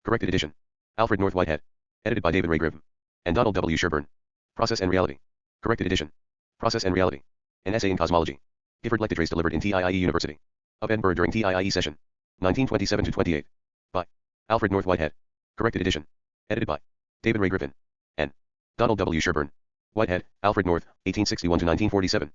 Corrected edition. Alfred North Whitehead. Edited by David Ray Grimm and Donald W. Sherburne. Process and Reality. Corrected edition. Process and Reality. An essay in cosmology. Gifford Lecturetrace delivered in TIIE University of Edinburgh during TIIE session 1927-28. By Alfred North Whitehead. Corrected edition. Edited by David Ray Griffin and Donald W. Sherburne. Whitehead, Alfred North, 1861-1947.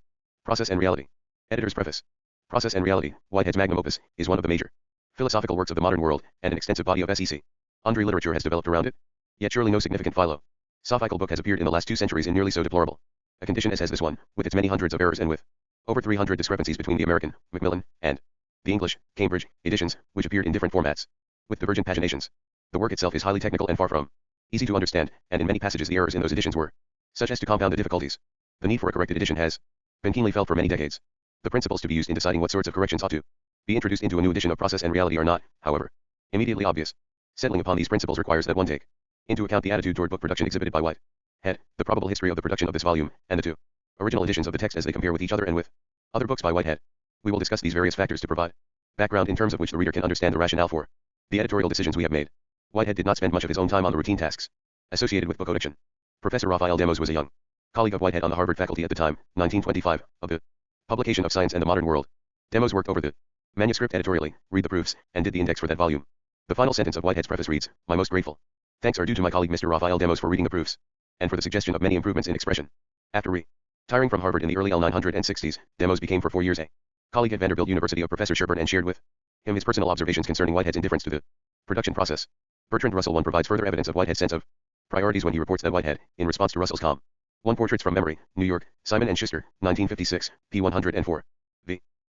Process and Reality. Editor's Preface. Process and Reality, Whitehead's magnum opus, is one of the major philosophical works of the modern world, and an extensive body of SEC. Andre literature has developed around it. Yet surely no significant philosophical book has appeared in the last 2 centuries in nearly so deplorable a condition as has this one, with its many hundreds of errors and with over 300 discrepancies between the American, Macmillan, and the English, Cambridge, editions, which appeared in different formats, with divergent paginations. The work itself is highly technical and far from easy to understand, and in many passages the errors in those editions were such as to compound the difficulties. The need for a corrected edition has been keenly felt for many decades. The principles to be used in deciding what sorts of corrections ought to be introduced into a new edition of Process and Reality are not, however, immediately obvious. Settling upon these principles requires that one take into account the attitude toward book production exhibited by Whitehead, the probable history of the production of this volume, and the 2 original editions of the text as they compare with each other and with other books by Whitehead. We will discuss these various factors to provide background in terms of which the reader can understand the rationale for the editorial decisions we have made. Whitehead did not spend much of his own time on the routine tasks associated with book production. Professor Raphael Demos was a young colleague of Whitehead on the Harvard faculty at the time, 1925, of the publication of Science and the Modern World. Demos worked over the manuscript editorially, read the proofs, and did the index for that volume. The final sentence of Whitehead's preface reads, "My most grateful thanks are due to my colleague Mr. Raphael Demos for reading the proofs, and for the suggestion of many improvements in expression." After retiring from Harvard in the early 1960s, Demos became for 4 years a colleague at Vanderbilt University of Professor Sherburne and shared with him his personal observations concerning Whitehead's indifference to the production process. Bertrand Russell I provides further evidence of Whitehead's sense of priorities when he reports that Whitehead, in response to Russell's calm, 1 Portraits from Memory, New York, Simon & Schuster, 1956, p. 104.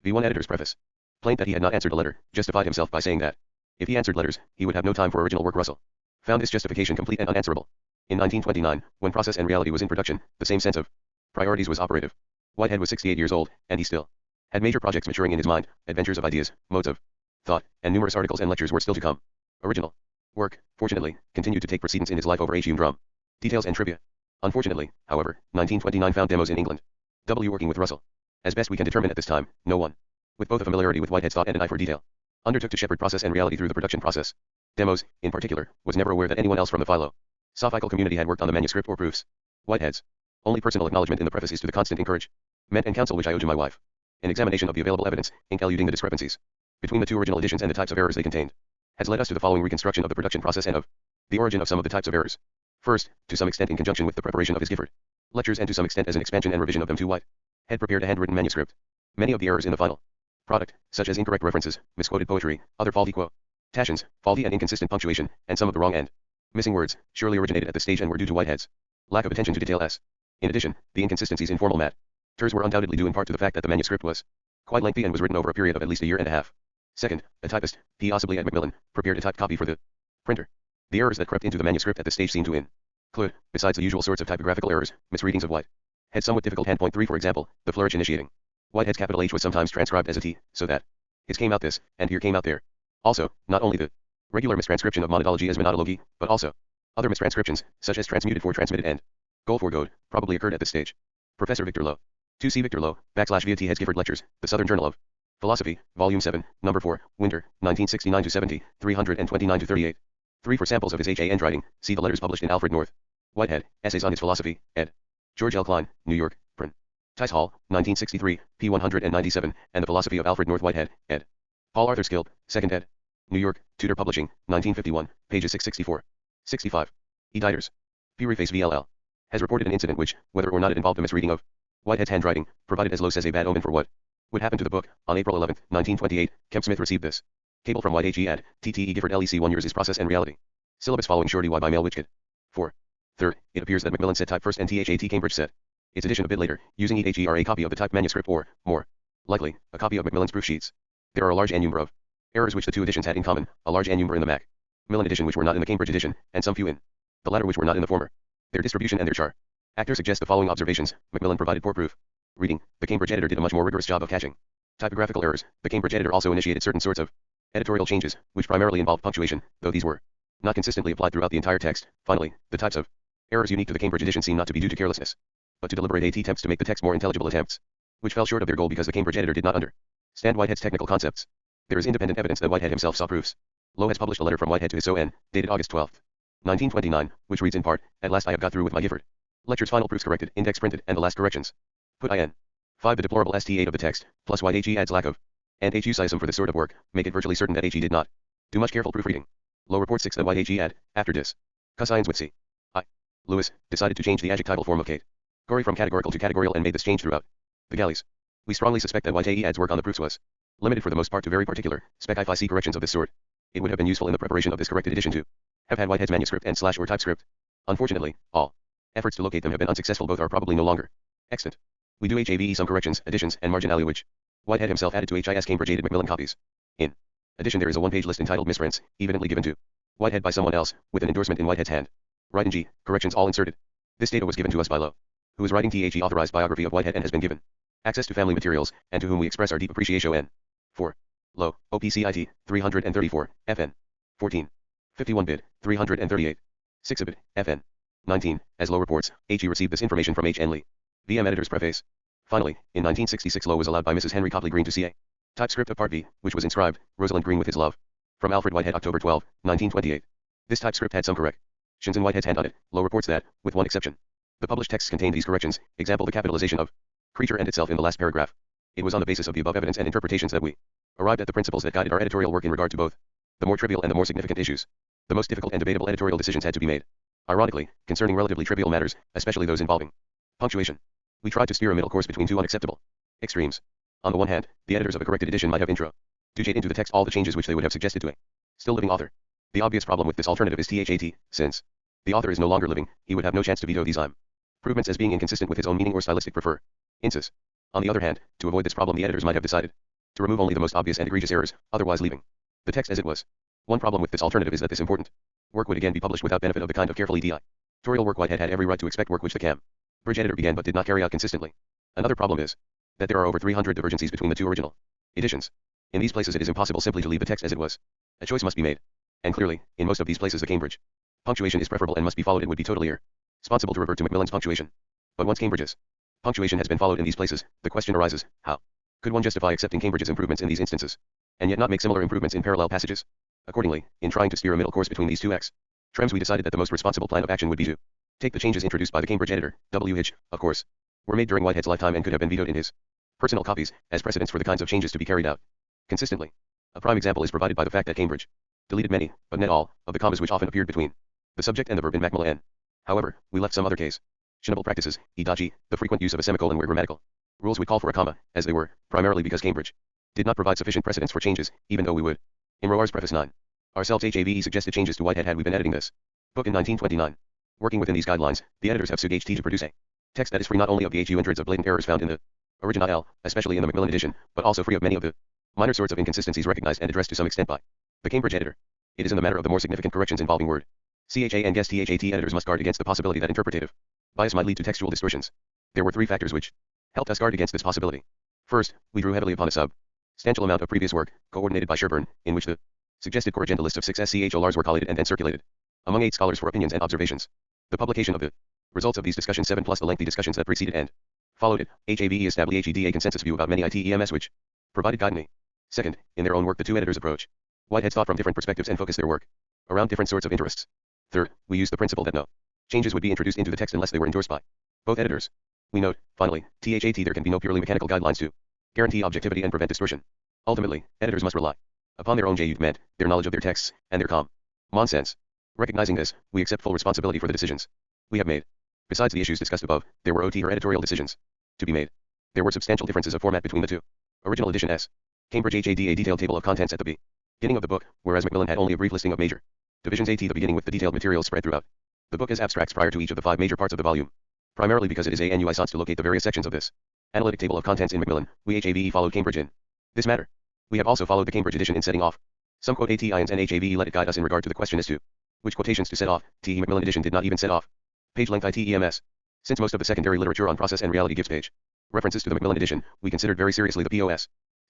V1 Editor's Preface. Plained that he had not answered a letter, justified himself by saying that, if he answered letters, he would have no time for original work. Russell found this justification complete and unanswerable. In 1929, when Process and Reality was in production, the same sense of priorities was operative. Whitehead was 68 years old, and he still had major projects maturing in his mind, adventures of ideas, modes of thought, and numerous articles and lectures were still to come. Original work, fortunately, continued to take precedence in his life over H. Drum. Details and trivia. Unfortunately, however, 1929 found Demos in England. Working with Russell. As best we can determine at this time, no one, with both a familiarity with Whitehead's thought and an eye for detail, undertook to shepherd Process and Reality through the production process. Demos, in particular, was never aware that anyone else from the philosophical community had worked on the manuscript or proofs. Whitehead's only personal acknowledgement in the preface is to the constant encouragement and counsel which I owe to my wife. An examination of the available evidence, eluding the discrepancies between the 2 original editions and the types of errors they contained, has led us to the following reconstruction of the production process and of the origin of some of the types of errors. First, to some extent in conjunction with the preparation of his Gifford lectures, and to some extent as an expansion and revision of them to Whitehead prepared a handwritten manuscript. Many of the errors in the final product, such as incorrect references, misquoted poetry, other faulty quotations, faulty and inconsistent punctuation, and some of the wrong and missing words, surely originated at this stage and were due to Whitehead's lack of attention to detail. In addition, the inconsistencies in formal matters were undoubtedly due in part to the fact that the manuscript was quite lengthy and was written over a period of at least a year and a half. Second, a typist, possibly at Macmillan, prepared a typed copy for the printer. The errors that crept into the manuscript at this stage seem to include, besides the usual sorts of typographical errors, misreadings of Whitehead's somewhat difficult hand. Point 3, for example, the flourish initiating Whitehead's capital H was sometimes transcribed as a T, so that his came out this, and here came out there. Also, not only the regular mistranscription of monadology as monadology, but also other mistranscriptions, such as transmuted for transmitted and goal for goad, probably occurred at this stage. Professor Victor Lowe. 2C Victor Lowe, /via T. Head's Gifford Lectures, The Southern Journal of Philosophy, Volume 7, Number 4, Winter, 1969-70, 329-38. 3 for samples of his handwriting, see the letters published in Alfred North Whitehead, Essays on His Philosophy, ed. George L. Klein, New York, Print. Tice Hall, 1963, p. 197, and The Philosophy of Alfred North Whitehead, ed. Paul Arthur Skilp, 2nd ed. New York, Tudor Publishing, 1951, pages 664. 65. E. Dieters. Preface VLL. Has reported an incident which, whether or not it involved a misreading of Whitehead's handwriting, provided as Lowe says a bad omen for what would happen to the book. On April 11, 1928, Kemp Smith received this cable from Whitehead ad, TTE Gifford LEC 1 years is Process and Reality. Syllabus following Shorty Y by mail Whichkid. 4. Third, it appears that Macmillan said type first and THAT Cambridge said its edition a bit later, using a copy of the typed manuscript or, more likely, a copy of Macmillan's proof sheets. There are a large number of errors which the 2 editions had in common, a large number in the Macmillan edition which were not in the Cambridge edition, and some few in the latter which were not in the former. Their distribution and their character suggest the following observations. Macmillan provided poor proof reading. The Cambridge editor did a much more rigorous job of catching typographical errors. The Cambridge editor also initiated certain sorts of editorial changes, which primarily involved punctuation, though these were not consistently applied throughout the entire text. Finally, the types of errors unique to the Cambridge edition seem not to be due to carelessness, but to deliberate attempts to make the text more intelligible, attempts which fell short of their goal because the Cambridge editor did not understand Whitehead's technical concepts. There is independent evidence that Whitehead himself saw proofs Lowe has published a letter from Whitehead to his SON, dated August 12, 1929, which reads in part, "At last I have got through with my Gifford. Lectures final proofs corrected, index printed, and the last corrections. Put in. 5. The deplorable st8 of the text, plus Whitehead adds lack of, and hu for this sort of work, make it virtually certain that he did not do much careful proofreading. Lowe reports 6 that Whitehead, after dis. Cussines with c. I. Lewis, decided to change the adjectival form of Kate. Gory from categorical to categorical and made this change throughout the galleys. We strongly suspect that Whitehead's work on the proofs was limited for the most part to very particular, spec-if-I-C corrections of this sort. It would have been useful in the preparation of this corrected edition to have had Whitehead's manuscript and / or typescript. Unfortunately, all efforts to locate them have been unsuccessful. Both are probably no longer extant. We do have some corrections, additions, and marginalia which Whitehead himself added to HIS Cambridge aided Macmillan copies. In addition, there is a one-page list entitled Misprints, evidently given to Whitehead by someone else, with an endorsement in Whitehead's hand. Right in G, corrections all inserted. This data was given to us by Lowe, who is writing the authorized biography of Whitehead and has been given access to family materials, and to whom we express our deep appreciation. 4. Lowe, OPCIT, 334, FN. 14. 51 bid, 338. 6 bid, FN. 19. As Lowe reports, H.E. received this information from H. N. Lee. VM Editor's Preface. Finally, in 1966 Lowe was allowed by Mrs. Henry Copley Green to see a typescript of Part B, which was inscribed, Rosalind Green with his love. From Alfred Whitehead October 12, 1928. This typescript had some corrections in Whitehead's hand on it. Lowe reports that, with one exception, the published texts contained these corrections, example the capitalization of creature and itself in the last paragraph. It was on the basis of the above evidence and interpretations that we arrived at the principles that guided our editorial work in regard to both the more trivial and the more significant issues. The most difficult and debatable editorial decisions had to be made, ironically, concerning relatively trivial matters, especially those involving punctuation. We tried to steer a middle course between two unacceptable extremes. On the one hand, the editors of a corrected edition might have introduced into the text all the changes which they would have suggested to a still living author. The obvious problem with this alternative is that, since the author is no longer living, he would have no chance to veto these improvements as being inconsistent with his own meaning or stylistic preferences. On the other hand, to avoid this problem, the editors might have decided to remove only the most obvious and egregious errors, otherwise leaving the text as it was. One problem with this alternative is that this important work would again be published without benefit of the kind of carefully editorial work Whitehead had every right to expect, work which the Cambridge editor began but did not carry out consistently. Another problem is that there are over 300 divergencies between the two original editions. In these places it is impossible simply to leave the text as it was. A choice must be made. And clearly, in most of these places the Cambridge punctuation is preferable and must be followed. It would be totally irresponsible to revert to Macmillan's punctuation. But once Cambridge's punctuation has been followed in these places, the question arises, how could one justify accepting Cambridge's improvements in these instances, and yet not make similar improvements in parallel passages? Accordingly, in trying to steer a middle course between these two extremes, we decided that the most responsible plan of action would be to take the changes introduced by the Cambridge editor, W. Hitch, of course, were made during Whitehead's lifetime and could have been vetoed in his personal copies, as precedents for the kinds of changes to be carried out consistently. A prime example is provided by the fact that Cambridge deleted many, but not all, of the commas which often appeared between the subject and the verb in Macmillan. However, we left some other questionable practices, e.g., the frequent use of a semicolon where grammatical rules would call for a comma, as they were, primarily because Cambridge did not provide sufficient precedents for changes, even though we would. In Roar's Preface 9. Ourselves HAVE suggested changes to Whitehead had we been editing this book in 1929. Working within these guidelines, the editors have sued HT to produce a text that is free not only of the hundreds of blatant errors found in the original, especially in the Macmillan edition, but also free of many of the minor sorts of inconsistencies recognized and addressed to some extent by the Cambridge editor. It is in the matter of the more significant corrections involving word CHA and guest THAT editors must guard against the possibility that interpretative bias might lead to textual distortions. There were three factors which helped us guard against this possibility. First, we drew heavily upon a substantial amount of previous work, coordinated by Sherburne, in which the suggested corrigenda list of 6 SCHOLRs were collated and then circulated among 8 scholars for opinions and observations. The publication of the results of these discussions 7 plus the lengthy discussions that preceded and followed it, HAVE established a consensus view about many items which provided guidance. Second, in their own work the two editors approach Whitehead's thought from different perspectives and focus their work around different sorts of interests. Third, we used the principle that no changes would be introduced into the text unless they were endorsed by both editors. We note, finally, THAT there can be no purely mechanical guidelines to guarantee objectivity and prevent distortion. Ultimately, editors must rely upon their own judgment, their knowledge of their texts, and their common sense. Recognizing this, we accept full responsibility for the decisions we have made. Besides the issues discussed above, there were OT or editorial decisions to be made. There were substantial differences of format between the two. Original edition S. Cambridge HAD a detailed table of contents at the beginning of the book, whereas Macmillan had only a brief listing of major divisions AT the beginning with the detailed materials spread throughout the book as abstracts prior to each of the 5 major parts of the volume. Primarily because it is a nuisance to locate the various sections of this analytic table of contents in Macmillan, we HAVE followed Cambridge in this matter. We have also followed the Cambridge edition in setting off some quote ATINs and HAVE let it guide us in regard to the question as to which quotations to set off. The Macmillan edition did not even set off page length ITEMS. Since most of the secondary literature on process and reality gives page references to the Macmillan edition, we considered very seriously the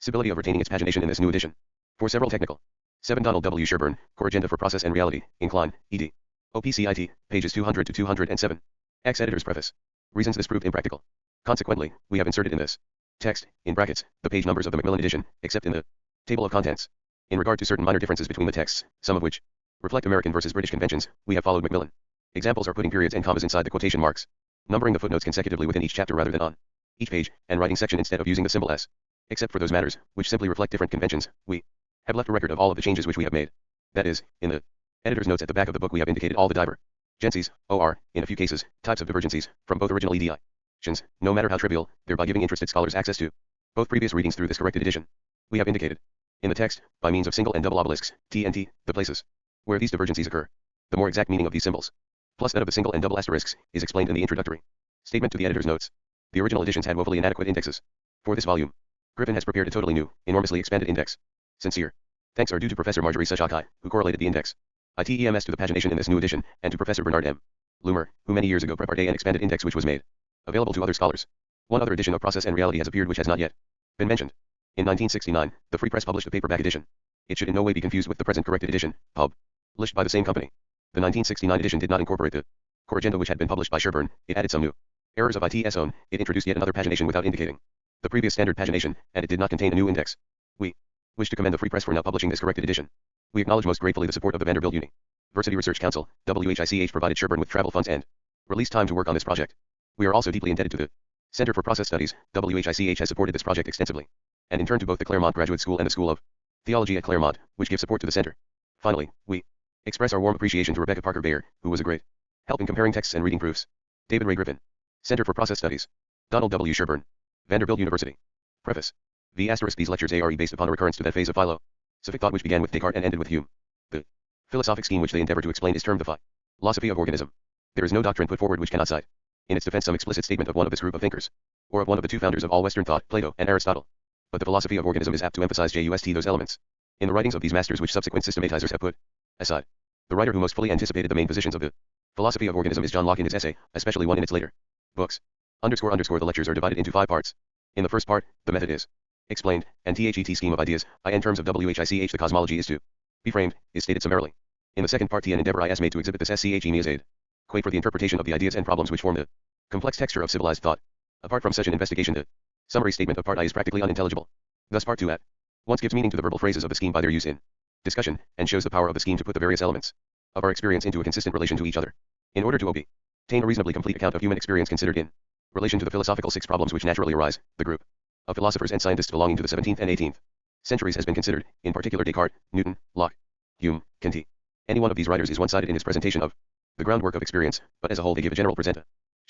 possibility of retaining its pagination in this new edition. For several technical 7 Donald W. Sherburne, Core Agenda for Process and Reality, Incline, ed. OPCIT, pages 200 to 207. Editor's Preface. Reasons this proved impractical. Consequently, we have inserted in this text, in brackets, the page numbers of the Macmillan edition, except in the table of contents. In regard to certain minor differences between the texts, some of which reflect American versus British conventions, we have followed Macmillan. Examples are putting periods and commas inside the quotation marks, numbering the footnotes consecutively within each chapter rather than on each page, and writing section instead of using the symbol S. Except for those matters, which simply reflect different conventions, we have left a record of all of the changes which we have made. That is, in the editor's notes at the back of the book we have indicated all the divergencies, or, in a few cases, types of divergencies, from both original editions, no matter how trivial, thereby giving interested scholars access to both previous readings through this corrected edition. We have indicated in the text, by means of single and double obelisks, T and T, the places where these divergencies occur. The more exact meaning of these symbols, plus that of the single and double asterisks, is explained in the introductory statement to the editor's notes. The original editions had woefully inadequate indexes. For this volume, Griffin has prepared a totally new, enormously expanded index. Sincere thanks are due to Professor Marjorie Suchocki, who correlated the index ITEMS to the pagination in this new edition, and to Professor Bernard M. Loomer, who many years ago prepared an expanded index which was made available to other scholars. One other edition of Process and Reality has appeared which has not yet been mentioned. In 1969, the Free Press published a paperback edition. It should in no way be confused with the present corrected edition, published by the same company. The 1969 edition did not incorporate the core agenda which had been published by Sherburne. It added some new errors of IT's own. It introduced yet another pagination without indicating the previous standard pagination, and it did not contain a new index. We wish to commend the Free Press for now publishing this corrected edition. We acknowledge most gratefully the support of the Vanderbilt University Research Council, WHICH provided Sherburne with travel funds and released time to work on this project. We are also deeply indebted to the Center for Process Studies. WHICH has supported this project extensively, and in turn to both the Claremont Graduate School and the School of Theology at Claremont, which give support to the center. Finally, we express our warm appreciation to Rebecca Parker Bayer, who was a great help in comparing texts and reading proofs. David Ray Griffin, Center for Process Studies. Donald W. Sherburne, Vanderbilt University. Preface. These lectures are based upon a recurrence to that phase of philosophic thought which began with Descartes and ended with Hume. The philosophic scheme which they endeavor to explain is termed the philosophy of organism. There is no doctrine put forward which cannot cite in its defense some explicit statement of one of this group of thinkers, or of one of the two founders of all Western thought, Plato and Aristotle. But the philosophy of organism is apt to emphasize just those elements in the writings of these masters which subsequent systematizers have put aside. The writer who most fully anticipated the main positions of the philosophy of organism is John Locke in his essay, especially one in its later books. The lectures are divided into 5 parts. In the first part, the method is explained, and THET scheme of ideas, in terms of WHICH the cosmology is to be framed, is stated summarily. In the second part an endeavor is made to exhibit this SCHE as aid for the interpretation of the ideas and problems which form the complex texture of civilized thought. Apart from such an investigation the summary statement of part I is practically unintelligible. Thus part 2 at once gives meaning to the verbal phrases of the scheme by their use in discussion, and shows the power of the scheme to put the various elements of our experience into a consistent relation to each other. In order to obtain a reasonably complete account of human experience considered in relation to the philosophical 6 problems which naturally arise, the group of philosophers and scientists belonging to the 17th and 18th centuries has been considered, in particular Descartes, Newton, Locke, Hume, Kant. Any one of these writers is one-sided in his presentation of the groundwork of experience, but as a whole they give a general presentation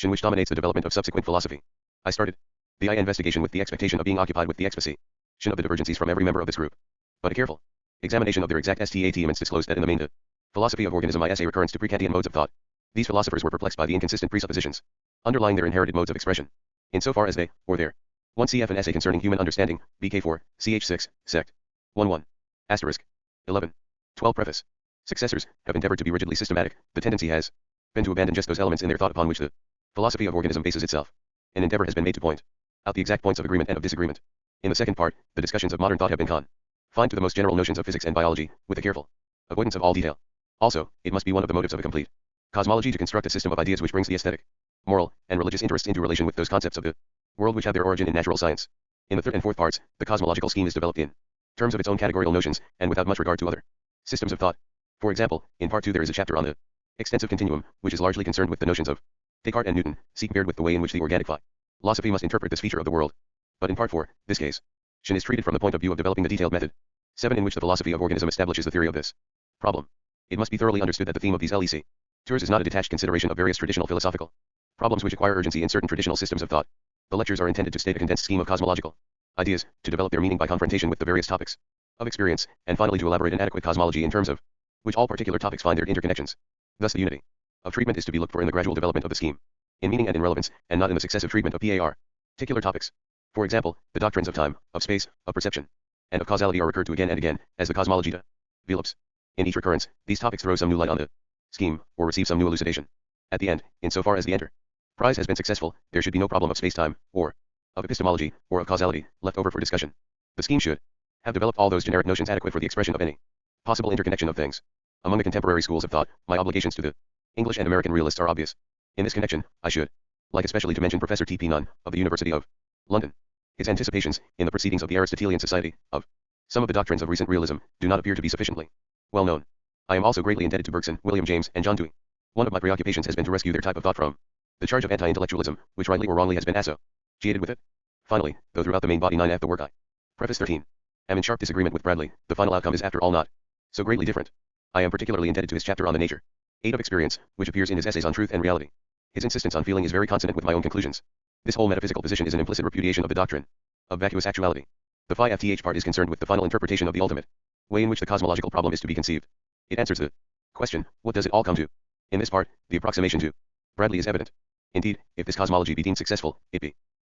which dominates the development of subsequent philosophy. I started the investigation with the expectation of being occupied with the exposition of the divergencies from every member of this group. But a careful examination of their exact statements disclosed that in the main the philosophy of organism is a recurrence to pre-Kantian modes of thought. These philosophers were perplexed by the inconsistent presuppositions underlying their inherited modes of expression, insofar as they, or their 1 cf. An essay concerning human understanding, BK4, ch6, sect. 11. Asterisk. 11. 12. Preface. Successors have endeavored to be rigidly systematic. The tendency has been to abandon just those elements in their thought upon which the philosophy of organism bases itself. An endeavor has been made to point out the exact points of agreement and of disagreement. In the second part, the discussions of modern thought have been confined to the most general notions of physics and biology, with a careful avoidance of all detail. Also, it must be one of the motives of a complete cosmology to construct a system of ideas which brings the aesthetic, moral, and religious interests into relation with those concepts of the world which have their origin in natural science. In the third and fourth parts, the cosmological scheme is developed in terms of its own categorical notions, and without much regard to other systems of thought. For example, in part 2 there is a chapter on the extensive continuum, which is largely concerned with the notions of Descartes and Newton, compared with the way in which the organic philosophy must interpret this feature of the world. But in part 4, this case is treated from the point of view of developing the detailed method 7 in which the philosophy of organism establishes the theory of this problem. It must be thoroughly understood that the theme of these lectures is not a detached consideration of various traditional philosophical problems which acquire urgency in certain traditional systems of thought. The lectures are intended to state a condensed scheme of cosmological ideas, to develop their meaning by confrontation with the various topics of experience, and finally to elaborate an adequate cosmology in terms of which all particular topics find their interconnections. Thus the unity of treatment is to be looked for in the gradual development of the scheme, in meaning and in relevance, and not in the successive treatment of particular topics. For example, the doctrines of time, of space, of perception, and of causality are recurred to again and again, as the cosmology develops. In each recurrence, these topics throw some new light on the scheme, or receive some new elucidation. At the end, insofar as the enterprise has been successful, there should be no problem of space-time, or of epistemology, or of causality, left over for discussion. The scheme should have developed all those generic notions adequate for the expression of any possible interconnection of things. Among the contemporary schools of thought, my obligations to the English and American realists are obvious. In this connection, I should like especially to mention Professor T.P. Nunn, of the University of London. His anticipations, in the Proceedings of the Aristotelian Society, of Some of the doctrines of recent realism do not appear to be sufficiently well known. I am also greatly indebted to Bergson, William James, and John Dewey. One of my preoccupations has been to rescue their type of thought from the charge of anti-intellectualism, which rightly or wrongly has been associated with it. Finally, though throughout the main body 9F the work I preface 13 am in sharp disagreement with Bradley, the final outcome is after all not so greatly different. I am particularly indebted to his chapter on the nature 8 of experience, which appears in his essays on truth and reality. His insistence on feeling is very consonant with my own conclusions. This whole metaphysical position is an implicit repudiation of the doctrine of vacuous actuality. The phi FTH part is concerned with the final interpretation of the ultimate way in which the cosmological problem is to be conceived. It answers the question, what does it all come to? In this part, the approximation to Bradley is evident. Indeed, if this cosmology be deemed successful, it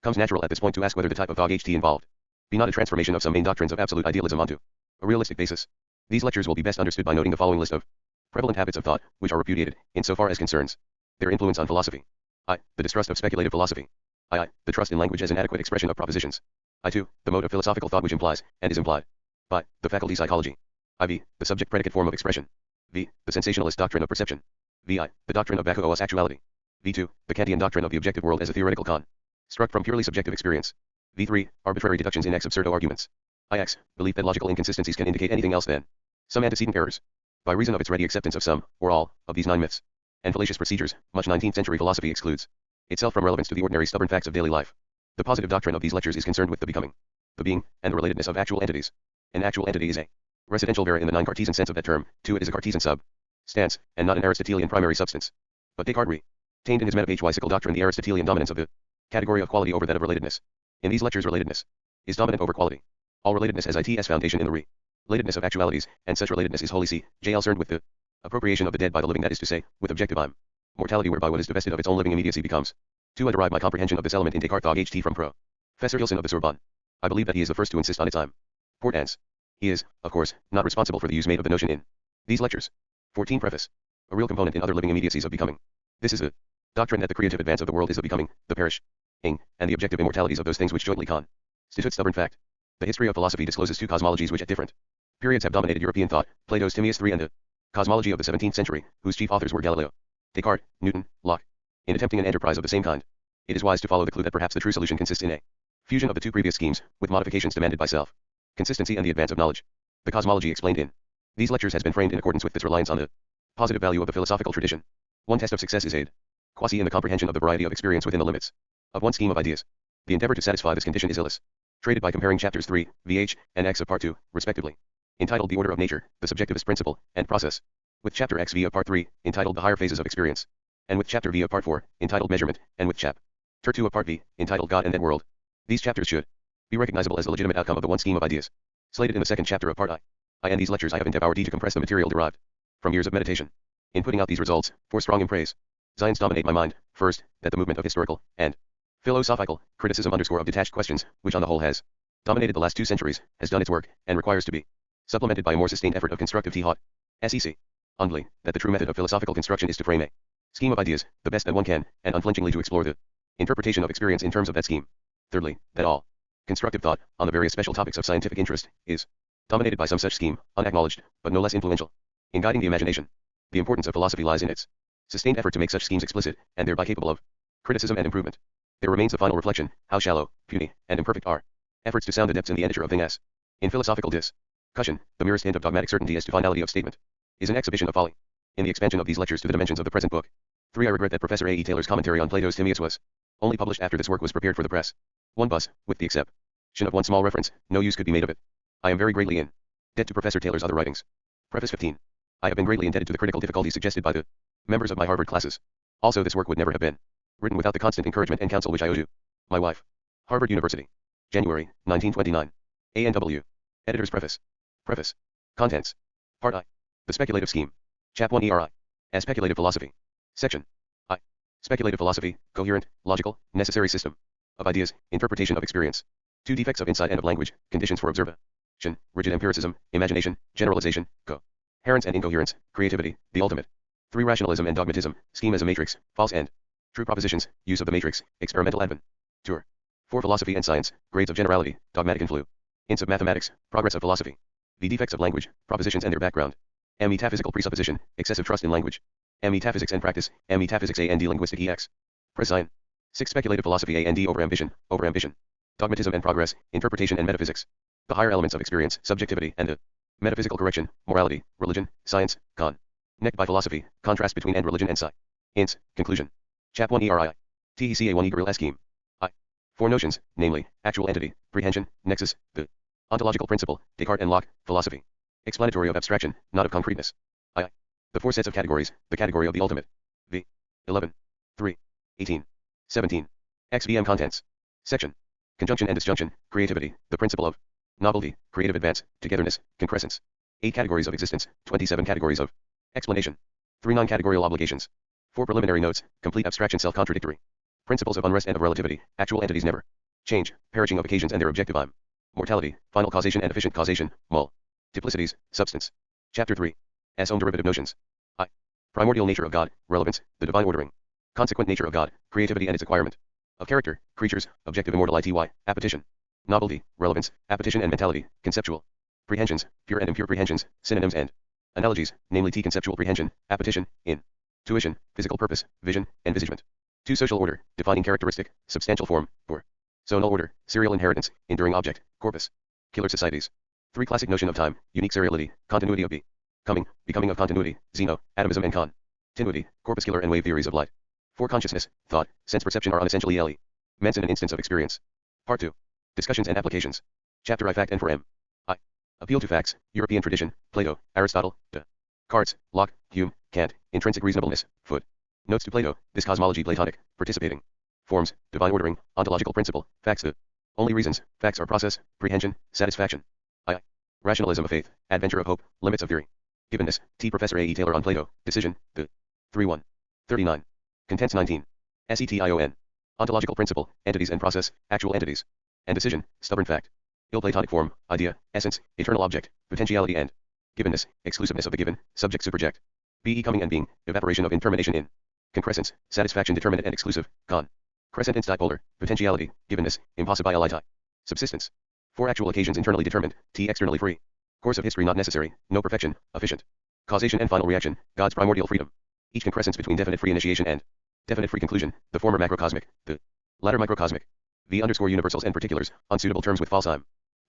becomes natural at this point to ask whether the type of dog HT involved be not a transformation of some main doctrines of absolute idealism onto a realistic basis. These lectures will be best understood by noting the following list of prevalent habits of thought, which are repudiated, insofar as concerns their influence on philosophy. I. The distrust of speculative philosophy. I. The trust in language as an adequate expression of propositions. I2. The mode of philosophical thought which implies, and is implied by, the faculty psychology. IV. The subject-predicate form of expression. V. The sensationalist doctrine of perception. VI. The doctrine of vacuous actuality. V2. The Kantian doctrine of the objective world as a theoretical construct from purely subjective experience. V3. Arbitrary deductions in ex absurdo arguments. IX. Belief that logical inconsistencies can indicate anything else than some antecedent errors. By reason of its ready acceptance of some, or all, of these 9 myths and fallacious procedures, much 19th century philosophy excludes itself from relevance to the ordinary stubborn facts of daily life. The positive doctrine of these lectures is concerned with the becoming, the being, and the relatedness of actual entities. An actual entity is a residential vera in the non-Cartesian sense of that term. 2. It is a Cartesian substance, and not an Aristotelian primary substance. But Descartes retained in his metaphysical doctrine the Aristotelian dominance of the category of quality over that of relatedness. In these lectures relatedness is dominant over quality. All relatedness has its foundation in the relatedness of actualities, and such relatedness is wholly concerned with the appropriation of the dead by the living, that is to say, with objective mortality, whereby what is divested of its own living immediacy becomes. 2. I derive my comprehension of this element in Descartes' Thog HT from Professor Hilson of the Sorbonne. I believe that he is the first to insist on its importance. He is, of course, not responsible for the use made of the notion in these lectures. 14. Preface. A real component in other living immediacies of becoming. This is a doctrine that the creative advance of the world is the becoming, the perishing, and the objective immortalities of those things which jointly constitute stubborn fact. The history of philosophy discloses 2 cosmologies which at different periods have dominated European thought, Plato's Timaeus III and the cosmology of the 17th century, whose chief authors were Galileo, Descartes, Newton, Locke. In attempting an enterprise of the same kind, it is wise to follow the clue that perhaps the true solution consists in a fusion of the 2 previous schemes, with modifications demanded by self-consistency and the advance of knowledge. The cosmology explained in these lectures has been framed in accordance with its reliance on the positive value of the philosophical tradition. One test of success is aid quasi in the comprehension of the variety of experience within the limits of one scheme of ideas. The endeavor to satisfy this condition is illustrated by comparing chapters 3, VH, and X of Part 2, respectively, entitled The Order of Nature, the Subjectivist Principle, and Process, with chapter XV of Part 3, entitled The Higher Phases of Experience, and with chapter V of Part 4, entitled Measurement, and with chapter 2 of Part V, entitled God and That World. These chapters should be recognizable as the legitimate outcome of the one scheme of ideas slated in the second chapter of Part I. In these lectures I have endeavored to compress the material derived from years of meditation. In putting out these results, 4 strong embrace Zions dominate my mind. First, that the movement of historical and philosophical criticism of detached questions, which on the whole has dominated the last 2 centuries, has done its work, and requires to be supplemented by a more sustained effort of constructive thought. SEC. Undly, that the true method of philosophical construction is to frame a scheme of ideas, the best that one can, and unflinchingly to explore the interpretation of experience in terms of that scheme. Thirdly, that all constructive thought, on the various special topics of scientific interest, is dominated by some such scheme, unacknowledged, but no less influential in guiding the imagination. The importance of philosophy lies in its sustained effort to make such schemes explicit, and thereby capable of criticism and improvement. There remains the final reflection, how shallow, puny, and imperfect are efforts to sound the depths in the nature of things. In philosophical discussion, the merest hint of dogmatic certainty as to finality of statement is an exhibition of folly. In the expansion of these lectures to the dimensions of the present book, 3. I regret that Professor A. E. Taylor's commentary on Plato's Timaeus was only published after this work was prepared for the press. 1. Bus, with the exception of one small reference, no use could be made of it. I am very greatly in debt to Professor Taylor's other writings. Preface 15. I have been greatly indebted to the critical difficulties suggested by the members of my Harvard classes. Also, this work would never have been written without the constant encouragement and counsel which I owe to my wife. Harvard University. January, 1929. A.N.W. Editor's Preface. Preface. Contents. Part I. The Speculative Scheme. Chap 1 ERI. A Speculative Philosophy. Section I. Speculative Philosophy, coherent, logical, necessary system of ideas, interpretation of experience. 2 defects of insight and of language, conditions for observation, rigid empiricism, imagination, generalization, coherence and incoherence, creativity, the ultimate. 3. Rationalism and dogmatism, scheme as a matrix, false and true propositions, use of the matrix, experimental adventure. 4. Philosophy and science, grades of generality, dogmatic influence of mathematics, progress of philosophy. The defects of language, propositions and their background. M. Metaphysical presupposition, excessive trust in language. M. Metaphysics and practice, M. Metaphysics and linguistic ex. Prescience. 6. Speculative philosophy and over ambition, Dogmatism and progress, interpretation and metaphysics. The higher elements of experience, subjectivity, and the metaphysical correction, morality, religion, science, con. Necked by philosophy, contrast between and religion and sci. Ins. Conclusion. Chap 1 ERI. TECA 1 Egril scheme. I. Four notions, namely, actual entity, prehension, nexus, the ontological principle, Descartes and Locke, philosophy. Explanatory of abstraction, not of concreteness. I. The four sets of categories, the category of the ultimate. V. 11. 3. 18. 17. XVM contents. Section. Conjunction and disjunction, creativity, the principle of novelty, creative advance, togetherness, concrescence. 8 categories of existence, 27 categories of explanation. 3 non-categorial obligations. 4 preliminary notes, complete abstraction self-contradictory. Principles of unrest and of relativity, actual entities never change, perishing of occasions and their objective I'm. Mortality, final causation and efficient causation, multiplicities, substance. Chapter 3. S. Own derivative notions. I. Primordial nature of God, relevance, the divine ordering. Consequent nature of God, creativity and its acquirement. Of character, creatures, objective immortality, appetition. Novelty, relevance, appetition and mentality, conceptual. Prehensions, pure and impure prehensions, synonyms and analogies, namely T conceptual prehension, appetition, intuition, physical purpose, vision, envisagement. 2 social order, defining characteristic, substantial form, 4. Zonal order, serial inheritance, enduring object, corpus. Killer societies. 3 classic notion of time, unique seriality, continuity of becoming of continuity, xeno, atomism and continuity, corpuscular and wave theories of light. 4 consciousness, thought, sense perception are unessentially elements in an instance of experience. Part 2. Discussions and applications. Chapter I. Fact and for M. I. Appeal to facts, European tradition, Plato, Aristotle, Descartes, Locke, Hume, Kant, intrinsic reasonableness, Foot. Notes to Plato, this cosmology Platonic, participating. Forms, divine ordering, ontological principle, facts the only reasons, facts are process, prehension, satisfaction. I. Rationalism of faith, adventure of hope, limits of theory. Givenness, T. Professor A. E. Taylor on Plato, decision, the 3-1. 39. Contents 19. SETION. Ontological principle, entities and process, actual entities. And decision, stubborn fact. Ill Platonic form, idea, essence, eternal object, potentiality and givenness, exclusiveness of the given, subject superject. Be coming and being, evaporation of intermination in. Concrescence, satisfaction determinate and exclusive, con. Crescent inst dipolar, potentiality, givenness, impossibility. Subsistence. 4 actual occasions internally determined, T externally free. Course of history not necessary, no perfection, efficient. Causation and final reaction, God's primordial freedom. Each concrescence between definite free initiation and definite free conclusion, the former macrocosmic, the latter microcosmic. V underscore universals and particulars, unsuitable terms with false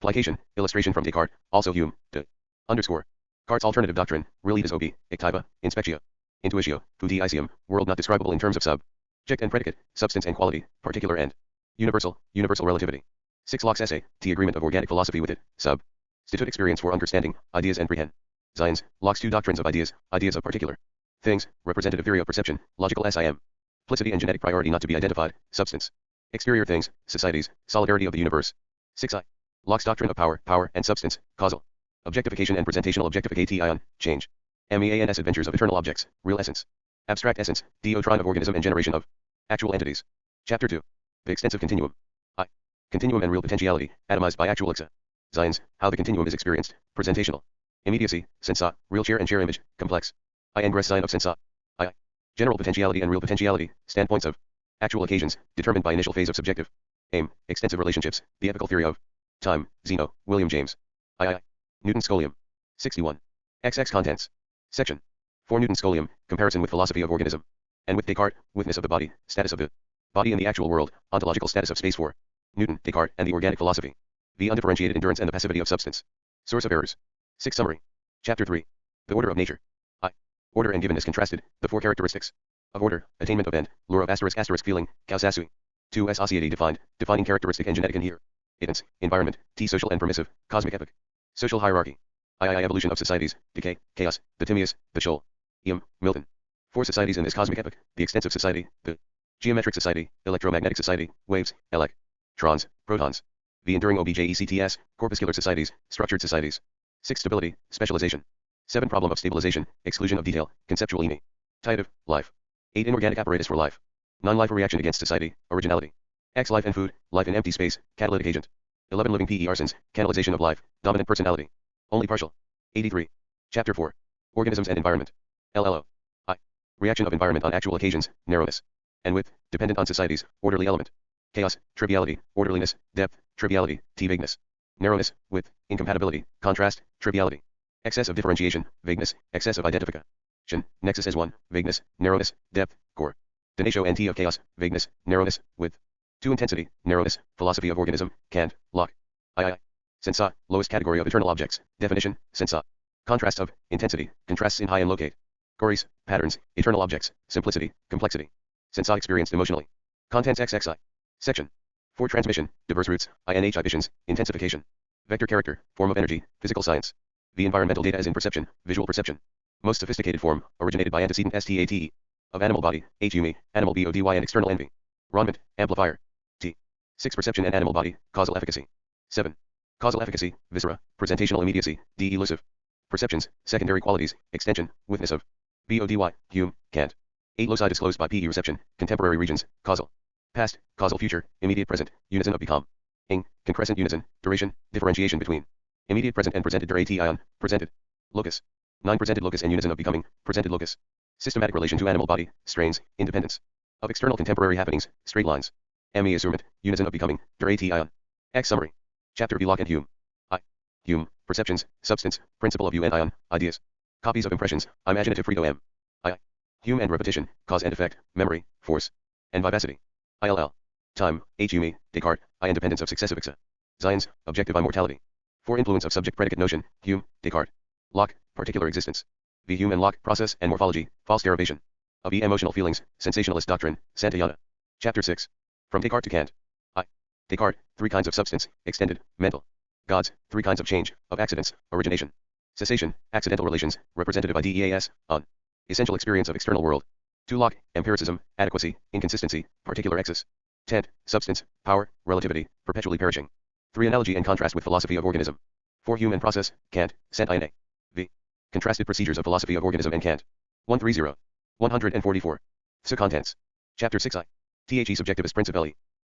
implication, illustration from Descartes, also Hume, de underscore. Cart's alternative doctrine, realitas ob, ictiva, inspectio, intuitio, judicium, world not describable in terms of subject and predicate, substance and quality, particular and universal relativity. 6 Locke's essay, T agreement of organic philosophy with it, substitute experience for understanding, ideas and prehensions, Locke's 2 doctrines of ideas of particular things, representative theory of perception, logical simplicity and genetic priority not to be identified, substance. Exterior things, societies, solidarity of the universe. 6I. Locke's doctrine of power and substance, causal. Objectification and presentational objectification, change. MEANS adventures of eternal objects, real essence. Abstract essence, doctrine of organism and generation of actual entities. Chapter 2. The extensive continuum. I. Continuum and real potentiality, atomized by actual signs, how the continuum is experienced, presentational. Immediacy, sensa, real chair and chair image, complex. I ingress sign of sensa. I. General potentiality and real potentiality, standpoints of actual occasions, determined by initial phase of subjective aim, extensive relationships, the ethical theory of time, Zeno, William James. II. Newton Scholium. 61. XX contents. Section. For Newton Scholium, comparison with philosophy of organism. And with Descartes, witness of the body, status of the body in the actual world, ontological status of space for Newton, Descartes, and the organic philosophy. The undifferentiated endurance and the passivity of substance. Source of errors. 6 Summary. Chapter 3. The order of nature. I. Order and givenness contrasted, the 4 characteristics of order, attainment of end, lure of asterisk feeling, kausasui. 2 Associaty defined, defining characteristic and genetic inheritance, environment, T social and permissive, cosmic epoch. Social hierarchy. II evolution of societies, decay, chaos, the Timaeus, the Shoal. Milton. 4 societies in this cosmic epoch, the extensive society, the geometric society, electromagnetic society, waves, electrons, protons. The enduring objects, corpuscular societies, structured societies. 6 Stability, specialization. 7 Problem of stabilization, exclusion of detail, conceptual initiative, life. 8 Inorganic apparatus for life. Non-life reaction against society, originality. X life and food, life in empty space, catalytic agent. 11 Living PE arsons, canalization of life, dominant personality. Only partial. 83. Chapter 4. Organisms and environment. LLO. I. Reaction of environment on actual occasions, narrowness. And width, dependent on societies, orderly element. Chaos, triviality, orderliness, depth, triviality, T vagueness. Narrowness, width, incompatibility, contrast, triviality. Excess of differentiation, vagueness, excess of identification. Nexus as 1, vagueness, narrowness, depth, core. Donatio and T of chaos, vagueness, narrowness, width. 2 Intensity, narrowness, philosophy of organism, Kant, Locke. II. Sensa, lowest category of eternal objects. Definition, sensa. Contrasts of, intensity, contrasts in high and locate. Gories, patterns, eternal objects, simplicity, complexity. Sensa experienced emotionally. Contents XXI. Section. For transmission, diverse routes, INH visions, intensification. Vector character, form of energy, physical science. The environmental data is in perception, visual perception. Most sophisticated form, originated by antecedent STATE. Of animal body, HUME, animal BODY and external envy. Ronment, amplifier. T. 6 perception and animal body, causal efficacy. 7. Causal efficacy, viscera, presentational immediacy, D. Elusive. Perceptions, secondary qualities, extension, witness of. BODY, Hume, Kant. 8 loci disclosed by PE reception, contemporary regions, causal. Past, causal future, immediate present, unison of become. Ing, concrescent unison, duration, differentiation between. Immediate present and presented duration, presented. Locus. 9 presented locus and unison of becoming, presented locus. Systematic relation to animal body, strains, independence. Of external contemporary happenings, straight lines. ME assument, unison of becoming, duration. X summary. Chapter V. Locke and Hume. I. Hume, perceptions, substance, principle of you and ion, ideas. Copies of impressions, imaginative Frito M. I. Hume and repetition, cause and effect, memory, force, and vivacity. ILL. Time, HUME, Descartes, I independence of successive ixa. Science, objective immortality. For influence of subject predicate notion, Hume, Descartes. Locke, particular existence. V. Hume and Locke, process and morphology, false derivation. Of E. Emotional feelings, sensationalist doctrine, Santayana. Chapter 6. From Descartes to Kant. I. Descartes, 3 kinds of substance, extended, mental. Gods, 3 kinds of change, of accidents, origination. Cessation, accidental relations, representative IDEAS, on. Essential experience of external world. 2. Locke, empiricism, adequacy, inconsistency, particular excess. Tent, substance, power, relativity, perpetually perishing. 3. Analogy and contrast with philosophy of organism. 4. Hume and process, Kant, Santayana. V. Contrasted procedures of philosophy of organism and Kant. 130. 144. So contents. Chapter 6 I. The subjectivist principle.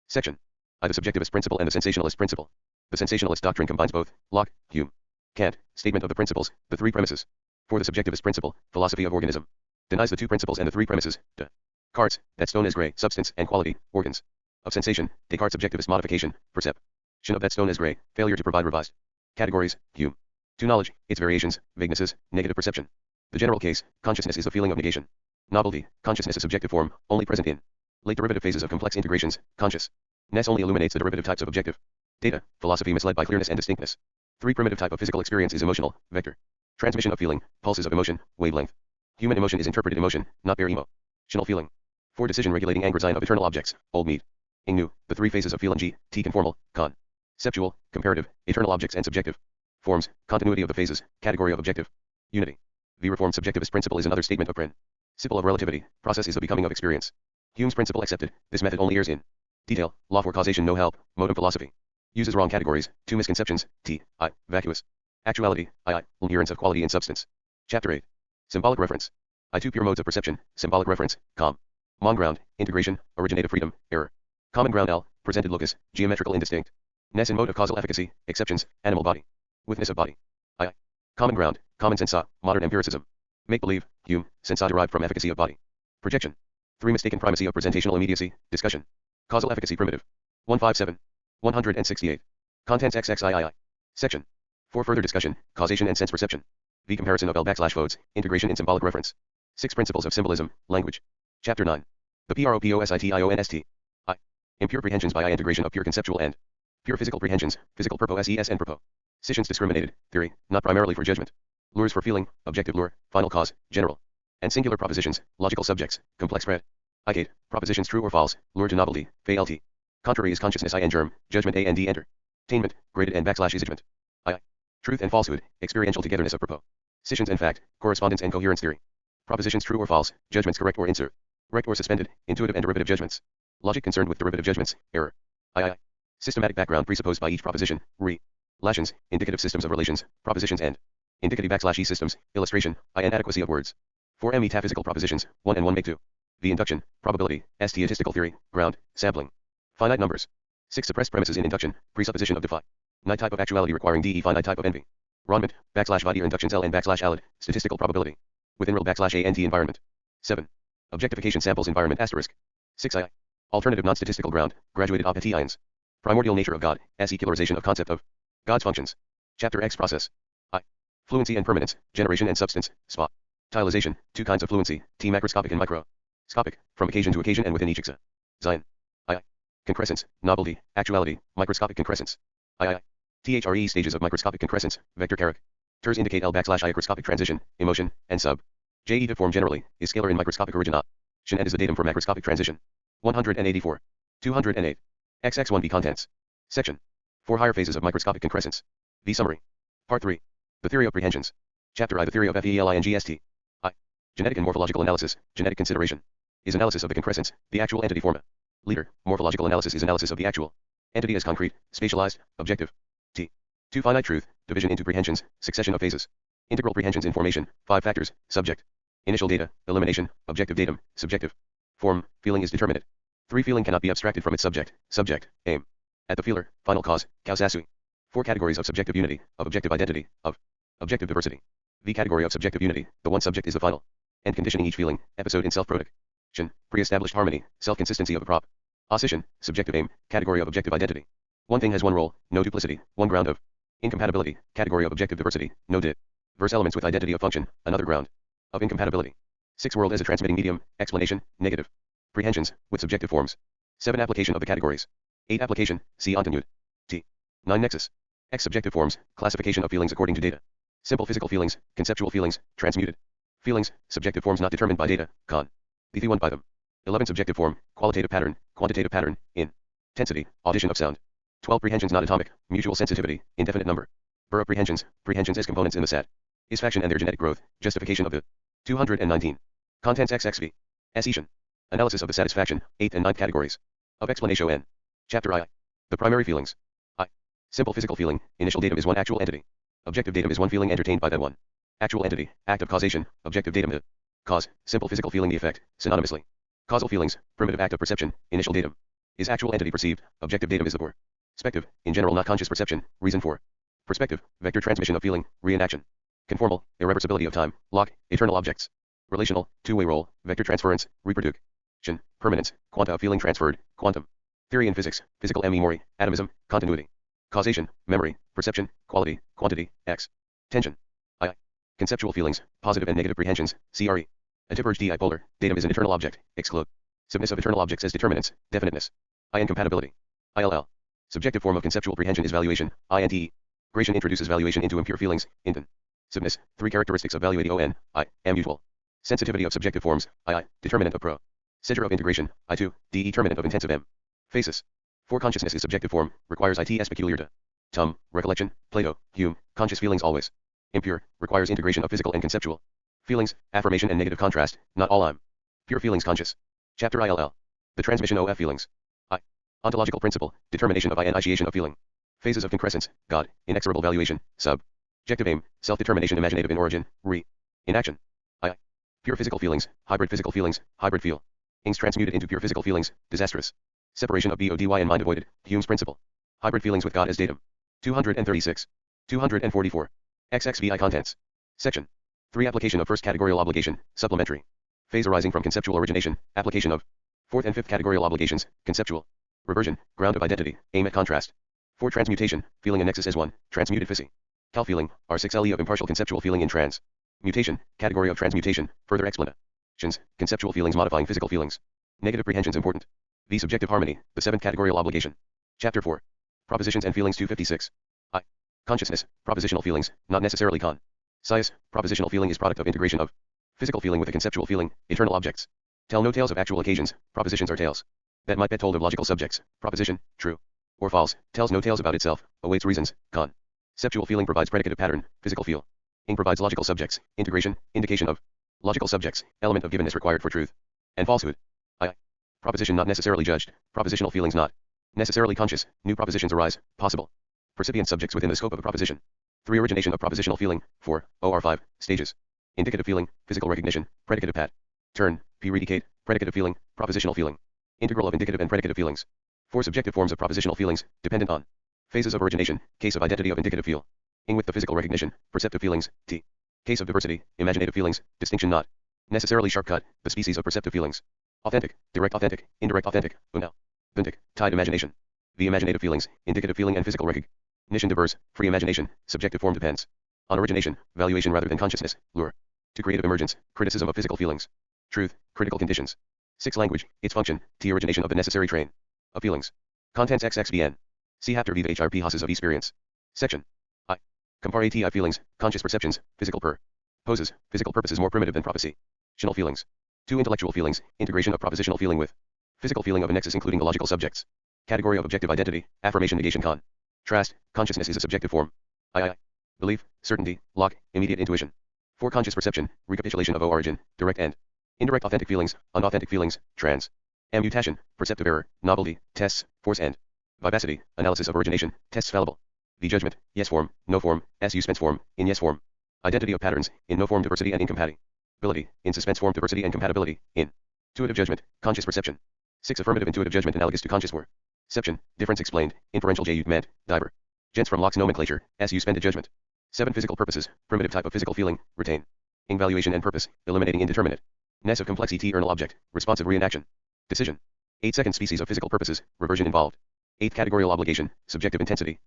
Section. I. The subjectivist principle and the sensationalist principle. The sensationalist doctrine combines both, Locke, Hume, Kant, statement of the principles, the 3 premises. For the subjectivist principle, philosophy of organism. Denies the 2 principles and the 3 premises, Descartes, that stone is gray, substance and quality, organs. Of sensation, Descartes' subjectivist modification, perception of that stone is gray, failure to provide revised categories, Hume. To knowledge, its variations, vaguenesses, negative perception. The general case, consciousness is a feeling of negation. Novelty, consciousness is subjective form, only present in late derivative phases of complex integrations, consciousness only illuminates the derivative types of objective data, philosophy misled by clearness and distinctness. 3. Primitive type of physical experience is emotional, vector. Transmission of feeling, pulses of emotion, wavelength. Human emotion is interpreted emotion, not bare emotional feeling. 4. Decision regulating anger sign of eternal objects, old meat. Ing nu, the 3 phases of feeling G, T conformal, conceptual, comparative, eternal objects and subjective. Forms, continuity of the phases, category of objective. Unity. The reformed subjectivist principle is another statement of principle of relativity, process is the becoming of experience. Hume's principle accepted, this method only errs in detail, law for causation no help, modem philosophy. Uses wrong categories, 2 misconceptions, T, I, vacuous. Actuality, I, inherence of quality in substance. Chapter 8. Symbolic reference. I. 2 pure modes of perception, symbolic reference, common ground, integration, originative freedom, error. Common ground L, presented locus, geometrical indistinct. Ness and mode of causal efficacy, exceptions, animal body. Witness of body. I. Common ground, common sensa, modern empiricism. Make-believe, Hume, sensa derived from efficacy of body. Projection. 3. Mistaken primacy of presentational immediacy, discussion. Causal efficacy primitive. 157. 168. Contents XXIII. Section. For further discussion, causation and sense perception. The comparison of L/Fodes, integration in symbolic reference. 6 principles of symbolism, language. Chapter 9. The PROPOSITIONST. I. Impure prehensions by I integration of pure conceptual and pure physical prehensions, physical purposes and propositions discriminated, theory, not primarily for judgment. Lures for feeling, objective lure, final cause, general. And singular propositions, logical subjects, complex predicate, propositions true or false, lure to novelty, FALT. Contrary is consciousness I and germ, judgment A and D entertainment, graded and /isagement. I. Truth and falsehood, experiential togetherness of propositions and fact, correspondence and coherence theory. Propositions true or false, judgments correct or incorrect or suspended, intuitive and derivative judgments. Logic concerned with derivative judgments, error. I. Systematic background presupposed by each proposition, relations, indicative systems of relations, propositions and indicative /E systems, illustration, I and adequacy of words. 4 metaphysical propositions, 1 and 1 make 2. The induction, probability, statistical theory, ground, sampling. Finite numbers. 6 suppressed premises in induction, presupposition of definite type of actuality requiring DE finite type of envy. Ronment, /Vidier inductions L and /alid, statistical probability. Within rel /ANT environment. 7. Objectification samples environment asterisk. 6 I. Alternative non-statistical ground, graduated op ions. Primordial nature of God, secularization of concept of God's functions. Chapter X process. I. Fluency and permanence, generation and substance, spatialization, 2 kinds of fluency, T macroscopic and microscopic, from occasion to occasion and within each Zion. I. Concrescence, novelty, actuality, microscopic concrescence. I. THRE stages of microscopic concrescence, vector characters indicate L/I microscopic transition, emotion, and sub. JE form generally is scalar in microscopic origination and is the datum for macroscopic transition. 184. 208. XX1b contents. Section. 4 higher phases of microscopic concrescence. V summary. Part 3. The theory of prehensions. Chapter I. The theory of FELINGST. I. Genetic and morphological analysis. Genetic consideration is analysis of the concrescence, the actual entity form. Leader. Morphological analysis is analysis of the actual entity as concrete, spatialized, objective. T. 2 finite truth, division into prehensions, succession of phases. Integral prehensions in formation, 5 factors, subject. Initial data, elimination, objective datum, subjective. Form, feeling is determinate. 3 feeling cannot be abstracted from its subject, aim. At the feeler, final cause, causasui. 4 categories of subjective unity, of objective identity, of objective diversity. V category of subjective unity, the one subject is the final. And conditioning each feeling, episode in self-production. Pre-established harmony, self-consistency of a prop. Opposition, subjective aim, category of objective identity. One thing has one role, no duplicity, one ground of incompatibility, category of objective diversity, no diverse elements with identity of function, another ground of incompatibility. 6 world as a transmitting medium, explanation, negative. Prehensions, with subjective forms. 7 application of the categories. 8 application, see Antenude. T. 9 nexus. X subjective forms, classification of feelings according to data. Simple physical feelings, conceptual feelings, transmuted feelings, subjective forms not determined by data, con. BP1 by them. 11 subjective form, qualitative pattern, quantitative pattern, intensity, audition of sound. 12 prehensions not atomic, mutual sensitivity, indefinite number. Burr of prehensions as components in the set. Is faction and their genetic growth, justification of the 219. Contents XXV. Esetian. Analysis of the satisfaction, 8th and 9th categories. Of explanation N. Chapter I. The primary feelings. I. Simple physical feeling, initial datum is one actual entity. Objective datum is one feeling entertained by that one actual entity, act of causation, objective datum the cause, simple physical feeling the effect, synonymously. Causal feelings, primitive act of perception, initial datum. Is actual entity perceived, objective datum is the perspective, in general not conscious perception, reason for perspective, vector transmission of feeling, reenaction. Conformal, irreversibility of time, lock, eternal objects. Relational, two-way role, vector transference, reproduction. Permanence, quanta of feeling transferred, quantum. Theory in physics, physical mori, atomism, continuity. Causation, memory, perception, quality, quantity, x. Tension. I. Conceptual feelings, positive and negative prehensions, CRE. A diverged dipolar, datum is an eternal object, exclusiveness of eternal objects as determinants, definiteness. I. Incompatibility. ILL. Subjective form of conceptual prehension is valuation, INTE. Gradation introduces valuation into impure feelings, intensiveness. 3 characteristics of valuating I, am usual. Sensitivity of subjective forms, II, determinant of procedure of integration, I2, D determinant of intensive M. Phasis. 4 consciousness is subjective form, requires ITS peculiar to Tum, recollection, Plato, Hume, conscious feelings always. Impure, requires integration of physical and conceptual feelings, affirmation and negative contrast, not all I'm. Pure feelings conscious. Chapter ILL. The transmission of feelings. I. Ontological principle, determination of initiation of feeling. Phases of concrescence, God, inexorable valuation, subjective aim, self-determination imaginative in origin, in action. I. Pure physical feelings, hybrid feel. Ings transmuted into pure physical feelings, disastrous. Separation of BODY and mind avoided, Hume's principle. Hybrid feelings with God as datum. 236. 244. XXVI contents. Section. 3 application of first categorial obligation, supplementary. Phase arising from conceptual origination, application of 4th and 5th categorial obligations, conceptual. Reversion, ground of identity, aim at contrast. 4 transmutation, feeling a nexus as one, transmuted physi. Cal feeling, R6LE of impartial conceptual feeling in trans. Mutation, category of transmutation, further explanations, conceptual feelings modifying physical feelings. Negative prehensions important. V subjective harmony, the 7th categorial obligation. Chapter 4. Propositions and feelings 256. I. Consciousness, propositional feelings, not necessarily con. Science, propositional feeling is product of integration of physical feeling with a conceptual feeling, eternal objects. Tell no tales of actual occasions, propositions are tales that might be told of logical subjects. Proposition, true or false, tells no tales about itself, awaits reasons, con. Conceptual feeling provides predicative pattern, physical feel. Ing provides logical subjects, integration, indication of logical subjects, element of givenness required for truth and falsehood. I. Proposition not necessarily judged, propositional feelings not necessarily conscious, new propositions arise, possible. Percipient subjects within the scope of a proposition. 3 origination of propositional feeling, 4, OR5, stages. Indicative feeling, physical recognition, predicative pat. Turn, P redicate, predicative feeling, propositional feeling. Integral of indicative and predicative feelings. 4 subjective forms of propositional feelings, dependent on phases of origination, case of identity of indicative feel. Ing with the physical recognition, perceptive feelings, T. Case of diversity, imaginative feelings, distinction not necessarily sharp cut, the species of perceptive feelings. Authentic, direct authentic, indirect authentic, unal. Authentic, tied imagination. The imaginative feelings, indicative feeling and physical recognition diverse, free imagination, subjective form depends on origination, valuation rather than consciousness, lure. To creative emergence, criticism of physical feelings. Truth, critical conditions. 6 language, its function, T origination of the necessary train of feelings. Contents XXVN. See after VHRP houses of experience. Section I. Compare ATI feelings, conscious perceptions, physical poses, physical purposes more primitive than propositional feelings. 2. Intellectual feelings, integration of propositional feeling with physical feeling of a nexus including the logical subjects. Category of objective identity, affirmation negation contrast, consciousness is a subjective form. II. Belief, certainty, lock, immediate intuition. 4. Conscious perception, recapitulation of origin, direct and indirect authentic feelings, unauthentic feelings, mutation, perceptive error, novelty, tests, force and vivacity, analysis of origination, tests fallible. V. Judgment, yes form, no form, S. Suspense form, in yes form. Identity of patterns, in no form diversity and incompatibility, in suspense form diversity and compatibility, in intuitive judgment, conscious perception. 6. Affirmative intuitive judgment analogous to conscious perception, difference explained, inferential J. Meant, divergence from Locke's nomenclature, S. Suspended judgment. 7. Physical purposes, primitive type of physical feeling, retain valuation and purpose, eliminating indeterminateness of complex eternal object, responsive reenaction. Decision. 8. Second species of physical purposes, reversion involved. 8th categorial obligation, subjective intensity,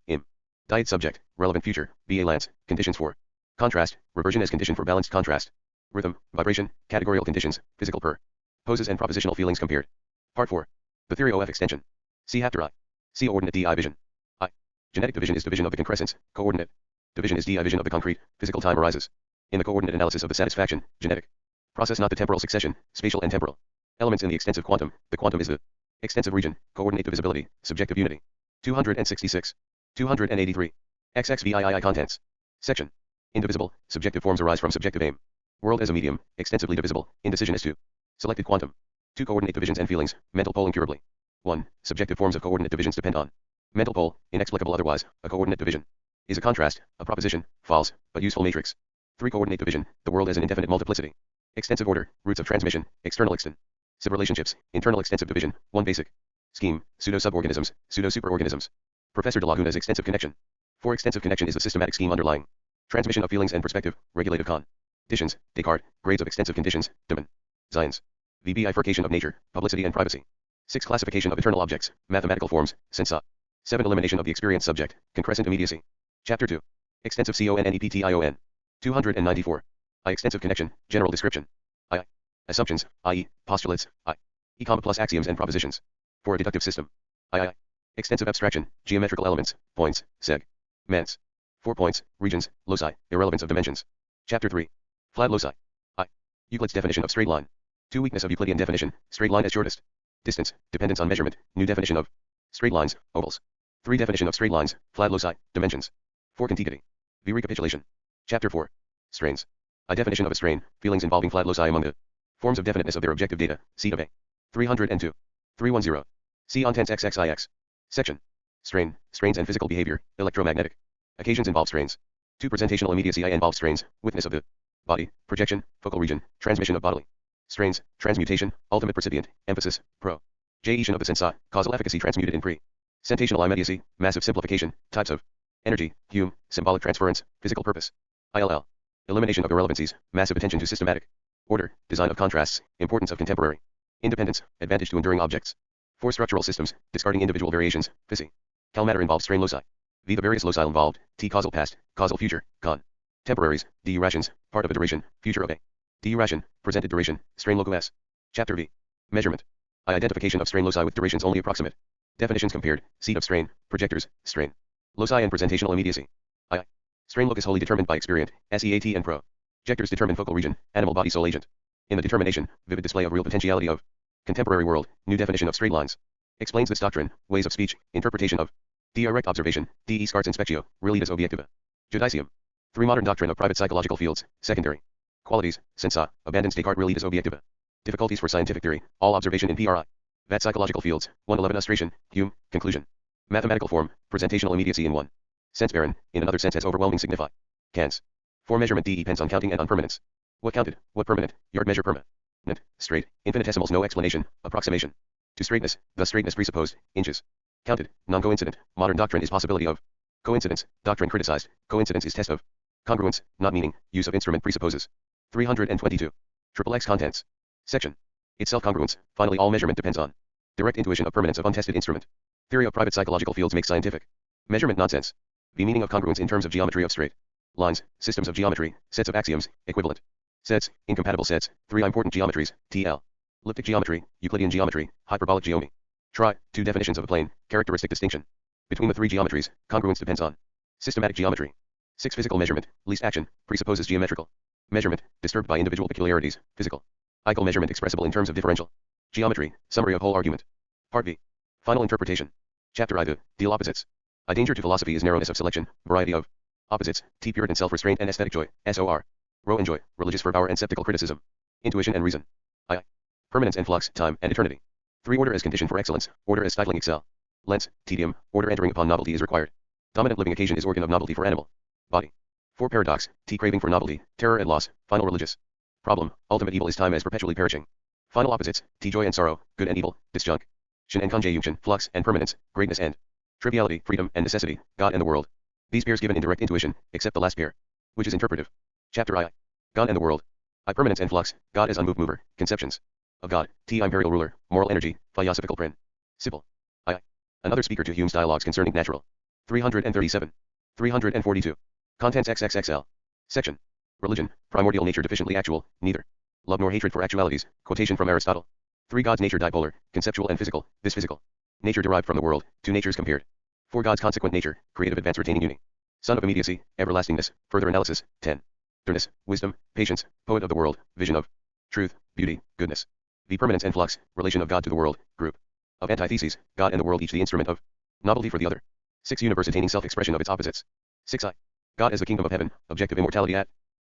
diet subject, relevant future, B.A. Lance, conditions for contrast, reversion as condition for balanced contrast. Rhythm, vibration, categorial conditions, physical poses and propositional feelings compared. Part 4. The theory of extension. C. After I. C. Ordinate DI vision. I. Genetic division is division of the concrescence, coordinate. Division is DI vision of the concrete, physical time arises. In the coordinate analysis of the satisfaction, genetic process not the temporal succession, spatial and temporal. Elements in the extensive quantum, the quantum is the extensive region, coordinate divisibility, subjective unity. 266. 283. XXVIII contents. Section. Indivisible, subjective forms arise from subjective aim. World as a medium, extensively divisible, indecision as to selected quantum. 2. Coordinate divisions and feelings, mental pole incurably. 1. Subjective forms of coordinate divisions depend on mental pole, inexplicable otherwise, a coordinate division is a contrast, a proposition, false, but useful matrix. 3. Coordinate division, the world as an indefinite multiplicity. Extensive order, roots of transmission, external extensive relationships, internal extensive division, 1. Basic scheme, pseudo-suborganisms, pseudo-superorganisms. Professor de Laguna's extensive connection. 4. Extensive connection is the systematic scheme underlying transmission of feelings and perspective, regulative conditions, Descartes, grades of extensive conditions, dimensions. V. Bifurcation of nature, publicity and privacy. 6. Classification of eternal objects, mathematical forms, sensa. 7. Elimination of the experience subject, concrescent immediacy. Chapter 2. Extensive CONNEPTION. 294. I. Extensive connection, general description. I. Assumptions, i.e., postulates, i. E, plus axioms and propositions. For a deductive system. I. Extensive abstraction, geometrical elements, points, segments. 4 points, regions, loci, irrelevance of dimensions. Chapter 3. Flat loci. I. Euclid's definition of straight line. 2. Weakness of Euclidean definition, straight line as shortest distance, dependence on measurement, new definition of straight lines, ovals. 3. Definition of straight lines, flat loci, dimensions. 4. Contiguity. V. Recapitulation. Chapter 4. Strains. A definition of a strain, feelings involving flat loci among the forms of definiteness of their objective data, C of A. 302. 310. C. On tense XXIX. Section. Strain, strains and physical behavior, electromagnetic. Occasions involve strains. 2. Presentational immediacy I involves strains, witness of the body, projection, focal region, transmission of bodily strains, transmutation, ultimate percipient, emphasis, projection of the sensa, causal efficacy transmuted in presentational immediacy, massive simplification, types of energy, Hume, symbolic transference, physical purpose. ILL. Elimination of irrelevancies, massive attention to systematic order, design of contrasts, importance of contemporary independence, advantage to enduring objects. 4. Structural systems, discarding individual variations, physical matter involves strain loci. V. The various loci involved, T. Causal past, causal future, contemporaries, D. Rations, part of a duration, future of a D. Ration, presented duration, strain loco S. Chapter V. Measurement. I. Identification of strain loci with durations only approximate. Definitions compared, seat of strain, projectors, strain loci and presentational immediacy. I. Strain locus wholly determined by experient, SEAT and projectors determine focal region, animal body sole agent. In the determination, vivid display of real potentiality of contemporary world, new definition of straight lines. Explains this doctrine, ways of speech, interpretation of direct observation, de scarts inspectio, realitas objectiva. Judicium. 3. Modern doctrine of private psychological fields, secondary qualities, sensa, abandons Descartes realitas objectiva. Difficulties for scientific theory, all observation in PRI. VAT psychological fields, 111 illustration, Hume, conclusion. Mathematical form, presentational immediacy in one sense barren, in another sense has overwhelming significance. 4. Measurement D depends on counting and on permanence. What counted, what permanent, yard measure permanent, straight, infinitesimals no explanation, approximation. To straightness, thus straightness presupposed, inches. Counted, non-coincident, modern doctrine is possibility of coincidence, doctrine criticized, coincidence is test of congruence, not meaning, use of instrument presupposes. 322. XXX contents. Section. Itself congruence, finally all measurement depends on direct intuition of permanence of untested instrument. Theory of private psychological fields makes scientific measurement nonsense. The meaning of congruence in terms of geometry of straight lines, systems of geometry, sets of axioms, equivalent sets, incompatible sets, 3 important geometries, TL. Elliptic geometry, Euclidean geometry, hyperbolic geometry. Try, 2 definitions of a plane, characteristic distinction. Between the 3 geometries, congruence depends on Systematic geometry. 6. Physical measurement, least action, presupposes geometrical measurement, disturbed by individual peculiarities, physical. Eichel measurement expressible in terms of differential geometry, summary of whole argument. Part B. Final interpretation. Chapter I. The deal opposites. A danger to philosophy is narrowness of selection, variety of opposites, T. Puritan self-restraint and aesthetic joy, SOR. Rho and joy, religious fervor and sceptical criticism. Intuition and reason. I. Permanence and flux, time and eternity. 3. Order as condition for excellence, order as stifling excel. Lens, tedium, order entering upon novelty is required. Dominant living occasion is organ of novelty for animal body. 4. Paradox, T. Craving for novelty, terror at loss, final religious problem, ultimate evil is time as perpetually perishing. Final opposites, T. Joy and sorrow, good and evil, disjunction and conjunction, flux and permanence, greatness and triviality, freedom and necessity, God and the world. These pairs given in direct intuition, except the last pair, which is interpretive. Chapter I. God and the world. I. Permanence and flux, God as unmoved mover, conceptions of God, T. Imperial ruler, moral energy, philosophical principle. I. Another speaker to Hume's dialogues concerning natural. 337. 342. Contents XXXL. Section. Religion, primordial nature deficiently actual, neither love nor hatred for actualities, quotation from Aristotle. 3. God's nature dipolar, conceptual and physical, this physical nature derived from the world, 2 natures compared. 4. God's consequent nature, creative advance retaining uni. Son of immediacy, everlastingness, further analysis, 10. Tenderness, wisdom, patience, poet of the world, vision of truth, beauty, goodness. The permanence and flux, relation of God to the world, group of antitheses, God and the world each the instrument of novelty for the other. 6. Universe attaining self-expression of its opposites. 6. I. God as the kingdom of heaven, objective immortality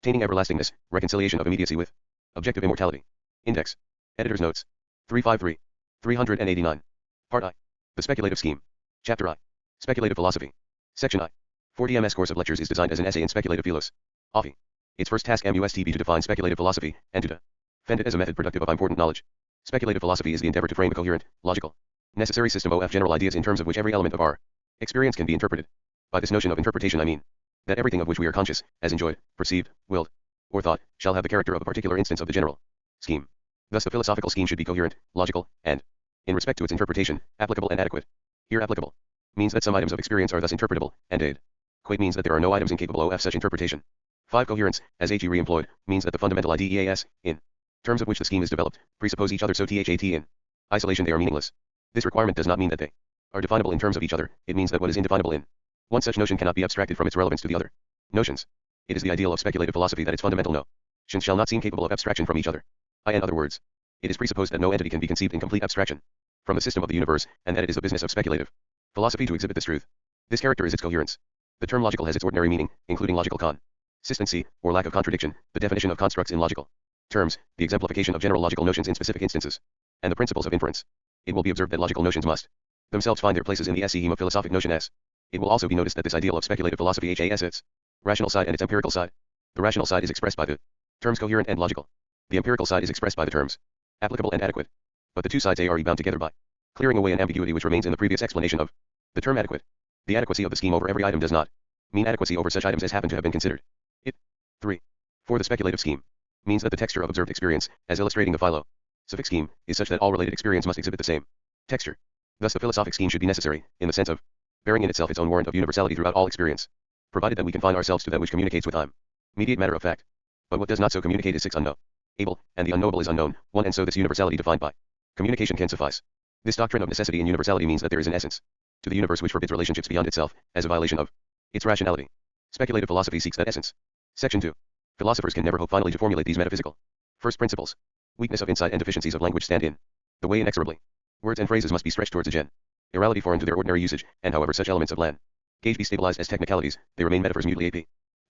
attaining everlastingness, reconciliation of immediacy with objective immortality. Index. Editor's notes. 353. 389. Part I. The speculative scheme. Chapter I. Speculative philosophy. Section I. 40 MS course of lectures is designed as an essay in speculative philosophy. Its first task must be to define speculative philosophy, and to defend it as a method productive of important knowledge. Speculative philosophy is the endeavor to frame a coherent, logical, necessary system of general ideas in terms of which every element of our experience can be interpreted. By this notion of interpretation I mean that everything of which we are conscious, as enjoyed, perceived, willed, or thought, shall have the character of a particular instance of the general scheme. Thus the philosophical scheme should be coherent, logical, and, in respect to its interpretation, applicable and adequate. Here applicable means that some items of experience are thus interpretable, and adequate means that there are no items incapable of such interpretation. 5. Coherence, as he re-employed, means that the fundamental ideas, in terms of which the scheme is developed, presuppose each other so that in isolation they are meaningless. This requirement does not mean that they are definable in terms of each other, it means that what is indefinable in one such notion cannot be abstracted from its relevance to the other notions. It is the ideal of speculative philosophy that its fundamental notions shall not seem capable of abstraction from each other. In other words, it is presupposed that no entity can be conceived in complete abstraction from the system of the universe, and that it is the business of speculative philosophy to exhibit this truth. This character is its coherence. The term logical has its ordinary meaning, including logical consistency, or lack of contradiction, the definition of constructs in logical terms, the exemplification of general logical notions in specific instances, and the principles of inference. It will be observed that logical notions must themselves find their places in the scheme of philosophic notion S. It will also be noticed that this ideal of speculative philosophy has its rational side and its empirical side. The rational side is expressed by the terms coherent and logical. The empirical side is expressed by the terms applicable and adequate. But the two sides are bound together by clearing away an ambiguity which remains in the previous explanation of the term adequate. The adequacy of the scheme over every item does not mean adequacy over such items as happen to have been considered. 3. For the speculative scheme means that the texture of observed experience, as illustrating the philosophic scheme, is such that all related experience must exhibit the same texture. Thus the philosophic scheme should be necessary, in the sense of bearing in itself its own warrant of universality throughout all experience, provided that we confine ourselves to that which communicates with time. Immediate matter of fact. But what does not so communicate is 6 unknown. Able, and the unknowable is unknown, 1 and so this universality defined by communication can suffice. This doctrine of necessity and universality means that there is an essence to the universe which forbids relationships beyond itself, as a violation of its rationality. Speculative philosophy seeks that essence. Section 2. Philosophers can never hope finally to formulate these metaphysical first principles. Weakness of insight and deficiencies of language stand in the way inexorably. Words and phrases must be stretched towards a generality foreign to their ordinary usage, and however such elements of language be stabilized as technicalities, they remain metaphors mutely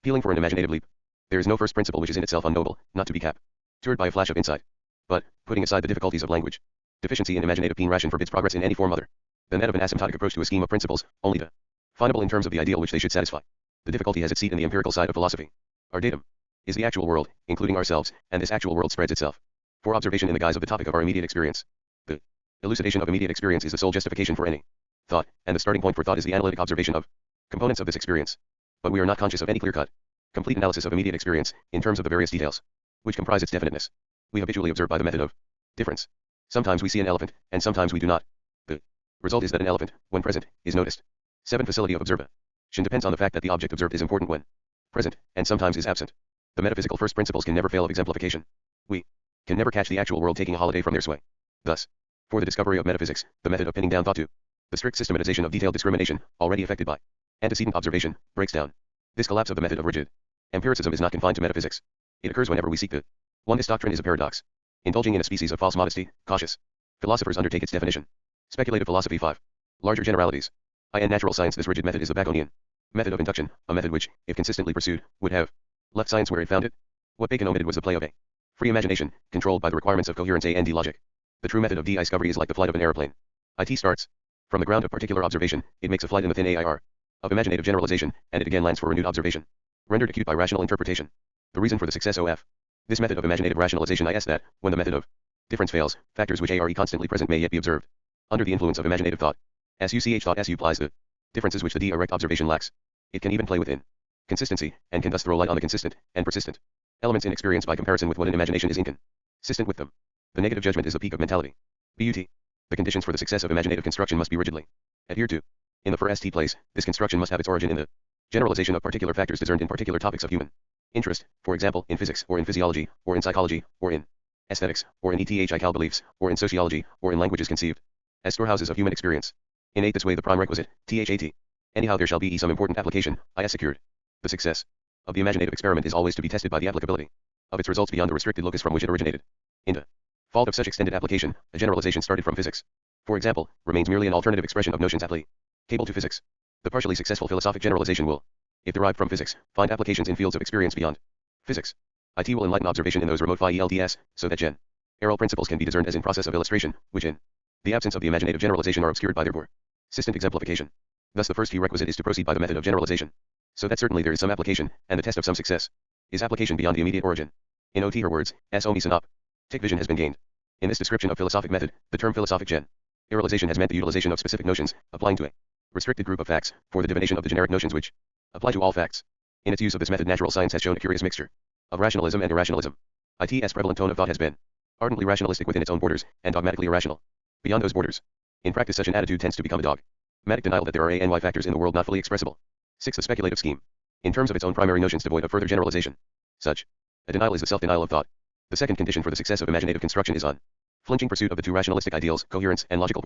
appealing for an imaginative leap. There is no first principle which is in itself unknowable, not to be captured by a flash of insight. But, putting aside the difficulties of language, deficiency in imaginative ration forbids progress in any form other than that of an asymptotic approach to a scheme of principles, only definable in terms of the ideal which they should satisfy. The difficulty has its seat in the empirical side of philosophy. Our datum is the actual world, including ourselves, and this actual world spreads itself for observation in the guise of the topic of our immediate experience. The elucidation of immediate experience is the sole justification for any thought, and the starting point for thought is the analytic observation of components of this experience. But we are not conscious of any clear-cut, complete analysis of immediate experience, in terms of the various details which comprise its definiteness. We habitually observe by the method of difference. Sometimes we see an elephant, and sometimes we do not. The result is that an elephant, when present, is noticed. 7. Facility of observation depends on the fact that the object observed is important when present, and sometimes is absent. The metaphysical first principles can never fail of exemplification. We can never catch the actual world taking a holiday from their sway. Thus, for the discovery of metaphysics, the method of pinning down thought to the strict systematization of detailed discrimination, already effected by Antecedent observation breaks down. This collapse of the method of rigid empiricism is not confined to metaphysics. It occurs whenever we seek the oneness doctrine is a paradox. Indulging in a species of false modesty, cautious philosophers undertake its definition. Speculative philosophy 5. Larger generalities. In natural science, this rigid method is the Baconian method of induction, a method which, if consistently pursued, would have left science where it found it. What Bacon omitted was the play of a free imagination, controlled by the requirements of coherence and logic. The true method of discovery is like the flight of an aeroplane. It starts from the ground of particular observation, it makes a flight in the thin air of imaginative generalization, and it again lands for renewed observation, rendered acute by rational interpretation. The reason for the success of this method of imaginative rationalization is that, when the method of difference fails, factors which are constantly present may yet be observed. Under the influence of imaginative thought, SUCH thought supplies the differences which the direct observation lacks. It can even play within consistency, and can thus throw light on the consistent and persistent elements in experience by comparison with what in imagination is inconsistent with them. The negative judgment is the peak of mentality. BUT. The conditions for the success of imaginative construction must be rigidly adhered to. In the first place, this construction must have its origin in the generalization of particular factors discerned in particular topics of human interest, for example, in physics, or in physiology, or in psychology, or in aesthetics, or in ethical beliefs, or in sociology, or in languages conceived as storehouses of human experience. In this way the prime requisite, THAT. Anyhow there shall be some important application, secured. The success of the imaginative experiment is always to be tested by the applicability of its results beyond the restricted locus from which it originated. In the fault of such extended application, a generalization started from physics, for example, remains merely an alternative expression of notions applicable to physics. The partially successful philosophic generalization will, if derived from physics, find applications in fields of experience beyond physics. IT will enlighten observation in those remote fields, so that general principles can be discerned as in process of illustration, which in the absence of the imaginative generalization are obscured by their persistent exemplification. Thus the first prerequisite is to proceed by the method of generalization, so that certainly there is some application, and the test of some success is application beyond the immediate origin. In her words, omi synoptic vision has been gained. In this description of philosophic method, the term philosophic generalization has meant the utilization of specific notions, applying to a restricted group of facts, for the divination of the generic notions which apply to all facts. In its use of this method natural science has shown a curious mixture of rationalism and irrationalism. IT's prevalent tone of thought has been ardently rationalistic within its own borders, and dogmatically irrational beyond those borders. In practice such an attitude tends to become a dogmatic denial that there are and y factors in the world not fully expressible. 6. The speculative scheme. In terms of its own primary notions devoid of further generalization, such a denial is the self-denial of thought. The second condition for the success of imaginative construction is unflinching pursuit of the two rationalistic ideals, coherence and logical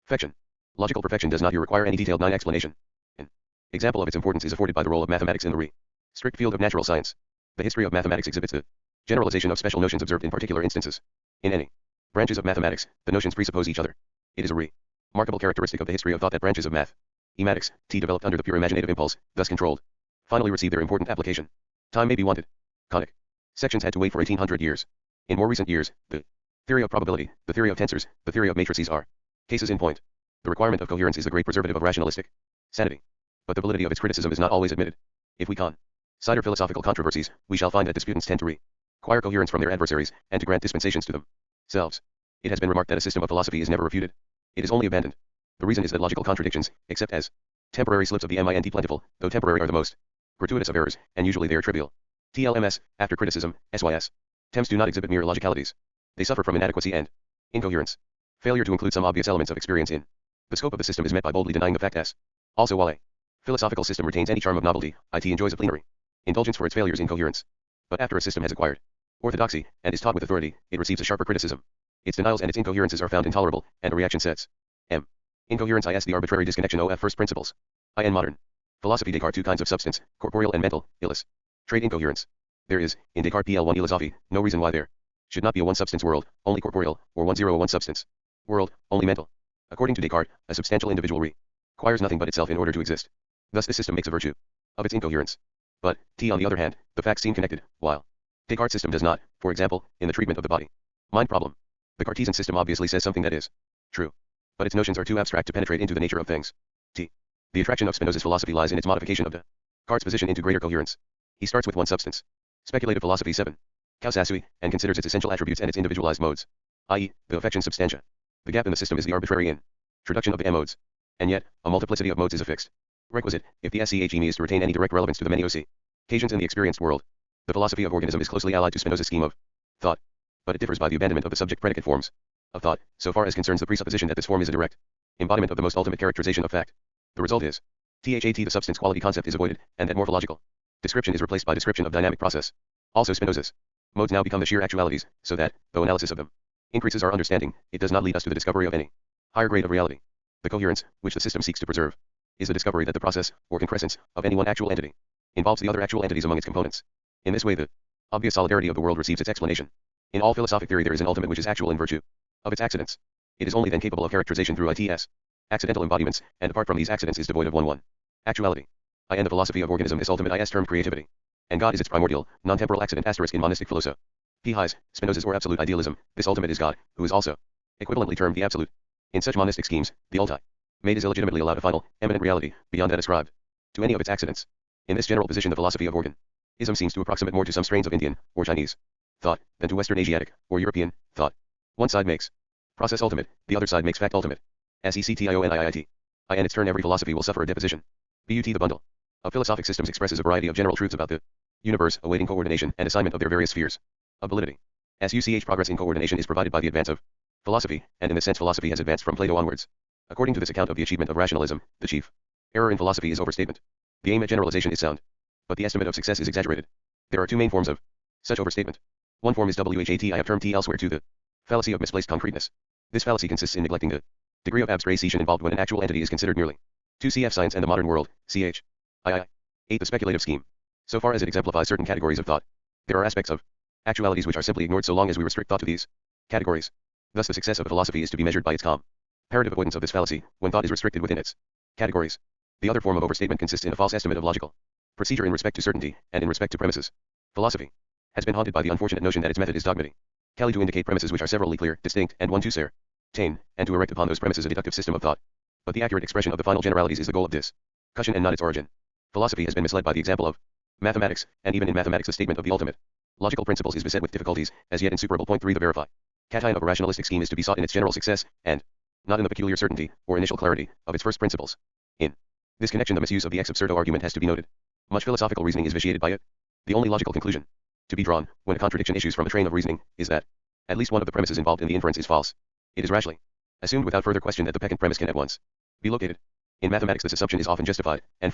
perfection. Logical perfection does not here require any detailed explanation. An example of its importance is afforded by the role of mathematics in the strict field of natural science. The history of mathematics exhibits the generalization of special notions observed in particular instances. In any branches of mathematics, the notions presuppose each other. It is a remarkable characteristic of the history of thought that branches of mathematics, developed under the pure imaginative impulse, thus controlled, finally receive their important application. Time may be wanted. Conic sections had to wait for 1800 years. In more recent years, the theory of probability, the theory of tensors, the theory of matrices are cases in point. The requirement of coherence is the great preservative of rationalistic sanity. But the validity of its criticism is not always admitted. If we consider philosophical controversies, we shall find that disputants tend to require coherence from their adversaries, and to grant dispensations to themselves. It has been remarked that a system of philosophy is never refuted. It is only abandoned. The reason is that logical contradictions, except as temporary slips of the mind plentiful, though temporary, are the most gratuitous of errors, and usually they are trivial. TLMS, after criticism, SYS. Temps do not exhibit mere logicalities. They suffer from inadequacy and incoherence. Failure to include some obvious elements of experience in the scope of the system is met by boldly denying the fact S. Also, while a philosophical system retains any charm of novelty, it enjoys a plenary indulgence for its failures in coherence. But after a system has acquired orthodoxy, and is taught with authority, it receives a sharper criticism. Its denials and its incoherences are found intolerable, and a reaction sets. M. Incoherence is the arbitrary disconnection of first principles. In modern philosophy Descartes two kinds of substance, corporeal and mental, illustrate incoherence. There is, in Descartes PL1 philosophy, no reason why there should not be a one-substance world, only corporeal, or 101 substance world, only mental. According to Descartes, a substantial individual requires nothing but itself in order to exist. Thus this system makes a virtue of its incoherence. But, on the other hand, the facts seem connected, while Descartes' system does not, for example, in the treatment of the body-mind problem. The Cartesian system obviously says something that is true, but its notions are too abstract to penetrate into the nature of things. The attraction of Spinoza's philosophy lies in its modification of Descartes' position into greater coherence. He starts with one substance. Speculative philosophy 7. Causasui, and considers its essential attributes and its individualized modes, i.e., the affection substantia. The gap in the system is the arbitrary introduction of the M-modes. And yet, a multiplicity of modes is a fixed requisite, if the SCHEM is to retain any direct relevance to the many occasions in the experienced world. The philosophy of organism is closely allied to Spinoza's scheme of thought, but it differs by the abandonment of the subject-predicate forms of thought, so far as concerns the presupposition that this form is a direct embodiment of the most ultimate characterization of fact. The result is, the substance quality concept is avoided, and that morphological description is replaced by description of dynamic process. Also Spinoza's modes now become the sheer actualities, so that, though analysis of them increases our understanding, it does not lead us to the discovery of any higher grade of reality. The coherence, which the system seeks to preserve, is the discovery that the process, or concrescence, of any one actual entity involves the other actual entities among its components. In this way the obvious solidarity of the world receives its explanation. In all philosophic theory there is an ultimate which is actual in virtue of its accidents. It is only then capable of characterization through its accidental embodiments, and apart from these accidents is devoid of one actuality. In the philosophy of organism this ultimate is termed creativity. And God is its primordial, non-temporal accident * in monistic philosophy. P. Highs, Spinoza's or absolute idealism, this ultimate is God, who is also equivalently termed the absolute. In such monistic schemes, the ultimate is illegitimately allowed a final, eminent reality, beyond that ascribed to any of its accidents. In this general position the philosophy of organism seems to approximate more to some strains of Indian, or Chinese, thought, than to Western Asiatic, or European, thought. One side makes process ultimate, the other side makes fact ultimate. SECTIONIIT. In its turn every philosophy will suffer a deposition. BUT the bundle of philosophic systems expresses a variety of general truths about the universe, awaiting coordination and assignment of their various spheres of validity. SUCH progress in coordination is provided by the advance of philosophy, and in this sense philosophy has advanced from Plato onwards. According to this account of the achievement of rationalism, the chief error in philosophy is overstatement. The aim at generalization is sound, but the estimate of success is exaggerated. There are two main forms of such overstatement. One form is WHAT I have termed elsewhere to the fallacy of misplaced concreteness. This fallacy consists in neglecting the degree of abstraction involved when an actual entity is considered merely. 2 cf. Science and the Modern World, ch. 8. The speculative scheme. So far as it exemplifies certain categories of thought, there are aspects of actualities which are simply ignored so long as we restrict thought to these categories. Thus the success of a philosophy is to be measured by its comparative avoidance of this fallacy, when thought is restricted within its categories. The other form of overstatement consists in a false estimate of logical procedure in respect to certainty, and in respect to premises. Philosophy has been haunted by the unfortunate notion that its method is dogmatic. Cali to indicate premises which are severally clear, distinct, and one to certain, and to erect upon those premises a deductive system of thought. But the accurate expression of the final generalities is the goal of discussion and not its origin. Philosophy has been misled by the example of mathematics, and even in mathematics the statement of the ultimate logical principles is beset with difficulties, as yet insuperable. Point 3 The verification of a rationalistic scheme is to be sought in its general success, and not in the peculiar certainty, or initial clarity, of its first principles. In this connection the misuse of the ex absurdo argument has to be noted. Much philosophical reasoning is vitiated by it. The only logical conclusion to be drawn, when a contradiction issues from a train of reasoning, is that at least one of the premises involved in the inference is false. It is rashly assumed without further question that the peccant premise can at once be located. In mathematics this assumption is often justified, and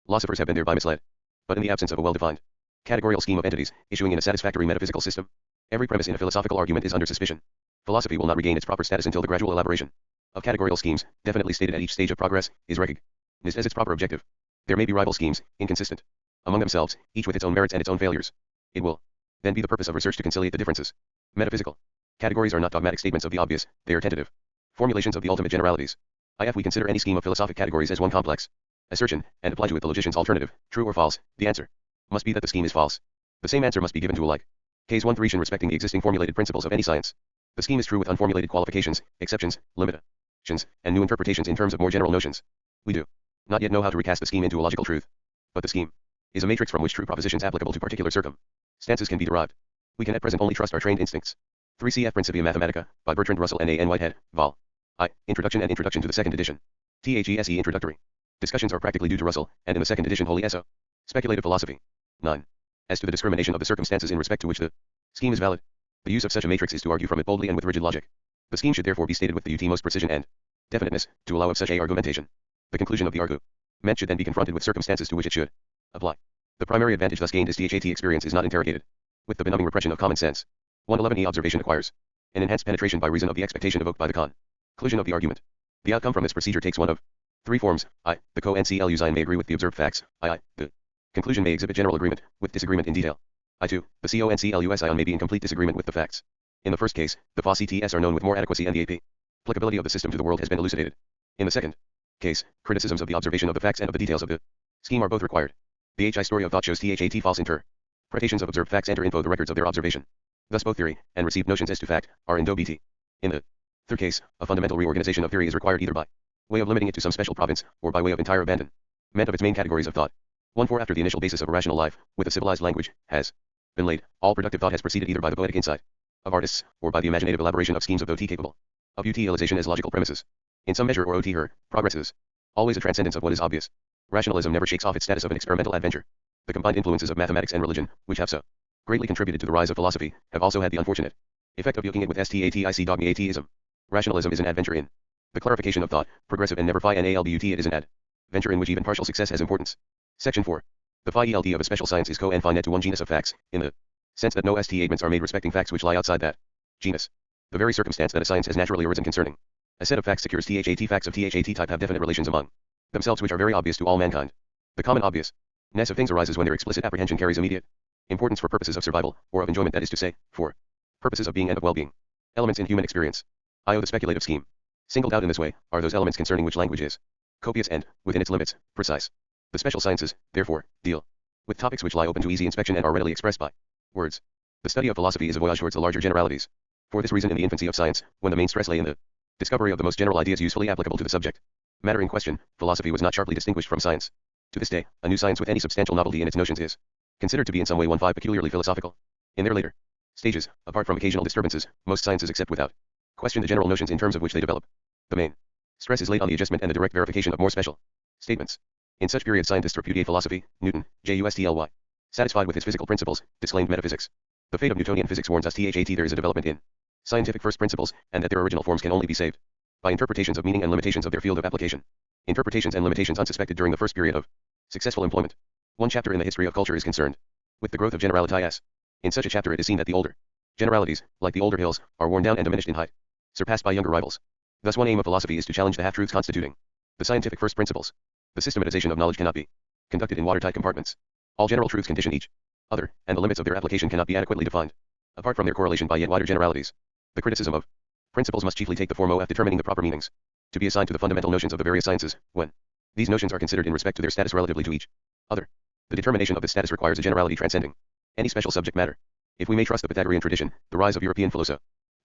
philosophers have been thereby misled. But in the absence of a well-defined categorical scheme of entities, issuing in a satisfactory metaphysical system, every premise in a philosophical argument is under suspicion. Philosophy will not regain its proper status until the gradual elaboration of categorical schemes, definitely stated at each stage of progress, is recognized as its proper objective. There may be rival schemes, inconsistent among themselves, each with its own merits and its own failures. It will then be the purpose of research to conciliate the differences. Metaphysical categories are not dogmatic statements of the obvious, they are tentative formulations of the ultimate generalities. If we consider any scheme of philosophic categories as one complex assertion, and apply to it the logician's alternative, true or false, the answer must be that the scheme is false. The same answer must be given to a like case 1 Thretion respecting the existing formulated principles of any science. The scheme is true with unformulated qualifications, exceptions, limitations, and new interpretations in terms of more general notions. We do not yet know how to recast the scheme into a logical truth, but the scheme is a matrix from which true propositions applicable to particular circumstances can be derived. We can at present only trust our trained instincts. 3 cf. Principia Mathematica, by Bertrand Russell and A. N. Whitehead, Vol. I. Introduction and Introduction to the Second Edition. THESE Introductory. Discussions are practically due to Russell, and in the second edition wholly so. Speculative Philosophy. 9. As to the discrimination of the circumstances in respect to which the scheme is valid, the use of such a matrix is to argue from it boldly and with rigid logic. The scheme should therefore be stated with the utmost precision and definiteness, to allow of such a argumentation. The conclusion of the argument should then be confronted with circumstances to which it should apply. The primary advantage thus gained is THAT experience is not interrogated with the benumbing repression of common sense. 111 observation acquires an enhanced penetration by reason of the expectation evoked by the conclusion of the argument. The outcome from this procedure takes one of three forms. The co-NCLUs may agree with the observed facts. The conclusion may exhibit general agreement, with disagreement in detail. 2. The CONCLUS may be in complete disagreement with the facts. In the first case, the FA-CTS are known with more adequacy and the applicability of the system to the world has been elucidated. In the second case, criticisms of the observation of the facts and of the details of the scheme are both required. The HI story of thought shows THAT false interpretations of observed facts enter info the records of their observation. Thus both theory and received notions as to fact are in do-BT. In the third case, a fundamental reorganization of theory is required either by way of limiting it to some special province, or by way of entire abandonment of its main categories of thought. 1. After the initial basis of a rational life, with a civilized language, has been laid, all productive thought has proceeded either by the poetic insight of artists, or by the imaginative elaboration of schemes of OT capable of utilization as logical premises. In some measure or OT her, progress is always a transcendence of what is obvious. Rationalism never shakes off its status of an experimental adventure. The combined influences of mathematics and religion, which have so greatly contributed to the rise of philosophy, have also had the unfortunate effect of yoking it with static dogmatism. Rationalism is an adventure in the clarification of thought, progressive and never finalbut. It is an adventure in which even partial success has importance. Section 4. The phi-eld of a special science is co-confined to one genus of facts, in the sense that no statements are made respecting facts which lie outside that genus. The very circumstance that a science has naturally arisen concerning a set of facts secures THAT facts of THAT type have definite relations among themselves which are very obvious to all mankind. The common obviousness of things arises when their explicit apprehension carries immediate importance for purposes of survival, or of enjoyment, that is to say, for purposes of being and of well-being. Elements in human experience. The speculative scheme. Singled out in this way are those elements concerning which language is copious and, within its limits, precise. The special sciences, therefore, deal with topics which lie open to easy inspection and are readily expressed by words. The study of philosophy is a voyage towards the larger generalities. For this reason, in the infancy of science, when the main stress lay in the discovery of the most general ideas usefully applicable to the subject matter in question, philosophy was not sharply distinguished from science. To this day, a new science with any substantial novelty in its notions is considered to be in some way peculiarly philosophical. In their later stages, apart from occasional disturbances, most sciences accept without question the general notions in terms of which they develop. The main stress is laid on the adjustment and the direct verification of more special statements. In such periods, scientists repudiate philosophy. Newton, Justly, satisfied with his physical principles, disclaimed metaphysics. The fate of Newtonian physics warns us that there is a development in scientific first principles, and that their original forms can only be saved by interpretations of meaning and limitations of their field of application. Interpretations and limitations unsuspected during the first period of successful employment. One chapter in the history of culture is concerned with the growth of generalities. In such a chapter it is seen that the older generalities, like the older hills, are worn down and diminished in height, surpassed by younger rivals. Thus one aim of philosophy is to challenge the half-truths constituting the scientific first principles. The systematization of knowledge cannot be conducted in watertight compartments. All general truths condition each other, and the limits of their application cannot be adequately defined, apart from their correlation by yet wider generalities. The criticism of principles must chiefly take the form of determining the proper meanings to be assigned to the fundamental notions of the various sciences, when these notions are considered in respect to their status relatively to each other. The determination of this status requires a generality transcending any special subject matter. If we may trust the Pythagorean tradition, the rise of European philosophy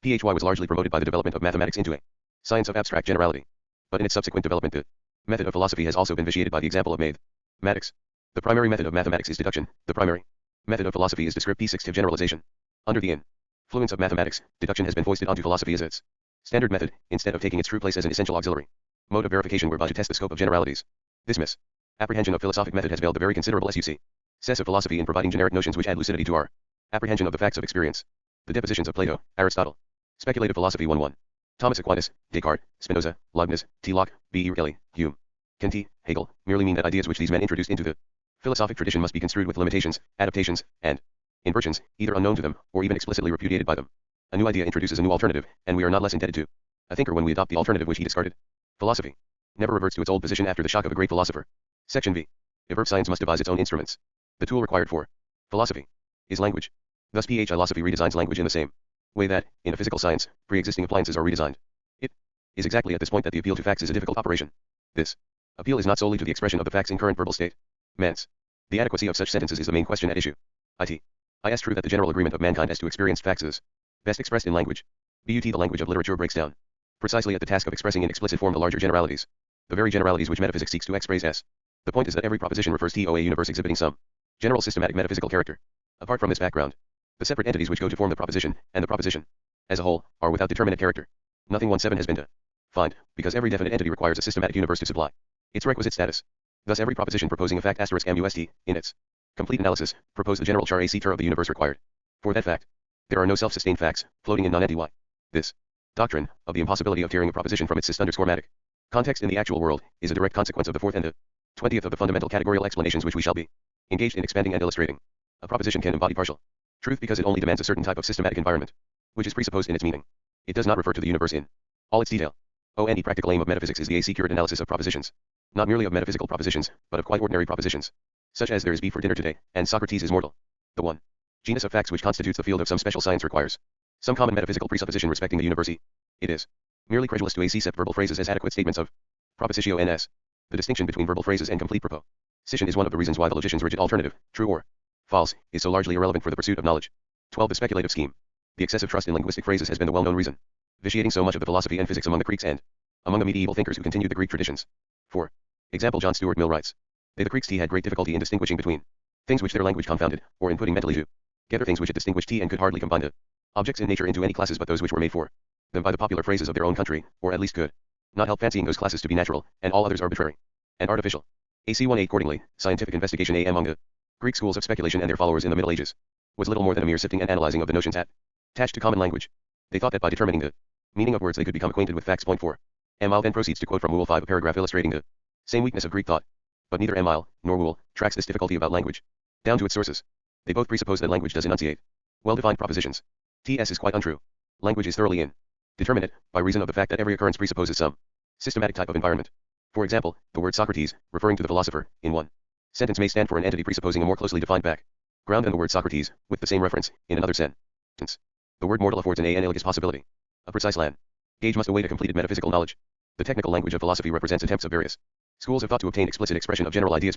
was largely promoted by the development of mathematics into a science of abstract generality. But in its subsequent development, the method of philosophy has also been vitiated by the example of mathematics. The primary method of mathematics is deduction. The primary method of philosophy is descriptive generalization. Under the influence of mathematics, deduction has been foisted onto philosophy as its standard method, instead of taking its true place as an essential auxiliary mode of verification whereby to test the scope of generalities. This misapprehension of philosophic method has veiled the very considerable success of philosophy in providing generic notions which add lucidity to our apprehension of the facts of experience. The depositions of Plato, Aristotle. Speculative philosophy 1-1. Thomas Aquinas, Descartes, Spinoza, Leibniz, T. Locke, B. E. Kelly, Hume, Kant, Hegel, merely mean that ideas which these men introduced into the philosophic tradition must be construed with limitations, adaptations, and inversions, either unknown to them, or even explicitly repudiated by them. A new idea introduces a new alternative, and we are not less indebted to a thinker when we adopt the alternative which he discarded. Philosophy never reverts to its old position after the shock of a great philosopher. Section V. If science must devise its own instruments, the tool required for philosophy is language. Thus philosophy redesigns language in the same way that, in a physical science, pre-existing appliances are redesigned. It is exactly at this point that the appeal to facts is a difficult operation. This appeal is not solely to the expression of the facts in current verbal state. The adequacy of such sentences is the main question at issue. It is true that the general agreement of mankind as to experienced facts is best expressed in language. But the language of literature breaks down precisely at the task of expressing in explicit form the larger generalities, the very generalities which metaphysics seeks to express. The point is that every proposition refers to a universe exhibiting some general systematic metaphysical character. Apart from this background, the separate entities which go to form the proposition, and the proposition as a whole, are without determinate character. Nothing 1-7 has been defined, because every definite entity requires a systematic universe to supply its requisite status. Thus every proposition proposing a fact *must, in its complete analysis, propose the general char of the universe required for that fact. There are no self-sustained facts, floating in non-entity. This doctrine, of the impossibility of tearing a proposition from its *matic context in the actual world, is a direct consequence of the 4th and the 20th of the fundamental categorical explanations which we shall be engaged in expanding and illustrating. A proposition can embody partial truth because it only demands a certain type of systematic environment, which is presupposed in its meaning. It does not refer to the universe in all its detail. Any practical aim of metaphysics is the accurate analysis of propositions, not merely of metaphysical propositions, but of quite ordinary propositions, such as there is beef for dinner today, and Socrates is mortal. The one genus of facts which constitutes the field of some special science requires some common metaphysical presupposition respecting the universe. It is merely credulous to accept verbal phrases as adequate statements of propositio ns. The distinction between verbal phrases and complete proposition is one of the reasons why the logician's rigid alternative, true or false, is so largely irrelevant for the pursuit of knowledge. 12. The speculative scheme. The excessive trust in linguistic phrases has been the well-known reason vitiating so much of the philosophy and physics among the Greeks and among the medieval thinkers who continued the Greek traditions. For example, John Stuart Mill writes, they the Greeks had great difficulty in distinguishing between things which their language confounded, or in putting mentally together things which it distinguished and could hardly combine the objects in nature into any classes but those which were made for them by the popular phrases of their own country, or at least could not help fancying those classes to be natural, and all others arbitrary and artificial. AC18 accordingly, scientific investigation among the Greek schools of speculation and their followers in the Middle Ages was little more than a mere sifting and analyzing of the notions attached to common language. They thought that by determining the meaning of words they could become acquainted with facts. Point 4. Mile then proceeds to quote from Rule 5 a paragraph illustrating the same weakness of Greek thought. But neither Mile nor Wool tracks this difficulty about language down to its sources. They both presuppose that language does enunciate well-defined propositions. TS is quite untrue. Language is thoroughly indeterminate, by reason of the fact that every occurrence presupposes some systematic type of environment. For example, the word Socrates, referring to the philosopher, in one sentence may stand for an entity presupposing a more closely defined background than the word Socrates, with the same reference, in another sentence. The word mortal affords an analogous possibility. A precise land gauge must await a completed metaphysical knowledge. The technical language of philosophy represents attempts of various schools of thought to obtain explicit expression of general ideas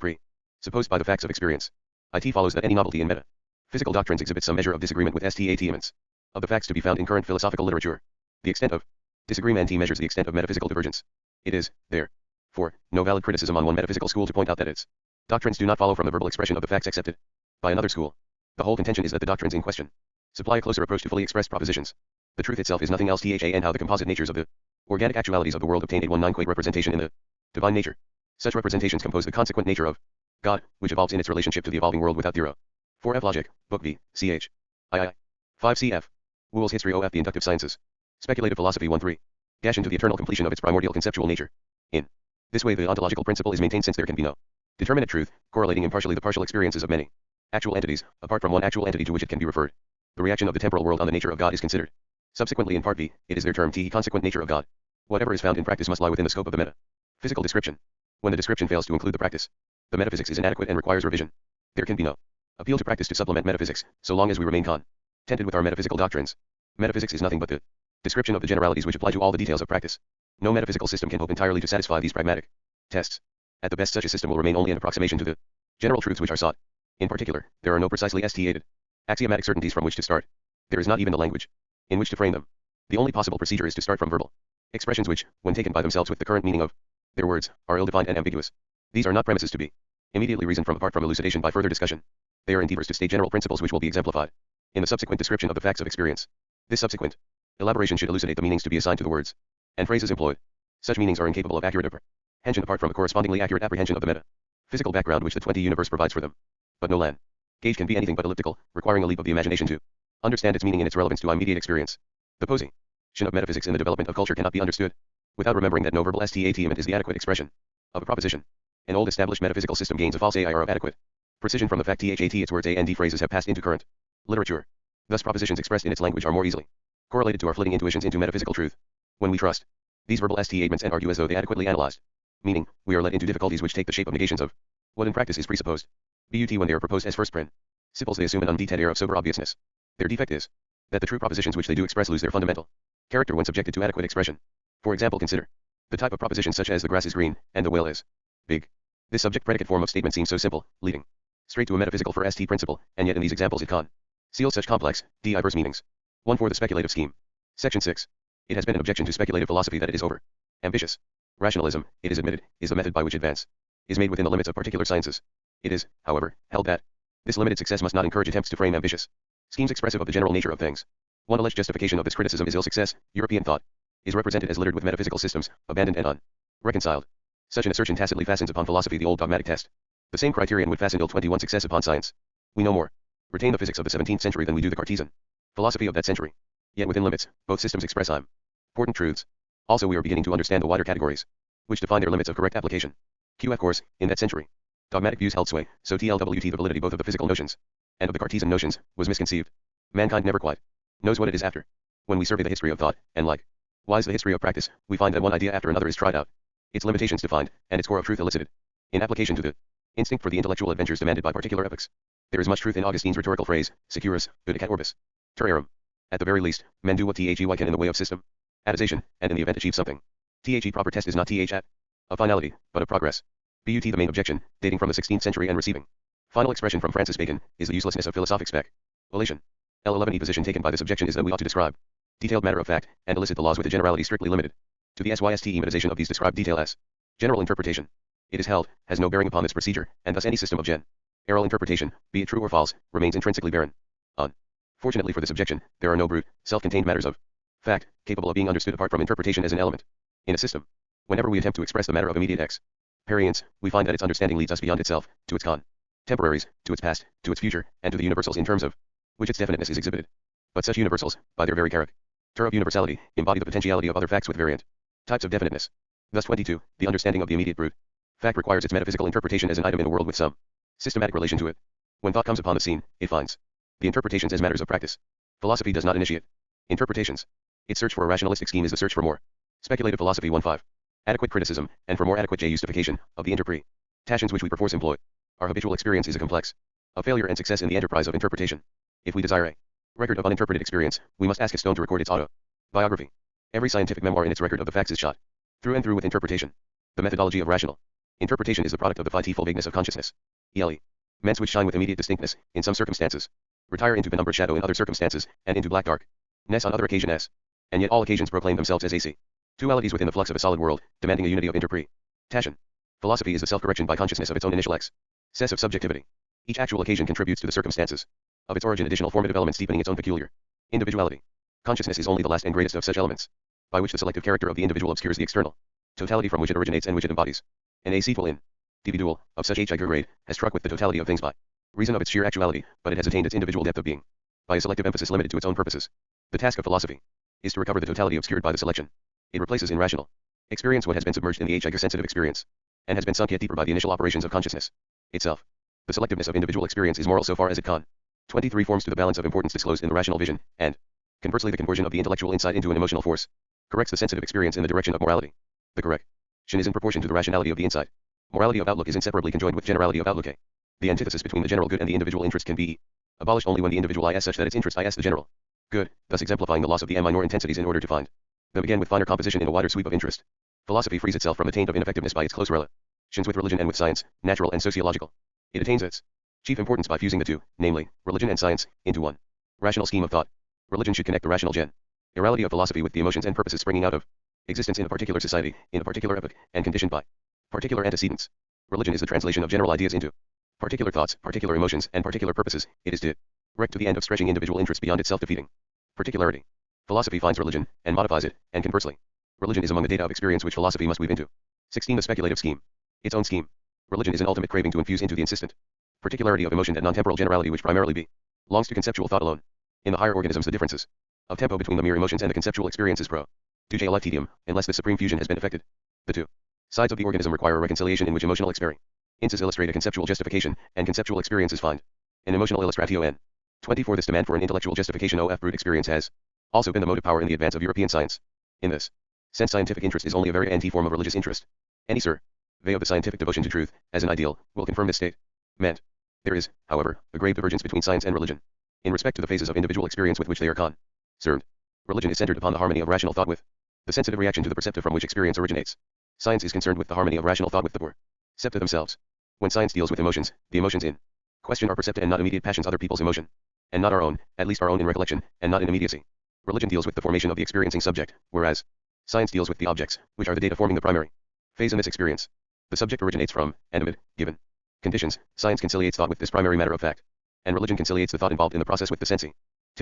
supposed by the facts of experience. It follows that any novelty in metaphysical doctrines exhibits some measure of disagreement with statements of the facts to be found in current philosophical literature. The extent of disagreement measures the extent of metaphysical divergence. It is, therefore, no valid criticism on one metaphysical school to point out that its doctrines do not follow from the verbal expression of the facts accepted by another school. The whole contention is that the doctrines in question supply a closer approach to fully expressed propositions. The truth itself is nothing else and how the composite natures of the organic actualities of the world obtain a one-nine-quate representation in the divine nature. Such representations compose the consequent nature of God, which evolves in its relationship to the evolving world without zero. 4F Logic, Book V, ch. II. 5 cf. Wool's History of the Inductive Sciences. Speculative Philosophy 1-3. Dash into the eternal completion of its primordial conceptual nature. In this way the ontological principle is maintained since there can be no determinate truth, correlating impartially the partial experiences of many actual entities, apart from one actual entity to which it can be referred. The reaction of the temporal world on the nature of God is considered. Subsequently in Part V, it is their term the consequent nature of God. Whatever is found in practice must lie within the scope of the metaphysical description. When the description fails to include the practice, the metaphysics is inadequate and requires revision. There can be no appeal to practice to supplement metaphysics, so long as we remain contented with our metaphysical doctrines. Metaphysics is nothing but the description of the generalities which apply to all the details of practice. No metaphysical system can hope entirely to satisfy these pragmatic tests. At the best such a system will remain only an approximation to the general truths which are sought. In particular, there are no precisely stated axiomatic certainties from which to start. There is not even the language in which to frame them. The only possible procedure is to start from verbal expressions which, when taken by themselves with the current meaning of their words, are ill-defined and ambiguous. These are not premises to be immediately reasoned from apart from elucidation by further discussion. They are endeavors to state general principles which will be exemplified in the subsequent description of the facts of experience. This subsequent elaboration should elucidate the meanings to be assigned to the words and phrases employed. Such meanings are incapable of accurate apprehension apart from a correspondingly accurate apprehension of the metaphysical background which the 20 universe provides for them. But no land gauge can be anything but elliptical, requiring a leap of the imagination to understand its meaning and its relevance to immediate experience. The position of metaphysics in the development of culture cannot be understood without remembering that no verbal statement is the adequate expression of a proposition. An old established metaphysical system gains a false AIR of adequate precision from the fact that its words and phrases have passed into current literature. Thus propositions expressed in its language are more easily correlated to our flitting intuitions into metaphysical truth. When we trust these verbal statements and argue as though they adequately analyzed meaning, we are led into difficulties which take the shape of negations of what in practice is presupposed. But when they are proposed as first principles they assume an undetailed air of sober obviousness. Their defect is that the true propositions which they do express lose their fundamental character when subjected to adequate expression. For example, consider the type of propositions such as the grass is green, and the whale is big. This subject-predicate form of statement seems so simple, leading straight to a metaphysical first principle, and yet in these examples it conceals such complex, diverse meanings. 1 for the speculative scheme. Section 6. It has been an objection to speculative philosophy that it is over ambitious. Rationalism, it is admitted, is the method by which advance is made within the limits of particular sciences. It is, however, held that this limited success must not encourage attempts to frame ambitious schemes expressive of the general nature of things. One alleged justification of this criticism is ill success. European thought is represented as littered with metaphysical systems, abandoned and unreconciled. Such an assertion tacitly fastens upon philosophy the old dogmatic test. The same criterion would fasten ill 21 success upon science. We no more retain the physics of the 17th century than we do the Cartesian philosophy of that century. Yet within limits, both systems express important truths. Also we are beginning to understand the wider categories which define their limits of correct application. Of course, in that century, dogmatic views held sway, so the validity both of the physical notions and of the Cartesian notions was misconceived. Mankind never quite knows what it is after. When we survey the history of thought, and likewise the history of practice, we find that one idea after another is tried out, its limitations defined, and its core of truth elicited. In application to the instinct for the intellectual adventures demanded by particular epochs, there is much truth in Augustine's rhetorical phrase, securus, judicat orbis, terrarum. At the very least, men do what they can in the way of systematization, and in the event achieve something. The proper test is not at of finality, but of progress. But the main objection, dating from the 16th century and receiving final expression from Francis Bacon, is the uselessness of philosophic speculation. L11 position taken by this objection is that we ought to describe detailed matter of fact, and elicit the laws with a generality strictly limited to the systematization of these described detail as general interpretation. It is held, has no bearing upon this procedure, and thus any system of general interpretation, be it true or false, remains intrinsically barren. Fortunately for this objection, there are no brute, self-contained matters of fact, capable of being understood apart from interpretation as an element in a system. Whenever we attempt to express the matter of immediate experience, we find that its understanding leads us beyond itself, to its contemporaries, to its past, to its future, and to the universals in terms of which its definiteness is exhibited. But such universals, by their very character of universality, embody the potentiality of other facts with variant types of definiteness. Thus 22, the understanding of the immediate brute fact requires its metaphysical interpretation as an item in a world with some systematic relation to it. When thought comes upon the scene, it finds the interpretations as matters of practice. Philosophy does not initiate interpretations. Its search for a rationalistic scheme is the search for more speculative philosophy. 1.5. adequate criticism, and for more adequate justification of the interpretations which we perforce employ. Our habitual experience is a complex of failure and success in the enterprise of interpretation. If we desire a record of uninterpreted experience, we must ask a stone to record its autobiography. Every scientific memoir in its record of the facts is shot through and through with interpretation. The methodology of rational interpretation is the product of the finite vagueness of consciousness. ELE. Ments which shine with immediate distinctness, in some circumstances, retire into penumbra shadow in other circumstances, and into black darkness on other occasions, and yet all occasions proclaim themselves as AC. Dualities within the flux of a solid world, demanding a unity of interpretation. Philosophy is the self-correction by consciousness of its own initial excess of subjectivity. Each actual occasion contributes to the circumstances of its origin additional formative elements deepening its own peculiar individuality. Consciousness is only the last and greatest of such elements, by which the selective character of the individual obscures the external totality from which it originates and which it embodies. An AC dual individual of such higher grade has struck with the totality of things by reason of its sheer actuality, but it has attained its individual depth of being by a selective emphasis limited to its own purposes. The task of philosophy is to recover the totality obscured by the selection. It replaces in rational experience what has been submerged in the sensitive experience, and has been sunk yet deeper by the initial operations of consciousness itself. The selectiveness of individual experience is moral so far as it 23 forms to the balance of importance disclosed in the rational vision, and, conversely, the conversion of the intellectual insight into an emotional force corrects the sensitive experience in the direction of morality. The correction is in proportion to the rationality of the insight. Morality of outlook is inseparably conjoined with generality of outlook. The antithesis between the general good and the individual interest can be abolished only when the individual is such that its interest is the general good, thus exemplifying the loss of the minor intensities in order to find them again with finer composition in a wider sweep of interest. Philosophy frees itself from the taint of ineffectiveness by its close relations with religion and with science, natural and sociological. It attains its chief importance by fusing the two, namely, religion and science, into one rational scheme of thought. Religion should connect the rational generality of philosophy with the emotions and purposes springing out of existence in a particular society, in a particular epoch, and conditioned by particular antecedents. Religion is the translation of general ideas into particular thoughts, particular emotions, and particular purposes. It is direct to the end of stretching individual interest beyond its self-defeating particularity. Philosophy finds religion, and modifies it, and conversely. Religion is among the data of experience which philosophy must weave into. 16. The speculative scheme. Its own scheme. Religion is an ultimate craving to infuse into the insistent particularity of emotion that non-temporal generality which primarily belongs to conceptual thought alone. In the higher organisms the differences of tempo between the mere emotions and the conceptual experience is produce a life tedium, unless this supreme fusion has been effected. The two sides of the organism require a reconciliation in which emotional experiences illustrate a conceptual justification, and conceptual experiences find an emotional illustration. 24. This demand for an intellectual justification of brute experience has also been the motive power in the advance of European science. In this sense, scientific interest is only a very anti-form of religious interest. Any survey of the scientific devotion to truth, as an ideal, will confirm this statement. There is, however, a grave divergence between science and religion in respect to the phases of individual experience with which they are concerned. Religion is centered upon the harmony of rational thought with the sensitive reaction to the perceptive from which experience originates. Science is concerned with the harmony of rational thought with the perceptive themselves. When science deals with emotions, the emotions in question are perceptive and not immediate passions, other people's emotion, and not our own, at least our own in recollection, and not in immediacy. Religion deals with the formation of the experiencing subject, whereas science deals with the objects, which are the data forming the primary phase in this experience. The subject originates from, and amid, given conditions. Science conciliates thought with this primary matter of fact, and religion conciliates the thought involved in the process with the sensitive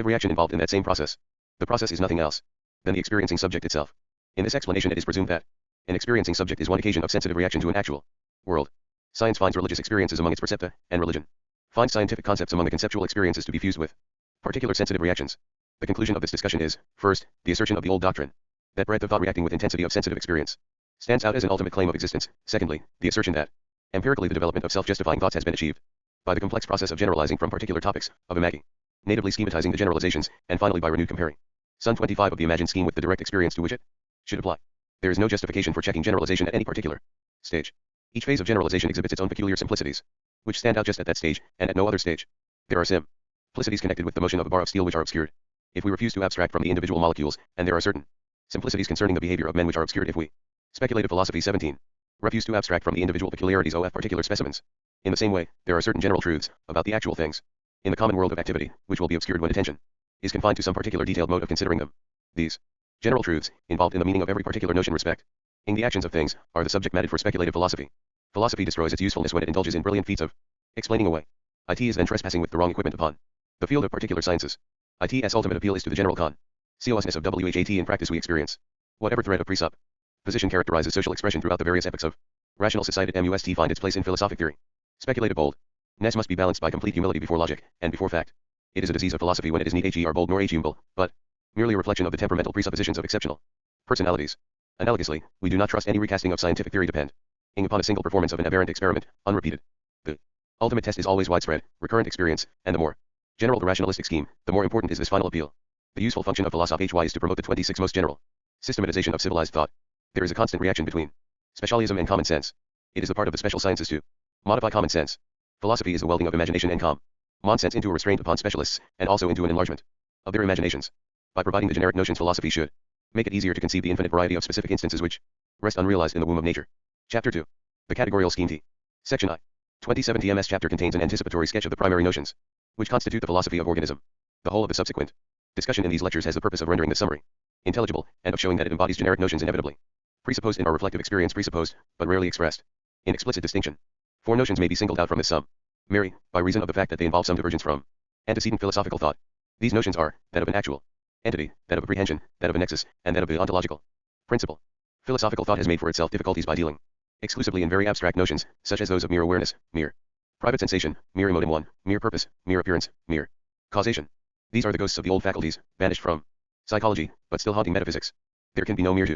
reaction involved in that same process. The process is nothing else than the experiencing subject itself. In this explanation it is presumed that an experiencing subject is one occasion of sensitive reaction to an actual world. Science finds religious experiences among its percepta, and religion finds scientific concepts among the conceptual experiences to be fused with particular sensitive reactions. The conclusion of this discussion is, first, the assertion of the old doctrine that breadth of thought reacting with intensity of sensitive experience stands out as an ultimate claim of existence. Secondly, the assertion that empirically the development of self-justifying thoughts has been achieved by the complex process of generalizing from particular topics, of natively schematizing the generalizations, and finally by renewed comparing Sun 25 of the imagined scheme with the direct experience to which it should apply. There is no justification for checking generalization at any particular stage. Each phase of generalization exhibits its own peculiar simplicities, which stand out just at that stage, and at no other stage. There are simplicities connected with the motion of a bar of steel which are obscured if we refuse to abstract from the individual molecules, and there are certain simplicities concerning the behavior of men which are obscured if we speculative philosophy 17 refuse to abstract from the individual peculiarities of particular specimens. In the same way, there are certain general truths about the actual things in the common world of activity, which will be obscured when attention is confined to some particular detailed mode of considering them. These general truths, involved in the meaning of every particular notion respecting the actions of things, are the subject matter for speculative philosophy. Philosophy destroys its usefulness when it indulges in brilliant feats of explaining away. It is then trespassing with the wrong equipment upon the field of particular sciences. Its ultimate appeal is to the general consciousness of WHAT in practice we experience. Whatever thread of presupposition characterizes social expression throughout the various epochs of rational society must find its place in philosophic theory. Speculative boldness must be balanced by complete humility before logic, and before fact. It is a disease of philosophy when it is neither bold nor humble, but merely a reflection of the temperamental presuppositions of exceptional personalities. Analogously, we do not trust any recasting of scientific theory depending upon a single performance of an aberrant experiment, unrepeated. The ultimate test is always widespread, recurrent experience, and the more general the rationalistic scheme, the more important is this final appeal. The useful function of philosophy is to promote the 26 most general systematization of civilized thought. There is a constant reaction between specialism and common sense. It is the part of the special sciences to modify common sense. Philosophy is the welding of imagination and common sense into a restraint upon specialists, and also into an enlargement of their imaginations. By providing the generic notions, philosophy should make it easier to conceive the infinite variety of specific instances which rest unrealized in the womb of nature. Chapter 2. The Categorical Scheme T. Section I. 27 TMS chapter contains an anticipatory sketch of the primary notions, which constitute the philosophy of organism. The whole of the subsequent discussion in these lectures has the purpose of rendering the summary intelligible, and of showing that it embodies generic notions inevitably presupposed in our reflective experience, presupposed, but rarely expressed in explicit distinction. 4 notions may be singled out from this sum, merely by reason of the fact that they involve some divergence from antecedent philosophical thought. These notions are that of an actual entity, that of apprehension, that of a nexus, and that of the ontological principle. Philosophical thought has made for itself difficulties by dealing exclusively in very abstract notions, such as those of mere awareness, mere private sensation, mere emotive one, mere purpose, mere appearance, mere causation. These are the ghosts of the old faculties, banished from psychology, but still haunting metaphysics. There can be no mere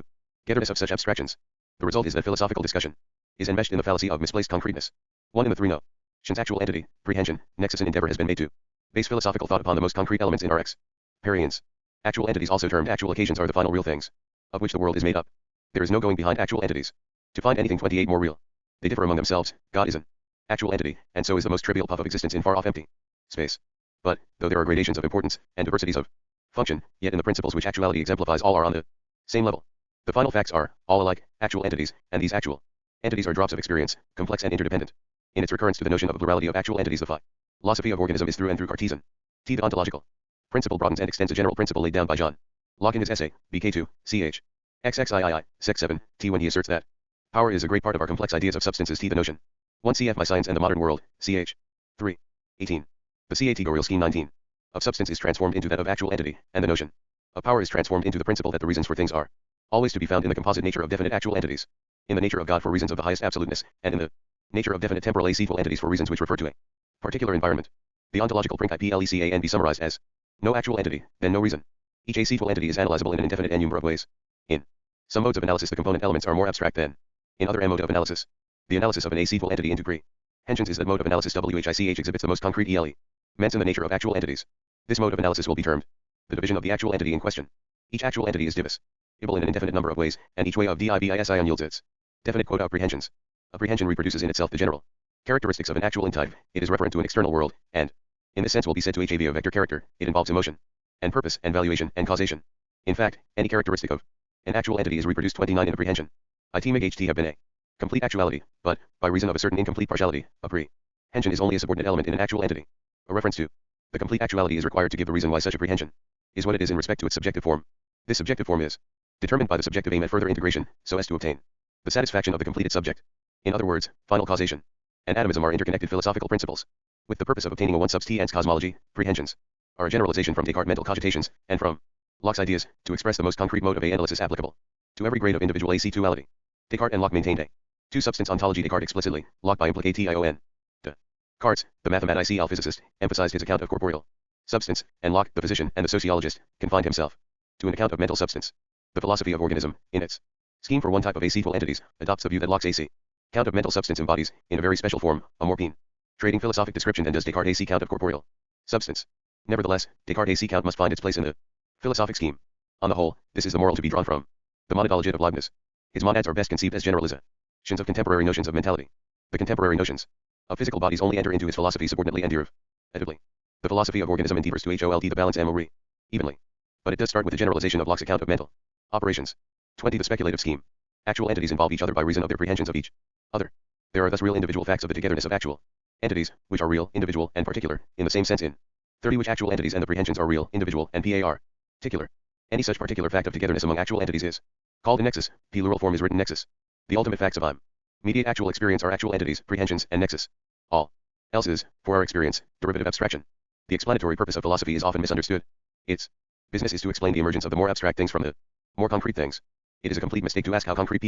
togetherness of such abstractions. The result is that philosophical discussion is enmeshed in the fallacy of misplaced concreteness. One in the 3 notions, actual entity, prehension, nexus, and endeavor has been made to base philosophical thought upon the most concrete elements in our experience. Actual entities, also termed actual occasions, are the final real things of which the world is made up. There is no going behind actual entities to find anything 28 more real. They differ among themselves. God is an actual entity, and so is the most trivial puff of existence in far-off empty space. But, though there are gradations of importance and diversities of function, yet in the principles which actuality exemplifies all are on the same level. The final facts are all alike, actual entities, and these actual entities are drops of experience, complex and interdependent. In its recurrence to the notion of a plurality of actual entities, the philosophy of organism is through and through Cartesian. T. The ontological principle broadens and extends a general principle laid down by John Locke in his essay, BK2, ch. XXIII, Sec 7, T, when he asserts that power is a great part of our complex ideas of substances. T. The notion 1 cf. My Science and the Modern World, ch. 3. 18. The categorical scheme 19 of substance is transformed into that of actual entity, and the notion of power is transformed into the principle that the reasons for things are always to be found in the composite nature of definite actual entities, in the nature of God for reasons of the highest absoluteness, and in the nature of definite temporal acethyl entities for reasons which refer to a particular environment. The ontological principle can be summarized as no actual entity, then no reason. Each acethyl entity is analyzable in an indefinite number of ways. In some modes of analysis, the component elements are more abstract than in other mode of analysis. The analysis of an acethyl entity into prehensions is that mode of analysis which exhibits the most concrete elements in the nature of actual entities. This mode of analysis will be termed the division of the actual entity in question. Each actual entity is divisible in an indefinite number of ways, and each way of division yields its definite quota apprehensions. Apprehension reproduces in itself the general characteristics of an actual entity. It is referent to an external world, and in this sense will be said to have a vector character. It involves emotion, and purpose, and valuation, and causation. In fact, any characteristic of an actual entity is reproduced 29 in apprehension. It may have been a complete actuality, but, by reason of a certain incomplete partiality, apprehension is only a subordinate element in an actual entity. A reference to the complete actuality is required to give the reason why such apprehension is what it is in respect to its subjective form. This subjective form is determined by the subjective aim at further integration, so as to obtain the satisfaction of the completed subject. In other words, final causation and atomism are interconnected philosophical principles, with the purpose of obtaining a one substance cosmology. Prehensions are a generalization from Descartes' mental cogitations, and from Locke's ideas, to express the most concrete mode of analysis applicable to every grade of individual acetduality. Descartes and Locke maintained a two-substance ontology. Descartes explicitly, Locke by implication. Descartes, the mathematician physicist, emphasized his account of corporeal substance, and Locke, the physician and the sociologist, confined himself to an account of mental substance. The philosophy of organism, in its scheme for one type of acethyl entities, adopts the view that Locke's account of mental substance embodies, in a very special form, a more penetrating philosophic description than does Descartes' account of corporeal substance. Nevertheless, Descartes' account must find its place in the philosophic scheme. On the whole, this is the moral to be drawn from the monadology of Leibniz. His monads are best conceived as generalizations of contemporary notions of mentality. The contemporary notions of physical bodies only enter into his philosophy subordinately and derivatively. The philosophy of organism endeavors to hold the balance more evenly. But it does start with the generalization of Locke's account of mental operations. 20. The speculative scheme. Actual entities involve each other by reason of their prehensions of each other. There are thus real individual facts of the togetherness of actual entities, which are real, individual, and particular, in the same sense in 30 which actual entities and the prehensions are real, individual, and particular. Any such particular fact of togetherness among actual entities is called a nexus. Plural form is written nexus. The ultimate facts of immediate actual experience are actual entities, prehensions, and nexus. All else is, for our experience, derivative abstraction. The explanatory purpose of philosophy is often misunderstood. Its business is to explain the emergence of the more abstract things from the more concrete things. It is a complete mistake to ask how concrete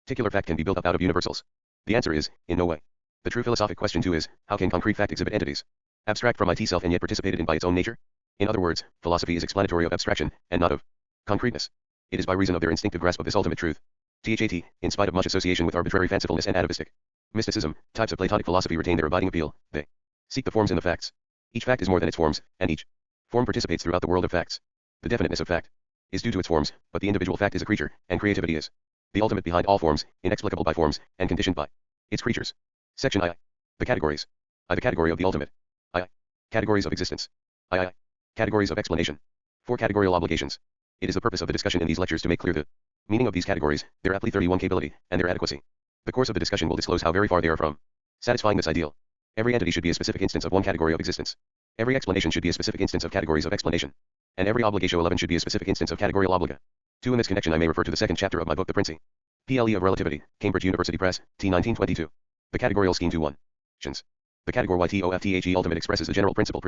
particular fact can be built up out of universals. The answer is, in no way. The true philosophic question too is, how can concrete fact exhibit entities abstract from itself and yet participated in by its own nature? In other words, philosophy is explanatory of abstraction, and not of concreteness. It is by reason of their instinctive grasp of this ultimate truth. THAT, in spite of much association with arbitrary fancifulness and atavistic mysticism, types of Platonic philosophy retain their abiding appeal. They seek the forms in the facts. Each fact is more than its forms, and each form participates throughout the world of facts. The definiteness of fact is due to its forms, but the individual fact is a creature, and creativity is The ultimate behind all forms, inexplicable by forms, and conditioned by its creatures. Section II. The categories. I. The category of the ultimate. II. Categories of existence. II. Categories of explanation. 4 categorial obligations. It is the purpose of the discussion in these lectures to make clear the meaning of these categories, their aptly 31 capability, and their adequacy. The course of the discussion will disclose how very far they are from satisfying this ideal. Every entity should be a specific instance of one category of existence. Every explanation should be a specific instance of categories of explanation. And every obligatio 11 should be a specific instance of categorial obliga. 2. In this connection I may refer to the second chapter of my book The Principles of Relativity, Cambridge University Press, T. 1922. The categorial scheme 2.1. The category YTOFTHE ultimate expresses the general principle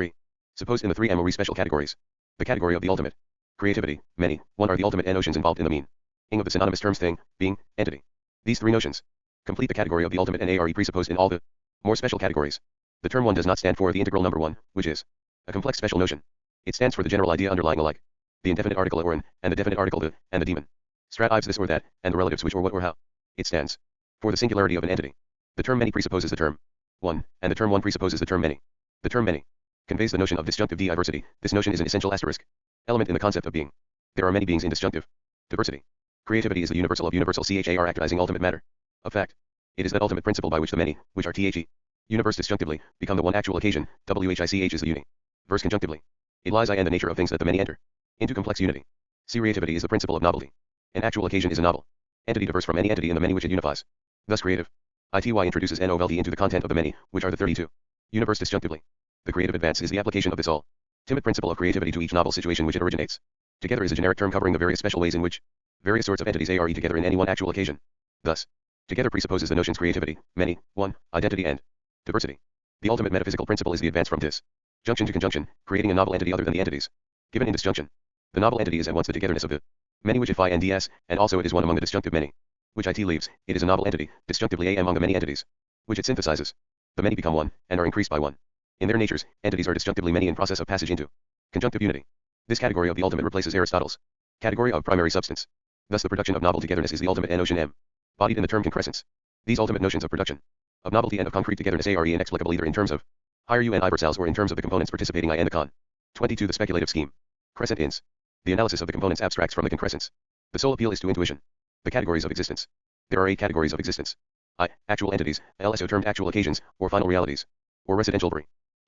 supposed in the 3 MOE special categories. The category of the ultimate. Creativity, many, 1 are the ultimate n notions involved in the meaning of the synonymous terms thing, being, entity. These 3 notions complete the category of the ultimate NARE presupposed in all the more special categories. The term 1 does not stand for the integral number 1, which is a complex special notion. It stands for the general idea underlying alike. The indefinite article or an, and the definite article the, and the demon. Stratives this or that, and the relatives which or what or how. It stands for the singularity of an entity. The term many presupposes the term 1, and the term 1 presupposes the term many. The term many conveys the notion of disjunctive diversity. This notion is an essential asterisk element in the concept of being. There are many beings in disjunctive diversity. Creativity is the universal of universal CHAR actualizing ultimate matter. Of fact, it is that ultimate principle by which the many, which are THE, universe disjunctively, become the one actual occasion. WHICH is the universe conjunctively. It lies in the nature of things that the many enter into complex unity. Creativity is the principle of novelty. An actual occasion is a novel entity diverse from any entity in the many which it unifies. Thus creative. ITY introduces novelty into the content of the many, which are the 32. Universe disjunctively. The creative advance is the application of this ultimate principle of creativity to each novel situation which it originates. Together is a generic term covering the various special ways in which various sorts of entities are together in any one actual occasion. Thus, together presupposes the notions creativity, many, 1, identity and diversity. The ultimate metaphysical principle is the advance from disjunction to conjunction, creating a novel entity other than the entities given in disjunction. The novel entity is at once the togetherness of the many which it phi and ds, and also it is one among the disjunctive many, which it leaves. It is a novel entity, disjunctively among the many entities which it synthesizes. The many become one, and are increased by one. In their natures, entities are disjunctively many in process of passage into conjunctive unity. This category of the ultimate replaces Aristotle's category of primary substance. Thus the production of novel togetherness is the ultimate notion embodied in the term concrescence. These ultimate notions of production of novelty and of concrete togetherness are inexplicable either in terms of higher U and iversals or in terms of the components participating I and the con. 22. The speculative scheme. Crescent ins. The analysis of the components abstracts from the concrescence. The sole appeal is to intuition. The categories of existence. There are 8 categories of existence. I. Actual entities, also termed actual occasions, or final realities, or residential bre.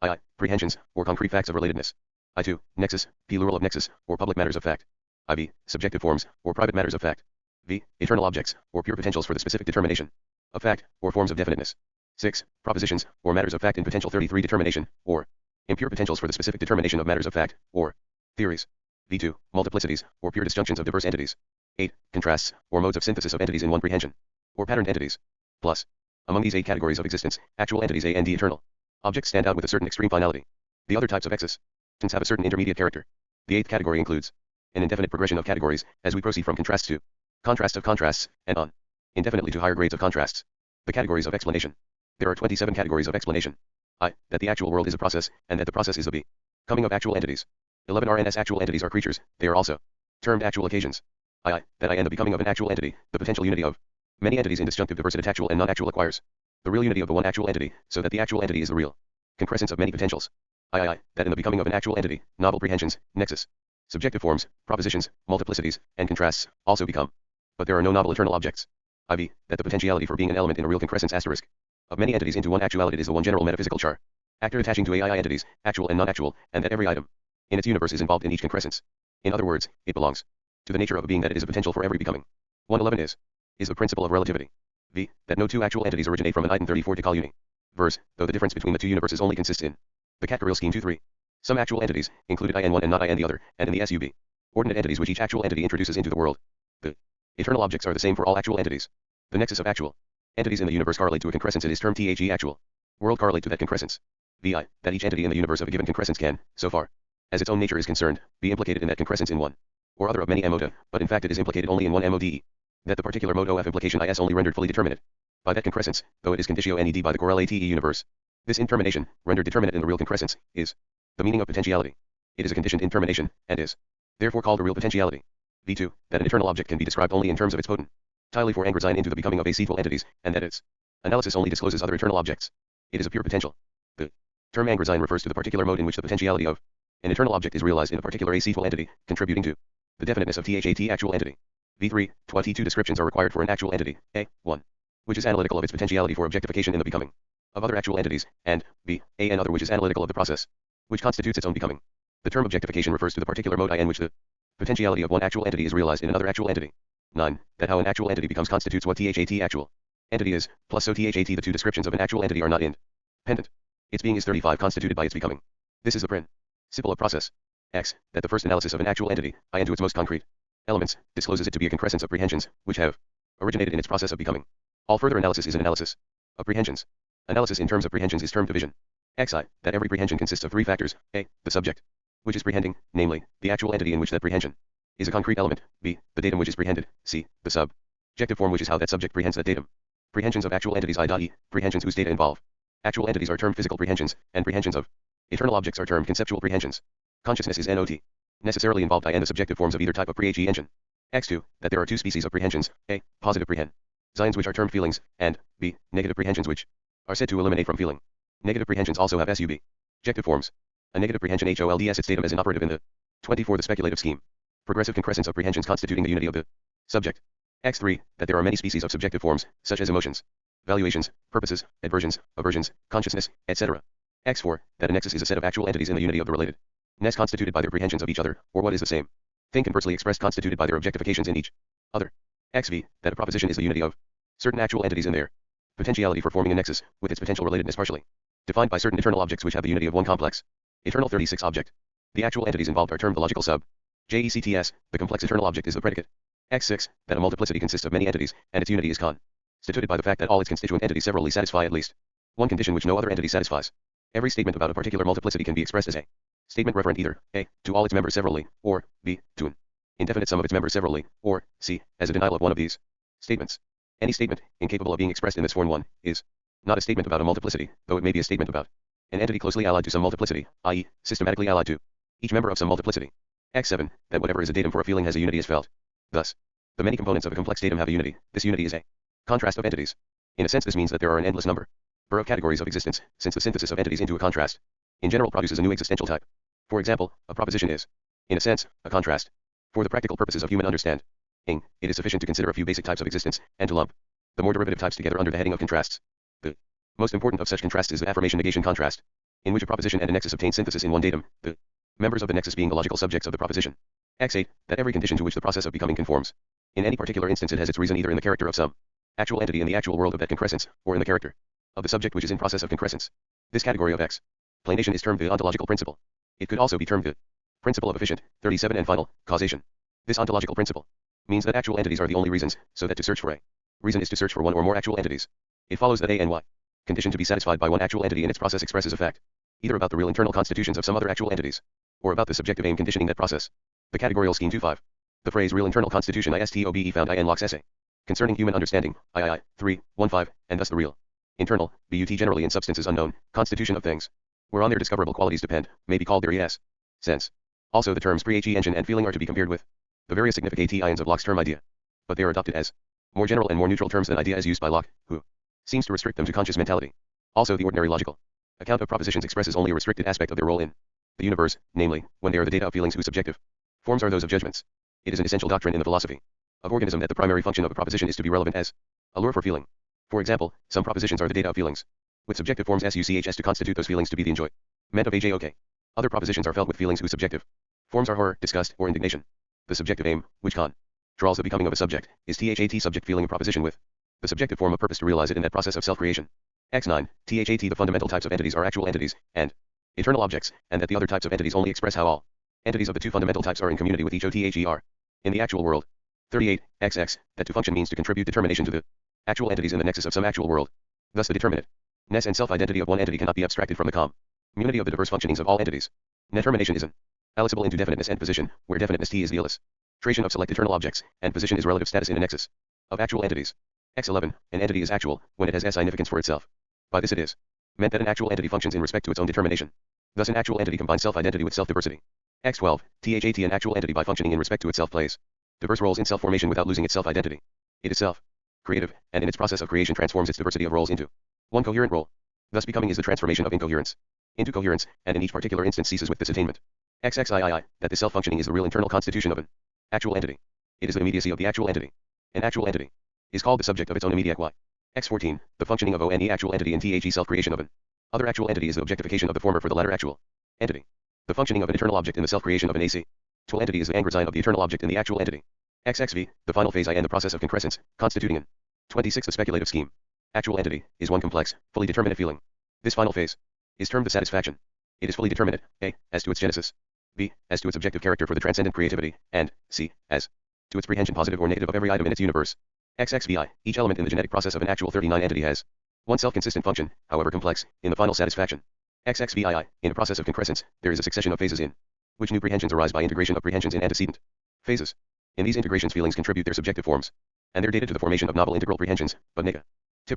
II. Prehensions, or concrete facts of relatedness. I2. Nexus, plural of nexus, or public matters of fact. IV. Subjective forms, or private matters of fact. V. Eternal objects, or pure potentials for the specific determination of fact, or forms of definiteness. 6. Propositions, or matters of fact in potential 33 determination, or impure potentials for the specific determination of matters of fact, or theories. V2. Multiplicities, or pure disjunctions of diverse entities. 8. Contrasts, or modes of synthesis of entities in one prehension, or patterned entities. Plus. Among these 8 categories of existence, actual entities A and D eternal objects stand out with a certain extreme finality. The other types of existence have a certain intermediate character. The 8th category includes an indefinite progression of categories, as we proceed from contrasts to contrast of contrasts, and on indefinitely to higher grades of contrasts. The categories of explanation. There are 27 categories of explanation. I. That the actual world is a process, and that the process is the becoming of actual entities. 11 RNS actual entities are creatures, they are also termed actual occasions. II. That I and the becoming of an actual entity, the potential unity of many entities in disjunctive diversity actual and non-actual acquires the real unity of the one actual entity, so that the actual entity is the real concrescence of many potentials. III. That in the becoming of an actual entity, novel prehensions, nexus, subjective forms, propositions, multiplicities, and contrasts, also become. But there are no novel eternal objects. IV. That the potentiality for being an element in a real concrescence asterisk of many entities into one actuality is the one general metaphysical char actor attaching to AI entities, actual and non-actual, and that every item in its universe is involved in each concrescence. In other words, it belongs to the nature of a being that it is a potential for every becoming. 111 is the principle of relativity. V. That no two actual entities originate from an item 34 Tikal uni. Verse, though the difference between the two universes only consists in the categorical scheme 2-3. Some actual entities, included I in one and not I in the other, and in the SUB. Ordinate entities which each actual entity introduces into the world. The eternal objects are the same for all actual entities. The nexus of actual entities in the universe correlate to a concrescence. It is termed THE actual. World correlate to that concrescence. VI. That each entity in the universe of a given concrescence can, so far as its own nature is concerned, be implicated in that concrescence in one or other of many mota, but in fact it is implicated only in one MODE. That the particular mode OF implication is only rendered fully determinate by that concrescence, though it is conditio NED by the correlate universe. This intermination, rendered determinate in the real concrescence, is the meaning of potentiality. It is a conditioned intermination, and is therefore called a real potentiality. V2. That an eternal object can be described only in terms of its potent tilely for angrazine into the becoming of acetyl entities, and that its analysis only discloses other eternal objects. It is a pure potential. The term angrazine refers to the particular mode in which the potentiality of an eternal object is realized in a particular acetyl entity, contributing to the definiteness of THAT actual entity. V3, 22 descriptions are required for an actual entity, A, 1, which is analytical of its potentiality for objectification in the becoming of other actual entities, and B, A and other which is analytical of the process, which constitutes its own becoming. The term objectification refers to the particular mode in which the potentiality of one actual entity is realized in another actual entity. 9. That how an actual entity becomes constitutes what THAT actual entity is, plus so THAT the two descriptions of an actual entity are not independent. Its being is 35 constituted by its becoming. This is the principle of process. X. That the first analysis of an actual entity, into its most concrete elements, discloses it to be a concrescence of prehensions, which have originated in its process of becoming. All further analysis is an analysis of prehensions. Analysis in terms of prehensions is termed division. Xi. That every prehension consists of three factors. A. The subject, which is prehending, namely, the actual entity in which that prehension is a concrete element. B. The datum which is prehended. C. The subjective form which is how that subject prehends that datum. Prehensions of actual entities i.e. prehensions whose data involve actual entities are termed physical prehensions, and prehensions of eternal objects are termed conceptual prehensions. Consciousness is not necessarily involved in the subjective forms of either type of prehension. X2. That there are two species of prehensions, A. Positive prehensions which are termed feelings, and B. Negative prehensions which are said to eliminate from feeling. Negative prehensions also have subjective forms. A negative prehension holds its datum as inoperative in the 24 the speculative scheme. Progressive concrescence of prehensions constituting the unity of the subject. X3. That there are many species of subjective forms, such as emotions, valuations, purposes, aversions, consciousness, etc. X4. That a nexus is a set of actual entities in the unity of the relatedness constituted by their prehensions of each other, or what is the same thing conversely expressed constituted by their objectifications in each other. XV. That a proposition is the unity of certain actual entities in their potentiality for forming a nexus, with its potential relatedness partially defined by certain eternal objects which have the unity of one complex eternal 36 object. The actual entities involved are termed the logical JECTS. The complex eternal object is the predicate. X6. That a multiplicity consists of many entities, and its unity is constituted by the fact that all its constituent entities severally satisfy at least one condition which no other entity satisfies. Every statement about a particular multiplicity can be expressed as a statement referent either A. to all its members severally, or B. to an indefinite sum of its members severally, or C. as a denial of one of these statements. Any statement, incapable of being expressed in this form 1, is not a statement about a multiplicity, though it may be a statement about an entity closely allied to some multiplicity, i.e., systematically allied to each member of some multiplicity. X7. That whatever is a datum for a feeling has a unity as felt. Thus, the many components of a complex datum have a unity. This unity is a contrast of entities. In a sense, this means that there are an endless number of categories of existence, since the synthesis of entities into a contrast in general produces a new existential type. For example, a proposition is, in a sense, a contrast. For the practical purposes of human understanding, it is sufficient to consider a few basic types of existence, and to lump the more derivative types together under the heading of contrasts. The most important of such contrasts is the affirmation-negation contrast, in which a proposition and a nexus obtain synthesis in one datum, the members of the nexus being the logical subjects of the proposition. X8. That every condition to which the process of becoming conforms. In any particular instance it has its reason either in the character of some actual entity in the actual world of that concrescence, or in the character of the subject which is in process of concrescence. This category of explanation is termed the ontological principle. It could also be termed the principle of efficient, 37 and final, causation. This ontological principle means that actual entities are the only reasons, so that to search for a reason is to search for one or more actual entities. It follows that A and Y condition to be satisfied by one actual entity in its process expresses a fact, either about the real internal constitutions of some other actual entities, or about the subjective aim conditioning that process. The categorial scheme 2.5. The phrase real internal constitution ISTOBE found in Locke's essay concerning human understanding, III, 3.15, and thus the real internal, BUT generally in substances unknown, constitution of things, whereon their discoverable qualities depend, may be called their ES sense. Also the terms pre-engine and feeling are to be compared with the various significations of Locke's term idea, but they are adopted as more general and more neutral terms than idea as used by Locke, who seems to restrict them to conscious mentality. Also the ordinary logical account of propositions expresses only a restricted aspect of their role in the universe, namely, when they are the data of feelings whose subjective forms are those of judgments. It is an essential doctrine in the philosophy of organism that the primary function of a proposition is to be relevant as a lure for feeling. For example, some propositions are the data of feelings, with subjective forms SUCHS to constitute those feelings to be the enjoyment of AJOK. Other propositions are felt with feelings whose subjective forms are horror, disgust, or indignation. The subjective aim, which draws the becoming of a subject, is THAT subject feeling a proposition with the subjective form of purpose to realize it in that process of self-creation. X9. THAT the fundamental types of entities are actual entities, and eternal objects, and that the other types of entities only express how all entities of the two fundamental types are in community with each OTHER. In the actual world. 38. XX. That to function means to contribute determination to the actual entities in the nexus of some actual world. Thus the determinate-ness and self-identity of one entity cannot be abstracted from the community of the diverse functionings of all entities. Determination is an elicible into definiteness and position, where definiteness T is the illustration of select eternal objects, and position is relative status in a nexus of actual entities. X11. An entity is actual when it has significance for itself. By this it is meant that an actual entity functions in respect to its own determination. Thus an actual entity combines self-identity with self-diversity. X12. THAT an actual entity by functioning in respect to itself plays diverse roles in self-formation without losing its self-identity. It is self-creative, and in its process of creation transforms its diversity of roles into one coherent role. Thus becoming is the transformation of incoherence into coherence, and in each particular instance ceases with this attainment. XXIII. That this self-functioning is the real internal constitution of an actual entity. It is the immediacy of the actual entity. An actual entity is called the subject of its own immediate y. X14, the functioning of O and E actual entity in THE self-creation of an other actual entity is the objectification of the former for the latter actual entity. The functioning of an eternal object in the self-creation of an AC actual entity is the angredsign of the eternal object in the actual entity. XXV, the final phase I and the process of concrescence, constituting an 26. The speculative scheme. Actual entity is one complex, fully determinate feeling. This final phase is termed the satisfaction. It is fully determinate, A, as to its genesis, B, as to its objective character for the transcendent creativity, and C, as to its prehension positive or negative of every item in its universe. XXVI, each element in the genetic process of an actual 39 entity has one self-consistent function, however complex, in the final satisfaction. XXVII, in a process of concrescence, there is a succession of phases in which new prehensions arise by integration of prehensions in antecedent phases. In these integrations feelings contribute their subjective forms, and their data to the formation of novel integral prehensions, but negative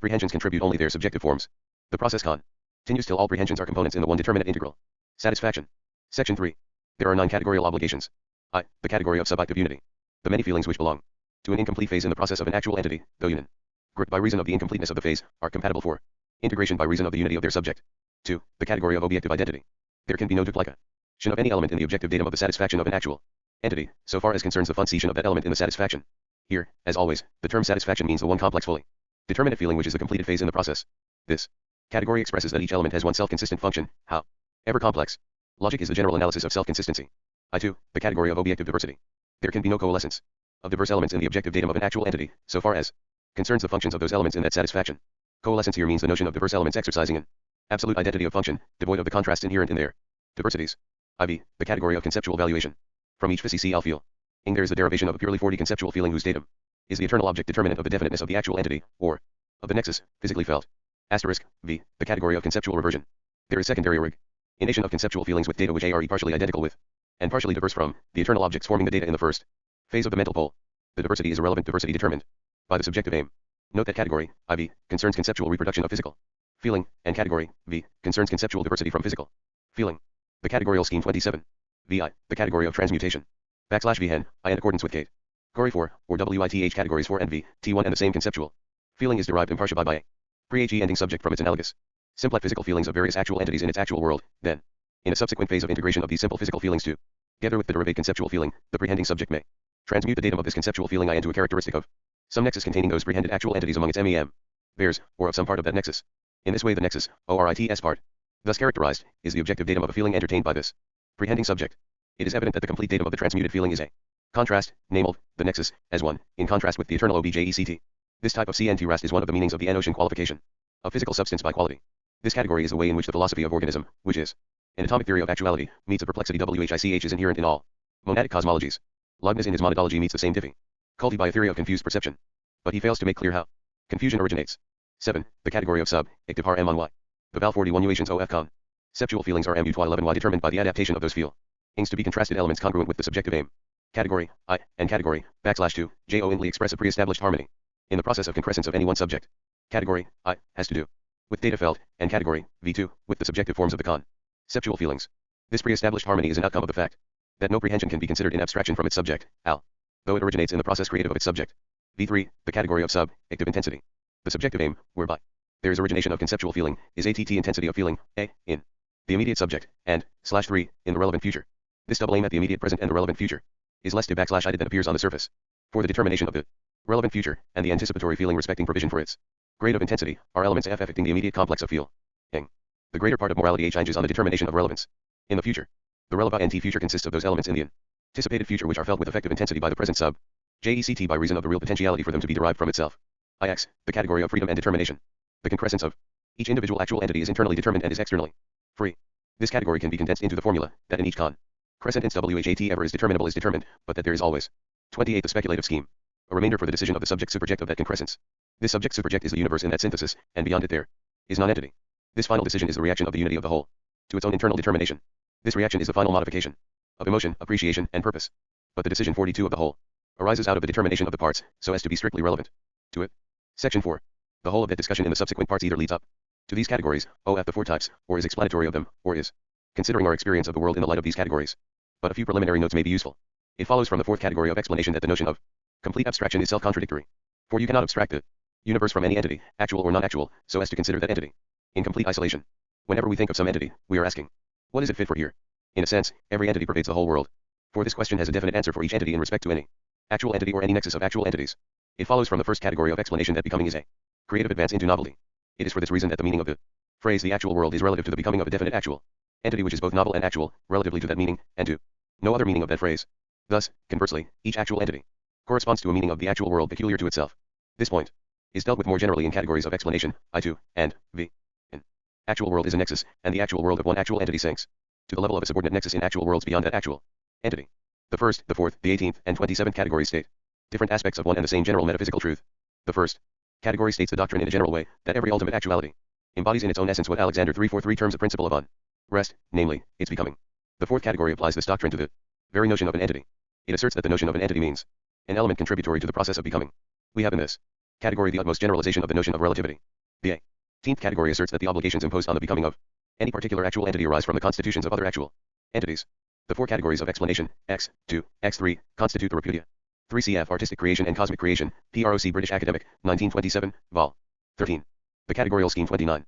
prehensions contribute only their subjective forms. The process continues till all prehensions are components in the one determinate integral satisfaction. Section 3. There are 9 categorical obligations. I. The category of subjective unity. The many feelings which belong to an incomplete phase in the process of an actual entity, though union by reason of the incompleteness of the phase, are compatible for integration by reason of the unity of their subject. 2. The category of objective identity. There can be no duplication of any element in the objective datum of the satisfaction of an actual entity, so far as concerns the function of that element in the satisfaction. Here, as always, the term satisfaction means the one complex fully determinate feeling which is the completed phase in the process. This category expresses that each element has one self-consistent function, however complex. Logic is the general analysis of self-consistency. I2. The category of objective diversity. There can be no coalescence of diverse elements in the objective datum of an actual entity, so far as concerns the functions of those elements in that satisfaction. Coalescence here means the notion of diverse elements exercising an absolute identity of function, devoid of the contrasts inherent in their diversities. IV. The category of conceptual valuation. From each physi I'll feel. There is the derivation of a purely 4D conceptual feeling whose datum is the eternal object determinant of the definiteness of the actual entity, or of the nexus, physically felt. Asterisk, V. The category of conceptual reversion. There is secondary origination of conceptual feelings with data which are partially identical with, and partially diverse from, the eternal objects forming the data in the first phase of the mental pole. The diversity is a relevant diversity determined by the subjective aim. Note that category, IV, concerns conceptual reproduction of physical feeling, and category, V, concerns conceptual diversity from physical feeling. The categorial scheme 27. VI, the category of transmutation. \VN, I in accordance with category 4, or WITH categories 4 and V, T1 and the same conceptual feeling is derived impartially by a pre-HE ending subject from its analogous simplex physical feelings of various actual entities in its actual world, then, in a subsequent phase of integration of these simple physical feelings together with the derived conceptual feeling, the prehending subject may transmute the datum of this conceptual feeling I into a characteristic of some nexus containing those prehended actual entities among its MEM pairs, or of some part of that nexus. In this way the nexus, ORITS part, thus characterized, is the objective datum of a feeling entertained by this prehending subject. It is evident that the complete datum of the transmuted feeling is a contrast, namely, the nexus, as one, in contrast with the eternal OBJECT. This type of CNT-RAST is one of the meanings of the N-ocean qualification of physical substance by quality. This category is the way in which the philosophy of organism, which is an atomic theory of actuality, meets a perplexity WHICH is inherent in all monadic cosmologies. Leibniz in his monadology meets the same difficulty by a theory of confused perception, but he fails to make clear how confusion originates. 7. The category of sub-active har M on Y. The Val 41 uations OF conceptual feelings are MU 11Y determined by the adaptation of those feelings to be contrasted elements congruent with the subjective aim. Category, I, and category, \2, JO only express a pre-established harmony in the process of concrescence of any one subject. Category, I, has to do with data felt, and category, V2, with the subjective forms of the conceptual feelings. This pre-established harmony is an outcome of the fact that no prehension can be considered in abstraction from its subject, AL, though it originates in the process creative of its subject. V3, the category of sub-active intensity. The subjective aim, whereby there is origination of conceptual feeling, is ATT intensity of feeling, A, in the immediate subject, and, /3, in the relevant future. This double aim at the immediate present and the relevant future is less /ID than appears on the surface. For the determination of the relevant future, and the anticipatory feeling respecting provision for its grade of intensity, are elements F affecting the immediate complex of feeling. The greater part of morality H hinges on the determination of relevance. In the future, the releva NT future consists of those elements in the anticipated future which are felt with effective intensity by the present sub JECT by reason of the real potentiality for them to be derived from itself. IX, the category of freedom and determination. The concrescence of each individual actual entity is internally determined and is externally free. This category can be condensed into the formula that in each crescent instance WHAT ever is determinable is determined, but that there is always 28. The speculative scheme. A remainder for the decision of the subject superject of that concrescence. This subject superject is the universe in that synthesis, and beyond it there is non-entity. This final decision is the reaction of the unity of the whole to its own internal determination. This reaction is the final modification of emotion, appreciation, and purpose. But the decision 42 of the whole arises out of the determination of the parts, so as to be strictly relevant to it. Section 4. The whole of that discussion in the subsequent parts either leads up to these categories, OF the 4 types, or is explanatory of them, or is considering our experience of the world in the light of these categories. But a few preliminary notes may be useful. It follows from the 4th category of explanation that the notion of complete abstraction is self-contradictory. For you cannot abstract the universe from any entity, actual or non-actual, so as to consider that entity in complete isolation. Whenever we think of some entity, we are asking, what is it fit for here? In a sense, every entity pervades the whole world. For this question has a definite answer for each entity in respect to any Actual entity or any nexus of actual entities. It follows from the first category of explanation that becoming is a creative advance into novelty. It is for this reason that the meaning of the phrase the actual world is relative to the becoming of a definite actual entity which is both novel and actual, relatively to that meaning, and to no other meaning of that phrase. Thus, conversely, each actual entity corresponds to a meaning of the actual world peculiar to itself. This point is dealt with more generally in categories of explanation, I2, and V. An actual world is a nexus, and the actual world of one actual entity sinks to the level of a subordinate nexus in actual worlds beyond that actual entity. The first, the fourth, the 18th, and 27th categories state different aspects of one and the same general metaphysical truth. The first category states the doctrine in a general way that every ultimate actuality embodies in its own essence what Alexander 343 terms a principle of unrest, namely, its becoming. The fourth category applies this doctrine to the very notion of an entity. It asserts that the notion of an entity means an element contributory to the process of becoming. We have in this category the utmost generalization of the notion of relativity. The 18th category asserts that the obligations imposed on the becoming of any particular actual entity arise from the constitutions of other actual entities. The four categories of explanation, X, 2, X3, constitute the repudia. 3 cf. Artistic creation and cosmic creation, PROC British Academic, 1927, Vol. 13. The categorical scheme 29.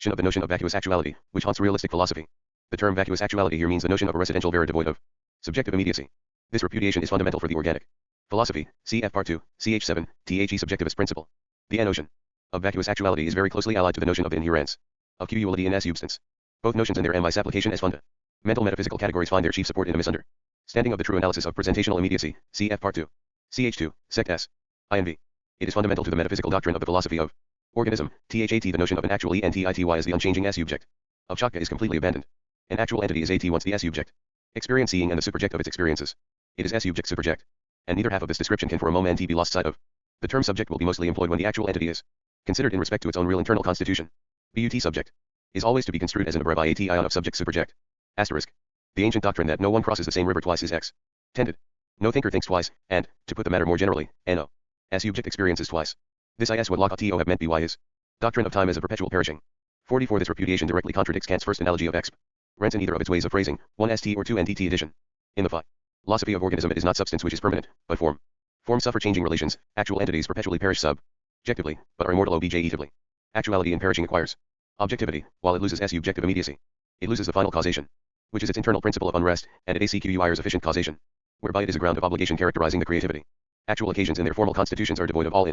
Of the notion of vacuous actuality, which haunts realistic philosophy. The term vacuous actuality here means the notion of a residential vera devoid of subjective immediacy. This repudiation is fundamental for the organic philosophy, cf. Part 2, ch. 7, The subjectivist principle. The notion of vacuous actuality is very closely allied to the notion of inherence, of quality in substance. Both notions and their mis application as fundamental metaphysical categories find their chief support in a misunderstanding of the true analysis of presentational immediacy, cf. Part 2, ch. 2, sect s. INV. It is fundamental to the metaphysical doctrine of the philosophy of organism, THAT. The notion of an actual entity is the unchanging subject of Chaka is completely abandoned. An actual entity is once the subject experience seeing and the subject of its experiences. It is subject subject, and neither half of this description can for a moment be lost sight of. The term subject will be mostly employed when the actual entity is considered in respect to its own real internal constitution. But subject is always to be construed as an abbreviation of subject subject. Asterisk. The ancient doctrine that no one crosses the same river twice is tended. No thinker thinks twice, and, to put the matter more generally, no subject experiences twice. This is what Locke have meant by his doctrine of time as a perpetual perishing. 44. This repudiation directly contradicts Kant's first analogy of experience in either of its ways of phrasing, 1 st or 2 ntt addition. In the philosophy of organism it is not substance which is permanent, but form. Forms suffer changing relations, actual entities perpetually perish subjectively, but are immortal objectively. Actuality in perishing acquires objectivity, while it loses subjective immediacy. It loses the final causation, which is its internal principle of unrest, and it acquires efficient causation, whereby it is a ground of obligation characterizing the creativity. Actual occasions in their formal constitutions are devoid of all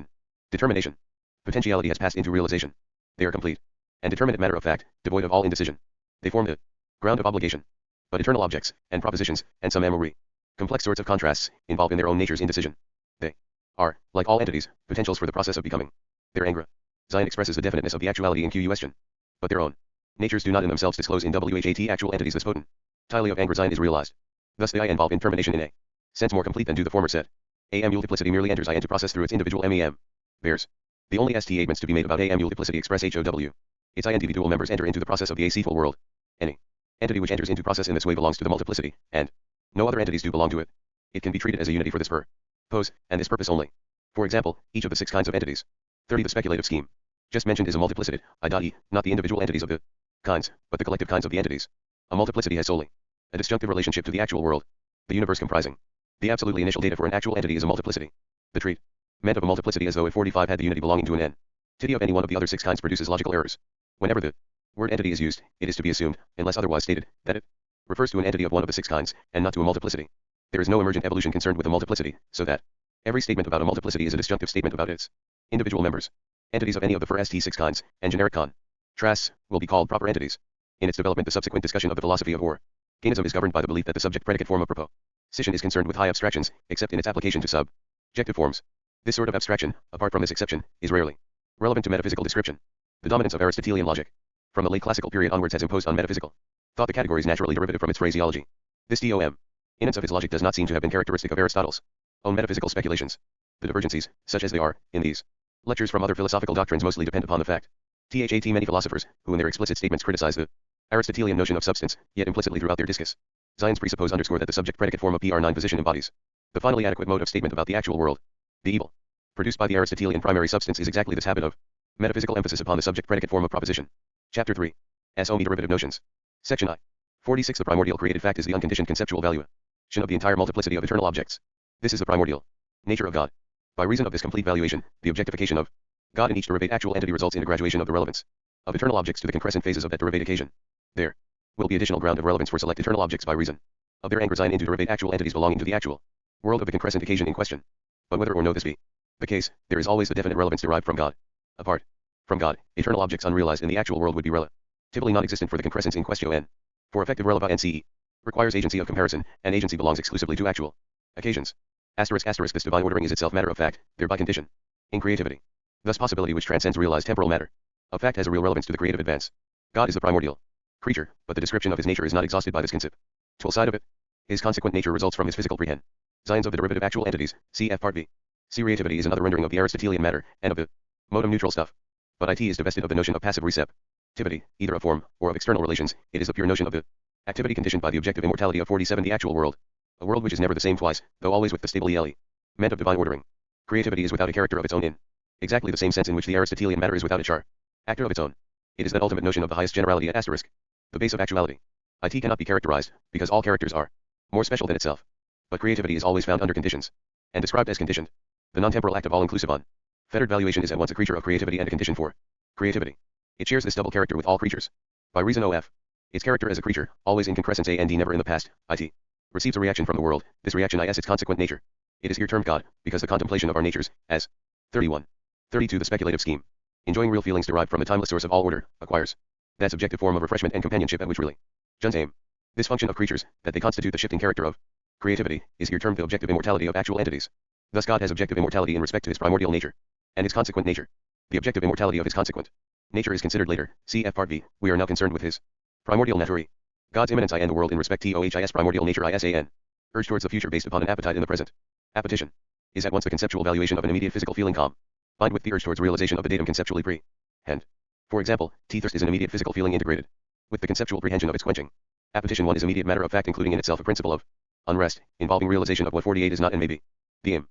determination. Potentiality has passed into realization. They are complete and determinate matter of fact, devoid of all indecision. They form the ground of obligation. But eternal objects, and propositions, and some amory, complex sorts of contrasts, involve in their own nature's indecision. They are, like all entities, potentials for the process of becoming. Their angra Zion expresses the definiteness of the actuality in question. But their own natures do not in themselves disclose in WHAT actual entities this potent entirely of angra Zion is realized. Thus they involve in termination in a sense more complete than do the former set. Multiplicity merely enters into process through its individual MEM. Bears. The only statements to be made about multiplicity express HOW. Its individual members enter into the process of the full world. Any entity which enters into process in this way belongs to the multiplicity, and no other entities do belong to it. It can be treated as a unity for this purpose, and this purpose only. For example, each of the 6 kinds of entities. 30. The speculative scheme just mentioned is a multiplicity, i.e., not the individual entities of the kinds, but the collective kinds of the entities. A multiplicity has solely a disjunctive relationship to the actual world. The universe comprising the absolutely initial data for an actual entity is a multiplicity. The treatment of a multiplicity as though it 45 had the unity belonging to an entity of any one of the other 6 kinds produces logical errors. Whenever the word entity is used, it is to be assumed, unless otherwise stated, that it refers to an entity of one of the 6 kinds, and not to a multiplicity. There is no emergent evolution concerned with a multiplicity, so that every statement about a multiplicity is a disjunctive statement about its individual members. Entities of any of the first 6 kinds, and generic contrasts, will be called proper entities. In its development, the subsequent discussion of the philosophy of organism is governed by the belief that the subject-predicate form of proposition is concerned with high abstractions, except in its application to subjective forms. This sort of abstraction, apart from this exception, is rarely relevant to metaphysical description. The dominance of Aristotelian logic from the late classical period onwards has imposed on metaphysical thought the categories naturally derivative from its phraseology. This dominance of his logic does not seem to have been characteristic of Aristotle's own metaphysical speculations. The divergencies, such as they are, in these lectures from other philosophical doctrines mostly depend upon the fact that many philosophers, who in their explicit statements criticize the Aristotelian notion of substance, yet implicitly throughout their discussions presuppose underscore that the subject-predicate form of PR9 position embodies the finally adequate mode of statement about the actual world. The evil produced by the Aristotelian primary substance is exactly this habit of metaphysical emphasis upon the subject-predicate form of proposition. Chapter 3. SOME Derivative Notions. Section I. 46. The primordial created fact is the unconditioned conceptual valuation of the entire multiplicity of eternal objects. This is the primordial nature of God. By reason of this complete valuation, the objectification of God in each derivate actual entity results in a graduation of the relevance of eternal objects to the concrescent phases of that derivate occasion. There will be additional ground of relevance for select eternal objects by reason of their anchor sign into derivate actual entities belonging to the actual world of the concrescent occasion in question. But whether or no this be the case, there is always the definite relevance derived from God. Apart from God, eternal objects unrealized in the actual world would be relatively non-existent for the concrescence in question. For effective relevancy requires agency of comparison, and agency belongs exclusively to actual occasions. This divine ordering is itself matter of fact, thereby condition in creativity. Thus possibility which transcends realized temporal matter of fact has a real relevance to the creative advance. God is the primordial creature, but the description of his nature is not exhausted by this conceptual side of it. His consequent nature results from his physical prehensions of the derivative actual entities, cf. Part B. Creativity is another rendering of the Aristotelian matter, and of the modum neutral stuff. But it is divested of the notion of passive receptivity, either of form, or of external relations. It is the pure notion of the activity conditioned by the objective immortality of 47 the actual world. A world which is never the same twice, though always with the stable element of divine ordering. Creativity is without a character of its own in exactly the same sense in which the Aristotelian matter is without a character of its own. It is that ultimate notion of the highest generality at asterisk, the base of actuality. It cannot be characterized, because all characters are more special than itself. But creativity is always found under conditions, and described as conditioned. The non-temporal act of all-inclusive unfettered valuation is at once a creature of creativity and a condition for creativity. It shares this double character with all creatures. By reason of its character as a creature, always in concrescence and never in the past, it receives a reaction from the world. This reaction is its consequent nature. It is here termed God, because the contemplation of our natures, as 31. 32 the speculative scheme, enjoying real feelings derived from the timeless source of all order, acquires that subjective form of refreshment and companionship at which religions aim. This function of creatures, that they constitute the shifting character of creativity, is here termed the objective immortality of actual entities. Thus God has objective immortality in respect to his primordial nature, and his consequent nature. The objective immortality of his consequent nature is considered later, cf. Part B. We are now concerned with his primordial naturi. God's immanence and the world in respect to his primordial nature isan. Urge towards the future based upon an appetite in the present. Appetition is at once the conceptual valuation of an immediate physical feeling combined with the urge towards realization of the datum conceptually prehend. For example, thirst is an immediate physical feeling integrated with the conceptual prehension of its quenching. Appetition 1 is immediate matter of fact including in itself a principle of unrest, involving realization of what 48 is not and may be. The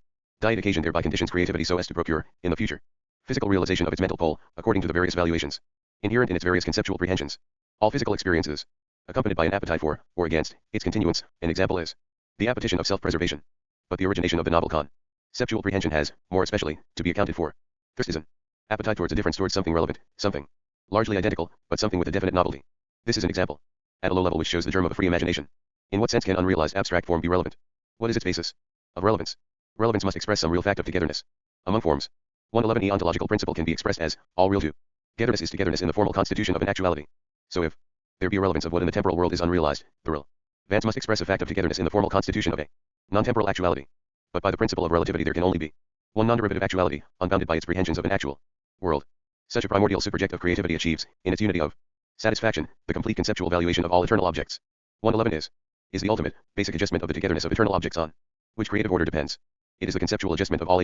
diet occasion thereby conditions creativity so as to procure, in the future, physical realization of its mental pole, according to the various valuations inherent in its various conceptual prehensions. All physical experiences, accompanied by an appetite for, or against, its continuance, an example is the appetition of self-preservation. But the origination of the novel conceptual prehension has, more especially, to be accounted for. Thirst is an appetite towards a difference towards something relevant, something largely identical, but something with a definite novelty. This is an example at a low level which shows the germ of a free imagination. In what sense can unrealized abstract form be relevant? What is its basis of relevance? Relevance must express some real fact of togetherness among forms. 111 The ontological principle can be expressed as all real togetherness is togetherness in the formal constitution of an actuality. So if there be a relevance of what in the temporal world is unrealized, the relevance must express a fact of togetherness in the formal constitution of a non-temporal actuality. But by the principle of relativity there can only be one non-derivative actuality, unbounded by its prehensions of an actual world. Such a primordial subject of creativity achieves, in its unity of satisfaction, the complete conceptual valuation of all eternal objects. 111 is the ultimate, basic adjustment of the togetherness of eternal objects on which creative order depends. It is the conceptual adjustment of all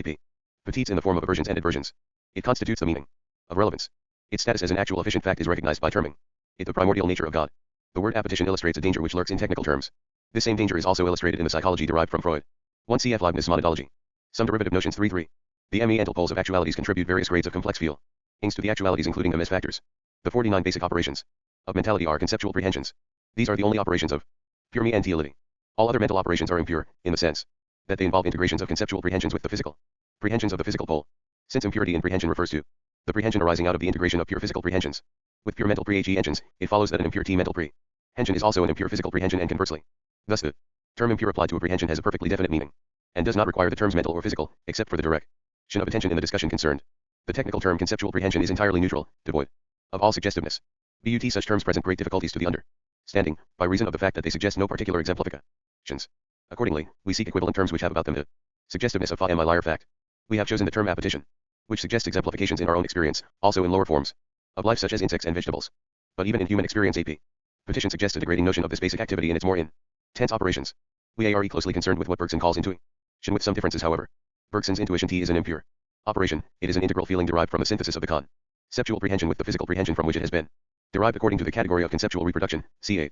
petites in the form of aversions and adversions. It constitutes the meaning of relevance. Its status as an actual efficient fact is recognized by terming it the primordial nature of God. The word appetition illustrates a danger which lurks in technical terms. This same danger is also illustrated in the psychology derived from Freud. 1 cf. Leibniz monadology. Some derivative notions 3.3. The mental poles of actualities contribute various grades of complex feelings to the actualities including them as factors. The 49 basic operations of mentality are conceptual prehensions. These are the only operations of pure mentality. All other mental operations are impure, in the sense that they involve integrations of conceptual prehensions with the physical prehensions of the physical pole. Since impurity in prehension refers to the prehension arising out of the integration of pure physical prehensions with pure mental prehensions, it follows that an impure mental prehension is also an impure physical prehension and conversely. Thus the term impure applied to a prehension has a perfectly definite meaning, and does not require the terms mental or physical, except for the direction of attention in the discussion concerned. The technical term conceptual prehension is entirely neutral, devoid of all suggestiveness. But such terms present great difficulties to the understanding, by reason of the fact that they suggest no particular exemplifications. Accordingly, we seek equivalent terms which have about them the suggestiveness of a liar fact. We have chosen the term appetition, which suggests exemplifications in our own experience, also in lower forms of life such as insects and vegetables. But even in human experience petition suggests a degrading notion of this basic activity in its more intense operations. We are closely concerned with what Bergson calls intuition, with some differences however. Bergson's intuition is an impure operation. It is an integral feeling derived from the synthesis of the conceptual prehension with the physical prehension from which it has been derived according to the category of conceptual reproduction, c8.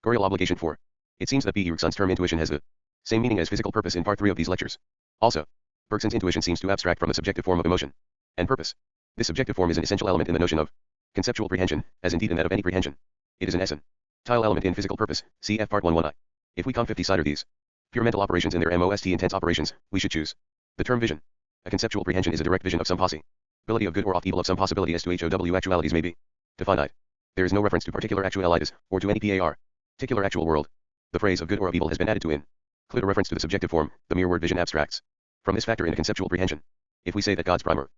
Gorial obligation 4. It seems that Bergson's term intuition has the same meaning as physical purpose in part 3 of these lectures. Also, Bergson's intuition seems to abstract from the subjective form of emotion and purpose. This subjective form is an essential element in the notion of conceptual prehension, as indeed in that of any prehension. It is an essential element in physical purpose, cf. Part 1.1i. If we come 50 cider these pure mental operations in their most intense operations, we should choose the term vision. A conceptual prehension is a direct vision of some possibility of good or of evil of some possibility as to how actualities may be defined. There is no reference to particular actualities, or to any particular actual world. The phrase of good or of evil has been added to in Include a reference to the subjective form, the mere word vision abstracts from this factor in a conceptual prehension. If we say that God's primordial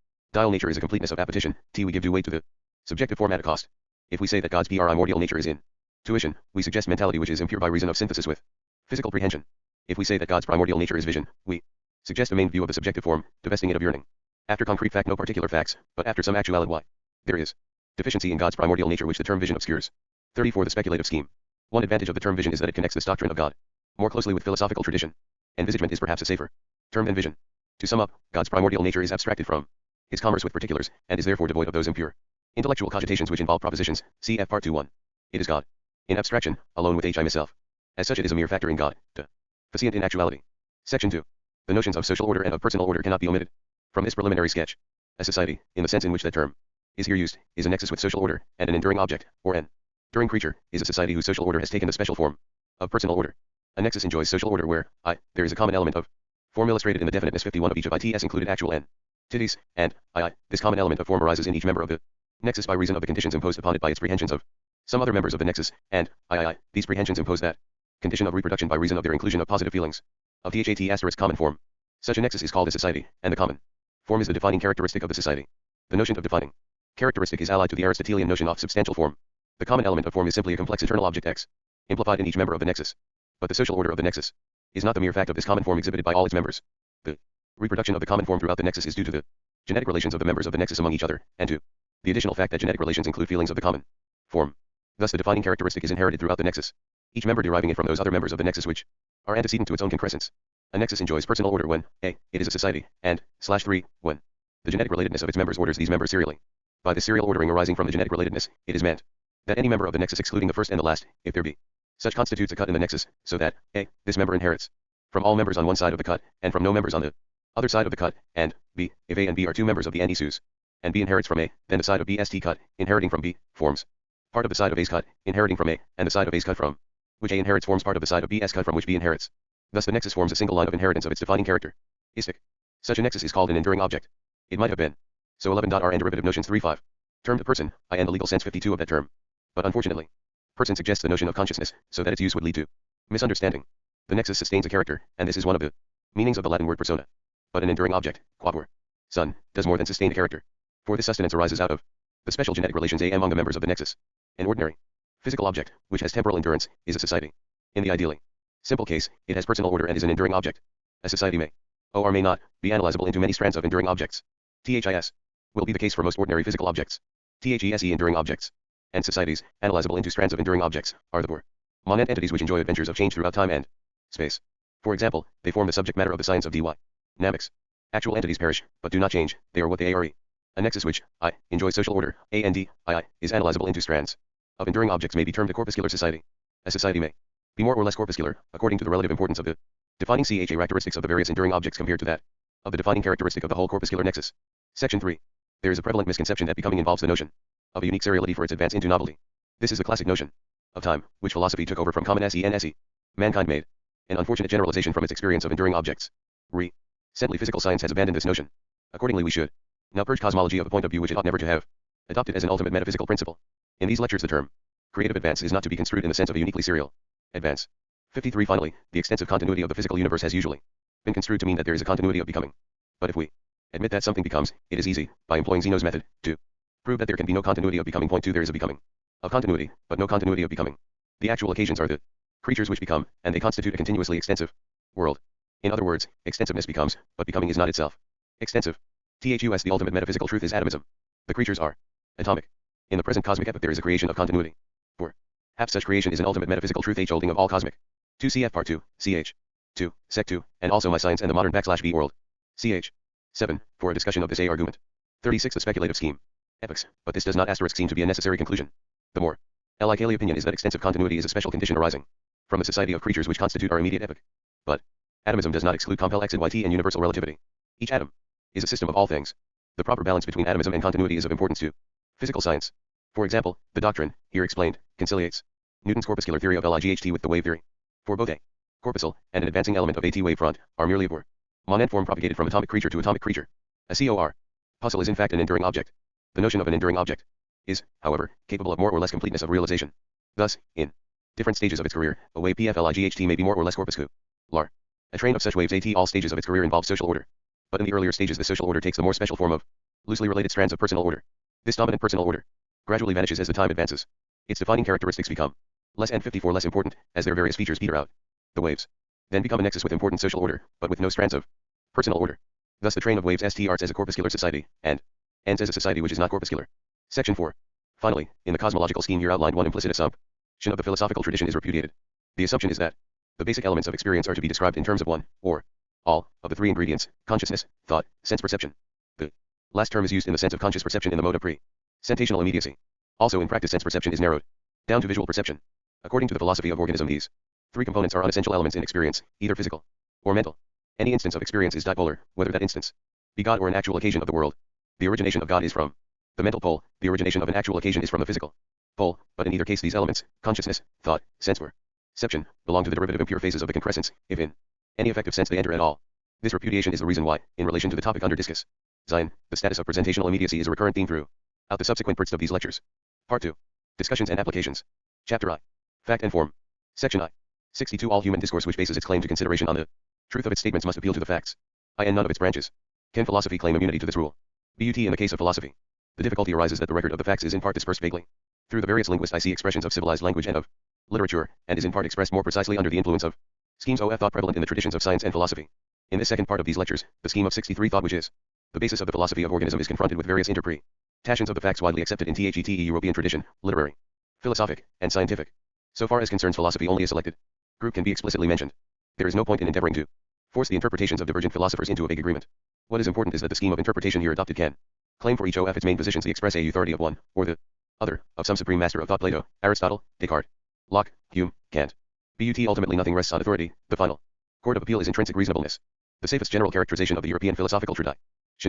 nature is a completeness of appetition, we give due weight to the subjective form at a cost. If we say that God's primordial nature is intuition, we suggest mentality which is impure by reason of synthesis with physical prehension. If we say that God's primordial nature is vision, we suggest a main view of the subjective form, divesting it of yearning. After concrete fact, no particular facts, but after some actuality why there is deficiency in God's primordial nature which the term vision obscures. 34. The speculative scheme. One advantage of the term vision is that it connects this doctrine of God more closely with philosophical tradition. Envisagement is perhaps a safer term than vision. To sum up, God's primordial nature is abstracted from his commerce with particulars, and is therefore devoid of those impure intellectual cogitations which involve propositions. Cf. Part 2.1. It is God in abstraction, alone with I myself. As such, it is a mere factor in God, deficient in actuality. Section 2. The notions of social order and of personal order cannot be omitted from this preliminary sketch. A society, in the sense in which that term is here used, is a nexus with social order, and an enduring object, or an enduring creature, is a society whose social order has taken the special form of personal order. A nexus enjoys social order where, there is a common element of form illustrated in the definiteness 51 of each of ITS included actual entities, and, this common element of form arises in each member of the nexus by reason of the conditions imposed upon it by its prehensions of some other members of the nexus, and, these prehensions impose that condition of reproduction by reason of their inclusion of positive feelings of THAT common form. Such a nexus is called a society, and the common form is the defining characteristic of the society. The notion of defining characteristic is allied to the Aristotelian notion of substantial form. The common element of form is simply a complex internal object X, implied in each member of the nexus. But the social order of the nexus is not the mere fact of this common form exhibited by all its members. The reproduction of the common form throughout the nexus is due to the genetic relations of the members of the nexus among each other, and to the additional fact that genetic relations include feelings of the common form. Thus the defining characteristic is inherited throughout the nexus, each member deriving it from those other members of the nexus which are antecedent to its own concrescence. A nexus enjoys personal order when, it is a society, and, /3, when the genetic relatedness of its members orders these members serially. By the serial ordering arising from the genetic relatedness, it is meant that any member of the nexus excluding the first and the last, if there be such, constitutes a cut in the nexus, so that, this member inherits from all members on one side of the cut, and from no members on the other side of the cut, and, b, if A and B are two members of the NESUS, and B inherits from A, then the side of BST cut, inheriting from B, forms part of the side of A's cut, inheriting from A, and the side of A's cut from which A inherits forms part of the side of B's cut from which B inherits. Thus the nexus forms a single line of inheritance of its defining characteristic. Such a nexus is called an enduring object. It might have been. So 11.Rn derivative notions 3.5. Term to person, and the legal sense 52 of that term. But unfortunately, person suggests the notion of consciousness, so that its use would lead to misunderstanding. The nexus sustains a character, and this is one of the meanings of the Latin word persona. But an enduring object, quapor, son, does more than sustain a character. For this sustenance arises out of the special genetic relations among the members of the nexus. An ordinary physical object, which has temporal endurance, is a society. In the ideally simple case, it has personal order and is an enduring object. A society may, or may not, be analyzable into many strands of enduring objects. THIS will be the case for most ordinary physical objects. THESE enduring objects. And societies, analyzable into strands of enduring objects, are the permanent entities which enjoy adventures of change throughout time and space. For example, they form the subject matter of the science of dynamics. Actual entities perish, but do not change, they are what they are. A nexus which, enjoys social order, is analyzable into strands of enduring objects may be termed a corpuscular society. A society may be more or less corpuscular, according to the relative importance of the defining characteristics of the various enduring objects compared to that of the defining characteristic of the whole corpuscular nexus. Section 3. There is a prevalent misconception that becoming involves the notion of a unique seriality for its advance into novelty. This is the classic notion of time, which philosophy took over from common SENSE. Mankind made an unfortunate generalization from its experience of enduring objects. Recently physical science has abandoned this notion. Accordingly we should now purge cosmology of a point of view which it ought never to have adopted as an ultimate metaphysical principle. In these lectures the term creative advance is not to be construed in the sense of a uniquely serial advance. 53. Finally, the extensive continuity of the physical universe has usually been construed to mean that there is a continuity of becoming. But if we admit that something becomes, it is easy, by employing Zeno's method, to prove that there can be no continuity of becoming. Point 2. There is a becoming of continuity, but no continuity of becoming. The actual occasions are the creatures which become, and they constitute a continuously extensive world. In other words, extensiveness becomes, but becoming is not itself extensive. THUS The ultimate metaphysical truth is atomism. The creatures are atomic. In the present cosmic epoch there is a creation of continuity. Perhaps such creation is an ultimate metaphysical truth holding of all cosmic. 2 CF Part 2, CH. 2, Sec 2, and also my science and the modern \B world. CH. 7, for a discussion of this A argument. 36 The speculative scheme. Epochs, but this does not seem to be a necessary conclusion. The more likely opinion is that extensive continuity is a special condition arising from the society of creatures which constitute our immediate epoch. But atomism does not exclude compel X and YT and universal relativity. Each atom is a system of all things. The proper balance between atomism and continuity is of importance to physical science. For example, the doctrine, here explained, conciliates Newton's corpuscular theory of LIGHT with the wave theory. For both a corpuscle and an advancing element of AT wave front are merely a permanent form propagated from atomic creature to atomic creature. A corpuscle is in fact an enduring object. The notion of an enduring object is, however, capable of more or less completeness of realization. Thus, in different stages of its career, a wave PFLIGHT may be more or less corpuscular. lar. A train of such waves at all stages of its career involves social order. But in the earlier stages the social order takes the more special form of loosely related strands of personal order. This dominant personal order gradually vanishes as the time advances. Its defining characteristics become less and 54 less important, as their various features peter out. The waves then become a nexus with important social order, but with no strands of personal order. Thus the train of waves starts as a corpuscular society, and ends as a society which is not corpuscular. Section 4. Finally, in the cosmological scheme here outlined, one implicit assumption of the philosophical tradition is repudiated. The assumption is that the basic elements of experience are to be described in terms of one, or all, of the three ingredients: consciousness, thought, sense perception. The last term is used in the sense of conscious perception in the mode of pre-sentational immediacy. Also in practice sense perception is narrowed down to visual perception. According to the philosophy of organism, these three components are unessential elements in experience, either physical or mental. Any instance of experience is dipolar, whether that instance be God or an actual occasion of the world. The origination of God is from the mental pole, the origination of an actual occasion is from the physical pole, but in either case these elements, consciousness, thought, sense perception, belong to the derivative impure phases of the concrescence, if in any effective sense they enter at all. This repudiation is the reason why, in relation to the topic under discussion, the status of presentational immediacy is a recurrent theme throughout the subsequent parts of these lectures. Part 2. Discussions and applications. Chapter I. Fact and Form. Section I. 62. All human discourse which bases its claim to consideration on the truth of its statements must appeal to the facts. And none of its branches. Can philosophy claim immunity to this rule? But in the case of philosophy, the difficulty arises that the record of the facts is in part dispersed vaguely through the various linguistic expressions of civilized language and of literature, and is in part expressed more precisely under the influence of schemes of thought prevalent in the traditions of science and philosophy. In this second part of these lectures, the scheme of 63 thought, which is the basis of the philosophy of organism, is confronted with various interpretations of the facts widely accepted in the European tradition, literary, philosophic, and scientific. So far as concerns philosophy, only a selected group can be explicitly mentioned. There is no point in endeavoring to force the interpretations of divergent philosophers into a vague agreement. What is important is that the scheme of interpretation here adopted can claim for each of its main positions the express authority of one, or the other, of some supreme master of thought: Plato, Aristotle, Descartes, Locke, Hume, Kant. But ultimately nothing rests on authority. The final court of appeal is intrinsic reasonableness. The safest general characterization of the European philosophical tradition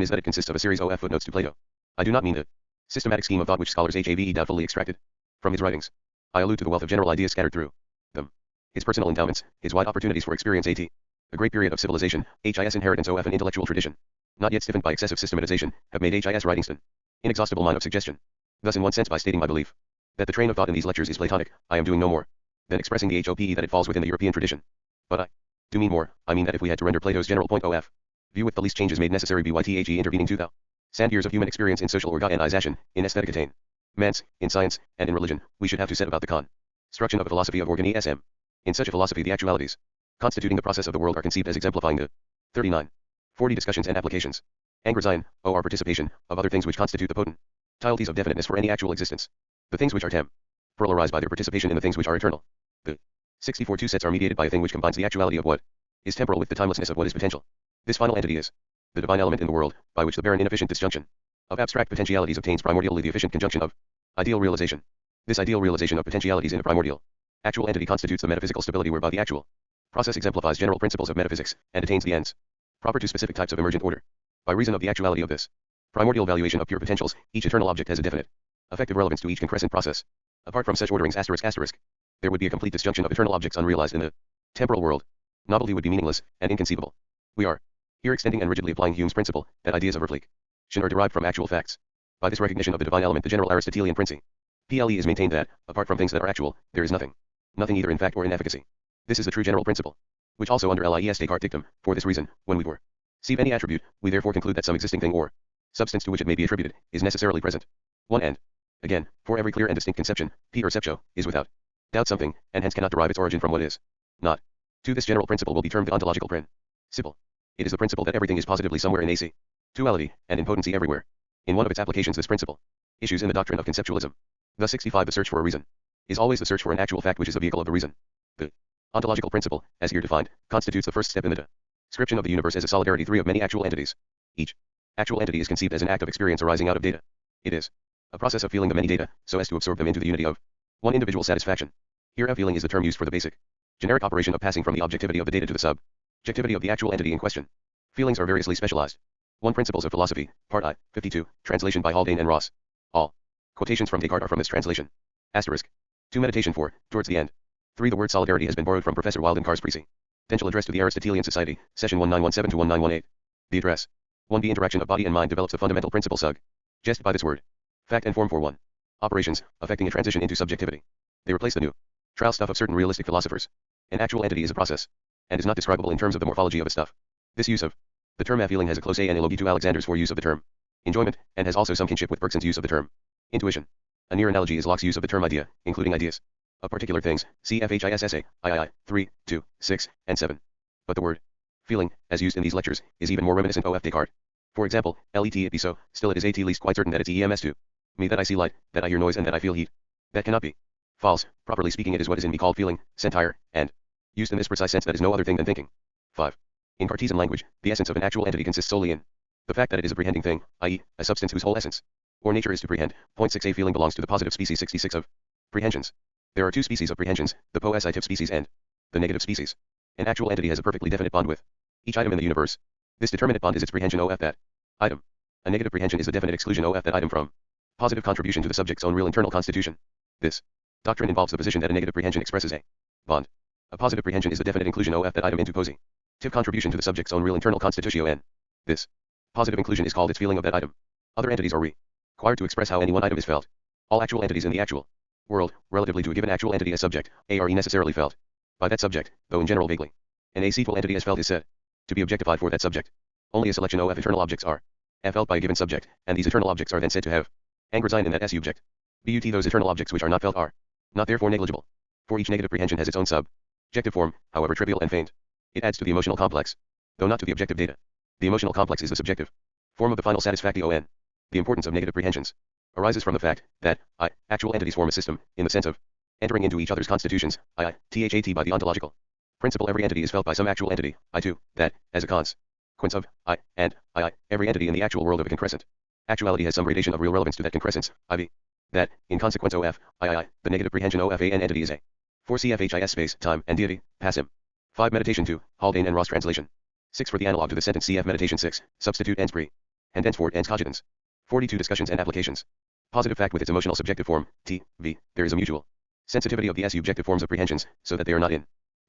is that it consists of a series of footnotes to Plato. I do not mean the systematic scheme of thought which scholars have doubtfully extracted from his writings. I allude to the wealth of general ideas scattered through them. His personal endowments, his wide opportunities for experience, a great period of civilization, his inheritance of an intellectual tradition, not yet stiffened by excessive systematization, have made his writings an inexhaustible mine of suggestion. Thus, in one sense, by stating my belief that the train of thought in these lectures is Platonic, I am doing no more than expressing the hope that it falls within the European tradition. But I do mean more. I mean that if we had to render Plato's general point of view with the least changes made necessary byth intervening 2,000 years of human experience in social organization, in aesthetic attainments, in science, and in religion, we should have to set about the construction of a philosophy of organism. In such a philosophy, the actualities constituting the process of the world are conceived as exemplifying the 39-40 discussions and applications, angrazine, or participation, of other things which constitute the potentialities of definiteness for any actual existence. The things which are temporal arise by their participation in the things which are eternal. The 64 two sets are mediated by a thing which combines the actuality of what is temporal with the timelessness of what is potential. This final entity is the divine element in the world, by which the barren inefficient disjunction of abstract potentialities obtains primordially the efficient conjunction of ideal realization. This ideal realization of potentialities in a primordial actual entity constitutes the metaphysical stability whereby the actual process exemplifies general principles of metaphysics, and attains the ends proper to specific types of emergent order. By reason of the actuality of this primordial valuation of pure potentials, each eternal object has a definite effective relevance to each concrescent process. Apart from such orderings there would be a complete disjunction of eternal objects unrealized in the temporal world. Novelty would be meaningless and inconceivable. We are here extending and rigidly applying Hume's principle that ideas of reflection are derived from actual facts. By this recognition of the divine element, the general Aristotelian principle is maintained that, apart from things that are actual, there is nothing either in fact or in efficacy. This is the true general principle, which also under LIES Descartes dictum. For this reason, when we perceive any attribute, we therefore conclude that some existing thing or substance to which it may be attributed is necessarily present. One and again, for every clear and distinct conception, perceptio is without doubt something, and hence cannot derive its origin from what is not. To this general principle will be termed the ontological principle. It is the principle that everything is positively somewhere in AC, duality, and in potency everywhere. In one of its applications, this principle issues in the doctrine of conceptualism. Thus 65 the search for a reason is always the search for an actual fact which is the vehicle of the reason. The ontological principle, as here defined, constitutes the first step in the description of the universe as a solidarity of many actual entities. Each actual entity is conceived as an act of experience arising out of data. It is a process of feeling the many data, so as to absorb them into the unity of one individual satisfaction. Here feeling is the term used for the basic generic operation of passing from the objectivity of the data to the subjectivity of the actual entity in question. Feelings are variously specialized. 1. Principles of Philosophy, Part I, 52, translation by Haldane and Ross. All quotations from Descartes are from this translation. Asterisk. 2. Meditation 4, towards the end. 3. The word solidarity has been borrowed from Professor Wildenkar's Presidential Address to the Aristotelian Society, session 1917 to 1918. The address. 1b. Interaction of body and mind develops a fundamental principle suggested by this word. Fact and form for 1. Operations, affecting a transition into subjectivity. They replace the new trial stuff of certain realistic philosophers. An actual entity is a process and is not describable in terms of the morphology of a stuff. This use of the term a feeling has a close analogy to Alexander's foreuse of the term enjoyment, and has also some kinship with Bergson's use of the term intuition. A near analogy is Locke's use of the term idea, including ideas of particular things, see FHISSA, III, 3, 2, 6, and 7. But the word feeling, as used in these lectures, is even more reminiscent of Descartes. For example, let it be so, still it is at least quite certain that it's EMS too. Me that I see light, that I hear noise, and that I feel heat. That cannot be false. Properly speaking, it is what is in me called feeling, sentire, and used in this precise sense that is no other thing than thinking. 5. In Cartesian language, the essence of an actual entity consists solely in the fact that it is a prehending thing, i.e., a substance whose whole essence or nature is to prehend. Point 6. A feeling belongs to the positive species 66 of prehensions. There are two species of prehensions, the positive species and the negative species. An actual entity has a perfectly definite bond with each item in the universe. This determinate bond is its prehension of that item. A negative prehension is a definite exclusion of that item from positive contribution to the subject's own real internal constitution. This doctrine involves the position that a negative prehension expresses a bond. A positive prehension is the definite inclusion of that item into positive contribution to the subject's own real internal constitution, and this positive inclusion is called its feeling of that item. Other entities are required to express how any one item is felt. All actual entities in the actual world, relatively to a given actual entity as subject, are necessarily felt by that subject, though in general vaguely. An acetal entity as felt is said to be objectified for that subject. Only a selection of eternal objects are felt by a given subject, and these eternal objects are then said to have reside in that subject. But those eternal objects which are not felt are not therefore negligible. For each negative prehension has its own subjective form, however trivial and faint. It adds to the emotional complex, though not to the objective data. The emotional complex is the subjective form of the final satisfaction. The importance of negative prehensions arises from the fact that actual entities form a system, in the sense of entering into each other's constitutions, that by the ontological principle every entity is felt by some actual entity, too, that, as a consequence of and every entity in the actual world of a concrescent actuality has some gradation of real relevance to that concrescence, that, in consequence of the negative prehension of an entity is a 4 CFHIS space, time, and deity, passim. 5. Meditation 2, Haldane and Ross translation. 6. For the analog to the sentence cf meditation 6, substitute ens pre, and henceforth ens cogitans. 42. Discussions and applications. Positive fact with its emotional subjective form, v, there is a mutual sensitivity of the subjective forms of prehensions, so that they are not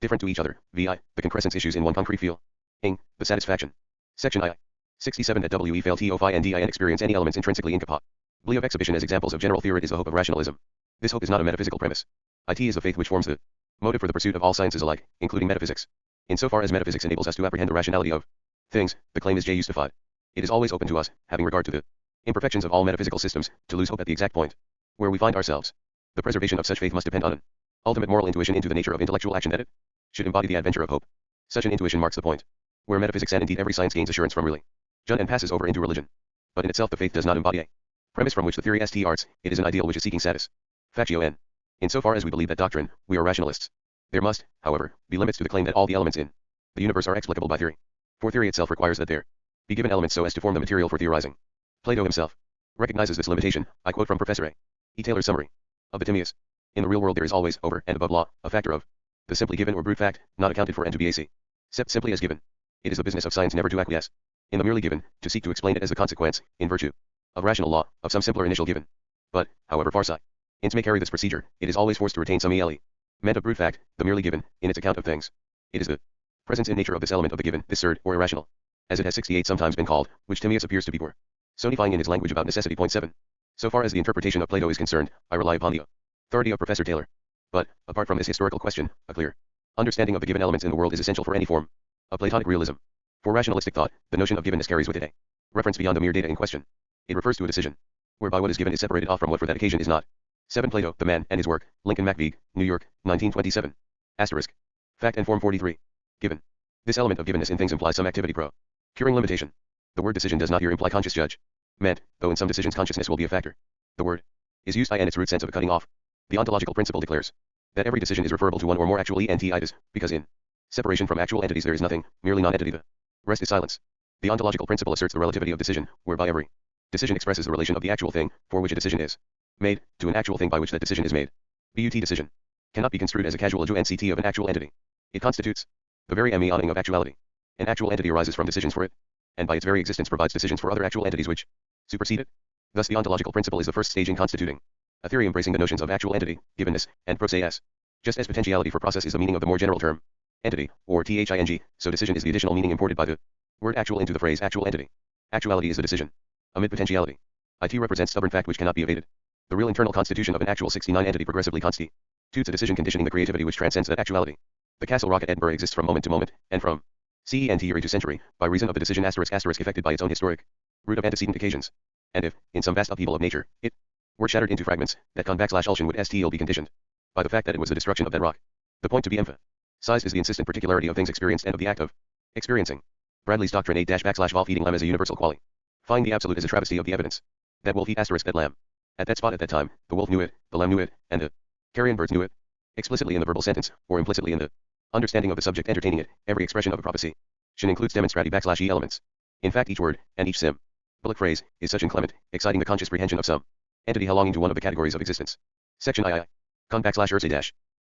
different to each other, vi, the concrescence issues in one concrete feeling, the satisfaction. Section I. 67. That we fail to find and experience any elements intrinsically incapable of exhibition as examples of general theory is the hope of rationalism. This hope is not a metaphysical premise. It is a faith which forms the motive for the pursuit of all sciences alike, including metaphysics. Insofar as metaphysics enables us to apprehend the rationality of things, the claim is justified. It is always open to us, having regard to the imperfections of all metaphysical systems, to lose hope at the exact point where we find ourselves. The preservation of such faith must depend on an ultimate moral intuition into the nature of intellectual action that it should embody the adventure of hope. Such an intuition marks the point where metaphysics and indeed every science gains assurance from religion and passes over into religion. But in itself the faith does not embody a premise from which the theory starts, it is an ideal which is seeking satisfaction. Insofar as we believe that doctrine, we are rationalists. There must, however, be limits to the claim that all the elements in the universe are explicable by theory. For theory itself requires that there be given elements so as to form the material for theorizing. Plato himself recognizes this limitation. I quote from Professor A. Taylor's summary of the Timaeus. In the real world there is always, over and above law, a factor of the simply given or brute fact, not accounted for and to be accepted simply as given. It is the business of science never to acquiesce in the merely given, to seek to explain it as the consequence, in virtue of rational law, of some simpler initial given. But, however far science may carry this procedure, it is always forced to retain some element of brute fact, the merely given, in its account of things. It is the presence in nature of this element of the given, this third, or irrational, as it has 68 sometimes been called, which Timaeus appears to be personifying in his language about necessity. Point 7. So far as the interpretation of Plato is concerned, I rely upon the authority of Professor Taylor. But, apart from this historical question, a clear understanding of the given elements in the world is essential for any form of Platonic realism. For rationalistic thought, the notion of givenness carries with it a reference beyond the mere data in question. It refers to a decision, whereby what is given is separated off from what for that occasion is not. 7. Plato, The Man, and His Work, Lincoln McVeigh, New York, 1927. Asterisk. Fact and Form 43. Given. This element of givenness in things implies some activity curing limitation. The word decision does not here imply conscious judgment, though in some decisions consciousness will be a factor. The word is used in its root sense of a cutting off. The ontological principle declares that every decision is referable to one or more actual entities, because in separation from actual entities there is nothing, merely non-entity. The rest is silence. The ontological principle asserts the relativity of decision, whereby every decision expresses the relation of the actual thing, for which a decision is made, to an actual thing by which that decision is made. But decision cannot be construed as a casual adjoint of an actual entity. It constitutes the very meaning of actuality. An actual entity arises from decisions for it, and by its very existence provides decisions for other actual entities which supersede it. Thus the ontological principle is the first stage in constituting a theory embracing the notions of actual entity, givenness, and process. Just as potentiality for process is the meaning of the more general term entity, or thing, so decision is the additional meaning imported by the word actual into the phrase actual entity. Actuality is a decision amid potentiality. It represents stubborn fact which cannot be evaded. The real internal constitution of an actual 69 entity progressively constitutes a decision conditioning the creativity which transcends that actuality. The castle rock at Edinburgh exists from moment to moment, and from century to century, by reason of the decision *** effected by its own historic root of antecedent occasions. And if, in some vast upheaval of nature, it were shattered into fragments, that *ultion would still be conditioned by the fact that it was the destruction of that rock. The point to be emphasized is the insistent particularity of things experienced and of the act of experiencing. Bradley's doctrine **wolf eating lamb is a universal quality. Find the absolute as a travesty of the evidence. That wolf eat that lamb. At that spot at that time, the wolf knew it, the lamb knew it, and the carrion birds knew it. Explicitly in the verbal sentence, or implicitly in the understanding of the subject entertaining it, every expression of a proposition includes demonstrati **e elements. In fact, each word, and each symbolic phrase, is such inclement, exciting the conscious prehension of some entity belonging to one of the categories of existence. Section II. Con \ursa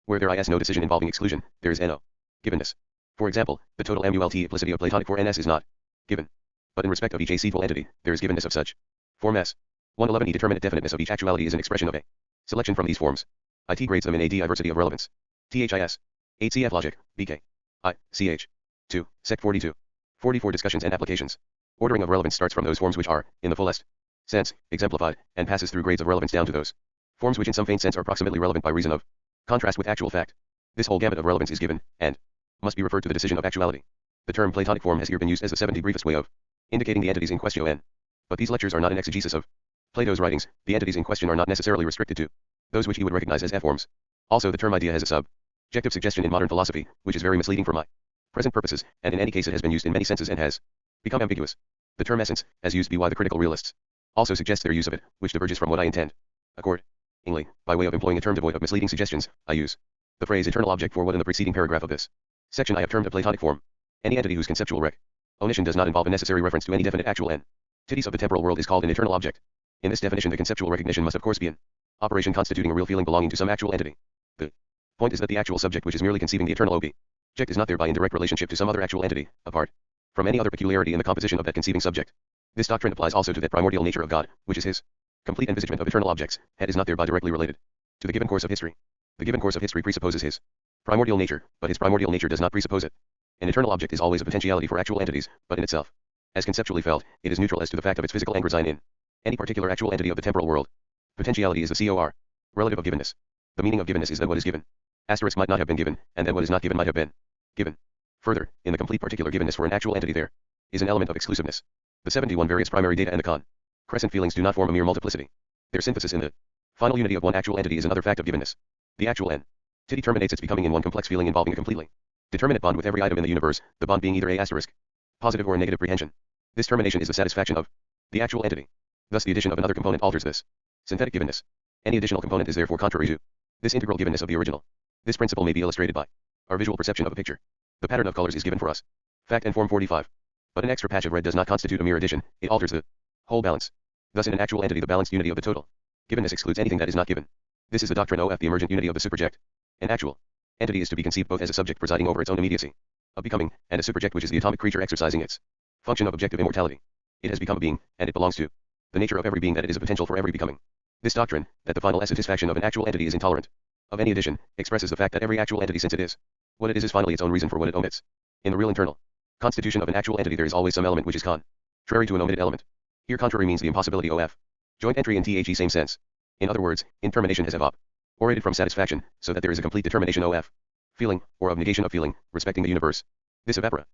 where there is no decision involving exclusion, there is no givenness. For example, the total multiplicity of Platonic for ns is not given. But in respect of each acetal entity, there is givenness of such form s. 111 e determinate definiteness of each actuality is an expression of a selection from these forms. It grades them in a diversity of relevance. THIS. 8 CF Logic, BK. ICH. 2, Sec 42. 44 Discussions and Applications. Ordering of relevance starts from those forms which are, in the fullest sense, exemplified, and passes through grades of relevance down to those forms which in some faint sense are approximately relevant by reason of contrast with actual fact. This whole gamut of relevance is given, and must be referred to the decision of actuality. The term Platonic form has here been used as the 70 briefest way of indicating the entities in question. But these lectures are not an exegesis of Plato's writings. The entities in question are not necessarily restricted to those which he would recognize as F-forms. Also, the term idea has a subjective suggestion in modern philosophy, which is very misleading for my present purposes, and in any case it has been used in many senses and has become ambiguous. The term essence, as used by the critical realists, also suggests their use of it, which diverges from what I intend. Accordingly, by way of employing a term devoid of misleading suggestions, I use the phrase internal object for what in the preceding paragraph of this section I have termed a Platonic form. Any entity whose conceptual recognition does not involve a necessary reference to any definite actual entities of the temporal world is called an eternal object. In this definition, the conceptual recognition must of course be an operation constituting a real feeling belonging to some actual entity. The point is that the actual subject which is merely conceiving the eternal object is not thereby in direct relationship to some other actual entity, apart from any other peculiarity in the composition of that conceiving subject. This doctrine applies also to that primordial nature of God, which is his complete envisagement of eternal objects. Head is not thereby directly related to the given course of history. The given course of history presupposes his primordial nature, but his primordial nature does not presuppose it. An eternal object is always a potentiality for actual entities, but in itself, as conceptually felt, it is neutral as to the fact of its physical engrosine in any particular actual entity of the temporal world. Potentiality is the COR, relative of givenness. The meaning of givenness is that what is given asterisk might not have been given, and that what is not given might have been given. Further, in the complete particular givenness for an actual entity there is an element of exclusiveness. The 71 various primary data and the crescent feelings do not form a mere multiplicity. Their synthesis in the final unity of one actual entity is another fact of givenness. The actual entity terminates its becoming in one complex feeling involving a completely determinate bond with every item in the universe, the bond being either a asterisk positive or a negative prehension. This termination is the satisfaction of the actual entity. Thus the addition of another component alters this synthetic givenness. Any additional component is therefore contrary to this integral givenness of the original. This principle may be illustrated by our visual perception of a picture. The pattern of colors is given for us. Fact and form 45. But an extra patch of red does not constitute a mere addition, it alters the whole balance. Thus in an actual entity the balanced unity of the total givenness excludes anything that is not given. This is the doctrine of the emergent unity of the superject. An actual entity is to be conceived both as a subject presiding over its own immediacy of becoming, and a superject which is the atomic creature exercising its function of objective immortality. It has become a being, and it belongs to the nature of every being that it is a potential for every becoming. This doctrine, that the final satisfaction of an actual entity is intolerant of any addition, expresses the fact that every actual entity, since it is what it is finally its own reason for what it omits. In the real internal constitution of an actual entity there is always some element which is contrary to an omitted element. Here contrary means the impossibility of joint entry in the same sense. In other words, intermination has evaporated from satisfaction, so that there is a complete determination of feeling, or of negation of feeling, respecting the universe. This evaporation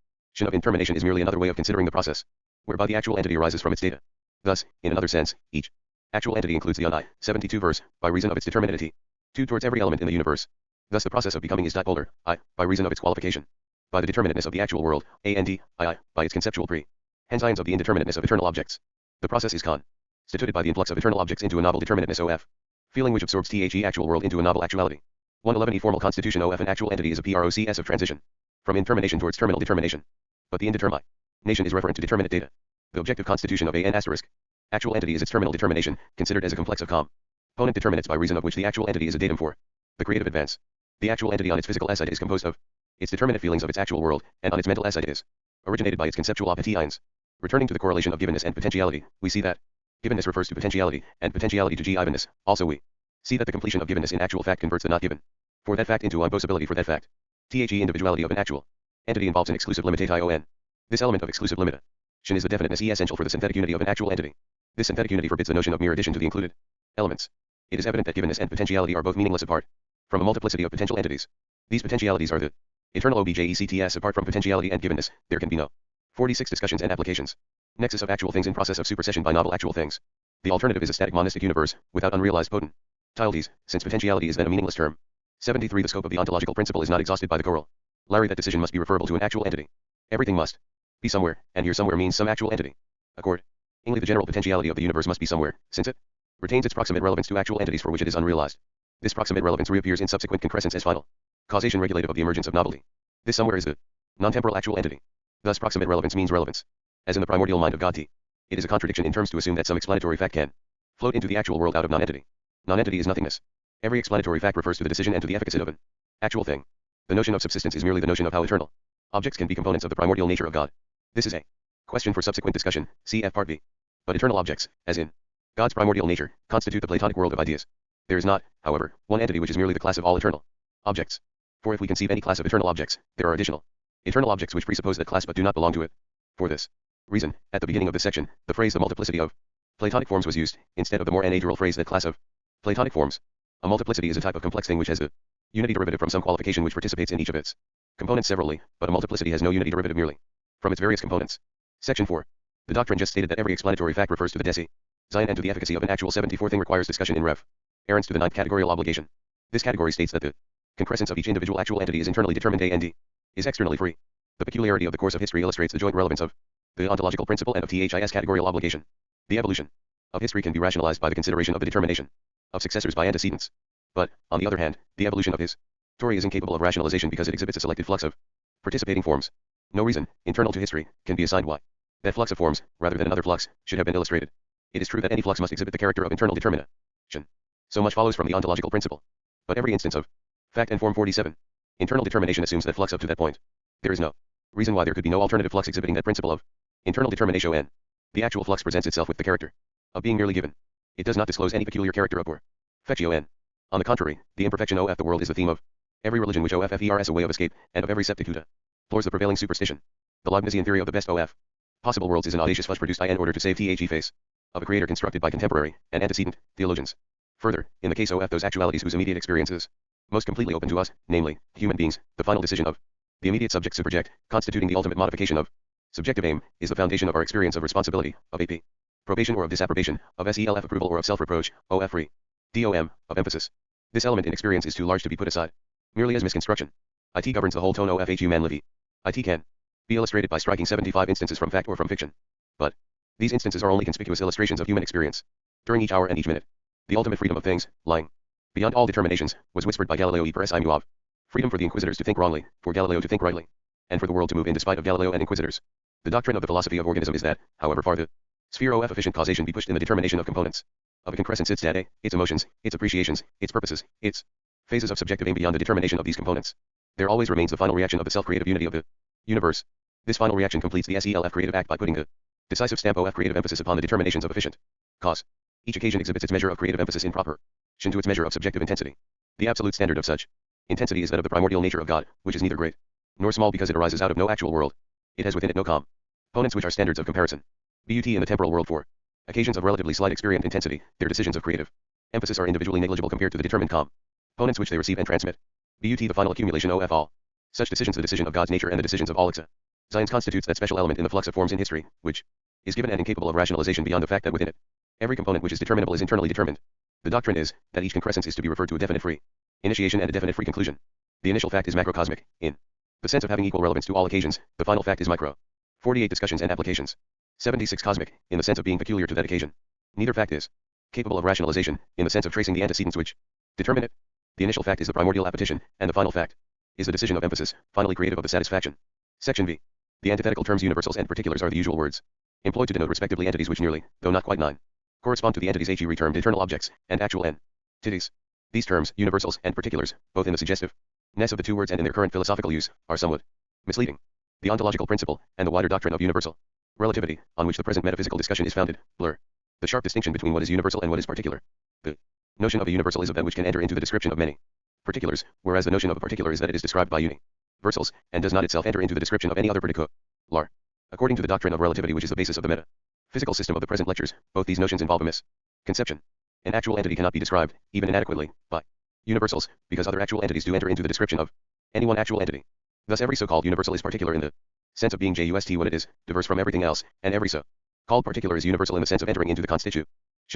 of intermination is merely another way of considering the process whereby the actual entity arises from its data. Thus, in another sense, each actual entity includes the 72 verse, by reason of its determinativity, 2 towards every element in the universe. Thus the process of becoming is dipolar, by reason of its qualification by the determinateness of the actual world, by its conceptual prehensions of the indeterminateness of eternal objects. The process is constituted by the influx of eternal objects into a novel determinateness feeling which absorbs the actual world into a novel actuality. 111 formal constitution an actual entity is a process of transition from intermination towards terminal determination. But the indetermination is referent to determinate data. The objective constitution of an asterisk actual entity is its terminal determination, considered as a complex of component determinants by reason of which the actual entity is a datum for the creative advance. The actual entity on its physical side is composed of its determinate feelings of its actual world, and on its mental side is originated by its conceptual appetitions. Returning to the correlation of givenness and potentiality, we see that givenness refers to potentiality, and potentiality to givenness. Also we see that the completion of givenness in actual fact converts the not given for that fact into impossibility for that fact. The individuality of an actual entity involves an exclusive limitation. This element of exclusive limitation is the definiteness essential for the synthetic unity of an actual entity. This synthetic unity forbids the notion of mere addition to the included elements. It is evident that givenness and potentiality are both meaningless apart from a multiplicity of potential entities. These potentialities are the Eternal objects apart from potentiality and givenness, there can be no. 46 discussions and applications. Nexus of actual things in process of supersession by novel actual things. The alternative is a static monistic universe, without unrealized potentialities, since potentiality is then a meaningless term. 73 The scope of the ontological principle is not exhausted by the corollary that decision must be referable to an actual entity. Everything must be somewhere, and here somewhere means some actual entity. Accordingly, the general potentiality of the universe must be somewhere, since it retains its proximate relevance to actual entities for which it is unrealized. This proximate relevance reappears in subsequent concrescence as final causation regulative of the emergence of novelty. This somewhere is the non-temporal actual entity. Thus proximate relevance means relevance. As in the primordial mind of God T. It is a contradiction in terms to assume that some explanatory fact can float into the actual world out of non-entity. Non-entity is nothingness. Every explanatory fact refers to the decision and to the efficacy of an actual thing. The notion of subsistence is merely the notion of how eternal objects can be components of the primordial nature of God. This is a question for subsequent discussion, cf. Part B. But eternal objects, as in God's primordial nature, constitute the Platonic world of ideas. There is not, however, one entity which is merely the class of all eternal objects. For if we conceive any class of eternal objects, there are additional eternal objects which presuppose that class but do not belong to it. For this reason, at the beginning of this section, the phrase the multiplicity of Platonic forms was used, instead of the more anatural phrase that class of Platonic forms. A multiplicity is a type of complex thing which has a unity derivative from some qualification which participates in each of its components severally, but a multiplicity has no unity derivative merely from its various components. Section 4. The doctrine just stated that every explanatory fact refers to the design and to the efficacy of an actual 74 thing requires discussion in reference to the ninth categorical obligation. This category states that the concrescence of each individual actual entity is internally determined and is externally free. The peculiarity of the course of history illustrates the joint relevance of the ontological principle and of THIS categorical obligation. The evolution of history can be rationalized by the consideration of the determination of successors by antecedents. But, on the other hand, the evolution of history is incapable of rationalization because it exhibits a selected flux of participating forms. No reason, internal to history, can be assigned why that flux of forms, rather than another flux, should have been illustrated. It is true that any flux must exhibit the character of internal determination. So much follows from the ontological principle. But every instance of fact and form 47, internal determination assumes that flux up to that point. There is no reason why there could be no alternative flux exhibiting that principle of internal determination. The actual flux presents itself with the character of being merely given. It does not disclose any peculiar character of or perfection. On the contrary, the imperfection of the world is the theme of every religion which offers a way of escape, and of every sceptic who deplores the prevailing superstition. The Leibnizian theory of the best of possible worlds is an audacious fuss produced in order to save the face of a creator constructed by contemporary and antecedent theologians. Further, in the case of those actualities whose immediate experience is most completely open to us, namely, human beings, the final decision of the immediate subject to project, constituting the ultimate modification of subjective aim, is the foundation of our experience of responsibility, of AP probation or of disapprobation, of self approval or of self-reproach, of free DOM, of emphasis. This element in experience is too large to be put aside merely as misconstruction. IT governs the whole tone of humanity. IT can be illustrated by striking 75 instances from fact or from fiction. But these instances are only conspicuous illustrations of human experience. During each hour and each minute, the ultimate freedom of things, lying beyond all determinations, was whispered by Galileo per SI of freedom for the inquisitors to think wrongly, for Galileo to think rightly, and for the world to move in despite of Galileo and inquisitors. The doctrine of the philosophy of organism is that, however far the sphere of efficient causation be pushed in the determination of components of a concrescence, its data, its emotions, its appreciations, its purposes, its phases of subjective aim beyond the determination of these components, there always remains the final reaction of the self-creative unity of the universe. This final reaction completes the SELF creative act by putting the decisive stamp of creative emphasis upon the determinations of efficient cause. Each occasion exhibits its measure of creative emphasis in proportion to its measure of subjective intensity. The absolute standard of such intensity is that of the primordial nature of God, which is neither great nor small because it arises out of no actual world. It has within it no components which are standards of comparison. BUT in the temporal world for occasions of relatively slight experient intensity, their decisions of creative emphasis are individually negligible compared to the determined components which they receive and transmit. BUT the final accumulation of all such decisions, the decision of God's nature and the decisions of all Zions constitutes that special element in the flux of forms in history, which is given and incapable of rationalization beyond the fact that within it every component which is determinable is internally determined. The doctrine is that each concrescence is to be referred to a definite free initiation and a definite free conclusion. The initial fact is macrocosmic, in the sense of having equal relevance to all occasions. The final fact is micro. 48 discussions and applications. 76 cosmic, in the sense of being peculiar to that occasion. Neither fact is capable of rationalization, in the sense of tracing the antecedents which determine it. The initial fact is the primordial appetition, and the final fact is the decision of emphasis, finally creative of the satisfaction. Section B. The antithetical terms universals and particulars are the usual words employed to denote respectively entities which nearly, though not quite correspond to the entities termed eternal objects, and actual entities. These terms, universals and particulars, both in the suggestiveness of the two words and in their current philosophical use, are somewhat misleading. The ontological principle, and the wider doctrine of universal relativity, on which the present metaphysical discussion is founded, blur the sharp distinction between what is universal and what is particular. The notion of a universal is of that which can enter into the description of many particulars, whereas the notion of a particular is that it is described by universals, and does not itself enter into the description of any other particular. According to the doctrine of relativity, which is the basis of the metaphysical system of the present lectures, both these notions involve a misconception. An actual entity cannot be described, even inadequately, by universals, because other actual entities do enter into the description of any one actual entity. Thus every so-called universal is particular in the sense of being just what it is, diverse from everything else, and every so-called particular is universal in the sense of entering into the constitutions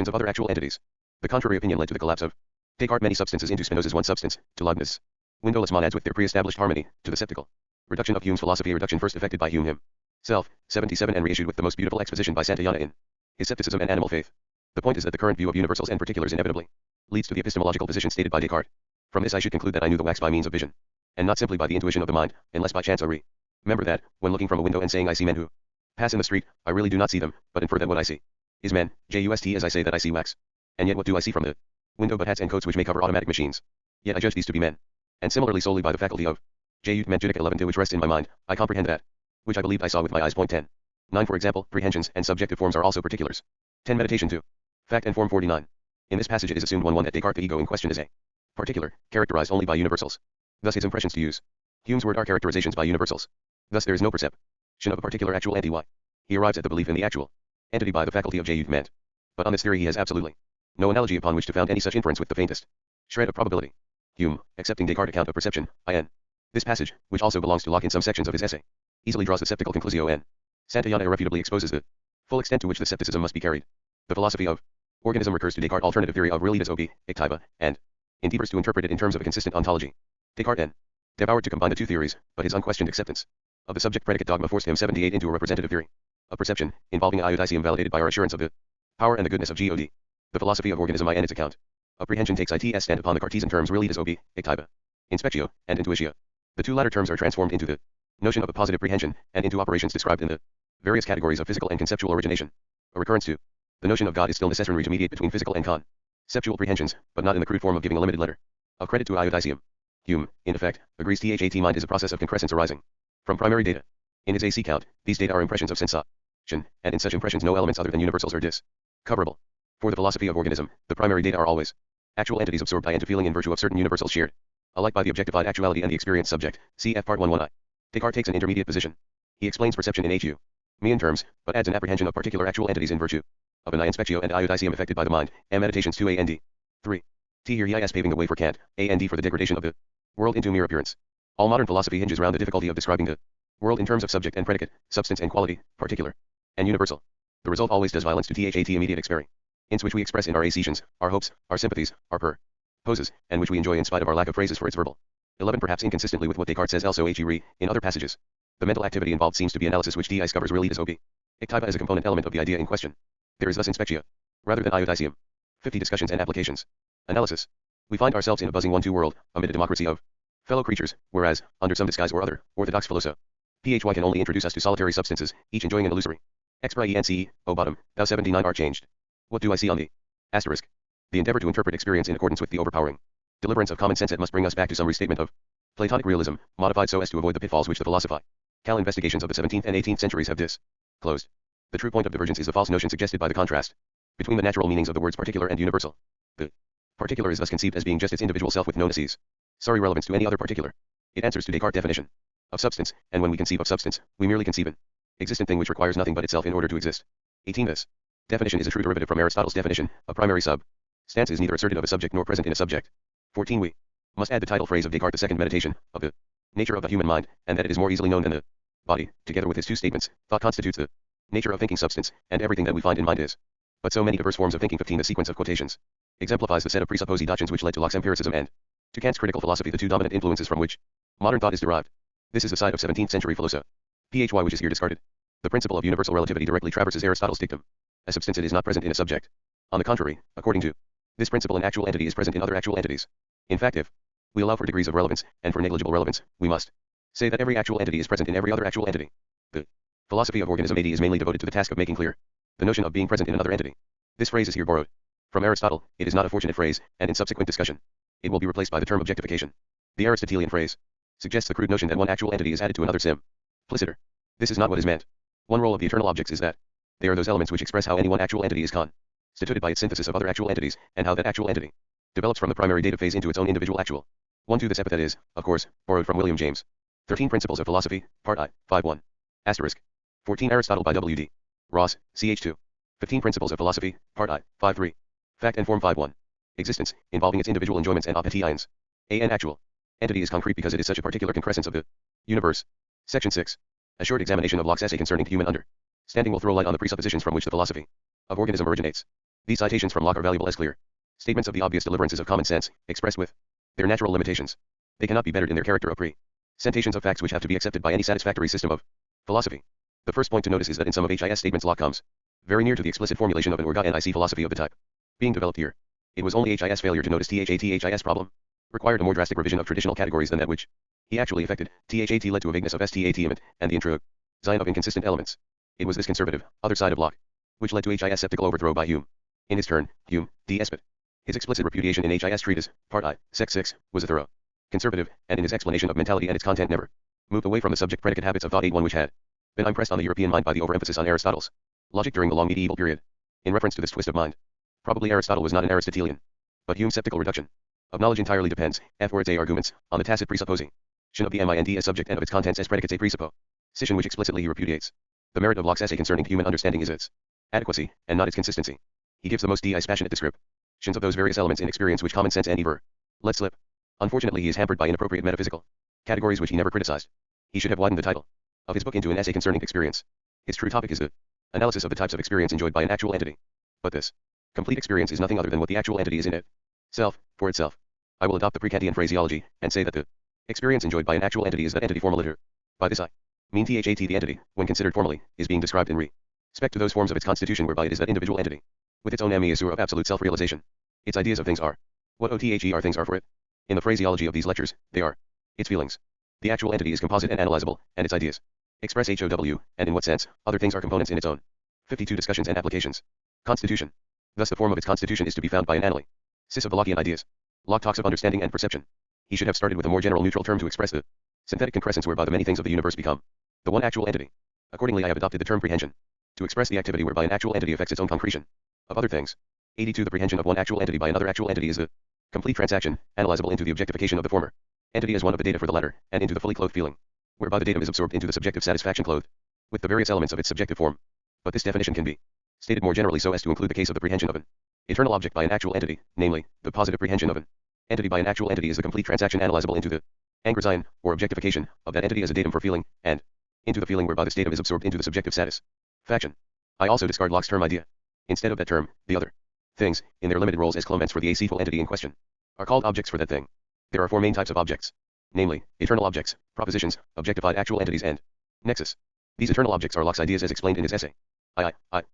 of other actual entities. The contrary opinion led to the collapse of Descartes' many substances into Spinoza's one substance, to Leibniz's windowless monads with their pre-established harmony, to the sceptical reduction of Hume's philosophy, a reduction first effected by Hume himself, 77, and reissued with the most beautiful exposition by Santayana in his Scepticism and Animal Faith. The point is that the current view of universals and particulars inevitably leads to the epistemological position stated by Descartes. From this I should conclude that I knew the wax by means of vision, and not simply by the intuition of the mind, unless by chance I remember that, when looking from a window and saying I see men who pass in the street, I really do not see them, but infer that what I see is men, just as I say that I see wax. And yet what do I see from the window but hats and coats which may cover automatic machines? Yet I judge these to be men. And similarly solely by the faculty of judgment judica 11 which rests in my mind, I comprehend that which I believed I saw with my eyes. Point 10. 9. For example, prehensions and subjective forms are also particulars. 10. Meditation 2. Fact and form 49. In this passage it is assumed 1 that Descartes the ego in question is a particular, characterized only by universals. Thus his impressions, to use Hume's word, are characterizations by universals. Thus there is no perception of a particular actual entity. Why? He arrives at the belief in the actual entity by the faculty of judgment. But on this theory he has absolutely no analogy upon which to found any such inference with the faintest shred of probability. Hume, accepting Descartes' account of perception, in this passage, which also belongs to Locke in some sections of his essay, easily draws the sceptical conclusio, and Santayana irrefutably exposes the full extent to which the scepticism must be carried. The philosophy of organism recurs to Descartes' alternative theory of realitas objectiva, and endeavors to interpret it in terms of a consistent ontology. Descartes devoured to combine the two theories, but his unquestioned acceptance of the subject-predicate dogma forced him 78 into a representative theory of perception, involving iodicium validated by our assurance of the power and the goodness of God. The philosophy of organism in its account apprehension takes its stand upon the Cartesian terms realitas objectiva, inspectio, and intuitio. The two latter terms are transformed into the notion of a positive prehension, and into operations described in the various categories of physical and conceptual origination. A recurrence to the notion of God is still necessary to mediate between physical and conceptual prehensions, but not in the crude form of giving a limited letter of credit to iodicium. Hume, in effect, agrees that mind is a process of concrescence arising from primary data. In his AC count, these data are impressions of sensation, and in such impressions no elements other than universals are discoverable. For the philosophy of organism, the primary data are always actual entities absorbed by and to feeling in virtue of certain universals shared alike by the objectified actuality and the experienced subject. Cf. Part 1.1i. Descartes takes an intermediate position. He explains perception in HU mean terms, but adds an apprehension of particular actual entities in virtue of an inspectio and iodicium affected by the mind. M. Meditations 2a and d. 3. T. Here he is paving the way for Kant, A and D for the degradation of the world into mere appearance. All modern philosophy hinges round the difficulty of describing the world in terms of subject and predicate, substance and quality, particular and universal. The result always does violence to that immediate experience, which we express in our accessions, our hopes, our sympathies, our purposes, and which we enjoy in spite of our lack of phrases for its verbal. 11. Perhaps inconsistently with what Descartes says also in other passages. The mental activity involved seems to be analysis, which discovers realitas objectiva as a component element of the idea in question. There is thus inspectio, rather than iodicium. 50. Discussions and applications. Analysis. We find ourselves in a buzzing 1-2 world, amid a democracy of fellow creatures, whereas, under some disguise or other, orthodox philosophy can only introduce us to solitary substances, each enjoying an illusory experience. O bottom, thou 79 art changed. What do I see on the asterisk? The endeavor to interpret experience in accordance with the overpowering deliverance of common sense, it must bring us back to some restatement of Platonic realism, modified so as to avoid the pitfalls which the philosophical investigations of the 17th and 18th centuries have disclosed. The true point of divergence is the false notion suggested by the contrast between the natural meanings of the words particular and universal. The particular is thus conceived as being just its individual self with no necessary relevance to any other particular. It answers to Descartes' definition of substance, and when we conceive of substance, we merely conceive an existent thing which requires nothing but itself in order to exist. 18. This definition is a true derivative from Aristotle's definition of primary substance is neither asserted of a subject nor present in a subject. 14. We must add the title phrase of Descartes' the second meditation, of the nature of the human mind, and that it is more easily known than the body, together with his two statements, thought constitutes the nature of thinking substance, and everything that we find in mind is but so many diverse forms of thinking. 15. The sequence of quotations exemplifies the set of presupposed doctrines which led to Locke's empiricism and to Kant's critical philosophy, the two dominant influences from which modern thought is derived. This is the side of 17th century philosophy which is here discarded. The principle of universal relativity directly traverses Aristotle's dictum. A substance it is not present in a subject. On the contrary, according to this principle, an actual entity is present in other actual entities. In fact, if we allow for degrees of relevance, and for negligible relevance, we must say that every actual entity is present in every other actual entity. The philosophy of organism AD is mainly devoted to the task of making clear the notion of being present in another entity. This phrase is here borrowed from Aristotle. It is not a fortunate phrase, and in subsequent discussion, it will be replaced by the term objectification. The Aristotelian phrase suggests the crude notion that one actual entity is added to another simpliciter. This is not what is meant. One role of the eternal objects is that they are those elements which express how any one actual entity is constituted by its synthesis of other actual entities, and how that actual entity develops from the primary data phase into its own individual actual. 1. This epithet is, of course, borrowed from William James. 13. Principles of Philosophy, Part I, 5.1. Asterisk. 14. Aristotle by W.D. Ross, Ch2. 15. Principles of Philosophy, Part I, 5.3. Fact and Form 5.1. Existence, involving its individual enjoyments and opinions. An actual entity is concrete because it is such a particular concrescence of the Universe. Section 6. A short examination of Locke's essay concerning human understanding will throw light on the presuppositions from which the philosophy of organism originates. These citations from Locke are valuable as clear statements of the obvious deliverances of common sense, expressed with their natural limitations. They cannot be bettered in their character of presentations of facts which have to be accepted by any satisfactory system of philosophy. The first point to notice is that in some of HIS statements Locke comes very near to the explicit formulation of an orga-NIC philosophy of the type being developed here. It was only HIS failure to notice THAT-HIS problem required a more drastic revision of traditional categories than that which he actually effected. THAT led to a vagueness of STAT and the introduction of inconsistent elements. It was this conservative, other side of Locke, which led to HIS sceptical overthrow by Hume. In his turn, Hume, D. Espet, his explicit repudiation in HIS treatise, Part I, Sect 6, was a thorough conservative, and in his explanation of mentality and its content never moved away from the subject-predicate habits of thought 8-1 which had been impressed on the European mind by the overemphasis on Aristotle's logic during the long medieval period. In reference to this twist of mind, probably Aristotle was not an Aristotelian, but Hume's sceptical reduction of knowledge entirely depends, F or its A arguments, on the tacit presupposing of the mind as subject and of its contents as predicates a presupposition which explicitly he repudiates. The merit of Locke's essay concerning human understanding is its adequacy, and not its consistency. He gives the most dispassionate descriptions of those various elements in experience which common sense and ever let slip. Unfortunately, he is hampered by inappropriate metaphysical categories which he never criticized. He should have widened the title of his book into an essay concerning experience. His true topic is the analysis of the types of experience enjoyed by an actual entity. But this complete experience is nothing other than what the actual entity is in itself, for itself. I will adopt the pre-Kantian phraseology, and say that the experience enjoyed by an actual entity is that entity formal liter. By this I mean THAT the entity, when considered formally, is being described in respect to those forms of its constitution whereby it is that individual entity, with its own amnesia of absolute self-realization. Its ideas of things are what OTHER things are for it. In the phraseology of these lectures, they are its feelings. The actual entity is composite and analyzable, and its ideas express HOW, and in what sense, other things are components in its own. 52 discussions and applications. Constitution. Thus the form of its constitution is to be found by an analysis of the Lockean ideas. Locke talks of understanding and perception. He should have started with a more general neutral term to express the synthetic concrescence whereby the many things of the universe become the one actual entity. Accordingly I have adopted the term prehension to express the activity whereby an actual entity affects its own concretion of other things. 82 The prehension of one actual entity by another actual entity is the complete transaction, analyzable into the objectification of the former entity as one of the data for the latter, and into the fully clothed feeling, whereby the datum is absorbed into the subjective satisfaction clothed with the various elements of its subjective form. But this definition can be stated more generally so as to include the case of the prehension of an eternal object by an actual entity, namely, the positive prehension of an entity by an actual entity is the complete transaction analyzable into the angrazine, or objectification, of that entity as a datum for feeling, and into the feeling whereby this datum is absorbed into the subjective satisfaction. I also discard Locke's term idea. Instead of that term, the other things, in their limited roles as clements for the acetal entity in question, are called objects for that thing. There are four main types of objects, namely, eternal objects, propositions, objectified actual entities and nexus. These eternal objects are Locke's ideas as explained in his essay.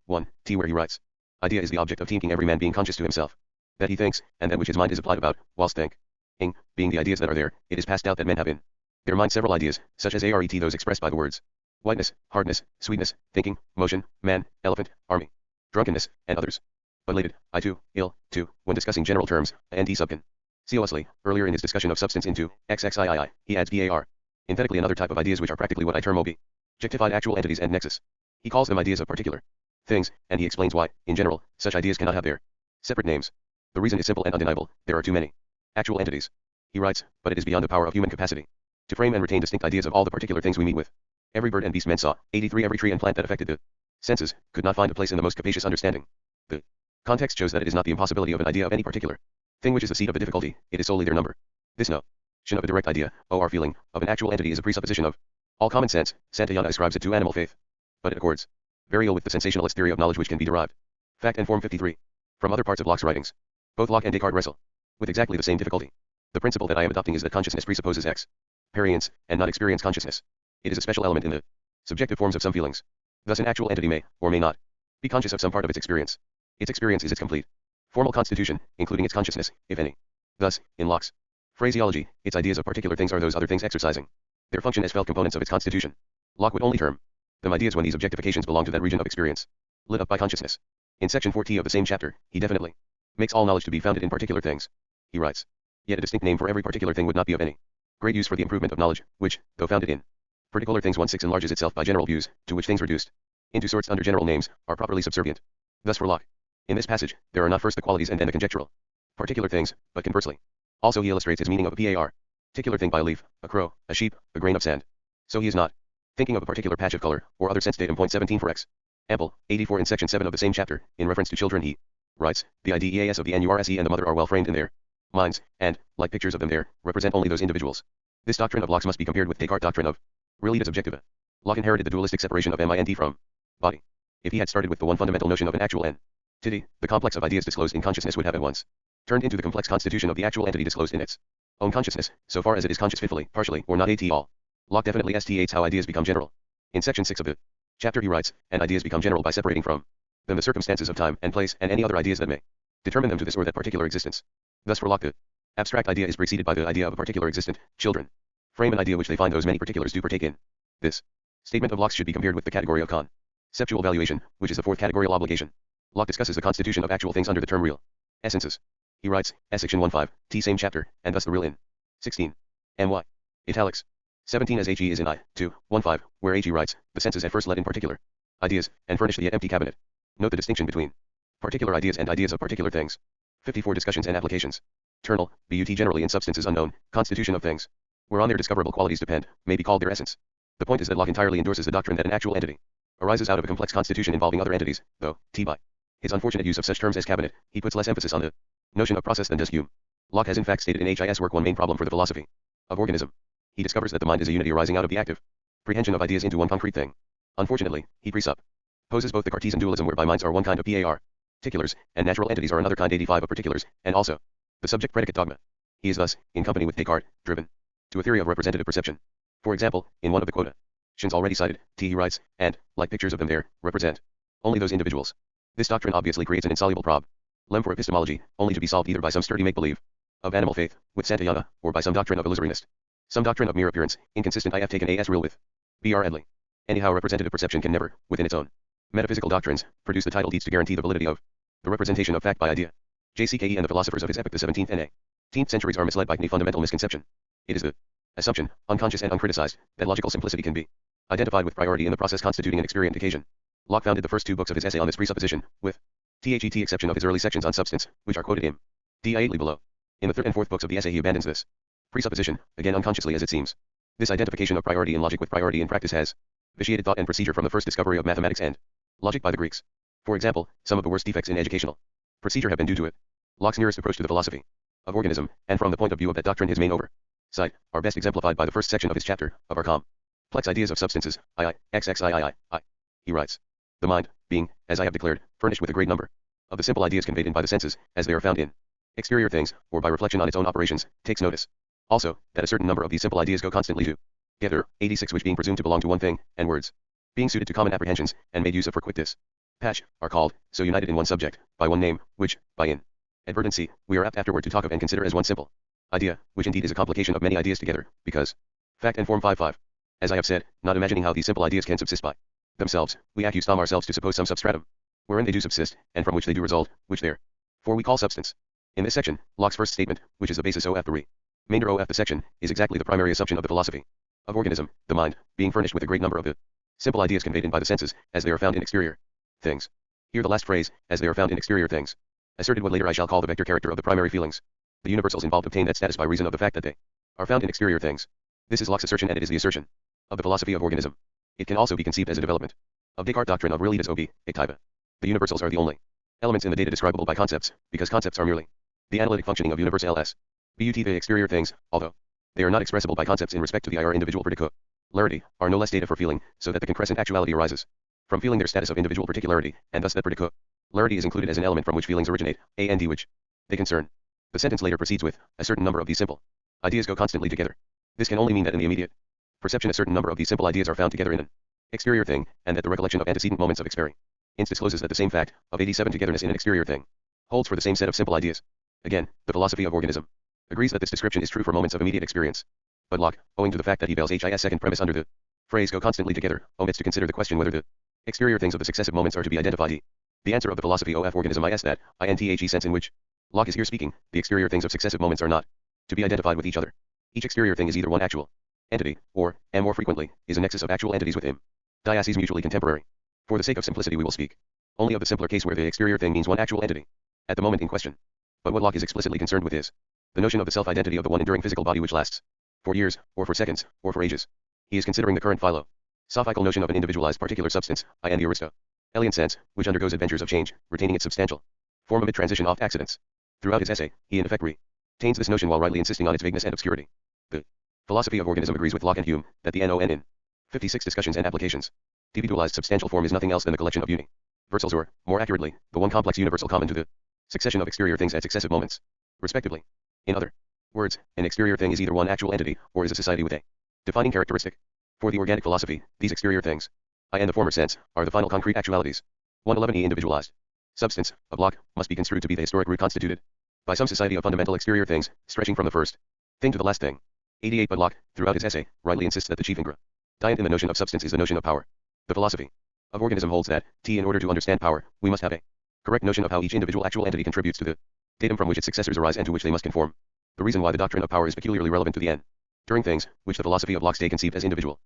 1, T where he writes, idea is the object of thinking, every man being conscious to himself that he thinks, and that which his mind is applied about, whilst thinking, being the ideas that are there, it is past doubt that men have in their mind several ideas, such as ARET those expressed by the words whiteness, hardness, sweetness, thinking, motion, man, elephant, army, drunkenness, and others. But lated, I2, ill, 2, when discussing general terms, and subcon. Cosly, earlier in his discussion of substance into XXIII, he adds PAR. Emphatically another type of ideas which are practically what I term objectified actual entities and nexus. He calls them ideas of particular things, and he explains why, in general, such ideas cannot have their separate names. The reason is simple and undeniable, there are too many actual entities. He writes, but it is beyond the power of human capacity to frame and retain distinct ideas of all the particular things we meet with. Every bird and beast men saw, 83 every tree and plant that affected the senses, could not find a place in the most capacious understanding. The context shows that it is not the impossibility of an idea of any particular thing which is the seat of the difficulty, it is solely their number. This notion of a direct idea, or feeling, of an actual entity is a presupposition of all common sense. Santayana ascribes it to animal faith, but it accords very ill with the sensationalist theory of knowledge which can be derived, fact and form 53, from other parts of Locke's writings. Both Locke and Descartes wrestle with exactly the same difficulty. The principle that I am adopting is that consciousness presupposes experience, and not experience consciousness. It is a special element in the subjective forms of some feelings. Thus an actual entity may, or may not, be conscious of some part of its experience. Its experience is its complete formal constitution, including its consciousness, if any. Thus, in Locke's phraseology, its ideas of particular things are those other things exercising their function as felt components of its constitution. Locke would only term them ideas when these objectifications belong to that region of experience lit up by consciousness. In section 4T of the same chapter, he definitely makes all knowledge to be founded in particular things. He writes, yet a distinct name for every particular thing would not be of any great use for the improvement of knowledge, which, though founded in particular things 1/6 enlarges itself by general views, to which things reduced into sorts under general names, are properly subservient. Thus for Locke, in this passage, there are not first the qualities and then the conjectural particular things, but conversely. Also he illustrates his meaning of a particular thing by a leaf, a crow, a sheep, a grain of sand. So he is not thinking of a particular patch of color, or other sense datum. Point 17 for example, 84 in section 7 of the same chapter, in reference to children he writes, the ideas of the NURSE and the mother are well framed in their minds, and, like pictures of them there, represent only those individuals. This doctrine of Locke's must be compared with Descartes' doctrine of realitas objectiva. Locke inherited the dualistic separation of mind from body. If he had started with the one fundamental notion of an actual entity, the complex of ideas disclosed in consciousness would have at once turned into the complex constitution of the actual entity disclosed in its own consciousness, so far as it is conscious fitfully, partially, or not at all. Locke definitely states how ideas become general. In section 6 of the chapter he writes, and ideas become general by separating from them the circumstances of time and place and any other ideas that may determine them to this or that particular existence. Thus for Locke the abstract idea is preceded by the idea of a particular existent. Children frame an idea which they find those many particulars do partake in. This statement of Locke's should be compared with the category of conceptual valuation, which is the fourth categorical obligation. Locke discusses the constitution of actual things under the term real essences. He writes, section 1.5, t same chapter, and thus the real in 16. My. Italics. 17 as he is in I, 2, 1.5, where he writes, the senses at first let in particular ideas, and furnish the yet empty cabinet. Note the distinction between particular ideas and ideas of particular things. 54 discussions and applications. Ternal, but generally in substance is unknown, constitution of things, whereon their discoverable qualities depend, may be called their essence. The point is that Locke entirely endorses the doctrine that an actual entity arises out of a complex constitution involving other entities, though, by his unfortunate use of such terms as cabinet, he puts less emphasis on the notion of process than does Hume. Locke has in fact stated in his work one main problem for the philosophy of organism. He discovers that the mind is a unity arising out of the active prehension of ideas into one concrete thing. Unfortunately, he presupposes both the Cartesian dualism whereby minds are one kind of particulars, and natural entities are another kind 85 of particulars, and also the subject-predicate dogma. He is thus, in company with Descartes, driven to a theory of representative perception. For example, in one of the quotations already cited, he writes, and, like pictures of them there, represent only those individuals. This doctrine obviously creates an insoluble problem for epistemology, only to be solved either by some sturdy make-believe of animal faith, with Santayana, or by some doctrine of illusoriness. Some doctrine of mere appearance, inconsistent I have taken as real with B.R. Edley. Anyhow, representative perception can never, within its own metaphysical doctrines, produce the title deeds to guarantee the validity of the representation of fact by idea. JCKE and the philosophers of his epoch the 17th and 18th centuries are misled by a fundamental misconception. It is the assumption, unconscious and uncriticized, that logical simplicity can be identified with priority in the process constituting an experient occasion. Locke founded the first two books of his essay on this presupposition, with the exception of his early sections on substance, which are quoted in D.I.8 below. In the third and fourth books of the essay he abandons this presupposition, again unconsciously as it seems. This identification of priority in logic with priority in practice has vitiated thought and procedure from the first discovery of mathematics and logic by the Greeks. For example, some of the worst defects in educational procedure have been due to it. Locke's nearest approach to the philosophy of organism, and from the point of view of that doctrine his main oversight, are best exemplified by the first section of his chapter, of our complex ideas of substances, XXIII. He writes, the mind, being, as I have declared, furnished with a great number of the simple ideas conveyed in by the senses, as they are found in exterior things, or by reflection on its own operations, takes notice also, that a certain number of these simple ideas go constantly together, 86 which being presumed to belong to one thing, and words being suited to common apprehensions, and made use of for quick dispatch, are called, so united in one subject, by one name, which, by inadvertency, we are apt afterward to talk of and consider as one simple idea, which indeed is a complication of many ideas together, because fact and form 5.5. As I have said, not imagining how these simple ideas can subsist by themselves, we accuse ourselves to suppose some substratum, wherein they do subsist, and from which they do result, which therefore we call substance. In this section, Locke's first statement, which is the basis of the remainder of the section, is exactly the primary assumption of the philosophy of organism, the mind, being furnished with a great number of the simple ideas conveyed in by the senses, as they are found in exterior things. Here the last phrase, as they are found in exterior things, asserted what later I shall call the vector character of the primary feelings. The universals involved obtain that status by reason of the fact that they are found in exterior things. This is Locke's assertion, and it is the assertion of the philosophy of organism. It can also be conceived as a development of Descartes' doctrine of realitas objectiva. The universals are the only elements in the data describable by concepts, because concepts are merely the analytic functioning of universals. The exterior things, although they are not expressible by concepts in respect to the individual particularity, are no less data for feeling, so that the concrescent actuality arises from feeling their status of individual particularity, and thus that particularity is included as an element from which feelings originate, and which they concern. The sentence later proceeds with, a certain number of these simple ideas go constantly together. This can only mean that in the immediate perception a certain number of these simple ideas are found together in an exterior thing, and that the recollection of antecedent moments of experience discloses that the same fact, of 87 togetherness in an exterior thing, holds for the same set of simple ideas. Again, the philosophy of organism agrees that this description is true for moments of immediate experience. But Locke, owing to the fact that he veils his second premise under the phrase go constantly together, omits to consider the question whether the exterior things of the successive moments are to be identified. The answer of the philosophy of organism is that, in the sense in which Locke is here speaking, the exterior things of successive moments are not to be identified with each other. Each exterior thing is either one actual entity, or, and more frequently, is a nexus of actual entities with him. Diases mutually contemporary. For the sake of simplicity we will speak only of the simpler case where the exterior thing means one actual entity at the moment in question. But what Locke is explicitly concerned with is the notion of the self-identity of the one enduring physical body which lasts for years, or for seconds, or for ages. He is considering the current philosophical notion of an individualized particular substance, in the Aristotelian sense, which undergoes adventures of change, retaining its substantial form amid transition oft accidents. Throughout his essay, he in effect retains this notion while rightly insisting on its vagueness and obscurity. The Philosophy of organism agrees with Locke and Hume that the NON in 56 discussions and applications. Individualized substantial form is nothing else than the collection of universals, or, more accurately, the one complex universal common to the succession of exterior things at successive moments, respectively. In other words, an exterior thing is either one actual entity, or is a society with a defining characteristic. For the organic philosophy, these exterior things, I in the former sense, are the final concrete actualities. 111 individualized substance, of Locke, must be construed to be the historic root constituted by some society of fundamental exterior things, stretching from the first thing to the last thing. 88 But Locke, throughout his essay, rightly insists that the chief ingredient in the notion of substance is the notion of power. The philosophy of organism holds that, in order to understand power, we must have a correct notion of how each individual actual entity contributes to the datum from which its successors arise and to which they must conform. The reason why the doctrine of power is peculiarly relevant to the end during things, which the philosophy of Locke's day conceived as individualized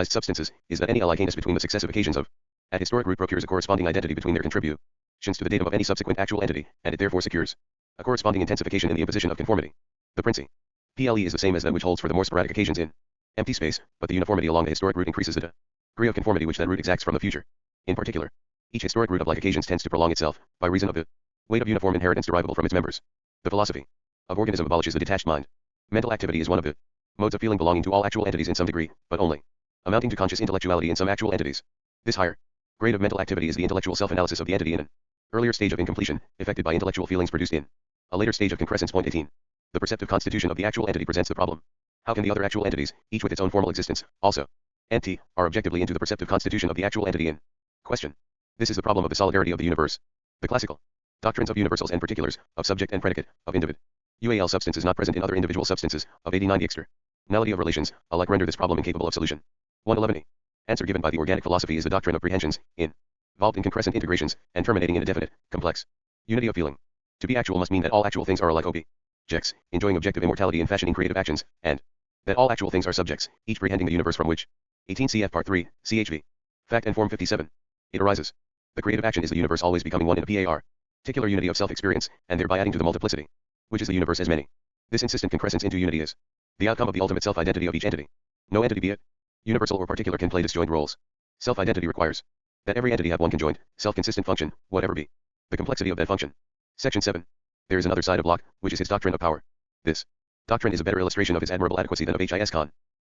substances, is that any likeness between the successive occasions of at historic root procures a corresponding identity between their contributions to the datum of any subsequent actual entity, and it therefore secures a corresponding intensification in the imposition of conformity. The principle is the same as that which holds for the more sporadic occasions in empty space, but the uniformity along the historic root increases the degree of conformity which that root exacts from the future. In particular, each historic root of like occasions tends to prolong itself, by reason of the weight of uniform inheritance derivable from its members. The philosophy of organism abolishes the detached mind. Mental activity is one of the modes of feeling belonging to all actual entities in some degree, but only amounting to conscious intellectuality in some actual entities. This higher grade of mental activity is the intellectual self-analysis of the entity in an earlier stage of incompletion, effected by intellectual feelings produced in a later stage of concrescence. 18. The perceptive constitution of the actual entity presents the problem. How can the other actual entities, each with its own formal existence, also entity, are objectively into the perceptive constitution of the actual entity in question? This is the problem of the solidarity of the universe. The classical doctrines of universals and particulars, of subject and predicate, of individual substance is not present in other individual substances, of 89 the externality of relations, alike render this problem incapable of solution. 111. Answer given by the organic philosophy is the doctrine of prehensions, involved in concrescent integrations, and terminating in a definite, complex unity of feeling. To be actual must mean that all actual things are alike objects, enjoying objective immortality in fashioning creative actions, and that all actual things are subjects, each prehending the universe from which 18 cf part 3, chv. Fact and form 57. It arises. The creative action is the universe always becoming one in a particular unity of self-experience, and thereby adding to the multiplicity, which is the universe as many. This insistent concrescence into unity is the outcome of the ultimate self-identity of each entity. No entity, be it universal or particular, can play disjoint roles. Self-identity requires that every entity have one conjoint, self-consistent function, whatever be the complexity of that function. Section 7. There is another side of Locke, which is his doctrine of power. This doctrine is a better illustration of his admirable adequacy than of his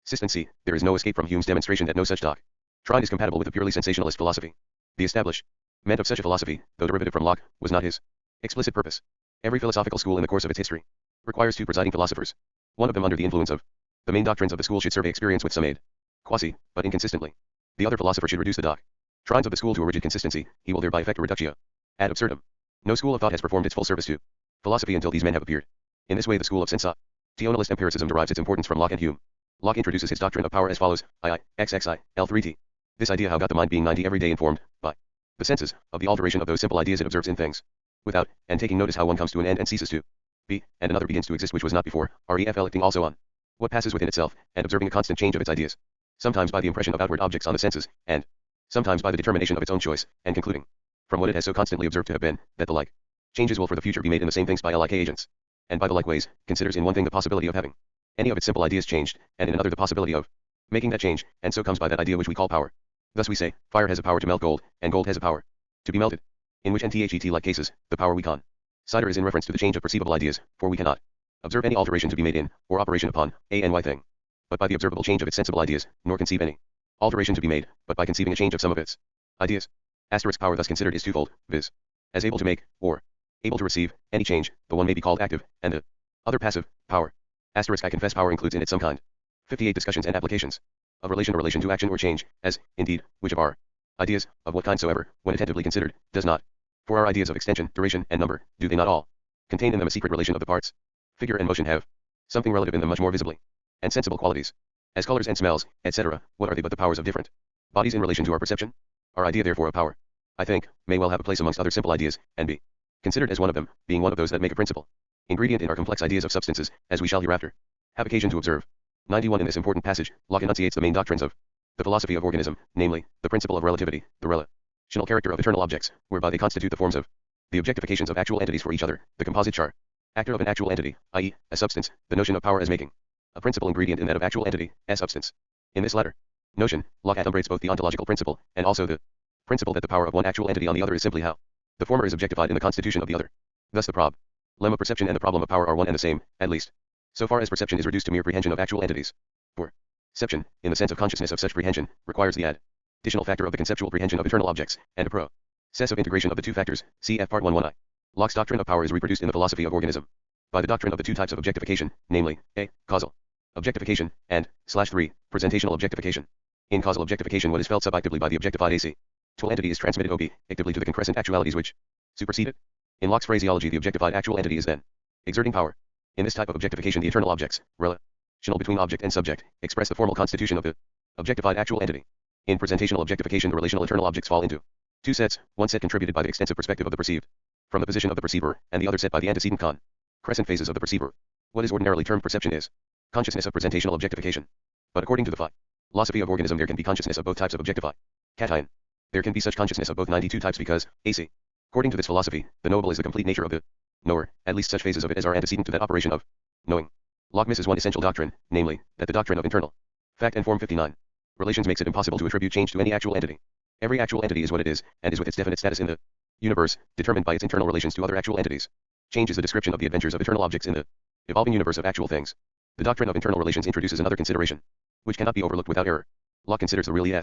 consistency. There is no escape from Hume's demonstration that no such doctrine is compatible with a purely sensationalist philosophy. The establishment of such a philosophy, though derivative from Locke, was not his explicit purpose. Every philosophical school in the course of its history requires two presiding philosophers. One of them under the influence of the main doctrines of the school should survey experience with some aid, quasi, but inconsistently. The other philosopher should reduce the doctrines of the school to a rigid consistency. He will thereby effect a reductio ad absurdum. No school of thought has performed its full service to philosophy until these men have appeared. In this way the school of sensationalist empiricism derives its importance from Locke and Hume. Locke introduces his doctrine of power as follows: XXI, L3T. This idea how got the mind being 90 every day informed, by the senses, of the alteration of those simple ideas it observes in things, without, and taking notice how one comes to an end and ceases to be, and another begins to exist which was not before, reflecting also on what passes within itself, and observing a constant change of its ideas, sometimes by the impression of outward objects on the senses, and sometimes by the determination of its own choice, and concluding, from what it has so constantly observed to have been, that the like changes will for the future be made in the same things by like agents, and by the like ways, considers in one thing the possibility of having any of its simple ideas changed, and in another the possibility of making that change, and so comes by that idea which we call power. Thus we say, fire has a power to melt gold, and gold has a power to be melted. In which NTHET like cases, the power we consider is in reference to the change of perceivable ideas, for we cannot observe any alteration to be made in, or operation upon, a and y thing, but by the observable change of its sensible ideas, nor conceive any alteration to be made, but by conceiving a change of some of its ideas. Asterisk power thus considered is twofold, viz. as able to make, or able to receive, any change, the one may be called active, and the other passive, power. Asterisk I confess power includes in it some kind. 58 discussions and applications of relation or relation to action or change, as, indeed, which of our ideas, of what kind soever, when attentively considered, does not. For our ideas of extension, duration, and number, do they not all contain in them a secret relation of the parts? Figure and motion have something relative in them much more visibly, and sensible qualities, as colors and smells, etc. What are they but the powers of different bodies in relation to our perception? Our idea therefore of power, I think, may well have a place amongst other simple ideas, and be considered as one of them, being one of those that make a principal ingredient in our complex ideas of substances, as we shall hereafter have occasion to observe. 91 In this important passage, Locke enunciates the main doctrines of the philosophy of organism, namely, the principle of relativity, the relational character of eternal objects, whereby they constitute the forms of the objectifications of actual entities for each other, the composite character of an actual entity, i.e., a substance, the notion of power as making a principal ingredient in that of actual entity, as substance. In this latter notion, Locke adumbrates both the ontological principle, and also the principle that the power of one actual entity on the other is simply how the former is objectified in the constitution of the other. Thus the problem of perception and the problem of power are one and the same, at least so far as perception is reduced to mere prehension of actual entities. Ception, in the sense of consciousness of such prehension, requires the additional factor of the conceptual prehension of internal objects, and a process of integration of the two factors, cf. Part 1.1i. Locke's doctrine of power is reproduced in the philosophy of organism by the doctrine of the two types of objectification, namely, a. Causal objectification, and /3. Presentational objectification. In causal objectification, what is felt subjectively by the objectified AC actual entity is transmitted objectively to the concrescent actualities which supersede it. In Locke's phraseology, the objectified actual entity is then exerting power. In this type of objectification, the eternal objects, relational between object and subject, express the formal constitution of the objectified actual entity. In presentational objectification, the relational eternal objects fall into two sets, one set contributed by the extensive perspective of the perceived, from the position of the perceiver, and the other set by the antecedent crescent phases of the perceiver. What is ordinarily termed perception is consciousness of presentational objectification. But according to the philosophy of organism, there can be consciousness of both types of objectified cation. There can be such consciousness of both 92 types because, AC. According to this philosophy, the knowable is the complete nature of the knower, at least such phases of it as are antecedent to that operation of knowing. Locke misses one essential doctrine, namely, that the doctrine of internal fact and form 59 relations makes it impossible to attribute change to any actual entity. Every actual entity is what it is, and is with its definite status in the universe, determined by its internal relations to other actual entities. Change is the description of the adventures of eternal objects in the evolving universe of actual things. The doctrine of internal relations introduces another consideration, which cannot be overlooked without error. Locke considers the real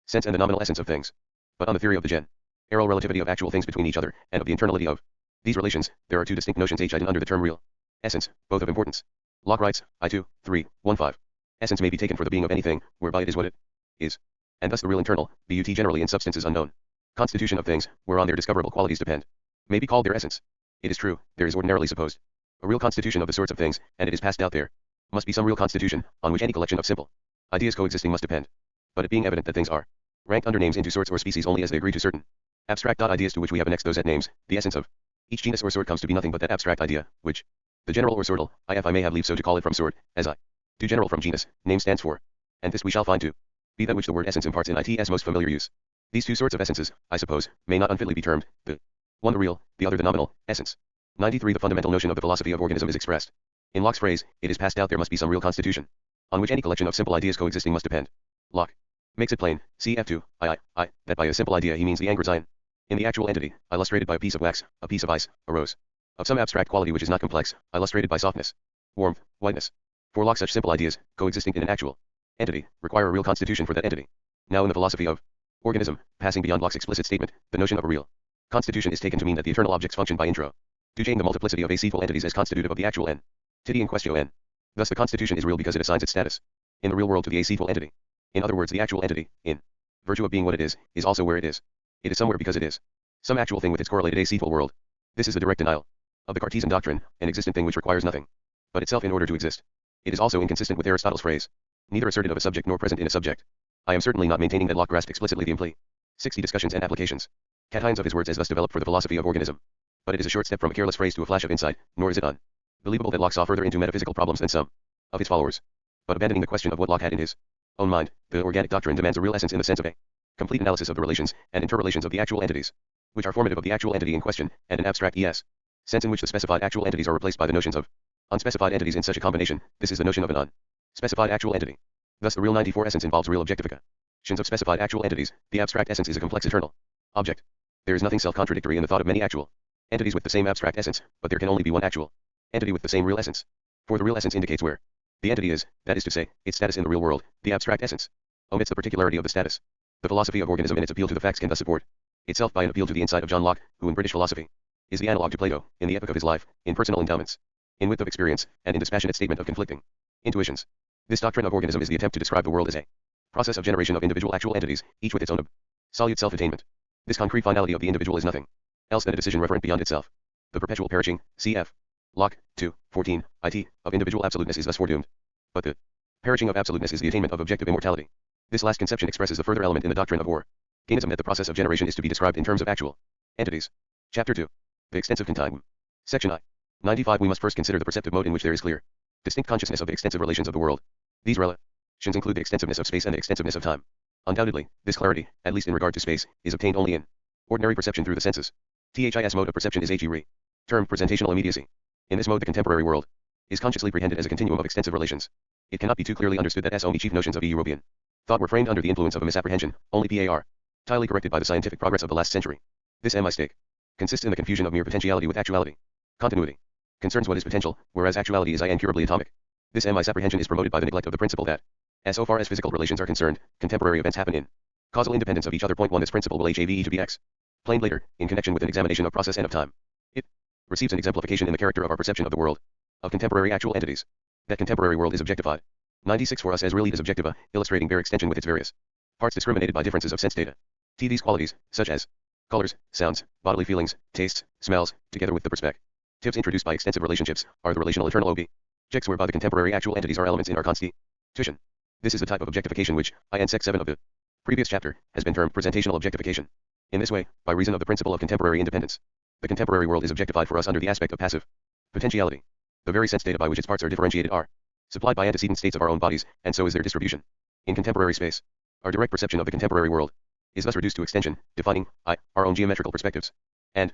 sense and the nominal essence of things. But on the theory of the general relativity of actual things between each other, and of the internality of these relations, there are two distinct notions hidden under the term real essence, both of importance. Locke writes, I2, 3, 1, 5. Essence may be taken for the being of anything, whereby it is what it is. And thus the real internal, but generally in substances unknown, constitution of things, whereon their discoverable qualities depend, may be called their essence. It is true, there is ordinarily supposed a real constitution of the sorts of things, and it is passed out there must be some real constitution, on which any collection of simple ideas coexisting must depend. But it being evident that things are ranked under names into sorts or species only as they agree to certain abstract ideas to which we have annexed those at names, the essence of each genus or sort comes to be nothing but that abstract idea, which the general or sortal, if I may have leave so to call it from sort, as I do general from genus, name stands for. And this we shall find to be that which the word essence imparts in its most familiar use. These two sorts of essences, I suppose, may not unfitly be termed, the one the real, the other the nominal, essence. 93. The fundamental notion of the philosophy of organism is expressed. In Locke's phrase, it is passed out there must be some real constitution, on which any collection of simple ideas coexisting must depend. Locke makes it plain, cf. That by a simple idea he means the angers in the actual entity, illustrated by a piece of wax, a piece of ice, a rose, of some abstract quality which is not complex, illustrated by softness, warmth, whiteness. For Locke, such simple ideas, coexisting in an actual entity, require a real constitution for that entity. Now in the philosophy of organism, passing beyond Locke's explicit statement, the notion of a real constitution is taken to mean that the eternal objects function by introducing the multiplicity of acetyl entities as constitutive of the actual entity in question. Thus the constitution is real because it assigns its status in the real world to the acetyl entity. In other words, the actual entity, in virtue of being what it is also where it is. It is somewhere because it is some actual thing with its correlated acetyl world. This is the direct denial of the Cartesian doctrine, an existent thing which requires nothing but itself in order to exist. It is also inconsistent with Aristotle's phrase, neither asserted of a subject nor present in a subject. I am certainly not maintaining that Locke grasped explicitly the imply 60 discussions and applications cations of his words as thus developed for the philosophy of organism. But it is a short step from a careless phrase to a flash of insight, nor is it unbelievable that Locke saw further into metaphysical problems than some of his followers. But abandoning the question of what Locke had in his own mind, the organic doctrine demands a real essence in the sense of a complete analysis of the relations and interrelations of the actual entities, which are formative of the actual entity in question, and an abstract sense in which the specified actual entities are replaced by the notions of unspecified entities. In such a combination, this is the notion of an unspecified actual entity. Thus the real 94 essence involves real objectifications of specified actual entities. The abstract essence is a complex eternal object. There is nothing self-contradictory in the thought of many actual entities with the same abstract essence, but there can only be one actual entity with the same real essence. For the real essence indicates where the entity is, that is to say, its status in the real world. The abstract essence omits the particularity of the status. The philosophy of organism in its appeal to the facts can thus support itself by an appeal to the insight of John Locke, who in British philosophy is the analogue to Plato, in the epoch of his life, in personal endowments, in width of experience, and in dispassionate statement of conflicting intuitions. This doctrine of organism is the attempt to describe the world as a process of generation of individual actual entities, each with its own absolute self-attainment. This concrete finality of the individual is nothing else than a decision referent beyond itself. The perpetual perishing, cf. Locke, 2, 14, it, of individual absoluteness is thus foredoomed. But the perishing of absoluteness is the attainment of objective immortality. This last conception expresses the further element in the doctrine of organism that the process of generation is to be described in terms of actual entities. Chapter 2. The extensive continuum. Section I. 95. We must first consider the perceptive mode in which there is clear, distinct consciousness of the extensive relations of the world. These relations include the extensiveness of space and the extensiveness of time. Undoubtedly, this clarity, at least in regard to space, is obtained only in ordinary perception through the senses. THIS mode of perception is termed presentational immediacy. In this mode the contemporary world is consciously prehended as a continuum of extensive relations. It cannot be too clearly understood that only chief notions of European thought were framed under the influence of a misapprehension, only par. Entirely corrected by the scientific progress of the last century. This mistake consists in the confusion of mere potentiality with actuality. Continuity concerns what is potential, whereas actuality is incurably atomic. This misapprehension is promoted by the neglect of the principle that As so far as physical relations are concerned, contemporary events happen in causal independence of each other. Point 1. This principle will have to be explained later, in connection with an examination of process and of time. It receives an exemplification in the character of our perception of the world, of contemporary actual entities. That contemporary world is objectified. 96 For us as really is objectiva, illustrating bare extension with its various parts discriminated by differences of sense data. These qualities, such as colors, sounds, bodily feelings, tastes, smells, together with the perspectives introduced by extensive relationships, are the relational eternal objects whereby the contemporary actual entities are elements in our constitution. This is the type of objectification which, in Sec 7 of the previous chapter, has been termed presentational objectification. In this way, by reason of the principle of contemporary independence, the contemporary world is objectified for us under the aspect of passive potentiality. The very sense data by which its parts are differentiated are supplied by antecedent states of our own bodies, and so is their distribution in contemporary space. Our direct perception of the contemporary world is thus reduced to extension, defining our own geometrical perspectives, and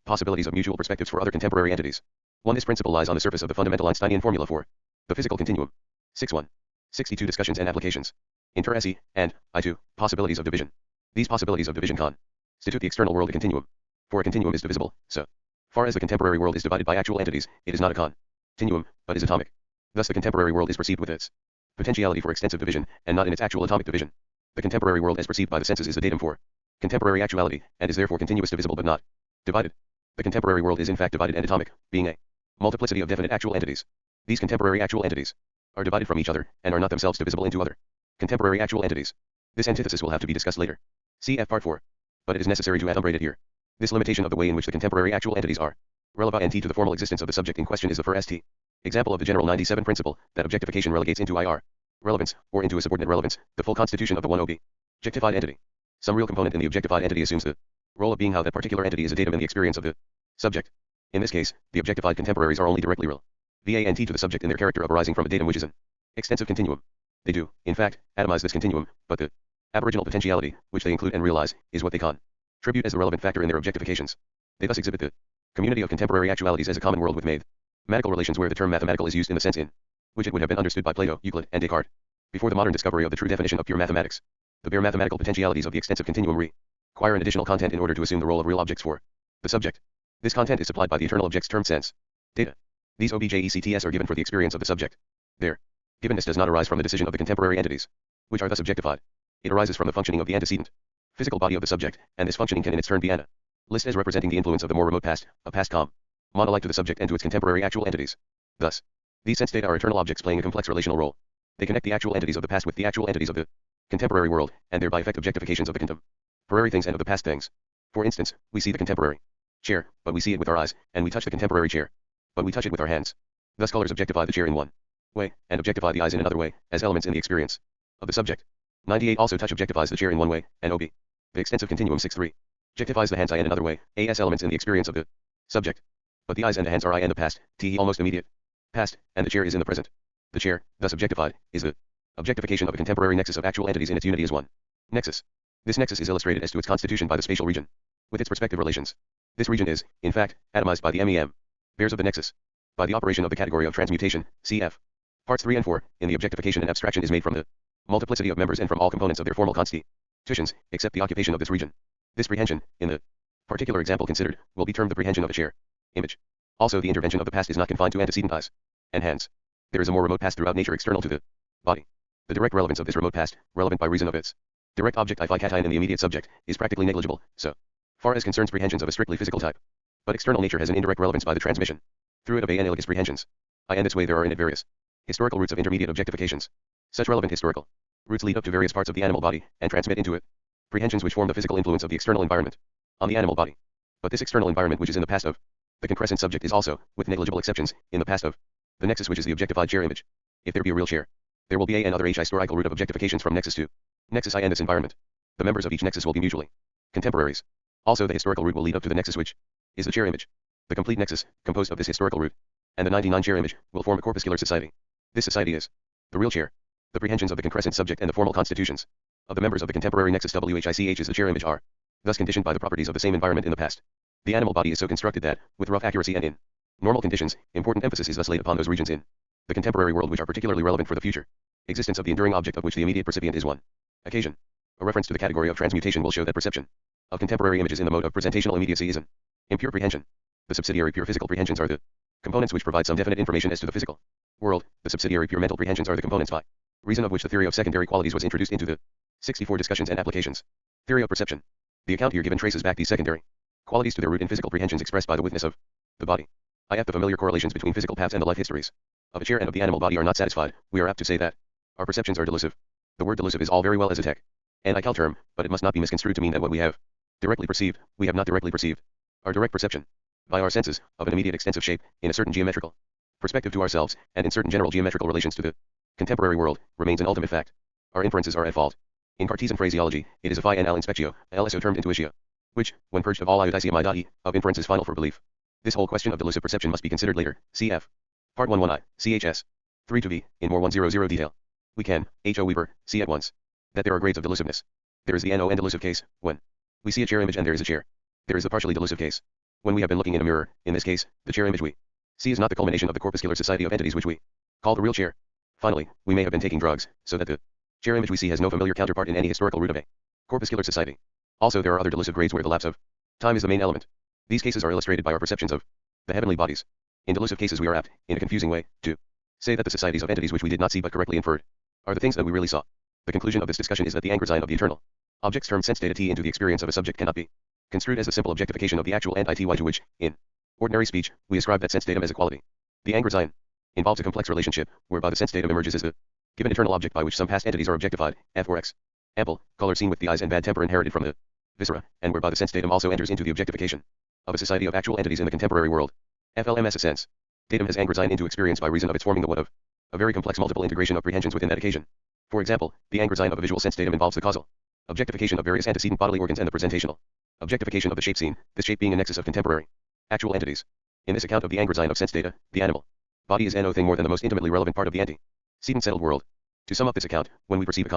possibilities of mutual perspectives for other contemporary entities. 1. This principle lies on the surface of the fundamental Einsteinian formula for the physical continuum. 6.1. 62 Discussions and applications. Inter se, and I2, possibilities of division. These possibilities of division constitute the external world a continuum. For a continuum is divisible, so far as the contemporary world is divided by actual entities, it is not a continuum, but is atomic. Thus the contemporary world is perceived with its potentiality for extensive division, and not in its actual atomic division. The contemporary world as perceived by the senses is a datum for contemporary actuality, and is therefore continuous divisible but not divided. The contemporary world is in fact divided and atomic, being a multiplicity of definite actual entities. These contemporary actual entities are divided from each other, and are not themselves divisible into other contemporary actual entities. This antithesis will have to be discussed later. Cf. Part 4. But it is necessary to adumbrate it here. This limitation of the way in which the contemporary actual entities are relevant to the formal existence of the subject in question is the first example of the general 97 principle, that objectification relegates into IR relevance, or into a subordinate relevance, the full constitution of the one objectified entity. Some real component in the objectified entity assumes the role of being how that particular entity is a datum in the experience of the subject. In this case, the objectified contemporaries are only directly relevant to the subject in their character of arising from a datum which is an extensive continuum. They do, in fact, atomize this continuum, but the aboriginal potentiality, which they include and realize, is what they contribute as the relevant factor in their objectifications. They thus exhibit the community of contemporary actualities as a common world with mathematical relations where the term mathematical is used in the sense in which it would have been understood by Plato, Euclid, and Descartes before the modern discovery of the true definition of pure mathematics. The bare mathematical potentialities of the extensive continuum require an additional content in order to assume the role of real objects for the subject. This content is supplied by the eternal objects termed sense data. These objects are given for the experience of the subject. Their givenness does not arise from the decision of the contemporary entities, which are thus objectified. It arises from the functioning of the antecedent physical body of the subject, and this functioning can in its turn be analyzed as representing the influence of the more remote past, a past monolike to the subject and to its contemporary actual entities. Thus, these sense data are eternal objects playing a complex relational role. They connect the actual entities of the past with the actual entities of the contemporary world, and thereby effect objectifications of the contemporary things and of the past things. For instance, we see the contemporary chair, but we see it with our eyes, and we touch the contemporary chair, but we touch it with our hands. Thus colors objectify the chair in one way, and objectify the eyes in another way, as elements in the experience of the subject. 98 Also touch objectifies the chair in one way, and the extensive continuum 6.3 objectifies the hands in another way, as elements in the experience of the subject. But the eyes and the hands are in the past, almost immediate past, and the chair is in the present. The chair, thus objectified, is the objectification of a contemporary nexus of actual entities in its unity as one nexus. This nexus is illustrated as to its constitution by the spatial region, with its perspective relations. This region is, in fact, atomized by the pairs of the nexus, by the operation of the category of transmutation, cf. Parts 3 and 4, in the objectification and abstraction is made from the multiplicity of members and from all components of their formal constitutions, except the occupation of this region. This prehension, in the particular example considered, will be termed the prehension of a chair image. Also the intervention of the past is not confined to antecedent eyes and hands. There is a more remote past throughout nature external to the body. The direct relevance of this remote past, relevant by reason of its direct object cation in the immediate subject, is practically negligible, so far as concerns prehensions of a strictly physical type. But external nature has an indirect relevance by the transmission through it of analogous prehensions. In this way there are in it various historical roots of intermediate objectifications. Such relevant historical roots lead up to various parts of the animal body, and transmit into it prehensions which form the physical influence of the external environment on the animal body. But this external environment which is in the past of the concrescent subject is also, with negligible exceptions, in the past of the nexus which is the objectified chair image. If there be a real chair, there will be another historical root of objectifications from nexus to nexus in this environment. The members of each nexus will be mutually contemporaries. Also the historical root will lead up to the nexus which is the chair image. The complete nexus, composed of this historical root and the 99 chair image, will form a corpuscular society. This society is the real chair. The prehensions of the concrescent subject and the formal constitutions of the members of the contemporary nexus which is the chair image are thus conditioned by the properties of the same environment in the past. The animal body is so constructed that, with rough accuracy and in normal conditions, important emphasis is thus laid upon those regions in the contemporary world which are particularly relevant for the future existence of the enduring object of which the immediate percipient is one occasion. A reference to the category of transmutation will show that perception of contemporary images in the mode of presentational immediacy is an impure prehension. The subsidiary pure physical prehensions are the components which provide some definite information as to the physical world. The subsidiary pure mental prehensions are the components by reason of which the theory of secondary qualities was introduced into the 64 discussions and applications. Theory of perception. The account here given traces back these secondary qualities to their root in physical prehensions expressed by the witness of the body. If the familiar correlations between physical paths and the life histories of a chair and of the animal body are not satisfied, we are apt to say that our perceptions are delusive. The word delusive is all very well as a tech and ICAL term, but it must not be misconstrued to mean that what we have directly perceived, we have not directly perceived. Our direct perception, by our senses, of an immediate extensive shape, in a certain geometrical perspective to ourselves, and in certain general geometrical relations to the contemporary world, remains an ultimate fact. Our inferences are at fault. In Cartesian phraseology, it is a phi and al inspectio, also termed intuitio, which, when purged of all iudicium of inference is final for belief. This whole question of delusive perception must be considered later, cf. Part 1.1i, chs. 3 to b, in more 100 detail. We can, H.O. Weaver, see at once that there are grades of delusiveness. There is the NO and delusive case, when we see a chair image and there is a chair. There is the partially delusive case, when we have been looking in a mirror. In this case, the chair image we see is not the culmination of the corpuscular society of entities which we call the real chair. Finally, we may have been taking drugs, so that the chair image we see has no familiar counterpart in any historical root of a corpuscular society. Also, there are other delusive grades where the lapse of time is the main element. These cases are illustrated by our perceptions of the heavenly bodies. In delusive cases, we are apt, in a confusing way, to say that the societies of entities which we did not see but correctly inferred are the things that we really saw. The conclusion of this discussion is that the anchor sign of the eternal objects termed sense data T into the experience of a subject cannot be construed as a simple objectification of the actual and ity to which, in ordinary speech, we ascribe that sense datum as a quality. The anchor sign involves a complex relationship, whereby the sense datum emerges as the given eternal object by which some past entities are objectified, f or x. Ample, color seen with the eyes and bad temper inherited from the viscera, and whereby the sense datum also enters into the objectification of a society of actual entities in the contemporary world. FLMS a sense datum has anchored sign into experience by reason of its forming the what of a very complex multiple integration of prehensions within that occasion. For example, the anchor sign of a visual sense datum involves the causal objectification of various antecedent bodily organs and the presentational objectification of the shape seen, this shape being a nexus of contemporary actual entities. In this account of the anchor sign of sense data, the animal body is no thing more than the most intimately relevant part of the antecedent settled world. To sum up this account, when we perceive a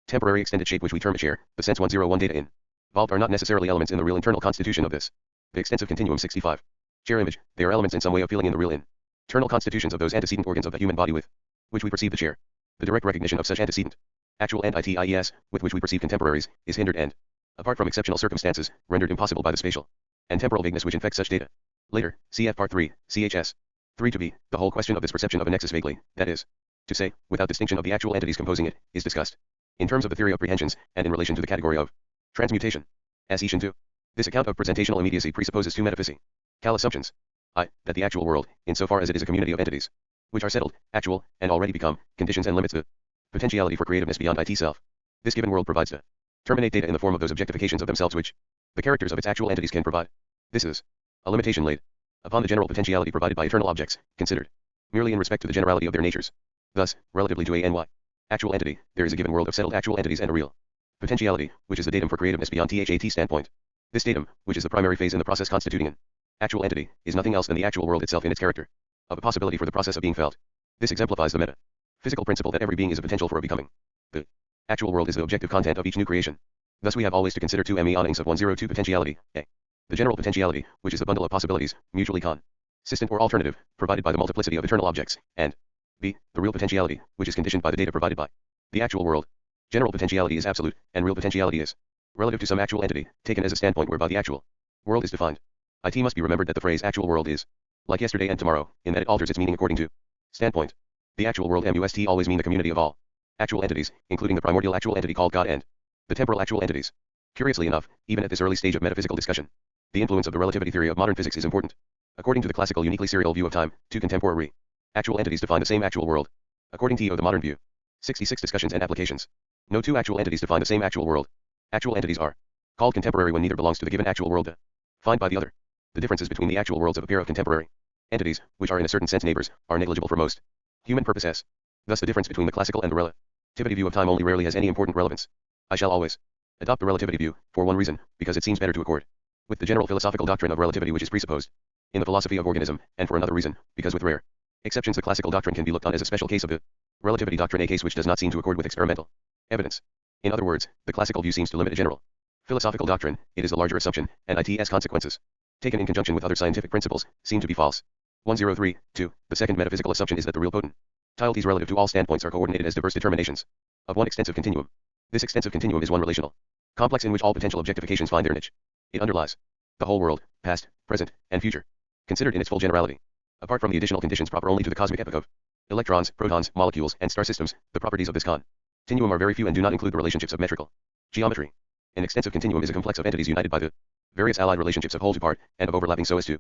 contemporary extended shape which we term a chair, the sense 101 data involved are not necessarily elements in the real internal constitution of this the extensive continuum 65 chair image. They are elements in some way of feeling in the real internal constitutions of those antecedent organs of the human body with which we perceive the chair. The direct recognition of such antecedent actual and ities with which we perceive contemporaries is hindered and, apart from exceptional circumstances, rendered impossible by the spatial and temporal vagueness which infects such data. Later, cf. Part 3, chs. 3 to b, the whole question of this perception of a nexus vaguely, that is to say, without distinction of the actual entities composing it, is discussed in terms of the theory of prehensions, and in relation to the category of transmutation. Ascension 2. This account of presentational immediacy presupposes two metaphysical assumptions. That the actual world, insofar as it is a community of entities, which are settled, actual, and already become, conditions and limits the potentiality for creativeness beyond IT self. This given world provides the terminate data in the form of those objectifications of themselves which the characters of its actual entities can provide. This is a limitation laid upon the general potentiality provided by eternal objects, considered merely in respect to the generality of their natures. Thus, relatively to a ny actual entity, there is a given world of settled actual entities and a real potentiality, which is the datum for creativeness beyond THAT standpoint. This datum, which is the primary phase in the process constituting an actual entity, is nothing else than the actual world itself in its character of a possibility for the process of being felt. This exemplifies the metaphysical principle that every being is a potential for a becoming. The actual world is the objective content of each new creation. Thus we have always to consider two meanings of 102 potentiality, a. The general potentiality, which is the bundle of possibilities, mutually consistent or alternative, provided by the multiplicity of eternal objects, and b. The real potentiality, which is conditioned by the data provided by the actual world. General potentiality is absolute, and real potentiality is relative to some actual entity, taken as a standpoint whereby the actual world is defined. It must be remembered that the phrase actual world is like yesterday and tomorrow, in that it alters its meaning according to standpoint. The actual world must always mean the community of all actual entities, including the primordial actual entity called God and the temporal actual entities. Curiously enough, even at this early stage of metaphysical discussion, the influence of the relativity theory of modern physics is important. According to the classical uniquely serial view of time, two contemporary actual entities define the same actual world. According to the modern view, 66 discussions and applications. No two actual entities define the same actual world. Actual entities are called contemporary when neither belongs to the given actual world defined by the other. The differences between the actual worlds of a pair of contemporary entities, which are in a certain sense neighbors, are negligible for most human purposes. Thus the difference between the classical and the relativity view of time only rarely has any important relevance. I shall always adopt the relativity view, for one reason, because it seems better to accord with the general philosophical doctrine of relativity which is presupposed in the philosophy of organism, and for another reason, because with rare exceptions the classical doctrine can be looked on as a special case of the relativity doctrine, a case which does not seem to accord with experimental evidence. In other words, the classical view seems to limit a general philosophical doctrine, it is a larger assumption, and its consequences, taken in conjunction with other scientific principles, seem to be false. 103. 2. The second metaphysical assumption is that the real potentialities relative to all standpoints are coordinated as diverse determinations of one extensive continuum. This extensive continuum is one relational complex in which all potential objectifications find their niche. It underlies the whole world, past, present, and future, considered in its full generality. Apart from the additional conditions proper only to the cosmic epoch of Electrons, protons, molecules, and star systems, the properties of this continuum are very few and do not include the relationships of metrical geometry. An extensive continuum is a complex of entities united by the various allied relationships of whole to part, and of overlapping so as to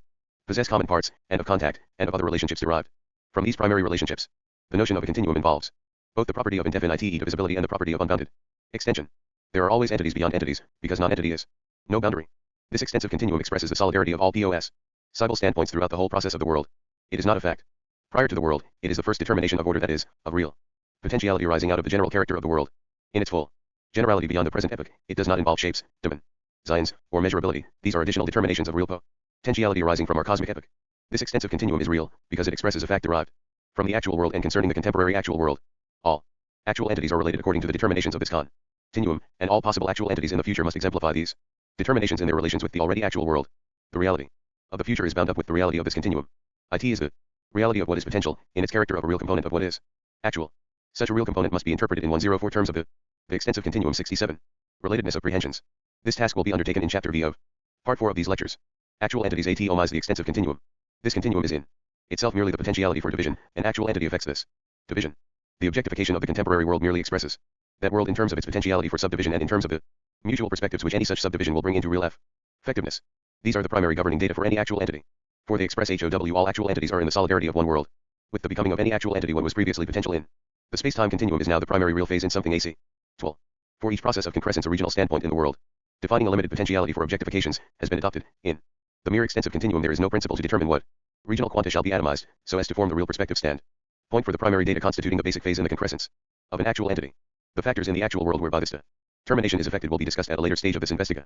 possess common parts, and of contact, and of other relationships derived from these primary relationships. The notion of a continuum involves both the property of indefinite divisibility and the property of unbounded extension. There are always entities beyond entities, because non-entity is no boundary. This extensive continuum expresses the solidarity of all possible standpoints throughout the whole process of the world. It is not a fact. Prior to the world, it is the first determination of order, that is, of real potentiality arising out of the general character of the world. In its full generality beyond the present epoch, it does not involve shapes, dimensions, or measurability. These are additional determinations of real potentiality arising from our cosmic epoch. This extensive continuum is real, because it expresses a fact derived from the actual world and concerning the contemporary actual world. All actual entities are related according to the determinations of this continuum, and all possible actual entities in the future must exemplify these determinations in their relations with the already actual world. The reality of the future is bound up with the reality of this continuum. It is the reality of what is potential, in its character of a real component of what is actual. Such a real component must be interpreted in 104 terms of the extensive continuum. 67. Relatedness of prehensions. This task will be undertaken in Chapter V of Part 4 of these lectures. Actual entities atomize the extensive continuum. This continuum is in itself merely the potentiality for division. An actual entity affects this division. The objectification of the contemporary world merely expresses that world in terms of its potentiality for subdivision and in terms of the mutual perspectives which any such subdivision will bring into real effectiveness. These are the primary governing data for any actual entity. For they express HOW, all actual entities are in the solidarity of one world. With the becoming of any actual entity what was previously potential in the space-time continuum is now the primary real phase in something AC. 12. For each process of concrescence, a regional standpoint in the world, defining a limited potentiality for objectifications, has been adopted. In the mere extensive continuum there is no principle to determine what regional quanta shall be atomized, so as to form the real perspective stand point for the primary data constituting the basic phase in the concrescence of an actual entity. The factors in the actual world whereby this determination is effected will be discussed at a later stage of this investigation.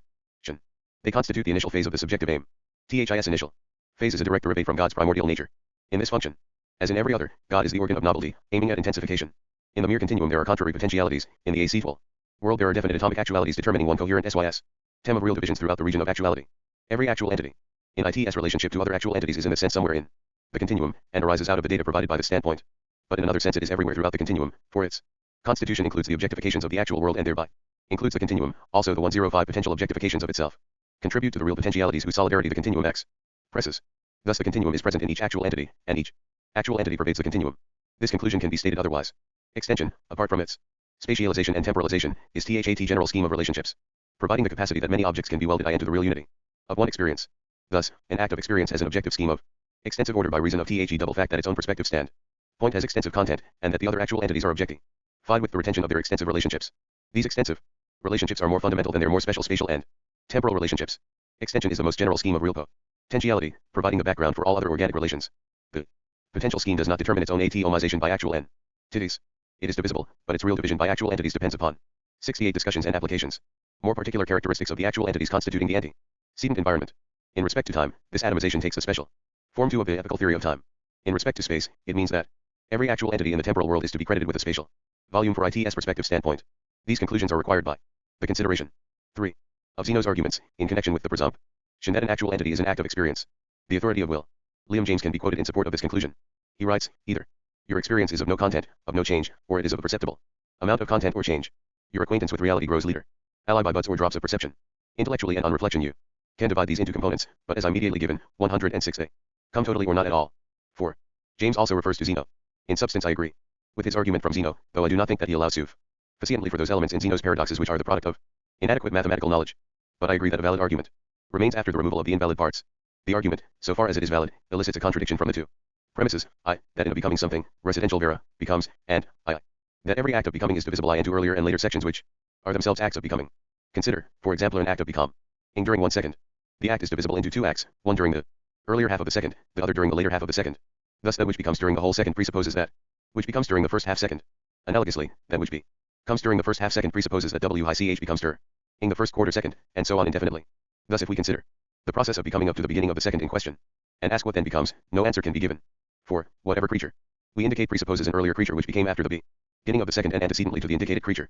They constitute the initial phase of the subjective aim. THIS initial phase is a direct derivative from God's primordial nature. In this function, as in every other, God is the organ of novelty, aiming at intensification. In the mere continuum there are contrary potentialities. In the AC-12 world there are definite atomic actualities determining one coherent SYS tem of real divisions throughout the region of actuality. Every actual entity in IT's relationship to other actual entities is in this sense somewhere in the continuum, and arises out of the data provided by this standpoint. But in another sense it is everywhere throughout the continuum, for its constitution includes the objectifications of the actual world and thereby includes the continuum. Also the 105 potential objectifications of itself contribute to the real potentialities whose solidarity the continuum expresses. Thus the continuum is present in each actual entity, and each actual entity pervades the continuum. This conclusion can be stated otherwise. Extension, apart from its spatialization and temporalization, is THAT general scheme of relationships, providing the capacity that many objects can be welded into the real unity of one experience. Thus, an act of experience has an objective scheme of extensive order by reason of THE double fact that its own perspective stand point has extensive content, and that the other actual entities are objectified with the retention of their extensive relationships. These extensive relationships are more fundamental than their more special spatial and temporal relationships. Extension is the most general scheme of real potentiality, providing the background for all other organic relations. The potential scheme does not determine its own atomization by actual entities. It is divisible, but its real division by actual entities depends upon 68 discussions and applications. More particular characteristics of the actual entities constituting the antecedent environment. In respect to time, this atomization takes the special form 2 of the ethical theory of time. In respect to space, it means that every actual entity in the temporal world is to be credited with a spatial volume for IT's perspective standpoint. These conclusions are required by the consideration 3 of Zeno's arguments, in connection with the presumption that an actual entity is an act of experience. The authority of William James can be quoted in support of this conclusion. He writes, either your experience is of no content, of no change, or it is of a perceptible amount of content or change. Your acquaintance with reality grows later, allied by buds or drops of perception. Intellectually and on reflection you can divide these into components, but as I immediately given, 106a, come totally or not at all. 4. James also refers to Zeno. In substance I agree with his argument from Zeno, though I do not think that he allows sufficiently for those elements in Zeno's paradoxes which are the product of inadequate mathematical knowledge. But I agree that a valid argument remains after the removal of the invalid parts. The argument, so far as it is valid, elicits a contradiction from the two premises, I, that in a becoming something, residential vera, becomes, and, I, that every act of becoming is divisible into earlier and later sections which are themselves acts of becoming. Consider, for example, an act of becoming during 1 second. The act is divisible into 2 acts, one during the earlier half of the second, the other during the later half of the second. Thus that which becomes during the whole second presupposes that which becomes during the first half second. Analogously, that which becomes during the first half second presupposes that WICH becomes during the first quarter second, and so on indefinitely. Thus if we consider the process of becoming up to the beginning of the second in question, and ask what then becomes, no answer can be given. For whatever creature we indicate presupposes an earlier creature which became after the beginning of the second and antecedently to the indicated creature.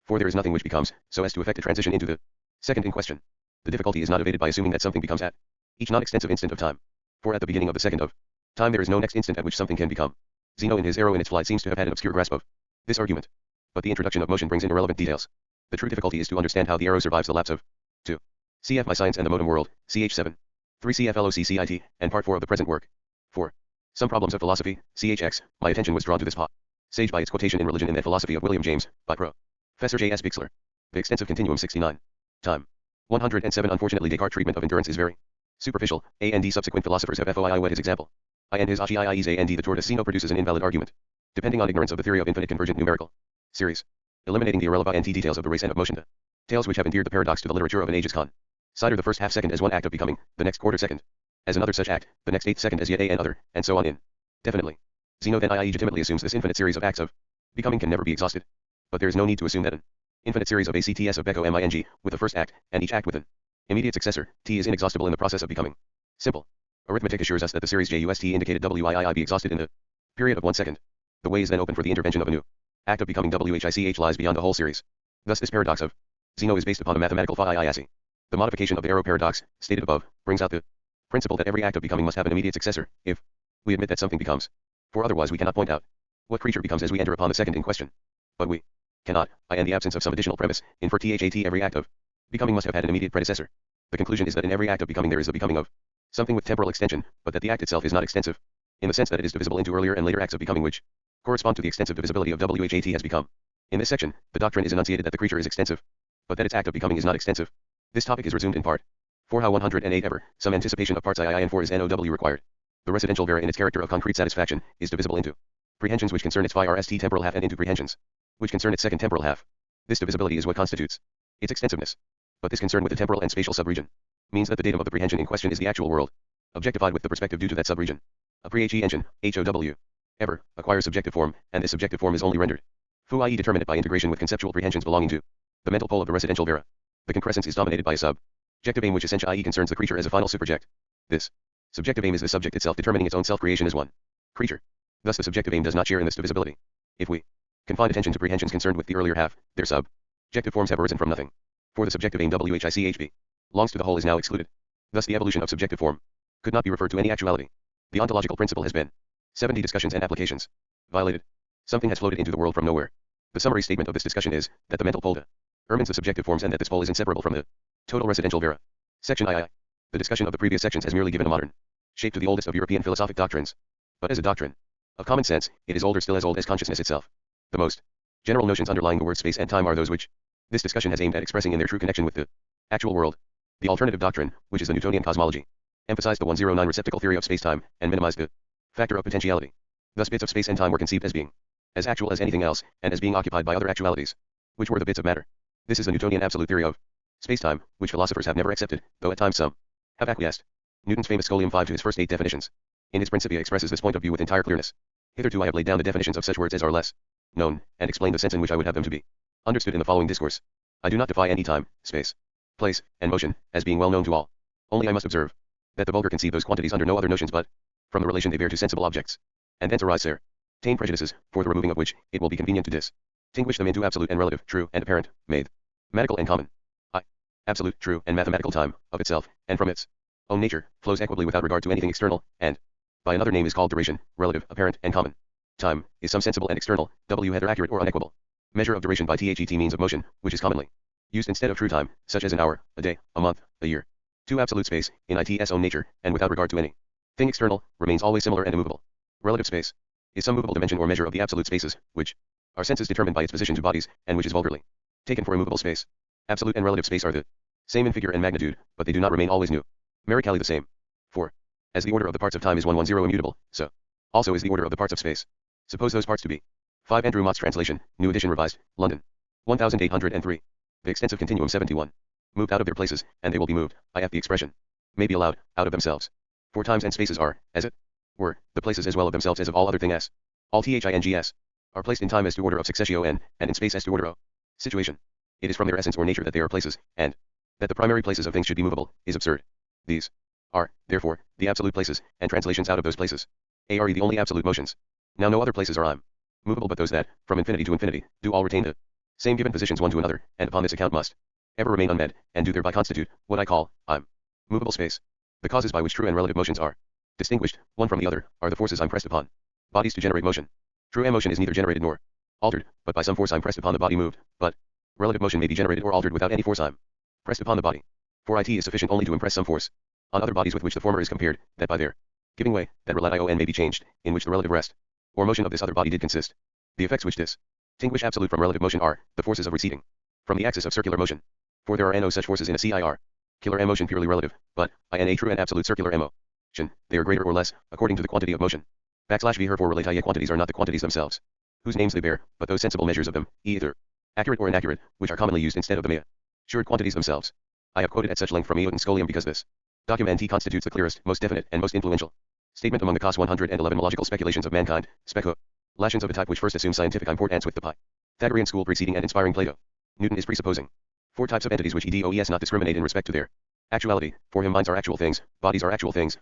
For there is nothing which becomes, so as to effect a transition into the second in question. The difficulty is not evaded by assuming that something becomes at each non-extensive instant of time. For at the beginning of the second of time there is no next instant at which something can become. Zeno in his Arrow in its flight seems to have had an obscure grasp of this argument. But the introduction of motion brings in irrelevant details. The true difficulty is to understand how the Arrow survives the lapse of 2. Cf. My Science and the Modem World, ch. 7. 3 cf. LOCCIT, and Part 4 of the present work. 4. Some Problems of Philosophy, CHX, my attention was drawn to this passage by its quotation in Religion and the Philosophy of William James, by Professor J. S. Bixler. The Extensive Continuum 69. Time. 107. Unfortunately, Descartes' treatment of endurance is very superficial, and subsequent philosophers have foiwed his example. And his Achiies and the tortoisino produces an invalid argument, depending on ignorance of the theory of infinite convergent numerical series, eliminating the irrelevant details of the race and of motion, tales which have endeared the paradox to the literature of an ages con. Cider the first half second as one act of becoming, the next quarter second as another such act, the next eighth second as yet another, and so on in. Definitely. Zeno then legitimately assumes this infinite series of acts of becoming can never be exhausted. But there is no need to assume that an infinite series of acts of Beko Ming, with the first act, and each act with an immediate successor, t is inexhaustible in the process of becoming. Simple. Arithmetic assures us that the series just indicated WIII be exhausted in the period of 1 second. The way is then open for the intervention of a new act of becoming WHICH lies beyond the whole series. Thus this paradox of Zeno is based upon a mathematical phi. The modification of the arrow paradox, stated above, brings out the principle that every act of becoming must have an immediate successor, if we admit that something becomes. For otherwise we cannot point out what creature becomes as we enter upon the second in question. But we cannot, in the absence of some additional premise, infer that every act of becoming must have had an immediate predecessor. The conclusion is that in every act of becoming there is the becoming of something with temporal extension, but that the act itself is not extensive, in the sense that it is divisible into earlier and later acts of becoming which correspond to the extensive divisibility of WHAT has become. In this section, the doctrine is enunciated that the creature is extensive, but that its act of becoming is not extensive. This topic is resumed in part 4. How 108 ever, some anticipation of parts II and 4 is NOW required. The residential vera in its character of concrete satisfaction, is divisible into prehensions which concern its phi RST temporal half and into prehensions which concern its second temporal half. This divisibility is what constitutes its extensiveness. But this concern with the temporal and spatial subregion means that the datum of the prehension in question is the actual world, objectified with the perspective due to that subregion. A prehension, HOW, ever, acquires subjective form, and this subjective form is only rendered foo i.e. determinate by integration with conceptual prehensions belonging to the mental pole of the residential vera. The concrescence is dominated by a subjective aim which essentially concerns the creature as a final superject. This subjective aim is the subject itself determining its own self-creation as one creature. Thus the subjective aim does not share in this divisibility. If we confine attention to prehensions concerned with the earlier half, their subjective forms have arisen from nothing. For the subjective aim WHICHB belongs to the whole is now excluded. Thus the evolution of subjective form could not be referred to any actuality. The ontological principle has been 70 discussions and applications violated. Something has floated into the world from nowhere. The summary statement of this discussion is that the mental pole determines the subjective forms and that this pole is inseparable from the total residential vera. Section II. The discussion of the previous sections has merely given a modern shape to the oldest of European philosophic doctrines. But as a doctrine of common sense, it is older still, as old as consciousness itself. The most general notions underlying the word space and time are those which this discussion has aimed at expressing in their true connection with the actual world. The alternative doctrine, which is the Newtonian cosmology, emphasized the 109 receptacle theory of space-time and minimized the factor of potentiality. Thus bits of space and time were conceived as being as actual as anything else, and as being occupied by other actualities, which were the bits of matter. This is the Newtonian absolute theory of space-time, which philosophers have never accepted, though at times some have acquiesced. Newton's famous Scholium 5 to his first 8 definitions in his Principia expresses this point of view with entire clearness. Hitherto I have laid down the definitions of such words as are less known, and explained the sense in which I would have them to be understood in the following discourse. I do not defy any time, space, place, and motion, as being well known to all. Only I must observe that the vulgar conceive those quantities under no other notions but from the relation they bear to sensible objects, and thence arise certain prejudices, for the removing of which it will be convenient to distinguish them into absolute and relative, true and apparent, mathematical and common. Absolute, true, and mathematical time, of itself, and from its own nature, flows equably without regard to anything external, and by another name is called duration, relative, apparent, and common. Time is some sensible and external, whether accurate or unequable measure of duration by THET means of motion, which is commonly used instead of true time, such as an hour, a day, a month, a year. 2. Absolute space, in its own nature, and without regard to any thing external, remains always similar and immovable. Relative space is some movable dimension or measure of the absolute spaces, which our senses determine by its position to bodies, and which is vulgarly taken for immovable space. Absolute and relative space are the same in figure and magnitude, but they do not remain always numerically the same. 4. As the order of the parts of time is 110 immutable, so also is the order of the parts of space. Suppose those parts to be 5. Andrew Mott's translation, New Edition Revised, London, 1803. The extensive continuum 71. Moved out of their places, and they will be moved, the expression may be allowed, out of themselves. For times and spaces are, as it were, the places as well of themselves as of all other things. All things are placed in time as to order of successio and in space as to order of situation. It is from their essence or nature that they are places, and that the primary places of things should be movable, is absurd. These are, therefore, the absolute places, and translations out of those places are the only absolute motions. Now no other places are movable but those that, from infinity to infinity, do all retain the same given positions one to another, and upon this account must ever remain unmet, and do thereby constitute what I call movable space. The causes by which true and relative motions are distinguished, one from the other, are the forces pressed upon bodies to generate motion. True motion is neither generated nor altered, but by some force pressed upon the body moved, but relative motion may be generated or altered without any force pressed upon the body. For it is sufficient only to impress some force on other bodies with which the former is compared, that by their giving way, that relation may be changed, in which the relative rest, or motion of this other body did consist. The effects which distinguish absolute from relative motion are, the forces of receding from the axis of circular motion. For there are no such forces in a circular motion purely relative, but, in a true and absolute circular motion, they are greater or less, according to the quantity of motion. \v herefore relata quantities are not the quantities themselves, whose names they bear, but those sensible measures of them, either accurate or inaccurate, which are commonly used instead of the measured quantities themselves. I have quoted at such length from Eoten Scholium because this document constitutes the clearest, most definite, and most influential statement among the COS 111 logical speculations of mankind, speculations of a type which first assume scientific importance with the Pythagorean school preceding and inspiring Plato. Newton is presupposing 4 types of entities which he does not discriminate in respect to their actuality. For him, minds are actual things, bodies are actual things,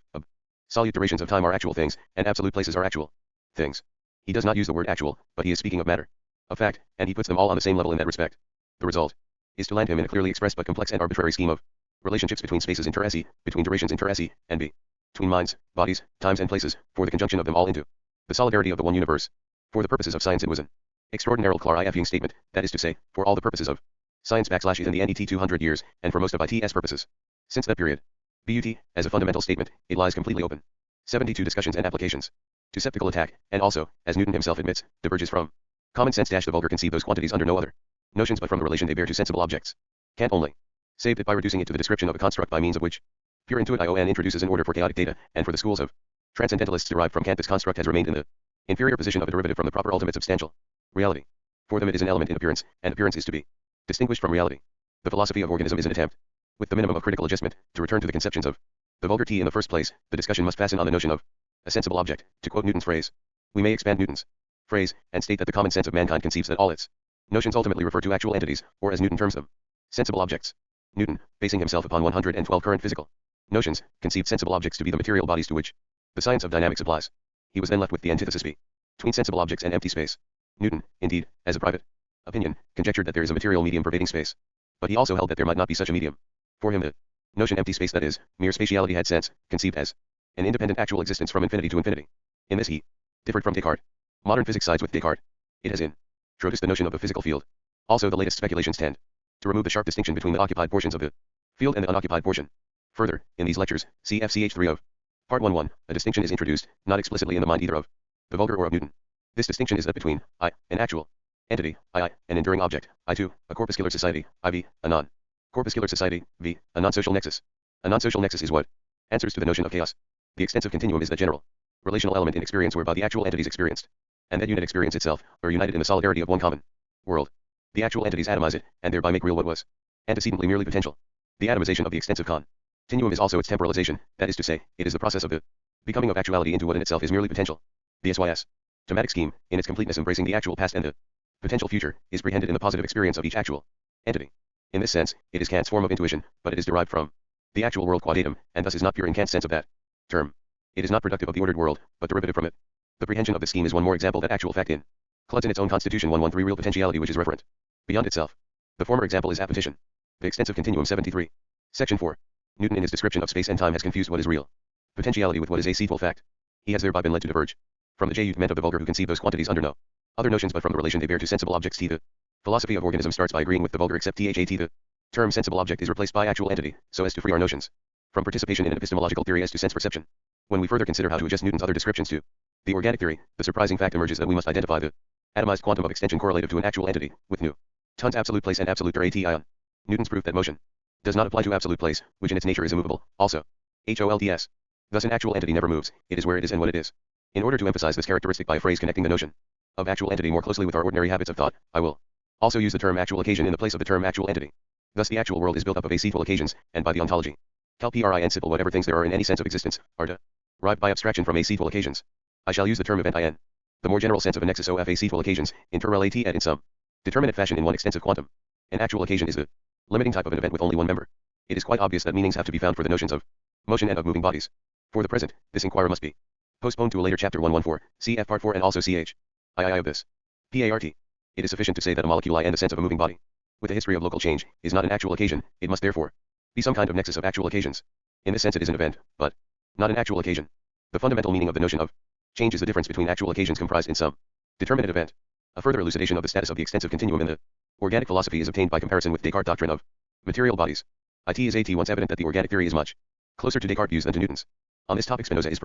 absolute durations of time are actual things, and absolute places are actual things. He does not use the word actual, but he is speaking of matter, of fact, and he puts them all on the same level in that respect. The result is to land him in a clearly expressed but complex and arbitrary scheme of relationships between spaces inter se, between durations inter se, and between minds, bodies, times and places, for the conjunction of them all into the solidarity of the one universe. For the purposes of science it was an extraordinarily clarifying statement, that is to say, for all the purposes of science in the NET 200 years, and for most of IT's purposes. Since that period, BUT, as a fundamental statement, it lies completely open. 72 discussions and applications to skeptical attack, and also, as Newton himself admits, diverges from common sense. The vulgar conceive those quantities under no other notions but from the relation they bear to sensible objects. Kant only saved it by reducing it to the description of a construct by means of which pure intuition introduces an order for chaotic data, and for the schools of transcendentalists derived from Kant this construct has remained in the inferior position of a derivative from the proper ultimate substantial reality. For them it is an element in appearance, and appearance is to be distinguished from reality. The philosophy of organism is an attempt, with the minimum of critical adjustment, to return to the conceptions of the vulgar T. In the first place, the discussion must fasten on the notion of a sensible object. To quote Newton's phrase, we may expand Newton's phrase, and state that the common sense of mankind conceives that all its notions ultimately refer to actual entities, or as Newton terms them, sensible objects. Newton, basing himself upon 112 current physical notions, conceived sensible objects to be the material bodies to which the science of dynamics applies. He was then left with the antithesis between sensible objects and empty space. Newton, indeed, as a private opinion, conjectured that there is a material medium pervading space. But he also held that there might not be such a medium. For him the notion empty space, that is, mere spatiality, had sense, conceived as an independent actual existence from infinity to infinity. In this he differed from Descartes. Modern physics sides with Descartes. It has introduced the notion of the physical field. Also the latest speculations tend to remove the sharp distinction between the occupied portions of the field and the unoccupied portion. Further, in these lectures, see FCH 3 of Part 1.1, a distinction is introduced, not explicitly in the mind either of the vulgar or of Newton. This distinction is that between I, an actual entity, I, an enduring object, I2, a corpuscular society, IV, a non-corpuscular society, V, a non-social nexus. A non-social nexus is what answers to the notion of chaos. The extensive continuum is that general relational element in experience whereby the actual entities experienced and that unit experience itself are united in the solidarity of one common world. The actual entities atomize it, and thereby make real what was antecedently merely potential. The atomization of the extensive continuum is also its temporalization, that is to say, it is the process of the becoming of actuality into what in itself is merely potential. The SYS tematic scheme, in its completeness embracing the actual past and the potential future, is prehended in the positive experience of each actual entity. In this sense, it is Kant's form of intuition, but it is derived from the actual world qua datum, and thus is not pure in Kant's sense of that term. It is not productive of the ordered world, but derivative from it. The prehension of this scheme is one more example that actual fact includes in its own constitution 113 real potentiality which is referent beyond itself. The former example is appetition. The extensive continuum 73. Section 4. Newton in his description of space and time has confused what is real potentiality with what is a seatful fact. He has thereby been led to diverge from the judgment of the vulgar who conceive those quantities under no other notions but from the relation they bear to sensible objects. The philosophy of organism starts by agreeing with the vulgar except that the term sensible object is replaced by actual entity, so as to free our notions from participation in an epistemological theory as to sense perception. When we further consider how to adjust Newton's other descriptions to the organic theory, the surprising fact emerges that we must identify the atomized quantum of extension correlative to an actual entity with Newton's absolute place and absolute duration. Newton's proof that motion does not apply to absolute place, which in its nature is immovable, also HOLTS. Thus an actual entity never moves, it is where it is and what it is. In order to emphasize this characteristic by a phrase connecting the notion of actual entity more closely with our ordinary habits of thought, I will also use the term actual occasion in the place of the term actual entity. Thus the actual world is built up of acetyl occasions, and by the ontology, cal and simple whatever things there are in any sense of existence, are derived by abstraction from acetyl occasions. I shall use the term event in the more general sense of a nexus of acetyl occasions, inter relate et in some determinate fashion in one extensive quantum. An actual occasion is the limiting type of an event with only one member. It is quite obvious that meanings have to be found for the notions of motion and of moving bodies. For the present, this inquiry must be postponed to a later chapter 114, cf part 4 and also ch. II of this. PART. It is sufficient to say that a molecule in the sense of a moving body, with a history of local change, is not an actual occasion, it must therefore be some kind of nexus of actual occasions. In this sense it is an event, but not an actual occasion. The fundamental meaning of the notion of change is the difference between actual occasions comprised in some determinate event. A further elucidation of the status of the extensive continuum in the organic philosophy is obtained by comparison with Descartes' doctrine of material bodies. It is at once evident that the organic theory is much closer to Descartes' views than to Newton's. On this topic Spinoza is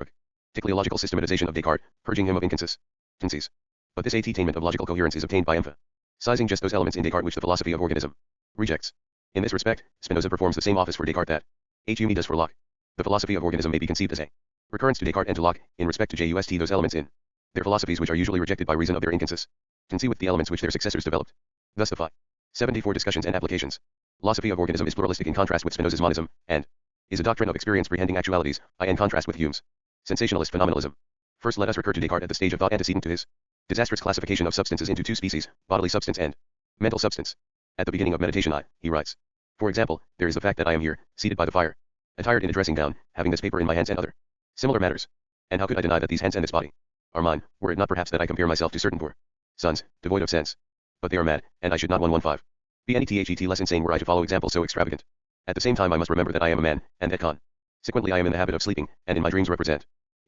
Teleological systematization of Descartes, purging him of inconsistencies. But this attainment of logical coherence is obtained by emphasizing just those elements in Descartes which the philosophy of organism rejects. In this respect, Spinoza performs the same office for Descartes that Hume does for Locke. The philosophy of organism may be conceived as a recurrence to Descartes and to Locke, in respect to just those elements in their philosophies which are usually rejected by reason of their inconsistency with the elements which their successors developed. Thus the 74 discussions and applications. Philosophy of organism is pluralistic in contrast with Spinoza's monism, and is a doctrine of experience prehending actualities, in contrast with Hume's sensationalist phenomenalism. First let us recur to Descartes at the stage of thought antecedent to his disastrous classification of substances into two species, bodily substance and mental substance. At the beginning of meditation he writes, for example, there is the fact that I am here, seated by the fire, attired in a dressing gown, having this paper in my hands and other similar matters. And how could I deny that these hands and this body are mine, were it not perhaps that I compare myself to certain poor sons, devoid of sense. But they are mad, and I should not 115. Be any THET less insane were I to follow examples so extravagant. At the same time I must remember that I am a man, and that consequently I am in the habit of sleeping, and in my dreams represent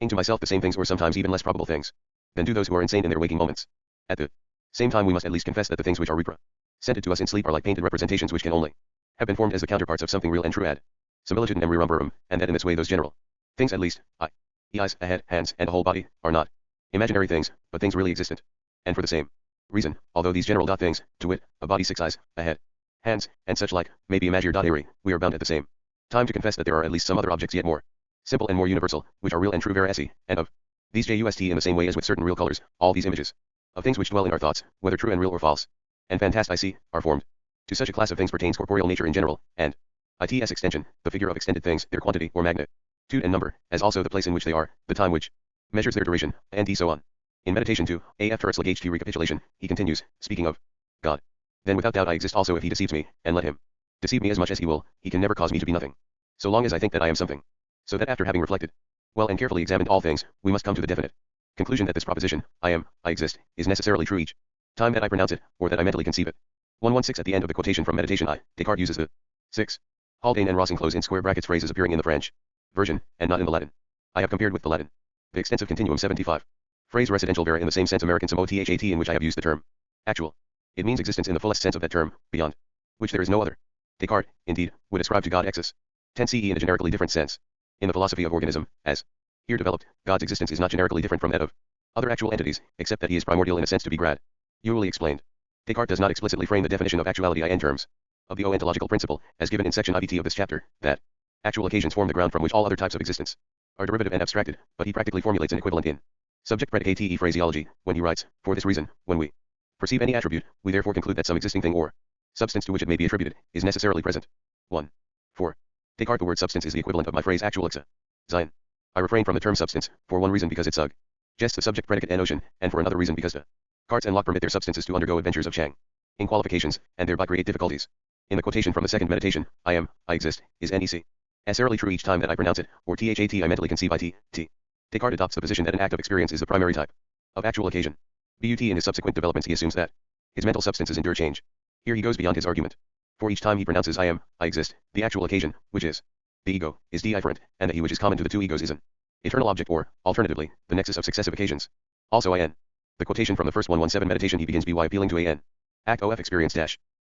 to myself the same things or sometimes even less probable things than do those who are insane in their waking moments. At the same time we must at least confess that the things which are represented to us in sleep are like painted representations which can only have been formed as the counterparts of something real and true ad similitude in rerum, and that in this way those general things at least, eyes, a head, hands, and a whole body, are not imaginary things, but things really existent. And for the same reason, although these general things, to wit, a body, 6 eyes, a head, hands, and such like, may be imaginary, we are bound at the same time to confess that there are at least some other objects yet more simple and more universal, which are real and true veracity, and of these just in the same way as with certain real colors, all these images of things which dwell in our thoughts, whether true and real or false, and fantastic, are formed. To such a class of things pertains corporeal nature in general, and its extension, the figure of extended things, their quantity or magnitude and number, as also the place in which they are, the time which measures their duration, and so on. In meditation 2, after its HT recapitulation, he continues, speaking of God. Then without doubt I exist also if he deceives me, and let him deceive me as much as he will, he can never cause me to be nothing, so long as I think that I am something. So that after having reflected well and carefully examined all things, we must come to the definite conclusion that this proposition, I exist, is necessarily true each time that I pronounce it, or that I mentally conceive it. 116 at the end of the quotation from Meditation Descartes uses the 6. Haldane and Ross enclose in square brackets phrases appearing in the French version, and not in the Latin. I have compared with the Latin. The extensive continuum 75. Phrase residential vera in the same sense American some OTHAT in which I have used the term actual. It means existence in the fullest sense of that term, beyond which there is no other. Descartes, indeed, would ascribe to God excess 10 CE in a generically different sense. In the philosophy of organism, as here developed, God's existence is not generically different from that of other actual entities, except that he is primordial in a sense to be gradually explained. Descartes does not explicitly frame the definition of actuality in terms of the ontological principle, as given in section IVT of this chapter, that actual occasions form the ground from which all other types of existence are derivative and abstracted, but he practically formulates an equivalent in subject-predicate phraseology, when he writes, for this reason, when we perceive any attribute, we therefore conclude that some existing thing or substance to which it may be attributed, is necessarily present. 1. 4. Descartes the word substance is the equivalent of my phrase actual sein. I refrain from the term substance, for one reason because it suggests a subject predicate and notion, and for another reason because Descartes and Locke permit their substances to undergo adventures of Chang in qualifications, and thereby create difficulties. In the quotation from the second meditation, I exist, is necessarily true each time that I pronounce it, or THAT I mentally conceive it. Descartes adopts the position that an act of experience is the primary type of actual occasion. But in his subsequent developments he assumes that his mental substances endure change. Here he goes beyond his argument. For each time he pronounces I exist, the actual occasion, which is the ego, is different, and the he which is common to the two egos is an eternal object or, alternatively, the nexus of successive occasions. Also the quotation from the first 117 meditation he begins by appealing to an act of experience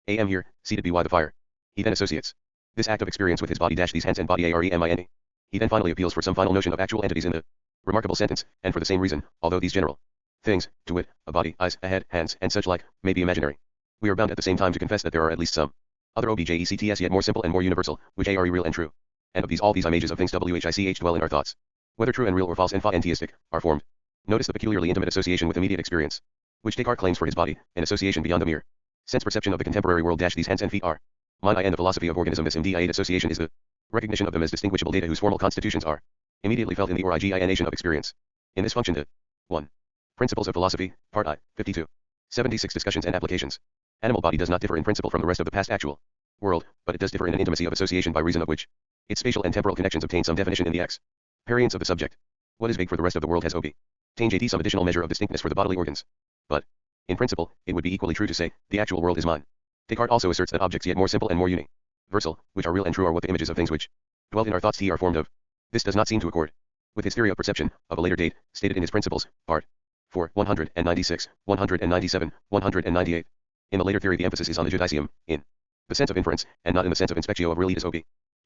am here, seated by the fire. He then associates this act of experience with his body these hands and body aremine. He then finally appeals for some final notion of actual entities in the remarkable sentence, and for the same reason, although these general things, to wit, a body, eyes, a head, hands, and such like, may be imaginary, we are bound at the same time to confess that there are at least some other objects yet more simple and more universal, which are real and true. And of these all these images of things which dwell in our thoughts, whether true and real or false and theistic, are formed. Notice the peculiarly intimate association with immediate experience, which Descartes claims for his body, an association beyond the mere sense perception of the contemporary world. These hands and feet are mine. In the philosophy of organism this immediate association is the recognition of them as distinguishable data whose formal constitutions are immediately felt in the origination of experience. In this function the 1. Principles of philosophy, part I, 52. 76 discussions and applications. Animal body does not differ in principle from the rest of the past actual world, but it does differ in an intimacy of association by reason of which its spatial and temporal connections obtain some definition in the experience of the subject. What is vague for the rest of the world has obtained some additional measure of distinctness for the bodily organs. But, in principle, it would be equally true to say, the actual world is mine. Descartes also asserts that objects yet more simple and more universal, which are real and true, are what the images of things which dwell in our thoughts are formed of. This does not seem to accord with his theory of perception, of a later date, stated in his Principles, part 4, 196, 197, 198. In the later theory the emphasis is on the judicium, in the sense of inference, and not in the sense of inspectio of realitatis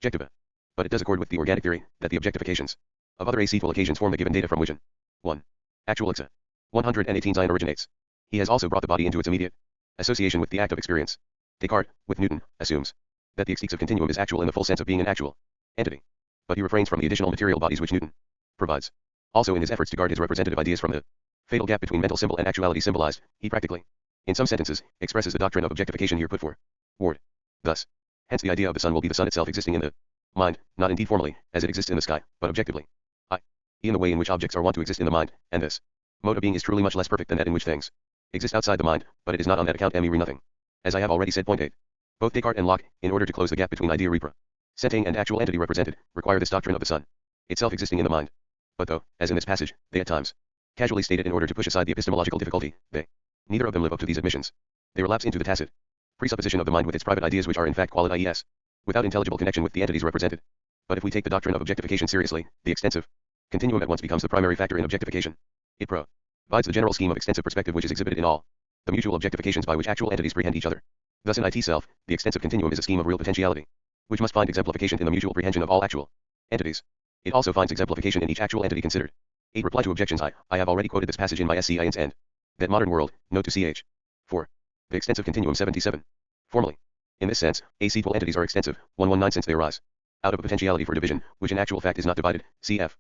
objectiva. But it does accord with the organic theory, that the objectifications of other acetal occasions form the given data from which an 1. Actual exa. 118 Zion originates. He has also brought the body into its immediate association with the act of experience. Descartes, with Newton, assumes that the extensive continuum is actual in the full sense of being an actual entity. But he refrains from the additional material bodies which Newton provides. Also in his efforts to guard his representative ideas from the fatal gap between mental symbol and actuality symbolized, he practically, in some sentences, expresses the doctrine of objectification here put forward. Thus, hence the idea of the sun will be the sun itself existing in the mind, not indeed formally, as it exists in the sky, but objectively, i.e. in the way in which objects are wont to exist in the mind, and this mode of being is truly much less perfect than that in which things exist outside the mind, but it is not on that account mere nothing. As I have already said. Point 8. Both Descartes and Locke, in order to close the gap between idea representing and actual entity represented, require this doctrine of the sun itself existing in the mind. But though, as in this passage, they at times casually state it in order to push aside the epistemological difficulty, they neither of them live up to these admissions. They relapse into the tacit presupposition of the mind with its private ideas which are in fact qualities, without intelligible connection with the entities represented. But if we take the doctrine of objectification seriously, the extensive continuum at once becomes the primary factor in objectification. It provides the general scheme of extensive perspective which is exhibited in all the mutual objectifications by which actual entities prehend each other. Thus in itself, the extensive continuum is a scheme of real potentiality, which must find exemplification in the mutual prehension of all actual entities. It also finds exemplification in each actual entity considered. 8. Reply to objections. I have already quoted this passage in my SCINS and that modern world, note to ch. 4. The extensive continuum 77. Formally, in this sense, acetal entities are extensive, 119 since they arise out of a potentiality for division, which in actual fact is not divided, cf.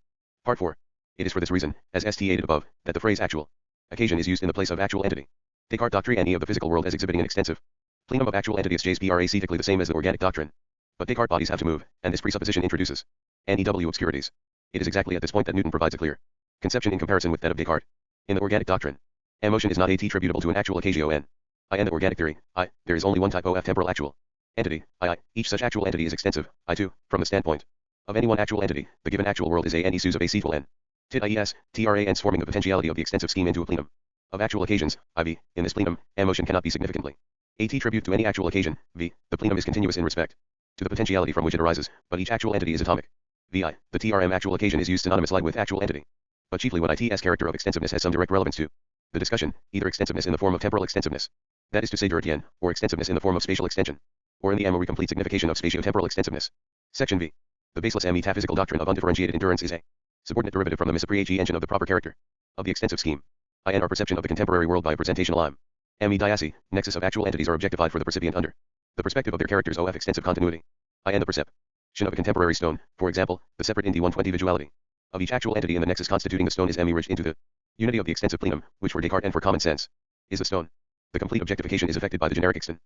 Part 4. It is for this reason, as stated above, that the phrase actual occasion is used in the place of actual entity. Descartes' doctrine of the physical world as exhibiting an extensive plenum of actual entities pracetically the same as the organic doctrine. But Descartes' bodies have to move, and this presupposition introduces new obscurities. It is exactly at this point that Newton provides a clear conception in comparison with that of Descartes. In the organic doctrine, motion is not attributable to an actual occasion n. In the organic theory, there is only one type of temporal actual entity, each such actual entity is extensive, i2, from the standpoint of any one actual entity, the given actual world is a n issues of acetal n. Tit ies, trans forming the potentiality of the extensive scheme into a plenum of actual occasions, iv, in this plenum, motion cannot be significantly attribute to any actual occasion, v, the plenum is continuous in respect to the potentiality from which it arises, but each actual entity is atomic. Vi, the trm actual occasion is used synonymously with actual entity. But chiefly what its character of extensiveness has some direct relevance to the discussion, either extensiveness in the form of temporal extensiveness, that is to say Duratian, or extensiveness in the form of spatial extension, or in the more complete signification of spatio-temporal extensiveness. Section V. The baseless metaphysical doctrine of undifferentiated endurance is a subordinate derivative from the misapprehension engine of the proper character of the extensive scheme. In our perception of the contemporary world by presentational diacy, nexus of actual entities are objectified for the percipient under the perspective of their characters of extensive continuity. In the perception of a contemporary stone, for example, the separate individuality of each actual entity in the nexus constituting the stone is merged into the unity of the extensive plenum, which for Descartes and for common sense is the stone. The complete objectification is effected by the generic extensive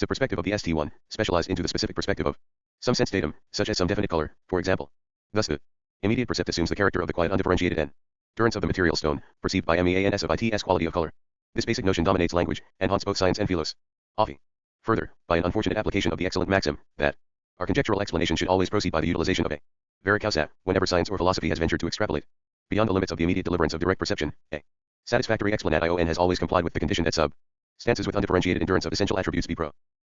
perspective of the ST1, specialized into the specific perspective of some sense datum, such as some definite color, for example. Thus the immediate percept assumes the character of the quiet undifferentiated endurance of the material stone, perceived by MEANS of its quality of color. This basic notion dominates language, and haunts both science and philosophy. Further, by an unfortunate application of the excellent maxim, that our conjectural explanation should always proceed by the utilization of a very causat, whenever science or philosophy has ventured to extrapolate beyond the limits of the immediate deliverance of direct perception, a satisfactory explanation has always complied with the condition that substances with undifferentiated endurance of essential attributes be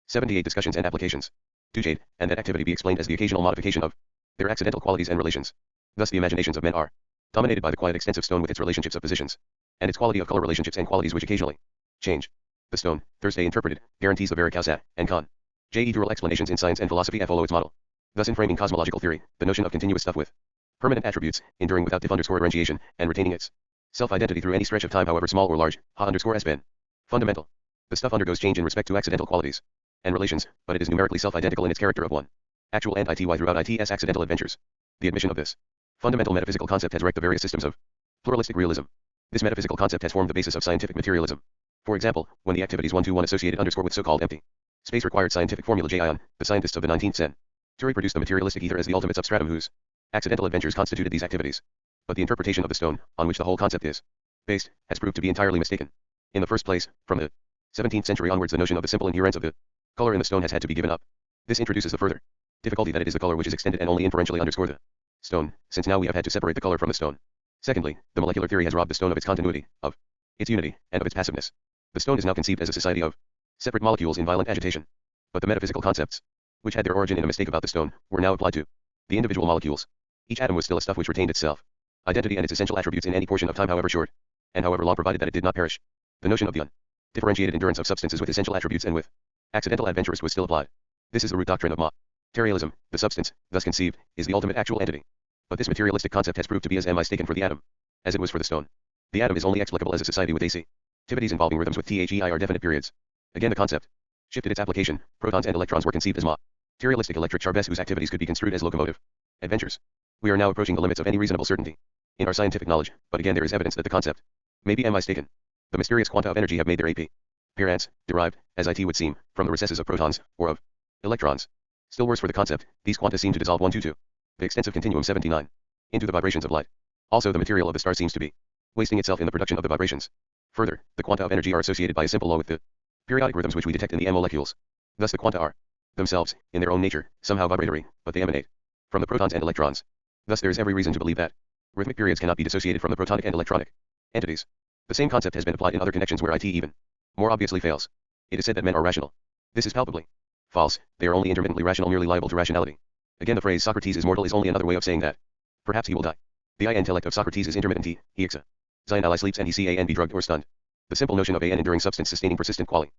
78 discussions and applications to jade, and that activity be explained as the occasional modification of their accidental qualities and relations. Thus the imaginations of men are dominated by the quiet extensive stone with its relationships of positions, and its quality of color relationships and qualities which occasionally change. The stone, Thursday interpreted, guarantees the very causat, and conjectural explanations in science and philosophy follow its model. Thus in framing cosmological theory, the notion of continuous stuff with permanent attributes, enduring without differentiation, and retaining its self-identity through any stretch of time however small or large, has been fundamental. The stuff undergoes change in respect to accidental qualities and relations, but it is numerically self-identical in its character of one actual and ity throughout its accidental adventures. The admission of this fundamental metaphysical concept has wrecked the various systems of pluralistic realism. This metaphysical concept has formed the basis of scientific materialism. For example, when the activities 1-to-1 associated with so-called empty space required scientific formula J-ion, the scientists of the 19th century produced the materialistic ether as the ultimate substratum whose accidental adventures constituted these activities. But the interpretation of the stone, on which the whole concept is based, has proved to be entirely mistaken. In the first place, from the 17th century onwards the notion of the simple inherence of the color in the stone has had to be given up. This introduces the further difficulty that it is the color which is extended and only inferentially the stone, since now we have had to separate the color from the stone. Secondly, the molecular theory has robbed the stone of its continuity, of its unity, and of its passiveness. The stone is now conceived as a society of separate molecules in violent agitation. But the metaphysical concepts, which had their origin in a mistake about the stone, were now applied to the individual molecules. Each atom was still a stuff which retained itself identity and its essential attributes in any portion of time however short, and however long provided that it did not perish. The notion of the undifferentiated endurance of substances with essential attributes and with accidental adventures was still applied. This is the root doctrine of materialism. The substance, thus conceived, is the ultimate actual entity. But this materialistic concept has proved to be as mistaken for the atom as it was for the stone. The atom is only explicable as a society with AC. Activities involving rhythms with THEI are definite periods. Again, the concept shifted its application. Protons and electrons were conceived as materialistic electric charbes whose activities could be construed as locomotive adventures. We are now approaching the limits of any reasonable certainty in our scientific knowledge, but again there is evidence that the concept may be mistaken. The mysterious quanta of energy have made their appearance, derived, as it would seem, from the recesses of protons, or of electrons. Still worse for the concept, these quanta seem to dissolve 1 to 2. The extensive continuum 79. Into the vibrations of light. Also the material of the star seems to be wasting itself in the production of the vibrations. Further, the quanta of energy are associated by a simple law with the periodic rhythms which we detect in the M molecules. Thus the quanta are, themselves, in their own nature, somehow vibratory, but they emanate from the protons and electrons. Thus there is every reason to believe that rhythmic periods cannot be dissociated from the protonic and electronic entities. The same concept has been applied in other connections where it even more obviously fails. It is said that men are rational. This is palpably false. They are only intermittently rational, merely liable to rationality. Again, the phrase Socrates is mortal is only another way of saying that perhaps he will die. The intellect of Socrates is intermittent. He sleeps and he can be drugged or stunned. The simple notion of an enduring substance sustaining persistent quality,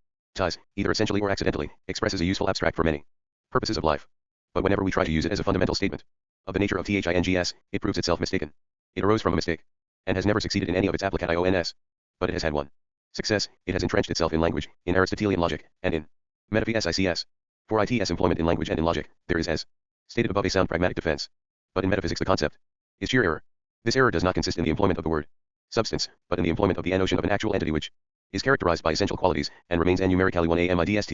either essentially or accidentally, expresses a useful abstract for many purposes of life. But whenever we try to use it as a fundamental statement of the nature of things, it proves itself mistaken. It arose from a mistake, and has never succeeded in any of its applications. But it has had one success: it has entrenched itself in language, in Aristotelian logic, and in metaphysics. For its employment in language and in logic, there is, as stated above, a sound pragmatic defense. But in metaphysics the concept is sheer error. This error does not consist in the employment of the word substance, but in the employment of the notion of an actual entity which is characterized by essential qualities, and remains numerically 1 amidst.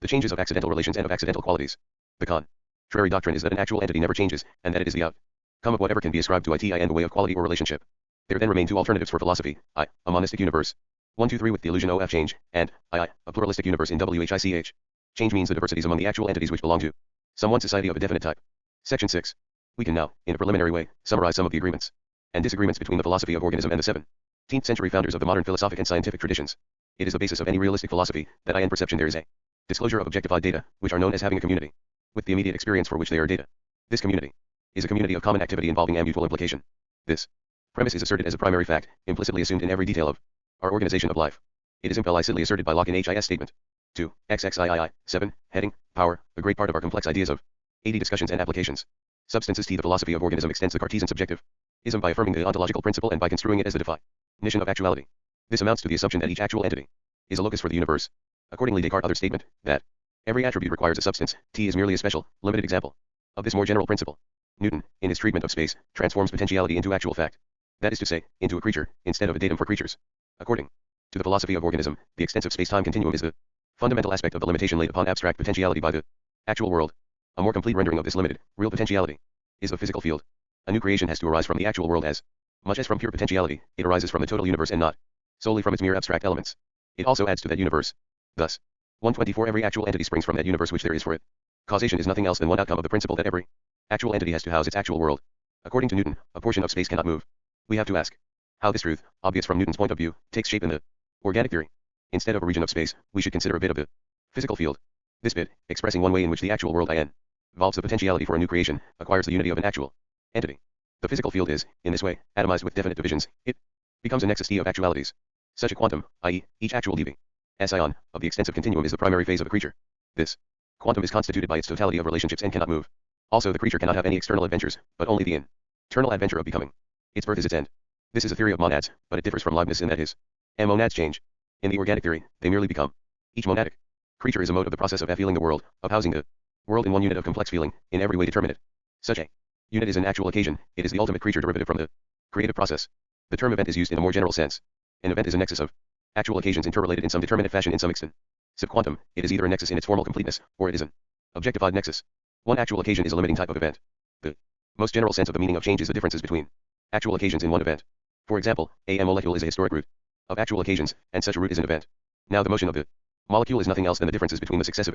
The changes of accidental relations and of accidental qualities. The contrary doctrine is that an actual entity never changes, and that it is the outcome of whatever can be ascribed to it in the way of quality or relationship. There then remain two alternatives for philosophy: a monistic universe, 1, 2, 3 with the illusion of change, and a pluralistic universe in which. Change means the diversities among the actual entities which belong to some one society of a definite type. Section 6. We can now, in a preliminary way, summarize some of the agreements and disagreements between the philosophy of organism and the 17th century founders of the modern philosophic and scientific traditions. It is the basis of any realistic philosophy that in perception there is a disclosure of objectified data, which are known as having a community with the immediate experience for which they are data. This community is a community of common activity involving a mutual implication. This premise is asserted as a primary fact, implicitly assumed in every detail of our organization of life. It is implicitly asserted by Locke in his statement 2, XXIII, 7, heading, power, a great part of our complex ideas of 80 discussions and applications. Substances. The philosophy of organism extends the Cartesian subjectivism by affirming the ontological principle and by construing it as the definition of actuality. This amounts to the assumption that each actual entity is a locus for the universe. Accordingly, Descartes' other statement, that every attribute requires a substance, T is merely a special, limited example of this more general principle. Newton, in his treatment of space, transforms potentiality into actual fact. That is to say, into a creature, instead of a datum for creatures. According to the philosophy of organism, the extensive space-time continuum is the fundamental aspect of the limitation laid upon abstract potentiality by the actual world. A more complete rendering of this limited, real potentiality is the physical field. A new creation has to arise from the actual world as much as from pure potentiality, it arises from the total universe and not solely from its mere abstract elements. It also adds to that universe. Thus, 124 every actual entity springs from that universe which there is for it. Causation is nothing else than one outcome of the principle that every actual entity has to house its actual world. According to Newton, a portion of space cannot move. We have to ask how this truth, obvious from Newton's point of view, takes shape in the organic theory. Instead of a region of space, we should consider a bit of the physical field. This bit, expressing one way in which the actual world involves the potentiality for a new creation, acquires the unity of an actual entity. The physical field is, in this way, atomized with definite divisions. It becomes a nexus of actualities. Such a quantum, i.e., each actual leaving ion of the extensive continuum is the primary phase of a creature. This quantum is constituted by its totality of relationships and cannot move. Also, the creature cannot have any external adventures, but only the internal adventure of becoming. Its birth is its end. This is a theory of monads, but it differs from Leibniz in that his monads change. In the organic theory, they merely become. Each monadic creature is a mode of the process of feeling the world, of housing the world in one unit of complex feeling, in every way determinate. Such a unit is an actual occasion. It is the ultimate creature derivative from the creative process. The term event is used in a more general sense. An event is a nexus of actual occasions interrelated in some determinate fashion in some extent. Subquantum, it is either a nexus in its formal completeness, or it is an objectified nexus. One actual occasion is a limiting type of event. The most general sense of the meaning of change is the differences between actual occasions in one event. For example, a molecule is a historic root of actual occasions, and such a root is an event. Now the motion of the molecule is nothing else than the differences between the successive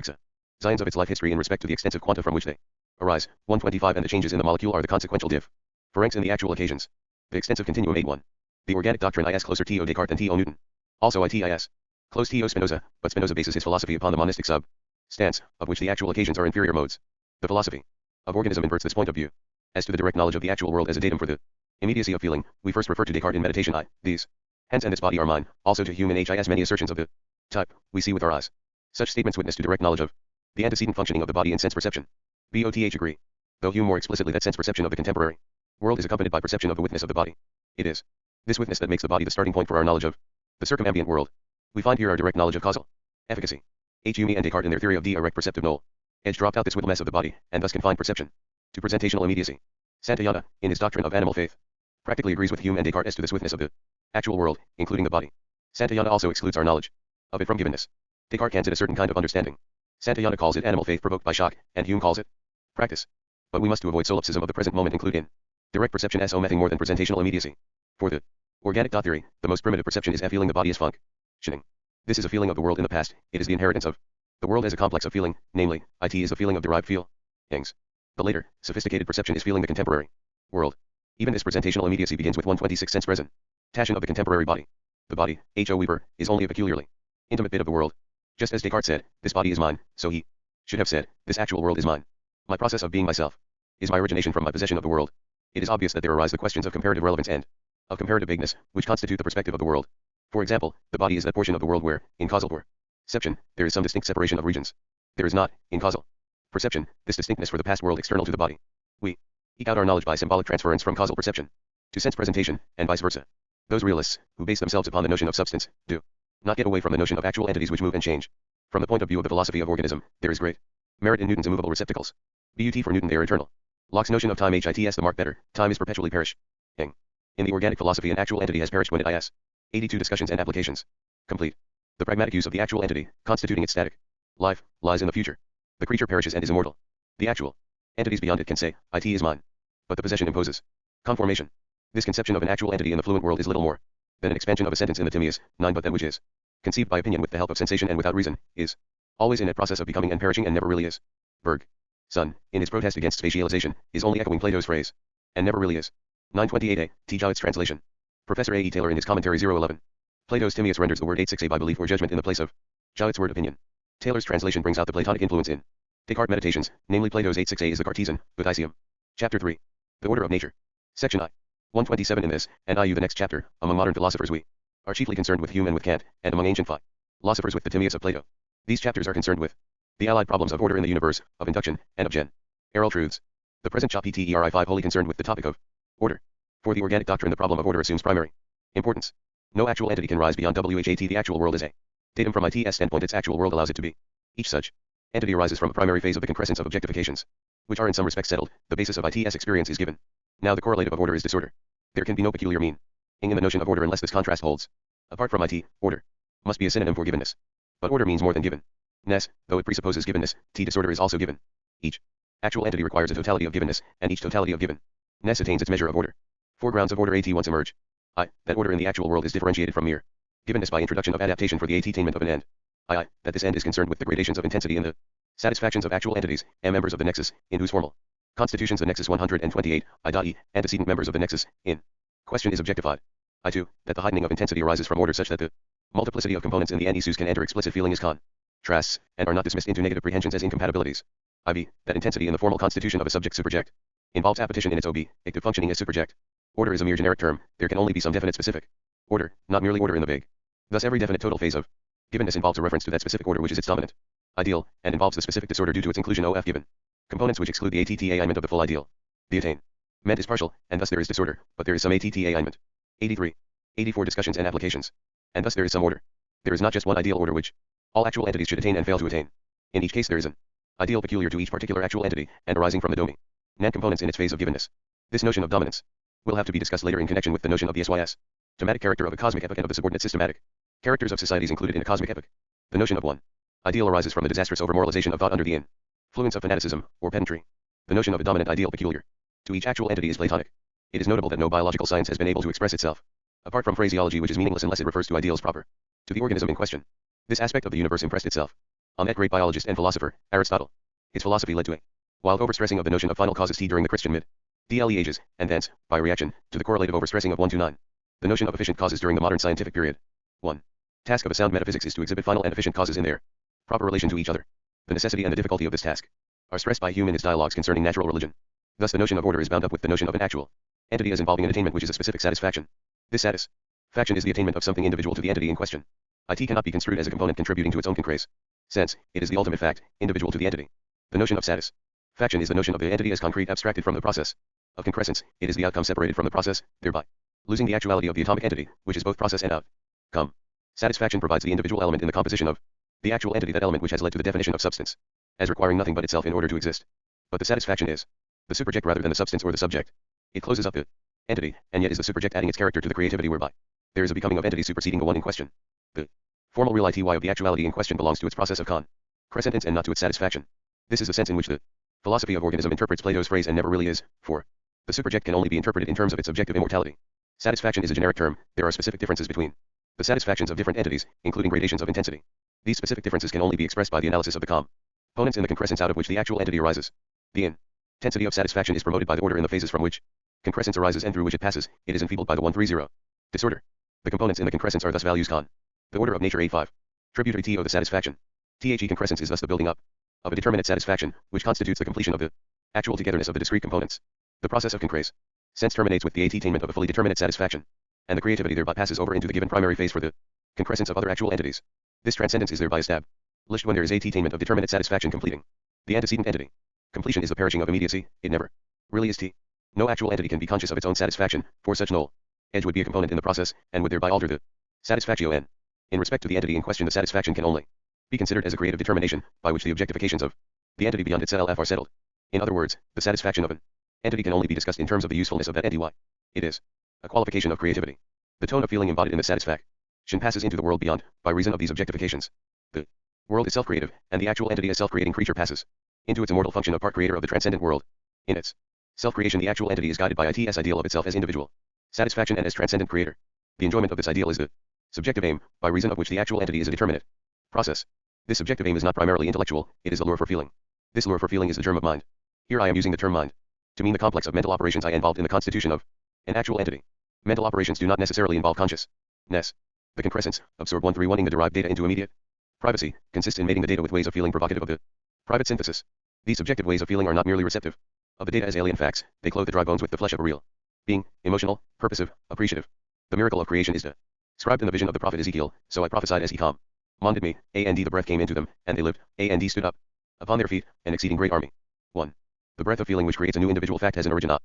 signs of its life history in respect to the extensive quanta from which they arise. 125 and the changes in the molecule are the consequential difference in the actual occasions. The extensive continuum 81. The organic doctrine is closer to Descartes than to Newton. Also is close to Spinoza, but Spinoza bases his philosophy upon the monistic stance, of which the actual occasions are inferior modes. The philosophy of organism inverts this point of view. As to the direct knowledge of the actual world as a datum for the immediacy of feeling, we first refer to Descartes in meditation these. Hence and this body are mine, also to human his many assertions of the type we see with our eyes. Such statements witness to direct knowledge of the antecedent functioning of the body in sense perception. Both agree, though Hume more explicitly that sense perception of the contemporary World is accompanied by perception of the witness of the body. It is this witness that makes the body the starting point for our knowledge of the circumambient world. We find here our direct knowledge of causal efficacy. Hume and Descartes in their theory of direct perceptive null edge dropped out this witness of the body, and thus confined perception to presentational immediacy. Santayana, in his doctrine of animal faith, practically agrees with Hume and Descartes as to this witness of the actual world, including the body. Santayana also excludes our knowledge of it from givenness. Descartes cans it a certain kind of understanding. Santayana calls it animal faith provoked by shock, and Hume calls it practice. But we must to avoid solipsism of the present moment include in direct perception as omitting more than presentational immediacy. For the organic dot theory, the most primitive perception is a feeling the body is functioning. This is a feeling of the world in the past. It is the inheritance of the world as a complex of feeling, namely, it is a feeling of derived feelings. The later, sophisticated perception is feeling the contemporary world. Even this presentational immediacy begins with 1/26 sense presentation of the contemporary body. The body, H.O. Weaver, is only a peculiarly intimate bit of the world. Just as Descartes said, this body is mine, so he should have said, this actual world is mine. My process of being myself is my origination from my possession of the world. It is obvious that there arise the questions of comparative relevance and of comparative vagueness, which constitute the perspective of the world. For example, the body is that portion of the world where, in causal perception, there is some distinct separation of regions. There is not, in causal perception, this distinctness for the past world external to the body. We eke out our knowledge by symbolic transference from causal perception to sense presentation, and vice versa. Those realists, who base themselves upon the notion of substance, do not get away from the notion of actual entities which move and change. From the point of view of the philosophy of organism, there is great merit in Newton's immovable receptacles. But for Newton they are eternal. Locke's notion of time hits the mark better. Time is perpetually perishing. In the organic philosophy an actual entity has perished when it is 82 discussions and applications complete. The pragmatic use of the actual entity, constituting its static life, lies in the future. The creature perishes and is immortal. The actual entities beyond it can say, it is mine. But the possession imposes conformation. This conception of an actual entity in the fluent world is little more than an expansion of a sentence in the Timaeus, 9 but that which is conceived by opinion with the help of sensation and without reason, is always in a process of becoming and perishing and never really is. Bergson, in his protest against spatialization, is only echoing Plato's phrase, and never really is. 928a, T. Jowett's translation. Professor A. E. Taylor in his commentary 011. Plato's Timaeus renders the word 86a by belief or judgment in the place of Jowett's word opinion. Taylor's translation brings out the Platonic influence in Descartes' Meditations, namely Plato's 86a is the Cartesian, Buddhisium. Chapter 3. The Order of Nature. Section I. 127 in this, and the next chapter, among modern philosophers we are chiefly concerned with Hume and with Kant, and among ancient philosophers with the Timaeus of Plato. These chapters are concerned with the allied problems of order in the universe, of induction, and of general truths. The present chapter 5 wholly concerned with the topic of order. For the organic doctrine the problem of order assumes primary importance. No actual entity can rise beyond WHAT. The actual world is a datum from IT's standpoint. Its actual world allows it to be. Each such entity arises from a primary phase of the concrescence of objectifications, which are in some respects settled. The basis of IT's experience is given. Now the correlative of order is disorder. There can be no peculiar meaning in the notion of order unless this contrast holds. Apart from IT, order must be a synonym for givenness. But order means more than givenness, though it presupposes givenness. Disorder is also given. Each actual entity requires a totality of givenness, and each totality of givenness attains its measure of order. Four grounds of order once emerge. That order in the actual world is differentiated from mere givenness by introduction of adaptation for the attainment of an end. That this end is concerned with the gradations of intensity in the satisfactions of actual entities, and members of the nexus, in whose formal constitutions the nexus 128, antecedent members of the nexus, in question is objectified. That the heightening of intensity arises from order such that the multiplicity of components in the NESUs can enter explicit feeling as contrasts, and are not dismissed into negative prehensions as incompatibilities. That intensity in the formal constitution of a subject superject involves appetition in its objective functioning as superject. Order is a mere generic term. There can only be some definite specific order, not merely order in the vague. Thus every definite total phase of givenness involves a reference to that specific order which is its dominant ideal, and involves the specific disorder due to its inclusion of given components which exclude the attainment of the full ideal. The attainment is partial, and thus there is disorder, but there is some attainment. 83. 84 discussions and applications. And thus there is some order. There is not just one ideal order which all actual entities should attain and fail to attain. In each case there is an ideal peculiar to each particular actual entity, and arising from the domain components in its phase of givenness. This notion of dominance will have to be discussed later in connection with the notion of the systematic character of a cosmic epoch and of the subordinate systematic characters of societies included in a cosmic epoch. The notion of one ideal arises from the disastrous overmoralization of thought under the influence of fanaticism, or pedantry. The notion of a dominant ideal peculiar to each actual entity is Platonic. It is notable that no biological science has been able to express itself apart from phraseology which is meaningless unless it refers to ideals proper to the organism in question. This aspect of the universe impressed itself on that great biologist and philosopher, Aristotle. His philosophy led to a wild overstressing of the notion of final causes during the Christian mid-DLE ages, and thence, by reaction, to the correlative overstressing of 1 to 9. The notion of efficient causes during the modern scientific period. 1. Task of a sound metaphysics is to exhibit final and efficient causes in their proper relation to each other. The necessity and the difficulty of this task are stressed by Hume in his dialogues concerning natural religion. Thus the notion of order is bound up with the notion of an actual entity as involving an attainment which is a specific satisfaction. This satisfaction is the attainment of something individual to the entity in question. It cannot be construed as a component contributing to its own concrete sense. It is the ultimate fact, individual to the entity. The notion of satisfaction is the notion of the entity as concrete abstracted from the process Of concrescence, it is the outcome separated from the process, thereby losing the actuality of the atomic entity, which is both process and outcome. Satisfaction provides the individual element in the composition of the actual entity, that element which has led to the definition of substance, as requiring nothing but itself in order to exist. But the satisfaction is the superject rather than the substance or the subject. It closes up the entity, and yet is the superject adding its character to the creativity, whereby there is a becoming of entity superseding the one in question. The formal real ity of the actuality in question belongs to its process of concrescence and not to its satisfaction. This is the sense in which the philosophy of organism interprets Plato's phrase "and never really is," for the superject can only be interpreted in terms of its objective immortality. Satisfaction is a generic term. There are specific differences between the satisfactions of different entities, including gradations of intensity. These specific differences can only be expressed by the analysis of the components in the concrescence out of which the actual entity arises. The intensity of satisfaction is promoted by the order in the phases from which concrescence arises and through which it passes. It is enfeebled by the 130 disorder. The components in the concrescence are thus values the order of nature 85. Tributary to the satisfaction. The concrescence is thus the building up of a determinate satisfaction, which constitutes the completion of the actual togetherness of the discrete components. The process of concrescence terminates with the attainment of a fully determinate satisfaction, and the creativity thereby passes over into the given primary phase for the concrescence of other actual entities. This transcendence is thereby established when there is attainment of determinate satisfaction completing the antecedent entity. Completion is the perishing of immediacy. It never really is No actual entity can be conscious of its own satisfaction, for such null edge would be a component in the process, and would thereby alter the satisfactio n. In respect to the entity in question, the satisfaction can only be considered as a creative determination, by which the objectifications of the entity beyond itself are settled. In other words, the satisfaction of an entity can only be discussed in terms of the usefulness of that entity. Why? It is a qualification of creativity. The tone of feeling embodied in the satisfaction passes into the world beyond, by reason of these objectifications. The world is self-creative, and the actual entity as self-creating creature passes into its immortal function of part creator of the transcendent world. In its self-creation, the actual entity is guided by its ideal of itself as individual satisfaction and as transcendent creator. The enjoyment of this ideal is the subjective aim, by reason of which the actual entity is a determinate process. This subjective aim is not primarily intellectual, it is a lure for feeling. This lure for feeling is the germ of mind. Here I am using the term mind to mean the complex of mental operations involved in the constitution of an actual entity. Mental operations do not necessarily involve consciousness. The concrescence, absorb 131ing the derived data into immediate privacy, consists in mating the data with ways of feeling provocative of the private synthesis. These subjective ways of feeling are not merely receptive of the data as alien facts, they clothe the dry bones with the flesh of a real being, emotional, purposive, appreciative. The miracle of creation is described in the vision of the prophet Ezekiel. So I prophesied as he commanded me, and the breath came into them, and they lived, and stood up upon their feet, an exceeding great army. 1. The breath of feeling which creates a new individual fact has an origin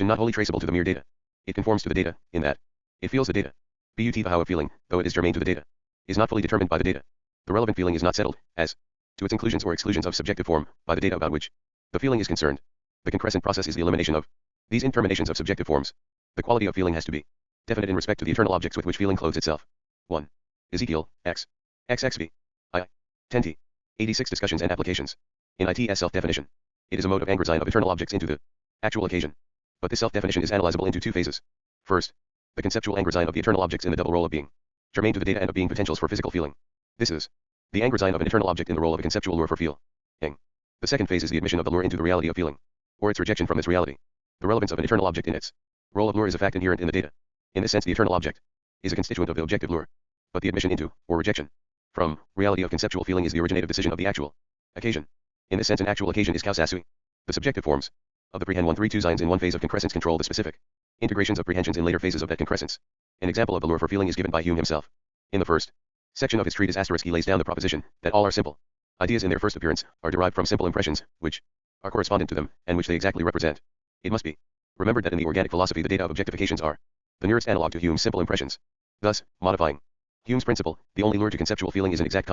not wholly traceable to the mere data. It conforms to the data, in that it feels the data. But the how of feeling, though it is germane to the data, is not fully determined by the data. The relevant feeling is not settled, as to its inclusions or exclusions of subjective form, by the data about which the feeling is concerned. The concrescent process is the elimination of these interminations of subjective forms. The quality of feeling has to be definite in respect to the eternal objects with which feeling clothes itself. 1. Ezekiel, X. XXV. I. 10t. 86 Discussions and applications. In its self-definition, it is a mode of angrazine of eternal objects into the actual occasion. But this self-definition is analyzable into two phases. First, the conceptual angrazine of the eternal objects in the double role of being germane to the data and of being potentials for physical feeling. This is the angrazine of an eternal object in the role of a conceptual lure for feeling. The second phase is the admission of the lure into the reality of feeling, or its rejection from its reality. The relevance of an eternal object in its role of lure is a fact inherent in the data. In this sense, the eternal object is a constituent of the objective lure. But the admission into, or rejection from, reality of conceptual feeling is the originative decision of the actual occasion. In this sense, an actual occasion is causa sui. The subjective forms of the prehend 132 signs in one phase of concrescence control the specific integrations of prehensions in later phases of that concrescence. An example of the lure for feeling is given by Hume himself. In the first section of his treatise *, he lays down the proposition that all are simple ideas in their first appearance, are derived from simple impressions, which are correspondent to them, and which they exactly represent. It must be remembered that in the organic philosophy the data of objectifications are the nearest analog to Hume's simple impressions. Thus, modifying Hume's principle, the only lure to conceptual feeling is an exact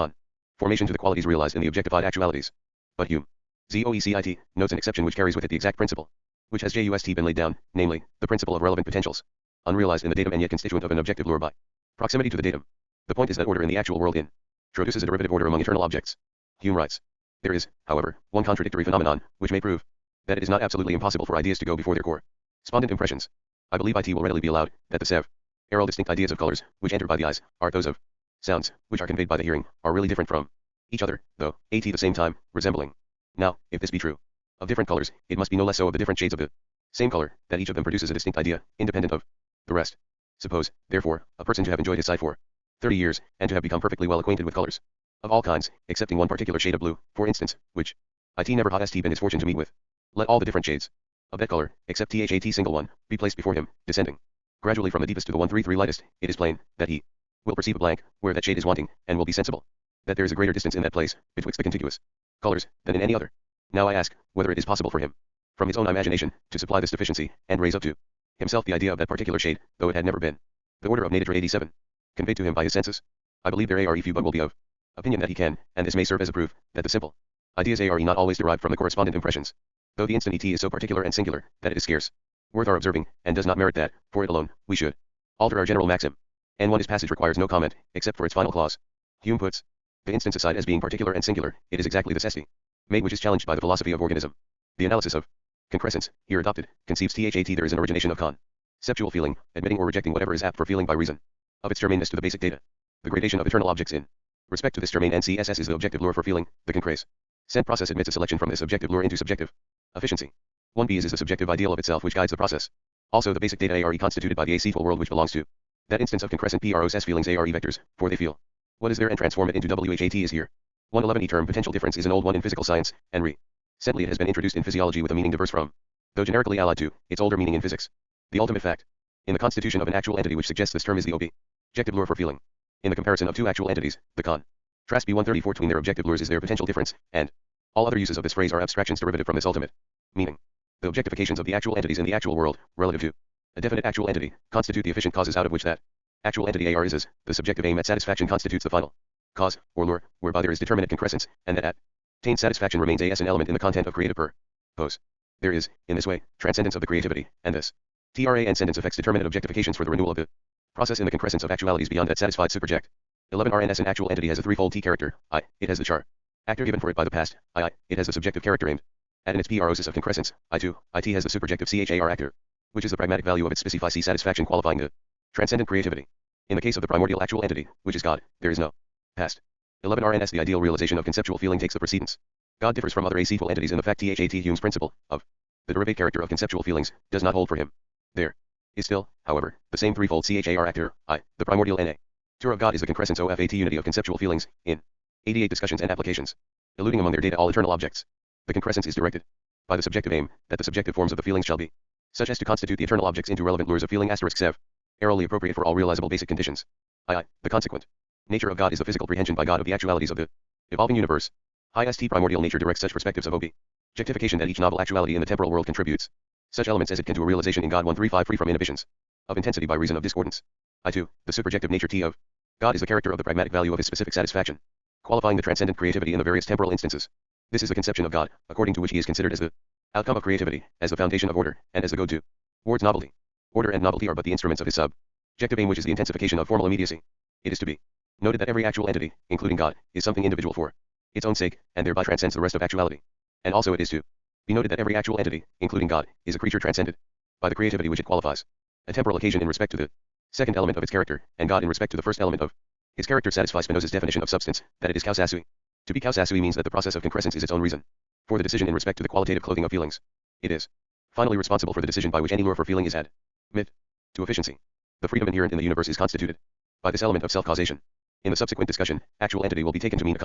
formation to the qualities realized in the objectified actualities. But Hume, ZOECIT, notes an exception which carries with it the exact principle, which has just been laid down, namely, the principle of relevant potentials, unrealized in the datum and yet constituent of an objective lure by proximity to the datum. The point is that order in the actual world introduces a derivative order among eternal objects. Hume writes, there is, however, one contradictory phenomenon, which may prove that it is not absolutely impossible for ideas to go before their correspondent impressions. I believe it will readily be allowed that the several distinct ideas of colors, which enter by the eyes, are those of sounds, which are conveyed by the hearing, are really different from each other, though, at the same time, resembling. Now, if this be true of different colors, it must be no less so of the different shades of the same color, that each of them produces a distinct idea, independent of the rest. Suppose, therefore, a person to have enjoyed his sight for 30 years, and to have become perfectly well acquainted with colors of all kinds, excepting one particular shade of blue, for instance, which it never has been his fortune to meet with. Let all the different shades of that color, except that single one, be placed before him, descending gradually from the deepest to the 133 lightest. It is plain that he will perceive a blank where that shade is wanting, and will be sensible that there is a greater distance in that place betwixt the contiguous colors than in any other. Now I ask whether it is possible for him, from his own imagination, to supply this deficiency, and raise up to himself the idea of that particular shade, though it had never been. The order of nature 87. Conveyed to him by his senses. I believe there are few but will be of opinion that he can, and this may serve as a proof, that the simple ideas are not always derived from the correspondent impressions. Though the instant is so particular and singular, that it is scarce worth our observing, and does not merit that, for it alone, we should alter our general maxim. And this passage requires no comment, except for its final clause. Hume puts the instance aside as being particular and singular, it is exactly this estimate which is challenged by the philosophy of organism. The analysis of concrescence, here adopted, conceives that there is an origination of conceptual feeling, admitting or rejecting whatever is apt for feeling by reason of its germaneness to the basic data. The gradation of eternal objects in respect to this germane NCSS is the objective lure for feeling. The concrescent process admits a selection from this objective lure into subjective efficiency. 1b is the subjective ideal of itself which guides the process. Also the basic data are constituted by the acetal world which belongs to that instance of concrescent process feelings are vectors, for they feel what is there and transform it into WHAT is here. 111 term potential difference is an old one in physical science, and recently it has been introduced in physiology with a meaning diverse from, though generically allied to, its older meaning in physics. The ultimate fact in the constitution of an actual entity which suggests this term is the objective lure for feeling. In the comparison of two actual entities, the contrast B134 between their objective lures is their potential difference, and all other uses of this phrase are abstractions derivative from this ultimate meaning. The objectifications of the actual entities in the actual world, relative to a definite actual entity, constitute the efficient causes out of which that actual entity arises. The subjective aim at satisfaction constitutes the final cause, or lure, whereby there is determinate concrescence, and that attained satisfaction remains as an element in the content of creative purpose. There is, in this way, transcendence of the creativity, and this transcendence affects determinate objectifications for the renewal of the process in the concrescence of actualities beyond that satisfied subject. 11 RNS an actual entity has a threefold T character. I. It has the char actor given for it by the past. I. It has the subjective character aimed at in its prosis of concrescence. I2. It has the superjective CHAR actor, which is the pragmatic value of its specify C satisfaction qualifying the transcendent creativity. In the case of the primordial actual entity, which is God, there is no past. 11 RNS the ideal realization of conceptual feeling takes the precedence. God differs from other acetal entities in the fact that Hume's principle of the derivate character of conceptual feelings does not hold for him. There is still, however, the same threefold CHAR actor, I, the primordial nature of God is the concrescence OFAT unity of conceptual feelings, in 88 discussions and applications, eluding among their data all eternal objects. The concrescence is directed by the subjective aim, that the subjective forms of the feelings shall be such as to constitute the eternal objects into relevant lures of feeling *sev, arrowly appropriate for all realizable basic conditions. The consequent nature of God is the physical prehension by God of the actualities of the evolving universe. St primordial nature directs such perspectives of objectification that each novel actuality in the temporal world contributes such elements as it can to a realization in God 135 free from inhibitions of intensity by reason of discordance. I2. The superjective nature T of God is the character of the pragmatic value of his specific satisfaction, qualifying the transcendent creativity in the various temporal instances. This is the conception of God, according to which he is considered as the outcome of creativity, as the foundation of order, and as the go-to towards novelty. Order and novelty are but the instruments of his subjective aim, which is the intensification of formal immediacy. It is to be noted that every actual entity, including God, is something individual for its own sake, and thereby transcends the rest of actuality. And also it is to be noted that every actual entity, including God, is a creature transcended by the creativity which it qualifies. A temporal occasion in respect to the second element of its character, and God in respect to the first element of his character satisfies Spinoza's definition of substance, that it is causasui. To be causasui means that the process of concrescence is its own reason for the decision in respect to the qualitative clothing of feelings. It is finally responsible for the decision by which any lure for feeling is admit to efficiency. The freedom inherent in the universe is constituted by this element of self-causation. In the subsequent discussion, actual entity will be taken to mean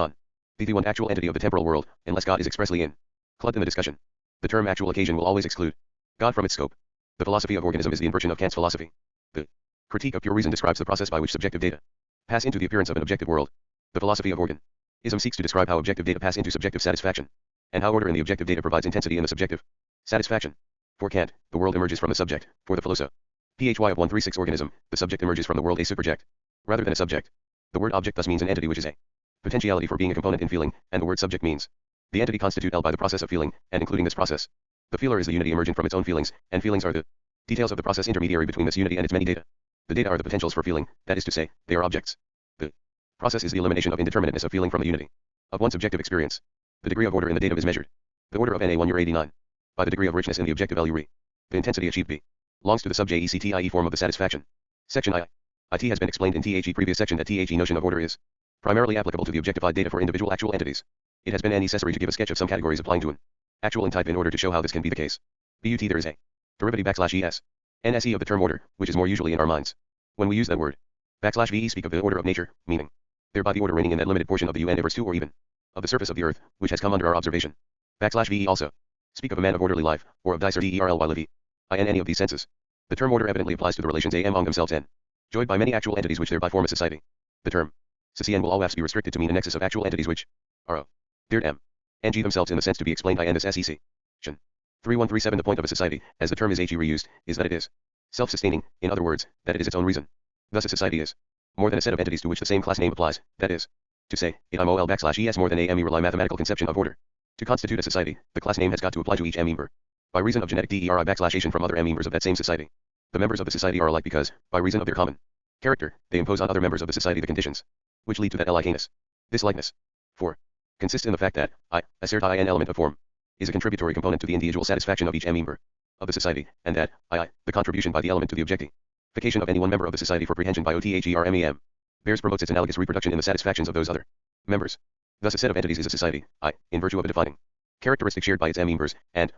the one actual entity of the temporal world, unless God is expressly included in the discussion. The term actual occasion will always exclude God from its scope. The philosophy of organism is the inversion of Kant's philosophy. The critique of pure reason describes the process by which subjective data pass into the appearance of an objective world. The philosophy of organism seeks to describe how objective data pass into subjective satisfaction, and how order in the objective data provides intensity in the subjective satisfaction. For Kant, the world emerges from the subject. For the philosopher, PHY of 136 organism, the subject emerges from the world a superject, rather than a subject. The word object thus means an entity which is a potentiality for being a component in feeling, and the word subject means the entity constituted by the process of feeling, and including this process. The feeler is the unity emergent from its own feelings, and feelings are the details of the process intermediary between this unity and its many data. The data are the potentials for feeling, that is to say, they are objects. The process is the elimination of indeterminateness of feeling from the unity of one subjective experience. The degree of order in the datum is measured. The order of NA1 year 89. By the degree of richness in the objective value re. The intensity achieved B belongs to the sub-JECTIE form of the satisfaction. Section I. IT has been explained in THE previous section that THE notion of order is primarily applicable to the objectified data for individual actual entities. It has been necessary to give a sketch of some categories applying to an actual type in order to show how this can be the case. But there is a derivative \es NSE of the term order, which is more usually in our minds. When we use that word, \ve speak of the order of nature, meaning thereby the order reigning in that limited portion of the universe to or even of the surface of the earth, which has come under our observation. \ve also speak of a man of orderly life, or of dicer derly livy. In any of these senses, the term order evidently applies to the relations among themselves and enjoyed by many actual entities which thereby form a society. The term society will always be restricted to mean a nexus of actual entities which are of their M and G themselves in the sense to be explained in this SEC. 3137 The point of a society, as the term is reused, is that it is self-sustaining, in other words, that it is its own reason. Thus a society is more than a set of entities to which the same class name applies, that is to say, it IMOL \es more than a rely mathematical conception of order. To constitute a society, the class name has got to apply to each member. By reason of genetic DERI \ation from other members of that same society. The members of the society are alike because, by reason of their common character, they impose on other members of the society the conditions which lead to that likeness. This likeness, 4, consists in the fact that assert an element of form, is a contributory component to the individual satisfaction of each member of the society, and that the contribution by the element to the objectification of any one member of the society for prehension by OTHERMEM, bears promotes its analogous reproduction in the satisfactions of those other members. Thus a set of entities is a society, in virtue of a defining characteristic shared by its members, and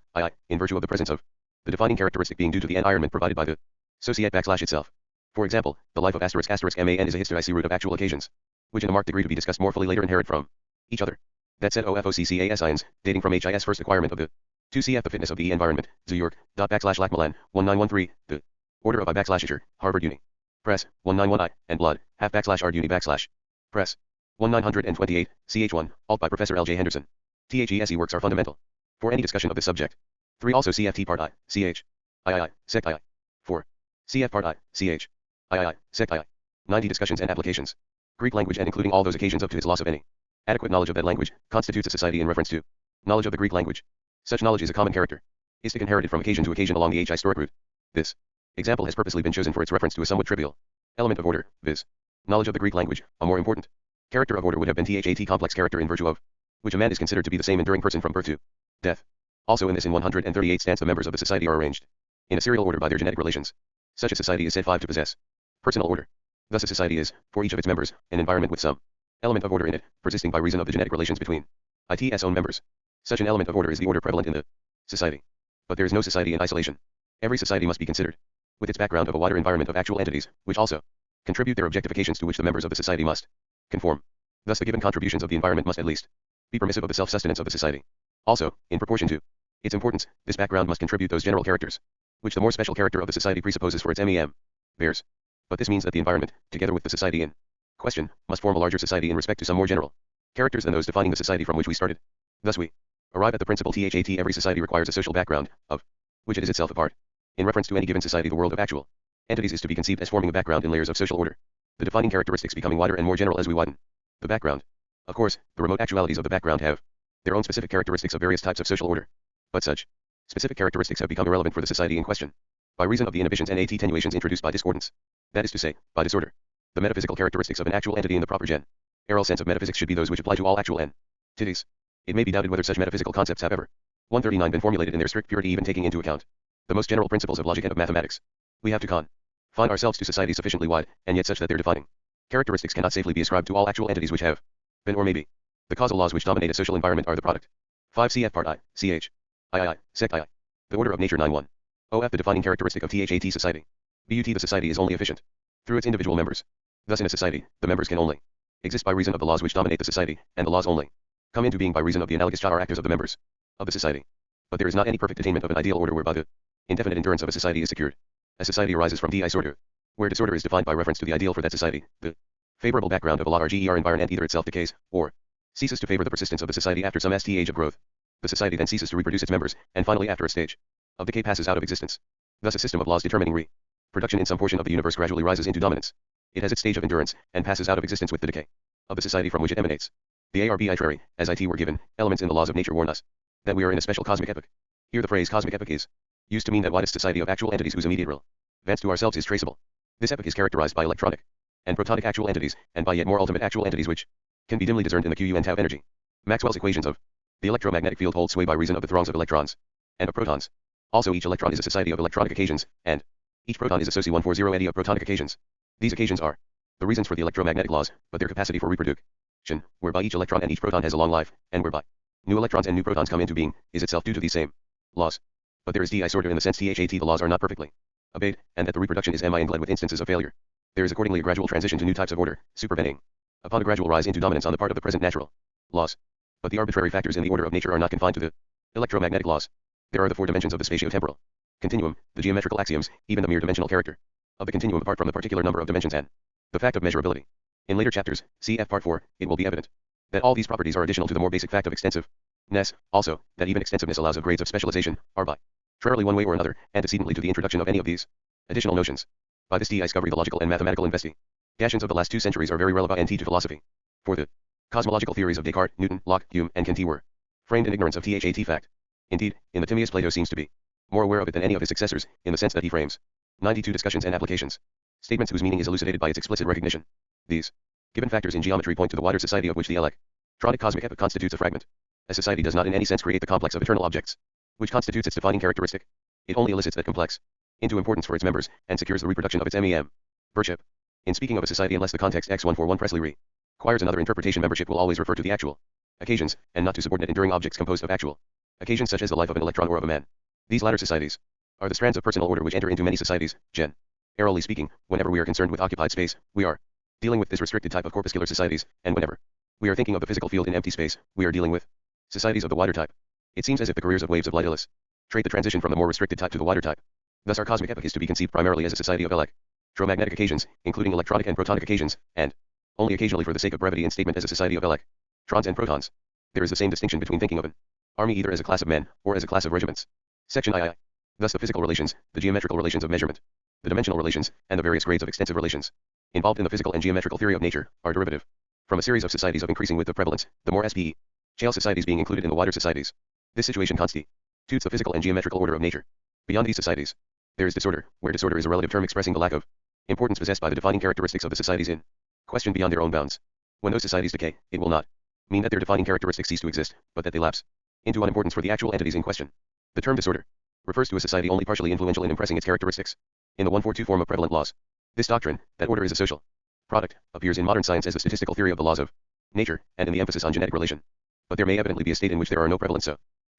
in virtue of the presence of the defining characteristic being due to the environment provided by the societe / itself. For example, the life of **** man is a historic root of actual occasions, which in a marked degree to be discussed more fully later inherit from each other. That said OFOCCAS ions, dating from HIS first acquirement of the 2CF the fitness of the environment, Zurich, /Lachmalan, 1913, the order of I /Isher, Harvard Uni. Press, 191I, and blood, /Ard Uni / Press, 1928, ch1, alt by Professor L.J. Henderson. THESE works are fundamental for any discussion of this subject. 3 also CFT part I, CH, III, sect II. 4. CF part I, CH, III, sect II. 90 discussions and applications. Greek language and including all those occasions up to its loss of any adequate knowledge of that language, constitutes a society in reference to knowledge of the Greek language. Such knowledge is a common characteristic inherited from occasion to occasion along the historic route. This example has purposely been chosen for its reference to a somewhat trivial element of order, viz. knowledge of the Greek language. A more important character of order would have been THAT complex character in virtue of which a man is considered to be the same enduring person from birth to death. Also in this in 138 stance the members of the society are arranged in a serial order by their genetic relations. Such a society is said 5 to possess personal order. Thus a society is, for each of its members, an environment with some element of order in it, persisting by reason of the genetic relations between its own members. Such an element of order is the order prevalent in the society. But there is no society in isolation. Every society must be considered with its background of a wider environment of actual entities, which also contribute their objectifications to which the members of the society must conform. Thus the given contributions of the environment must at least be permissive of the self-sustenance of the society. Also, in proportion to its importance, this background must contribute those general characters which the more special character of the society presupposes for its MEM bears. But this means that the environment, together with the society in question, must form a larger society in respect to some more general characters than those defining the society from which we started. Thus we arrive at the principle THAT every society requires a social background, of which it is itself a part. In reference to any given society the world of actual entities is to be conceived as forming a background in layers of social order, the defining characteristics becoming wider and more general as we widen the background. Of course, the remote actualities of the background have their own specific characteristics of various types of social order. But such specific characteristics have become irrelevant for the society in question by reason of the inhibitions and attenuations introduced by discordance. That is to say, by disorder. The metaphysical characteristics of an actual entity in the proper general sense of metaphysics should be those which apply to all actual entities. It may be doubted whether such metaphysical concepts have ever 139 been formulated in their strict purity, even taking into account the most general principles of logic and of mathematics. We have to confine ourselves to society sufficiently wide, and yet such that their defining characteristics cannot safely be ascribed to all actual entities which have been or may be. The causal laws which dominate a social environment are the product. 5 CF part I, CH, III, sect II. The order of nature 91. OF the defining characteristic of THAT society. BUT the society is only efficient through its individual members. Thus in a society, the members can only exist by reason of the laws which dominate the society, and the laws only come into being by reason of the analogous or actors of the members of the society. But there is not any perfect attainment of an ideal order whereby the indefinite endurance of a society is secured. A society arises from disorder, where disorder is defined by reference to the ideal for that society, the favorable background of a large environment either itself decays, or ceases to favor the persistence of the society after some stage of growth. The society then ceases to reproduce its members, and finally after a stage of decay passes out of existence. Thus a system of laws determining reproduction in some portion of the universe gradually rises into dominance. It has its stage of endurance, and passes out of existence with the decay of the society from which it emanates. The arbitrary, as it were given, elements in the laws of nature warn us that we are in a special cosmic epoch. Here the phrase cosmic epoch is used to mean that widest society of actual entities whose immediate relevance to ourselves is traceable. This epoch is characterized by electronic and protonic actual entities, and by yet more ultimate actual entities which can be dimly discerned in the Q and tau energy. Maxwell's equations of the electromagnetic field hold sway by reason of the throngs of electrons and of protons. Also each electron is a society of electronic occasions, and each proton is a soci 140 eddy of protonic occasions. These occasions are the reasons for the electromagnetic laws, but their capacity for reproduction, whereby each electron and each proton has a long life, and whereby new electrons and new protons come into being, is itself due to these same laws. But there is disorder in the sense THAT the laws are not perfectly obeyed, and that the reproduction is and glad with instances of failure. There is accordingly a gradual transition to new types of order, supervening upon a gradual rise into dominance on the part of the present natural laws. But the arbitrary factors in the order of nature are not confined to the electromagnetic laws. There are the 4 dimensions of the spatio-temporal continuum, the geometrical axioms, even the mere dimensional character of the continuum apart from the particular number of dimensions, and the fact of measurability. In later chapters, cf. Part 4, it will be evident that all these properties are additional to the more basic fact of extensive Ness, also, that even extensiveness allows of grades of specialization, are by rarely one way or another, antecedently to the introduction of any of these additional notions. By this discovery the logical and mathematical investigations of the last 2 centuries are very relevant to philosophy. For the cosmological theories of Descartes, Newton, Locke, Hume, and Kant were framed in ignorance of that fact. Indeed, in the Timaeus Plato seems to be more aware of it than any of his successors, in the sense that he frames 92 discussions and applications, statements whose meaning is elucidated by its explicit recognition. These given factors in geometry point to the wider society of which the electronic cosmic epoch constitutes a fragment. A society does not in any sense create the complex of eternal objects, which constitutes its defining characteristic. It only elicits that complex into importance for its members, and secures the reproduction of its membership. In speaking of a society, unless the context X141 Presley requires another interpretation, membership will always refer to the actual occasions, and not to subordinate enduring objects composed of actual occasions such as the life of an electron or of a man. These latter societies are the strands of personal order which enter into many societies. Generally speaking, whenever we are concerned with occupied space, we are dealing with this restricted type of corpuscular societies, and whenever we are thinking of the physical field in empty space, we are dealing with societies of the wider type. It seems as if the careers of waves of light illustrate the transition from the more restricted type to the wider type. Thus our cosmic epoch is to be conceived primarily as a society of electromagnetic occasions, including electronic and protonic occasions, and only occasionally for the sake of brevity in statement as a society of electrons and protons. There is the same distinction between thinking of an army either as a class of men, or as a class of regiments. Section II. Thus the physical relations, the geometrical relations of measurement, the dimensional relations, and the various grades of extensive relations involved in the physical and geometrical theory of nature are derivative from a series of societies of increasing width of prevalence, the more SPE shale societies being included in the wider societies. This situation constitutes the physical and geometrical order of nature. Beyond these societies, there is disorder, where disorder is a relative term expressing the lack of importance possessed by the defining characteristics of the societies in question beyond their own bounds. When those societies decay, it will not mean that their defining characteristics cease to exist, but that they lapse into unimportance for the actual entities in question. The term disorder refers to a society only partially influential in impressing its characteristics in the 142 form of prevalent laws. This doctrine, that order is a social product, appears in modern science as the statistical theory of the laws of nature, and in the emphasis on genetic relation. But there may evidently be a state in which there are no prevalent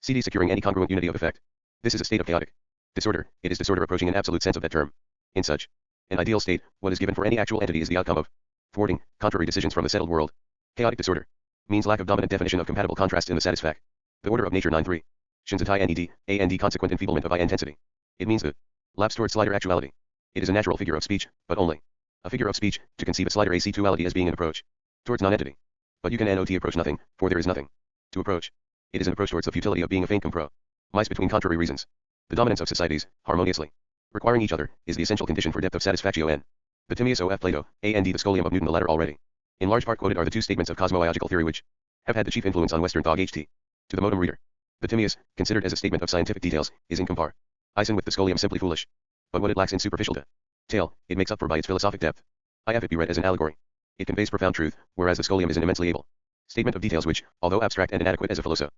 CD securing any congruent unity of effect. This is a state of chaotic disorder. It is disorder approaching an absolute sense of that term. In such an ideal state, what is given for any actual entity is the outcome of thwarting contrary decisions from the settled world. Chaotic disorder means lack of dominant definition of compatible contrast in the satisfac. The order of nature 9.3. Shinzatai NED, consequent enfeeblement of I intensity. It means the lapse towards slighter actuality. It is a natural figure of speech, but only a figure of speech, to conceive a slighter actuality as being an approach towards non-entity. But you can not approach nothing, for there is nothing to approach. It is an approach towards the futility of being a faint compromise between contrary reasons. The dominance of societies, harmoniously requiring each other, is the essential condition for depth of satisfaction. The Timaeus of Plato, and the Scholium of Newton, the latter already in large part quoted, are the 2 statements of cosmological theory which have had the chief influence on Western thought. To the modem reader, the Timaeus, considered as a statement of scientific details, is in comparison with the Scholium simply foolish. But what it lacks in superficial detail, it makes up for by its philosophic depth. I have it be read as an allegory. It conveys profound truth, whereas the Scholium is an immensely able statement of details which, although abstract and inadequate as a philosophy,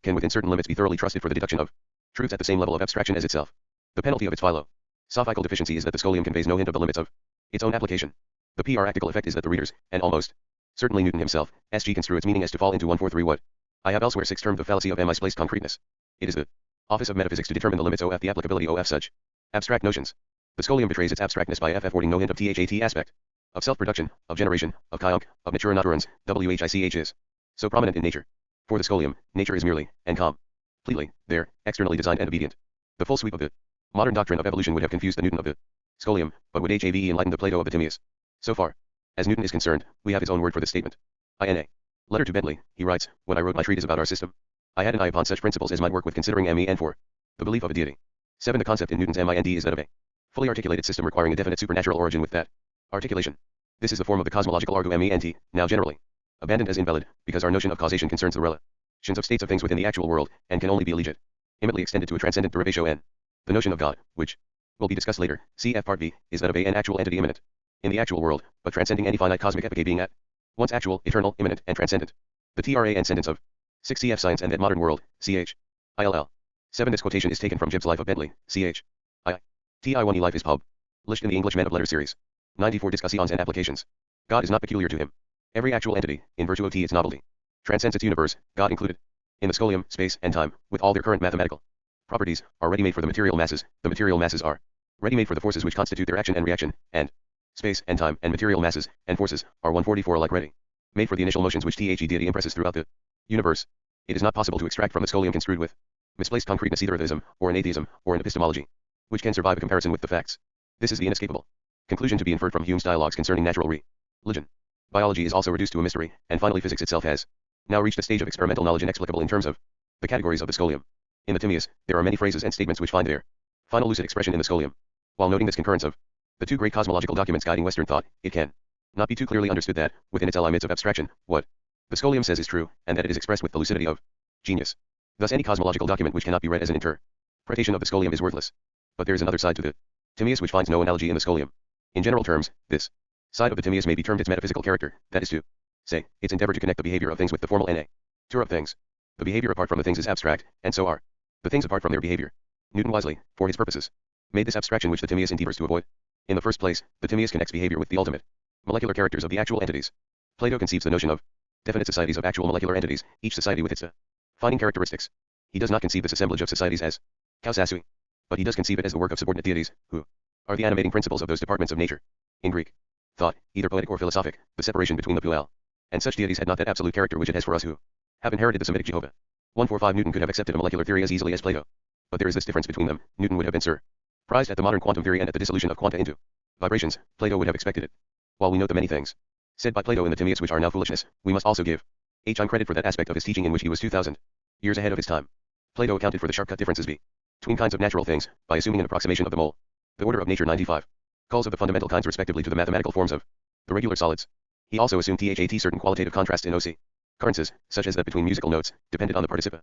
can within certain limits be thoroughly trusted for the deduction of truths at the same level of abstraction as itself. The penalty of its philosophical deficiency is that the Scholium conveys no hint of the limits of its own application. The practical effect is that the readers, and almost certainly Newton himself, construe its meaning as to fall into 143 what I have elsewhere termed the fallacy of misplaced concreteness. It is the office of metaphysics to determine the limits of the applicability of such abstract notions. The Scholium betrays its abstractness by affording no hint of that aspect of self-production, of generation, of kionk, of natura naturans, which is so prominent in nature. For the Scholium, nature is merely, and completely, there, externally designed and obedient. The full sweep of the modern doctrine of evolution would have confused the Newton of the Scholium, but would have enlightened the Plato of the Timaeus. So far as Newton is concerned, we have his own word for this statement. In a letter to Bentley, he writes, "When I wrote my treatise about our system, I had an eye upon such principles as might work with considering and for the belief of a deity." 7. The concept in Newton's mind is that of a fully articulated system requiring a definite supernatural origin with that articulation. This is the form of the cosmological argument, now generally abandoned as invalid, because our notion of causation concerns the relations of states of things within the actual world, and can only be legitimately extended to a transcendent derivation. The notion of God, which will be discussed later, cf. Part B, is that of an actual entity immanent in the actual world, but transcending any finite cosmic epoch, being at once actual, eternal, immanent, and transcendent. The TRA and sentence of 6 cf. Science and that Modern World, ch. ILL. 7. This quotation is taken from Gibbs' Life of Bentley, ch. I.T.I.1e. Life is published in the English Men of Letters series. 94 Discussions and Applications. God is not peculiar to him. Every actual entity, in virtue of its novelty, transcends its universe, God included. In the Scholium, space and time, with all their current mathematical properties, are ready-made for the material masses. The material masses are ready-made for the forces which constitute their action and reaction, and space and time and material masses and forces are 144 alike ready-made for the initial motions which the deity impresses throughout the universe. It is not possible to extract from the Scholium construed with misplaced concreteness either a theism, or an atheism, or an epistemology, which can survive a comparison with the facts. This is the inescapable conclusion to be inferred from Hume's dialogues concerning natural religion. Biology is also reduced to a mystery, and finally physics itself has now reached a stage of experimental knowledge inexplicable in terms of the categories of the scholium. In the Timaeus, there are many phrases and statements which find their final lucid expression in the scholium. While noting this concurrence of the two great cosmological documents guiding Western thought, it can not be too clearly understood that, within its limits of abstraction, what the scholium says is true, and that it is expressed with the lucidity of genius. Thus any cosmological document which cannot be read as an interpretation of the scholium is worthless. But there is another side to the Timaeus which finds no analogy in the scholium. In general terms, this side of the Timaeus may be termed its metaphysical character, that is to say, its endeavor to connect the behavior of things with the formal nature of things. The behavior apart from the things is abstract, and so are the things apart from their behavior. Newton wisely, for his purposes, made this abstraction which the Timaeus endeavors to avoid. In the first place, the Timaeus connects behavior with the ultimate molecular characters of the actual entities. Plato conceives the notion of definite societies of actual molecular entities, each society with its defining characteristics. He does not conceive this assemblage of societies as kausasui, but he does conceive it as the work of subordinate deities, who are the animating principles of those departments of nature. In Greek thought, either poetic or philosophic, the separation between the puel and such deities had not that absolute character which it has for us who have inherited the Semitic Jehovah. 145 Newton could have accepted a molecular theory as easily as Plato. But there is this difference between them. Newton would have been surprised at the modern quantum theory and at the dissolution of quanta into vibrations. Plato would have expected it. While we note the many things said by Plato in the Timaeus which are now foolishness, we must also give H. credit for that aspect of his teaching in which he was 2,000 years ahead of his time. Plato accounted for the sharp-cut differences between kinds of natural things, by assuming an approximation of the mole. The order of nature 95 calls of the fundamental kinds respectively to the mathematical forms of the regular solids. He also assumed that certain qualitative contrasts in occurrences, such as that between musical notes, depended on the participation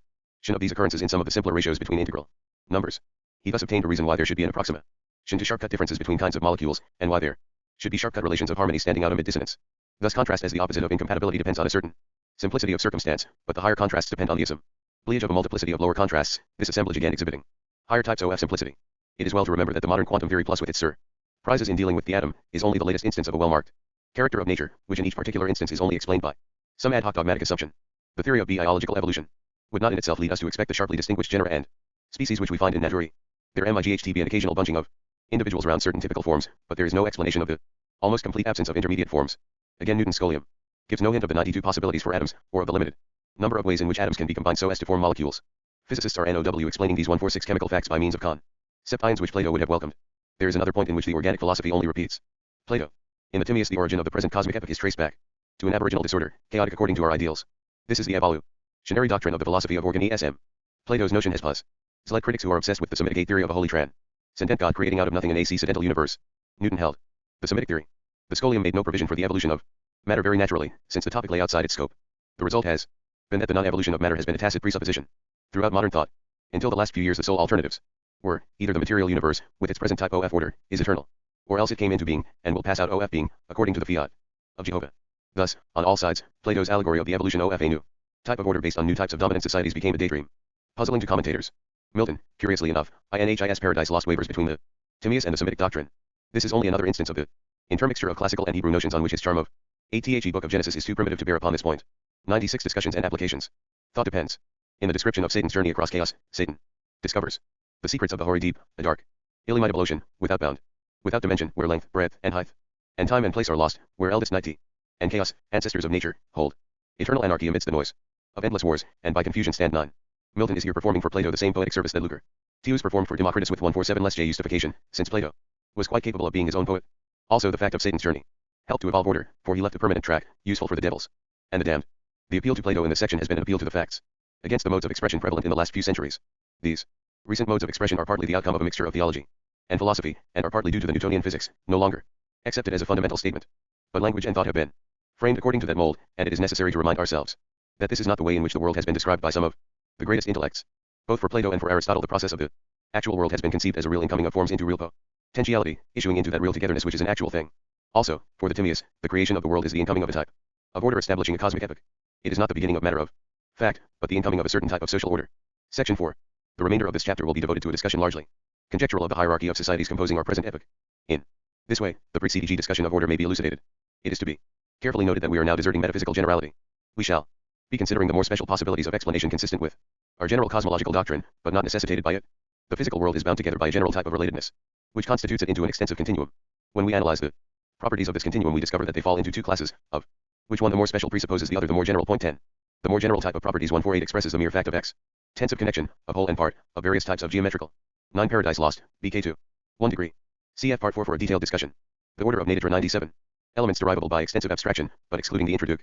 of these occurrences in some of the simpler ratios between integral numbers. He thus obtained a reason why there should be an approximation to sharp-cut differences between kinds of molecules, and why there should be sharp-cut relations of harmony standing out amid dissonance. Thus contrast as the opposite of incompatibility depends on a certain simplicity of circumstance, but the higher contrasts depend on the assemblage of a multiplicity of lower contrasts, this assemblage again exhibiting higher types of simplicity. It is well to remember that the modern quantum theory plus with its surprises in dealing with the atom, is only the latest instance of a well-marked character of nature, which in each particular instance is only explained by some ad hoc dogmatic assumption. The theory of biological evolution would not in itself lead us to expect the sharply distinguished genera and species which we find in nature. There might be an occasional bunching of individuals around certain typical forms, but there is no explanation of the almost complete absence of intermediate forms. Again, Newton's scholium gives no hint of the 92 possibilities for atoms, or of the limited number of ways in which atoms can be combined so as to form molecules. Physicists are NOW explaining these 146 chemical facts by means of concept ions which Plato would have welcomed. There is another point in which the organic philosophy only repeats Plato. In the Timaeus, the origin of the present cosmic epoch is traced back to an aboriginal disorder, chaotic according to our ideals. This is the evolutionary doctrine of the philosophy of organism. Plato's notion has puzzled critics who are obsessed with the Semitic theory of a holy transcendent God creating out of nothing an accidental universe. Newton held the Semitic theory. The scholium made no provision for the evolution of matter very naturally, since the topic lay outside its scope. The result has been that the non-evolution of matter has been a tacit presupposition throughout modern thought. Until the last few years the sole alternatives were either the material universe, with its present type OF order, is eternal, or else it came into being, and will pass out OF being, according to the fiat of Jehovah. Thus, on all sides, Plato's allegory of the evolution OF a new type of order based on new types of dominant societies became a daydream, puzzling to commentators. Milton, curiously enough, INHIS Paradise Lost wavers between the Timaeus and the Semitic doctrine. This is only another instance of the intermixture of classical and Hebrew notions on which his charm of the Book of Genesis is too primitive to bear upon this point. 96 Discussions and applications. Thought depends. In the description of Satan's journey across chaos, Satan discovers the secrets of the hoary deep, a dark, illimitable ocean, without bound, without dimension, where length, breadth, and height, and time and place are lost, where eldest night and chaos, ancestors of nature, hold eternal anarchy amidst the noise of endless wars, and by confusion stand 9. Milton is here performing for Plato the same poetic service that Lucretius performed for Democritus with 147 less J justification, since Plato was quite capable of being his own poet. Also the fact of Satan's journey helped to evolve order, for he left a permanent track, useful for the devils and the damned. The appeal to Plato in this section has been an appeal to the facts against the modes of expression prevalent in the last few centuries. These recent modes of expression are partly the outcome of a mixture of theology and philosophy, and are partly due to the Newtonian physics, no longer accepted as a fundamental statement. But language and thought have been framed according to that mold, and it is necessary to remind ourselves that this is not the way in which the world has been described by some of the greatest intellects. Both for Plato and for Aristotle the process of the actual world has been conceived as a real incoming of forms into real potentiality, issuing into that real togetherness which is an actual thing. Also, for the Timaeus, the creation of the world is the incoming of a type of order establishing a cosmic epoch. It is not the beginning of matter of fact, but the incoming of a certain type of social order. Section 4. The remainder of this chapter will be devoted to a discussion largely conjectural of the hierarchy of societies composing our present epoch. In this way, the pre-CDG discussion of order may be elucidated. It is to be carefully noted that we are now deserting metaphysical generality. We shall be considering the more special possibilities of explanation consistent with our general cosmological doctrine, but not necessitated by it. The physical world is bound together by a general type of relatedness, which constitutes it into an extensive continuum. When we analyze the properties of this continuum, we discover that they fall into two classes, of which one the more special presupposes the other the more general. Point 10. The more general type of properties 148 expresses the mere fact of X. Tense of connection, of whole and part, of various types of geometrical. 9 Paradise Lost, BK2. 1 degree. Cf. Part 4 for a detailed discussion. The order of Natitra 97. Elements derivable by extensive abstraction, but excluding the introduc.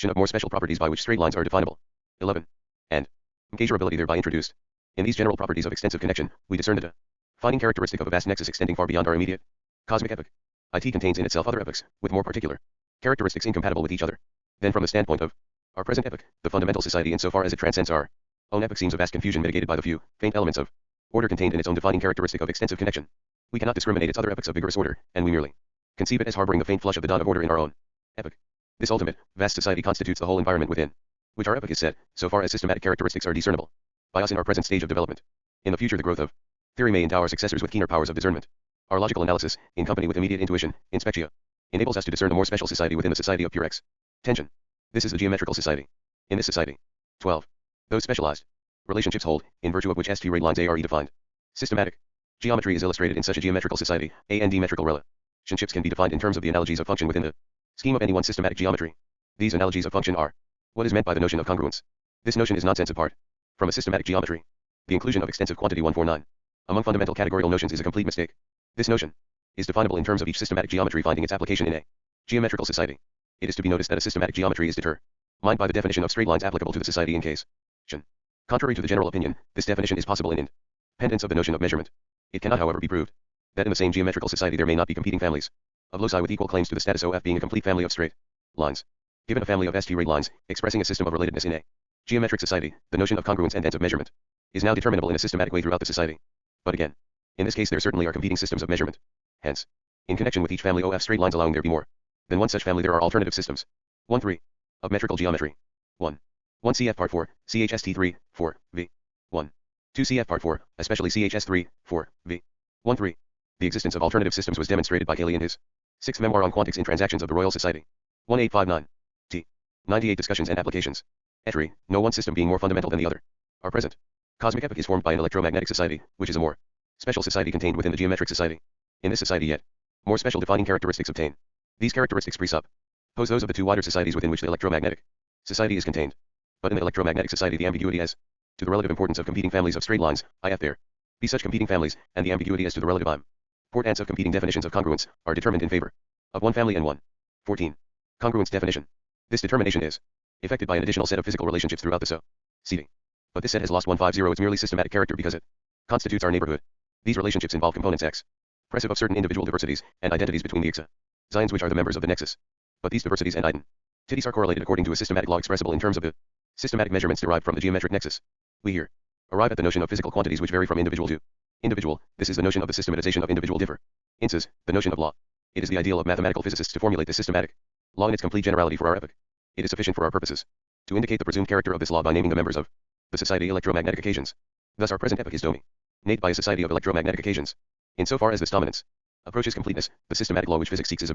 of more special properties by which straight lines are definable. 11. And measurability thereby introduced. In these general properties of extensive connection, we discern the defining characteristic of a vast nexus extending far beyond our immediate cosmic epoch. IT contains in itself other epochs, with more particular characteristics incompatible with each other. Then from the standpoint of our present epoch, the fundamental society insofar as it transcends our own epoch seems a vast confusion mitigated by the few, faint elements of order contained in its own defining characteristic of extensive connection. We cannot discriminate its other epochs of vigorous order, and we merely conceive it as harboring the faint flush of the dawn of order in our own epoch. This ultimate, vast society constitutes the whole environment within which our epoch is set, so far as systematic characteristics are discernible by us in our present stage of development. In the future the growth of theory may endow our successors with keener powers of discernment. Our logical analysis, in company with immediate intuition, inspectio, enables us to discern a more special society within the society of pure extension. This is the geometrical society. In this society, 12. Those specialized relationships hold, in virtue of which st rate lines are defined. Systematic geometry is illustrated in such a geometrical society, and metrical relationships can be defined in terms of the analogies of function within the scheme of any one systematic geometry. These analogies of function are what is meant by the notion of congruence. This notion is nonsense apart from a systematic geometry. The inclusion of extensive quantity 149 among fundamental categorical notions is a complete mistake. This notion is definable in terms of each systematic geometry finding its application in a geometrical society. It is to be noticed that a systematic geometry is determined by the definition of straight lines applicable to the society in case. Contrary to the general opinion, this definition is possible in independence of the notion of measurement. It cannot however be proved that in the same geometrical society there may not be competing families of loci with equal claims to the status of being a complete family of straight lines. Given a family of st rate lines, expressing a system of relatedness in a geometric society, the notion of congruence and ends of measurement is now determinable in a systematic way throughout the society. But again, in this case there certainly are competing systems of measurement. Hence, in connection with each family of straight lines allowing there be more than one such family there are alternative systems. 1-3. Of metrical geometry. 1. 1 CF part 4, CHST 3, 4, V. 1. 2 CF part 4, especially CHS 3, 4, V. 1 3. The existence of alternative systems was demonstrated by Cayley in his 6th memoir on quantics in Transactions of the Royal Society. 1859. T. 98 Discussions and Applications. Etri, no one system being more fundamental than the other. Our present cosmic epoch is formed by an electromagnetic society, which is a more special society contained within the geometric society. In this society yet more special defining characteristics obtain. These characteristics presuppose those of the two wider societies within which the electromagnetic society is contained. But in the electromagnetic society the ambiguity as to the relative importance of competing families of straight lines, if there be such competing families, and the ambiguity as to the relative importance of competing definitions of congruence, are determined in favor of one family and one. 14. Congruence definition. This determination is effected by an additional set of physical relationships throughout the society. But this set has lost 150 its merely systematic character because it constitutes our neighborhood. These relationships involve components expressive of certain individual diversities and identities between the zions which are the members of the nexus. But these diversities and identities are correlated according to a systematic law expressible in terms of the systematic measurements derived from the geometric nexus. We here arrive at the notion of physical quantities which vary from individual to individual. This is the notion of the systematization of individual differences, the notion of law. It is the ideal of mathematical physicists to formulate this systematic law in its complete generality for our epoch. It is sufficient for our purposes to indicate the presumed character of this law by naming the members of the society electromagnetic occasions. Thus our present epoch is dominated by a society of electromagnetic occasions. In so far as this dominance approaches completeness, the systematic law which physics seeks is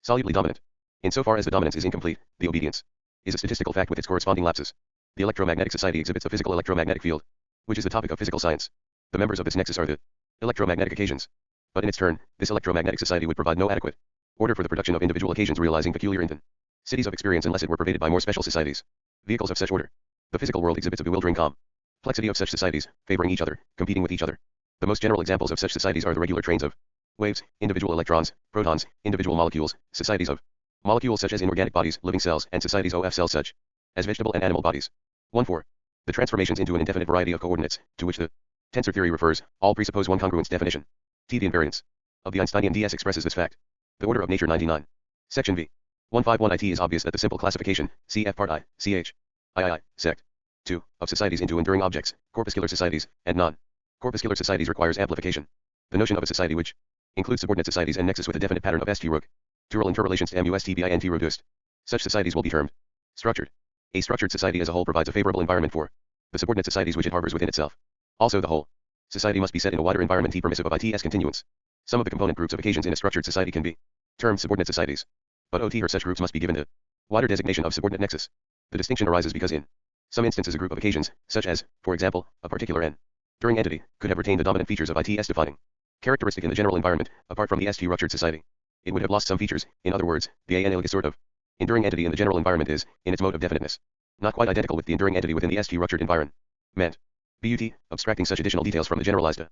absolutely dominant. In so far as the dominance is incomplete, the obedience is a statistical fact with its corresponding lapses. The electromagnetic society exhibits the physical electromagnetic field, which is the topic of physical science. The members of this nexus are the electromagnetic occasions. But in its turn, this electromagnetic society would provide no adequate order for the production of individual occasions realizing peculiar intensities of experience unless it were pervaded by more special societies, vehicles of such order. The physical world exhibits a bewildering complexity of such societies, favoring each other, competing with each other. The most general examples of such societies are the regular trains of waves, individual electrons, protons, individual molecules, societies of molecules such as inorganic bodies, living cells, and societies of cells such as vegetable and animal bodies. 1-4. The transformations into an indefinite variety of coordinates, to which the tensor theory refers, all presuppose one congruence definition. T. The invariance of the Einsteinian ds expresses this fact. The order of nature 99. Section V. 151 It is obvious that the simple classification, cf part I, ch, III, sect. 2, of societies into enduring objects, corpuscular societies, and non-corpuscular societies requires amplification. The notion of a society which includes subordinate societies and nexus with a definite pattern of st rook, dural interrelations to mustbint reduced. Such societies will be termed structured. A structured society as a whole provides a favorable environment for the subordinate societies which it harbors within itself. Also the whole society must be set in a wider environment permissive of its continuance. Some of the component groups of occasions in a structured society can be termed subordinate societies. But OT or such groups must be given the wider designation of subordinate nexus. The distinction arises because in some instances a group of occasions, such as, for example, a particular enduring entity, could have retained the dominant features of its defining characteristic in the general environment, apart from the st-ruptured society. It would have lost some features. In other words, the analogous sort of enduring entity in the general environment is, in its mode of definiteness, not quite identical with the enduring entity within the st-ruptured environment. But, abstracting such additional details from the generalized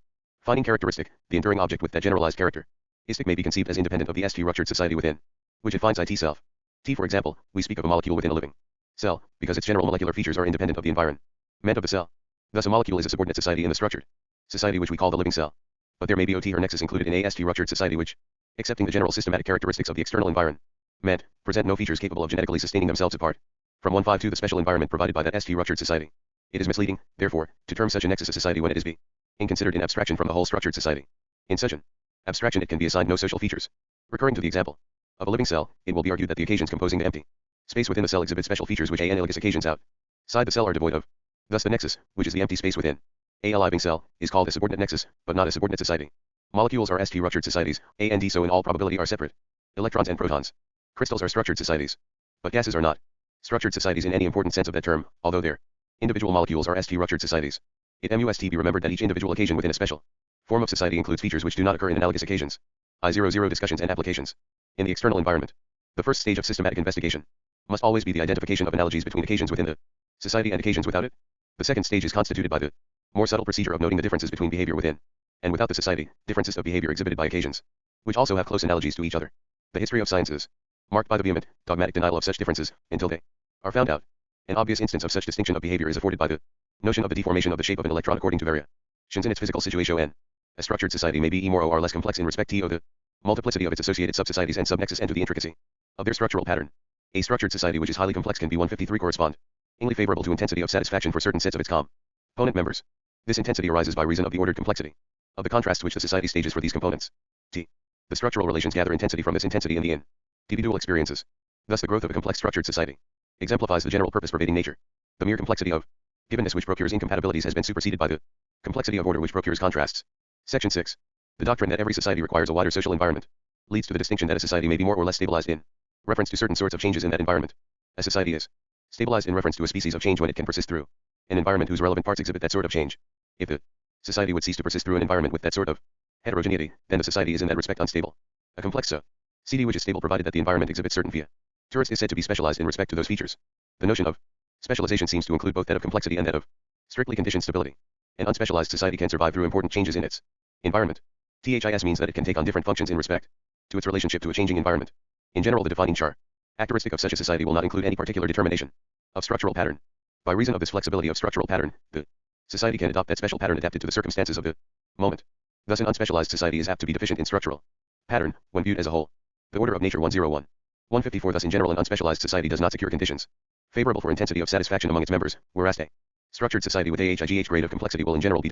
defining characteristic, the enduring object with that generalized characteristic may be conceived as independent of the st-ruptured society within which it finds itself. T, for example, we speak of a molecule within a living Cell, because its general molecular features are independent of the environment of the cell. Thus a molecule is a subordinate society in the structured society which we call the living cell. But there may be OT or nexus included in a structured society which, accepting the general systematic characteristics of the external environment, present no features capable of genetically sustaining themselves apart from 152 the special environment provided by that structured society. It is misleading, therefore, to term such a nexus a society when it is being considered in abstraction from the whole structured society. In such an abstraction it can be assigned no social features. Recurring to the example of a living cell, it will be argued that the occasions composing the empty space within the cell exhibit special features which analogous occasions outside the cell are devoid of. Thus the nexus, which is the empty space within a living cell, is called a subordinate nexus, but not a subordinate society. Molecules are structured societies, and so in all probability are separate electrons and protons. Crystals are structured societies, but gases are not structured societies in any important sense of that term, although their individual molecules are structured societies. It must be remembered that each individual occasion within a special form of society includes features which do not occur in analogous occasions. I00 discussions and applications. In the external environment, the first stage of systematic investigation must always be the identification of analogies between occasions within the society and occasions without it. The second stage is constituted by the more subtle procedure of noting the differences between behavior within and without the society, differences of behavior exhibited by occasions, which also have close analogies to each other. The history of science is marked by the vehement, dogmatic denial of such differences, until they are found out. An obvious instance of such distinction of behavior is afforded by the notion of the deformation of the shape of an electron according to variations in its physical situation. A structured society may be more or less complex in respect to the multiplicity of its associated subsocieties and subnexus and to the intricacy of their structural pattern. A structured society which is highly complex can be 153 correspondingly favorable to intensity of satisfaction for certain sets of its component members. This intensity arises by reason of the ordered complexity of the contrasts which the society stages for these components. T. The structural relations gather intensity from this intensity in the individual experiences. Thus the growth of a complex structured society exemplifies the general purpose pervading nature. The mere complexity of givenness which procures incompatibilities has been superseded by the complexity of order which procures contrasts. Section 6. The doctrine that every society requires a wider social environment leads to the distinction that a society may be more or less stabilized in reference to certain sorts of changes in that environment. A society is stabilized in reference to a species of change when it can persist through an environment whose relevant parts exhibit that sort of change. If the society would cease to persist through an environment with that sort of heterogeneity, then the society is in that respect unstable. A complex CD which is stable provided that the environment exhibits certain features is said to be specialized in respect to those features. The notion of specialization seems to include both that of complexity and that of strictly conditioned stability. An unspecialized society can survive through important changes in its environment. THIS means that it can take on different functions in respect to its relationship to a changing environment. In general, the defining characteristic of such a society will not include any particular determination of structural pattern. By reason of this flexibility of structural pattern, the society can adopt that special pattern adapted to the circumstances of the moment. Thus an unspecialized society is apt to be deficient in structural pattern when viewed as a whole. The order of nature 101. 154 Thus in general an unspecialized society does not secure conditions favorable for intensity of satisfaction among its members, whereas a structured society with a HIGH grade of complexity will in general be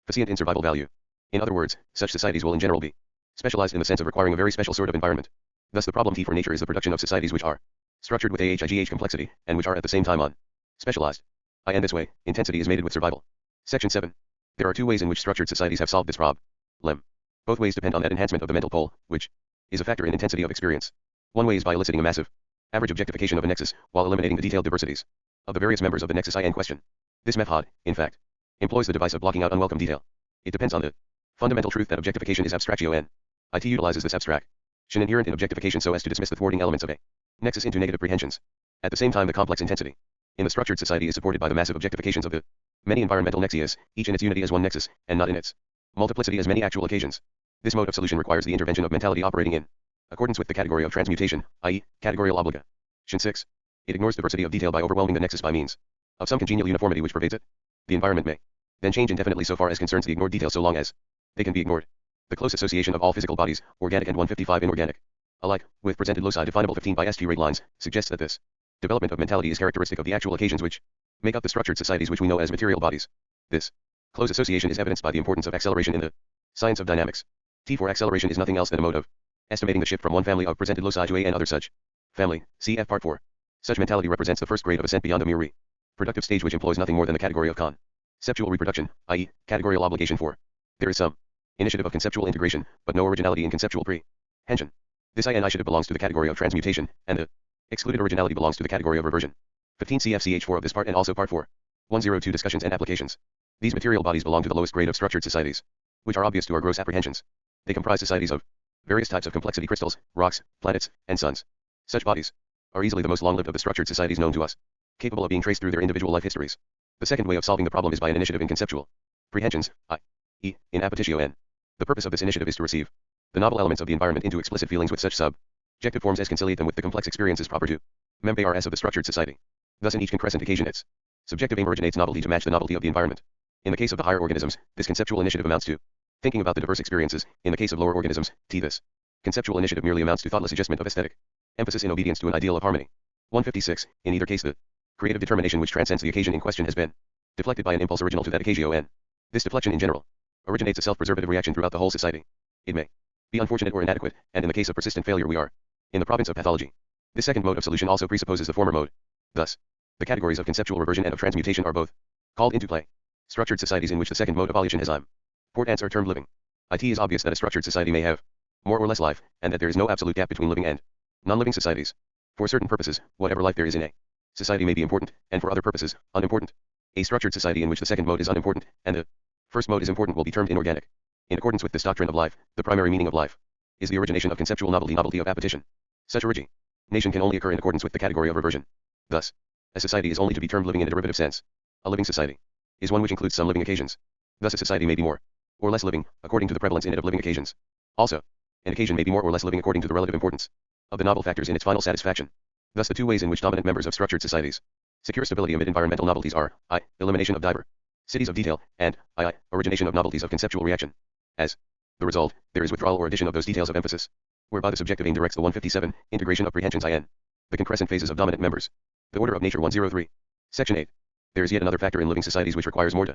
deficient in survival value. In other words, such societies will in general be specialized in the sense of requiring a very special sort of environment. Thus the problem T for nature is the production of societies which are structured with a HIGH complexity, and which are at the same time unspecialized. In this way, intensity is mated with survival. Section 7. There are two ways in which structured societies have solved this problem. Both ways depend on that enhancement of the mental pole, which is a factor in intensity of experience. One way is by eliciting a massive average objectification of a nexus, while eliminating the detailed diversities of the various members of the nexus in question. This method, in fact, employs the device of blocking out unwelcome detail. It depends on the fundamental truth that objectification is abstractio and it utilizes this abstraction inherent in objectification so as to dismiss the thwarting elements of a nexus into negative prehensions. At the same time the complex intensity in the structured society is supported by the massive objectifications of the many environmental nexias, each in its unity as one nexus, and not in its multiplicity as many actual occasions. This mode of solution requires the intervention of mentality operating in accordance with the category of transmutation, i.e., categorial obligation. 6. It ignores diversity of detail by overwhelming the nexus by means of some congenial uniformity which pervades it. The environment may then change indefinitely so far as concerns the ignored details so long as they can be ignored. The close association of all physical bodies, organic and 155 inorganic, alike, with presented loci definable 15 by st rate lines, suggests that this development of mentality is characteristic of the actual occasions which make up the structured societies which we know as material bodies. This close association is evidenced by the importance of acceleration in the science of dynamics. T for acceleration is nothing else than a mode of estimating the shift from one family of presented loci to another such family. Cf. Part 4. Such mentality represents the first grade of ascent beyond a mere reproductive stage which employs nothing more than the category of conceptual reproduction, i.e., categorial obligation for. There is some initiative of conceptual integration, but no originality in conceptual prehension. This initiative belongs to the category of transmutation, and the excluded originality belongs to the category of reversion. 15 CFCH4 of this part and also Part 4. 102 Discussions and applications. These material bodies belong to the lowest grade of structured societies, which are obvious to our gross apprehensions. They comprise societies of various types of complexity: crystals, rocks, planets, and suns. Such bodies are easily the most long-lived of the structured societies known to us, capable of being traced through their individual life histories. The second way of solving the problem is by an initiative in conceptual prehensions, i.e., in appetitio n. The purpose of this initiative is to receive the novel elements of the environment into explicit feelings with such subjective forms as conciliate them with the complex experiences proper to members of the structured society. Thus in each concrescent occasion its subjective aim originates novelty to match the novelty of the environment. In the case of the higher organisms, this conceptual initiative amounts to thinking about the diverse experiences. In the case of lower organisms, this conceptual initiative merely amounts to thoughtless adjustment of aesthetic emphasis in obedience to an ideal of harmony. 156. In either case the creative determination which transcends the occasion in question has been deflected by an impulse original to that occasion. This deflection in general originates a self-preservative reaction throughout the whole society. It may be unfortunate or inadequate, and in the case of persistent failure we are in the province of pathology. This second mode of solution also presupposes the former mode. Thus, the categories of conceptual reversion and of transmutation are both called into play. Structured societies in which the second mode of evolution has importance are termed living. It is obvious that a structured society may have more or less life, and that there is no absolute gap between living and non-living societies. For certain purposes, whatever life there is in a society may be important, and for other purposes, unimportant. A structured society in which the second mode is unimportant, and the first mode is important will be termed inorganic. In accordance with this doctrine of life, the primary meaning of life is the origination of conceptual novelty of appetition. Such origination can only occur in accordance with the category of reversion. Thus, a society is only to be termed living in a derivative sense. A living society is one which includes some living occasions. Thus a society may be more or less living, according to the prevalence in it of living occasions. Also, an occasion may be more or less living according to the relative importance of the novel factors in its final satisfaction. Thus the two ways in which dominant members of structured societies secure stability amid environmental novelties are I. Elimination of diversities of detail, and II. Origination of novelties of conceptual reaction. As the result, there is withdrawal or addition of those details of emphasis, whereby the subjective aim directs the 157, integration of prehensions in the concrescent phases of dominant members. The Order of Nature 103. Section 8. There is yet another factor in living societies which requires more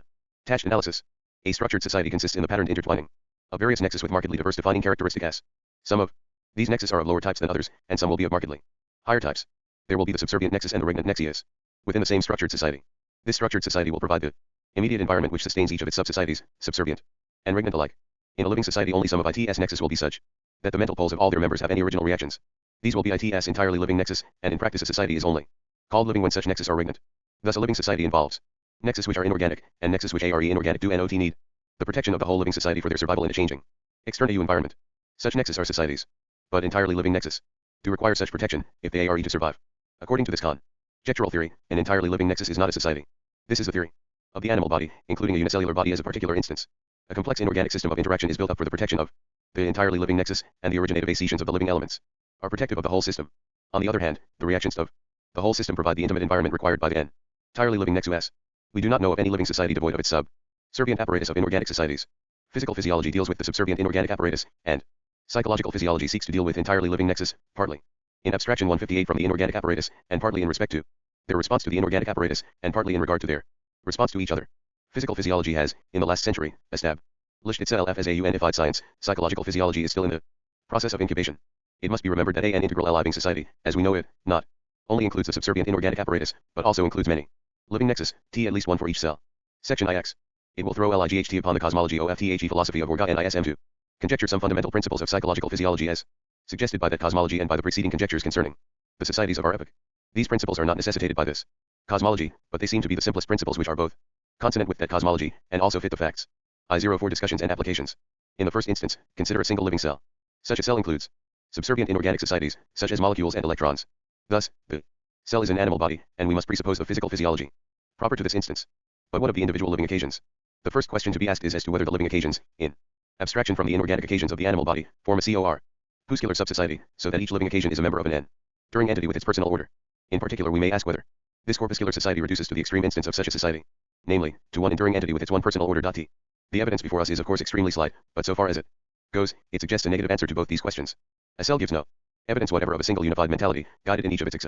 detached analysis. A structured society consists in the patterned intertwining of various nexus with markedly diverse defining characteristics. Some of these nexus are of lower types than others, and some will be of markedly higher types. There will be the subservient nexus and the regnant nexus within the same structured society. This structured society will provide the immediate environment which sustains each of its subsocieties, subservient and regnant alike. In a living society only some of its nexus will be such that the mental poles of all their members have any original reactions. These will be its entirely living nexus, and in practice a society is only called living when such nexus are regnant. Thus a living society involves nexus which are inorganic, and nexus which are inorganic do not need the protection of the whole living society for their survival in a changing external environment. Such nexus are societies, but entirely living nexus do require such protection if they are to survive. According to this conjectural theory, an entirely living nexus is not a society. This is the theory of the animal body, including a unicellular body as a particular instance. A complex inorganic system of interaction is built up for the protection of the entirely living nexus, and the originative accessions of the living elements are protective of the whole system. On the other hand, the reactions of the whole system provide the intimate environment required by the entirely living nexus. We do not know of any living society devoid of its subservient apparatus of inorganic societies. Physical physiology deals with the subservient inorganic apparatus, and psychological physiology seeks to deal with entirely living nexus, partly in abstraction 158 from the inorganic apparatus, and partly in respect to their response to the inorganic apparatus, and partly in regard to their response to each other. Physical physiology has, in the last century, established itself as a unified science. Psychological physiology is still in the process of incubation. It must be remembered that an integral living society, as we know it, not only includes the subservient inorganic apparatus, but also includes many living nexus, at least one for each cell. Section IX. It will throw light upon the cosmology of the philosophy of Orga and ISM to conjecture some fundamental principles of psychological physiology as suggested by that cosmology and by the preceding conjectures concerning the societies of our epoch. These principles are not necessitated by this cosmology, but they seem to be the simplest principles which are both consonant with that cosmology, and also fit the facts. I04 discussions and applications. In the first instance, consider a single living cell. Such a cell includes subservient inorganic societies, such as molecules and electrons. Thus, the cell is an animal body, and we must presuppose the physical physiology proper to this instance. But what of the individual living occasions? The first question to be asked is as to whether the living occasions, in abstraction from the inorganic occasions of the animal body, form a corpuscular subsociety, so that each living occasion is a member of an enduring entity with its personal order. In particular, we may ask whether this corpuscular society reduces to the extreme instance of such a society, namely, to one enduring entity with its one personal order. The evidence before us is of course extremely slight, but so far as it goes, it suggests a negative answer to both these questions. A cell gives no evidence whatever of a single unified mentality, guided in each of its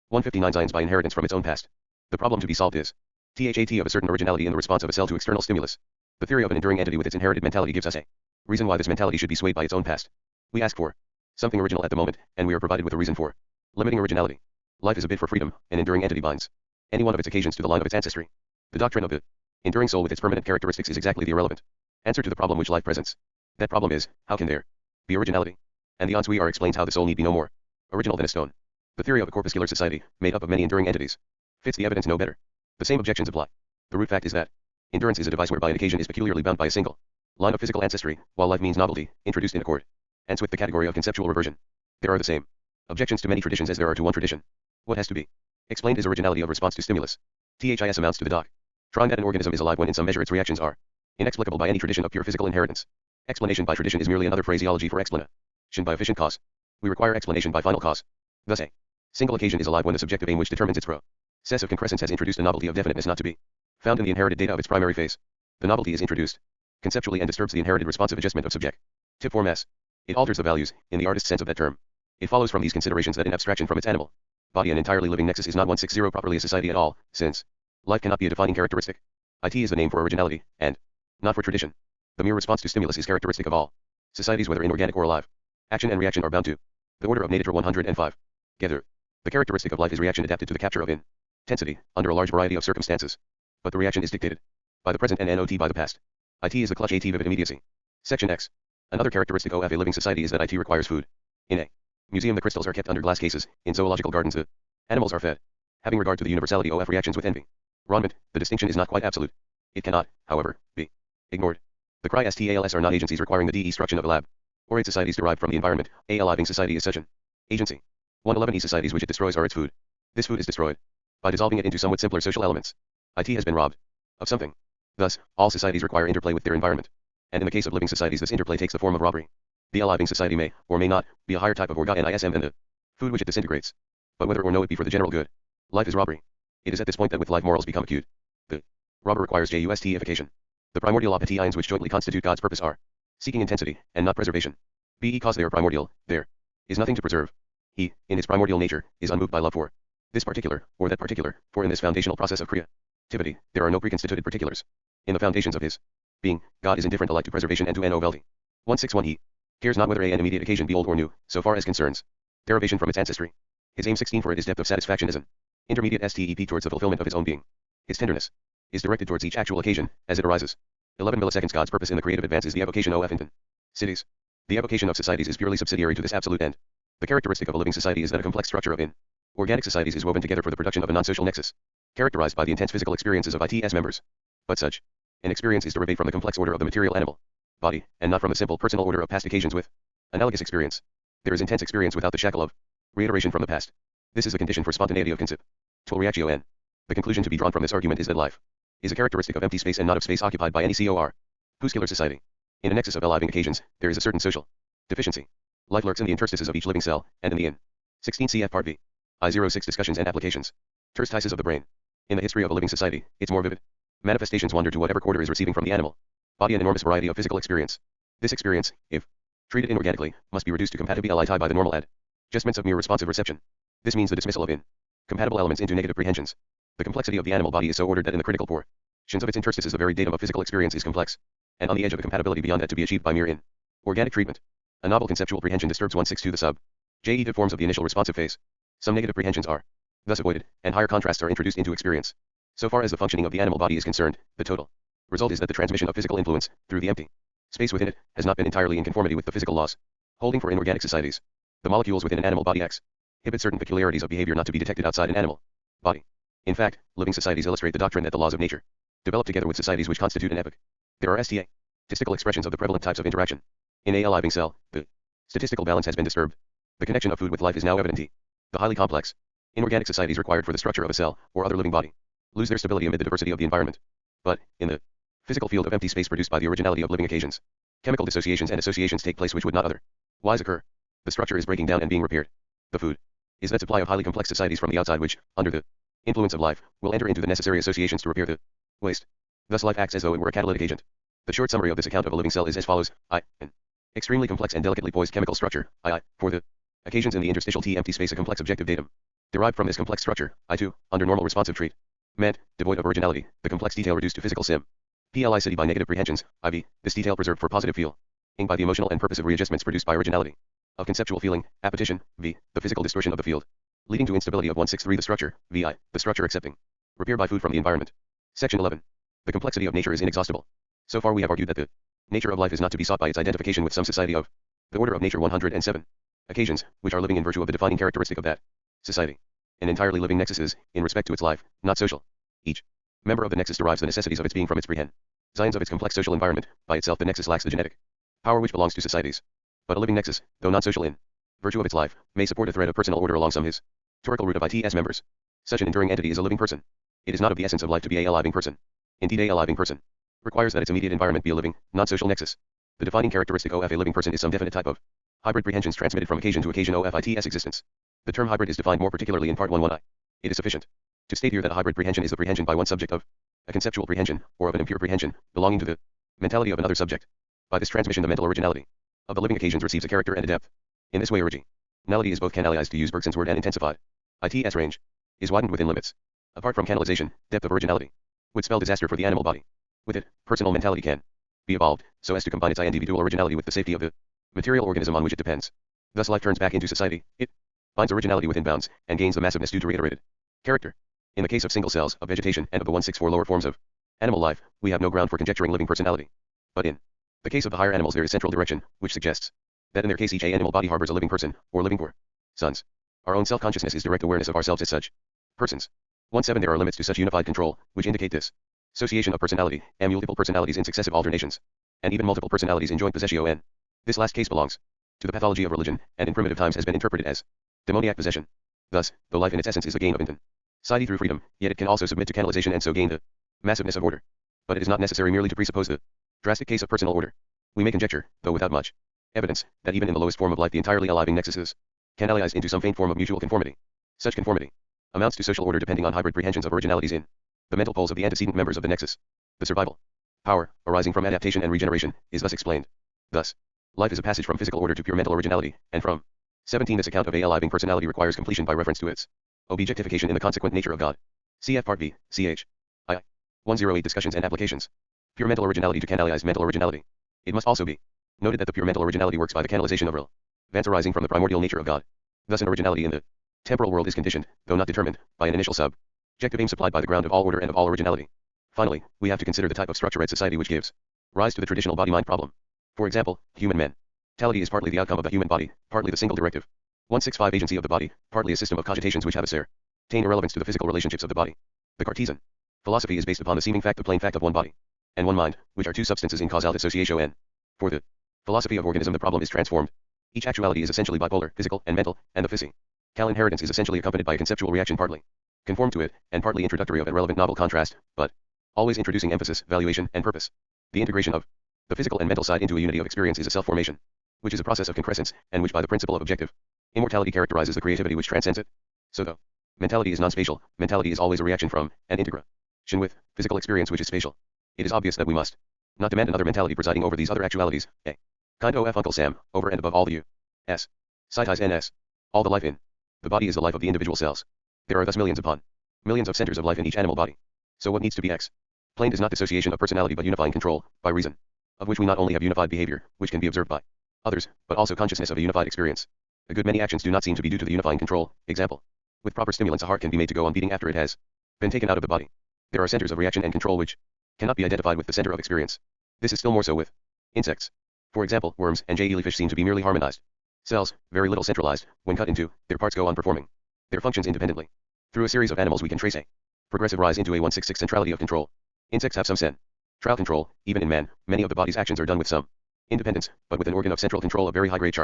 159 signs by inheritance from its own past. The problem to be solved is that of a certain originality in the response of a cell to external stimulus. The theory of an enduring entity with its inherited mentality gives us a reason why this mentality should be swayed by its own past. We ask for something original at the moment, and we are provided with a reason for limiting originality. Life is a bid for freedom. An enduring entity binds any one of its occasions to the line of its ancestry. The doctrine of the enduring soul with its permanent characteristics is exactly the irrelevant answer to the problem which life presents. That problem is, how can there be originality? And the answer explains how the soul need be no more original than a stone. The theory of a corpuscular society, made up of many enduring entities, fits the evidence no better. The same objections apply. The root fact is that endurance is a device whereby an occasion is peculiarly bound by a single line of physical ancestry, while life means novelty, introduced in accord, hence with the category of conceptual reversion. There are the same objections to many traditions as there are to one tradition. What has to be explained is originality of response to stimulus. THIS amounts to the doctrine that an organism is alive when in some measure its reactions are inexplicable by any tradition of pure physical inheritance. Explanation by tradition is merely another phraseology for explanation by efficient cause. We require explanation by final cause. Thus a single occasion is alive when the subjective aim which determines its Cess of concrescence has introduced a novelty of definiteness not to be found in the inherited data of its primary phase. The novelty is introduced conceptually and disturbs the inherited responsive adjustment of subject. Tip form S. It alters the values, in the artist's sense of that term. It follows from these considerations that in abstraction from its animal body an entirely living nexus is not 160 properly a society at all, since life cannot be a defining characteristic. It is the name for originality, and not for tradition. The mere response to stimulus is characteristic of all societies whether inorganic or alive. Action and reaction are bound to the order of nature 105. Together, the characteristic of life is reaction adapted to the capture of intensity, under a large variety of circumstances. But the reaction is dictated by the present and not by the past. It is the clutch at vivid immediacy. Section X. Another characteristic of a living society is that it requires food. In a museum the crystals are kept under glass cases, in zoological gardens the animals are fed. Having regard to the universality of reactions with envy. Ronment, the distinction is not quite absolute. It cannot, however, be ignored. The crystals are not agencies requiring the destruction of a lab. Or eight societies derived from the environment. A living society is such an agency. 111 societies which it destroys are its food. This food is destroyed by dissolving it into somewhat simpler social elements. It has been robbed of something. Thus, all societies require interplay with their environment. And in the case of living societies this interplay takes the form of robbery. The living society may, or may not, be a higher type of organism than the food which it disintegrates. But whether or no it be for the general good, life is robbery. It is at this point that with life morals become acute. The robber requires justification. The primordial options which jointly constitute God's purpose are seeking intensity, and not preservation. Because they are primordial, there is nothing to preserve. He, in his primordial nature, is unmoved by love for this particular, or that particular, for in this foundational process of creativity, there are no preconstituted particulars. In the foundations of his being, God is indifferent alike to preservation and to novelty. 161 He cares not whether an immediate occasion be old or new, so far as concerns derivation from its ancestry. His aim 16 for it is depth of satisfaction is an intermediate step towards the fulfillment of his own being. His tenderness is directed towards each actual occasion, as it arises. 11 milliseconds God's purpose in the creative advance is the evocation of cities. The evocation of societies is purely subsidiary to this absolute end. The characteristic of a living society is that a complex structure of organic societies is woven together for the production of a non-social nexus, characterized by the intense physical experiences of its members. But such an experience is derived from the complex order of the material animal body, and not from the simple personal order of past occasions with analogous experience. There is intense experience without the shackle of reiteration from the past. This is a condition for spontaneity of conceptual reactio n. The conclusion to be drawn from this argument is that life is a characteristic of empty space and not of space occupied by any corpuscular society. In a nexus of living occasions, there is a certain social deficiency. Life lurks in the interstices of each living cell, and in the 16 cf part v. I06 discussions and applications. Interstices of the brain. In the history of a living society, its more vivid manifestations wander to whatever quarter is receiving from the animal body an enormous variety of physical experience. This experience, if treated inorganically, must be reduced to compatibility by the normal adjustments of mere responsive reception. This means the dismissal of incompatible elements into negative prehensions. The complexity of the animal body is so ordered that in the critical portions of its interstices the very datum of physical experience is complex, and on the edge of a compatibility beyond that to be achieved by mere organic treatment. A novel conceptual prehension disturbs 162 the sub-jeta forms of the initial responsive phase. Some negative prehensions are thus avoided, and higher contrasts are introduced into experience. So far as the functioning of the animal body is concerned, the total result is that the transmission of physical influence, through the empty space within it, has not been entirely in conformity with the physical laws holding for inorganic societies. The molecules within an animal body exhibit certain peculiarities of behavior not to be detected outside an animal body. In fact, living societies illustrate the doctrine that the laws of nature develop together with societies which constitute an epoch. There are statistical expressions of the prevalent types of interaction. In a living cell, the statistical balance has been disturbed. The connection of food with life is now evident. The highly complex inorganic societies required for the structure of a cell, or other living body, lose their stability amid the diversity of the environment. But, in the physical field of empty space produced by the originality of living occasions, chemical dissociations and associations take place which would not otherwise occur. The structure is breaking down and being repaired. The food is that supply of highly complex societies from the outside which, under the influence of life, will enter into the necessary associations to repair the waste. Thus life acts as though it were a catalytic agent. The short summary of this account of a living cell is as follows. An extremely complex and delicately poised chemical structure. For the occasions in the interstitial empty space a complex objective datum. Derived from this complex structure, under normal responsive treatment, devoid of originality, the complex detail reduced to physical simplicity by negative prehensions, this detail preserved for positive feeling by the emotional and purposive readjustments produced by originality of conceptual feeling, appetition, the physical distortion of the field, leading to instability of 163 the structure, the structure accepting repair by food from the environment. Section 11. The complexity of nature is inexhaustible. So far we have argued that the nature of life is not to be sought by its identification with some society of the order of nature 107 occasions, which are living in virtue of the defining characteristic of that society. An entirely living nexus is, in respect to its life, not social. Each member of the nexus derives the necessities of its being from its prehensions of its complex social environment. By itself the nexus lacks the genetic power which belongs to societies. But a living nexus, though non-social in virtue of its life, may support a thread of personal order along some historical root of its members. Such an enduring entity is a living person. It is not of the essence of life to be a living person. Indeed a living person requires that its immediate environment be a living, non-social nexus. The defining characteristic of a living person is some definite type of hybrid prehensions transmitted from occasion to occasion of its existence. The term hybrid is defined more particularly in part 1.1i. It is sufficient To state here that a hybrid prehension is the prehension by one subject of a conceptual prehension, or of an impure prehension, belonging to the mentality of another subject. By this transmission the mental originality of the living occasions receives a character and a depth. In this way originality is both canalized, to use Bergson's word, and intensified. ITS range is widened within limits. Apart from canalization, depth of originality would spell disaster for the animal body. With it, personal mentality can be evolved, so as to combine its individual originality with the safety of the material organism on which it depends. Thus life turns back into society, it finds originality within bounds, and gains the massiveness due to reiterated character. In the case of single cells, of vegetation, and of the 164 lower forms of animal life, we have no ground for conjecturing living personality. But in the case of the higher animals there is central direction, which suggests that in their case each animal body harbors a living person, or living persons. Our own self-consciousness is direct awareness of ourselves as such persons. 1.7 There are limits to such unified control, which indicate this association of personality, and multiple personalities in successive alternations, and even multiple personalities in joint possessio n. This last case belongs to the pathology of religion, and in primitive times has been interpreted as demoniac possession. Thus, though life in its essence is a gain of intensity through freedom, yet it can also submit to canalization and so gain the massiveness of order. But it is not necessary merely to presuppose the drastic case of personal order. We may conjecture, though without much evidence, that even in the lowest form of life the entirely aliving nexus is canalized into some faint form of mutual conformity. Such conformity amounts to social order depending on hybrid prehensions of originalities in the mental poles of the antecedent members of the nexus. The survival power, arising from adaptation and regeneration, is thus explained. Thus, life is a passage from physical order to pure mental originality, and from 17 this account of a aliving personality requires completion by reference to its objectification in the consequent nature of God. Cf. Part V, ch. I. 108 Discussions and Applications. Pure mental originality to canalized mental originality. It must also be noted that the pure mental originality works by the canalization of relevance arising from the primordial nature of God. Thus an originality in the temporal world is conditioned, though not determined, by an initial subjective aim supplied by the ground of all order and of all originality. Finally, we have to consider the type of structure at society which gives rise to the traditional body-mind problem. For example, human mentality is partly the outcome of the human body, partly the single directive 165 agency of the body, partly a system of cogitations which have a certain irrelevance to the physical relationships of the body. The Cartesian philosophy is based upon the seeming fact, the plain fact of one body and one mind, which are two substances in causal associatio n. For the philosophy of organism the problem is transformed. Each actuality is essentially bipolar, physical and mental, and the physical inheritance is essentially accompanied by a conceptual reaction partly conformed to it, and partly introductory of a relevant novel contrast, but always introducing emphasis, valuation, and purpose. The integration of the physical and mental side into a unity of experience is a self-formation, which is a process of concrescence, and which by the principle of objective immortality characterizes the creativity which transcends it. So though mentality is non-spatial, mentality is always a reaction from, and integration with, physical experience which is spatial. It is obvious that we must not demand another mentality presiding over these other actualities, a kind of Uncle Sam, over and above all the U.S. Cities NS. All the life in the body is the life of the individual cells. There are thus millions upon millions of centers of life in each animal body. So what needs to be explained is not dissociation of personality but unifying control, by reason of which we not only have unified behavior, which can be observed by others, but also consciousness of a unified experience. A good many actions do not seem to be due to the unifying control. Example: with proper stimulants a heart can be made to go on beating after it has been taken out of the body. There are centers of reaction and control which cannot be identified with the center of experience. This is still more so with insects. For example, worms and jellyfish seem to be merely harmonized cells, very little centralized. When cut into, their parts go on performing their functions independently. Through a series of animals we can trace a progressive rise into a 166 centrality of control. Insects have some central control. Even in man, many of the body's actions are done with some independence, but with an organ of central control of very high grade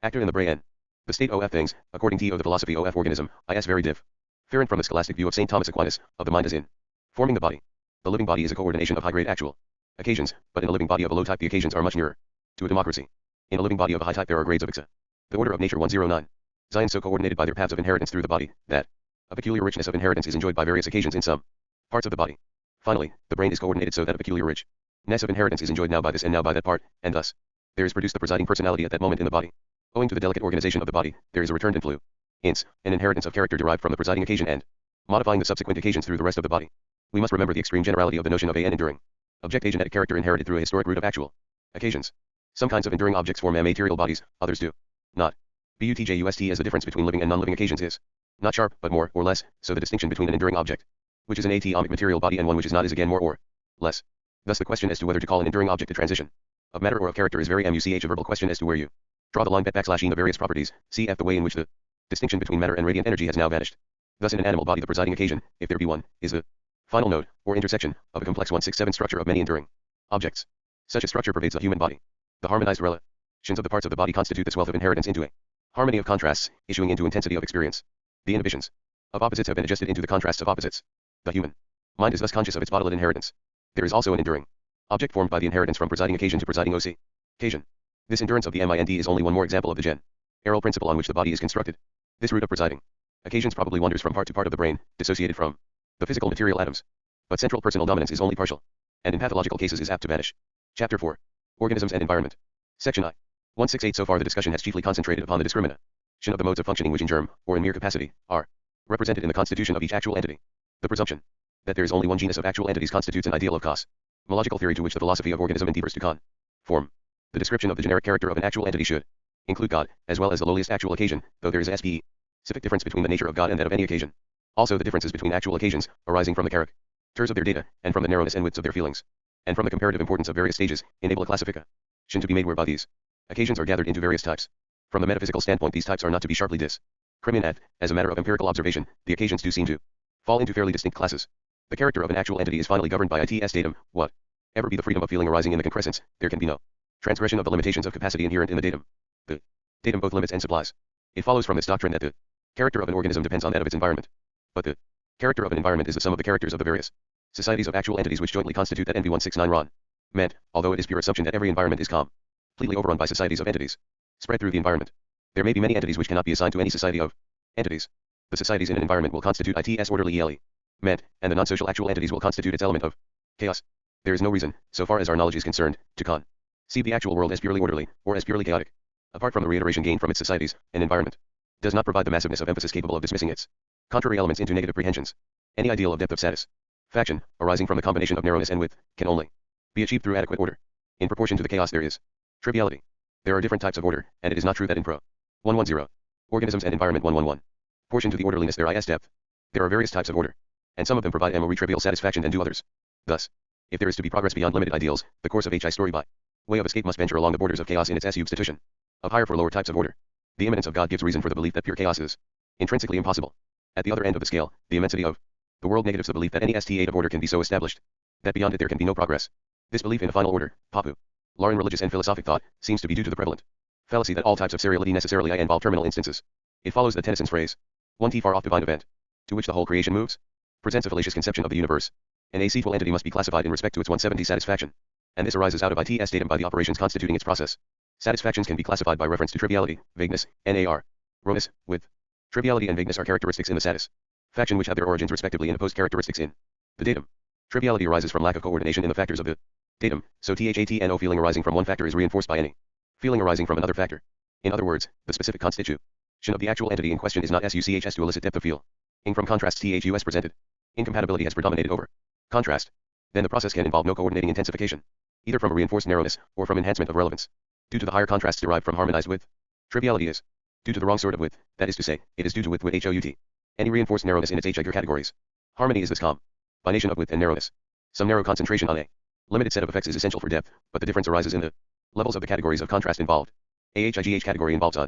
actor in the brain. The state of things, according to the philosophy of organism, is very different from the scholastic view of St. Thomas Aquinas, of the mind as in forming the body. The living body is a coordination of high grade actual occasions, but in a living body of a low type the occasions are much nearer to a democracy. In a living body of a high type there are grades of the order of nature 109. Zions so coordinated by their paths of inheritance through the body, that a peculiar richness of inheritance is enjoyed by various occasions in some parts of the body. Finally, the brain is coordinated so that a peculiar richness of inheritance is enjoyed now by this and now by that part, and thus there is produced the presiding personality at that moment in the body. Owing to the delicate organization of the body, there is a returned influence, an inheritance of character derived from the presiding occasion and modifying the subsequent occasions through the rest of the body. We must remember the extreme generality of the notion of an enduring object agenetic character inherited through a historic root of actual occasions. Some kinds of enduring objects form material bodies, others do not. Butjust as the difference between living and non-living occasions is not sharp, but more or less, so the distinction between an enduring object, which is an atomic material body, and one which is not is again more or less. Thus the question as to whether to call an enduring object a transition of matter or of character is very much a verbal question as to where you draw the line bet / in the various properties, cf. the way in which the distinction between matter and radiant energy has now vanished. Thus in an animal body the presiding occasion, if there be one, is the final node, or intersection, of a complex 167 structure of many enduring objects. Such a structure pervades the human body. The harmonized relations of the parts of the body constitute this wealth of inheritance into a harmony of contrasts, issuing into intensity of experience. The inhibitions of opposites have been adjusted into the contrasts of opposites. The human mind is thus conscious of its bodily inheritance. There is also an enduring object formed by the inheritance from presiding occasion to presiding occasion. This endurance of the mind is only one more example of the general principle on which the body is constructed. This root of presiding Occasions probably wanders from part to part of the brain, dissociated from the physical material atoms. But central personal dominance is only partial, and in pathological cases is apt to vanish. Chapter 4. Organisms and Environment. Section I. 168. So far the discussion has chiefly concentrated upon the discrimination of the modes of functioning which in germ, or in mere capacity, are represented in the constitution of each actual entity. The presumption that there is only one genus of actual entities constitutes an ideal of cosmological theory to which the philosophy of organism endeavors to conform. The description of the generic character of an actual entity should include God, as well as the lowliest actual occasion, though there is a specific difference between the nature of God and that of any occasion. Also the differences between actual occasions, arising from the characters of their data, and from the narrowness and widths of their feelings, and from the comparative importance of various stages, enable a classification to be made whereby these occasions are gathered into various types. From the metaphysical standpoint these types are not to be sharply discriminated. As a matter of empirical observation, the occasions do seem to fall into fairly distinct classes. The character of an actual entity is finally governed by its datum. Whatever be the freedom of feeling arising in the concrescence, there can be no transgression of the limitations of capacity inherent in the datum. The datum both limits and supplies. It follows from this doctrine that the character of an organism depends on that of its environment. But the character of an environment is the sum of the characters of the various societies of actual entities which jointly constitute that NV169 Ron meant, although it is pure assumption that every environment is completely overrun by societies of entities spread through the environment. There may be many entities which cannot be assigned to any society of entities. The societies in an environment will constitute its orderly element, and the non-social actual entities will constitute its element of chaos. There is no reason, so far as our knowledge is concerned, to conceive the actual world as purely orderly, or as purely chaotic. Apart from the reiteration gained from its societies, an environment does not provide the massiveness of emphasis capable of dismissing its contrary elements into negative prehensions. Any ideal of depth of satisfaction, arising from the combination of narrowness and width, can only be achieved through adequate order. In proportion to the chaos there is triviality. There are different types of order, and it is not true that in Pro. 110. Organisms and Environment 111. Portion to the orderliness there is depth. There are various types of order, and some of them provide more trivial satisfaction than do others. Thus, if there is to be progress beyond limited ideals, the course of HI story by way of escape must venture along the borders of chaos in its substitution of higher for lower types of order. The immanence of God gives reason for the belief that pure chaos is intrinsically impossible. At the other end of the scale, the immensity of the world negatives the belief that any state of order can be so established that beyond it there can be no progress. This belief in a final order, popular in religious and philosophic thought, seems to be due to the prevalent fallacy that all types of seriality necessarily involve terminal instances. It follows that Tennyson's phrase, one T far off divine event, to which the whole creation moves, presents a fallacious conception of the universe. An acetal entity must be classified in respect to its 170 satisfaction, and this arises out of its datum by the operations constituting its process. Satisfactions can be classified by reference to triviality, vagueness, nar, rowness, width. Triviality and vagueness are characteristics in the satisfaction which have their origins respectively in opposed characteristics in the datum. Triviality arises from lack of coordination in the factors of the datum, so THATNO feeling arising from one factor is reinforced by any feeling arising from another factor. In other words, the specific constitution of the actual entity in question is not SUCHS to elicit depth of feeling from contrasts THUS presented. Incompatibility has predominated over contrast. Then the process can involve no coordinating intensification, either from a reinforced narrowness, or from enhancement of relevance, due to the higher contrasts derived from harmonized width. Triviality is due to the wrong sort of width, that is to say, it is due to width with HOUT. Any reinforced narrowness in its H-Iger categories. Harmony is this combination of width and narrowness. Some narrow concentration on a limited set of effects is essential for depth, but the difference arises in the levels of the categories of contrast involved. AHIGH category involves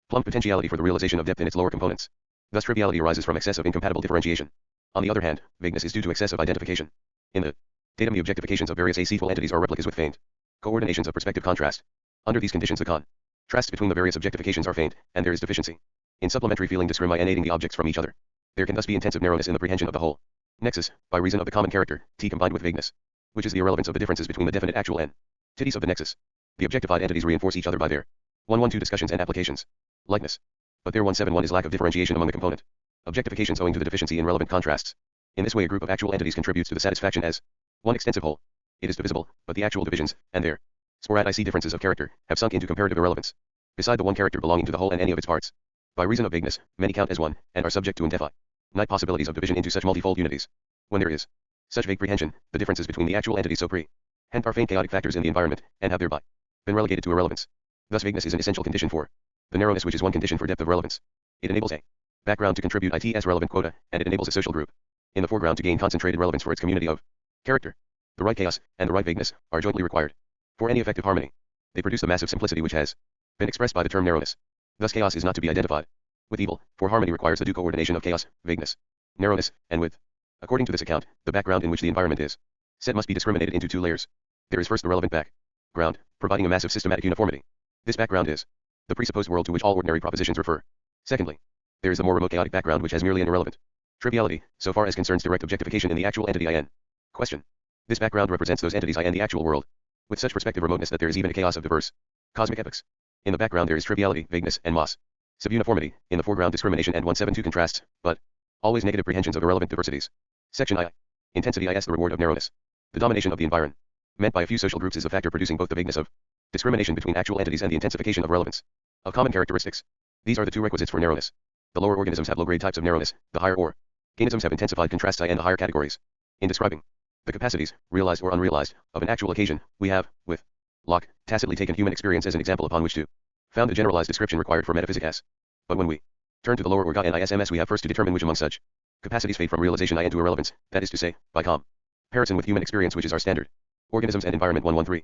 plumb potentiality for the realization of depth in its lower components. Thus triviality arises from excess of incompatible differentiation. On the other hand, vagueness is due to excessive identification. In the datum the objectifications of various acetal entities are replicas with faint coordinations of perspective contrast. Under these conditions the contrasts between the various objectifications are faint, and there is deficiency in supplementary feeling discriminating the objects from each other. There can thus be intensive narrowness in the prehension of the whole nexus, by reason of the common character, T combined with vagueness, which is the irrelevance of the differences between the definite actual entities of the nexus. The objectified entities reinforce each other by their 112 discussions and applications. Likeness. But their 171 is lack of differentiation among the component objectifications owing to the deficiency in relevant contrasts. In this way a group of actual entities contributes to the satisfaction as one extensive whole. It is divisible, but the actual divisions, and their sporadic differences of character, have sunk into comparative irrelevance. Beside the one character belonging to the whole and any of its parts, by reason of vagueness, many count as one, and are subject to indefinite possibilities of division into such multifold unities. When there is such vague prehension, the differences between the actual entities so prehend are faint chaotic factors in the environment, and have thereby been relegated to irrelevance. Thus vagueness is an essential condition for the narrowness which is one condition for depth of relevance. It enables a background to contribute its relevant quota, and it enables a social group in the foreground to gain concentrated relevance for its community of character. The right chaos, and the right vagueness, are jointly required for any effective harmony. They produce the massive simplicity which has been expressed by the term narrowness. Thus chaos is not to be identified with evil, for harmony requires the due coordination of chaos, vagueness, narrowness, and width. According to this account, the background in which the environment is set must be discriminated into two layers. There is first the relevant background, providing a massive systematic uniformity. This background is the presupposed world to which all ordinary propositions refer. Secondly, there is the more remote chaotic background which has merely an irrelevant triviality, so far as concerns direct objectification in the actual entity in question. This background represents those entities in the actual world, with such perspective remoteness that there is even a chaos of diverse cosmic epochs. In the background there is triviality, vagueness, and moss. Subuniformity, in the foreground discrimination and 172 contrasts, but always negative prehensions of irrelevant diversities. Section I. Intensity is the reward of narrowness. The domination of the environment, meant by a few social groups, is a factor producing both the vagueness of discrimination between actual entities and the intensification of relevance of common characteristics. These are the two requisites for narrowness. The lower organisms have low-grade types of narrowness, the higher organisms have intensified contrasts and the higher categories. In describing the capacities, realized or unrealized, of an actual occasion, we have, with Locke, tacitly taken human experience as an example upon which to found the generalized description required for metaphysics. But when we turn to the lower orga and ISMS, we have first to determine which among such capacities fade from realization into irrelevance, that is to say, by comparison with human experience, which is our standard. Organisms and environment 113.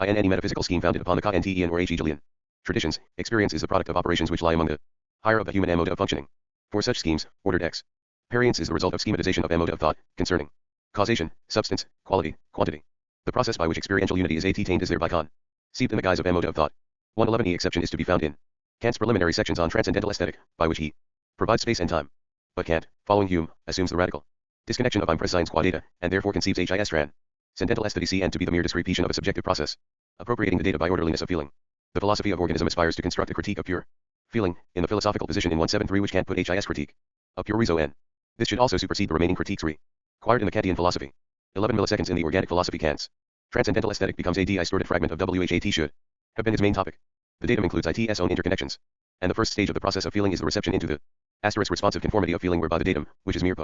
In any metaphysical scheme founded upon the Kantian or Hegelian traditions, experience is the product of operations which lie among the higher of the human mode of functioning. For such schemes, ordered experience is the result of schematization of mode of thought, concerning causation, substance, quality, quantity. The process by which experiential unity is attained is thereby conceived in the guise of mode of thought. 111. Exception is to be found in Kant's preliminary sections on transcendental aesthetic, by which he provides space and time. But Kant, following Hume, assumes the radical disconnection of Impressions qua data, and therefore conceives his transcendental aesthetic and to be the mere discretion of a subjective process, appropriating the data by orderliness of feeling. The philosophy of organism aspires to construct a critique of pure feeling, in the philosophical position in 173 which Kant put his critique of pure reason in. This should also supersede the remaining critiques required in the Kantian philosophy. 11 milliseconds in the organic philosophy. Kant's transcendental aesthetic becomes a distorted fragment of WHAT should have been his main topic. The datum includes its own interconnections, and the first stage of the process of feeling is the reception into the responsive conformity of feeling, whereby the datum, which is mere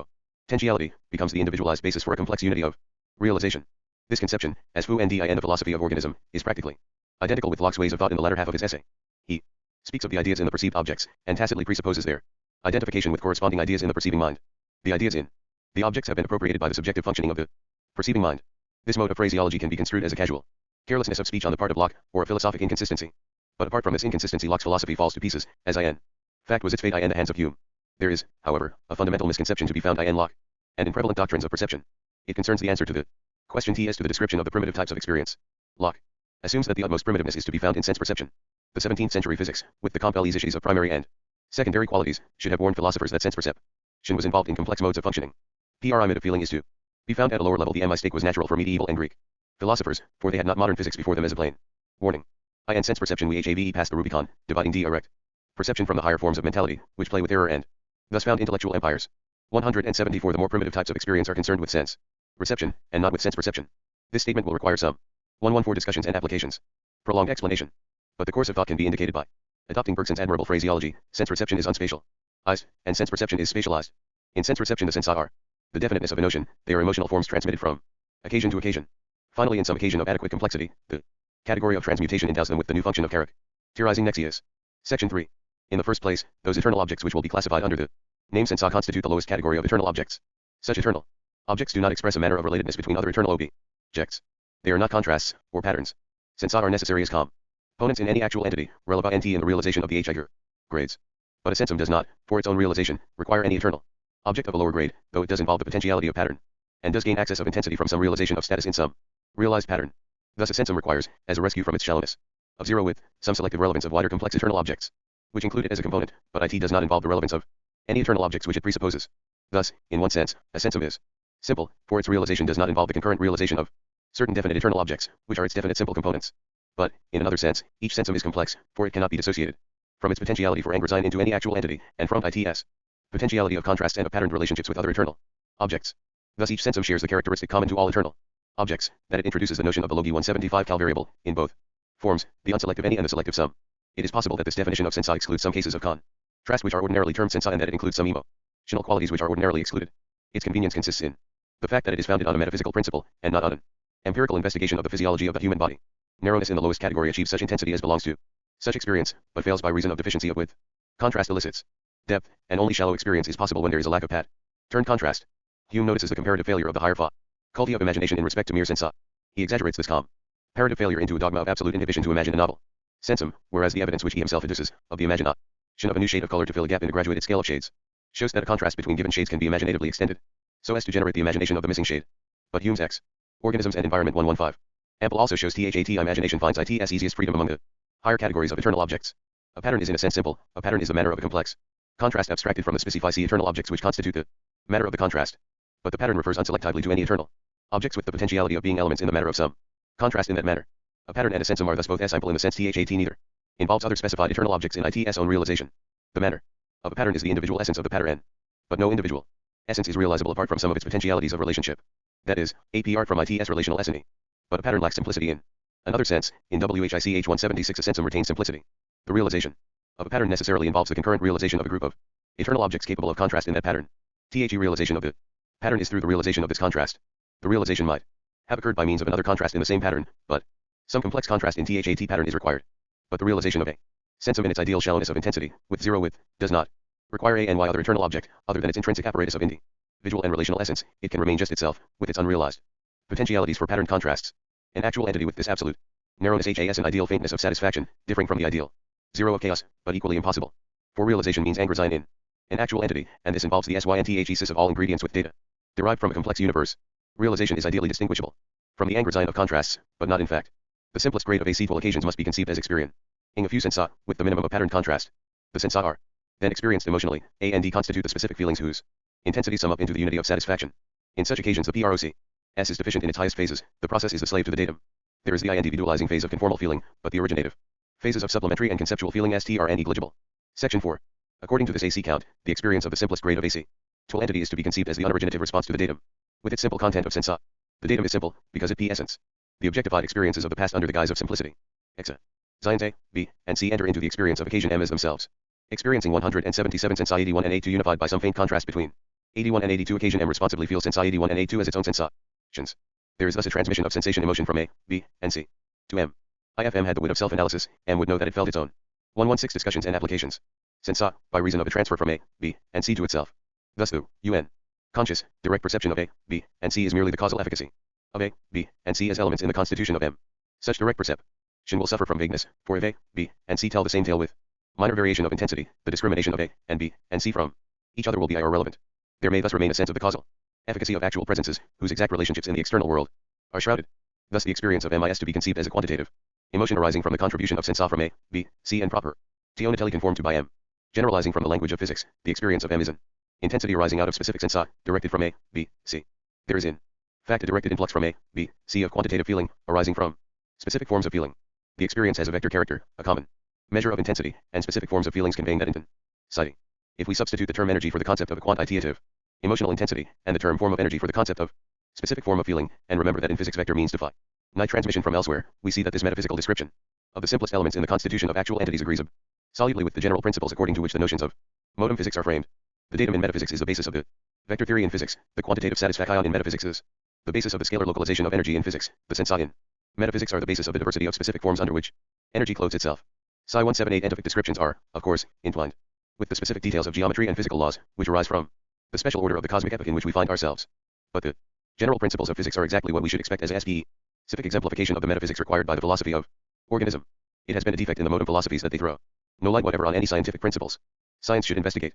potentiality, becomes the individualized basis for a complex unity of realization. This conception, as Fu and Din the philosophy of organism, is practically identical with Locke's ways of thought in the latter half of his essay. He speaks of the ideas in the perceived objects, and tacitly presupposes their identification with corresponding ideas in the perceiving mind. The ideas in the objects have been appropriated by the subjective functioning of the perceiving mind. This mode of phraseology can be construed as a casual carelessness of speech on the part of Locke, or a philosophic inconsistency. But apart from this inconsistency, Locke's philosophy falls to pieces, as in fact was its fate in the hands of Hume. There is, however, a fundamental misconception to be found in Locke, and in prevalent doctrines of perception. It concerns the answer to the question as to the description of the primitive types of experience. Locke assumes that the utmost primitiveness is to be found in sense perception. The 17th century physics, with the complex issues of primary and secondary qualities, should have warned philosophers that sense perception was involved in complex modes of functioning. Pyramid of feeling is to be found at a lower level. The mistake was natural for medieval and Greek philosophers, for they had not modern physics before them as a plain warning. In sense perception we have passed the Rubicon, dividing direct perception from the higher forms of mentality, which play with error and thus found intellectual empires. 174. The more primitive types of experience are concerned with sense reception, and not with sense perception. This statement will require some 114 discussions and applications. Prolonged explanation. But the course of thought can be indicated by adopting Bergson's admirable phraseology. Sense reception is unspatialized, and sense perception is spatialized. In sense reception the sensa are the definiteness of a notion, they are emotional forms transmitted from occasion to occasion. Finally, in some occasion of adequate complexity, the category of transmutation endows them with the new function of characterizing nexias. Section 3. In the first place, those eternal objects which will be classified under the name sensa constitute the lowest category of eternal objects. Such eternal objects do not express a manner of relatedness between other eternal objects. They are not contrasts, or patterns. Sensa are necessary as components in any actual entity, releva in the realization of the higher grades. But a sensum does not, for its own realization, require any eternal object of a lower grade, though it does involve the potentiality of pattern, and does gain access of intensity from some realization of status in some realized pattern. Thus a sensum requires, as a rescue from its shallowness of zero width, some selective relevance of wider complex eternal objects, which include it as a component, but it does not involve the relevance of any eternal objects which it presupposes. Thus, in one sense, a sensum is simple, for its realization does not involve the concurrent realization of certain definite eternal objects, which are its definite simple components. But, in another sense, each sensum is complex, for it cannot be dissociated from its potentiality for engrosine into any actual entity, and from its potentiality of contrast and of patterned relationships with other eternal objects. Thus each sensum shares the characteristic common to all eternal objects, that it introduces the notion of the logi 175 cal variable, in both forms, the unselective any and the selective some. It is possible that this definition of sensa excludes some cases of contrast which are ordinarily termed sensa, and that it includes some emotional qualities which are ordinarily excluded. Its convenience consists in the fact that it is founded on a metaphysical principle, and not on an empirical investigation of the physiology of the human body. Narrowness in the lowest category achieves such intensity as belongs to such experience, but fails by reason of deficiency of width. Contrast elicits depth, and only shallow experience is possible when there is a lack of patterned contrast. Hume notices the comparative failure of the higher faculty of imagination in respect to mere sensa. He exaggerates this comparative failure into a dogma of absolute inhibition to imagine a novel sensum, whereas the evidence which he himself adduces of the imagination of a new shade of color to fill a gap in the graduated scale of shades shows that a contrast between given shades can be imaginatively extended so as to generate the imagination of the missing shade. But Hume's Organisms and Environment 115 ample also shows that imagination finds its easiest freedom among the higher categories of eternal objects. A pattern is in a sense simple, a pattern is the manner of a complex contrast abstracted from the specific eternal objects which constitute the matter of the contrast. But the pattern refers unselectively to any eternal objects with the potentiality of being elements in the matter of some contrast in that manner. A pattern and a sensum are thus both simple in the sense that neither involves other specified eternal objects in its own realization. The manner of a pattern is the individual essence of the pattern. But no individual essence is realizable apart from some of its potentialities of relationship. That is, apart from its relational essence. But a pattern lacks simplicity in another sense. In WHICH 176 a sensum retains simplicity. The realization of a pattern necessarily involves the concurrent realization of a group of eternal objects capable of contrast in that pattern. The realization of the pattern is through the realization of this contrast. The realization might have occurred by means of another contrast in the same pattern, but some complex contrast in THAT pattern is required. But the realization of a sensum in its ideal shallowness of intensity, with zero width, does not require a and y other eternal object, other than its intrinsic apparatus of individual and relational essence. It can remain just itself, with its unrealized potentialities for pattern contrasts. An actual entity with this absolute narrowness has an ideal faintness of satisfaction, differing from the ideal zero of chaos, but equally impossible. For realization means angrazine in an actual entity, and this involves the synthesis of all ingredients with data derived from a complex universe. Realization is ideally distinguishable from the angrazine of contrasts, but not in fact. The simplest grade of acetyl occasions must be conceived as experiencing a few sensa, with the minimum of pattern contrast. The sensa are then experienced emotionally. A and D constitute the specific feelings whose intensity sum up into the unity of satisfaction. In such occasions the PROC S is deficient in its highest phases. The process is the slave to the datum. There is the individualizing phase of conformal feeling, but the originative phases of supplementary and conceptual feeling ST are negligible. Section 4. According to this AC count, the experience of the simplest grade of AC to entity is to be conceived as the unoriginative response to the datum, with its simple content of sensa. The datum is simple, because it essence. The objectified experiences of the past under the guise of simplicity. Exa. Science A, B, and C enter into the experience of occasion M as themselves. Experiencing 177 sensa 81 and A2 unified by some faint contrast between 81 and 82 occasion M responsibly feels sensa 81 and A2 as its own sensations. There is thus a transmission of sensation emotion from A, B, and C to M. If M had the wit of self-analysis, M would know that it felt its own. 116 discussions and applications. Sensa, by reason of a transfer from A, B, and C to itself. Thus the UN conscious, direct perception of A, B, and C is merely the causal efficacy of A, B, and C as elements in the constitution of M. Such direct perception will suffer from vagueness, for if A, B, and C tell the same tale with minor variation of intensity, the discrimination of A, and B, and C from each other will be irrelevant. There may thus remain a sense of the causal efficacy of actual presences, whose exact relationships in the external world are shrouded. Thus the experience of M is to be conceived as a quantitative emotion arising from the contribution of sensa from A, B, C and proper tionally conformed to by M. Generalizing from the language of physics, the experience of M is an intensity arising out of specific sensa, directed from A, B, C. There is in fact a directed influx from A, B, C of quantitative feeling, arising from specific forms of feeling. The experience has a vector character, a common measure of intensity, and specific forms of feelings conveying that intensity. If we substitute the term energy for the concept of a quantitative emotional intensity, and the term form of energy for the concept of specific form of feeling, and remember that in physics vector means defy night transmission from elsewhere, we see that this metaphysical description of the simplest elements in the constitution of actual entities agrees solidly with the general principles according to which the notions of modem physics are framed. The datum in metaphysics is the basis of the vector theory in physics. The quantitative satisfaction in metaphysics is the basis of the scalar localization of energy in physics. The sensa in metaphysics are the basis of the diversity of specific forms under which energy clothes itself. Psi 178 entific descriptions are, of course, entwined with the specific details of geometry and physical laws, which arise from the special order of the cosmic epoch in which we find ourselves. But the general principles of physics are exactly what we should expect as a specific exemplification of the metaphysics required by the philosophy of organism. It has been a defect in the modem philosophies that they throw no light whatever on any scientific principles. Science should investigate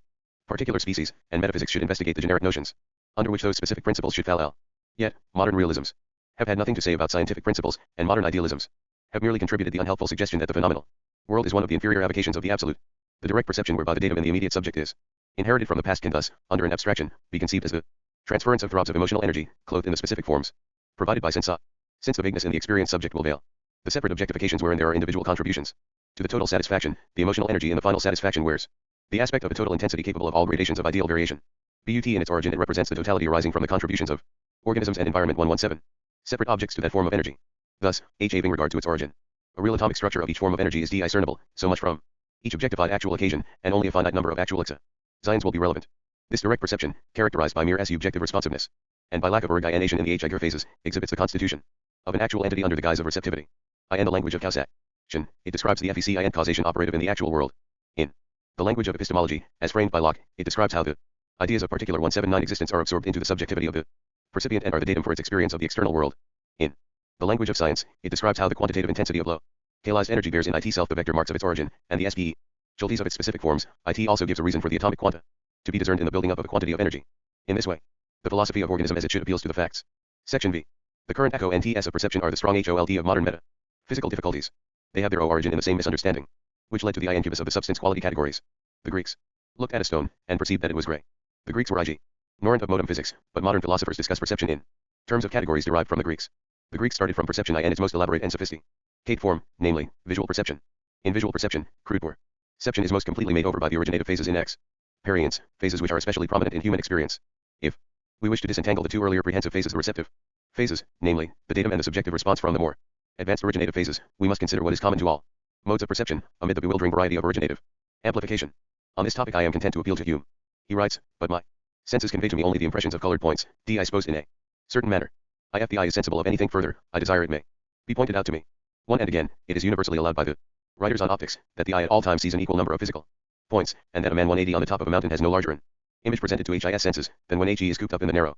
particular species, and metaphysics should investigate the generic notions under which those specific principles should fall out. Yet, modern realisms have had nothing to say about scientific principles, and modern idealisms have merely contributed the unhelpful suggestion that the phenomenal world is one of the inferior avocations of the absolute. The direct perception whereby the datum in the immediate subject is inherited from the past can thus, under an abstraction, be conceived as the transference of throbs of emotional energy, clothed in the specific forms provided by sensa. Since the vagueness in the experienced subject will veil the separate objectifications wherein there are individual contributions to the total satisfaction, the emotional energy in the final satisfaction wears the aspect of a total intensity capable of all gradations of ideal variation. But in its origin it represents the totality arising from the contributions of organisms and environment. 117. Separate objects to that form of energy. Thus, having regard to its origin, a real atomic structure of each form of energy is discernible, so much from each objectified actual occasion, and only a finite number of actual excisions will be relevant. This direct perception, characterized by mere subjective responsiveness, and by lack of origination in the Higher phases, exhibits the constitution of an actual entity under the guise of receptivity. In the language of causation, it describes the FEC and causation operative in the actual world. In the language of epistemology, as framed by Locke, it describes how the ideas of particular 179 existence are absorbed into the subjectivity of the percipient and are the datum for its experience of the external world. In the language of science, it describes how the quantitative intensity of localized energy bears in itself the vector marks of its origin, and the specialties of its specific forms. It also gives a reason for the atomic quanta to be discerned in the building up of a quantity of energy. In this way, the philosophy of organism as it should appeals to the facts. Section V. The current echo and TS of perception are the strong HOLT of modern metaphysical difficulties. They have their origin in the same misunderstanding, which led to the incubus of the substance quality categories. The Greeks looked at a stone, and perceived that it was gray. The Greeks were ignorant of modem physics, but modern philosophers discuss perception in terms of categories derived from the Greeks. The Greeks started from perception and its most elaborate and sophisticated form, namely, visual perception. In visual perception, crude or Perception is most completely made over by the originative phases in X. Perience, phases which are especially prominent in human experience. If we wish to disentangle the two earlier prehensive phases, the receptive phases, namely, the datum and the subjective response from the more advanced originative phases, we must consider what is common to all modes of perception, amid the bewildering variety of originative amplification. On this topic I am content to appeal to Hume. He writes, but my senses convey to me only the impressions of colored points, I suppose in a certain manner. If the eye is sensible of anything further, I desire it may be pointed out to me. One and again, it is universally allowed by the writers on optics, that the eye at all times sees an equal number of physical points, and that a man 180 on the top of a mountain has no larger an image presented to his senses, than when he is cooped up in the narrow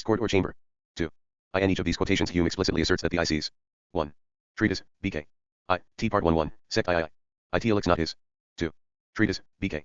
court or chamber. 2. In each of these quotations Hume explicitly asserts that the eye sees. 1. Treatise, BK. T Part 1 1, Sect II. It elix not his. 2. Treatise, BK.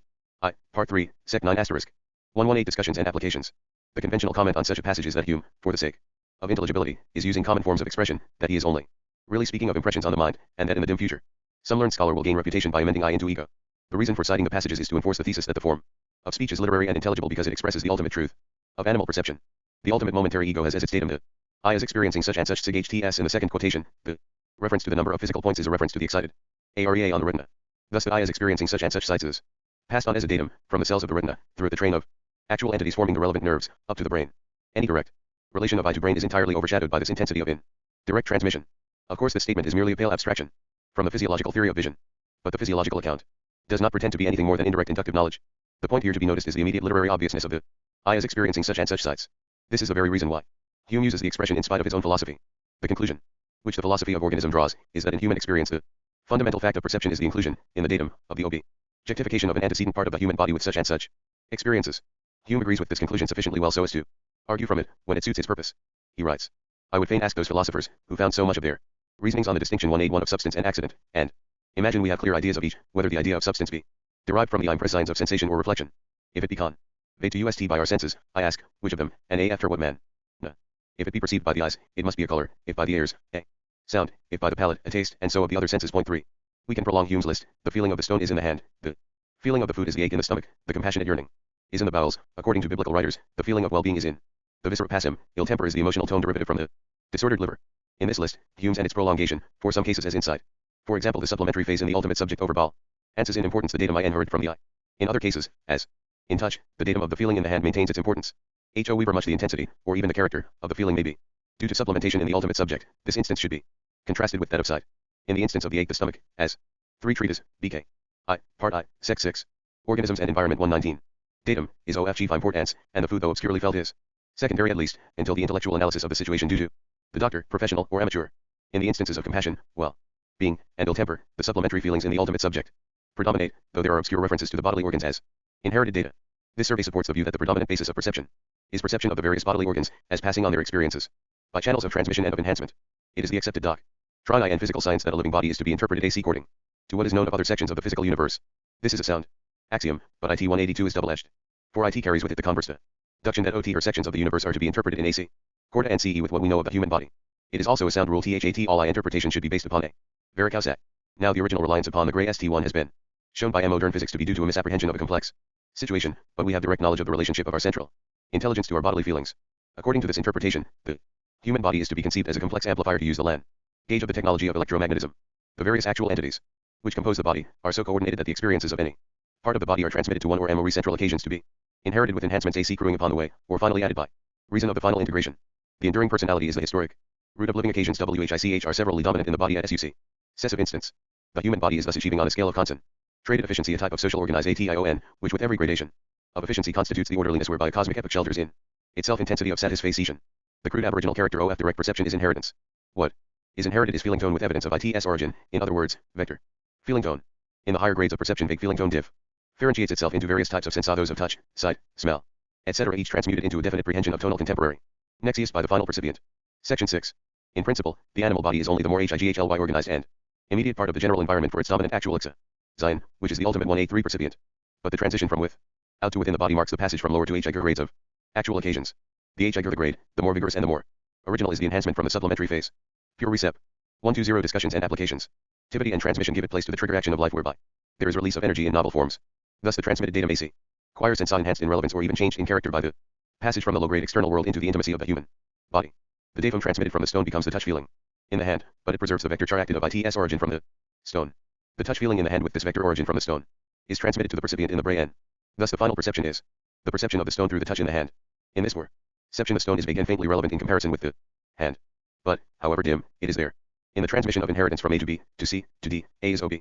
Part 3, Sect 9 asterisk. 118 Discussions and applications. The conventional comment on such a passage is that Hume, for the sake of intelligibility, is using common forms of expression, that he is only really speaking of impressions on the mind, and that in the dim future, some learned scholar will gain reputation by amending I into ego. The reason for citing the passages is to enforce the thesis that the form of speech is literary and intelligible because it expresses the ultimate truth of animal perception. The ultimate momentary ego has as its datum the I is experiencing such and such sig HTS. In the second quotation, the reference to the number of physical points is a reference to the excited area on the retina. Thus the I is experiencing such and such sights is passed on as a datum, from the cells of the retina, through the train of actual entities forming the relevant nerves, up to the brain. Any direct relation of eye to brain is entirely overshadowed by this intensity of indirect transmission. Of course this statement is merely a pale abstraction from the physiological theory of vision. But the physiological account does not pretend to be anything more than indirect inductive knowledge. The point here to be noticed is the immediate literary obviousness of the I is experiencing such and such sights. This is the very reason why Hume uses the expression in spite of his own philosophy. The conclusion, which the philosophy of organism draws, is that in human experience the fundamental fact of perception is the inclusion, in the datum, of the objectification of an antecedent part of the human body with such and such experiences. Hume agrees with this conclusion sufficiently well so as to argue from it, when it suits its purpose. He writes, I would fain ask those philosophers, who found so much of their reasonings on the distinction 181 of substance and accident, and imagine we have clear ideas of each, whether the idea of substance be derived from the impressions of sensation or reflection. If it be conveyed to us by our senses, I ask, which of them, and after what man? No. If it be perceived by the eyes, it must be a color, if by the ears, a sound, if by the palate, a taste, and so of the other senses. Point 3. We can prolong Hume's list. The feeling of the stone is in the hand, the feeling of the food is the ache in the stomach, the compassionate yearning is in the bowels. According to biblical writers, the feeling of well-being is in the viscera passim, ill temper is the emotional tone derivative from the disordered liver. In this list, Hume's and its prolongation, for some cases as insight. For example, the supplementary phase in the ultimate subject over ball answers in importance the datum I inherit from the eye. In other cases, as in touch, the datum of the feeling in the hand maintains its importance. However much the intensity, or even the character, of the feeling may be due to supplementation in the ultimate subject, this instance should be contrasted with that of sight. In the instance of the ache the stomach, as 3 Treatise, BK. Part I, Sect 6. Organisms and Environment 119. Datum, is of importance, and the food though obscurely felt is secondary at least, until the intellectual analysis of the situation due to the doctor, professional or amateur. In the instances of compassion, well-being, and ill temper, the supplementary feelings in the ultimate subject predominate, though there are obscure references to the bodily organs as inherited data. This survey supports the view that the predominant basis of perception is perception of the various bodily organs, as passing on their experiences by channels of transmission and of enhancement. It is the accepted doctrine and physical science that a living body is to be interpreted according to what is known of other sections of the physical universe. This is a sound axiom, but IT 182 is double-edged. For IT carries with it the converse deduction that OT or sections of the universe are to be interpreted in AC, Corda and CE with what we know of the human body. It is also a sound rule THAT all I interpretation should be based upon a varicose act. Now the original reliance upon the gray ST1 has been shown by modern physics to be due to a misapprehension of a complex situation, but we have direct knowledge of the relationship of our central intelligence to our bodily feelings. According to this interpretation, the human body is to be conceived as a complex amplifier, to use the LAN gauge of the technology of electromagnetism. The various actual entities which compose the body are so coordinated that the experiences of any part of the body are transmitted to one or more central occasions to be inherited with enhancements AC accruing upon the way, or finally added by reason of the final integration. The enduring personality is the historic root of living occasions. WHICH are severally dominant in the body at successive instance. The human body is thus achieving on a scale of concentrated efficiency a type of social organization, which with every gradation of efficiency constitutes the orderliness whereby a cosmic epoch shelters in itself intensity of satisfaction. The crude aboriginal character of direct perception is inheritance. What is inherited is feeling tone with evidence of ITS origin, in other words, vector feeling tone. In the higher grades of perception, vague feeling tone differentiates itself into various types of sensados of touch, sight, smell, etc., each transmuted into a definite prehension of tonal contemporary nexius by the final percipient. Section 6. In principle, the animal body is only the more HIGHLY organized and immediate part of the general environment for its dominant actual excision, which is the ultimate 183 percipient. But the transition from out to within the body marks the passage from lower to higher grades of actual occasions. The higher the grade, the more vigorous and the more original is the enhancement from the supplementary phase. Pure recep. 120 Discussions and applications. Activity and transmission give it place to the trigger action of life, whereby there is release of energy in novel forms. Thus the transmitted datum AC acquires and enhanced in relevance or even changed in character by the passage from the low-grade external world into the intimacy of the human body. The datum transmitted from the stone becomes the touch feeling in the hand, but it preserves the vector char acted of ITS origin from the stone. The touch feeling in the hand with this vector origin from the stone is transmitted to the percipient in the brain. Thus the final perception is the perception of the stone through the touch in the hand. In this perception the stone is vague and faintly relevant in comparison with the hand. But, however dim, it is there. In the transmission of inheritance from A to B, to C, to D, A is OB.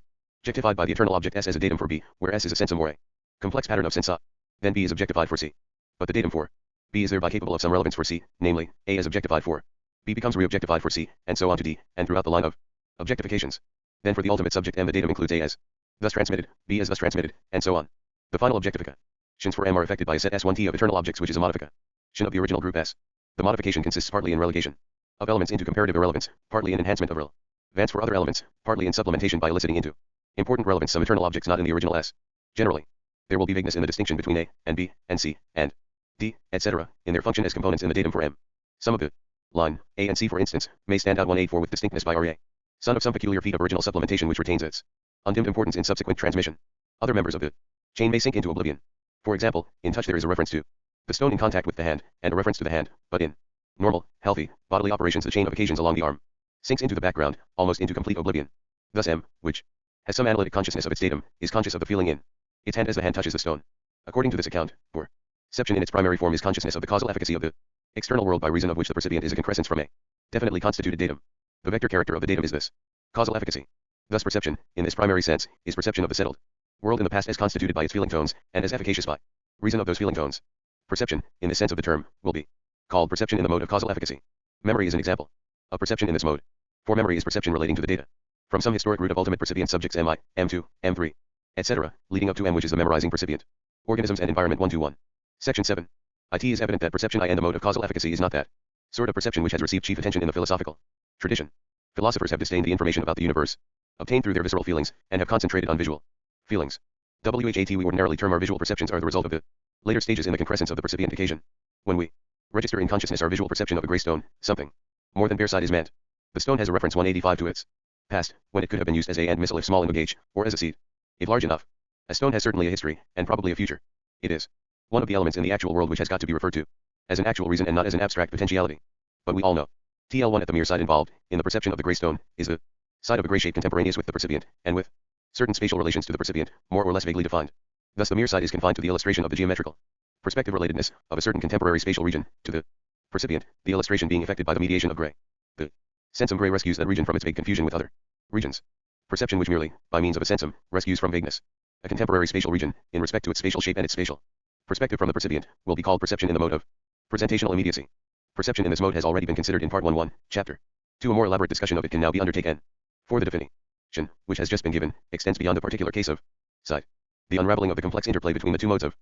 Objectified by the eternal object S as a datum for B, where S is a sensum or a complex pattern of sensa. Then B is objectified for C. But the datum for B is thereby capable of some relevance for C, namely, A is objectified for B becomes re-objectified for C, and so on to D, and throughout the line of objectifications. Then for the ultimate subject M the datum includes A as thus transmitted, B as thus transmitted, and so on. The final objectifications for M are affected by a set S1T of eternal objects which is a modification of the original group S. The modification consists partly in relegation of elements into comparative irrelevance, partly in enhancement of relevance for other elements, partly in supplementation by eliciting into important relevance some eternal objects not in the original S. Generally, there will be vagueness in the distinction between A, and B, and C, and D, etc., in their function as components in the datum for M. Some of the line, A and C for instance, may stand out 184 with distinctness by RA. Son of some peculiar feat of original supplementation which retains its undimmed importance in subsequent transmission. Other members of the chain may sink into oblivion. For example, in touch there is a reference to the stone in contact with the hand, and a reference to the hand, but in normal, healthy, bodily operations the chain of occasions along the arm sinks into the background, almost into complete oblivion. Thus M, which has some analytic consciousness of its datum, is conscious of the feeling in its hand as the hand touches the stone. According to this account, perception in its primary form is consciousness of the causal efficacy of the external world by reason of which the percipient is a concrescence from a definitely constituted datum. The vector character of the datum is this causal efficacy. Thus perception, in this primary sense, is perception of the settled world in the past as constituted by its feeling tones, and as efficacious by reason of those feeling tones. Perception, in this sense of the term, will be called perception in the mode of causal efficacy. Memory is an example of perception in this mode. For memory is perception relating to the data from some historic root of ultimate percipient subjects MI, M2, M3, etc., leading up to M which is the memorizing percipient. Organisms and environment 121. Section 7. It is evident that perception I and the mode of causal efficacy is not that sort of perception which has received chief attention in the philosophical tradition. Philosophers have disdained the information about the universe obtained through their visceral feelings, and have concentrated on visual feelings. WHAT we ordinarily term our visual perceptions are the result of the later stages in the concrescence of the percipient occasion. When we register in consciousness our visual perception of a grey stone, something more than bare sight is meant. The stone has a reference 185 to its past, when it could have been used as a and missile if small in gauge, or as a seed if large enough. A stone has certainly a history, and probably a future. It is one of the elements in the actual world which has got to be referred to as an actual reason and not as an abstract potentiality. But we all know TL1 at the mere side involved in the perception of the grey stone is the side of a grey shape contemporaneous with the percipient, and with certain spatial relations to the percipient, more or less vaguely defined. Thus the mere side is confined to the illustration of the geometrical perspective relatedness of a certain contemporary spatial region to the percipient, the illustration being effected by the mediation of grey. The sensum grey rescues that region from its vague confusion with other regions. Perception which merely, by means of a sensum, rescues from vagueness a contemporary spatial region, in respect to its spatial shape and its spatial perspective from the percipient, will be called perception in the mode of presentational immediacy. Perception in this mode has already been considered in Part 1.1, Chapter 2. A more elaborate discussion of it can now be undertaken. For the definition, which has just been given, extends beyond the particular case of sight. The unraveling of the complex interplay between the two modes of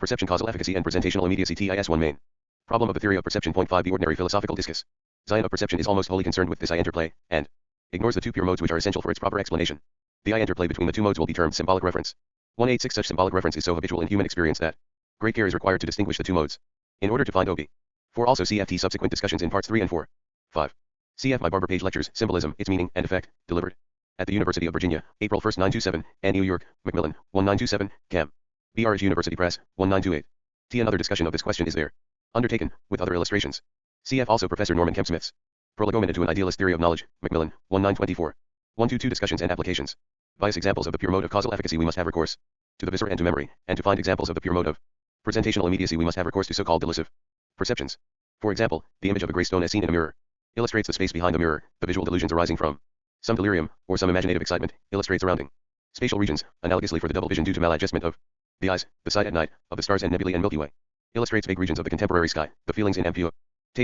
perception causal efficacy and presentational immediacy TIS 1 main problem of the theory of perception. Point 5 The ordinary philosophical discussion of perception is almost wholly concerned with this interplay, and ignores the two pure modes which are essential for its proper explanation. The interplay between the two modes will be termed symbolic reference. 186 Such symbolic reference is so habitual in human experience that great care is required to distinguish the two modes in order to find OB. For also CFT subsequent discussions in parts 3 and 4. 5. CF My Barber Page Lectures, Symbolism, Its Meaning and Effect, delivered at the University of Virginia, April 1, 927, and New York, Macmillan, 1927, Cam. BRH University Press, 1928. Another discussion of this question is there undertaken, with other illustrations. CF also Professor Norman Kempsmith's Prolegomena into an Idealist Theory of Knowledge, Macmillan, 1924. 122 Discussions and Applications. Vice examples of the pure mode of causal efficacy we must have recourse to the viscera and to memory, and to find examples of the pure mode of presentational immediacy we must have recourse to so-called delusive perceptions. For example, the image of a grey stone as seen in a mirror illustrates the space behind the mirror. The visual delusions arising from some delirium, or some imaginative excitement, illustrate surrounding spatial regions. Analogously for the double vision due to maladjustment of the eyes, the sight at night, of the stars and nebulae and Milky Way, illustrates vague regions of the contemporary sky. The feelings in amputate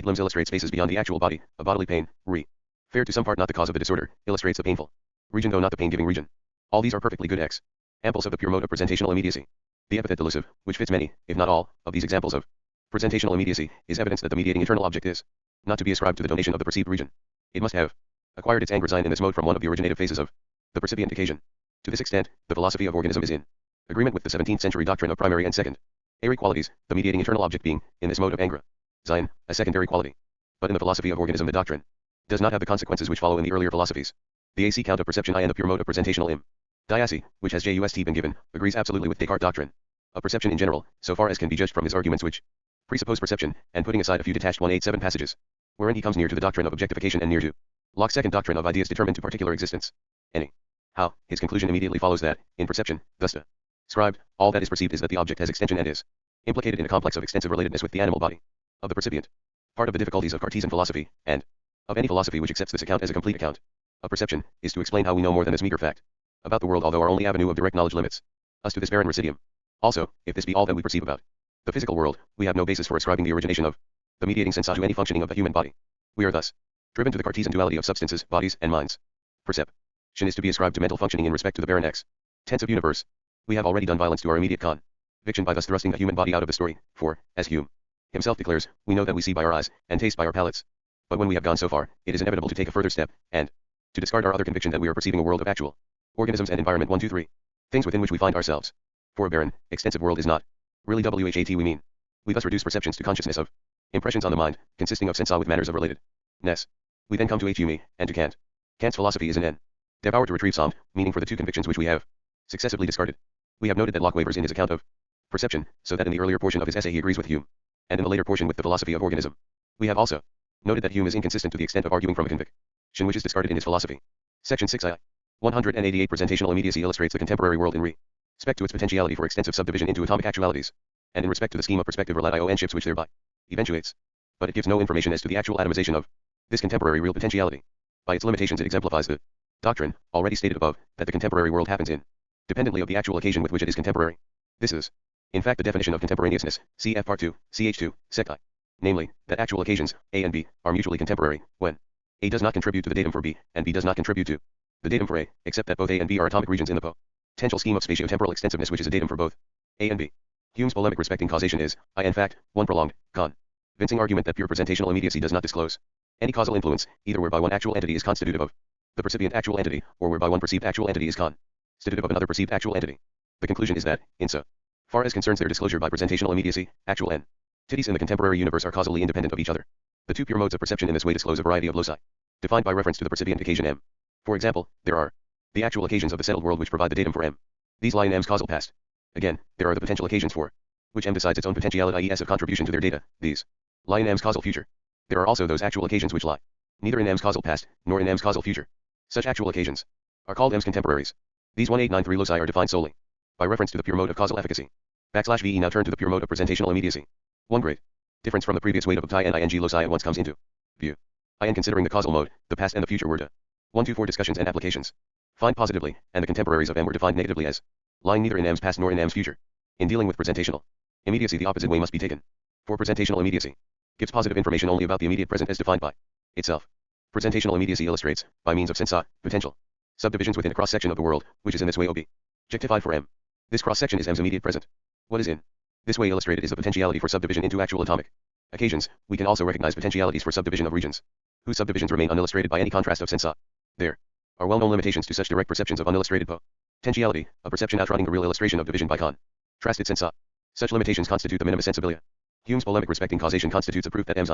limbs illustrate spaces beyond the actual body, of bodily pain, referred to some part not the cause of the disorder, illustrates the painful region though not the pain-giving region. All these are perfectly good examples of the pure mode of presentational immediacy. The epithet delusive, which fits many, if not all, of these examples of presentational immediacy, is evidence that the mediating eternal object is not to be ascribed to the donation of the perceived region. It must have acquired its angresign in this mode from one of the originative phases of the percipient occasion. To this extent, the philosophy of organism is in agreement with the 17th century doctrine of primary and second secondary qualities, the mediating eternal object being, in this mode of angresign, a secondary quality. But in the philosophy of organism the doctrine does not have the consequences which follow in the earlier philosophies. The AC count of perception I and the pure mode of presentational im. Diacy, which has just been given, agrees absolutely with Descartes' doctrine of perception in general, so far as can be judged from his arguments which presuppose perception, and putting aside a few detached 187 passages, wherein he comes near to the doctrine of objectification and near to Locke's second doctrine of ideas determined to particular existence. Anyhow, his conclusion immediately follows that, in perception, thus to Scribed, all that is perceived is that the object has extension and is implicated in a complex of extensive relatedness with the animal body of the percipient. Part of the difficulties of Cartesian philosophy, and of any philosophy which accepts this account as a complete account of perception, is to explain how we know more than this meager fact about the world, although our only avenue of direct knowledge limits us to this barren residuum. Also, if this be all that we perceive about the physical world, we have no basis for ascribing the origination of the mediating sensa to any functioning of the human body. We are thus driven to the Cartesian duality of substances, bodies, and minds. Perception is to be ascribed to mental functioning in respect to the barren x tense of universe. We have already done violence to our immediate conviction by thus thrusting the human body out of the story, for, as Hume himself declares, we know that we see by our eyes, and taste by our palates. But when we have gone so far, it is inevitable to take a further step, and to discard our other conviction that we are perceiving a world of actual organisms and environment. 1, 2, 3. Things within which we find ourselves. For a barren, extensive world is not really WHAT we mean. We thus reduce perceptions to consciousness of impressions on the mind, consisting of sensa with matters of relatedness. We then come to Hume, and to Kant. Kant's philosophy is an endeavor to retrieve some meaning for the two convictions which we have successively discarded. We have noted that Locke wavers in his account of perception, so that in the earlier portion of his essay he agrees with Hume, and in the later portion with the philosophy of organism. We have also noted that Hume is inconsistent to the extent of arguing from a conviction which is discarded in his philosophy. Section 6i. 188 Presentational immediacy illustrates the contemporary world in respect to its potentiality for extensive subdivision into atomic actualities, and in respect to the scheme of perspective relationships which thereby eventuates. But it gives no information as to the actual atomization of this contemporary real potentiality. By its limitations it exemplifies the doctrine, already stated above, that the contemporary world happens independently of the actual occasion with which it is contemporary. This is, in fact, the definition of contemporaneousness, cf. Part 2, ch2, sect I. Namely, that actual occasions, A and B, are mutually contemporary, when A does not contribute to the datum for B, and B does not contribute to the datum for A, except that both A and B are atomic regions in the potential scheme of spatio-temporal extensiveness which is a datum for both A and B. Hume's polemic respecting causation is, in fact, one prolonged, convincing argument that pure presentational immediacy does not disclose any causal influence, either whereby one actual entity is constitutive of the percipient actual entity, or whereby one perceived actual entity is constitutive of another perceived actual entity. The conclusion is that, in so far as concerns their disclosure by presentational immediacy, actual entities in the contemporary universe are causally independent of each other. The two pure modes of perception in this way disclose a variety of loci, defined by reference to the percipient occasion M. For example, there are the actual occasions of the settled world which provide the datum for M. These lie in M's causal past. Again, there are the potential occasions for which M decides its own potentiality i.e. of contribution to their data. These lie in M's causal future. There are also those actual occasions which lie neither in M's causal past, nor in M's causal future. Such actual occasions are called M's contemporaries. These 1893 loci are defined solely by reference to the pure mode of causal efficacy. \VE now turn to the pure mode of presentational immediacy. One great difference from the previous weight of ing loci at once comes into view. In considering the causal mode, the past and the future were to 124 discussions and applications. Find positively, and the contemporaries of M were defined negatively as lying neither in M's past nor in M's future. In dealing with presentational immediacy, the opposite way must be taken. For presentational immediacy gives positive information only about the immediate present as defined by itself. Presentational immediacy illustrates, by means of sensa, potential subdivisions within a cross-section of the world, which is in this way objectified for M. This cross-section is M's immediate present. What is in this way illustrated is the potentiality for subdivision into actual atomic occasions. We can also recognize potentialities for subdivision of regions, whose subdivisions remain unillustrated by any contrast of sensa. There are well-known limitations to such direct perceptions of unillustrated potentiality, a perception outrunning the real illustration of division by contrasted sensa. Such limitations constitute the minima sensibilia. Hume's polemic respecting causation constitutes a proof that M's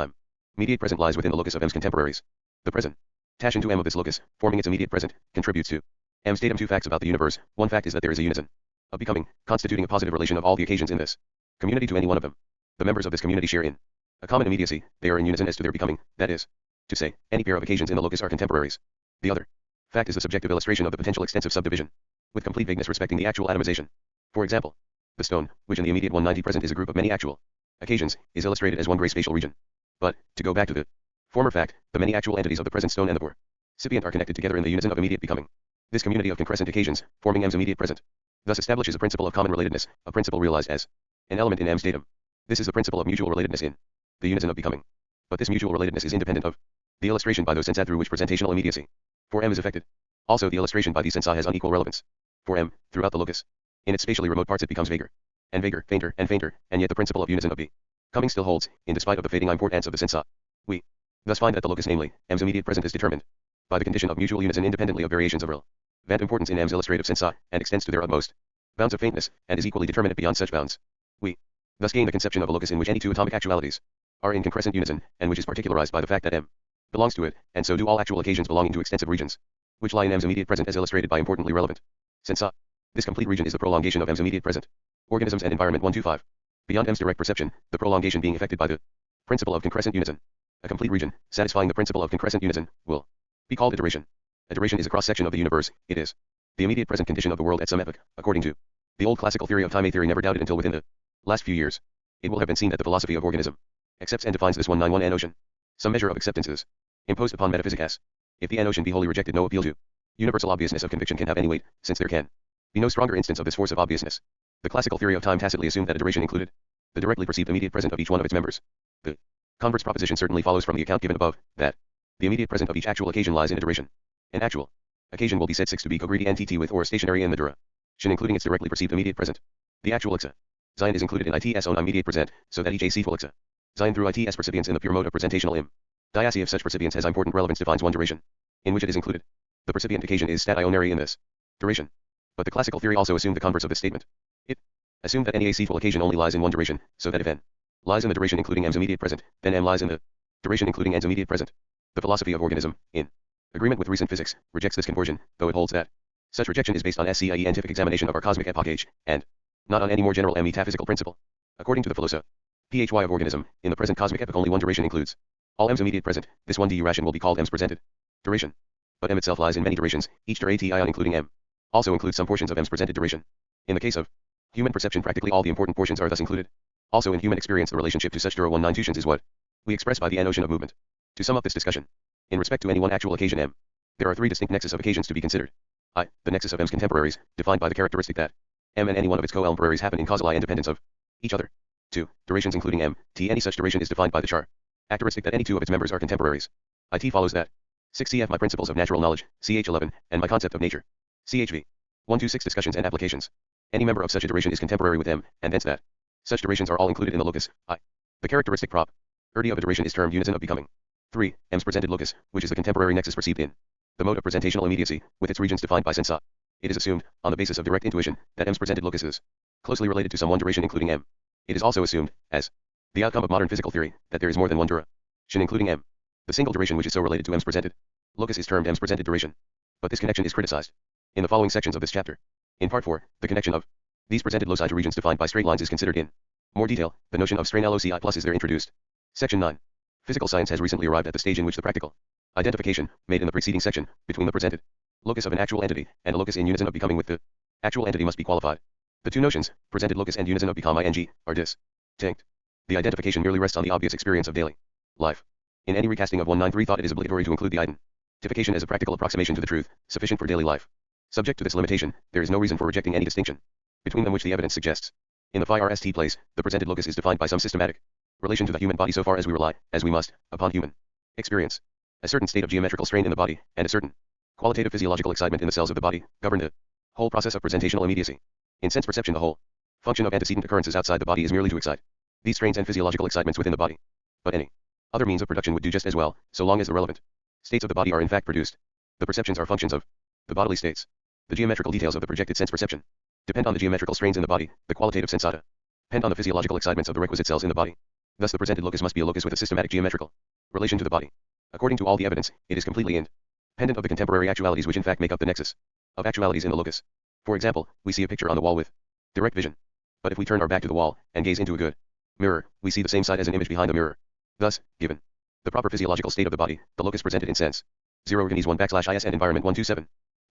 immediate present lies within the locus of M's contemporaries. The present dash into M of this locus, forming its immediate present, contributes to M's datum. Two facts about the universe. One fact is that there is a unison of becoming, constituting a positive relation of all the occasions in this community to any one of them. The members of this community share in a common immediacy. They are in unison as to their becoming, that is to say, any pair of occasions in the locus are contemporaries. The other fact is the subjective illustration of the potential extensive subdivision, with complete vagueness respecting the actual atomization. For example, the stone, which in the immediate 190 present is a group of many actual occasions, is illustrated as one great spatial region. But, to go back to the former fact, the many actual entities of the present stone and the percipient are connected together in the unison of immediate becoming. This community of concrescent occasions, forming M's immediate present, thus establishes a principle of common relatedness, a principle realized as an element in M's datum. This is the principle of mutual relatedness in the unison of becoming. But this mutual relatedness is independent of the illustration by those sensa through which presentational immediacy for M is affected. Also, the illustration by these sensa has unequal relevance for M throughout the locus. In its spatially remote parts it becomes vaguer and vaguer, fainter and fainter, and yet the principle of unison of becoming still holds, in despite of the fading importance of the sensa. We thus find that the locus, namely, M's immediate present, is determined by the condition of mutual unison independently of variations of relevant importance in M's illustrative sensa, and extends to their utmost bounds of faintness, and is equally determinate beyond such bounds. We thus gain the conception of a locus in which any two atomic actualities are in concrescent unison, and which is particularized by the fact that M belongs to it, and so do all actual occasions belonging to extensive regions, which lie in M's immediate present as illustrated by importantly relevant sensa. This complete region is the prolongation of M's immediate present. Organisms and environment 125. Beyond M's direct perception, the prolongation being effected by the principle of concrescent unison. A complete region, satisfying the principle of concrescent unison, will be called a duration. A duration is a cross-section of the universe. It is the immediate present condition of the world at some epoch, according to The old classical theory of time, a theory never doubted until within the last few years. It will have been seen that the philosophy of organism accepts and defines this 191 notion. Some measure of acceptance is imposed upon metaphysics. If the notion be wholly rejected, no appeal to universal obviousness of conviction can have any weight, since there can be no stronger instance of this force of obviousness. The classical theory of time tacitly assumed that a duration included the directly perceived immediate present of each one of its members. The converse proposition certainly follows from the account given above, that the immediate present of each actual occasion lies in a duration. An actual occasion will be said 6 to be cogredient entity with or stationary in the duration, including its directly perceived immediate present. The actual ixa Zion is included in ITS own immediate present, so that each acetyl ixa Zion through ITS percipients in the pure mode of presentational im. Diacy of such percipients has important relevance defines one duration, in which it is included. The percipient occasion is stationary in this duration. But the classical theory also assumed the converse of this statement. It assumed that any acetyl occasion only lies in one duration, so that if n lies in the duration including m's immediate present, then m lies in the duration including n's immediate present. The philosophy of organism, in agreement with recent physics, rejects this conversion, though it holds that such rejection is based on scientific examination of our cosmic epoch age, and not on any more general metaphysical principle. According to the philosophy of organism, in the present cosmic epoch only one duration includes all m's immediate present. This one duration will be called m's presented duration. But m itself lies in many durations, each duration including m also includes some portions of m's presented duration. In the case of human perception, practically all the important portions are thus included. Also in human experience, the relationship to such 192 is what we express by the notion of movement. To sum up this discussion, in respect to any one actual occasion m, there are three distinct nexus of occasions to be considered. I, the nexus of m's contemporaries, defined by the characteristic that m and any one of its co-contemporaries happen in causal independence of each other. 2. Durations including m, t. Any such duration is defined by the characteristic that any two of its members are contemporaries. It follows that 6. Cf. my principles of natural knowledge, ch. 11, and my concept of nature, chv. 126 discussions and applications. Any member of such a duration is contemporary with m, and hence that such durations are all included in the locus, I. The characteristic property of a duration is termed unison of becoming. 3. M's presented locus, which is the contemporary nexus perceived in the mode of presentational immediacy, with its regions defined by sense. It is assumed, on the basis of direct intuition, that m's presented locus is closely related to some one duration including m. It is also assumed, as the outcome of modern physical theory, that there is more than one duration including m. The single duration which is so related to m's presented locus is termed m's presented duration. But this connection is criticized in the following sections of this chapter. In part 4, the connection of these presented loci to regions defined by straight lines is considered in more detail. The notion of strain loci plus is there introduced. Section 9. Physical science has recently arrived at the stage in which the practical identification, made in the preceding section, between the presented locus of an actual entity, and a locus in unison of becoming with the actual entity must be qualified. The two notions, presented locus and unison of become ing, are distinct. The identification merely rests on the obvious experience of daily life. In any recasting of 193 thought, it is obligatory to include the identification as a practical approximation to the truth, sufficient for daily life. Subject to this limitation, there is no reason for rejecting any distinction between them which the evidence suggests. In the phi-rst place, the presented locus is defined by some systematic relation to the human body so far as we rely, as we must, upon human experience. A certain state of geometrical strain in the body, and a certain qualitative physiological excitement in the cells of the body, govern the whole process of presentational immediacy. In sense perception, the whole function of antecedent occurrences outside the body is merely to excite these strains and physiological excitements within the body. But any other means of production would do just as well, so long as the relevant states of the body are in fact produced. The perceptions are functions of the bodily states. The geometrical details of the projected sense perception depend on the geometrical strains in the body. The qualitative sensata depend on the physiological excitements of the requisite cells in the body. Thus the presented locus must be a locus with a systematic geometrical relation to the body. According to all the evidence, it is completely independent of the contemporary actualities which in fact make up the nexus of actualities in the locus. For example, we see a picture on the wall with direct vision. But if we turn our back to the wall, and gaze into a good mirror, we see the same side as an image behind the mirror. Thus, given the proper physiological state of the body, the locus presented in sense 0 organies 1 / is and environment 127.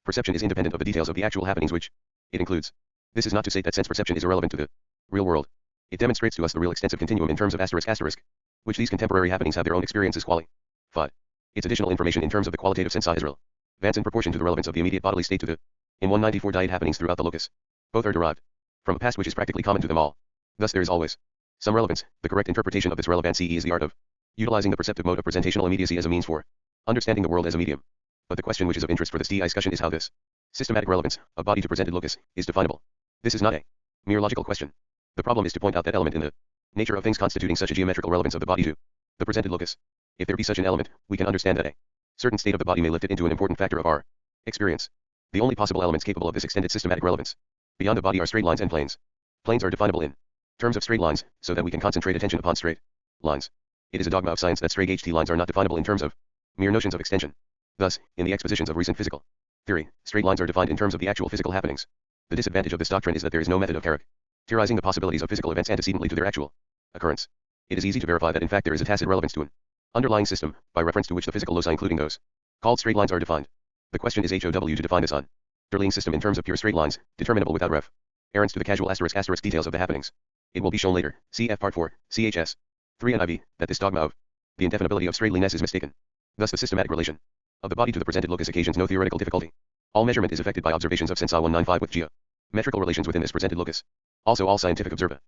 Perception is independent of the details of the actual happenings which it includes. This is not to say that sense perception is irrelevant to the real world. It demonstrates to us the real extensive continuum in terms of ***, which these contemporary happenings have their own experiences qualified. Its additional information in terms of the qualitative sensa is relevant in proportion to the relevance of the immediate bodily state to the in 194 diet happenings throughout the locus. Both are derived from a past which is practically common to them all. Thus there is always some relevance. The correct interpretation of this relevancy is the art of utilizing the perceptive mode of presentational immediacy as a means for understanding the world as a medium. But the question which is of interest for this discussion is how this systematic relevance of body to presented locus is definable. This is not a mere logical question. The problem is to point out that element in the nature of things constituting such a geometrical relevance of the body to the presented locus. If there be such an element, we can understand that a certain state of the body may lift it into an important factor of our experience. The only possible elements capable of this extended systematic relevance beyond the body are straight lines and planes. Planes are definable in terms of straight lines, so that we can concentrate attention upon straight lines. It is a dogma of science that straight HT lines are not definable in terms of mere notions of extension. Thus, in the expositions of recent physical theory, straight lines are defined in terms of the actual physical happenings. The disadvantage of this doctrine is that there is no method of characterizing the possibilities of physical events antecedently to their actual occurrence. It is easy to verify that in fact there is a tacit relevance to an underlying system, by reference to which the physical loci including those called straight lines are defined. The question is how to define this underlying system in terms of pure straight lines, determinable without Errands to the casual *** details of the happenings. It will be shown later, cf. Part 4, chs. 3 and IV, that this dogma of the indefinability of straightliness is mistaken. Thus the systematic relation of the body to the presented locus occasions no theoretical difficulty. All measurement is effected by observations of sensa 195 with geometrical relations within this presented locus. Also all scientific observation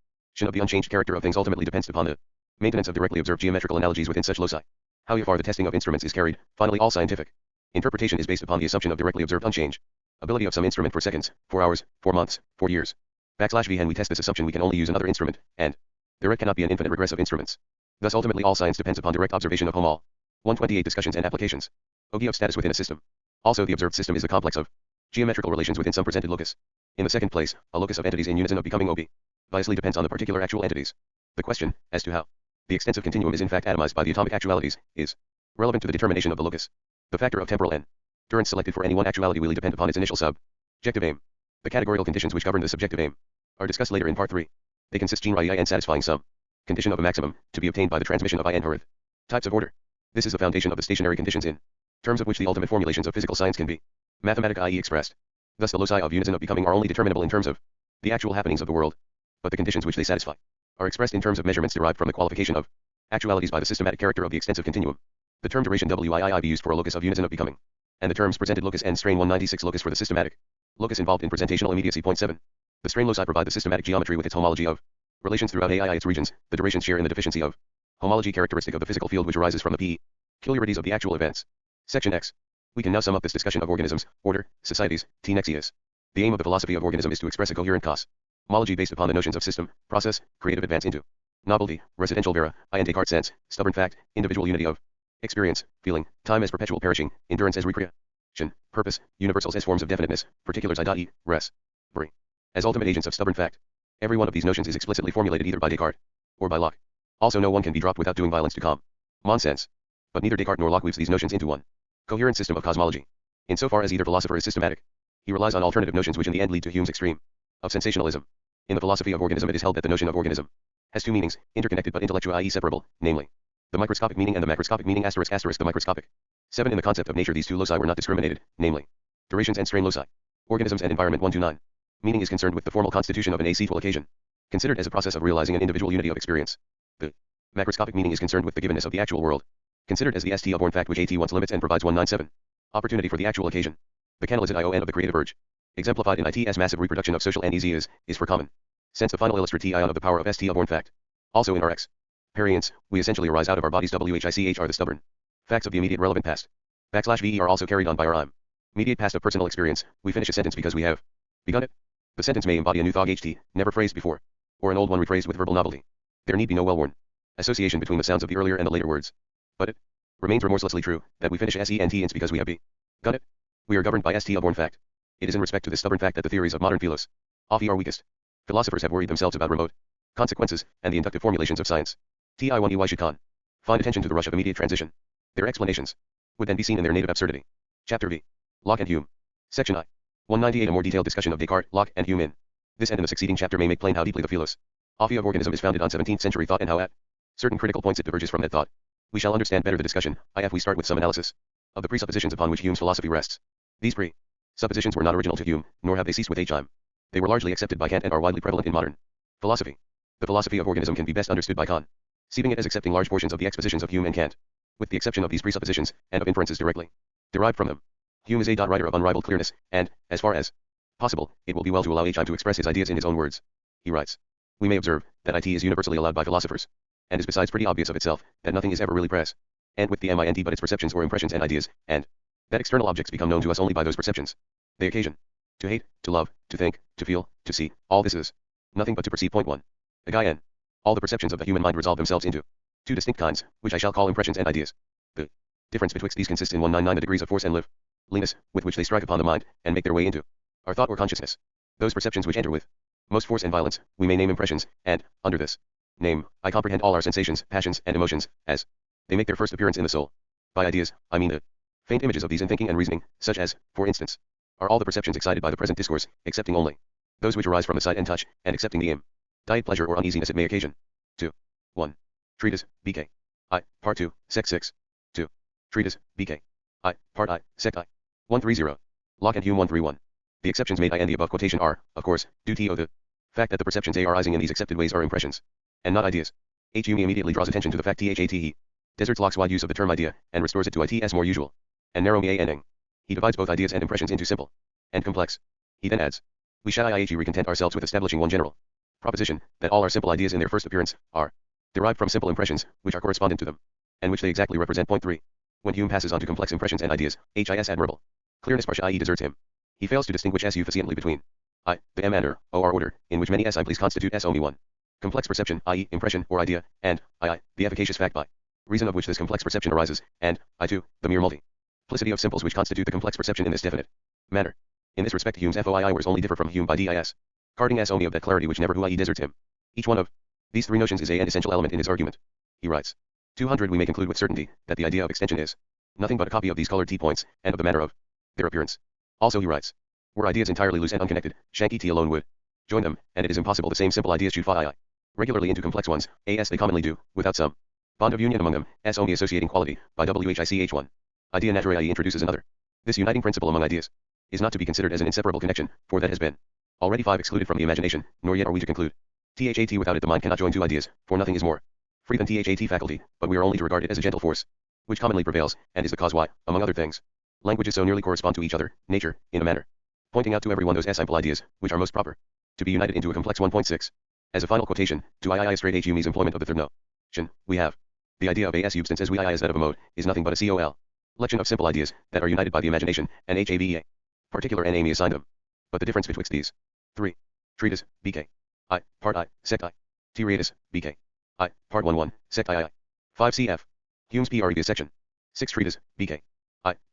of the unchanged character of things ultimately depends upon the maintenance of directly observed geometrical analogies within such loci. How far the testing of instruments is carried, finally all scientific interpretation is based upon the assumption of directly observed unchange ability of some instrument for seconds, 4 hours, 4 months, 4 years. \v when we test this assumption we can only use another instrument, and there cannot be an infinite regress of instruments. Thus ultimately all science depends upon direct observation of Homal. 128 Discussions and applications. OG of status within a system. Also the observed system is a complex of geometrical relations within some presented locus. In the second place, a locus of entities in unison of becoming OB obviously depends on the particular actual entities. The question, as to how the extensive continuum is in fact atomized by the atomic actualities, is relevant to the determination of the locus. The factor of temporal endurance selected for any one actuality will depend upon its initial subjective aim. The categorical conditions which govern the subjective aim are discussed later in Part 3. They consist gene in satisfying some condition of a maximum, to be obtained by the transmission of in Hurth types of order. This is the foundation of the stationary conditions in terms of which the ultimate formulations of physical science can be mathematic i.e. expressed. Thus the loci of unison of becoming are only determinable in terms of the actual happenings of the world, but the conditions which they satisfy are expressed in terms of measurements derived from the qualification of actualities by the systematic character of the extensive continuum. The term duration WIII be used for a locus of unison of becoming, and the terms presented locus and strain 196 locus for the systematic locus involved in presentational immediacy. Point 7. The strain loci provide the systematic geometry with its homology of relations throughout AII its regions. The durations share in the deficiency of homology characteristic of the physical field which arises from the peculiarities of the actual events. Section X. We can now sum up this discussion of organisms, order, societies, T nexius. The aim of the philosophy of organism is to express a coherent cosmology based upon the notions of system, process, creative advance into novelty, residential vera, and Descartes sense, stubborn fact, individual unity of experience, feeling, time as perpetual perishing, endurance as recreation, purpose, universals as forms of definiteness, particulars i.e., res, very, as ultimate agents of stubborn fact. Every one of these notions is explicitly formulated either by Descartes or by Locke. Also no one can be dropped without doing violence to common sense. But neither Descartes nor Locke weaves these notions into one coherent system of cosmology. Insofar as either philosopher is systematic, he relies on alternative notions which in the end lead to Hume's extreme of sensationalism. In the philosophy of organism it is held that the notion of organism has two meanings, interconnected but intellectual i.e. separable, namely, the microscopic meaning and the macroscopic meaning *** the microscopic. 7. In the concept of nature these two loci were not discriminated, namely, durations and strain loci. Organisms and environment 129. Meaning is concerned with the formal constitution of an acetal occasion, considered as a process of realizing an individual unity of experience. The macroscopic meaning is concerned with the givenness of the actual world, considered as the st born fact which at once limits and provides 197. Opportunity for the actual occasion. The canalized ion of the creative urge, exemplified in its massive reproduction of social anesthesias, is for common sense the final illustrative ion of the power of st born fact. Also in our experience, we essentially arise out of our bodies which are the stubborn facts of the immediate relevant past. \ve are also carried on by our immediate past of personal experience. We finish a sentence because we have begun it. The sentence may embody a new thought never phrased before, or an old one rephrased with verbal novelty. There need be no well-worn association between the sounds of the earlier and the later words. But it remains remorselessly true that we finish sentence because we have begun it. We are governed by st born fact. It is in respect to this stubborn fact that the theories of modern philosophy are weakest. Philosophers have worried themselves about remote consequences and the inductive formulations of science. Ti1 should find attention to the rush of immediate transition. Their explanations would then be seen in their native absurdity. Chapter V. Locke and Hume. Section I. 198. A more detailed discussion of Descartes, Locke, and Hume in this and in the succeeding chapter may make plain how deeply the philosophy of organism is founded on 17th century thought and how at certain critical points it diverges from that thought. We shall understand better the discussion if we start with some analysis of the presuppositions upon which Hume's philosophy rests. These presuppositions were not original to Hume, nor have they ceased with time. They were largely accepted by Kant and are widely prevalent in modern philosophy. The philosophy of organism can be best understood by conceiving it as accepting large portions of the expositions of Hume and Kant, with the exception of these presuppositions, and of inferences directly derived from them. Hume is a writer of unrivaled clearness, and, as far as possible, it will be well to allow time to express his ideas in his own words. He writes, we may observe that it is universally allowed by philosophers, and is besides pretty obvious of itself, that nothing is ever really and with the mind but its perceptions or impressions and ideas, and that external objects become known to us only by those perceptions. They occasion to hate, to love, to think, to feel, to see, all this is nothing but to perceive. Point 1. Again, all the perceptions of the human mind resolve themselves into two distinct kinds, which I shall call impressions and ideas. The difference betwixt these consists in 199 the degrees of force and liveliness with which they strike upon the mind, and make their way into our thought or consciousness. Those perceptions which enter with most force and violence, we may name impressions, and, under this name, I comprehend all our sensations, passions, and emotions, as they make their first appearance in the soul. By ideas, I mean the faint images of these in thinking and reasoning, such as, for instance, are all the perceptions excited by the present discourse, excepting only those which arise from the sight and touch, and excepting the diet pleasure or uneasiness it may occasion. 2. 1. Treatise, B.K. I, Part 2, Sect 6. 2. Treatise, B.K. I, Part I, Sect I. 130. Locke and Hume 131. The exceptions made in the above quotation are, of course, due to the fact that the perceptions arising in these accepted ways are impressions, and not ideas. Hume immediately draws attention to the fact that he deserts Locke's wide use of the term idea, and restores it to its more usual and narrow meaning. He divides both ideas and impressions into simple and complex. He then adds, we shall recontent ourselves with establishing one general proposition, that all our simple ideas in their first appearance are derived from simple impressions, which are correspondent to them, and which they exactly represent. Point 3. When Hume passes on to complex impressions and ideas, his admirable clearness deserts him. He fails to distinguish sufficiently between the manner, or order, in which many simples constitute only one complex perception, i.e., impression or idea, and the efficacious fact by reason of which this complex perception arises, and the mere multiplicity of simples which constitute the complex perception in this definite manner. In this respect, Hume's foiors only differ from Hume by discarding only of that clarity which never deserts him. Each one of these three notions is an essential element in his argument. He writes, 200 We may conclude with certainty that the idea of extension is nothing but a copy of these colored T-points, and of the manner of their appearance. Also he writes, were ideas entirely loose and unconnected, T alone would join them, and it is impossible the same simple ideas should fall regularly into complex ones, as they commonly do, without some bond of union among them, only associating quality, by WHICH1. Idea naturae introduces another. This uniting principle among ideas is not to be considered as an inseparable connection, for that has been already 5 excluded from the imagination, nor yet are we to conclude. THAT without it the mind cannot join two ideas, for nothing is more free than THAT faculty, but we are only to regard it as a gentle force, which commonly prevails, and is the cause why, among other things, languages so nearly correspond to each other, nature, in a manner, pointing out to everyone those simple ideas, which are most proper to be united into a complex. 1.6. As a final quotation, to illustrate Hume's employment of the third notion, we have the idea of a substance as we as that of a mode, is nothing but a collection of simple ideas that are united by the imagination, and HAVEA. Particular and aim assigned them. But the difference betwixt these 3. Treatise, BK. Part I, Sect I. Teriatus, BK. Part 1 Sect II. 5 cf. Hume's previous section. 6 Treatise, BK.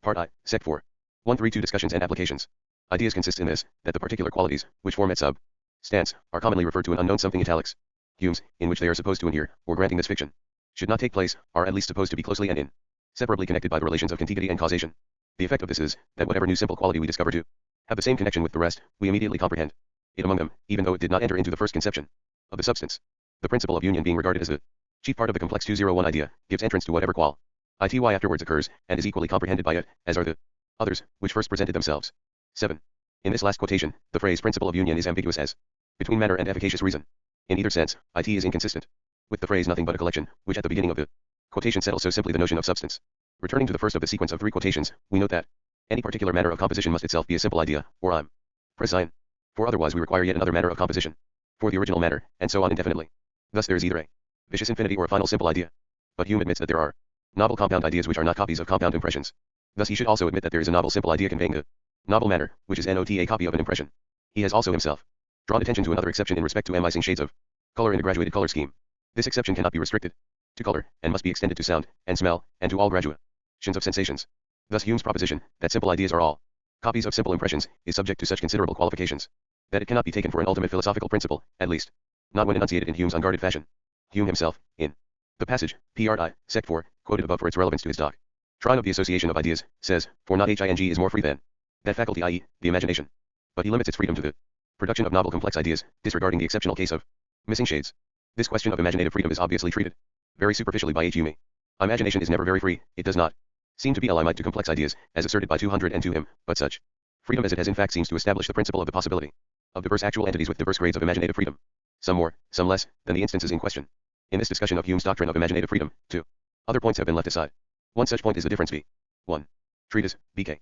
Part I, Sect 4. 132 Discussions and applications. Ideas consist in this, that the particular qualities, which form its substance, are commonly referred to an unknown something italics. Hume's, in which they are supposed to inhere, or granting this fiction should not take place, are at least supposed to be closely and inseparably connected by the relations of contiguity and causation. The effect of this is, that whatever new simple quality we discover to have the same connection with the rest, we immediately comprehend it among them, even though it did not enter into the first conception of the substance. The principle of union being regarded as the chief part of the complex 201 idea, gives entrance to whatever quality afterwards occurs, and is equally comprehended by it, as are the others, which first presented themselves. 7. In this last quotation, the phrase principle of union is ambiguous as between manner and efficacious reason. In either sense, it is inconsistent with the phrase nothing but a collection, which at the beginning of the quotation settles so simply the notion of substance. Returning to the first of the sequence of 3 quotations, we note that any particular manner of composition must itself be a simple idea, or prescience. For otherwise we require yet another manner of composition for the original matter, and so on indefinitely. Thus there is either a vicious infinity or a final simple idea. But Hume admits that there are novel compound ideas which are not copies of compound impressions. Thus he should also admit that there is a novel simple idea conveying a novel matter, which is not a copy of an impression. He has also himself drawn attention to another exception in respect to missing shades of color in the graduated color scheme. This exception cannot be restricted to color, and must be extended to sound, and smell, and to all graduations of sensations. Thus Hume's proposition, that simple ideas are all copies of simple impressions, is subject to such considerable qualifications, that it cannot be taken for an ultimate philosophical principle, at least not when enunciated in Hume's unguarded fashion. Hume himself, in the passage, Part Sect 4, quoted above for its relevance to his doctrine of the association of ideas, says, for not hing is more free than that faculty, i.e., the imagination. But he limits its freedom to the production of novel complex ideas, disregarding the exceptional case of missing shades. This question of imaginative freedom is obviously treated very superficially by Hume. Imagination is never very free, it does not seem to be allied to complex ideas, as asserted by 200 and to him, but such freedom as it has in fact seems to establish the principle of the possibility of diverse actual entities with diverse grades of imaginative freedom, some more, some less, than the instances in question. In this discussion of Hume's doctrine of imaginative freedom, 2 other points have been left aside. One such point is the difference v. 1. Treatise, BK.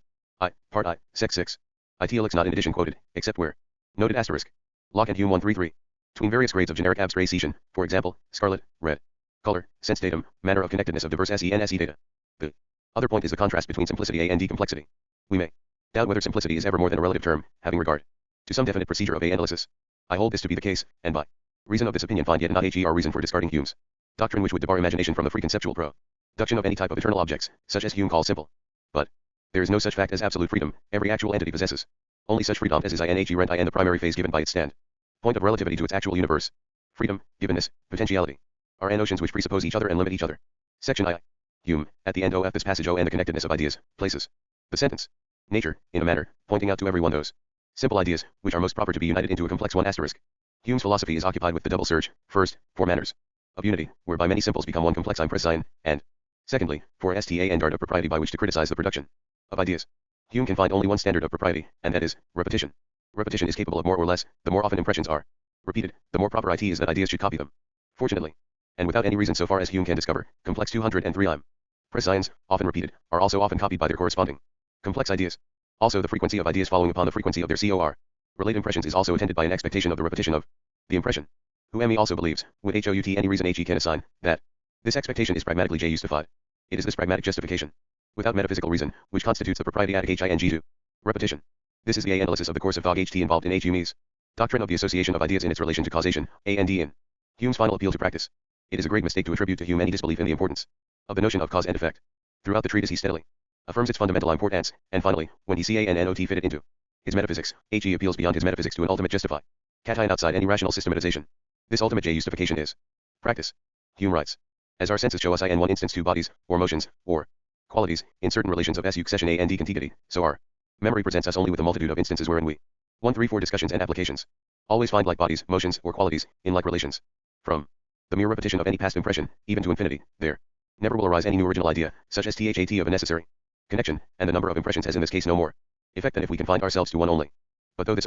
Part I, Sect 6. Italics not in addition quoted, except where noted asterisk. Locke and Hume 133. Between various grades of generic abstraction, for example, scarlet, red, color, sense datum, manner of connectedness of diverse SE and SE data. The other point is the contrast between simplicity and complexity. We may doubt whether simplicity is ever more than a relative term, having regard to some definite procedure of analysis. I hold this to be the case, and by reason of this opinion find yet not reason for discarding Hume's doctrine which would debar imagination from the free conceptual production of any type of eternal objects, such as Hume calls simple. But there is no such fact as absolute freedom, every actual entity possesses only such freedom as is rent in the primary phase given by its stand point of relativity to its actual universe. Freedom, givenness, potentiality are notions which presuppose each other and limit each other. Section I. Hume, at the end of this passage and the connectedness of ideas, places the sentence nature, in a manner, pointing out to everyone those simple ideas, which are most proper to be united into a complex one asterisk. Hume's philosophy is occupied with the double search, first, for manners of unity, whereby many simples become one complex impression, and secondly, for sta and art of propriety by which to criticize the production of ideas. Hume can find only one standard of propriety, and that is repetition. Repetition is capable of more or less. The more often impressions are repeated, the more proper it is that ideas should copy them. Fortunately, and without any reason so far as Hume can discover, complex 203 impressions, often repeated, are also often copied by their corresponding complex ideas. Also, the frequency of ideas following upon the frequency of their COR relate impressions is also attended by an expectation of the repetition of the impression. Who also believes, without any reason he can assign, that this expectation is pragmatically justified. It is this pragmatic justification, without metaphysical reason, which constitutes the propriety at hing repetition. This is the analysis of the course of thought involved in Hume's doctrine of the association of ideas in its relation to causation, and in Hume's final appeal to practice. It is a great mistake to attribute to Hume any disbelief in the importance of the notion of cause and effect. Throughout the treatise he steadily affirms its fundamental importance, and finally, when he cannot fit it into his metaphysics, he appeals beyond his metaphysics to an ultimate justify, catain outside any rational systematization. This ultimate justification is practice. Hume writes, as our senses show us in one instance two bodies, or motions, or qualities, in certain relations of succession and contiguity, so our memory presents us only with a multitude of instances wherein we 1, 3, 4 discussions and applications always find like bodies, motions, or qualities, in like relations. From the mere repetition of any past impression, even to infinity, there never will arise any new original idea, such as that of a necessary connection, and the number of impressions has in this case no more effect than if we confine ourselves to one only. But though this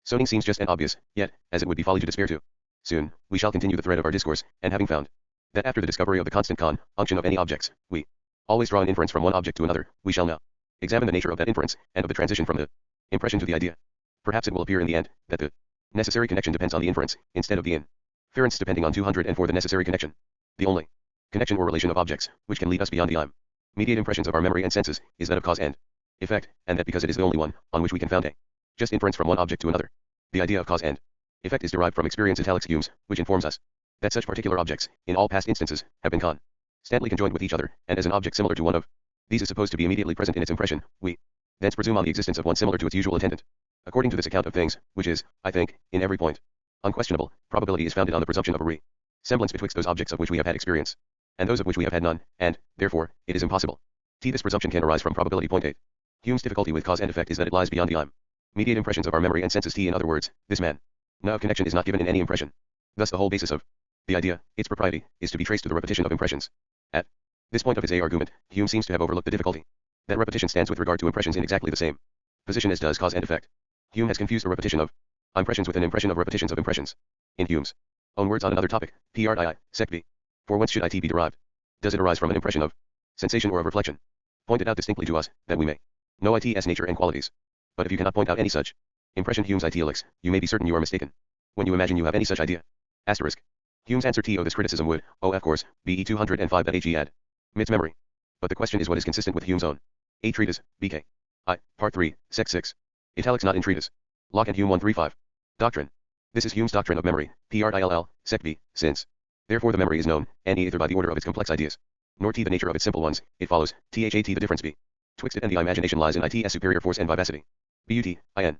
soning seems just and obvious, yet, as it would be folly to despair too soon, we shall continue the thread of our discourse, and having found that after the discovery of the constant unction of any objects, we always draw an inference from one object to another, we shall now examine the nature of that inference, and of the transition from the impression to the idea. Perhaps it will appear in the end, that the necessary connection depends on the inference, instead of the inference depending on 204 the necessary connection. The only connection or relation of objects, which can lead us beyond the immediate impressions of our memory and senses, is that of cause and effect, and that because it is the only one, on which we can found a just inference from one object to another. The idea of cause and effect is derived from experience Hume's, which informs us that such particular objects, in all past instances, have been constantly conjoined with each other, and as an object similar to one of these is supposed to be immediately present in its impression, we thence presume on the existence of one similar to its usual attendant. According to this account of things, which is, I think, in every point unquestionable, probability is founded on the presumption of a resemblance betwixt those objects of which we have had experience, and those of which we have had none, and, therefore, it is impossible. This presumption can arise from probability. Point 8. Hume's difficulty with cause and effect is that it lies beyond the immediate impressions of our memory and senses. In other words, this man of connection is not given in any impression. Thus the whole basis of the idea, its propriety, is to be traced to the repetition of impressions. At this point of his argument, Hume seems to have overlooked the difficulty that repetition stands with regard to impressions in exactly the same position as does cause and effect. Hume has confused a repetition of impressions with an impression of repetitions of impressions. In Hume's own words on another topic, sect v. For whence should it be derived? Does it arise from an impression of sensation or of reflection? Point it out distinctly to us, that we may know its nature and qualities. But if you cannot point out any such impression Hume's italics, you may be certain you are mistaken when you imagine you have any such idea. Asterisk. Hume's answer to this criticism would, of course, be 205 that H.E. admits memory. But the question is what is consistent with Hume's own treatise, B.K. I, Part 3, Sect 6. Italics not in treatise. Locke and Hume 135. Doctrine. This is Hume's doctrine of memory, Sect B, since therefore the memory is known, and either by the order of its complex ideas, nor the nature of its simple ones, it follows, the difference betwixt it and the imagination lies in its superior force and vivacity. In.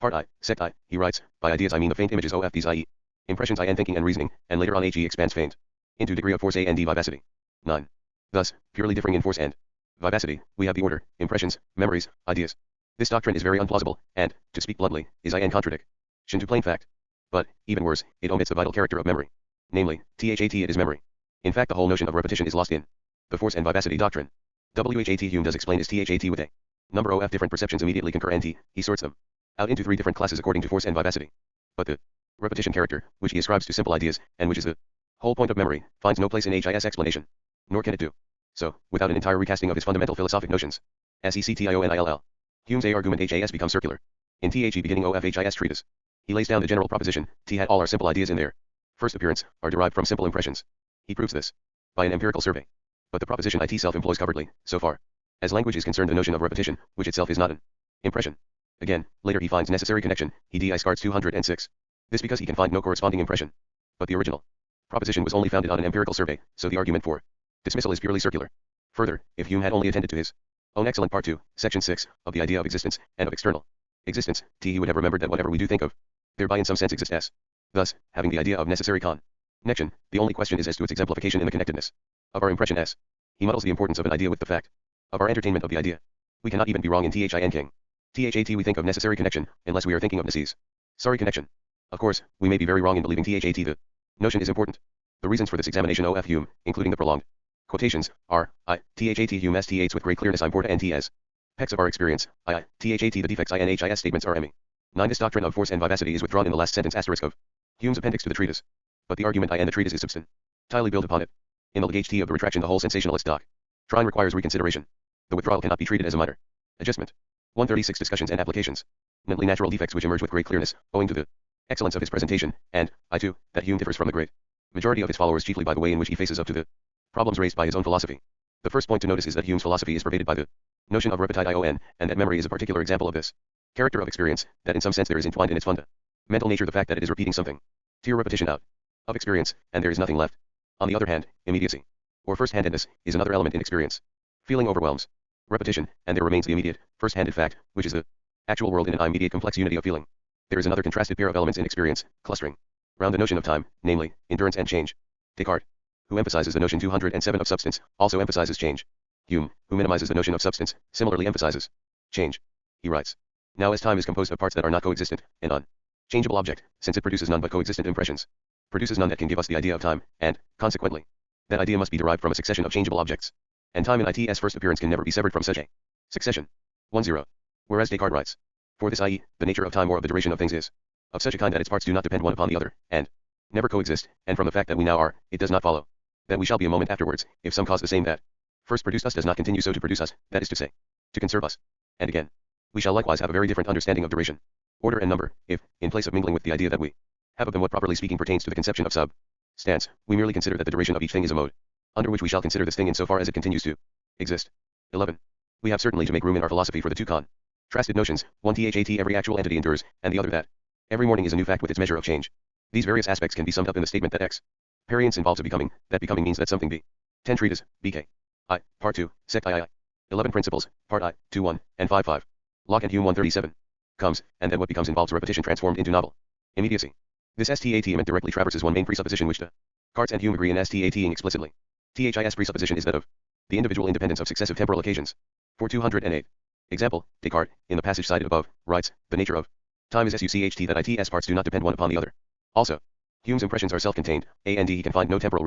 Part I, Sect I, he writes, by ideas I mean the faint images of these i.e. impressions in thinking and reasoning, and later on he expands faint into degree of force and vivacity. 9. Thus, purely differing in force and vivacity, we have the order, impressions, memories, ideas. This doctrine is very unplausible, and, to speak bluntly, is in contradiction to plain fact. But, even worse, it omits the vital character of memory. Namely, it is memory. In fact the whole notion of repetition is lost in the force and vivacity doctrine. Hume does explain his with a number of different perceptions immediately concur and he sorts them out into 3 different classes according to force and vivacity. But the repetition character, which he ascribes to simple ideas, and which is the whole point of memory, finds no place in his explanation. Nor can it do so, without an entire recasting of his fundamental philosophic notions. Sectionill. Hume's argument his becomes circular. In the beginning of his treatise, he lays down the general proposition, had all our simple ideas in their first appearance, are derived from simple impressions. He proves this by an empirical survey. But the proposition itself employs covertly, so far as language is concerned, the notion of repetition, which itself is not an impression. Again, later he finds necessary connection, he discards 206. This because he can find no corresponding impression. But the original proposition was only founded on an empirical survey, so the argument for dismissal is purely circular. Further, if Hume had only attended to his own excellent Part 2, Section 6, of the idea of existence, and of external existence, he would have remembered that whatever we do think of, thereby in some sense exists. Thus, having the idea of necessary connection, the only question is as to its exemplification in the connectedness of our impression s. He muddles the importance of an idea with the fact of our entertainment of the idea. We cannot even be wrong in thin king. We think of necessary connection, unless we are thinking of necessary connection. Of course, we may be very wrong in believing the notion is important. The reasons for this examination of Hume, including the prolonged quotations, are, Hume states with great clearness importa and ts. Pecs of our experience, THAT the defects INHIS statements are ME. 9. This doctrine of force and vivacity is withdrawn in the last sentence asterisk of Hume's appendix to the treatise. But the argument I and the treatise is substantially built upon it. In the legage T of the retraction the whole sensationalist doctrine requires reconsideration. The withdrawal cannot be treated as a minor adjustment. 136 Discussions and applications. Mentally natural defects which emerge with great clearness, owing to the excellence of his presentation, and, that Hume differs from the great majority of his followers chiefly by the way in which he faces up to the problems raised by his own philosophy. The first point to notice is that Hume's philosophy is pervaded by the notion of repetition, and that memory is a particular example of this character of experience, that in some sense there is entwined in its fundamental nature the fact that it is repeating something to your repetition out of experience, and there is nothing left. On the other hand, immediacy, or first-handedness, is another element in experience. Feeling overwhelms repetition, and there remains the immediate, first-handed fact, which is the actual world in an immediate complex unity of feeling. There is another contrasted pair of elements in experience, clustering round the notion of time, namely, endurance and change. Descartes, who emphasizes the notion 207 of substance, also emphasizes change. Hume, who minimizes the notion of substance, similarly emphasizes change. He writes, now as time is composed of parts that are not coexistent, an unchangeable object, since it produces none but coexistent impressions, produces none that can give us the idea of time, and, consequently, that idea must be derived from a succession of changeable objects. And time in its first appearance can never be severed from such a succession. 10. Whereas Descartes writes, for this i.e., the nature of time or of the duration of things is of such a kind that its parts do not depend one upon the other, and never coexist, and from the fact that we now are, it does not follow that we shall be a moment afterwards, if some cause the same that first produced us does not continue so to produce us, that is to say, to conserve us. And again, we shall likewise have a very different understanding of duration, order and number, if, in place of mingling with the idea that we have of them what properly speaking pertains to the conception of substance, we merely consider that the duration of each thing is a mode, under which we shall consider this thing in so far as it continues to exist. 11. We have certainly to make room in our philosophy for the two contrasted notions, one THAT every actual entity endures, and the other that every morning is a new fact with its measure of change. These various aspects can be summed up in the statement that experience involves a becoming, that becoming means that something be. 10 Treatise, BK. I, Part 2, Sect II. 11 Principles, Part I, 2-1, and 5-5. Locke and Hume 137. Comes, and then what becomes involves repetition transformed into novel immediacy. This STATment directly traverses one main presupposition which Descartes and Hume agree in STATing explicitly. THIS presupposition is that of the individual independence of successive temporal occasions. For 208. Example, Descartes, in the passage cited above, writes, the nature of time is sucht that its parts do not depend one upon the other. Also, Hume's impressions are self-contained, and he can find no temporal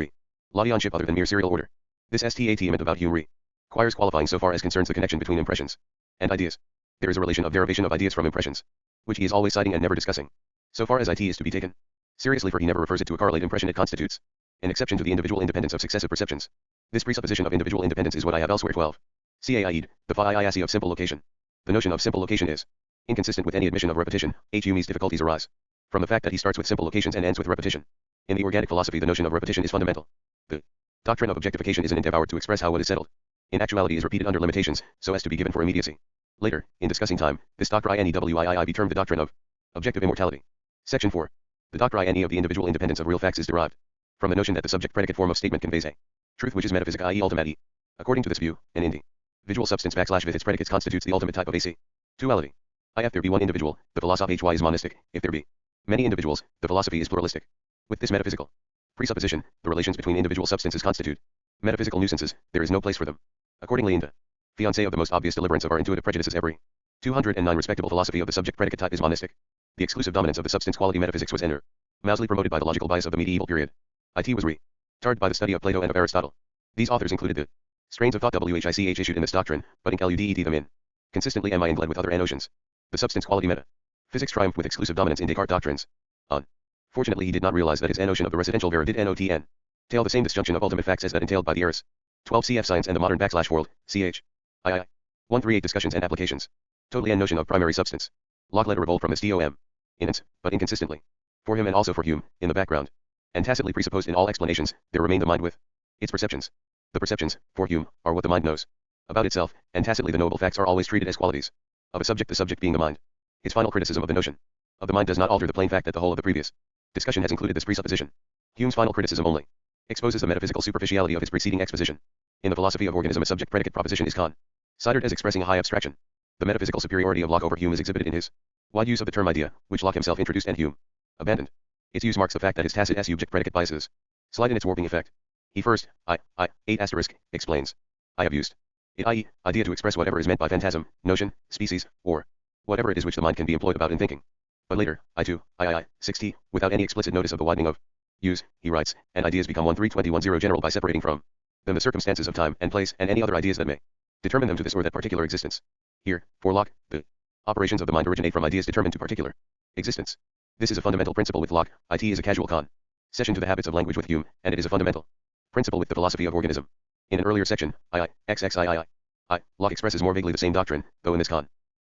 relationship other than mere serial order. This STATment about Hume requires qualifying so far as concerns the connection between impressions and ideas. There is a relation of derivation of ideas from impressions, which he is always citing and never discussing. So far as it is to be taken seriously, for he never refers it to a correlate impression. It constitutes an exception to the individual independence of successive perceptions. This presupposition of individual independence is what I have elsewhere 12. CAIED, the phi of simple location. The notion of simple location is inconsistent with any admission of repetition. Hume's difficulties arise from the fact that he starts with simple locations and ends with repetition. In the organic philosophy, the notion of repetition is fundamental. The doctrine of objectification is an endeavor to express how what is settled in actuality is repeated under limitations, so as to be given for immediacy. Later, in discussing time, this doctrine be termed the doctrine of objective immortality. Section 4. The doctrine of the individual independence of real facts is derived from the notion that the subject-predicate form of statement conveys a truth which is metaphysic, i.e. ultimate. According to this view, an individual substance with its predicates constitutes the ultimate type of AC. Duality. If there be one individual, the philosophy is monistic. If there be many individuals, the philosophy is pluralistic. With this metaphysical presupposition, the relations between individual substances constitute metaphysical nuisances. There is no place for them. Accordingly, in the fiancé of the most obvious deliverance of our intuitive prejudices, every 209 respectable philosophy of the subject-predicate type is monistic. The exclusive dominance of the substance-quality metaphysics was mousely promoted by the logical bias of the medieval period. It was retarded by the study of Plato and of Aristotle. These authors included the strains of thought which issued in this doctrine, but included them in consistently and bled with other notions. The substance-quality metaphysics triumphed with exclusive dominance in Descartes' doctrines. Unfortunately, he did not realize that his notion of the residential vera did not entail the same disjunction of ultimate facts as that entailed by the Eris. 12 Cf. Science and the Modern World, ch. II. 138 Discussions and Applications. Totally notion of primary substance. Locke led a revolt from this but inconsistently. For him and also for Hume, in the background, and tacitly presupposed in all explanations, there remained the mind with its perceptions. The perceptions, for Hume, are what the mind knows about itself, and tacitly the knowable facts are always treated as qualities of a subject, the subject being the mind. His final criticism of the notion of the mind does not alter the plain fact that the whole of the previous discussion has included this presupposition. Hume's final criticism only exposes the metaphysical superficiality of his preceding exposition. In the philosophy of organism, a subject-predicate proposition is considered as expressing a high abstraction. The metaphysical superiority of Locke over Hume is exhibited in his wide use of the term idea, which Locke himself introduced and Hume abandoned. Its use marks the fact that his tacit subject-predicate biases slide in its warping effect. He first, 8 asterisk, explains, I have used it, i.e., idea, to express whatever is meant by phantasm, notion, species, or whatever it is which the mind can be employed about in thinking. But later, 60, without any explicit notice of the widening of use, he writes, and ideas become 13210 general by separating from them the circumstances of time and place and any other ideas that may determine them to this or that particular existence. Here, for Locke, the operations of the mind originate from ideas determined to particular existence. This is a fundamental principle with Locke. It is a casual concession to the habits of language with Hume, and it is a fundamental principle with the philosophy of organism. In an earlier section, Locke expresses more vaguely the same doctrine, though in this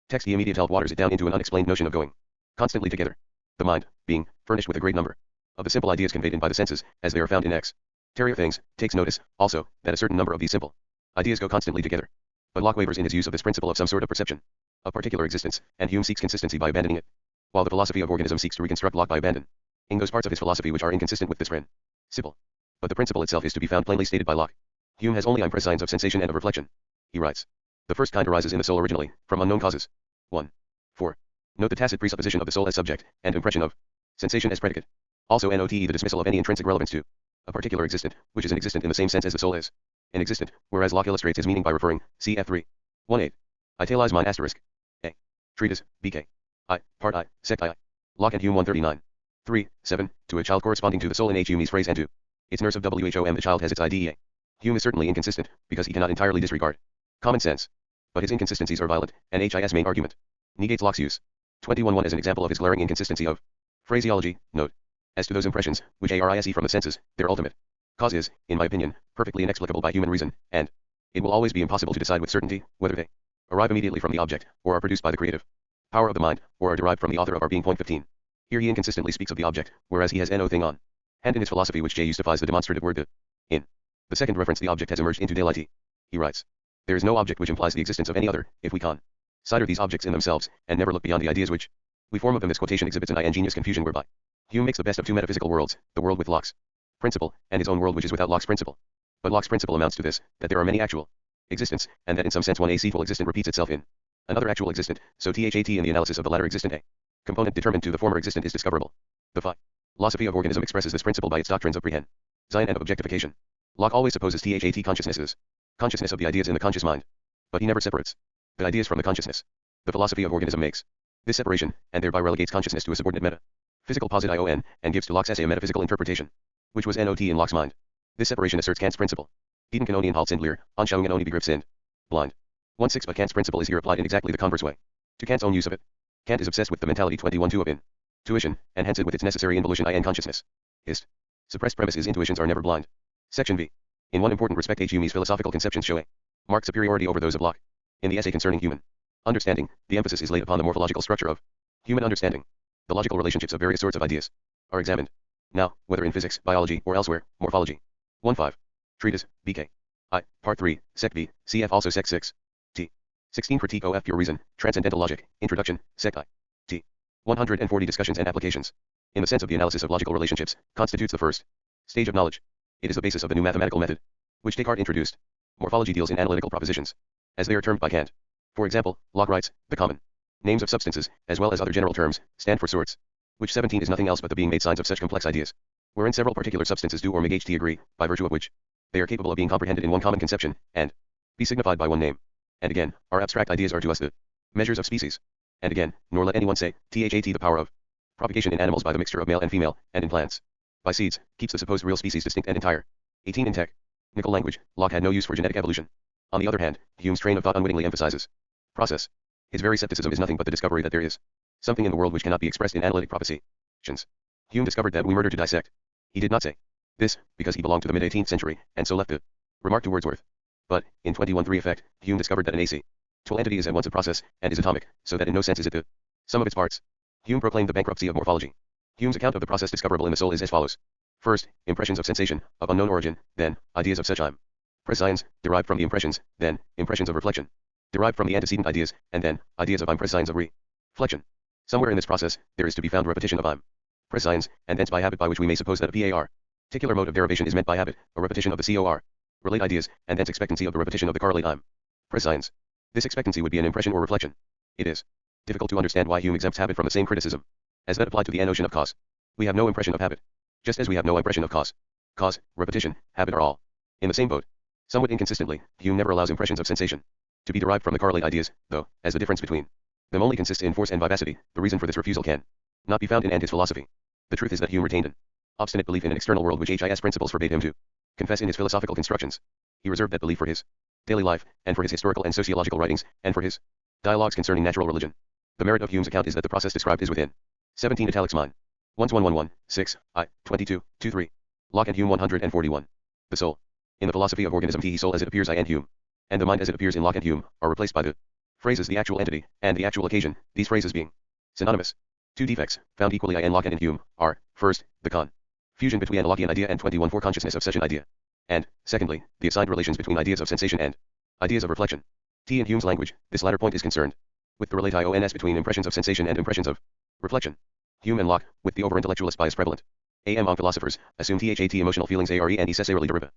text he immediately waters it down into an unexplained notion of going constantly together. The mind, being furnished with a great number of the simple ideas conveyed in by the senses, as they are found in exterior things, takes notice, also, that a certain number of these simple ideas go constantly together. But Locke wavers in his use of this principle of some sort of perception of particular existence, and Hume seeks consistency by abandoning it, while the philosophy of organism seeks to reconstruct Locke by abandoning those parts of his philosophy which are inconsistent with this principle. But the principle itself is to be found plainly stated by Locke. Hume has only signs of sensation and of reflection. He writes, the first kind arises in the soul originally, from unknown causes. 1. 4. Note the tacit presupposition of the soul as subject, and impression of sensation as predicate. Also note the dismissal of any intrinsic relevance to a particular existent, which is an existent in the same sense as the soul is an existent, whereas Locke illustrates his meaning by referring, cf. 3. 1.8. Italize mine asterisk. A. Treatise, BK. Part I, Sect I. Locke and Hume 139. 3. 7. To a child corresponding to the soul in Hume's phrase and to its nurse of WHOM the child has its IDEA. Hume is certainly inconsistent, because he cannot entirely disregard common sense. But his inconsistencies are violent, and his main argument negates Locke's use. 21.1 as an example of his glaring inconsistency of phraseology, note. As to those impressions, which arise from the senses, their ultimate cause is, in my opinion, perfectly inexplicable by human reason, and it will always be impossible to decide with certainty, whether they arrive immediately from the object, or are produced by the creative power of the mind, or are derived from the author of our being. Point 15. Here he inconsistently speaks of the object, whereas he has no thing on hand in his philosophy which justifies the demonstrative word the. In the second reference the object has emerged into daylight. He writes, there is no object which implies the existence of any other, if we consider these objects in themselves, and never look beyond the ideas which we form of them. This quotation exhibits an ingenious confusion whereby Hume makes the best of two metaphysical worlds, the world with Locke's principle, and his own world which is without Locke's principle. But Locke's principle amounts to this, that there are many actual existents, and that in some sense one acetal existent repeats itself in another actual existent, so that in the analysis of the latter existent a component determined to the former existent is discoverable. The philosophy of organism expresses this principle by its doctrines of prehension and of objectification. Locke always supposes that consciousness is consciousness of the ideas in the conscious mind, but he never separates the ideas from the consciousness. The philosophy of organism makes this separation, and thereby relegates consciousness to a subordinate metaphysical posit and gives to Locke's essay a metaphysical interpretation, which was not in Locke's mind. This separation asserts Kant's principle. Eden can only halt sind leer, Anschauungen only begriff sind blind. 1.6 But Kant's principle is here applied in exactly the converse way to Kant's own use of it. Kant is obsessed with the mentality 21.2 of intuition, and hence it with its necessary involution in consciousness. His suppressed premise is intuitions are never blind. Section B. In one important respect Hume's philosophical conceptions show a marked superiority over those of Locke. In the essay concerning human understanding, the emphasis is laid upon the morphological structure of human understanding. The logical relationships of various sorts of ideas are examined. Now, whether in physics, biology, or elsewhere, morphology. 1.5. Treatise, BK. Part 3, Sect B, cf. also Sect 6. T. 16 Critique of Pure Reason, Transcendental Logic, Introduction, Sect I. T. 140 Discussions and Applications. In the sense of the analysis of logical relationships, constitutes the first stage of knowledge. It is the basis of the new mathematical method, which Descartes introduced. Morphology deals in analytical propositions, as they are termed by Kant. For example, Locke writes, the common names of substances, as well as other general terms, stand for sorts, which 17 is nothing else but the being made signs of such complex ideas, wherein several particular substances do or make agree, by virtue of which they are capable of being comprehended in one common conception, and be signified by one name. And again, our abstract ideas are to us the measures of species. And again, nor let anyone say, that the power of propagation in animals by the mixture of male and female, and in plants by seeds, keeps the supposed real species distinct and entire. 18 In technical language, Locke had no use for genetic evolution. On the other hand, Hume's train of thought unwittingly emphasizes process. His very skepticism is nothing but the discovery that there is something in the world which cannot be expressed in analytic propositions. Hume discovered that we murder to dissect. He did not say this, because he belonged to the mid-18th century, and so left the remark to Wordsworth. But, in 21.3 effect, Hume discovered that an acetal entity is at once a process, and is atomic, so that in no sense is it the sum of its parts. Hume proclaimed the bankruptcy of morphology. Hume's account of the process discoverable in the soul is as follows. First, impressions of sensation, of unknown origin, then, ideas of such impressions, derived from the impressions, then, impressions of reflection, derived from the antecedent ideas, and then, ideas of impressions of reflection. Somewhere in this process, there is to be found repetition of impressions, and thence by habit by which we may suppose that a particular mode of derivation is meant by habit, a repetition of the relate ideas, and thence expectancy of the repetition of the correlate impressions. This expectancy would be an impression or reflection. It is difficult to understand why Hume exempts habit from the same criticism as that applied to the notion of cause. We have no impression of habit, just as we have no impression of cause. Cause, repetition, habit are all in the same boat. Somewhat inconsistently, Hume never allows impressions of sensation to be derived from the correlate ideas, though, as the difference between them only consists in force and vivacity, the reason for this refusal can not be found in his philosophy. The truth is that Hume retained an obstinate belief in an external world which his principles forbade him to confess in his philosophical constructions. He reserved that belief for his daily life, and for his historical and sociological writings, and for his Dialogues concerning natural religion. The merit of Hume's account is that the process described is within 17 italics mine. 1111, 6, I, 22, 23. Locke and Hume 141. The soul. In the philosophy of organism, the soul as it appears I and Hume, and the mind as it appears in Locke and Hume, are replaced by the phrases the actual entity, and the actual occasion, these phrases being synonymous. Two defects, found equally in Locke and in Hume, are, first, the confusion between a Lockean idea and 21 for consciousness of such an idea, and, secondly, the assigned relations between ideas of sensation and ideas of reflection. In Hume's language, this latter point is concerned with the relations between impressions of sensation and impressions of reflection. Hume and Locke, with the over-intellectualist bias prevalent among philosophers, assume that emotional feelings are necessarily derivative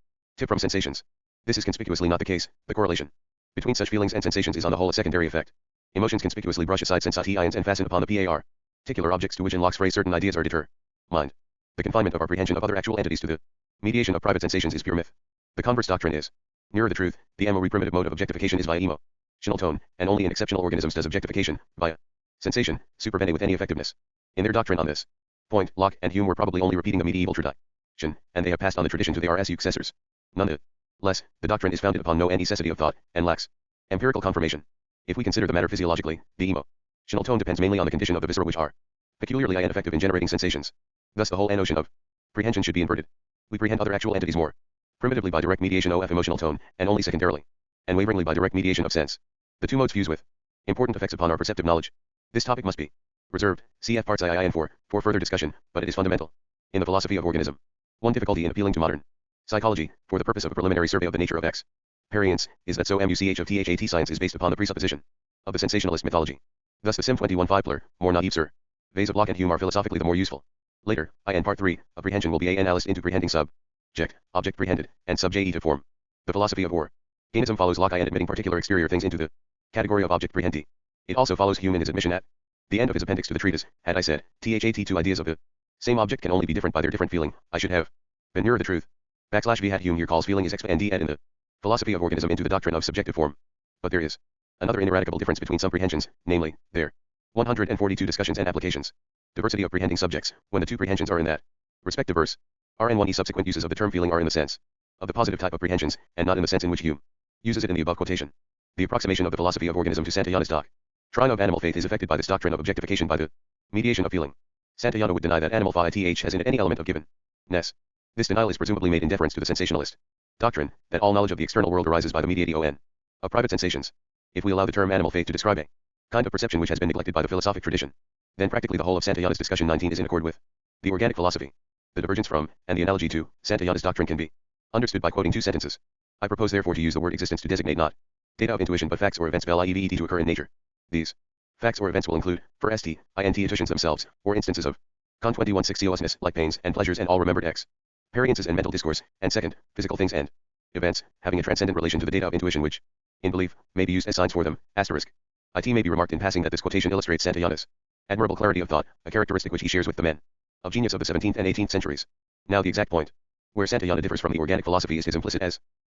from sensations. This is conspicuously not the case. The correlation between such feelings and sensations is on the whole a secondary effect. Emotions conspicuously brush aside sensations and fasten upon the particular objects to which in Locke's phrase certain ideas are determined. The confinement of apprehension of other actual entities to the mediation of private sensations is pure myth. The converse doctrine is nearer the truth. The primitive mode of objectification is via emotional tone, and only in exceptional organisms does objectification, via sensation, supervene with any effectiveness. In their doctrine on this point, Locke and Hume were probably only repeating a medieval tradition, and they have passed on the tradition to their successors. Nonetheless, the doctrine is founded upon no necessity of thought, and lacks empirical confirmation. If we consider the matter physiologically, the emotional tone depends mainly on the condition of the viscera, which are peculiarly ineffective in generating sensations. Thus the whole notion of prehension should be inverted. We prehend other actual entities more primitively by direct mediation of emotional tone, and only secondarily and waveringly by direct mediation of sense. The two modes fuse with important effects upon our perceptive knowledge. This topic must be reserved, cf. parts II and 4, for further discussion, but it is fundamental in the philosophy of organism. One difficulty in appealing to modern psychology, for the purpose of a preliminary survey of the nature of experience, is that so much of THAT science is based upon the presupposition of the sensationalist mythology. Thus the Sim 21 Fipler, more naive surveys of Locke and Hume are philosophically the more useful. Later, in part 3, apprehension will be analyzed into prehending subject, object prehended, and subject to form. The philosophy of organism follows Locke in admitting particular exterior things into the category of object prehendi. It also follows Hume in his admission at the end of his appendix to the treatise, had I said, THAT two ideas of the same object can only be different by their different feeling, I should have been nearer the truth. / V hat Hume here calls feeling is expendi in the philosophy of organism into the doctrine of subjective form. But there is another ineradicable difference between some prehensions, namely, their 142 discussions and applications. Diversity of prehending subjects, when the two prehensions are in that respective verse, are in one e subsequent uses of the term feeling are in the sense of the positive type of prehensions, and not in the sense in which Hume uses it in the above quotation. The approximation of the philosophy of organism to Santayana's doctrine of animal faith is affected by this doctrine of objectification by the mediation of feeling. Santayana would deny that animal faith has in it any element of givenness. This denial is presumably made in deference to the sensationalist doctrine, that all knowledge of the external world arises by the mediation of private sensations. If we allow the term animal faith to describe a kind of perception which has been neglected by the philosophic tradition, then practically the whole of Santayana's discussion 19 is in accord with the organic philosophy. The divergence from, and the analogy to, Santayana's doctrine can be understood by quoting two sentences. I propose therefore to use the word existence to designate not data of intuition but facts or events valid to occur in nature. These facts or events will include, first, intuitions themselves, or instances of con 2160 like pains and pleasures and all remembered experiences and mental discourse, and second, physical things and events, having a transcendent relation to the data of intuition which, in belief, may be used as signs for them, asterisk. It may be remarked in passing that this quotation illustrates Santayana's admirable clarity of thought, a characteristic which he shares with the men of genius of the 17th and 18th centuries. Now the exact point where Santayana differs from the organic philosophy is his implicit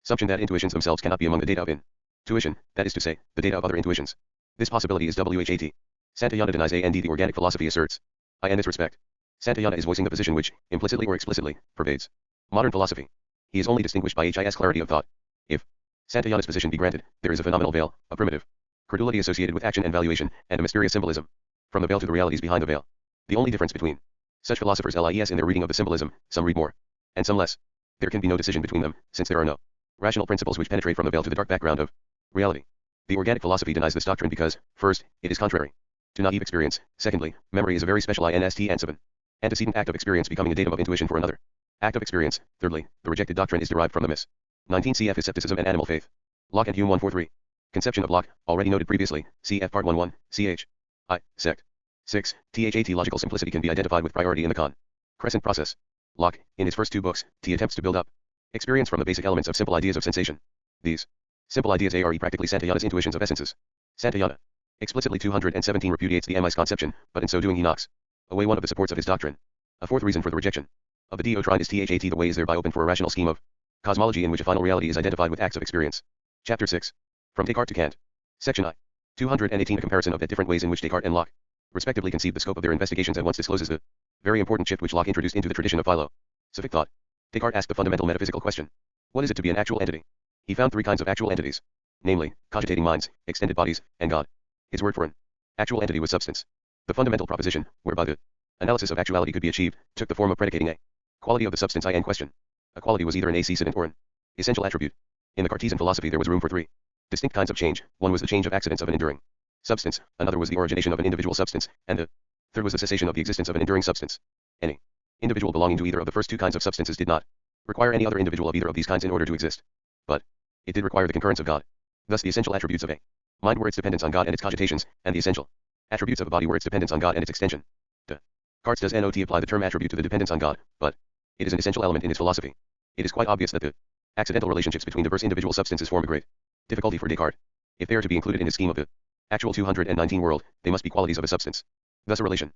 assumption that intuitions themselves cannot be among the data of intuition, that is to say, the data of other intuitions. This possibility is WHAT. Santayana denies and the organic philosophy asserts. In this respect, Santayana is voicing the position which, implicitly or explicitly, pervades modern philosophy. He is only distinguished by his clarity of thought. If Santayana's position be granted, there is a phenomenal veil, a primitive credulity associated with action and valuation, and a mysterious symbolism. From the veil to the realities behind the veil. The only difference between such philosophers lies in their reading of the symbolism, some read more, and some less. There can be no decision between them, since there are no rational principles which penetrate from the veil to the dark background of reality. The organic philosophy denies this doctrine because, first, it is contrary to naive experience, secondly, memory is a very special instance of an antecedent act of experience becoming a datum of intuition for another act of experience. Thirdly, the rejected doctrine is derived from the Miss 19 cf. is skepticism and animal faith. Locke and Hume 143. Conception of Locke, already noted previously, cf. part 11, ch. I, sect. 6. THAT logical simplicity can be identified with priority in the crescent process. Locke, in his first two books, attempts to build up experience from the basic elements of simple ideas of sensation. These simple ideas are practically Santayana's intuitions of essences. Santayana explicitly 217 repudiates the MI's conception, but in so doing he knocks away one of the supports of his doctrine. A fourth reason for the rejection of the doctrine is THAT the way is thereby open for a rational scheme of cosmology in which a final reality is identified with acts of experience. Chapter 6. From Descartes to Kant. Section I. 218 A comparison of the different ways in which Descartes and Locke respectively conceived the scope of their investigations at once discloses the very important shift which Locke introduced into the tradition of philosophic thought. Descartes asked the fundamental metaphysical question. What is it to be an actual entity? He found three kinds of actual entities. Namely, cogitating minds, extended bodies, and God. His word for an actual entity was substance. The fundamental proposition, whereby the analysis of actuality could be achieved, took the form of predicating a quality of the substance in question. A quality was either an accident or an essential attribute. In the Cartesian philosophy there was room for three distinct kinds of change. One was the change of accidents of an enduring substance, another was the origination of an individual substance, and the third was the cessation of the existence of an enduring substance. Any individual belonging to either of the first two kinds of substances did not require any other individual of either of these kinds in order to exist. But it did require the concurrence of God. Thus the essential attributes of a mind were its dependence on God and its cogitations, and the essential attributes of a body were its dependence on God and its extension. Descartes does not apply the term attribute to the dependence on God, but it is an essential element in his philosophy. It is quite obvious that the accidental relationships between diverse individual substances form a great difficulty for Descartes. If they are to be included in his scheme of the actual 219 world, they must be qualities of a substance. Thus a relationship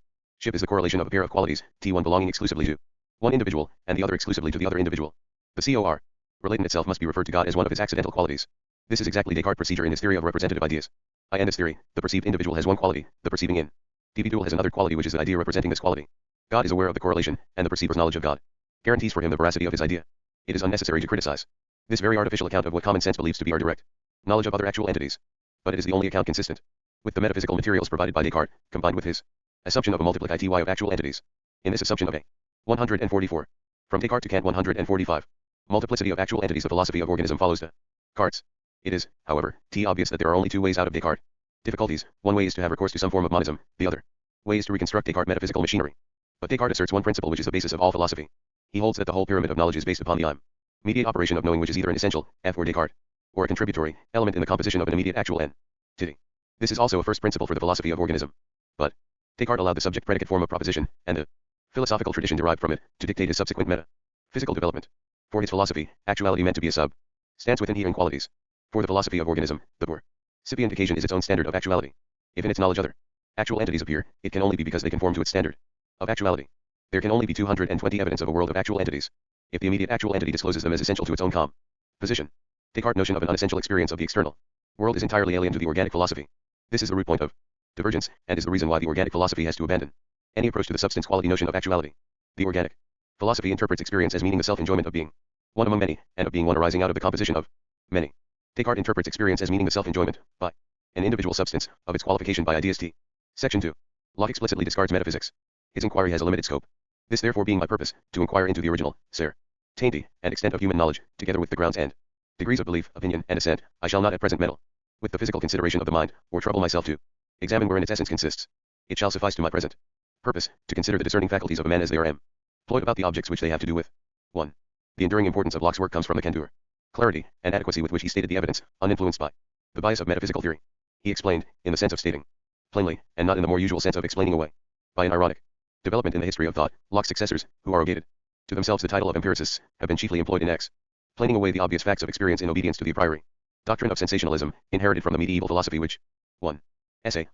is the correlation of a pair of qualities, T1 belonging exclusively to one individual, and the other exclusively to the other individual. The COR relatant itself must be referred to God as one of its accidental qualities. This is exactly Descartes' procedure in his theory of representative ideas. In this theory, the perceived individual has one quality, the perceiving individual has another quality which is the idea representing this quality. God is aware of the correlation, and the perceiver's knowledge of God guarantees for him the veracity of his idea. It is unnecessary to criticize this very artificial account of what common sense believes to be our direct knowledge of other actual entities. But it is the only account consistent with the metaphysical materials provided by Descartes, combined with his assumption of a multiplicity of actual entities. In this assumption of a 144, from Descartes to Kant 145, multiplicity of actual entities, the philosophy of organism follows Descartes. It is, however, obvious that there are only two ways out of Descartes' difficulties. One way is to have recourse to some form of monism, the other way is to reconstruct Descartes' metaphysical machinery. But Descartes asserts one principle which is the basis of all philosophy. He holds that the whole pyramid of knowledge is based upon the immediate operation of knowing, which is either an essential, F or Descartes, or a contributory element in the composition of an immediate actual entity. This is also a first principle for the philosophy of organism. But Descartes allowed the subject-predicate form of proposition, and the philosophical tradition derived from it, to dictate his subsequent metaphysical development. For his philosophy, actuality meant to be a substance with inherent qualities. For the philosophy of organism, the percipient occasion is its own standard of actuality. If in its knowledge other actual entities appear, it can only be because they conform to its standard of actuality. There can only be 220 evidence of a world of actual entities if the immediate actual entity discloses them as essential to its own composition. Descartes' notion of an unessential experience of the external world is entirely alien to the organic philosophy. This is the root point of divergence, and is the reason why the organic philosophy has to abandon any approach to the substance quality notion of actuality. The organic philosophy interprets experience as meaning the self-enjoyment of being one among many, and of being one arising out of the composition of many. Descartes interprets experience as meaning the self-enjoyment, by an individual substance, of its qualification by ideas T. Section 2. Locke explicitly discards metaphysics. His inquiry has a limited scope. This therefore being my purpose, to inquire into the original, certainty, and extent of human knowledge, together with the grounds and degrees of belief, opinion, and assent, I shall not at present meddle with the physical consideration of the mind, or trouble myself to examine wherein its essence consists. It shall suffice to my present purpose, to consider the discerning faculties of a man as they are employed about the objects which they have to do with. 1. The enduring importance of Locke's work comes from the candor, clarity, and adequacy with which he stated the evidence, uninfluenced by the bias of metaphysical theory. He explained, in the sense of stating plainly, and not in the more usual sense of explaining away. By an ironic development in the history of thought, Locke's successors, who arrogated to themselves the title of empiricists, have been chiefly employed in explaining away the obvious facts of experience in obedience to the a priori doctrine of sensationalism, inherited from the medieval philosophy which 1. Essay,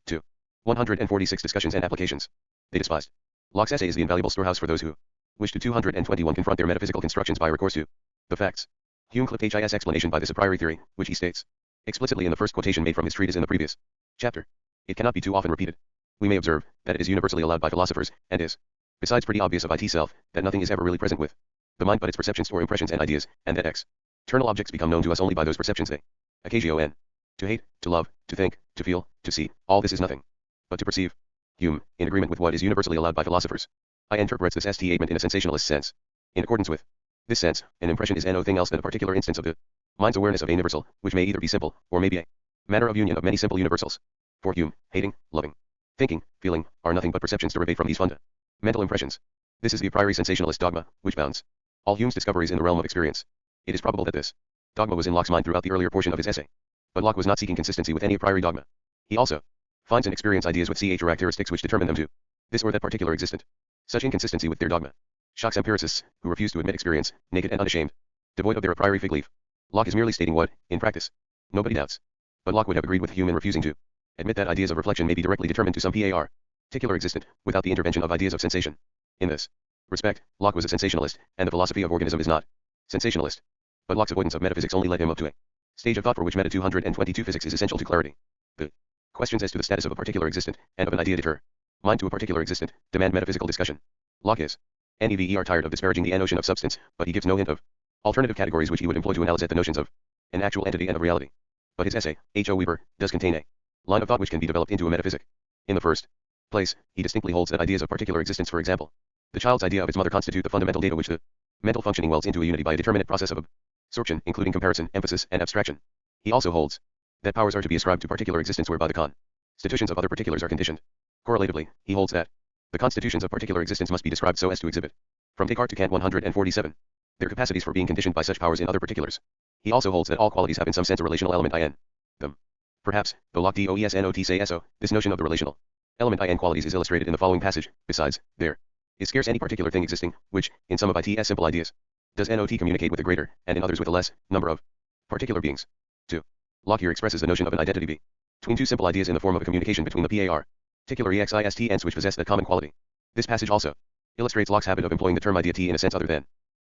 2. 146 Discussions and Applications. They despised. Locke's essay is the invaluable storehouse for those who wish to 221 confront their metaphysical constructions by recourse to the facts. Hume clipped his explanation by this a priori theory, which he states explicitly in the first quotation made from his treatise in the previous chapter. It cannot be too often repeated. We may observe that it is universally allowed by philosophers, and is, besides, pretty obvious of itself, that nothing is ever really present with the mind but its perceptions or impressions and ideas, and that external objects become known to us only by those perceptions they occasion. To hate, to love, to think, to feel, to see, all this is nothing but to perceive. Hume, in agreement with what is universally allowed by philosophers, interprets this statement in a sensationalist sense. In accordance with this sense, an impression is no thing else than a particular instance of the mind's awareness of a universal, which may either be simple, or may be a manner of union of many simple universals. For Hume, hating, loving, thinking, feeling, are nothing but perceptions derived from these fundamental impressions. This is the a priori sensationalist dogma, which bounds all Hume's discoveries in the realm of experience. It is probable that this dogma was in Locke's mind throughout the earlier portion of his essay. But Locke was not seeking consistency with any a priori dogma. He also finds in experience ideas with characteristics which determine them to this or that particular existent. Such inconsistency with their dogma shocks empiricists, who refuse to admit experience, naked and unashamed, devoid of their a priori fig leaf. Locke is merely stating what, in practice, nobody doubts. But Locke would have agreed with Hume in refusing to admit that ideas of reflection may be directly determined to some particular existent, without the intervention of ideas of sensation. In this respect, Locke was a sensationalist, and the philosophy of organism is not sensationalist. But Locke's avoidance of metaphysics only led him up to a stage of thought for which meta 222 physics is essential to clarity. The questions as to the status of a particular existent, and of an idea deter mind to a particular existent, demand metaphysical discussion. Locke is never tired of disparaging the notion of substance, but he gives no hint of alternative categories which he would employ to analyze the notions of an actual entity and of reality. But his essay, H.O. Weber, does contain a line of thought which can be developed into a metaphysic. In the first place, he distinctly holds that ideas of particular existence, for example, the child's idea of its mother, constitute the fundamental data which the mental functioning welds into a unity by a determinate process of absorption, including comparison, emphasis, and abstraction. He also holds that powers are to be ascribed to particular existence whereby the constitutions of other particulars are conditioned. Correlatively, he holds that the constitutions of particular existence must be described so as to exhibit, from Descartes to Kant 147, their capacities for being conditioned by such powers in other particulars. He also holds that all qualities have in some sense a relational element in them. Perhaps, though Locke does not say so, this notion of the relational element in qualities is illustrated in the following passage. Besides, there is scarce any particular thing existing, which, in some of its simple ideas, does not communicate with a greater, and in others with a less, number of particular beings. 2. Locke here expresses the notion of an identity between two simple ideas in the form of a communication between the particular exists which possess that common quality. This passage also illustrates Locke's habit of employing the term idea in a sense other than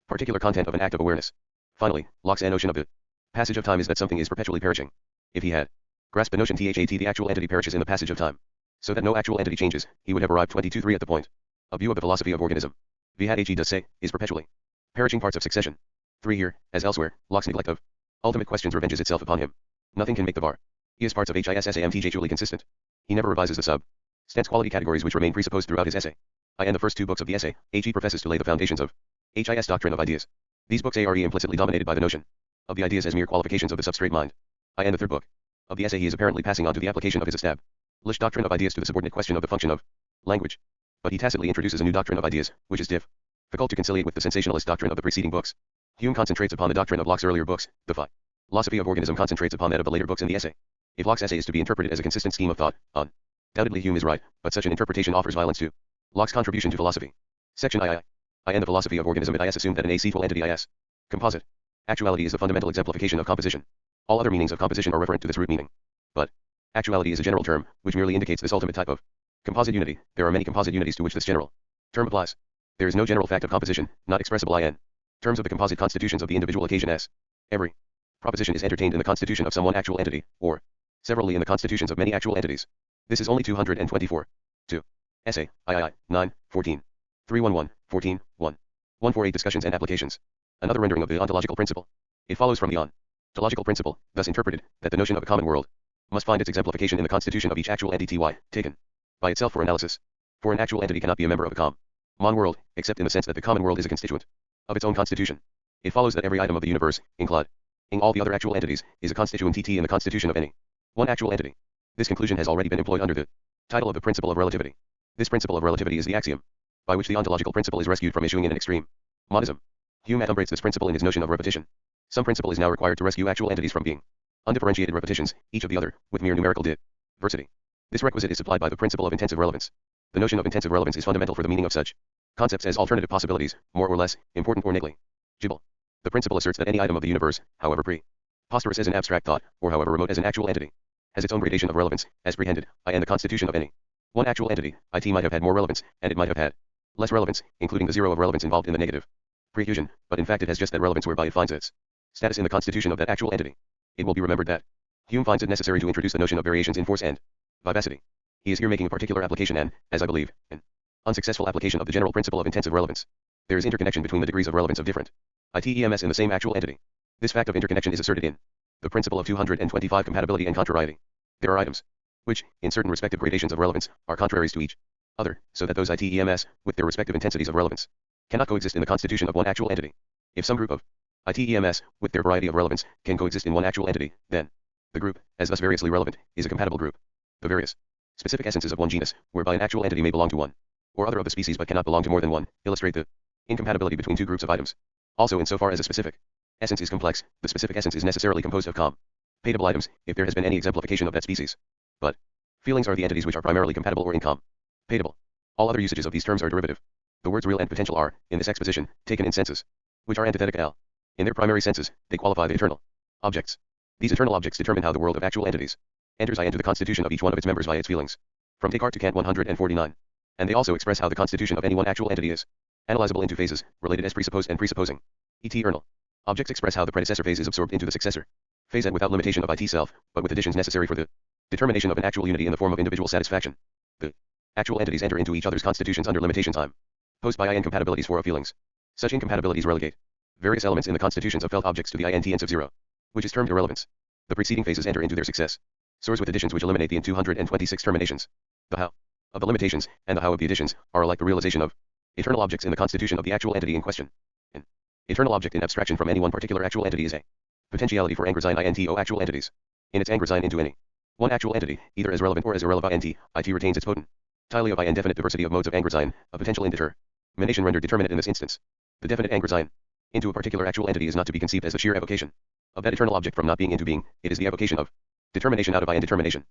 particular content of an act of awareness. Finally, Locke's notion of the passage of time is that something is perpetually perishing. If he had grasped the notion that the actual entity perishes in the passage of time, so that no actual entity changes, he would have arrived 22-3 at the point of view of the philosophy of organism. Whitehead does say, is perpetually perishing parts of succession. 3. Here, as elsewhere, Locke's neglect of ultimate questions revenges itself upon him. Nothing can make the various parts of HISSAMTJ truly consistent. He never revises the substance quality categories which remain presupposed throughout his essay. In the first 2 books of the essay, he professes to lay the foundations of HIS doctrine of ideas. These books are implicitly dominated by the notion of the ideas as mere qualifications of the substrate mind. In the 3rd book of the essay he is apparently passing on to the application of his established doctrine of ideas to the subordinate question of the function of language. But he tacitly introduces a new doctrine of ideas, which is difficult to conciliate with the sensationalist doctrine of the preceding books. Hume concentrates upon the doctrine of Locke's earlier books. The philosophy of organism concentrates upon that of the later books in the essay. If Locke's essay is to be interpreted as a consistent scheme of thought, undoubtedly Hume is right, but such an interpretation offers violence to Locke's contribution to philosophy. Section II. In the philosophy of organism it is assumed that an acetal entity is composite. Actuality is the fundamental exemplification of composition. All other meanings of composition are referent to this root meaning. But actuality is a general term, which merely indicates this ultimate type of composite unity. There are many composite unities to which this general term applies. There is no general fact of composition, not expressible in terms of the composite constitutions of the individual occasion as every proposition is entertained in the constitution of some one actual entity, or severally in the constitutions of many actual entities. This is only 224. 2. Essay, III, 9, 14. 311, 14, 1. 148 Discussions and Applications. Another rendering of the ontological principle. It follows from the ontological principle, thus interpreted, that the notion of a common world must find its exemplification in the constitution of each actual entity taken by itself for analysis. For an actual entity cannot be a member of a common world, except in the sense that the common world is a constituent of its own constitution. It follows that every item of the universe, including all the other actual entities, is a constituent in the constitution of any one actual entity. This conclusion has already been employed under the title of the principle of relativity. This principle of relativity is the axiom by which the ontological principle is rescued from issuing in an extreme monism. Hume adumbrates this principle in his notion of repetition. Some principle is now required to rescue actual entities from being undifferentiated repetitions, each of the other, with mere numerical diversity. This requisite is supplied by the principle of intensive relevance. The notion of intensive relevance is fundamental for the meaning of such concepts as alternative possibilities, more or less, important or negligible. The principle asserts that any item of the universe, however preposterous as an abstract thought, or however remote as an actual entity, has its own gradation of relevance, as prehended, in the constitution of any one actual entity. It might have had more relevance, and it might have had less relevance, including the zero of relevance involved in the negative prefusion, but in fact it has just that relevance whereby it finds its status in the constitution of that actual entity. It will be remembered that Hume finds it necessary to introduce the notion of variations in force and vivacity. He is here making a particular application and, as I believe, an unsuccessful application of the general principle of intensive relevance. There is interconnection between the degrees of relevance of different items in the same actual entity. This fact of interconnection is asserted in the principle of 225 compatibility and contrariety. There are items which, in certain respective gradations of relevance, are contraries to each other, so that those items, with their respective intensities of relevance, cannot coexist in the constitution of one actual entity. If some group of items, with their variety of relevance, can coexist in one actual entity, then the group, as thus variously relevant, is a compatible group. The various specific essences of one genus, whereby an actual entity may belong to one or other of the species but cannot belong to more than one, illustrate the incompatibility between two groups of items. Also, insofar as a specific essence is complex, the specific essence is necessarily composed of compatible items, if there has been any exemplification of that species. But feelings are the entities which are primarily compatible or incompatible. All other usages of these terms are derivative. The words real and potential are, in this exposition, taken in senses which are antithetical. In their primary senses, they qualify the eternal objects. These eternal objects determine how the world of actual entities enters into the constitution of each one of its members via its feelings. From Descartes to Kant 149. And they also express how the constitution of any one actual entity is analyzable into phases, related as presupposed and presupposing. Eternal objects express how the predecessor phase is absorbed into the successor phase and without limitation of itself, but with additions necessary for the determination of an actual unity in the form of individual satisfaction. The actual entities enter into each other's constitutions under limitation time posed by incompatibilities for feelings. Such incompatibilities relegate various elements in the constitutions of felt objects to the intents of zero, which is termed irrelevance. The preceding phases enter into their soars with additions which eliminate the in 226 terminations. The how of the limitations, and the how of the additions, are alike the realization of eternal objects in the constitution of the actual entity in question. An eternal object in abstraction from any one particular actual entity is a potentiality for angrazine into actual entities. In its angrazine into any one actual entity, either as relevant or as irrelevant, it retains its potentiality of I indefinite diversity of modes of angrazine, a potential indetermination rendered determinate in this instance. The definite angrazine into a particular actual entity is not to be conceived as the sheer evocation of that eternal object from not being into being, it is the evocation of determination out of I indetermination.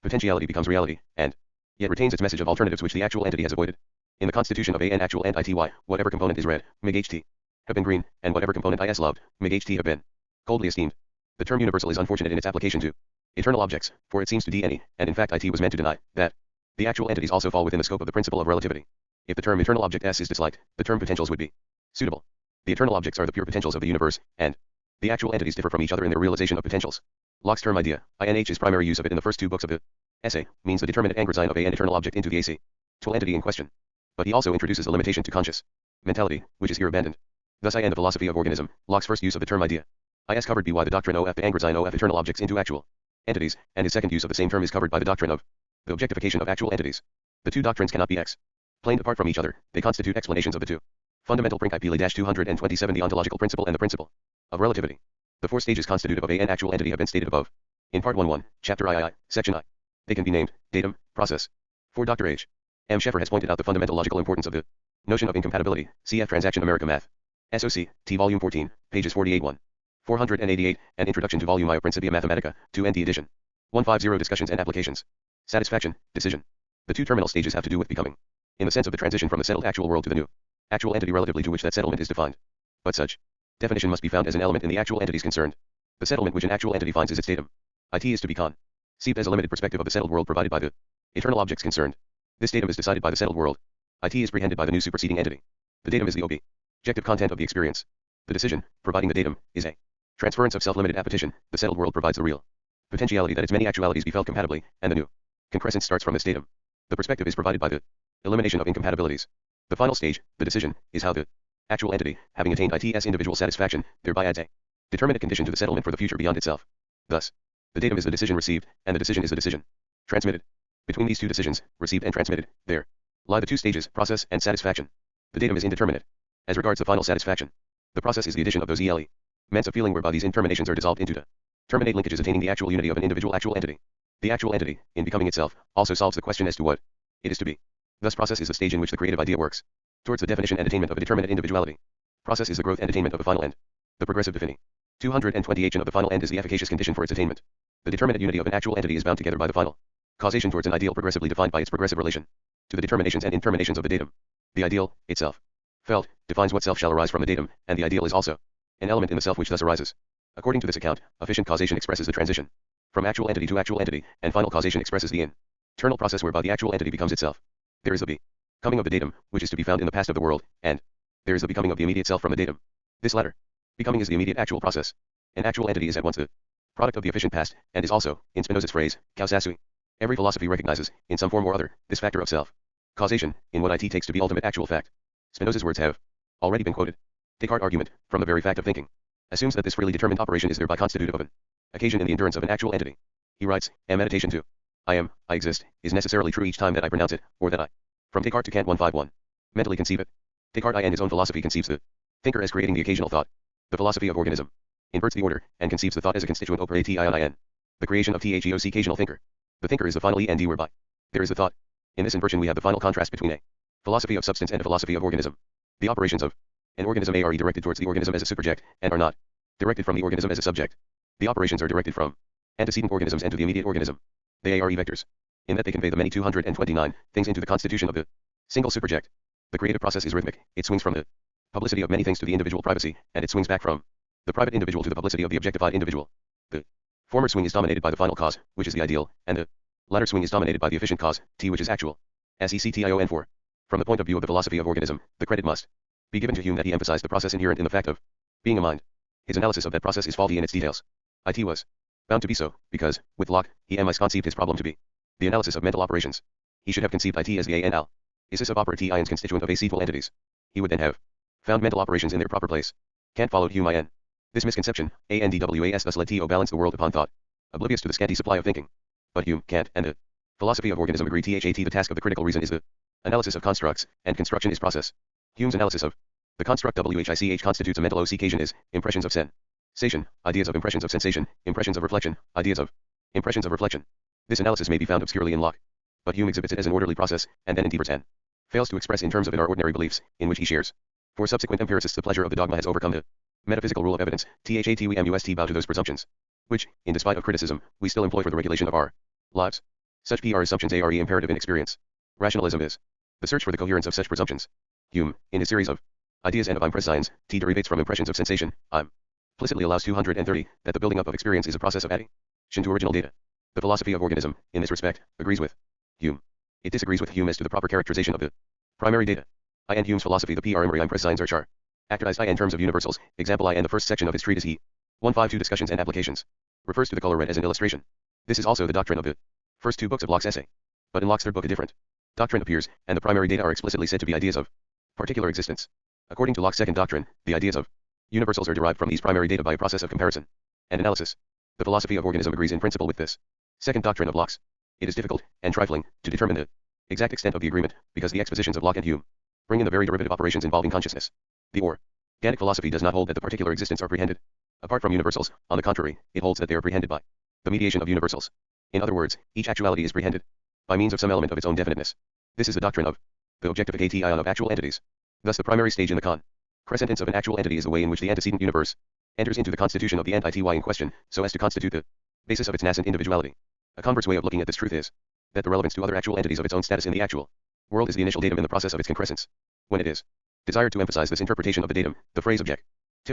Potentiality becomes reality, and yet retains its message of alternatives which the actual entity has avoided. In the constitution of an actual entity, whatever component is red, mig ht, have been green, and whatever component is loved, mig ht have been coldly esteemed. The term universal is unfortunate in its application to eternal objects, for it seems to any, and in fact it was meant to deny, that the actual entities also fall within the scope of the principle of relativity. If the term eternal object S is disliked, the term potentials would be suitable. The eternal objects are the pure potentials of the universe, and the actual entities differ from each other in their realization of potentials. Locke's term idea, INH's primary use of it in the first two books of the essay, means the determinate angrazine of an eternal object into the actual entity in question. But he also introduces a limitation to conscious mentality, which is here abandoned. Thus the philosophy of organism, Locke's first use of the term idea, is covered by the doctrine of the angrazine of eternal objects into actual entities, and his second use of the same term is covered by the doctrine of the objectification of actual entities. The two doctrines cannot be explained apart from each other, they constitute explanations of the two fundamental principles 227 the ontological principle and the principle of relativity. The four stages constitutive of an actual entity have been stated above. In Part 1.1, Chapter II, Section I. They can be named datum, process. For Dr. H. M. Sheffer has pointed out the fundamental logical importance of the notion of incompatibility, cf. Transaction America Math. SOC, T. Volume 14, pages 48-1. 488, and Introduction to Volume I of Principia Mathematica, 2nd edition. 150 Discussions and Applications. Satisfaction, decision. The two terminal stages have to do with becoming, in the sense of the transition from the settled actual world to the new actual entity relatively to which that settlement is defined. But such definition must be found as an element in the actual entities concerned. The settlement which an actual entity finds is its datum. It is to be conceived as a limited perspective of the settled world provided by the eternal objects concerned. This datum is decided by the settled world. It is prehended by the new superseding entity. The datum is the objective content of the experience. The decision, providing the datum, is a transference of self-limited appetition. The settled world provides the real potentiality that its many actualities be felt compatibly, and the new concrescence starts from this datum. The perspective is provided by the elimination of incompatibilities. The final stage, the decision, is how the actual entity, having attained its individual satisfaction, thereby adds a determinate condition to the settlement for the future beyond itself. Thus, the datum is the decision received, and the decision is the decision transmitted. Between these two decisions, received and transmitted, there lie the two stages, process and satisfaction. The datum is indeterminate. As regards the final satisfaction, the process is the addition of those elements of feeling whereby these interminations are dissolved into terminate linkages attaining the actual unity of an individual actual entity. The actual entity, in becoming itself, also solves the question as to what it is to be. Thus process is the stage in which the creative idea works towards the definition and attainment of a determinate individuality. Process is the growth and attainment of a final end. The progressive definition. 228 of the final end is the efficacious condition for its attainment. The determinate unity of an actual entity is bound together by the final causation towards an ideal progressively defined by its progressive relation to the determinations and interminations of the datum. The ideal, itself, felt, defines what self shall arise from the datum, and the ideal is also an element in the self which thus arises. According to this account, efficient causation expresses the transition from actual entity to actual entity, and final causation expresses the internal process whereby the actual entity becomes itself. There is the becoming of the datum, which is to be found in the past of the world, and there is the becoming of the immediate self from the datum. This latter becoming is the immediate actual process. An actual entity is at once the product of the efficient past, and is also, in Spinoza's phrase, causasui. Every philosophy recognizes, in some form or other, this factor of self causation, in what it takes to be ultimate actual fact. Spinoza's words have already been quoted. Descartes' argument, from the very fact of thinking, assumes that this freely determined operation is thereby constitutive of an occasion in the endurance of an actual entity. He writes, "A meditation to I am, I exist, is necessarily true each time that I pronounce it, or that I." From Descartes to Kant 151. Mentally conceive it. Descartes in his own philosophy conceives the thinker as creating the occasional thought. The philosophy of organism inverts the order, and conceives the thought as a constituent operative. The creation of the occasional thinker. The thinker is the final end whereby there is the thought. In this inversion we have the final contrast between a philosophy of substance and a philosophy of organism. The operations of an organism are directed towards the organism as a subject, and are not directed from the organism as a subject. The operations are directed from antecedent organisms and to the immediate organism. They are vectors, in that they convey the many 229 things into the constitution of the single subject. The creative process is rhythmic. It swings from the publicity of many things to the individual privacy, and it swings back from the private individual to the publicity of the objectified individual. The former swing is dominated by the final cause, which is the ideal, and the latter swing is dominated by the efficient cause, T, which is actual. SECTION 4. From the point of view of the philosophy of organism, the credit must be given to Hume that he emphasized the process inherent in the fact of being a mind. His analysis of that process is faulty in its details. It was bound to be so, because, with Locke, he conceived his problem to be the analysis of mental operations. He should have conceived it as the analysis of operations constituent of acetal entities. He would then have found mental operations in their proper place. Kant followed Hume in this misconception. ANDWAS thus led to balance the world upon thought, oblivious to the scanty supply of thinking. But Hume, Kant, and the philosophy of organism agree that the task of the critical reason is the analysis of constructs, and construction is process. Hume's analysis of the construct which constitutes a mental occasion is impressions of sensation, ideas of impressions of sensation, impressions of reflection, ideas of impressions of reflection. This analysis may be found obscurely in Locke, but Hume exhibits it as an orderly process, and then endeavors and fails to express in terms of our ordinary beliefs, in which he shares. For subsequent empiricists, the pleasure of the dogma has overcome the metaphysical rule of evidence. We must bow to those presumptions, which, in despite of criticism, we still employ for the regulation of our lives. Such are assumptions are imperative in experience. Rationalism is the search for the coherence of such presumptions. Hume, in his series of ideas and of impressions, derivates from impressions of sensation, implicitly allows 230 that the building up of experience is a process of addition to original data. The philosophy of organism, in this respect, agrees with Hume. It disagrees with Hume as to the proper characterization of the primary data. In Hume's philosophy, the primary impressions are characterized in terms of universals. Example in the first section of his treatise, he 152 discussions and applications refers to the color red as an illustration. This is also the doctrine of the first two books of Locke's essay. But in Locke's third book, a different doctrine appears, and the primary data are explicitly said to be ideas of particular existence. According to Locke's second doctrine, the ideas of universals are derived from these primary data by a process of comparison and analysis. The philosophy of organism agrees in principle with this second doctrine of Locke's. It is difficult and trifling to determine the exact extent of the agreement, because the expositions of Locke and Hume bring in the very derivative operations involving consciousness. The organic philosophy does not hold that the particular existence are prehended apart from universals. On the contrary, it holds that they are prehended by the mediation of universals. In other words, each actuality is prehended by means of some element of its own definiteness. This is the doctrine of the objectification of actual entities. Thus the primary stage in the crescentance of an actual entity is the way in which the antecedent universe enters into the constitution of the entity in question, so as to constitute the basis of its nascent individuality. A converse way of looking at this truth is that the relevance to other actual entities of its own status in the actual world is the initial datum in the process of its concrescence. When it is desired to emphasize this interpretation of the datum, the phrase objective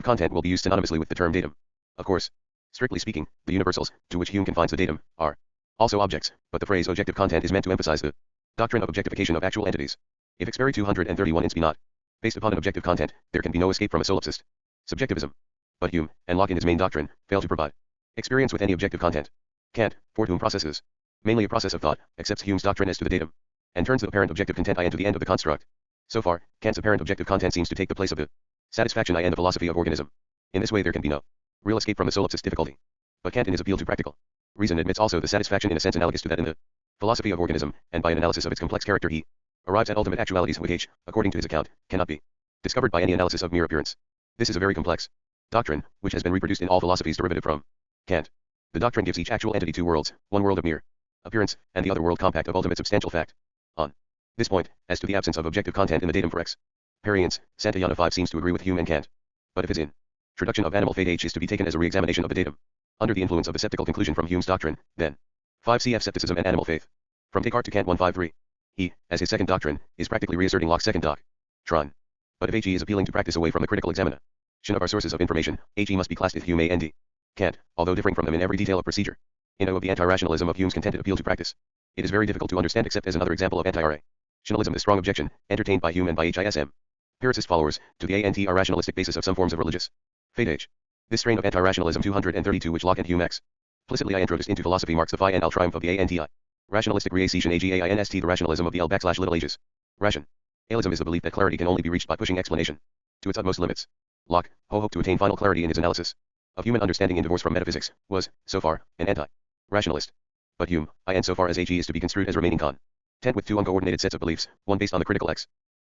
content will be used synonymously with the term datum. Of course, strictly speaking, the universals, to which Hume confines the datum, are also objects, but the phrase objective content is meant to emphasize the doctrine of objectification of actual entities. If Experry 231 ins be not based upon an objective content, there can be no escape from a solipsist subjectivism. But Hume, and Locke in his main doctrine, fail to provide experience with any objective content. Kant, for whom process is mainly a process of thought, accepts Hume's doctrine as to the datum, and turns the apparent objective content into the end of the construct. So far, Kant's apparent objective content seems to take the place of the satisfaction in the philosophy of organism. In this way there can be no real escape from the solipsist difficulty. But Kant in his appeal to practical reason admits also the satisfaction in a sense analogous to that in the philosophy of organism, and by an analysis of its complex character he arrives at ultimate actualities which, according to his account, cannot be discovered by any analysis of mere appearance. This is a very complex doctrine, which has been reproduced in all philosophies derivative from Kant. The doctrine gives each actual entity two worlds, one world of mere appearance, and the other world compact of ultimate substantial fact. On this point, as to the absence of objective content in the datum for experience, Santayana 5 seems to agree with Hume and Kant. But if his introduction of animal fate is to be taken as a re-examination of the datum, under the influence of a sceptical conclusion from Hume's doctrine, then 5 cf Scepticism and Animal Faith. From Descartes to Kant 153. He, as his second doctrine, is practically reasserting Locke's second doctrine. But if he is appealing to practice away from the critical examination of our sources of information, he must be classed with Hume and Kant, although differing from them in every detail of procedure. In of the anti-rationalism of Hume's contented appeal to practice, it is very difficult to understand except as another example of anti-rationalism, the strong objection, entertained by Hume and by HISM empiricist followers, to the anti-rationalistic basis of some forms of religious faith. This strain of anti-rationalism 232 which Locke and Hume explicitly introduced into philosophy marks the final triumph of the anti-rationalistic reaction AGAINST, the rationalism of the L\little ages. Rationalism is the belief that clarity can only be reached by pushing explanation to its utmost limits. Locke, who hoped to attain final clarity in his analysis of human understanding in divorce from metaphysics, was, so far, an anti-rationalist. But Hume, in so far as HE is to be construed as remaining content with two uncoordinated sets of beliefs, one based on the critical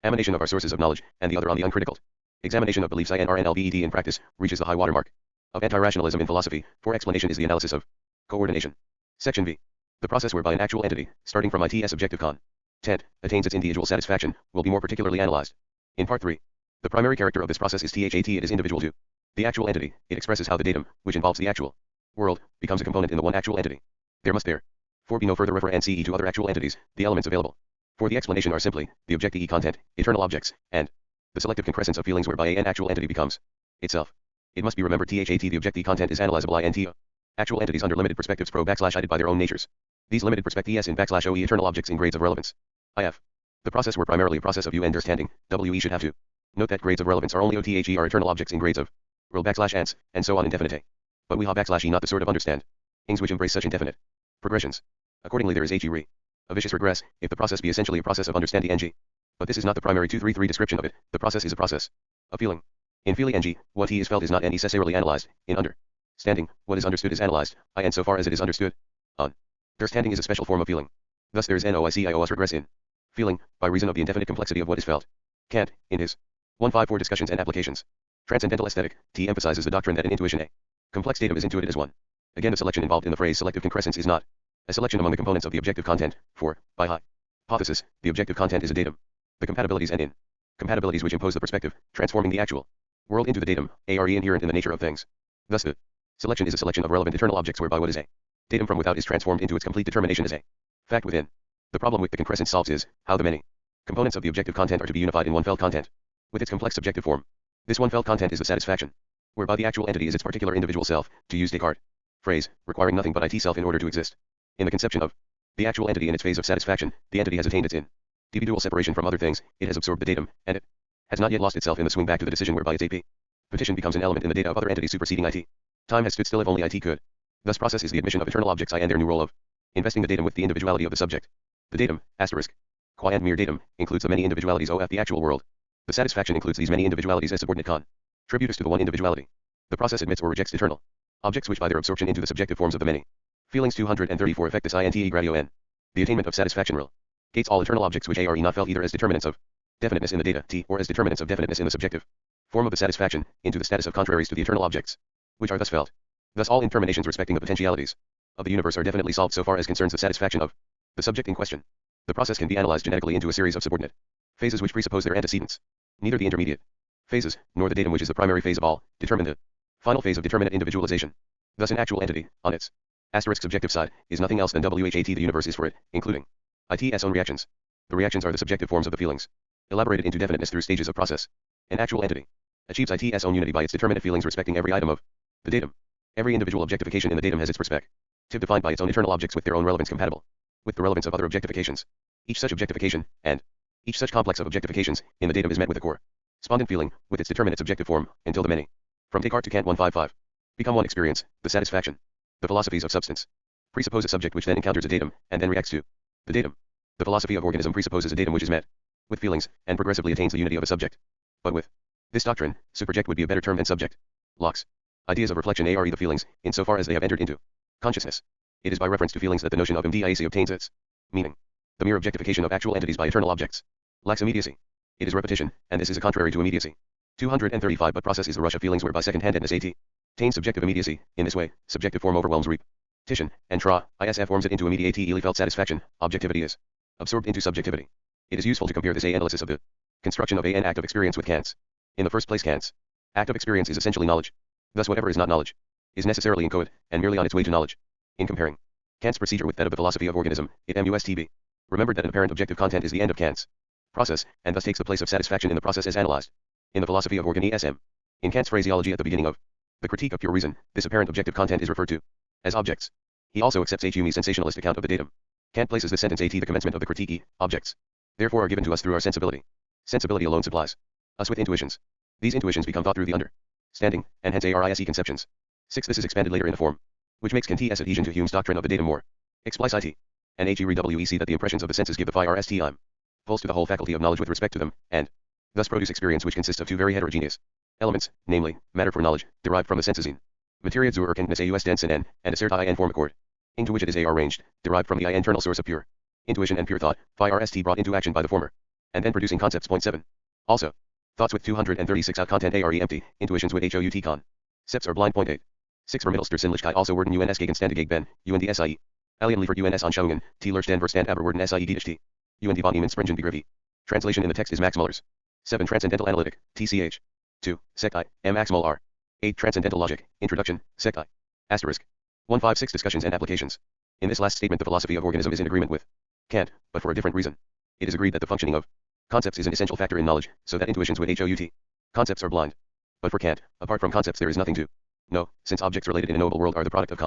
examination of our sources of knowledge, and the other on the uncritical examination of beliefs INRNLVED in practice, reaches the high watermark of anti-rationalism in philosophy, for explanation is the analysis of coordination. Section V. The process whereby an actual entity, starting from its objective content, attains its individual satisfaction, will be more particularly analyzed. In Part 3. The primary character of this process is THAT. It is individual to the actual entity. It expresses how the datum, which involves the actual world, becomes a component in the one actual entity. There must therefore be no further reference to other actual entities. The elements available for the explanation are simply the objective content, eternal objects, and the selective concrescence of feelings whereby an actual entity becomes itself. It must be remembered THAT the objective content is analyzable INT. Actual entities under limited perspectives /guided by their own natures. These limited perspectives in /OE eternal objects in grades of relevance. IF. The process were primarily a process of understanding. WE should have to note that grades of relevance are only OTHE are eternal objects in grades of rel /ants, and so on indefinite. But we have /E not the sort of understandings which embrace such indefinite progressions. Accordingly there is HE re. A vicious regress, if the process be essentially a process of understanding NG. But this is not the primary 233 description of it. The process is a process of feeling. In feeling NG, what he is felt is not necessarily analyzed. In understanding, what is understood is analyzed, and so far as it is understood. Understanding is a special form of feeling. Thus there is noicios regress in feeling, by reason of the indefinite complexity of what is felt. Kant, in his 154 Discussions and Applications. Transcendental Aesthetic, T emphasizes the doctrine that an intuition a complex datum is intuited as one. Again, the selection involved in the phrase selective concrescence is not a selection among the components of the objective content, for, by hypothesis, the objective content is a datum. The compatibilities and incompatibilities which impose the perspective, transforming the actual world into the datum, are inherent in the nature of things. Thus the selection is a selection of relevant eternal objects whereby what is a datum from without is transformed into its complete determination as a fact within. The problem which the concrescence solves is how the many components of the objective content are to be unified in one felt content, with its complex subjective form. This one felt content is the satisfaction, whereby the actual entity is its particular individual self, to use Descartes' phrase, requiring nothing but it self in order to exist. In the conception of the actual entity in its phase of satisfaction, the entity has attained its individual separation from other things, it has absorbed the datum, and it has not yet lost itself in the swing back to the decision whereby its AP petition becomes an element in the data of other entities superseding it. Time has stood still if only it could. Thus process is the admission of eternal objects and their new role of investing the datum with the individuality of the subject. The datum, asterisk, qua and mere datum, includes the many individualities of the actual world. The satisfaction includes these many individualities as subordinate contributors to the one individuality. The process admits or rejects eternal objects which by their absorption into the subjective forms of the many feelings 234 affect this inte gradio n. The attainment of satisfaction gates all eternal objects which are not felt either as determinants of definiteness in the data t or as determinants of definiteness in the subjective form of the satisfaction, into the status of contraries to the eternal objects, which are thus felt. Thus all interminations respecting the potentialities of the universe are definitely solved so far as concerns the satisfaction of the subject in question. The process can be analyzed genetically into a series of subordinate phases which presuppose their antecedents. Neither the intermediate phases, nor the datum which is the primary phase of all, determine the final phase of determinate individualization. Thus an actual entity, on its asterisk subjective side, is nothing else than WHAT the universe is for it, including its own reactions. The reactions are the subjective forms of the feelings, elaborated into definiteness through stages of process. An actual entity achieves its own unity by its determinate feelings respecting every item of the datum. Every individual objectification in the datum has its perspective defined by its own eternal objects with their own relevance compatible with the relevance of other objectifications. Each such objectification, and each such complex of objectifications, in the datum is met with a correspondent feeling, with its determinate subjective form, until the many, from Descartes to Kant 155, become one experience, the satisfaction. The philosophies of substance presuppose a subject which then encounters a datum, and then reacts to the datum. The philosophy of organism presupposes a datum which is met with feelings, and progressively attains the unity of a subject. But with this doctrine, subject would be a better term than subject. Locke's ideas of reflection are the feelings, insofar as they have entered into consciousness. It is by reference to feelings that the notion of immediacy obtains its meaning. The mere objectification of actual entities by eternal objects lacks immediacy. It is repetition, and this is a contrary to immediacy. 235 But process is the rush of feelings whereby second-handedness attains subjective immediacy. In this way, subjective form overwhelms repetition, and isf forms it into immediately felt satisfaction. Objectivity is absorbed into subjectivity. It is useful to compare this analysis of the construction of an act of experience with Kant's. In the first place, Kant's act of experience is essentially knowledge. Thus whatever is not knowledge is necessarily inchoate, and merely on its way to knowledge. In comparing Kant's procedure with that of the philosophy of organism, it must be remembered that an apparent objective content is the end of Kant's process, and thus takes the place of satisfaction in the process as analyzed. In the philosophy of organism, in Kant's phraseology at the beginning of the Critique of Pure Reason, this apparent objective content is referred to as objects. He also accepts Hume's sensationalist account of the datum. Kant places the sentence the commencement of the critique objects, therefore are given to us through our sensibility. Sensibility alone supplies us with intuitions. These intuitions become thought through the understanding, and hence arise conceptions. 6. This is expanded later in the form which makes Kant's adhesion to Hume's doctrine of the datum more explicit. And HERWEC that the impressions of the senses give the first pulse to the whole faculty of knowledge with respect to them, and thus produce experience which consists of two very heterogeneous elements, namely, matter for knowledge, derived from the senses in materia zur Erkenntnis aus den Sinnen, and assert in form accord, into which it is arranged, derived from the internal source of pure intuition and pure thought, first brought into action by the former, and then producing concepts. Point 7. Also, thoughts with 236 out content are empty, intuitions with hout con. Seps are blind. Point 8. 6. Vermittelster Sinnlichkeit also werden uns gegenständig ben, UNDSIE. Alien liefert uns Anschauungen, die Lurch den Verstand aber werden SIE DHT. UND von ihnen springen begriffen. Translation in the text is Max Muller's. 7. Transcendental Analytic, TCH. 2. Sect I, M. Max Muller R. 8. Transcendental Logic, Introduction, Sect I. Asterisk. 156 Discussions and Applications. In this last statement the philosophy of organism is in agreement with Kant, but for a different reason. It is agreed that the functioning of concepts is an essential factor in knowledge, so that intuitions with hout concepts are blind. But for Kant, apart from concepts there is nothing to know, since objects related in a knowable world are the product of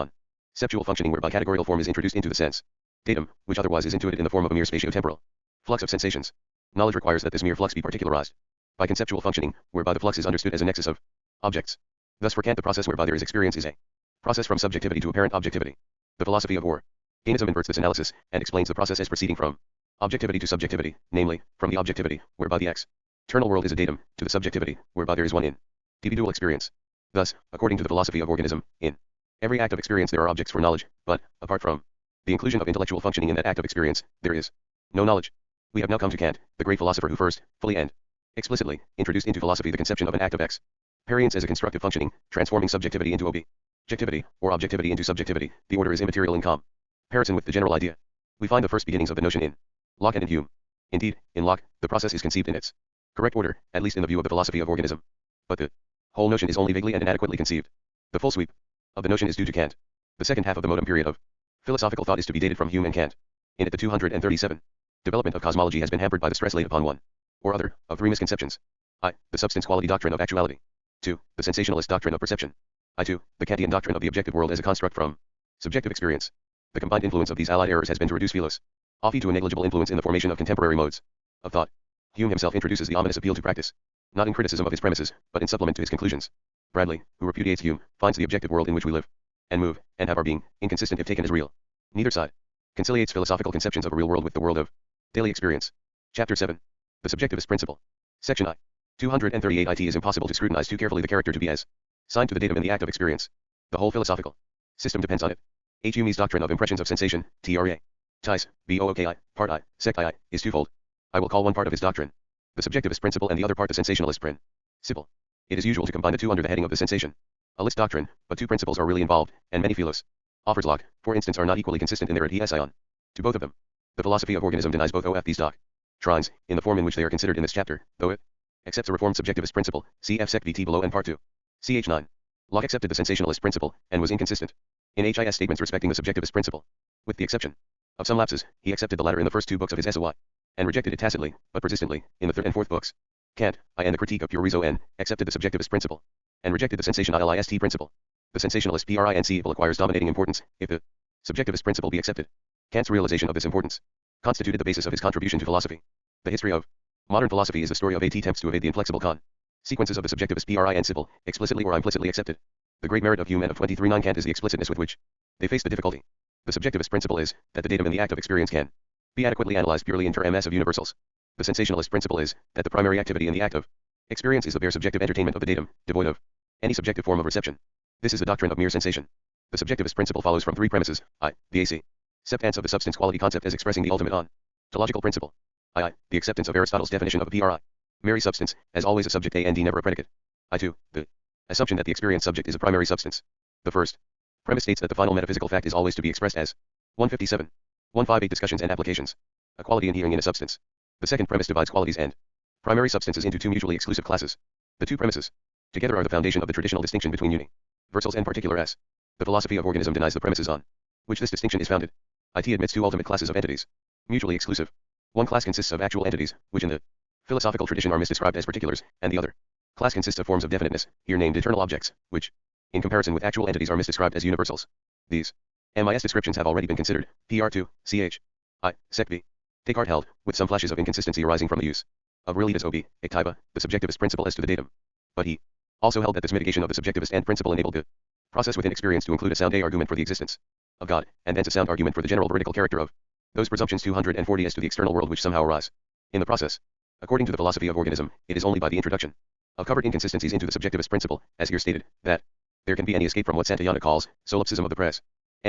conceptual functioning whereby categorical form is introduced into the sense datum, which otherwise is intuited in the form of a mere spatio-temporal flux of sensations. Knowledge requires that this mere flux be particularized by conceptual functioning, whereby the flux is understood as a nexus of objects. Thus for Kant the process whereby there is experience is a process from subjectivity to apparent objectivity. The philosophy of organism inverts this analysis, and explains the process as proceeding from objectivity to subjectivity, namely, from the objectivity, whereby the external world is a datum, to the subjectivity, whereby there is one individual experience. Thus, according to the philosophy of organism, in every act of experience there are objects for knowledge, but, apart from the inclusion of intellectual functioning in that act of experience, there is no knowledge. We have now come to Kant, the great philosopher who first, fully and explicitly, introduced into philosophy the conception of an act of experience as a constructive functioning, transforming subjectivity into objectivity, or objectivity into subjectivity. The order is immaterial in comparison with the general idea. We find the first beginnings of the notion in Locke and in Hume. Indeed, in Locke, the process is conceived in its correct order, at least in the view of the philosophy of organism. But the whole notion is only vaguely and inadequately conceived. The full sweep of the notion is due to Kant. The second half of the modem period of philosophical thought is to be dated from Hume and Kant. In it, the 237 development of cosmology has been hampered by the stress laid upon one or other of three misconceptions. I. The substance quality doctrine of actuality. 2. The sensationalist doctrine of perception. I2. The Kantian doctrine of the objective world as a construct from subjective experience. The combined influence of these allied errors has been to reduce philosophy to a negligible influence in the formation of contemporary modes of thought. Hume himself introduces the ominous appeal to practice, not in criticism of his premises, but in supplement to his conclusions. Bradley, who repudiates Hume, finds the objective world in which we live and move and have our being inconsistent if taken as real. Neither side conciliates philosophical conceptions of a real world with the world of daily experience. Chapter 7. The Subjectivist Principle. Section I. 238. It is impossible to scrutinize too carefully the character to be as signed to the datum in the act of experience. The whole philosophical system depends on it. H. Hume's doctrine of impressions of sensation, TRA. Ties, BOOKI, part I, sect II, is twofold. I will call one part of his doctrine the subjectivist principle and the other part the sensationalist principle. It is usual to combine the two under the heading of the sensation a list doctrine, but two principles are really involved, and many philosophers, Locke, for instance, are not equally consistent in their adhesion to both of them. The philosophy of organism denies both of these doctrines, in the form in which they are considered in this chapter, though it accepts a reformed subjectivist principle, cf. sec. vt below and part 2. Ch. 9. Locke accepted the sensationalist principle, and was inconsistent in his statements respecting the subjectivist principle. With the exception of some lapses, he accepted the latter in the first two books of his SOI, and rejected it tacitly, but persistently, in the third and fourth books. Kant, I and the Critique of Pure Reason N, accepted the subjectivist principle, and rejected the sensationalist principle. The sensationalist principle acquires dominating importance, if the subjectivist principle be accepted. Kant's realization of this importance constituted the basis of his contribution to philosophy. The history of modern philosophy is the story of 8 attempts to evade the inflexible consequences of the subjectivist principle, explicitly or implicitly accepted. The great merit of Hume and of 23/9 Kant is the explicitness with which they face the difficulty. The subjectivist principle is that the datum in the act of experience can be adequately analyzed purely in terms of universals. The sensationalist principle is that the primary activity in the act of experience is the bare subjective entertainment of the datum, devoid of any subjective form of reception. This is the doctrine of mere sensation. The subjectivist principle follows from three premises: I, the acceptance of the substance quality concept as expressing the ultimate ontological principle; II, the acceptance of Aristotle's definition of a primary substance, as always a subject and never a predicate; II, the assumption that the experienced subject is a primary substance. The first premise states that the final metaphysical fact is always to be expressed as 157. 158 Discussions and applications. A quality inhering in a substance. The second premise divides qualities and primary substances into two mutually exclusive classes. The two premises together are the foundation of the traditional distinction between universals and particulars. The philosophy of organism denies the premises on which this distinction is founded. It admits two ultimate classes of entities, mutually exclusive. One class consists of actual entities, which in the philosophical tradition are misdescribed as particulars, and the other class consists of forms of definiteness, here named eternal objects, which, in comparison with actual entities, are misdescribed as universals. These MIS descriptions have already been considered. PR2, ch. I, sec. v. Descartes held, with some flashes of inconsistency arising from the use of Relitas ob. Ictiva, the subjectivist principle as to the datum. But he also held that this mitigation of the subjectivist end principle enabled the process within experience to include a sound argument for the existence of God, and thence a sound argument for the general veridical character of those presumptions 240 as to the external world which somehow arise in the process. According to the philosophy of organism, it is only by the introduction of covered inconsistencies into the subjectivist principle, as here stated, that there can be any escape from what Santayana calls solipsism of the present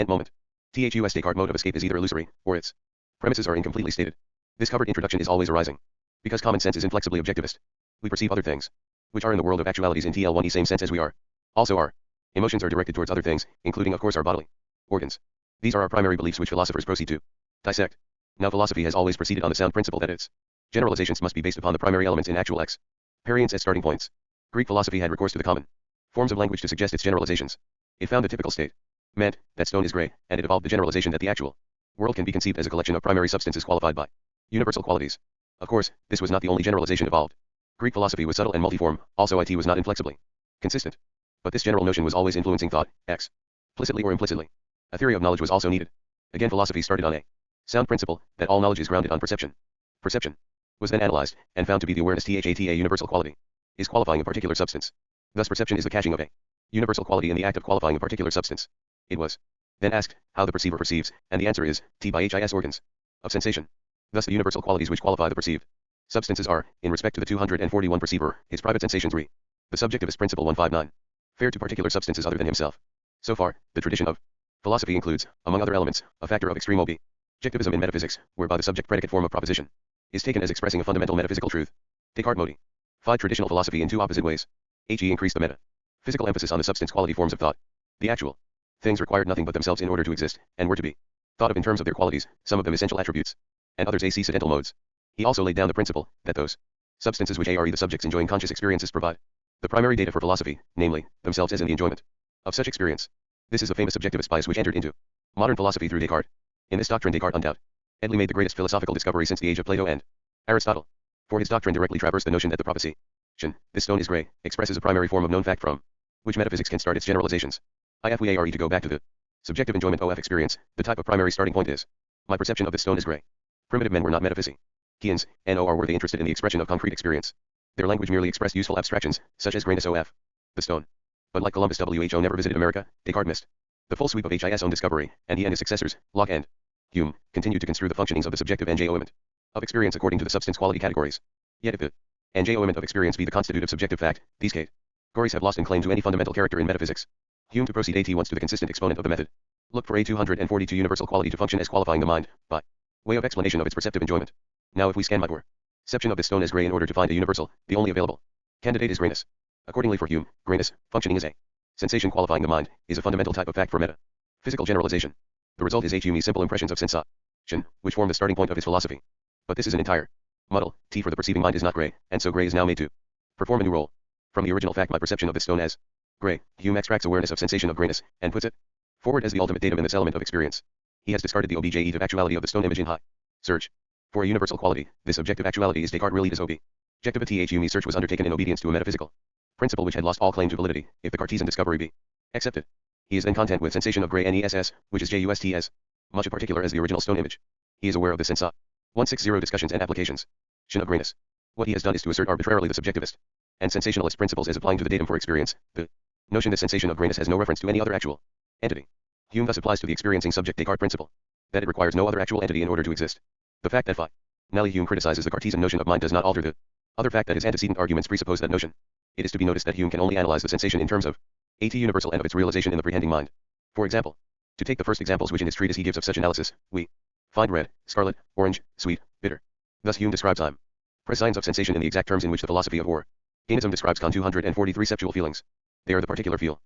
moment. Thus Descartes' mode of escape is either illusory, or its premises are incompletely stated. This covered introduction is always arising because common sense is inflexibly objectivist. We perceive other things, which are in the world of actualities in TL1 same sense as we are. Also our emotions are directed towards other things, including of course our bodily organs. These are our primary beliefs which philosophers proceed to dissect. Now philosophy has always proceeded on the sound principle that its generalizations must be based upon the primary elements in actual experience as starting points. Greek philosophy had recourse to the common forms of language to suggest its generalizations. It found the typical state meant that stone is gray, and it evolved the generalization that the actual world can be conceived as a collection of primary substances qualified by universal qualities. Of course, this was not the only generalization evolved. Greek philosophy was subtle and multiform, also it was not inflexibly consistent. But this general notion was always influencing thought, explicitly or implicitly. A theory of knowledge was also needed. Again, philosophy started on a sound principle, that all knowledge is grounded on perception. Perception was then analyzed, and found to be the awareness that a universal quality is qualifying a particular substance. Thus perception is the catching of a universal quality in the act of qualifying a particular substance. It was then asked, how the perceiver perceives, and the answer is, T by his organs of sensation. Thus the universal qualities which qualify the perceived substances are, in respect to the 241 perceiver, his private sensations re. The subjectivist principle 159. Fair to particular substances other than himself. So far, the tradition of Philosophy includes, among other elements, a factor of extreme objectivism in metaphysics, whereby the subject-predicate form of proposition is taken as expressing a fundamental metaphysical truth. Descartes modified traditional philosophy in two opposite ways. He increased the metaphysical emphasis on the substance-quality forms of thought. The actual things required nothing but themselves in order to exist, and were to be thought of in terms of their qualities, some of them essential attributes, and others accidental modes. He also laid down the principle that those substances which are the subjects enjoying conscious experiences provide the primary data for philosophy, namely, themselves as in the enjoyment of such experience. This is the famous subjectivist bias which entered into modern philosophy through Descartes. In this doctrine Descartes undoubtedly made the greatest philosophical discovery since the age of Plato and Aristotle. For his doctrine directly traversed the notion that the proposition, "this stone is grey," expresses a primary form of known fact from which metaphysics can start its generalizations. If we are to go back to the subjective enjoyment of experience, the type of primary starting point is, my perception of this stone is grey. Primitive men were not metaphysicians, nor were they interested in the expression of concrete experience. Their language merely expressed useful abstractions, such as grayness of the stone. But like Columbus who never visited America, Descartes missed the full sweep of his own discovery, and he and his successors, Locke and Hume, continued to construe the functionings of the subjective enjoyment of experience according to the substance-quality categories. Yet if the enjoyment of experience be the constitutive subjective fact, these categories have lost in claim to any fundamental character in metaphysics. Hume to proceed at once to the consistent exponent of the method. Look for A242 universal quality to function as qualifying the mind, by way of explanation of its perceptive enjoyment. Now if we scan my perception of this stone as grey in order to find a universal, the only available candidate is grayness. Accordingly for Hume, grayness, functioning as a sensation qualifying the mind, is a fundamental type of fact for metaphysical generalization. The result is Hume's simple impressions of sensation, which form the starting point of his philosophy. But this is an entire muddle. For the perceiving mind is not grey, and so grey is now made to perform a new role. From the original fact my perception of this stone as grey, Hume extracts awareness of sensation of grayness, and puts it forward as the ultimate datum in this element of experience. He has discarded the objective actuality of the stone image in high search for a universal quality. This objective actuality is Descartes really his objectivity. Hume's search was undertaken in obedience to a metaphysical principle which had lost all claim to validity, if the Cartesian discovery be accepted. He is then content with sensation of grey NESS, which is just as much a particular as the original stone image. He is aware of the sensa 160 discussions and applications of grayness. What he has done is to assert arbitrarily the subjectivist and sensationalist principles as applying to the datum for experience, the notion that sensation of grayness has no reference to any other actual entity. Hume thus applies to the experiencing subject Descartes principle, that it requires no other actual entity in order to exist. The fact that finally Hume criticizes the Cartesian notion of mind does not alter the other fact that his antecedent arguments presuppose that notion. It is to be noticed that Hume can only analyze the sensation in terms of a universal and of its realization in the prehending mind. For example, to take the first examples which in his treatise he gives of such analysis, we find red, scarlet, orange, sweet, bitter. Thus Hume describes signs of sensation in the exact terms in which the philosophy of organism describes con 243 conceptual feelings. They are the particular feelings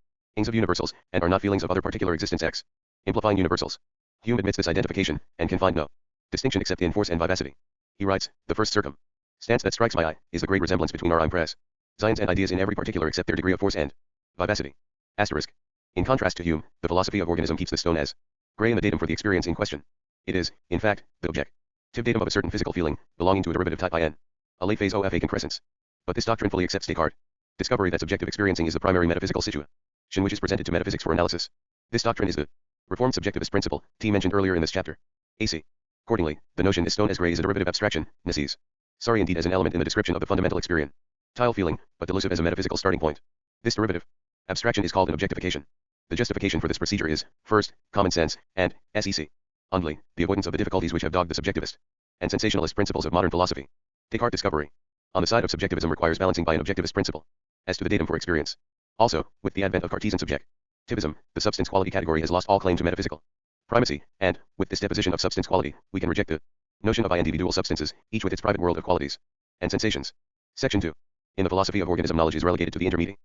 of universals, and are not feelings of other particular existence x, implying universals. Hume admits this identification, and can find no distinction except in force and vivacity. He writes, the first circumstance that strikes my eye, is the great resemblance between our impressions and ideas in every particular except their degree of force and vivacity. Asterisk. In contrast to Hume, the philosophy of organism keeps the stone as grey in the datum for the experience in question. It is, in fact, the objective datum of a certain physical feeling, belonging to a derivative type in a late phase of a concrescence. But this doctrine fully accepts Descartes' discovery that subjective experiencing is the primary metaphysical situation which is presented to metaphysics for analysis. This doctrine is the reformed subjectivist principle, mentioned earlier in this chapter. AC. Accordingly, the notion this stone as grey is a derivative abstraction, necessary indeed as an element in the description of the fundamental experience feeling, but delusive as a metaphysical starting point. This derivative abstraction is called an objectification. The justification for this procedure is, first, common sense, and, secondly, the avoidance of the difficulties which have dogged the subjectivist and sensationalist principles of modern philosophy. Descartes' discovery on the side of subjectivism requires balancing by an objectivist principle as to the datum for experience. Also, with the advent of Cartesian subjectivism, the substance quality category has lost all claim to metaphysical primacy, and, with this deposition of substance quality, we can reject the notion of individual substances, each with its private world of qualities and sensations. Section 2. In the philosophy of organism, knowledge is relegated to the intermediate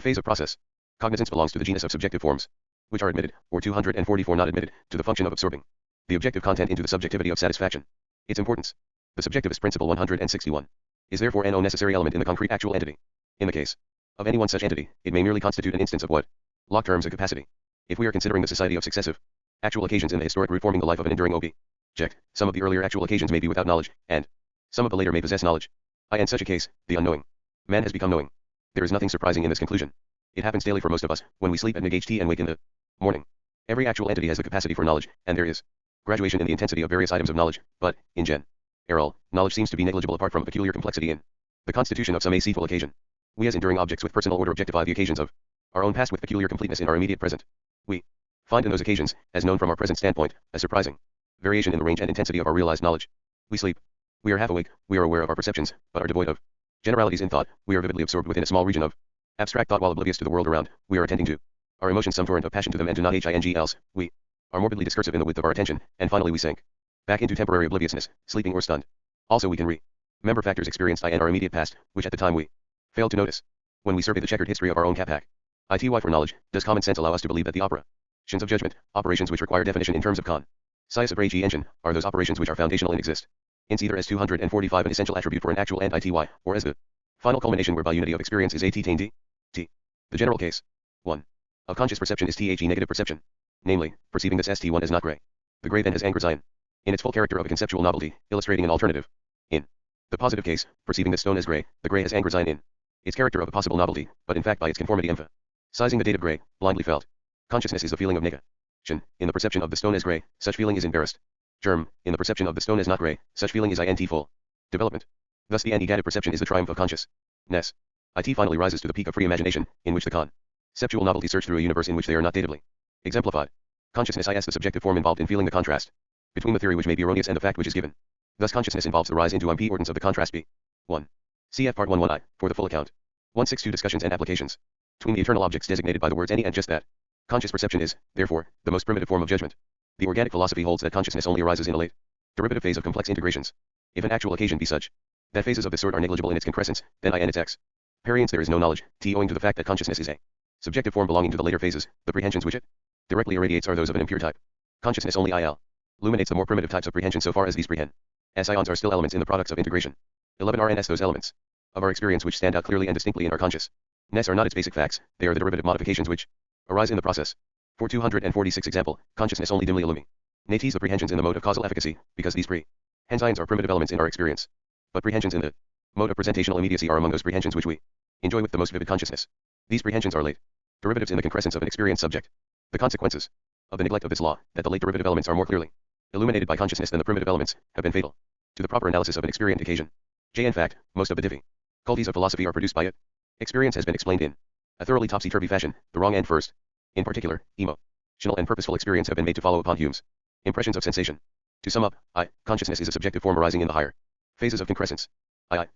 phase of process. Cognizance belongs to the genus of subjective forms, which are admitted, or 244 not admitted, to the function of absorbing the objective content into the subjectivity of satisfaction. Its importance. The subjectivist principle 161 is therefore no necessary element in the concrete actual entity. In the case of any one such entity, it may merely constitute an instance of what Locke terms a capacity. If we are considering the society of successive actual occasions in the historic route forming the life of an enduring object, some of the earlier actual occasions may be without knowledge, and some of the later may possess knowledge. In such a case, the unknowing man has become knowing. There is nothing surprising in this conclusion. It happens daily for most of us, when we sleep at midday and wake in the morning. Every actual entity has the capacity for knowledge, and there is graduation in the intensity of various items of knowledge, but, in general, knowledge seems to be negligible apart from a peculiar complexity in the constitution of some aceful occasion. We as enduring objects with personal order objectify the occasions of our own past with peculiar completeness in our immediate present. We find in those occasions, as known from our present standpoint, a surprising variation in the range and intensity of our realized knowledge. We sleep. We are half awake, we are aware of our perceptions, but are devoid of generalities in thought. We are vividly absorbed within a small region of abstract thought while oblivious to the world around. We are attending to Our emotions some torrent of passion to them and do not hing else, we are morbidly discursive in the width of our attention, and finally we sink back into temporary obliviousness, sleeping or stunned. Also we can remember factors experienced in our immediate past, which at the time we failed to notice. When we survey the checkered history of our own capac, ity for knowledge, does common sense allow us to believe that the operations of judgment, operations which require definition in terms of science of engine, are those operations which are foundational and exist in either as 245 an essential attribute for an actual and ity, or as the final culmination whereby unity of experience is attained. The general case 1. Of conscious perception is the negative perception, namely, perceiving this st1 as not gray. The gray then has anchor in its full character of a conceptual novelty, illustrating an alternative. In the positive case, perceiving the stone as gray, the gray has anchor in its character of a possible novelty, but in fact by its conformity emphasizing the date of gray, blindly felt. Consciousness is the feeling of negation. In the perception of the stone as gray, such feeling is embarrassed. Germ, in the perception of the stone as not gray, such feeling is int full development. Thus the negative perception is the triumph of consciousness. It finally rises to the peak of free imagination, in which the conceptual novelty search through a universe in which they are not datively exemplified. Consciousness is the subjective form involved in feeling the contrast between the theory which may be erroneous and the fact which is given. Thus consciousness involves the rise into importance of the contrast b. 1. Cf. Part 1.1i, for the full account. 162 Discussions and applications. Between the eternal objects designated by the words any and just that. Conscious perception is, therefore, the most primitive form of judgment. The organic philosophy holds that consciousness only arises in a late derivative phase of complex integrations. If an actual occasion be such that phases of this sort are negligible in its concrescence, then in its experience there is no knowledge, owing to the fact that consciousness is a subjective form belonging to the later phases. The prehensions which it directly irradiates are those of an impure type. Consciousness only illuminates the more primitive types of prehension so far as these ions are still elements in the products of integration. 11 RNS Those elements of our experience which stand out clearly and distinctly in our consciousness are not its basic facts, they are the derivative modifications which arise in the process. For 246 example, consciousness only dimly illuminates the prehensions in the mode of causal efficacy, because these prehensions are primitive elements in our experience. But prehensions in the mode of presentational immediacy are among those prehensions which we enjoy with the most vivid consciousness. These prehensions are late derivatives in the concrescence of an experienced subject. The consequences of the neglect of this law, that the late derivative elements are more clearly illuminated by consciousness than the primitive elements, have been fatal to the proper analysis of an experienced occasion. In fact, most of the difficulties of philosophy are produced by it. Experience has been explained in a thoroughly topsy-turvy fashion, the wrong end first. In particular, emotional and purposeful experience have been made to follow upon Hume's impressions of sensation. To sum up, consciousness is a subjective form arising in the higher phases of concrescence.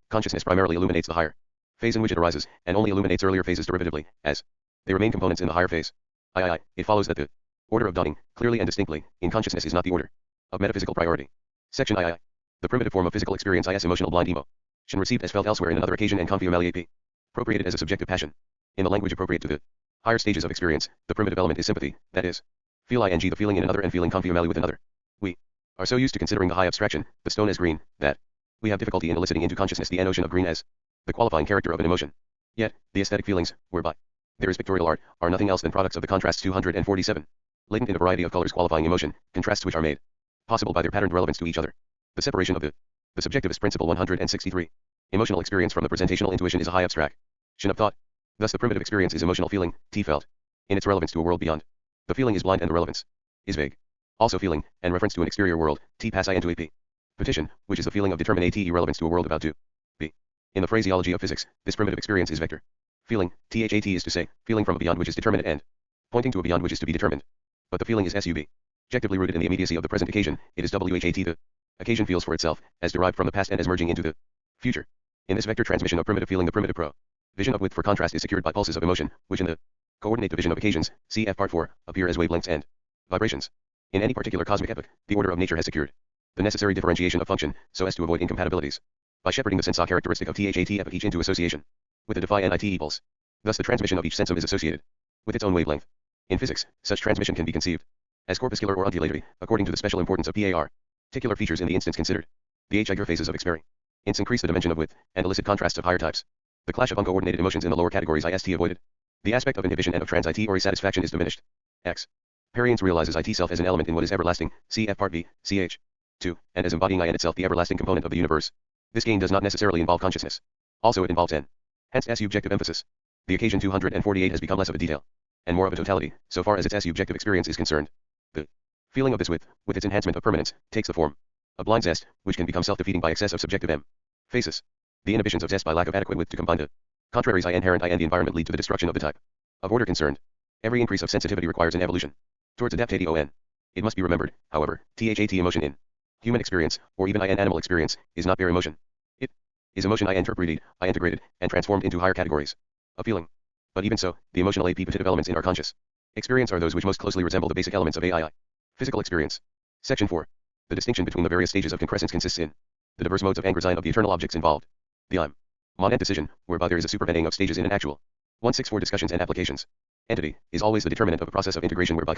Consciousness primarily illuminates the higher phase in which it arises, and only illuminates earlier phases derivatively, as they remain components in the higher phase. It follows that the order of dawning, clearly and distinctly, in consciousness is not the order of metaphysical priority. Section II. The primitive form of physical experience emotional blind emotion received as felt elsewhere in another occasion and confiumaliate appropriated as a subjective passion. In the language appropriate to the higher stages of experience, the primitive element is sympathy, that is, feel the feeling in another and feeling confiumally with another. We are so used to considering the high abstraction, the stone as green, that we have difficulty in eliciting into consciousness the notion of green as the qualifying character of an emotion. Yet, the aesthetic feelings, whereby there is pictorial art, are nothing else than products of the contrasts 247. Latent in a variety of colors qualifying emotion, contrasts which are made possible by their patterned relevance to each other. The separation of the subjectivist principle 163. Emotional experience from the presentational intuition is a high abstraction of thought. Thus the primitive experience is emotional feeling, felt, in its relevance to a world beyond. The feeling is blind and the relevance is vague. Also feeling, and reference to an exterior world, pass into a petition, which is the feeling of determinate relevance to a world about to be. In the phraseology of physics, this primitive experience is vector. Feeling, that is to say, feeling from a beyond which is determinate and pointing to a beyond which is to be determined. But the feeling is objectively rooted in the immediacy of the present occasion, it is the occasion feels for itself, as derived from the past and as merging into the future. In this vector transmission of primitive feeling the primitive vision of width for contrast is secured by pulses of emotion, which in the coordinate division of occasions, cf. Part 4, appear as wavelengths and vibrations. In any particular cosmic epoch, the order of nature has secured the necessary differentiation of function, so as to avoid incompatibilities, by shepherding the sensa characteristic of that epoch each into association with the defy and it pulse. Thus the transmission of each sensum is associated with its own wavelength. In physics, such transmission can be conceived as corpuscular or undulatory, according to the special importance of particular features in the instance considered. The higher phases of experience increase the dimension of width, and elicit contrasts of higher types. The clash of uncoordinated emotions in the lower categories ist avoided. The aspect of inhibition and of transit or satisfaction is diminished. X. Perience realizes self as an element in what is everlasting, cf. Part B, ch. 2, and as embodying in itself the everlasting component of the universe. This gain does not necessarily involve consciousness. Also it involves n. Hence subjective emphasis. The occasion 248 has become less of a detail, and more of a totality, so far as its subjective experience is concerned. The feeling of this with its enhancement of permanence, takes the form of blind zest, which can become self-defeating by excess of subjective emphasis. The inhibitions of zest by lack of adequate width to combine the contraries inherent in the environment lead to the destruction of the type of order concerned. Every increase of sensitivity requires an evolution towards adaptation. It must be remembered, however, that emotion in human experience, or even in animal experience, is not bare emotion. It is emotion interpreted, integrated, and transformed into higher categories of feeling. But even so, the emotional petitive elements in our conscious Experience are those which most closely resemble the basic elements of AII. Physical experience. Section 4. The distinction between the various stages of concrescence consists in the diverse modes of angrisine of the eternal objects involved. The I'm. Mon decision, whereby there is a supervening of stages in an actual. 164 discussions and applications. Entity is always the determinant of a process of integration whereby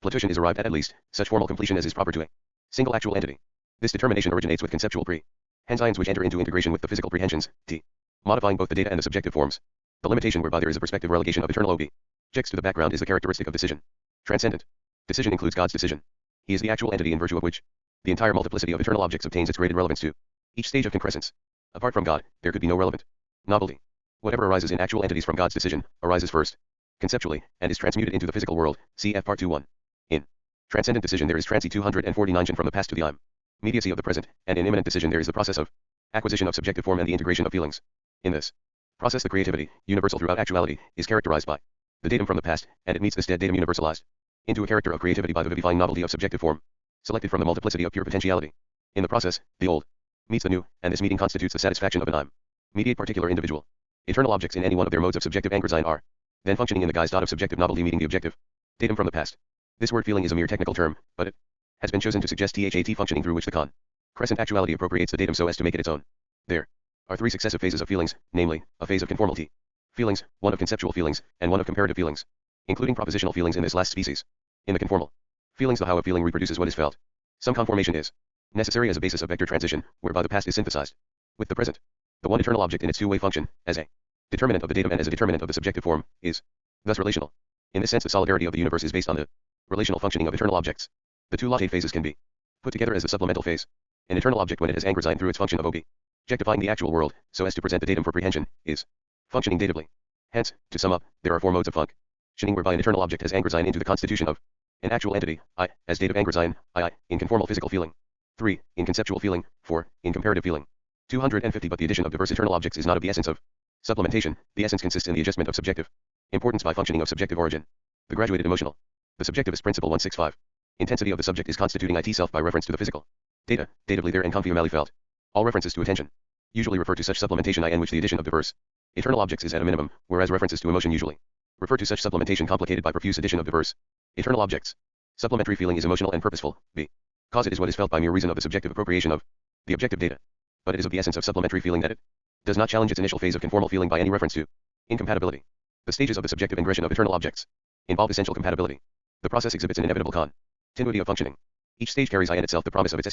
completion is arrived at least such formal completion as is proper to a single actual entity. This determination originates with conceptual prehensions which enter into integration with the physical prehensions, t, modifying both the data and the subjective forms. The limitation whereby there is a perspective relegation of eternal objects to the background is the characteristic of decision. Transcendent. Decision includes God's decision. He is the actual entity in virtue of which the entire multiplicity of eternal objects obtains its graded relevance to each stage of concrescence. Apart from God, there could be no relevant novelty. Whatever arises in actual entities from God's decision, arises first, conceptually, and is transmuted into the physical world, cf. Part 2.1. In transcendent decision there is transi 249 from the past to the immediacy of the present, and in immanent decision there is the process of acquisition of subjective form and the integration of feelings. In this process the creativity, universal throughout actuality, is characterized by the datum from the past, and it meets this dead datum universalized into a character of creativity by the vivifying novelty of subjective form, selected from the multiplicity of pure potentiality. In the process, the old meets the new, and this meeting constitutes the satisfaction of an mediate particular individual. Eternal objects in any one of their modes of subjective angrisine are then functioning in the guise of subjective novelty meeting the objective datum from the past. This word feeling is a mere technical term, but it has been chosen to suggest THAT functioning through which the crescent actuality appropriates the datum so as to make it its own. There are three successive phases of feelings, namely, a phase of conformality feelings, one of conceptual feelings, and one of comparative feelings, including propositional feelings in this last species. In the conformal feelings the how of feeling reproduces what is felt. Some conformation is necessary as a basis of vector transition, whereby the past is synthesized with the present. The one eternal object in its two-way function, as a determinant of the datum and as a determinant of the subjective form, is thus relational. In this sense the solidarity of the universe is based on the relational functioning of eternal objects. The two latate phases can be put together as a supplemental phase. An eternal object when it has angrisine through its function of objectifying the actual world, so as to present the datum for prehension, is functioning datively. Hence, to sum up, there are four modes of functioning whereby an eternal object has angrisine into the constitution of an actual entity, I, as dative angrisine, II, in conformal physical feeling. 3, in conceptual feeling. 4, in comparative feeling. 250 But the addition of diverse eternal objects is not of the essence of supplementation. The essence consists in the adjustment of subjective importance by functioning of subjective origin. The graduated emotional. The subjectivist principle 165. Intensity of the subject is constituting IT self by reference to the physical data, datively there and confiumally felt. All references to attention usually refer to such supplementation in which the addition of diverse eternal objects is at a minimum, whereas references to emotion usually refer to such supplementation complicated by profuse addition of diverse eternal objects. Supplementary feeling is emotional and purposeful, because it is what is felt by mere reason of the subjective appropriation of the objective data. But it is of the essence of supplementary feeling that it does not challenge its initial phase of conformal feeling by any reference to incompatibility. The stages of the subjective ingression of eternal objects involve essential compatibility. The process exhibits an inevitable continuity of functioning. Each stage carries in itself the promise of its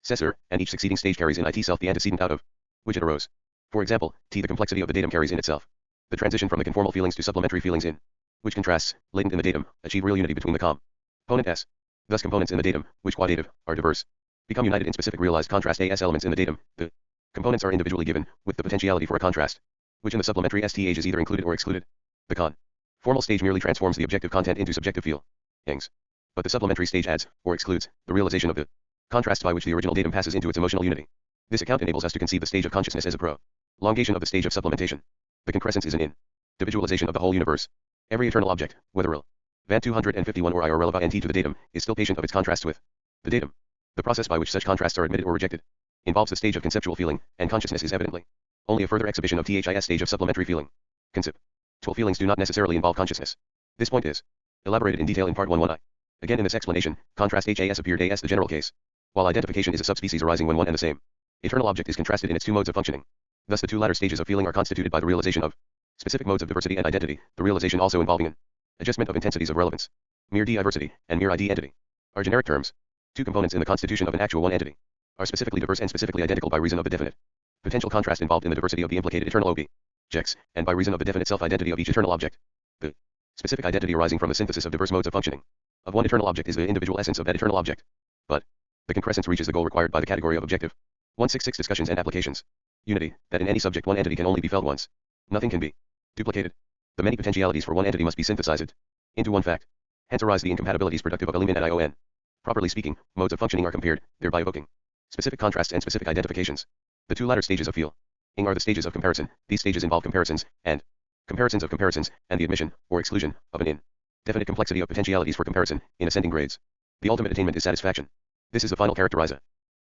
successor, and each succeeding stage carries in it self the antecedent out of which it arose. For example, T the complexity of the datum carries in itself the transition from the conformal feelings to supplementary feelings in which contrasts, latent in the datum, achieve real unity between the component S. Thus components in the datum, which qua dative, are diverse, become united in specific realized contrast AS elements in the datum. The components are individually given, with the potentiality for a contrast, which in the supplementary STH is either included or excluded. The formal stage merely transforms the objective content into subjective feelings. But the supplementary stage adds, or excludes, the realization of the contrasts by which the original datum passes into its emotional unity. This account enables us to conceive the stage of consciousness as a prolongation of the stage of supplementation. The concrescence is an individualization of the whole universe. Every eternal object, whether real, Van 251 or I or releva NT to the datum, is still patient of its contrasts with the datum. The process by which such contrasts are admitted or rejected involves the stage of conceptual feeling, and consciousness is evidently only a further exhibition of THIS stage of supplementary feeling. Conceptual feelings do not necessarily involve consciousness. This point is elaborated in detail in part 1.1i. Again in this explanation, contrast HAS appeared as the general case, while identification is a subspecies arising when one and the same eternal object is contrasted in its two modes of functioning. Thus the two latter stages of feeling are constituted by the realization of specific modes of diversity and identity, the realization also involving an adjustment of intensities of relevance. Mere diversity and mere identity are generic terms. Two components in the constitution of an actual one entity are specifically diverse and specifically identical by reason of the definite potential contrast involved in the diversity of the implicated eternal objects, and by reason of the definite self-identity of each eternal object. The specific identity arising from the synthesis of diverse modes of functioning of one eternal object is the individual essence of that eternal object. But the concrescence reaches the goal required by the category of objective. 166 Discussions and applications. Unity, that in any subject one entity can only be felt once. Nothing can be duplicated. The many potentialities for one entity must be synthesized into one fact. Hence arise the incompatibilities productive of alignment at ION. Properly speaking, modes of functioning are compared, thereby evoking specific contrasts and specific identifications. The two latter stages of feeling are the stages of comparison. These stages involve comparisons, and comparisons of comparisons, and the admission, or exclusion, of an indefinite complexity of potentialities for comparison, in ascending grades. The ultimate attainment is satisfaction. This is the final characterization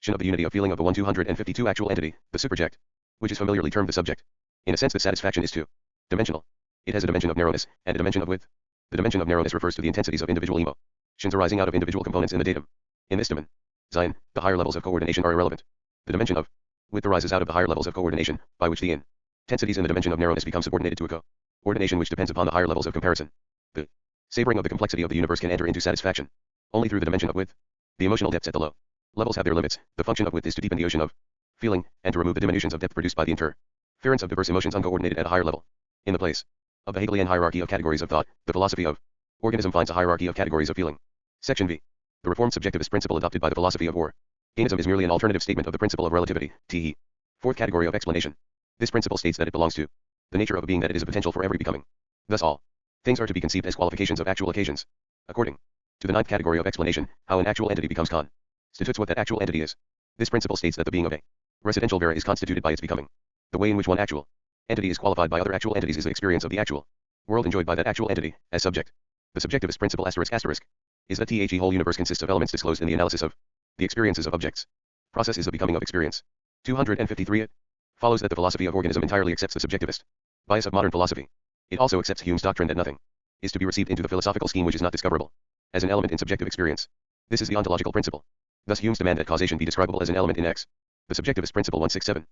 of the unity of feeling of the 1252 actual entity, the superject, which is familiarly termed the subject. In a sense the satisfaction is two-dimensional. It has a dimension of narrowness, and a dimension of width. The dimension of narrowness refers to the intensities of individual emotions arising out of individual components in the datum. In this dimension, the higher levels of coordination are irrelevant. The dimension of width arises out of the higher levels of coordination, by which the intensities in the dimension of narrowness become subordinated to a coordination which depends upon the higher levels of comparison. The savoring of the complexity of the universe can enter into satisfaction only through the dimension of width. The emotional depths at the low levels have their limits. The function of width is to deepen the ocean of feeling, and to remove the diminutions of depth produced by the interference of diverse emotions uncoordinated at a higher level. In the place of the Hegelian hierarchy of categories of thought, the philosophy of organism finds a hierarchy of categories of feeling. Section V. The reformed subjectivist principle adopted by the philosophy of organism is merely an alternative statement of the principle of relativity, t.e. Fourth category of explanation. This principle states that it belongs to the nature of a being that it is a potential for every becoming. Thus all things are to be conceived as qualifications of actual occasions. According to the ninth category of explanation, how an actual entity becomes constitutes what that actual entity is. This principle states that the being of a residential vera is constituted by its becoming. The way in which one actual entity is qualified by other actual entities is the experience of the actual world enjoyed by that actual entity, as subject. The subjectivist principle *** is that the whole universe consists of elements disclosed in the analysis of the experiences of objects. Process is the becoming of experience. 253. It follows that the philosophy of organism entirely accepts the subjectivist bias of modern philosophy. It also accepts Hume's doctrine that nothing is to be received into the philosophical scheme which is not discoverable as an element in subjective experience. This is the ontological principle. Thus Hume's demand that causation be describable as an element in X. The subjectivist principle 167.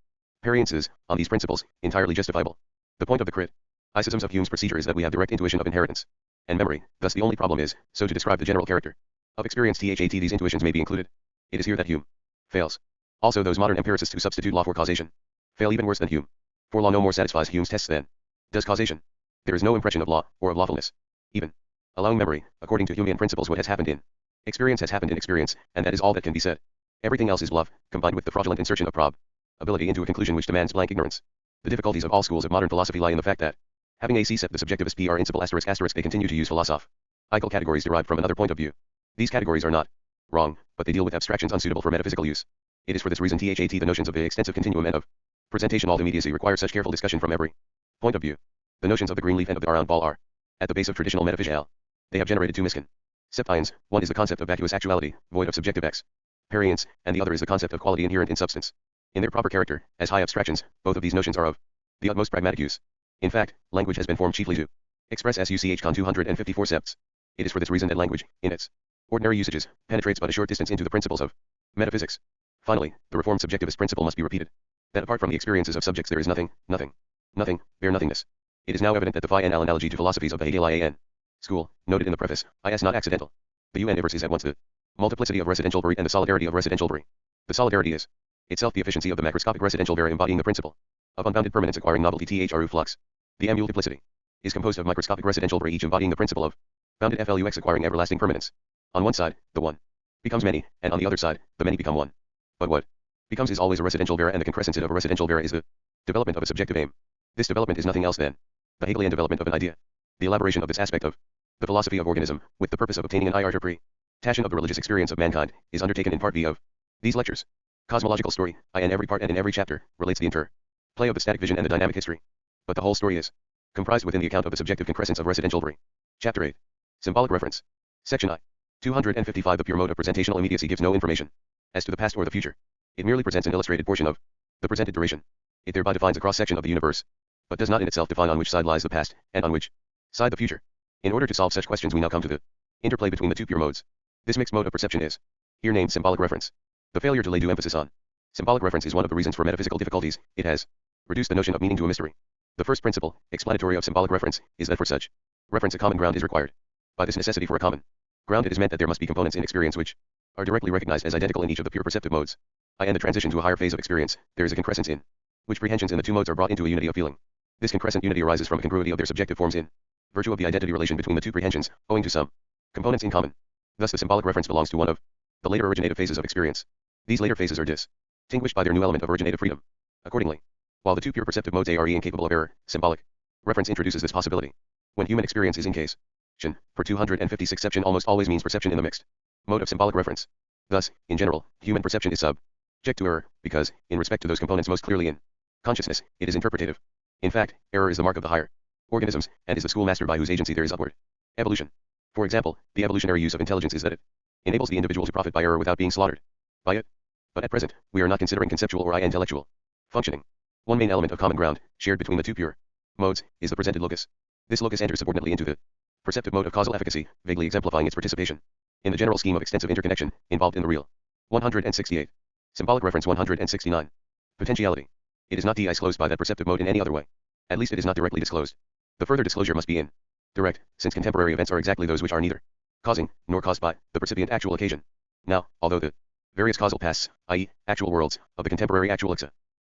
Variance is, on these principles, entirely justifiable. The point of the criticisms of Hume's procedure is that we have direct intuition of inheritance and memory, thus the only problem is, so to describe the general character of experience these intuitions may be included. It is here that Hume fails. Also those modern empiricists who substitute law for causation fail even worse than Hume. For law no more satisfies Hume's tests than does causation. There is no impression of law, or of lawfulness. Even allowing memory, according to Humean principles what has happened in experience has happened in experience, and that is all that can be said. Everything else is bluff, combined with the fraudulent insertion of probability into a conclusion which demands blank ignorance. The difficulties of all schools of modern philosophy lie in the fact that, having accept the subjectivist principle ***, they continue to use philosophical categories derived from another point of view. These categories are not wrong, but they deal with abstractions unsuitable for metaphysical use. It is for this reason the notions of the extensive continuum and of presentation all immediacy require such careful discussion from every point of view. The notions of the green leaf and of the round ball are at the base of traditional metaphysics. They have generated two misconceptions. One is the concept of vacuous actuality, void of subjective experience, and the other is the concept of quality inherent in substance. In their proper character, as high abstractions, both of these notions are of the utmost pragmatic use. In fact, language has been formed chiefly to express SUCH con 254 septs. It is for this reason that language, in its ordinary usages, penetrates but a short distance into the principles of metaphysics. Finally, the reformed subjectivist principle must be repeated. That apart from the experiences of subjects there is nothing, bare nothingness. It is now evident that the phi-n analogy to philosophies of the Hegelian school, noted in the preface, is not accidental. The universe is at once the multiplicity of residential vera and the solidarity of residential vera. The solidarity is itself the efficiency of the macroscopic residential vera embodying the principle of unbounded permanence acquiring novelty through flux. The multiplicity is composed of microscopic residential vera each embodying the principle of bounded flux acquiring everlasting permanence. On one side, the one becomes many, and on the other side, the many become one. But what becomes is always a residential vera, and the concrescence of a residential vera is the development of a subjective aim. This development is nothing else than the Hegelian development of an idea. The elaboration of this aspect of the philosophy of organism, with the purpose of obtaining an interpretation of the religious experience of mankind, is undertaken in part B of these lectures. Cosmological story, in every part and in every chapter, relates the interplay of the static vision and the dynamic history. But the whole story is comprised within the account of the subjective concrescence of residential vera. Chapter 8. Symbolic reference. Section I. 255 The pure mode of presentational immediacy gives no information as to the past or the future. It merely presents an illustrated portion of the presented duration. It thereby defines a cross-section of the universe, but does not in itself define on which side lies the past, and on which side the future. In order to solve such questions we now come to the interplay between the two pure modes. This mixed mode of perception is here named symbolic reference. The failure to lay due emphasis on symbolic reference is one of the reasons for metaphysical difficulties. It has reduced the notion of meaning to a mystery. The first principle, explanatory of symbolic reference, is that for such reference a common ground is required. By this necessity for a common ground it is meant that there must be components in experience which are directly recognized as identical in each of the pure perceptive modes. In the transition to a higher phase of experience, there is a concrescence in which prehensions in the two modes are brought into a unity of feeling. This concrescent unity arises from a congruity of their subjective forms in virtue of the identity relation between the two prehensions, owing to some components in common. Thus the symbolic reference belongs to one of the later originative phases of experience. These later phases are distinguished by their new element of originative freedom. Accordingly, while the two pure perceptive modes are incapable of error, symbolic reference introduces this possibility. When human experience is in case, for 256 perception almost always means perception in the mixed mode of symbolic reference. Thus, in general, human perception is subject to error, because, in respect to those components most clearly in consciousness, it is interpretative. In fact, error is the mark of the higher organisms, and is the schoolmaster by whose agency there is upward evolution. For example, the evolutionary use of intelligence is that it enables the individual to profit by error without being slaughtered by it. But at present, we are not considering conceptual or intellectual functioning. One main element of common ground, shared between the two pure modes, is the presented locus. This locus enters subordinately into the Perceptive mode of causal efficacy, vaguely exemplifying its participation in the general scheme of extensive interconnection involved in the real. 168. Symbolic reference 169. Potentiality. It is not disclosed by that perceptive mode in any other way. At least it is not directly disclosed. The further disclosure must be in direct, since contemporary events are exactly those which are neither causing, nor caused by, the percipient actual occasion. Now, although the various causal pasts, i.e., actual worlds, of the contemporary actual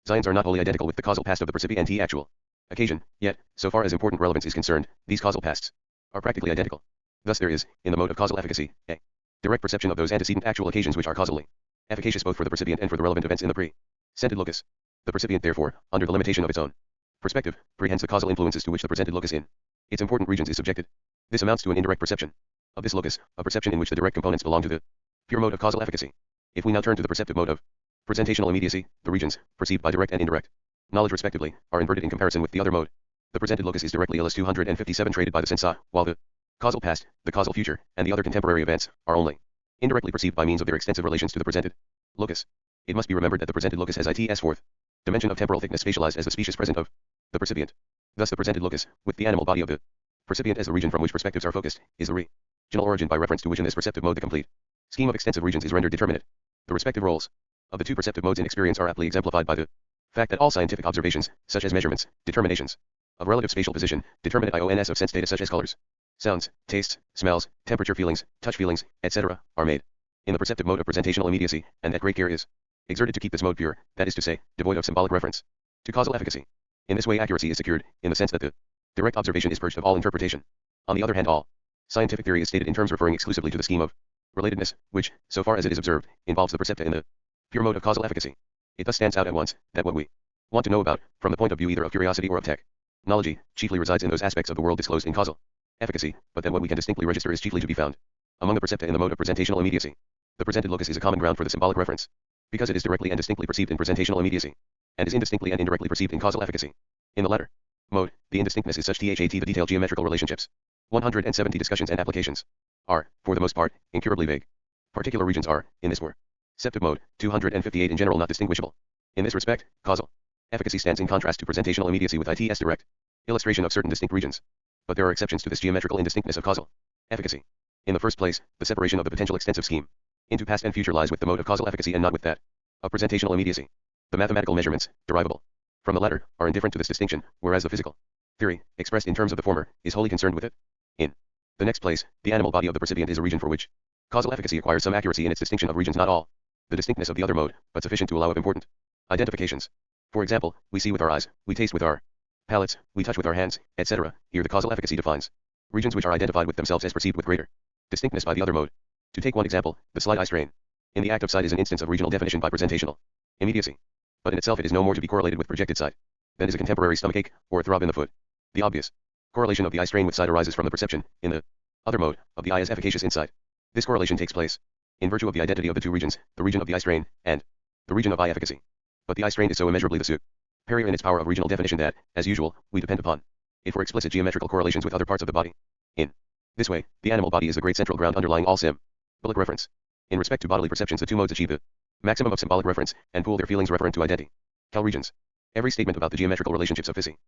Zions are not wholly identical with the causal past of the percipient actual occasion, yet, so far as important relevance is concerned, these causal pasts are practically identical. Thus there is, in the mode of causal efficacy, a direct perception of those antecedent actual occasions which are causally efficacious both for the percipient and for the relevant events in the presented locus. The percipient therefore, under the limitation of its own perspective, prehends the causal influences to which the presented locus in its important regions is subjected. This amounts to an indirect perception of this locus, a perception in which the direct components belong to the pure mode of causal efficacy. If we now turn to the perceptive mode of presentational immediacy, the regions, perceived by direct and indirect knowledge respectively, are inverted in comparison with the other mode. The presented locus is directly Ls 257 traded by the sensa, while the causal past, the causal future, and the other contemporary events, are only indirectly perceived by means of their extensive relations to the presented locus. It must be remembered that the presented locus has its fourth dimension of temporal thickness spatialized as the species present of the percipient. Thus the presented locus, with the animal body of the percipient as the region from which perspectives are focused, is the regional origin by reference to which in this perceptive mode the complete scheme of extensive regions is rendered determinate. The respective roles of the two perceptive modes in experience are aptly exemplified by the fact that all scientific observations, such as measurements, determinations of relative spatial position, determinate IONS of sense data such as colors, sounds, tastes, smells, temperature feelings, touch feelings, etc., are made in the perceptive mode of presentational immediacy, and that great care is exerted to keep this mode pure, that is to say, devoid of symbolic reference to causal efficacy. In this way accuracy is secured, in the sense that the direct observation is purged of all interpretation. On the other hand, all scientific theory is stated in terms referring exclusively to the scheme of relatedness, which, so far as it is observed, involves the percepta in the pure mode of causal efficacy. It thus stands out at once that what we want to know about, from the point of view either of curiosity or of technology, chiefly resides in those aspects of the world disclosed in causal efficacy, but that what we can distinctly register is chiefly to be found among the percepta in the mode of presentational immediacy. The presented locus is a common ground for the symbolic reference, because it is directly and distinctly perceived in presentational immediacy, and is indistinctly and indirectly perceived in causal efficacy. In the latter mode, the indistinctness is such that the detailed geometrical relationships, 170 discussions and applications, are, for the most part, incurably vague. Particular regions are, in this perceptive mode, 258 in general not distinguishable. In this respect, causal efficacy stands in contrast to presentational immediacy with its direct illustration of certain distinct regions. But there are exceptions to this geometrical indistinctness of causal efficacy. In the first place, the separation of the potential extensive scheme into past and future lies with the mode of causal efficacy and not with that of presentational immediacy. The mathematical measurements, derivable from the latter, are indifferent to this distinction, whereas the physical theory, expressed in terms of the former, is wholly concerned with it. In the next place, the animal body of the percipient is a region for which causal efficacy acquires some accuracy in its distinction of regions, not all the distinctness of the other mode, but sufficient to allow of important identifications. For example, we see with our eyes, we taste with our palates, we touch with our hands, etc. Here the causal efficacy defines regions which are identified with themselves as perceived with greater distinctness by the other mode. To take one example, the slight eye strain in the act of sight is an instance of regional definition by presentational immediacy. But in itself it is no more to be correlated with projected sight than is a contemporary stomachache, or a throb in the foot. The obvious correlation of the eye strain with sight arises from the perception, in the other mode, of the eye as efficacious in sight. This correlation takes place in virtue of the identity of the two regions, the region of the eye strain, and the region of eye efficacy. But the eye strain is so immeasurably the superior in its power of regional definition that, as usual, we depend upon it for explicit geometrical correlations with other parts of the body. In this way, the animal body is the great central ground underlying all symbolic reference. In respect to bodily perceptions, the two modes achieve the maximum of symbolic reference, and pool their feelings referent to identity. Cal regions. Every statement about the geometrical relationships of physical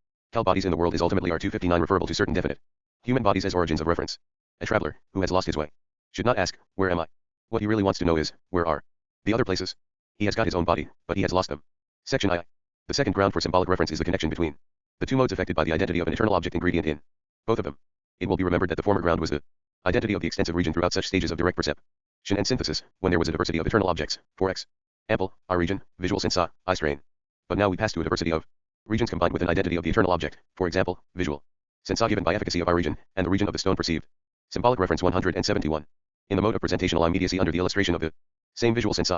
bodies in the world is ultimately R259 referable to certain definite human bodies as origins of reference. A traveler, who has lost his way, should not ask, where am I? What he really wants to know is, where are the other places? He has got his own body, but he has lost them. Section I. The second ground for symbolic reference is the connection between the two modes affected by the identity of an eternal object ingredient in both of them. It will be remembered that the former ground was the identity of the extensive region throughout such stages of direct perception and synthesis, when there was a diversity of eternal objects, for example, eye region, visual sense, eye strain. But now we pass to a diversity of regions combined with an identity of the eternal object, for example, visual sense given by efficacy of eye region, and the region of the stone perceived. Symbolic reference 171. In the mode of presentational immediacy under the illustration of the same visual sense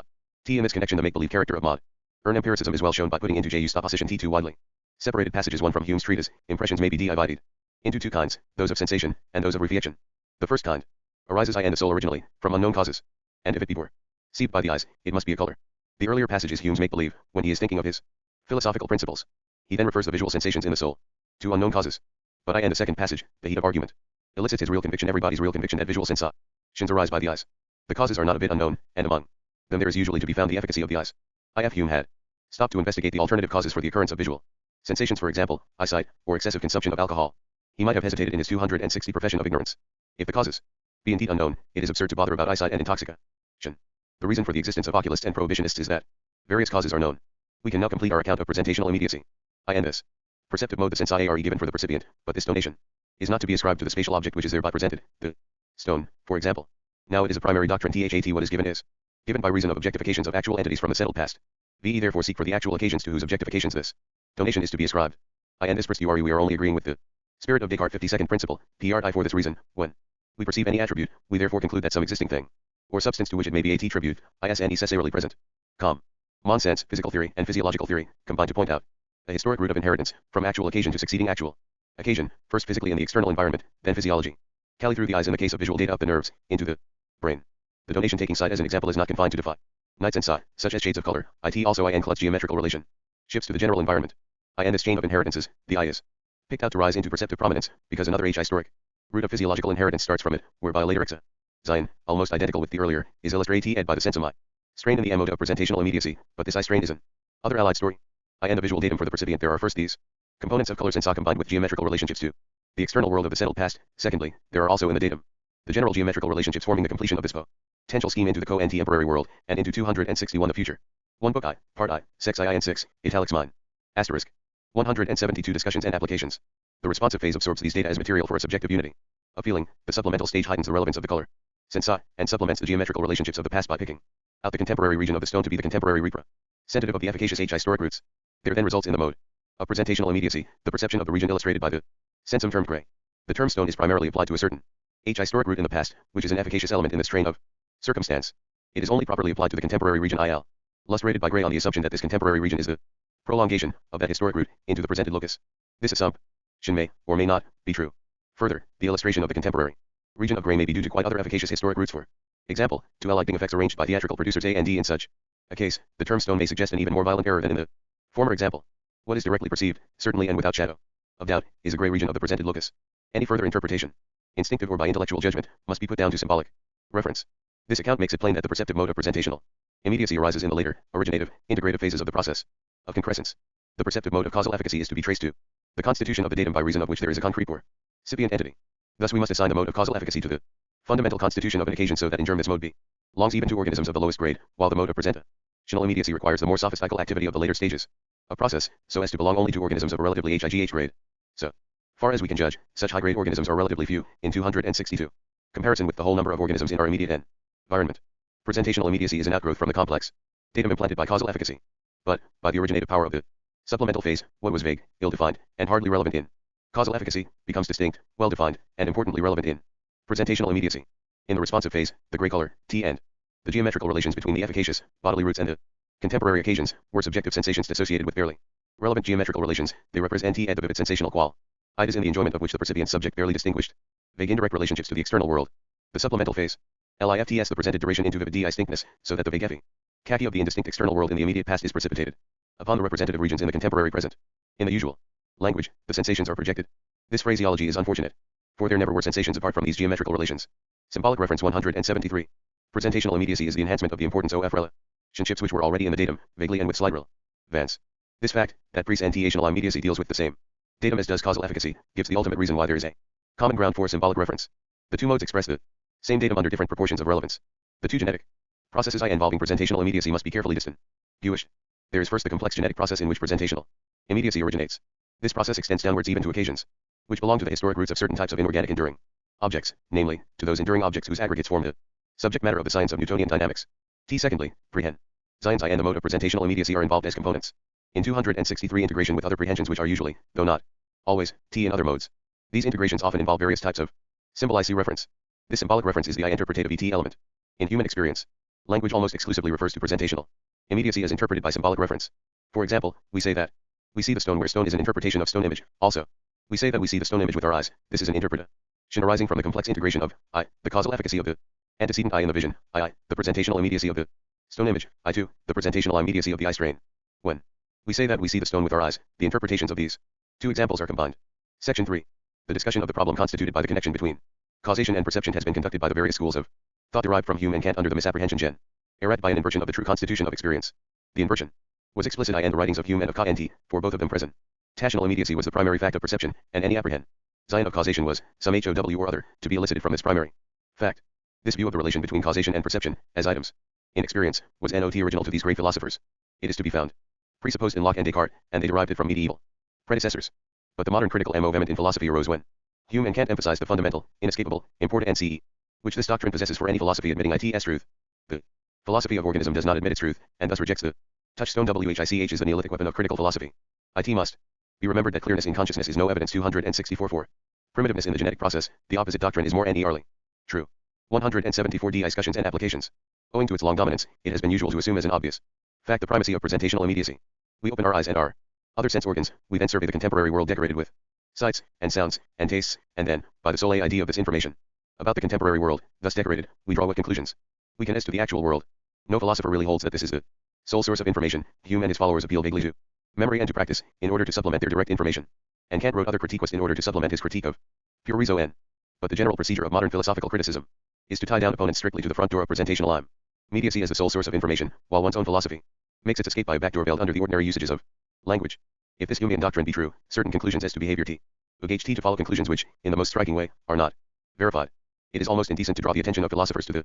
T in this connection the make-believe character of modern empiricism is well shown by putting into juxtaposition T2 widely separated passages. One from Hume's treatise, Impressions may be divided into two kinds, those of sensation, and those of reflection. The first kind arises in the soul originally, from unknown causes, and if it be perceived by the eyes, it must be a color. The earlier passage is Hume's make-believe, when he is thinking of his philosophical principles. He then refers the visual sensations in the soul to unknown causes. But in the second passage, the heat of argument elicits his real conviction, everybody's real conviction that visual sensations arise by the eyes. The causes are not a bit unknown, and among them there is usually to be found the efficacy of the eyes. If Hume had stopped to investigate the alternative causes for the occurrence of visual sensations, for example, eyesight, or excessive consumption of alcohol, He might have hesitated in his 260 profession of ignorance. If the causes be indeed unknown, it is absurd to bother about eyesight and intoxication. The reason for the existence of oculists and prohibitionists is that various causes are known. We can now complete our account of presentational immediacy. I end this. Perceptive mode. The sense are given for the percipient, but this donation is not to be ascribed to the spatial object which is thereby presented, the stone, for example. Now it is a primary doctrine that what is given is given by reason of objectifications of actual entities from the settled past. Ve therefore seek for the actual occasions to whose objectifications this donation is to be ascribed. I end this first we are only agreeing with the spirit of Descartes' 52nd principle, PRI. For this reason, when we perceive any attribute, we therefore conclude that some existing thing, or substance to which it may be a tribute, is necessarily present. Common sense, physical theory, and physiological theory combine to point out a historic root of inheritance from actual occasion to succeeding actual occasion, first physically in the external environment, then physiology. Cali through the eyes in the case of visual data up the nerves, into the brain. The donation taking sight as an example is not confined to define nights and sight, such as shades of color, also in clutch geometrical relation. Shifts to the general environment. In this chain of inheritances, the eye is picked out to rise into perceptive prominence, because another historic root of physiological inheritance starts from it, whereby a later Zion, almost identical with the earlier, is illustrated by the sense of eye strain in the mode of presentational immediacy, but this eye strain is an other allied story. The visual datum for the percipient. There are first these components of color sense combined with geometrical relationships to the external world of the settled past. Secondly, there are also in the datum the general geometrical relationships forming the completion of this potential scheme into the co-anti-temporary world, and into 261 the future. 1 book I, part I, sex I and 6, italics mine. Asterisk. 172 discussions and applications. The responsive phase absorbs these data as material for a subjective unity of feeling. The supplemental stage heightens the relevance of the color sense and supplements the geometrical relationships of the past by picking out the contemporary region of the stone to be the contemporary representative of the efficacious historic roots. There then results in the mode of presentational immediacy, the perception of the region illustrated by the sensum termed gray. The term stone is primarily applied to a certain historic root in the past, which is an efficacious element in this train of circumstance. It is only properly applied to the contemporary region illustrated by gray on the assumption that this contemporary region is the prolongation of that historic root into the presented locus. This assumption may, or may not, be true. Further, the illustration of the contemporary region of gray may be due to quite other efficacious historic roots. For example, to lighting effects arranged by theatrical producers A and D. In such a case, the term stone may suggest an even more violent error than in the former example. What is directly perceived, certainly and without shadow of doubt, is a gray region of the presented locus. Any further interpretation, instinctive or by intellectual judgment, must be put down to symbolic reference. This account makes it plain that the perceptive mode of presentational immediacy arises in the later, originative, integrative phases of the process of concrescence. The perceptive mode of causal efficacy is to be traced to the constitution of the datum by reason of which there is a concrete or recipient entity. Thus we must assign the mode of causal efficacy to the fundamental constitution of an occasion, so that in germ this mode belongs even to organisms of the lowest grade, while the mode of presentational immediacy requires the more sophistical activity of the later stages of process, so as to belong only to organisms of a relatively high grade. So far as we can judge, such high-grade organisms are relatively few, in 262. Comparison with the whole number of organisms in our immediate environment. Presentational immediacy is an outgrowth from the complex datum implanted by causal efficacy. But, by the originative power of the supplemental phase, what was vague, ill-defined, and hardly relevant in causal efficacy, becomes distinct, well-defined, and importantly relevant in presentational immediacy. In the responsive phase, the gray color, T and the geometrical relations between the efficacious bodily roots and the contemporary occasions were subjective sensations associated with barely relevant geometrical relations. They represent T and the vivid sensational qual. It is in the enjoyment of which the percipient subject barely distinguished vague indirect relationships to the external world. The supplemental phase, LIFTS the presented duration into vivid distinctness, so that the vague efficacy of the indistinct external world in the immediate past is precipitated upon the representative regions in the contemporary present. In the usual language, the sensations are projected. This phraseology is unfortunate, for there never were sensations apart from these geometrical relations. Symbolic reference 173. Presentational immediacy is the enhancement of the importance of relationships which were already in the datum, vaguely and with slight relevance. This fact, that presentational immediacy deals with the same datum as does causal efficacy, gives the ultimate reason why there is a common ground for symbolic reference. The two modes express the same datum under different proportions of relevance. The two genetic processes involving presentational immediacy must be carefully distinguished. There is first the complex genetic process in which presentational immediacy originates. This process extends downwards even to occasions which belong to the historic roots of certain types of inorganic enduring objects, namely, to those enduring objects whose aggregates form the subject matter of the science of Newtonian dynamics. Secondly, science and the mode of presentational immediacy are involved as components. In 263 integration with other prehensions which are usually, though not always, T in other modes. These integrations often involve various types of symbol IC reference. This symbolic reference is the interpretative ET element. In human experience, language almost exclusively refers to presentational immediacy as interpreted by symbolic reference. For example, we say that we see the stone where stone is an interpretation of stone image. Also, we say that we see the stone image with our eyes. This is an interpretation arising from the complex integration of I, the causal efficacy of the antecedent I in the vision, I, the presentational immediacy of the stone image, I2, the presentational immediacy of the eye strain. When we say that we see the stone with our eyes, the interpretations of these two examples are combined. Section 3. The discussion of the problem constituted by the connection between causation and perception has been conducted by the various schools of thought derived from Hume and Kant under the misapprehension gen. Errat by an inversion of the true constitution of experience. The inversion was explicit in the writings of Hume and of Kant, for both of them present. Tational immediacy was the primary fact of perception, and any apprehension Zion of causation was, some HOW or other, to be elicited from this primary fact. This view of the relation between causation and perception, as items in experience, was not original to these great philosophers. It is to be found presupposed in Locke and Descartes, and they derived it from medieval predecessors. But the modern critical movement in philosophy arose when Hume and Kant emphasized the fundamental, inescapable, important and CE, which this doctrine possesses for any philosophy admitting its truth. The philosophy of organism does not admit its truth, and thus rejects the touchstone WHICH is the Neolithic weapon of critical philosophy. It must be remembered that clearness in consciousness is no evidence 264 for primitiveness in the genetic process. The opposite doctrine is more early true. 174 discussions and applications. Owing to its long dominance, it has been usual to assume as an obvious fact the primacy of presentational immediacy. We open our eyes and our other sense organs, we then survey the contemporary world decorated with sights, and sounds, and tastes, and then, by the sole idea of this information about the contemporary world, thus decorated, we draw what conclusions we can as to the actual world. No philosopher really holds that this is the sole source of information. Hume and his followers appeal vaguely to memory and to practice, in order to supplement their direct information. And Kant wrote other critiques in order to supplement his critique of pure reason. But the general procedure of modern philosophical criticism is to tie down opponents strictly to the front door of presentational immediacy as the sole source of information, while one's own philosophy makes its escape by a backdoor veiled under the ordinary usages of language. If this Humean doctrine be true, certain conclusions as to behavior engage to follow conclusions which, in the most striking way, are not verified. It is almost indecent to draw the attention of philosophers to the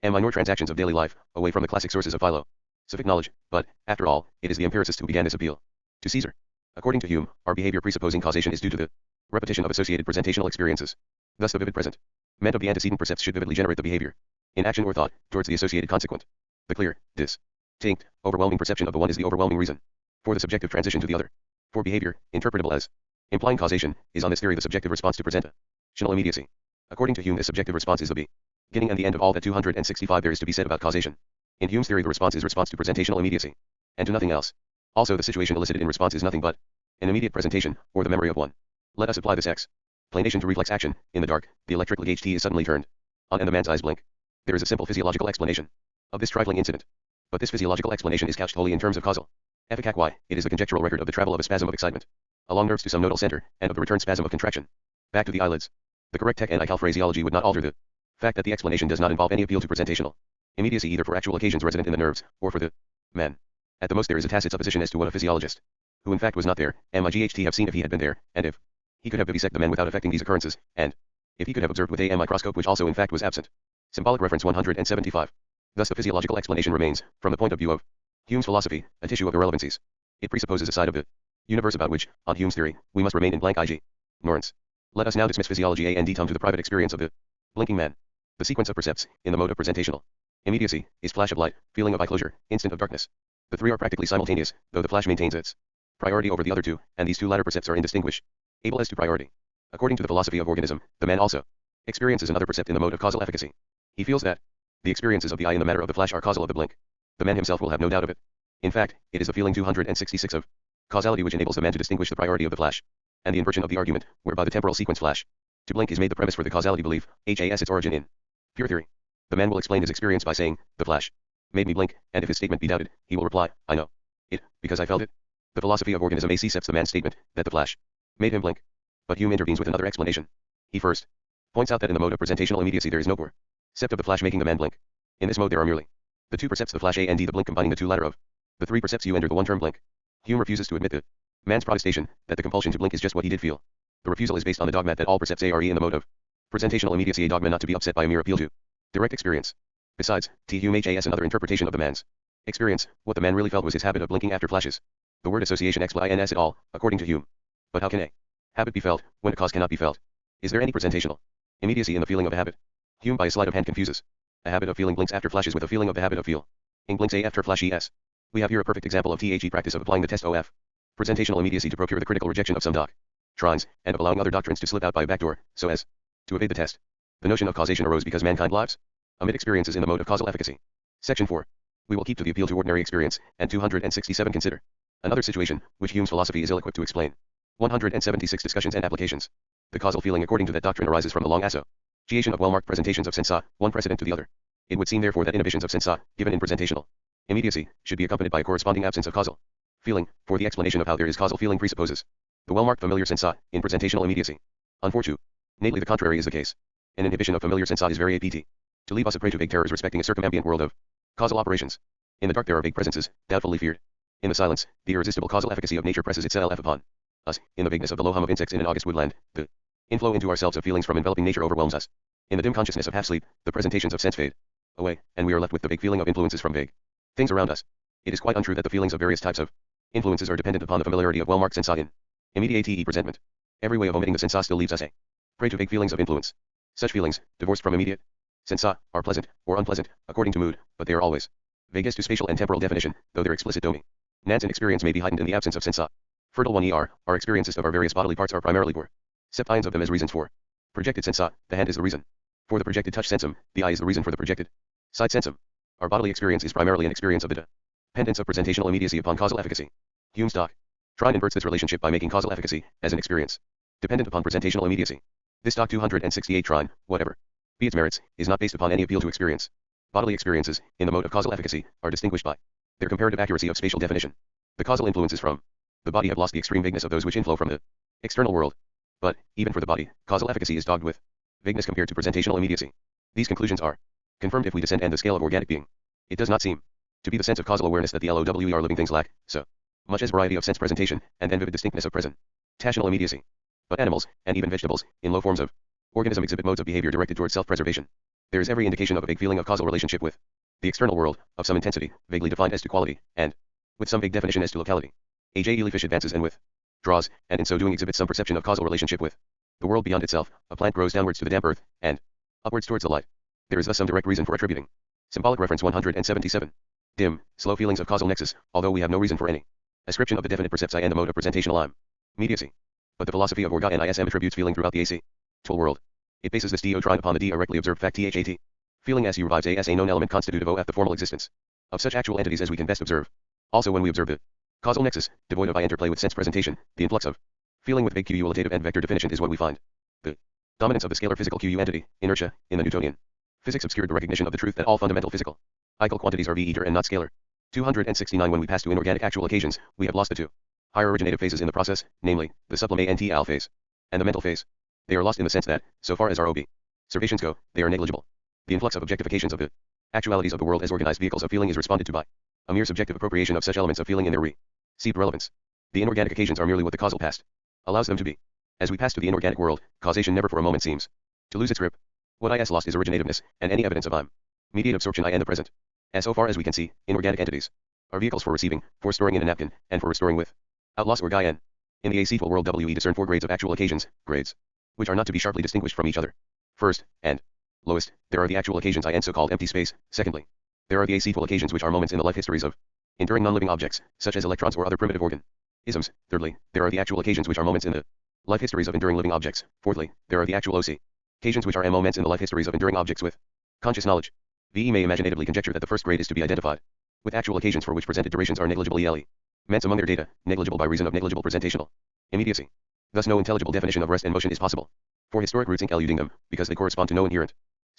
minor transactions of daily life, away from the classic sources of philosophic knowledge, but, after all, it is the empiricist who began this appeal to Caesar. According to Hume, our behavior presupposing causation is due to the repetition of associated presentational experiences. Thus the vivid present meant of the antecedent percepts should vividly generate the behavior in action or thought towards the associated consequent. The clear, distinct, overwhelming perception of the one is the overwhelming reason for the subjective transition to the other. For behavior, interpretable as implying causation, is on this theory the subjective response to presentational immediacy. According to Hume, this subjective response is the beginning and the end of all that 265 there is to be said about causation. In Hume's theory, the response is response to presentational immediacy, and to nothing else. Also, the situation elicited in response is nothing but an immediate presentation, or the memory of one. Let us apply this explanation to reflex action. In the dark, the electric light HT is suddenly turned on and the man's eyes blink. There is a simple physiological explanation of this trifling incident. But this physiological explanation is couched wholly in terms of causal efficacy. Why? It is the conjectural record of the travel of a spasm of excitement along nerves to some nodal center, and of the return spasm of contraction back to the eyelids. The correct technical phraseology would not alter the fact that the explanation does not involve any appeal to presentational immediacy either for actual occasions resident in the nerves, or for the man. At the most there is a tacit supposition as to what a physiologist, who in fact was not there, might have seen if he had been there, and if he could have vivisected the man without affecting these occurrences, and if he could have observed with a microscope which also in fact was absent. Symbolic reference 175. Thus the physiological explanation remains, from the point of view of Hume's philosophy, a tissue of irrelevancies. It presupposes a side of the universe about which, on Hume's theory, we must remain in blank ignorance. Let us now dismiss physiology and come to the private experience of the blinking man. The sequence of percepts, in the mode of presentational immediacy, is flash of light, feeling of eye closure, instant of darkness. The three are practically simultaneous, though the flash maintains its priority over the other two, and these two latter percepts are indistinguishable as to priority. According to the philosophy of organism, the man also experiences another percept in the mode of causal efficacy. He feels that the experiences of the eye in the matter of the flash are causal of the blink. The man himself will have no doubt of it. In fact, it is the feeling 266 of causality which enables the man to distinguish the priority of the flash, and the inversion of the argument, whereby the temporal sequence flash to blink is made the premise for the causality belief, has its origin in pure theory. The man will explain his experience by saying, the flash made me blink, and if his statement be doubted, he will reply, I know it, because I felt it. The philosophy of organism accepts the man's statement, that the flash made him blink. But Hume intervenes with another explanation. He first points out that in the mode of presentational immediacy there is no percept of the flash making the man blink. In this mode there are merely the two percepts, the flash and the blink, combining the two latter of the three percepts you enter the one term blink. Hume refuses to admit the man's protestation that the compulsion to blink is just what he did feel. The refusal is based on the dogmat that all percepts are in the mode of presentational immediacy, a dogma not to be upset by a mere appeal to direct experience. Besides, Hume has another interpretation of the man's experience. What the man really felt was his habit of blinking after flashes. The word association explains it all, according to Hume. But how can a habit be felt, when a cause cannot be felt? Is there any presentational immediacy in the feeling of a habit? Hume by a sleight of hand confuses a habit of feeling blinks after flashes with a feeling of the habit of feeling blinks after flashes. We have here a perfect example of the practice of applying the test of presentational immediacy to procure the critical rejection of some doctrines, and of allowing other doctrines to slip out by a backdoor, so as to evade the test. The notion of causation arose because mankind lives amid experiences in the mode of causal efficacy. Section 4. We will keep to the appeal to ordinary experience, and 267 consider another situation, which Hume's philosophy is ill-equipped to explain. 176 discussions and applications. The causal feeling according to that doctrine arises from the long association of well-marked presentations of sense, one precedent to the other. It would seem therefore that inhibitions of sense, given in presentational immediacy, should be accompanied by a corresponding absence of causal feeling, for the explanation of how there is causal feeling presupposes the well-marked familiar sense, in presentational immediacy. Unfortunately, the contrary is the case. An inhibition of familiar sense is very apt to leave us a prey to vague terrors respecting a circumambient world of causal operations. In the dark there are vague presences, doubtfully feared. In the silence, the irresistible causal efficacy of nature presses itself upon us. In the vagueness of the low hum of insects in an August woodland, the Inflow into ourselves of feelings from enveloping nature overwhelms us. In the dim consciousness of half-sleep, the presentations of sense fade away, and we are left with the vague feeling of influences from vague things around us. It is quite untrue that the feelings of various types of influences are dependent upon the familiarity of well-marked sensa in immediate presentment. Every way of omitting the sensa still leaves us a prey to vague feelings of influence. Such feelings, divorced from immediate sensa, are pleasant or unpleasant, according to mood, but they are always vague as to spatial and temporal definition, though their explicit dominance and experience may be heightened in the absence of sensa. Fertile 1 our experiences of our various bodily parts are primarily perceptions of them as reasons for projected sensa. The hand is the reason for the projected touch sensum, the eye is the reason for the projected sight sensum. Our bodily experience is primarily an experience of the dependence of presentational immediacy upon causal efficacy. Hume's doctrine inverts this relationship by making causal efficacy, as an experience, dependent upon presentational immediacy. This Doc 268 trine, whatever be its merits, is not based upon any appeal to experience. Bodily experiences, in the mode of causal efficacy, are distinguished by their comparative accuracy of spatial definition. The causal influences from the body have lost the extreme vagueness of those which inflow from the external world. But, even for the body, causal efficacy is dogged with vagueness compared to presentational immediacy. These conclusions are confirmed if we descend and the scale of organic being. It does not seem to be the sense of causal awareness that the LOWER living things lack, so much as variety of sense presentation, and then vivid distinctness of presentational immediacy. But animals, and even vegetables, in low forms of organism exhibit modes of behavior directed towards self-preservation. There is every indication of a vague feeling of causal relationship with the external world, of some intensity, vaguely defined as to quality, and with some vague definition as to locality. A.J. Elyfish advances and withdraws, and in so doing exhibits some perception of causal relationship with the world beyond itself. A plant grows downwards to the damp earth, and upwards towards the light. There is thus some direct reason for attributing symbolic reference 177. Dim, slow feelings of causal nexus, although we have no reason for any ascription of the definite percepts and the mode of presentational immediacy. But the philosophy of Orga and ISM attributes feeling throughout the AC world. It bases this doctrine upon the directly observed fact that feeling as revives as a known element constitutive of the formal existence of such actual entities as we can best observe. Also when we observe the causal nexus, devoid of interplay with sense presentation, the influx of feeling with vague QU-relative and vector definition is what we find. The dominance of the scalar physical QU entity, inertia, in the Newtonian physics obscured the recognition of the truth that all fundamental physical quantities are V-eater and not scalar. 269 When we pass to inorganic actual occasions, we have lost the two higher originative phases in the process, namely, the supplemental phase and the mental phase. They are lost in the sense that, so far as our observations go, they are negligible. The influx of objectifications of the actualities of the world as organized vehicles of feeling is responded to by a mere subjective appropriation of such elements of feeling in their received relevance. The inorganic occasions are merely what the causal past allows them to be. As we pass to the inorganic world, causation never for a moment seems to lose its grip. What is lost is originativeness, and any evidence of immediate absorption in the present. As so far as we can see, inorganic entities are vehicles for receiving, for storing in a napkin, and for restoring with loss or gain. In the acetal world we discern 4 grades of actual occasions, grades which are not to be sharply distinguished from each other. First, and lowest, there are the actual occasions and so-called empty space. Secondly, there are the acetal occasions which are moments in the life histories of enduring non-living objects, such as electrons or other primitive organisms. Thirdly, there are the actual occasions which are moments in the life histories of enduring living objects. Fourthly, there are the actual occasions which are moments in the life histories of enduring objects with conscious knowledge. VE may imaginatively conjecture that the first grade is to be identified with actual occasions for which presented durations are negligible mens among their data, negligible by reason of negligible presentational immediacy. Thus no intelligible definition of rest and motion is possible for historic roots including them, because they correspond to no inherent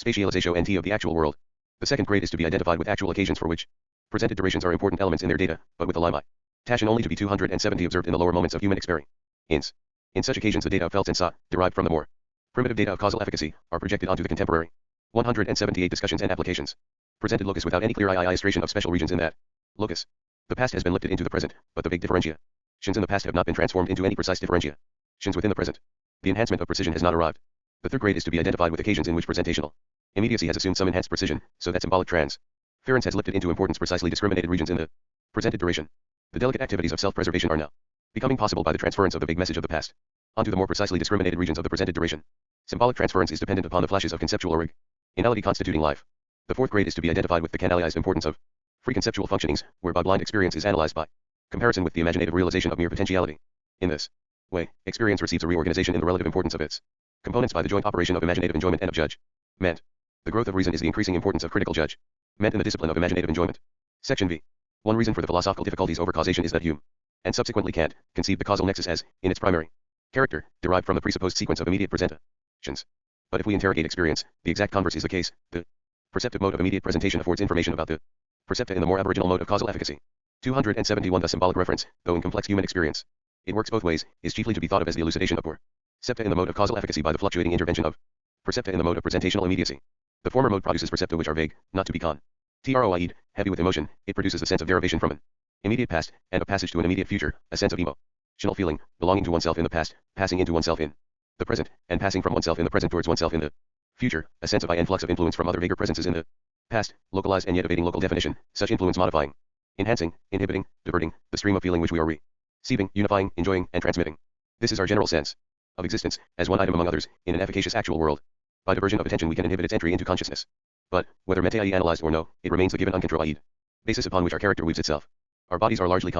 spatialization of the actual world. The second grade is to be identified with actual occasions for which presented durations are important elements in their data, but with the limitation only to be 270 observed in the lower moments of human experience. In such occasions the data of felt sensa, derived from the more primitive data of causal efficacy, are projected onto the contemporary 178 discussions and applications. Presented locus without any clear illustration of special regions in that locus. The past has been lifted into the present, but the vague differentiations in the past have not been transformed into any precise differentiations within the present. The enhancement of precision has not arrived. The third grade is to be identified with occasions in which presentational immediacy has assumed some enhanced precision, so that symbolic transference has lifted into importance precisely discriminated regions in the presented duration. The delicate activities of self-preservation are now becoming possible by the transference of the vague message of the past onto the more precisely discriminated regions of the presented duration. Symbolic transference is dependent upon the flashes of conceptual originality constituting life. The fourth grade is to be identified with the canalized importance of free conceptual functionings, whereby blind experience is analyzed by comparison with the imaginative realization of mere potentiality. In this way, experience receives a reorganization in the relative importance of its components by the joint operation of imaginative enjoyment and of judgment. The growth of reason is the increasing importance of critical judgment in the discipline of imaginative enjoyment. Section V. One reason for the philosophical difficulties over causation is that Hume, and subsequently Kant, conceived the causal nexus as, in its primary character, derived from the presupposed sequence of immediate presentations. But if we interrogate experience, the exact converse is the case. The perceptive mode of immediate presentation affords information about the percepta in the more aboriginal mode of causal efficacy. 271 The symbolic reference, though in complex human experience, it works both ways, is chiefly to be thought of as the elucidation of percepta in the mode of causal efficacy by the fluctuating intervention of percepta in the mode of presentational immediacy. The former mode produces percepta which are vague, not to be controlled, heavy with emotion. It produces a sense of derivation from an immediate past, and a passage to an immediate future, a sense of emotional feeling, belonging to oneself in the past, passing into oneself in the present, and passing from oneself in the present towards oneself in the future, a sense of influx of influence from other vaguer presences in the past, localized and yet evading local definition, such influence modifying, enhancing, inhibiting, diverting, the stream of feeling which we are receiving, unifying, enjoying, and transmitting. This is our general sense of existence, as one item among others, in an efficacious actual world. By diversion of attention we can inhibit its entry into consciousness. But, whether meta-i analyzed or no, it remains the given uncontrolled basis upon which our character weaves itself. Our bodies are largely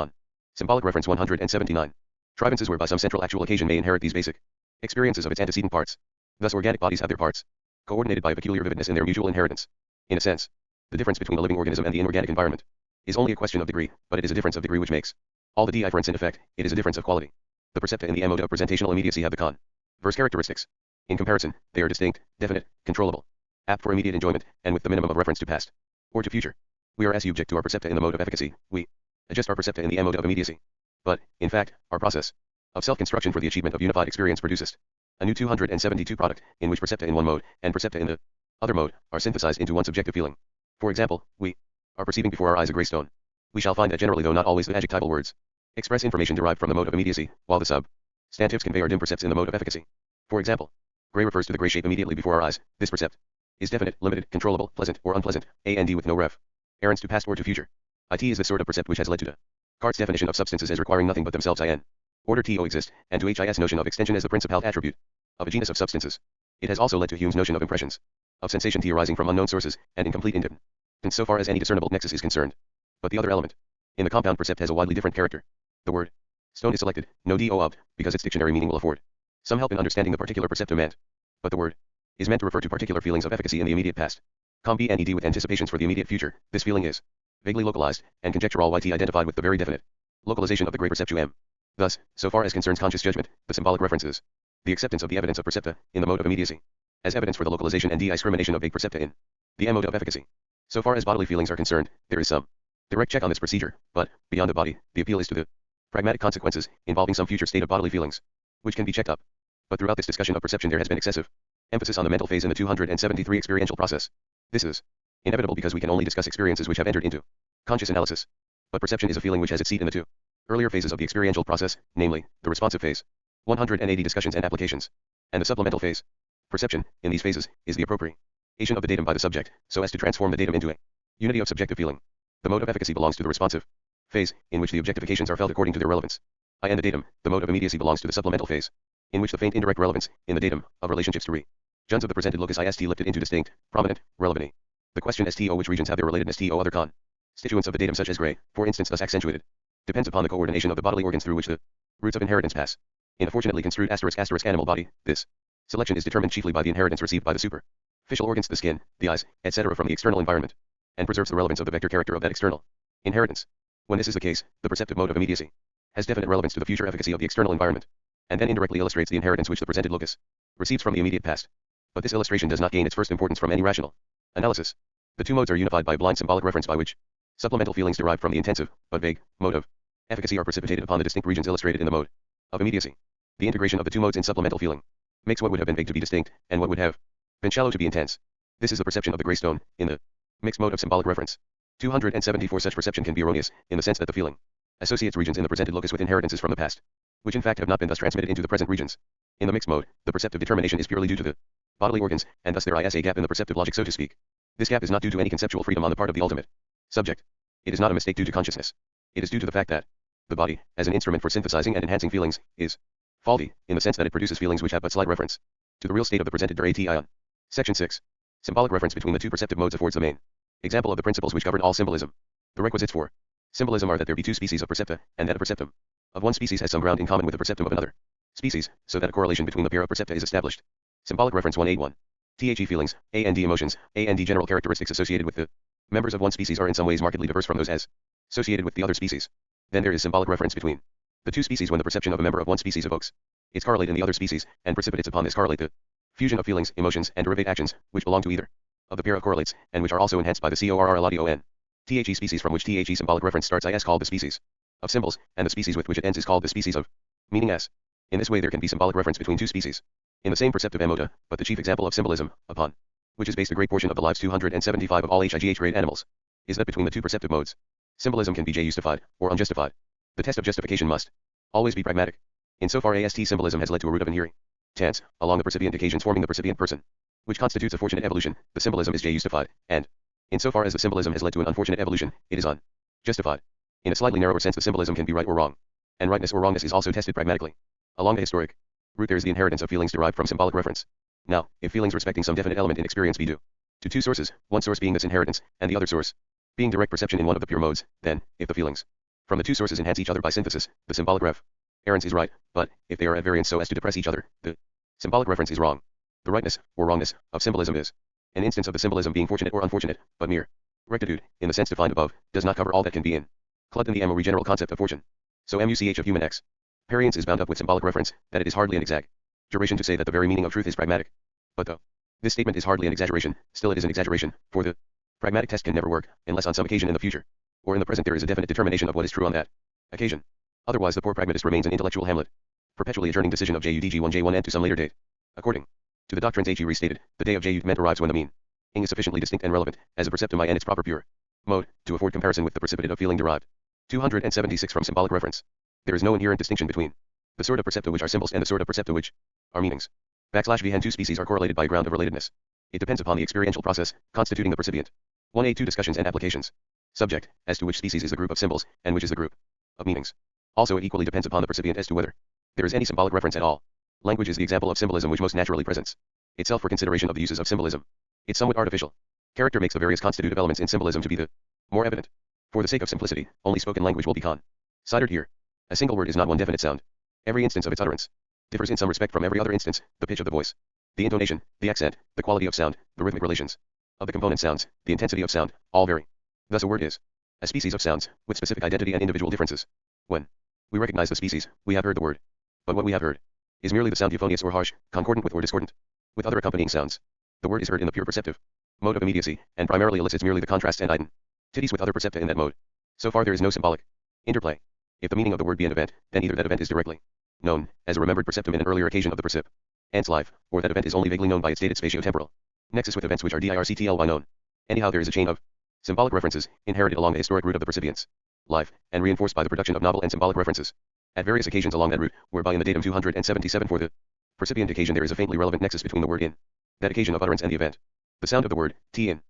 symbolic reference 179. Trivances whereby some central actual occasion may inherit these basic experiences of its antecedent parts. Thus organic bodies have their parts coordinated by a peculiar vividness in their mutual inheritance. In a sense, the difference between a living organism and the inorganic environment is only a question of degree, but it is a difference of degree which makes all the difference in effect. It is a difference of quality. The percepta in the mode of presentational immediacy have the converse characteristics. In comparison, they are distinct, definite, controllable, apt for immediate enjoyment, and with the minimum of reference to past or to future. We are subject to our percepta in the mode of efficacy. We adjust our percepta in the mode of immediacy. But, in fact, our process of self-construction for the achievement of unified experience produces a new 272 product, in which percepta in one mode, and percepta in the other mode, are synthesized into one subjective feeling. For example, we are perceiving before our eyes a gray stone. We shall find that generally, though not always, the adjectival words express information derived from the mode of immediacy, while the substantives convey our dim percepts in the mode of efficacy. For example, gray refers to the gray shape immediately before our eyes. This percept is definite, limited, controllable, pleasant, or unpleasant, and with no reference to past or to future. It is the sort of percept which has led to Descartes' definition of substances as requiring nothing but themselves in order to exist, and to his notion of extension as the principal attribute of a genus of substances. It has also led to Hume's notion of impressions of sensation arising from unknown sources, and incomplete independence so far as any discernible nexus is concerned. But the other element in the compound percept has a widely different character. The word stone is selected, no do opt, because its dictionary meaning will afford some help in understanding the particular perceptum meant. But the word is meant to refer to particular feelings of efficacy in the immediate past. Combined with anticipations for the immediate future. This feeling is vaguely localized and conjectural YT identified with the very definite localization of the great perceptuum. Thus, so far as concerns conscious judgment, the symbolic references the acceptance of the evidence of percepta in the mode of immediacy as evidence for the localization and discrimination of vague percepta in the mode of efficacy. So far as bodily feelings are concerned, there is some direct check on this procedure, but, beyond the body, the appeal is to the pragmatic consequences involving some future state of bodily feelings, which can be checked up. But throughout this discussion of perception there has been excessive emphasis on the mental phase in the 273 experiential process. This is inevitable because we can only discuss experiences which have entered into conscious analysis. But perception is a feeling which has its seat in the two earlier phases of the experiential process, namely, the responsive phase, 180 discussions and applications, and the supplemental phase. Perception, in these phases, is the appropriation of the datum by the subject, so as to transform the datum into a unity of subjective feeling. The mode of efficacy belongs to the responsive phase, in which the objectifications are felt according to their relevance. And the datum, the mode of immediacy belongs to the supplemental phase, in which the faint indirect relevance, in the datum, of relationships to regions of the presented locus ist lifted into distinct, prominent, relevancy. The question sto which regions have their relatedness to other constituents of the datum such as gray, for instance thus accentuated, depends upon the coordination of the bodily organs through which the roots of inheritance pass. In a fortunately construed ** animal body, this selection is determined chiefly by the inheritance received by the superficial organs, the skin, the eyes, etc. from the external environment, and preserves the relevance of the vector character of that external inheritance. When this is the case, the perceptive mode of immediacy has definite relevance to the future efficacy of the external environment, and then indirectly illustrates the inheritance which the presented locus receives from the immediate past. But this illustration does not gain its first importance from any rational analysis. The two modes are unified by blind symbolic reference by which supplemental feelings derived from the intensive, but vague, mode of efficacy are precipitated upon the distinct regions illustrated in the mode of immediacy. The integration of the two modes in supplemental feeling makes what would have been vague to be distinct, and what would have been shallow to be intense. This is the perception of the gray stone, in the mixed mode of symbolic reference. 274 Such perception can be erroneous, in the sense that the feeling associates regions in the presented locus with inheritances from the past, which in fact have not been thus transmitted into the present regions. In the mixed mode, the perceptive determination is purely due to the bodily organs, and thus there is a gap in the perceptive logic so to speak. This gap is not due to any conceptual freedom on the part of the ultimate subject. It is not a mistake due to consciousness. It is due to the fact that the body, as an instrument for synthesizing and enhancing feelings, is faulty, in the sense that it produces feelings which have but slight reference to the real state of the presented ion. Section 6. Symbolic reference between the two perceptive modes affords the main example of the principles which govern all symbolism. The requisites for symbolism are that there be two species of percepta, and that a perceptum of one species has some ground in common with the perceptum of another species, so that a correlation between the pair of percepta is established. Symbolic reference 181. The feelings, and emotions, and general characteristics associated with the members of one species are in some ways markedly diverse from those as associated with the other species. Then there is symbolic reference between the two species when the perception of a member of one species evokes its correlate in the other species, and precipitates upon this correlate the fusion of feelings, emotions, and derivate actions, which belong to either of the pair of correlates, and which are also enhanced by the correlation. The species from which the symbolic reference starts is called the species of symbols, and the species with which it ends is called the species of meaning s. In this way there can be symbolic reference between two species in the same perceptive mode, but the chief example of symbolism, upon which is based a great portion of the lives 275 of all HIGH grade animals, is that between the two perceptive modes, symbolism can be justified, or unjustified. The test of justification must always be pragmatic. Insofar as symbolism has led to a root of inhering tense, along the percipient occasions forming the percipient person, which constitutes a fortunate evolution. The symbolism is justified, and, insofar as the symbolism has led to an unfortunate evolution, it is unjustified. In a slightly narrower sense, the symbolism can be right or wrong, and rightness or wrongness is also tested pragmatically. Along the historic route, there is the inheritance of feelings derived from symbolic reference. Now, if feelings respecting some definite element in experience be due to two sources, one source being this inheritance, and the other source being direct perception in one of the pure modes, then, if the feelings from the two sources enhance each other by synthesis, the symbolic reference is right, but, if they are at variance so as to depress each other, the symbolic reference is wrong. The rightness, or wrongness, of symbolism is an instance of the symbolism being fortunate or unfortunate, but mere rectitude, in the sense defined above, does not cover all that can be included in the MOE general concept of fortune. So MUCH of human experience is bound up with symbolic reference, that it is hardly an exaggeration to say that the very meaning of truth is pragmatic. But though this statement is hardly an exaggeration, still it is an exaggeration, for the pragmatic test can never work, unless on some occasion in the future, or in the present there is a definite determination of what is true on that occasion. Otherwise the poor pragmatist remains an intellectual hamlet, perpetually adjourning decision of JUDG1J1N to some later date. According to the doctrines HE restated, the day of JUD arrives when the meaning is sufficiently distinct and relevant, as a perceptum I and its proper pure mode, to afford comparison with the precipitate of feeling derived. 276 from symbolic reference. There is no inherent distinction between the sort of percepta which are symbols and the sort of percepta which are meanings. \V two species are correlated by ground of relatedness. It depends upon the experiential process, constituting the percipient. 1A2 discussions and applications. Subject, as to which species is the group of symbols, and which is the group of meanings. Also it equally depends upon the percipient as to whether there is any symbolic reference at all. Language is the example of symbolism which most naturally presents itself for consideration of the uses of symbolism. Its somewhat artificial character makes the various constitutive elements in symbolism to be the more evident. For the sake of simplicity, only spoken language will be considered here. A single word is not one definite sound. Every instance of its utterance differs in some respect from every other instance, the pitch of the voice, the intonation, the accent, the quality of sound, the rhythmic relations of the component sounds, the intensity of sound, all vary. Thus a word is a species of sounds, with specific identity and individual differences. When we recognize the species, we have heard the word. But what we have heard is merely the sound euphonious or harsh, concordant with or discordant with other accompanying sounds. The word is heard in the pure perceptive mode of immediacy, and primarily elicits merely the contrast and identities with other percepta in that mode. So far there is no symbolic interplay. If the meaning of the word be an event, then either that event is directly known, as a remembered perceptum in an earlier occasion of the percip's life, or that event is only vaguely known by its stated spatio-temporal nexus with events which are dirctly known. Anyhow there is a chain of symbolic references, inherited along the historic route of the percipient's life, and reinforced by the production of novel and symbolic references at various occasions along that route, whereby in the datum 277 for the percipient occasion there is a faintly relevant nexus between the word in that occasion of utterance and the event. The sound of the word, t in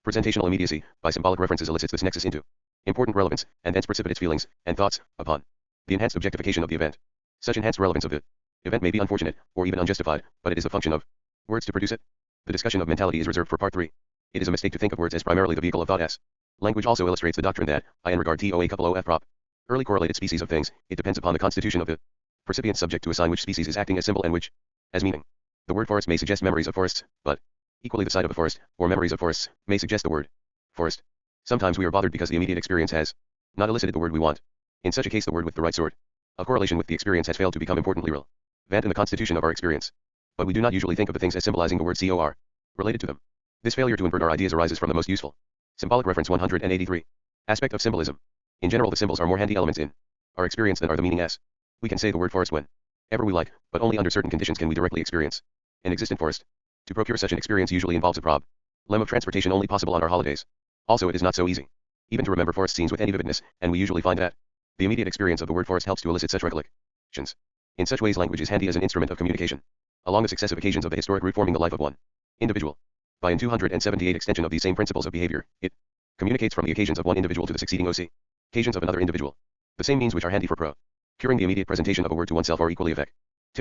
presentational immediacy, by symbolic references elicits this nexus into important relevance, and thence precipitates feelings and thoughts upon the enhanced objectification of the event. Such enhanced relevance of the event may be unfortunate, or even unjustified, but it is a function of words to produce it. The discussion of mentality is reserved for part 3. It is a mistake to think of words as primarily the vehicle of thought. Language also illustrates the doctrine that, in regard to a couple of prop early correlated species of things, it depends upon the constitution of the percipient subject to assign which species is acting as symbol and which as meaning. The word forest may suggest memories of forests, but equally the sight of a forest, or memories of forests, may suggest the word forest. Sometimes we are bothered because the immediate experience has not elicited the word we want. In such a case the word with the right sort of correlation with the experience has failed to become importantly relevant in the constitution of our experience. But we do not usually think of the things as symbolizing the word cor related to them. This failure to invert our ideas arises from the most useful symbolic reference 183 aspect of symbolism. In general the symbols are more handy elements in our experience than are the meaning s. We can say the word forest whenever we like, but only under certain conditions can we directly experience an existent forest. To procure such an experience usually involves a problem of transportation only possible on our holidays. Also it is not so easy even to remember forest scenes with any vividness, and we usually find that the immediate experience of the word forest helps to elicit such recollections. In such ways language is handy as an instrument of communication along the successive occasions of the historic route forming the life of one individual. By an 278 extension of these same principles of behavior, it communicates from the occasions of one individual to the succeeding occasions of another individual. The same means which are handy for procuring the immediate presentation of a word to oneself are equally effective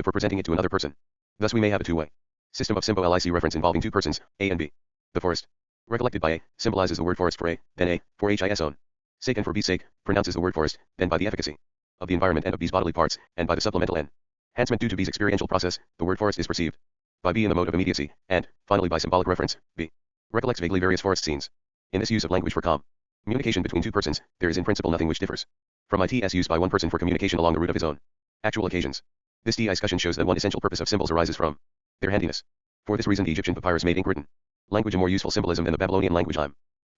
for presenting it to another person. Thus we may have a two-way system of symbolic reference involving two persons, A and B. The forest, recollected by A, symbolizes the word forest for A, then A, for His own sake and for B's sake, pronounces the word forest, then by the efficacy of the environment and of B's bodily parts, and by the supplemental enhancement due to B's experiential process, the word forest is perceived by B in the mode of immediacy, and, finally by symbolic reference, B recollects vaguely various forest scenes. In this use of language for communication between two persons, there is in principle nothing which differs from ITS used by one person for communication along the route of his own actual occasions. This discussion shows that one essential purpose of symbols arises from their handiness. For this reason the Egyptian papyrus made ink written language a more useful symbolism than the Babylonian language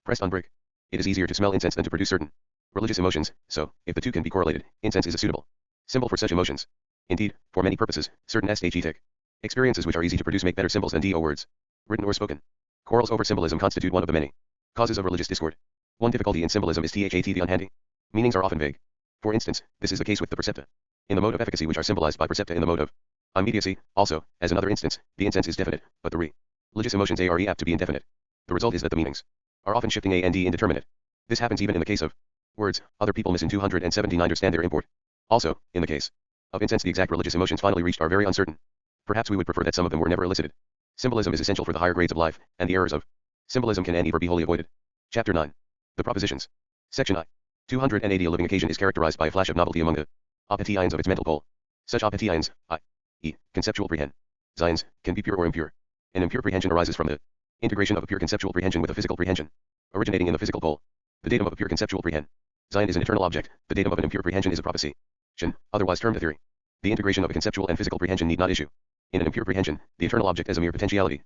pressed on brick. It is easier to smell incense than to produce certain religious emotions, so, if the two can be correlated, incense is a suitable symbol for such emotions. Indeed, for many purposes, certain aesthetic experiences which are easy to produce make better symbols than DO words, written or spoken. Quarrels over symbolism constitute one of the many causes of religious discord. One difficulty in symbolism is the unhandy. Meanings are often vague. For instance, this is the case with the percepta in the mode of efficacy which are symbolized by percepta in the mode of Immediacy, also, as another instance, the instance is definite, but the religious emotions are apt to be indefinite. The result is that the meanings are often shifting and indeterminate. This happens even in the case of words. Other people miss in 279 understand their import. Also, in the case of incense, the exact religious emotions finally reached are very uncertain. Perhaps we would prefer that some of them were never elicited. Symbolism is essential for the higher grades of life, and the errors of symbolism can and never be wholly avoided. Chapter 9. The Propositions. Section I. 280 A living occasion is characterized by a flash of novelty among the optaions of its mental pole. Such optaions, i.e., conceptual prehensions, can be pure or impure. An impure prehension arises from the integration of a pure conceptual prehension with a physical prehension, originating in the physical pole. The datum of a pure conceptual prehension is an eternal object. The datum of an impure prehension is a proposition, otherwise termed a theory. The integration of a conceptual and physical prehension need not issue. In an impure prehension, the eternal object as a mere potentiality,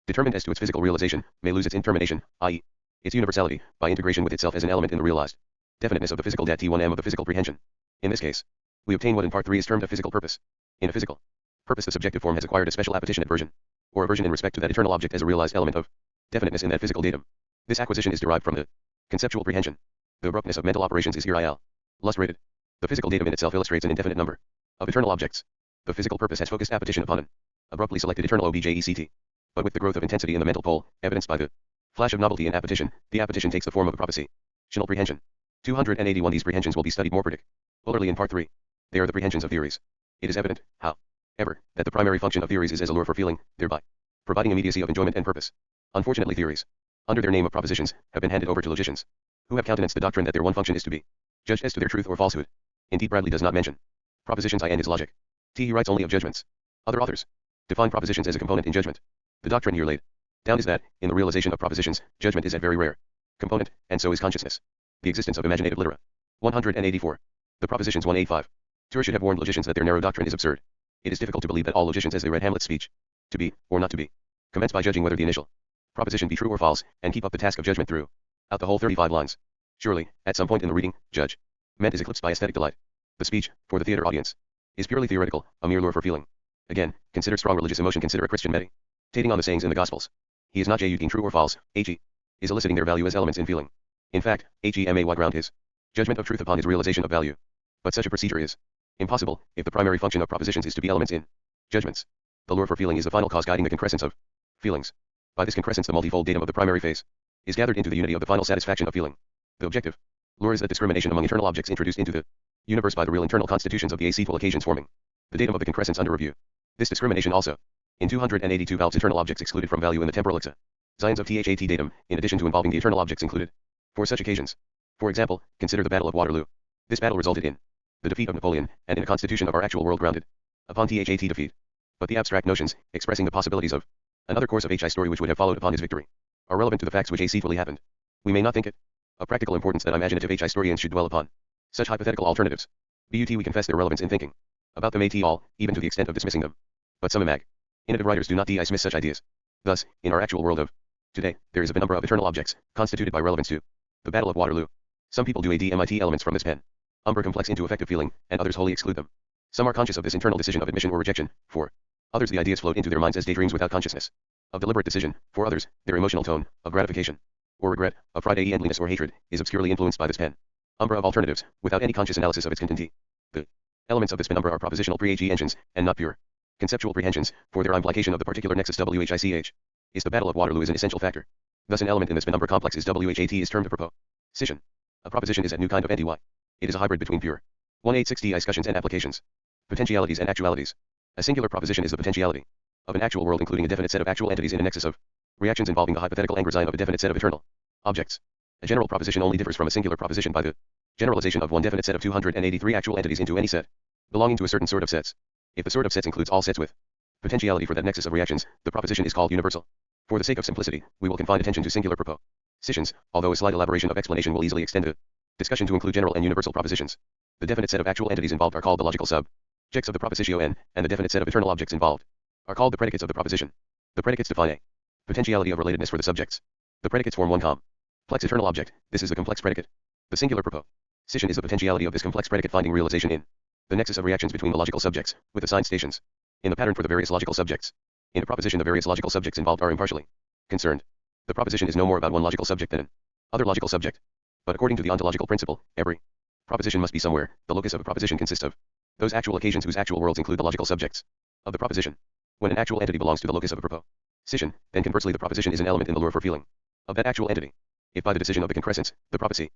determined as to its physical realization, may lose its intermination, i.e., its universality, by integration with itself as an element in the realized definiteness of the physical dat T1M of the physical prehension. In this case, we obtain what in part 3 is termed a physical purpose. In a physical purpose, the subjective form has acquired a special appetitionate version, or aversion in respect to that eternal object as a realized element of definiteness in that physical datum. This acquisition is derived from the conceptual prehension. The abruptness of mental operations is here illustrated. The physical datum in itself illustrates an indefinite number of eternal objects. The physical purpose has focused appetition upon an abruptly selected eternal object. But with the growth of intensity in the mental pole, evidenced by the flash of novelty in appetition, the appetition takes the form of a propositional prehension. 281 These prehensions will be studied more particularly in part 3. They are the prehensions of theories. It is evident, however, that the primary function of theories is as a lure for feeling, thereby providing immediacy of enjoyment and purpose. Unfortunately, theories, under their name of propositions, have been handed over to logicians, who have countenanced the doctrine that their one function is to be judged as to their truth or falsehood. Indeed, Bradley does not mention propositions in his logic. He writes only of judgments. Other authors define propositions as a component in judgment. The doctrine here laid down is that, in the realization of propositions, judgment is a very rare component, and so is consciousness. The existence of imaginative litera. 184. The Propositions 185. Tour should have warned logicians that their narrow doctrine is absurd. It is difficult to believe that all logicians, as they read Hamlet's speech, to be, or not to be, commence by judging whether the initial proposition be true or false, and keep up the task of judgment through out the whole 35 lines. Surely, at some point in the reading, judgment is eclipsed by aesthetic delight. The speech, for the theater audience, is purely theoretical, a mere lure for feeling. Again, consider strong religious emotion, consider a Christian meditating on the sayings in the Gospels. He is not judging true or false, he is eliciting their value as elements in feeling. In fact, he may ground his judgment of truth upon his realization of value. But such a procedure is impossible, if the primary function of propositions is to be elements in judgments. The lure for feeling is the final cause guiding the concrescence of feelings. By this concrescence, the multifold datum of the primary phase is gathered into the unity of the final satisfaction of feeling. The objective lure is that discrimination among eternal objects introduced into the universe by the real internal constitutions of the acetal occasions forming the datum of the concrescence under review. This discrimination also, in 282 valves eternal objects excluded from value in the temporal exercise of THAT datum, in addition to involving the eternal objects included for such occasions. For example, consider the Battle of Waterloo. This battle resulted in the defeat of Napoleon, and in a constitution of our actual world grounded upon THAT defeat. But the abstract notions, expressing the possibilities of another course of HI story which would have followed upon his victory, are relevant to the facts which acetually happened. We may not think it of practical importance that imaginative HI historians should dwell upon such hypothetical alternatives. But we confess their relevance in thinking about them at all, even to the extent of dismissing them. But some imaginative writers do not dismiss such ideas. Thus, in our actual world of today, there is a number of eternal objects, constituted by relevance to the Battle of Waterloo. Some people do admit elements from this pen complex into affective feeling, and others wholly exclude them. Some are conscious of this internal decision of admission or rejection. For others, the ideas float into their minds as daydreams without consciousness of deliberate decision. For others, their emotional tone of gratification or regret, of pride, endliness or hatred, is obscurely influenced by this pen of alternatives, without any conscious analysis of its content. The elements of this pen are propositional pre-AG engines, and not pure conceptual prehensions, for their implication of the particular nexus WHICH is the Battle of Waterloo is an essential factor. Thus, an element in this pen complex is WHAT is termed a proposition. A proposition is a new kind of NDY. It is a hybrid between pure 186D discussions and applications, potentialities and actualities. A singular proposition is the potentiality of an actual world including a definite set of actual entities in a nexus of reactions involving the hypothetical angrazine of a definite set of eternal objects. A general proposition only differs from a singular proposition by the generalization of one definite set of 283 actual entities into any set belonging to a certain sort of sets. If the sort of sets includes all sets with potentiality for that nexus of reactions, the proposition is called universal. For the sake of simplicity, we will confine attention to singular propositions, although a slight elaboration of explanation will easily extend the discussion to include general and universal propositions. The definite set of actual entities involved are called the logical subjects of the propositio n, and the definite set of eternal objects involved are called the predicates of the proposition. The predicates define a potentiality of relatedness for the subjects. The predicates form one complex eternal object. This is the complex predicate. The singular proposition is the potentiality of this complex predicate finding realization in the nexus of reactions between the logical subjects, with assigned stations in the pattern for the various logical subjects. In a proposition, the various logical subjects involved are impartially concerned. The proposition is no more about one logical subject than an other logical subject. But according to the ontological principle, every proposition must be somewhere. The locus of a proposition consists of those actual occasions whose actual worlds include the logical subjects. of the proposition. When an actual entity belongs to the locus of a proposition, then conversely the proposition is an element in the lure for feeling of that actual entity. If by the decision of the concrescence, the proposition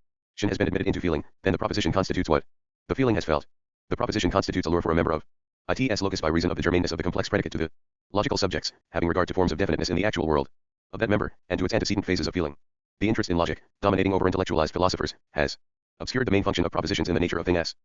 has been admitted into feeling, then the proposition constitutes what the feeling has felt. The proposition constitutes a lure for a member of its locus by reason of the germaneness of the complex predicate to the logical subjects, having regard to forms of definiteness in the actual world of that member, and to its antecedent phases of feeling. The interest in logic, dominating over intellectualized philosophers, has obscured the main function of propositions in the nature of thing as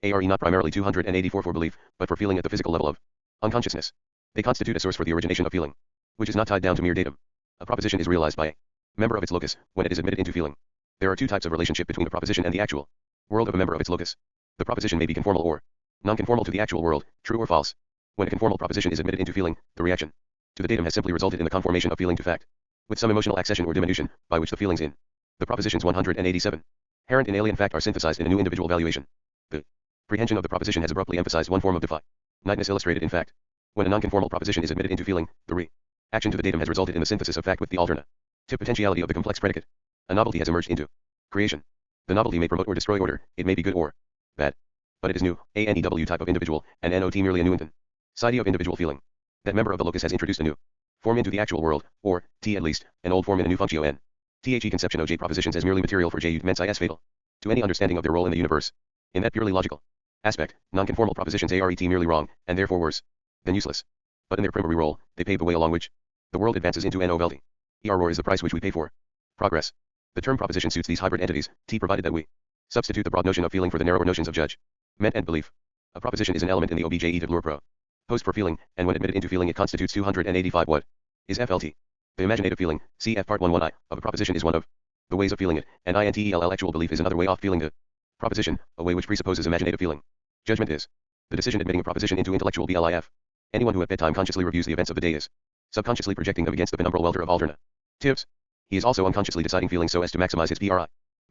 they are not primarily 284 for belief, but for feeling at the physical level of unconsciousness. They constitute a source for the origination of feeling, which is not tied down to mere datum. A proposition is realized by a member of its locus when it is admitted into feeling. There are two types of relationship between the proposition and the actual world of a member of its locus. The proposition may be conformal or non-conformal to the actual world, true or false. When a conformal proposition is admitted into feeling, the reaction to the datum has simply resulted in the conformation of feeling to fact, with some emotional accession or diminution, by which the feelings in the propositions 187 inherent in alien fact are synthesized in a new individual valuation. The prehension of the proposition has abruptly emphasized one form of definiteness illustrated in fact. When a non-conformal proposition is admitted into feeling, the reaction to the datum has resulted in the synthesis of fact with the alternative potentiality of the complex predicate. A novelty has emerged into creation. The novelty may promote or destroy order, it may be good or bad. But it is new, a new type of individual, and not merely a new intensity of individual feeling. That member of the locus has introduced a new form into the actual world, or, t at least, an old form in a new functio n. The conception of j propositions as merely material for j mens is fatal to any understanding of their role in the universe. In that purely logical aspect, non-conformal propositions are merely wrong, and therefore worse than useless. But in their primary role, they pave the way along which the world advances into novelty. Or is the price which we pay for progress. The term proposition suits these hybrid entities, provided that we substitute the broad notion of feeling for the narrower notions of judgment and belief. A proposition is an element in the objet of lure posed for feeling, and when admitted into feeling it constitutes 285 what is FLT. The imaginative feeling, cf part 1.1i, of a proposition is one of the ways of feeling it, and intell actual belief is another way of feeling the proposition, a way which presupposes imaginative feeling. Judgment is the decision admitting a proposition into intellectual belief. Anyone who at bedtime consciously reviews the events of the day is subconsciously projecting them against the penumbral welter of alternatives. He is also unconsciously deciding feeling so as to maximize his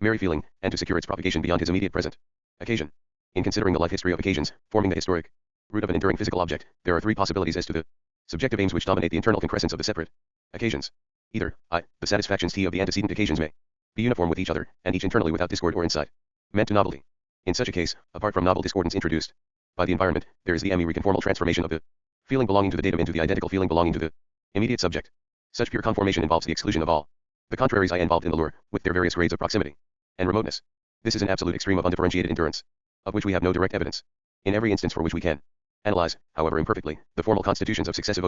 merry feeling, and to secure its propagation beyond his immediate present occasion. In considering the life history of occasions, forming the historic root of an enduring physical object, there are three possibilities as to the subjective aims which dominate the internal concrescence of the separate occasions. Either, the satisfactions of the antecedent occasions may be uniform with each other, and each internally without discord or insight, meant to novelty. In such a case, apart from novel discordance introduced by the environment, there is the reconformal transformation of the feeling belonging to the datum into the identical feeling belonging to the immediate subject. Such pure conformation involves the exclusion of all the contraries involved in the lure, with their various grades of proximity and remoteness. This is an absolute extreme of undifferentiated endurance, of which we have no direct evidence. In every instance for which we can analyze, however imperfectly, the formal constitutions of successive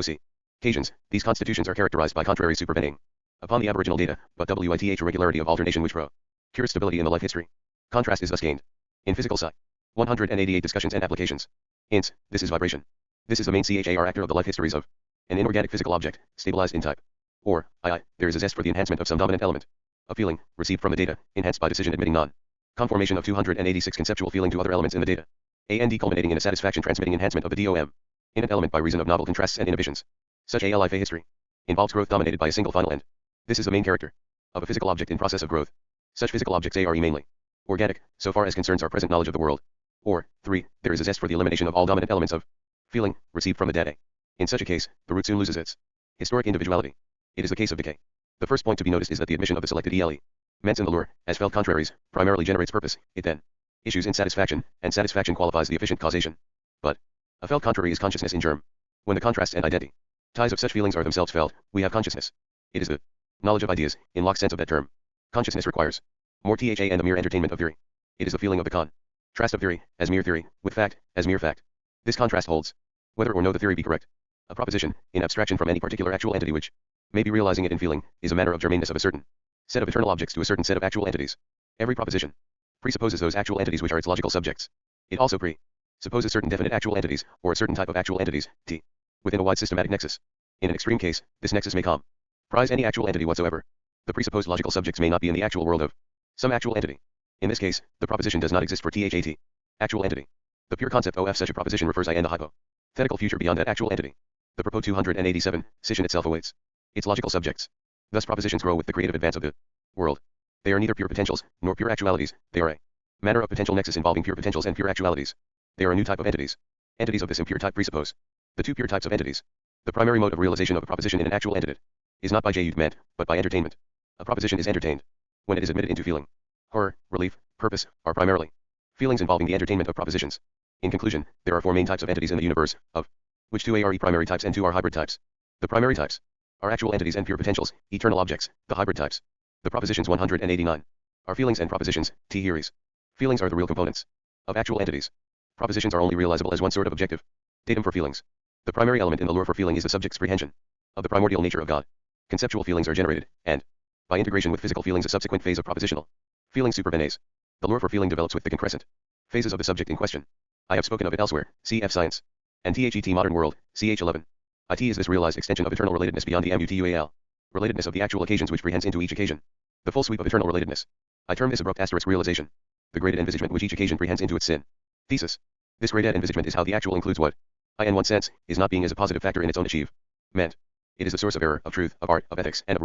occasions, these constitutions are characterized by contraries supervening upon the aboriginal data, but with irregularity of alternation which procures stability in the life history. Contrast is thus gained. In physical sci. 188 discussions and applications. Ints, this is vibration. This is the main CHAR actor of the life histories of an inorganic physical object, stabilized in type. Or, there is a zest for the enhancement of some dominant element of feeling, received from the data, enhanced by decision admitting non-conformation of 286 conceptual feeling to other elements in the data. And culminating in a satisfaction transmitting enhancement of the DOM. In an element by reason of novel contrasts and inhibitions. Such a life history involves growth dominated by a single final end. This is the main character of a physical object in process of growth. Such physical objects are mainly organic, so far as concerns our present knowledge of the world. Or, 3, there is a zest for the elimination of all dominant elements of feeling, received from the data. In such a case, the root soon loses its historic individuality. It is the case of decay. The first point to be noticed is that the admission of the selected mens in the lure, as felt contraries, primarily generates purpose. It then issues in satisfaction, and satisfaction qualifies the efficient causation. But a felt contrary is consciousness in germ. When the contrasts and identity ties of such feelings are themselves felt, we have consciousness. It is the knowledge of ideas, in Locke's sense of that term. Consciousness requires more than the mere entertainment of theory. It is the feeling of the contrast of theory, as mere theory, with fact, as mere fact. This contrast holds, whether or no the theory be correct. A proposition, in abstraction from any particular actual entity which may be realizing it in feeling, is a matter of germaneness of a certain set of eternal objects to a certain set of actual entities. Every proposition presupposes those actual entities which are its logical subjects. It also presupposes certain definite actual entities, or a certain type of actual entities, within a wide systematic nexus. In an extreme case, this nexus may comprise any actual entity whatsoever. The presupposed logical subjects may not be in the actual world of some actual entity. In this case, the proposition does not exist for THAT, actual entity. The pure concept of such a proposition refers in the hypothetical future beyond that actual entity. The Propo 287, Scission itself awaits its logical subjects. Thus propositions grow with the creative advance of the world. They are neither pure potentials, nor pure actualities, they are a manner of potential nexus involving pure potentials and pure actualities. They are a new type of entities. Entities of this impure type presuppose the two pure types of entities. The primary mode of realization of a proposition in an actual entity is not by judgment, but by entertainment. A proposition is entertained when it is admitted into feeling. Horror, relief, purpose, are primarily feelings involving the entertainment of propositions. In conclusion, there are four main types of entities in the universe of which two are primary types and two are hybrid types. The primary types are actual entities and pure potentials, eternal objects. The hybrid types, the propositions 189, are feelings and propositions, T theories. Feelings are the real components of actual entities. Propositions are only realizable as one sort of objective datum for feelings. The primary element in the lure for feeling is the subject's prehension of the primordial nature of God. Conceptual feelings are generated, and, by integration with physical feelings, a subsequent phase of propositional feelings supervenes. The lure for feeling develops with the concrescent phases of the subject in question. I have spoken of it elsewhere, cf. Science. And THET Modern World, ch. 11. It is this realized extension of eternal relatedness beyond the mutual relatedness of the actual occasions which prehends into each occasion. The full sweep of eternal relatedness. I term this abrupt asterisk realization. The graded envisagement which each occasion prehends into its sin. Thesis. This graded envisagement is how the actual includes what, I in one sense, is not being as a positive factor in its own achievement. It is the source of error, of truth, of art, of ethics, and of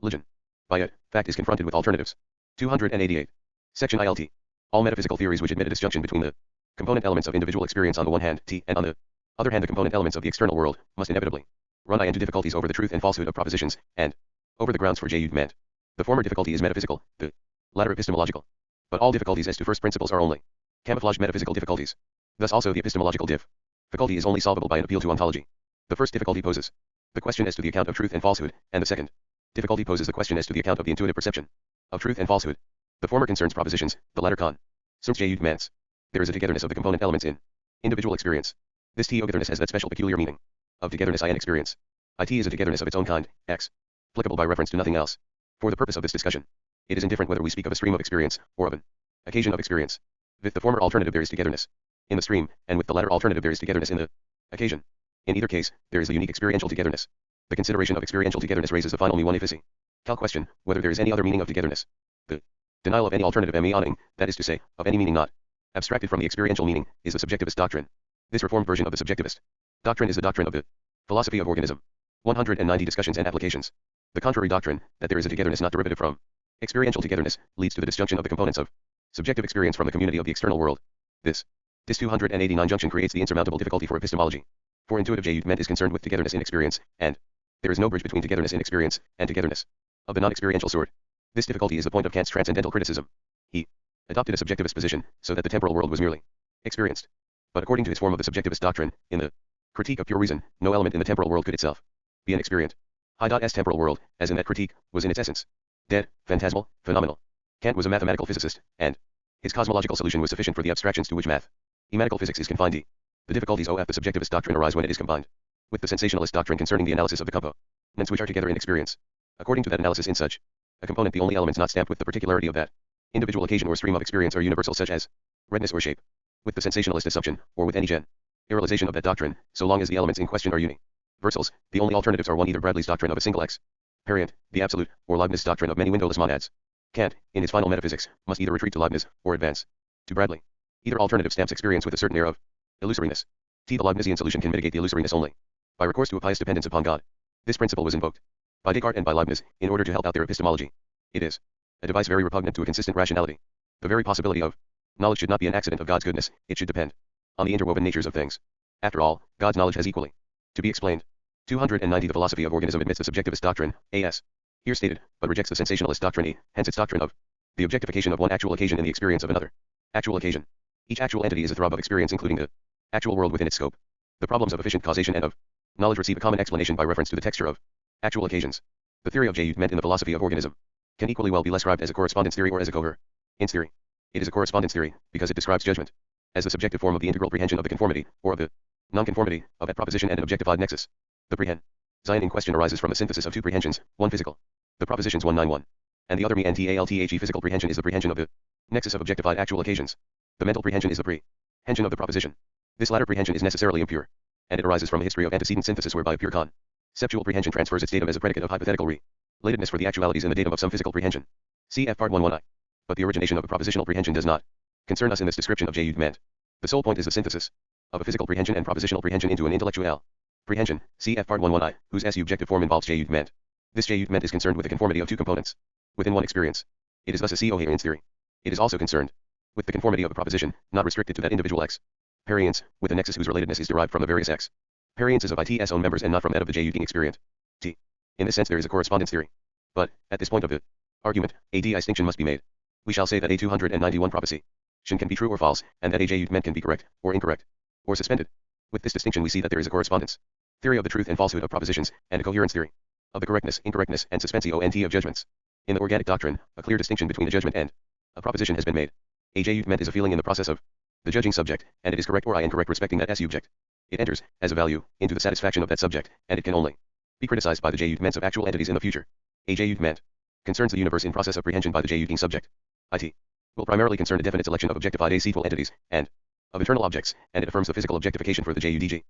religion. By it, fact is confronted with alternatives. 288. Section ILT. All metaphysical theories which admit a disjunction between the component elements of individual experience on the one hand, T, and on the other hand the component elements of the external world, must inevitably run into difficulties over the truth and falsehood of propositions, and over the grounds for judgment. The former difficulty is metaphysical, the latter epistemological. But all difficulties as to first principles are only camouflaged metaphysical difficulties. Thus also the epistemological difficulty is only solvable by an appeal to ontology. The first difficulty poses the question as to the account of truth and falsehood, and the second difficulty poses the question as to the account of the intuitive perception of truth and falsehood. The former concerns propositions, the latter concerns judgments. There is a togetherness of the component elements in individual experience. This togetherness has that special peculiar meaning of togetherness in experience. It is a togetherness of its own kind, explicable by reference to nothing else. For the purpose of this discussion, it is indifferent whether we speak of a stream of experience, or of an occasion of experience. With the former alternative there is togetherness in the stream, and with the latter alternative there is togetherness in the occasion. In either case, there is a unique experiential togetherness. The consideration of experiential togetherness raises the final me1 efficy cal question, whether there is any other meaning of togetherness. The denial of any alternative meaning, that is to say, of any meaning not abstracted from the experiential meaning, is the subjectivist doctrine. This reformed version of the subjectivist doctrine is the doctrine of the philosophy of organism. 190 discussions and applications. The contrary doctrine, that there is a togetherness not derivative from experiential togetherness, leads to the disjunction of the components of subjective experience from the community of the external world. This 289 junction creates the insurmountable difficulty for epistemology. For intuitive judgment is concerned with togetherness in experience, and there is no bridge between togetherness in experience and togetherness of the non-experiential sort. This difficulty is the point of Kant's transcendental criticism. He adopted a subjectivist position, so that the temporal world was merely experienced. But according to his form of the subjectivist doctrine, in the critique of pure reason, no element in the temporal world could itself be an experient. High.S temporal world, as in that critique, was in its essence dead, phantasmal, phenomenal. Kant was a mathematical physicist, and his cosmological solution was sufficient for the abstractions to which mathematical physics is confined. The difficulties of the subjectivist doctrine arise when it is combined with the sensationalist doctrine concerning the analysis of the components which are together in experience. According to that analysis, in such a component the only elements not stamped with the particularity of that individual occasion or stream of experience are universal, such as redness or shape. With the sensationalist assumption, or with any generalization of that doctrine, so long as the elements in question are universals, the only alternatives are one, either Bradley's doctrine of a single experience, the absolute, or Leibniz's doctrine of many windowless monads. Kant, in his final metaphysics, must either retreat to Leibniz, or advance to Bradley. Either alternative stamps experience with a certain air of illusoriness. The Leibnizian solution can mitigate the illusoriness only by recourse to a pious dependence upon God. This principle was invoked by Descartes and by Leibniz, in order to help out their epistemology. It is a device very repugnant to a consistent rationality. The very possibility of knowledge should not be an accident of God's goodness, it should depend on the interwoven natures of things. After all, God's knowledge has equally to be explained. 290 The philosophy of organism admits the subjectivist doctrine, as here stated, but rejects the sensationalist doctrine, hence its doctrine of the objectification of one actual occasion in the experience of another actual occasion. Each actual entity is a throb of experience, including the actual world within its scope. The problems of efficient causation and of knowledge receive a common explanation by reference to the texture of actual occasions. The theory of judgment in the philosophy of organism can equally well be described as a correspondence theory or as a coherence theory. It is a correspondence theory, because it describes judgment as the subjective form of the integral prehension of the conformity, or of the nonconformity, of that proposition and an objectified nexus. The prehension in question arises from the synthesis of two prehensions, one physical, the propositions 191, and the other mentalthe physical prehension is the prehension of the nexus of objectified actual occasions. The mental prehension is the prehension of the proposition. This latter prehension is necessarily impure, and it arises from a history of antecedent synthesis whereby a pure conceptual prehension transfers its datum as a predicate of hypothetical relatedness for the actualities in the datum of some physical prehension. Cf. Part 11I. But the origination of a propositional prehension does not concern us in this description of judgment. The sole point is the synthesis of a physical prehension and propositional prehension into an intellectual prehension, cf. Part 11I, whose subjective form involves judgment. This judgment is concerned with the conformity of two components within one experience. It is thus a coherence theory. It is also concerned with the conformity of a proposition, not restricted to that individual experience, with a nexus whose relatedness is derived from the various experiences of its own members and not from that of the judging experience. In this sense there is a correspondence theory. But, at this point of the argument, a distinction must be made. We shall say that a 291 proposition can be true or false, and that a judgment can be correct, or incorrect, or suspended. With this distinction we see that there is a correspondence theory of the truth and falsehood of propositions, and a coherence theory of the correctness, incorrectness, and suspensio of judgments. In the organic doctrine, a clear distinction between a judgment and a proposition has been made. A judgment is a feeling in the process of the judging subject, and it is correct or incorrect respecting that subject. It enters, as a value, into the satisfaction of that subject, and it can only be criticized by the judgments of actual entities in the future. A judgment concerns the universe in process of prehension by the judging subject. It will primarily concern a definite selection of objectified acetal entities, and of eternal objects, and it affirms the physical objectification for the judging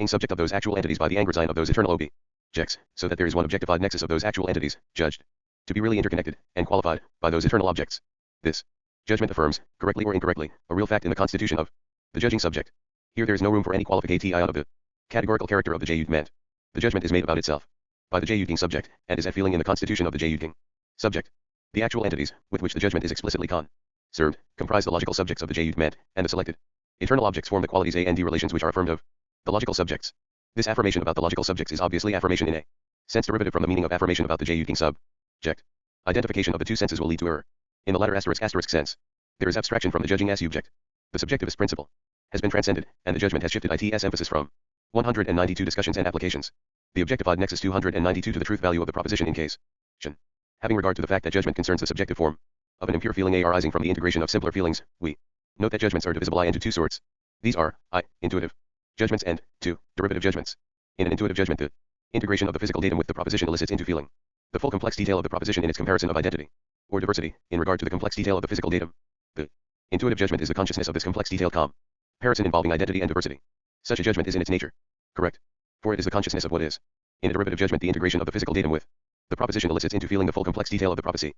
subject of those actual entities by the angrysign of those eternal objects, so that there is one objectified nexus of those actual entities, judged to be really interconnected, and qualified by those eternal objects. This judgment affirms, correctly or incorrectly, a real fact in the constitution of the judging subject. Here there is no room for any qualification out of the categorical character of the judgment. The judgment is made about itself by the judging subject, and is a feeling in the constitution of the judging subject. The actual entities, with which the judgment is explicitly concerned, comprise the logical subjects of the judgment, and the selected eternal objects form the qualities A and D relations which are affirmed of the logical subjects. This affirmation about the logical subjects is obviously affirmation in a sense derivative from the meaning of affirmation about the judging subject. Identification of the two senses will lead to error. In the latter asterisk sense, there is abstraction from the judging subject. The subjectivist principle has been transcended, and the judgment has shifted its emphasis from 192 discussions and applications. The objectified nexus 292 to the truth value of the proposition in case. Having regard to the fact that judgment concerns the subjective form of an impure feeling arising from the integration of simpler feelings, we note that judgments are divisible into two sorts. These are intuitive judgments and 2. Derivative judgments. In an intuitive judgment, the integration of the physical datum with the proposition elicits into feeling the full complex detail of the proposition in its comparison of identity or diversity in regard to the complex detail of the physical datum. The intuitive judgment is the consciousness of this complex detail comparison involving identity and diversity. Such a judgment is in its nature correct, for it is the consciousness of what is. In a derivative judgment, the integration of the physical datum with the proposition elicits into feeling the full complex detail of the proposition,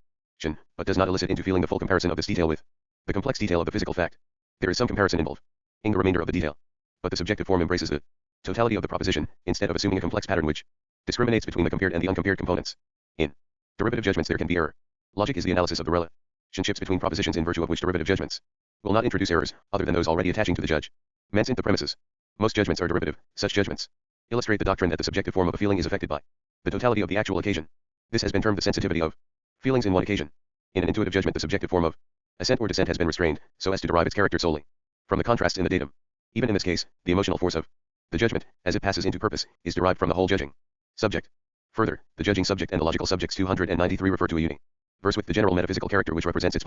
but does not elicit into feeling the full comparison of this detail with the complex detail of the physical fact. There is some comparison involved in the remainder of the detail, but the subjective form embraces the totality of the proposition, instead of assuming a complex pattern which discriminates between the compared and the uncompared components. In derivative judgments there can be error. Logic is the analysis of the relationships between propositions in virtue of which derivative judgments will not introduce errors, other than those already attaching to the judgments in the premises. Most judgments are derivative. Such judgments illustrate the doctrine that the subjective form of a feeling is affected by the totality of the actual occasion. This has been termed the sensitivity of feelings in one occasion. In an intuitive judgment, the subjective form of assent or dissent has been restrained, so as to derive its character solely from the contrasts in the datum. Even in this case, the emotional force of the judgment, as it passes into purpose, is derived from the whole judging subject. Further, the judging subject and the logical subjects 293 refer to a universe with the general metaphysical character which represents its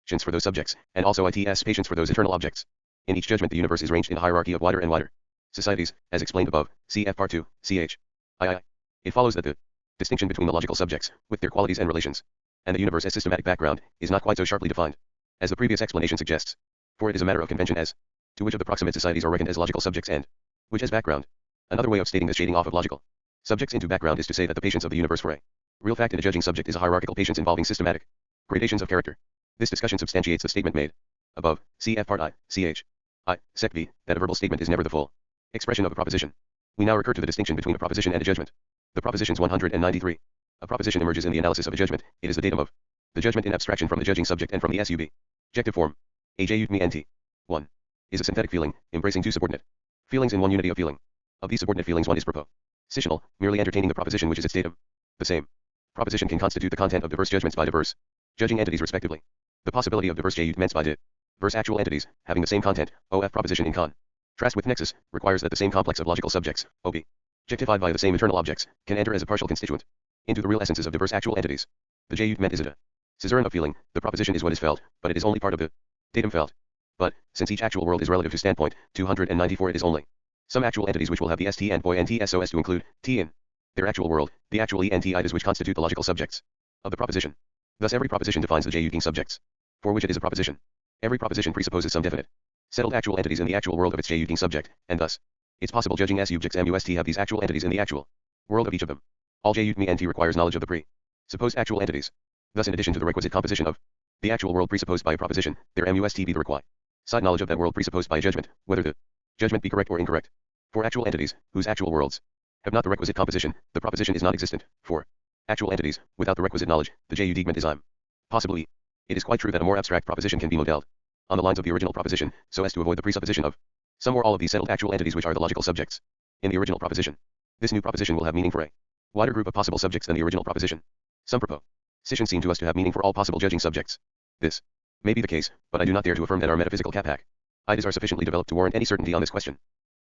patience for those subjects, and also its patience for those eternal objects. In each judgment the universe is ranged in a hierarchy of wider and wider societies, as explained above, cf. Part 2, ch. II. It follows that the distinction between the logical subjects, with their qualities and relations, and the universe as systematic background, is not quite so sharply defined as the previous explanation suggests, for it is a matter of convention as to which of the proximate societies are reckoned as logical subjects and which as background. Another way of stating this shading off of logical subjects into background is to say that the patience of the universe for a real fact in a judging subject is a hierarchical patience involving systematic gradations of character. This discussion substantiates the statement made above, cf. Part I, ch. I, sec. B, that a verbal statement is never the full expression of a proposition. We now recur to the distinction between a proposition and a judgment. The propositions 193. A proposition emerges in the analysis of a judgment. It is the datum of the judgment in abstraction from the judging subject and from the subjective form. A judgment 1 is a synthetic feeling, embracing two subordinate feelings in one unity of feeling. Of these subordinate feelings one is propositional, merely entertaining the proposition which is its datum. The same proposition can constitute the content of diverse judgments by diverse judging entities respectively. The possibility of diverse judgments by diverse actual entities, having the same content, of proposition in contrast with nexus, requires that the same complex of logical subjects, objectified by the same eternal objects, can enter as a partial constituent into the real essences of diverse actual entities. The judgment is a suzerain of feeling. The proposition is what is felt, but it is only part of the datum felt. But, since each actual world is relative to standpoint, 294 it is only some actual entities which will have the st and poi and ts so as to include t in their actual world, the actual e and t itas which constitute the logical subjects of the proposition. Thus every proposition defines the judging subjects for which it is a proposition. Every proposition presupposes some definite settled actual entities in the actual world of its judging subject, and thus its possible judging subjects must have these actual entities in the actual world of each of them. All judgment requires knowledge of the presupposed actual entities. Thus in addition to the requisite composition of the actual world presupposed by a proposition, there must be the required side knowledge of that world presupposed by a judgment, whether the judgment be correct or incorrect. For actual entities, whose actual worlds have not the requisite composition, the proposition is not existent. For actual entities, without the requisite knowledge, the judgment is impossible. It is quite true that a more abstract proposition can be modeled on the lines of the original proposition, so as to avoid the presupposition of some or all of these settled actual entities which are the logical subjects in the original proposition. This new proposition will have meaning for a wider group of possible subjects than the original proposition. Some propositions seem to us to have meaning for all possible judging subjects. This may be the case, but I do not dare to affirm that our metaphysical capacities are sufficiently developed to warrant any certainty on this question.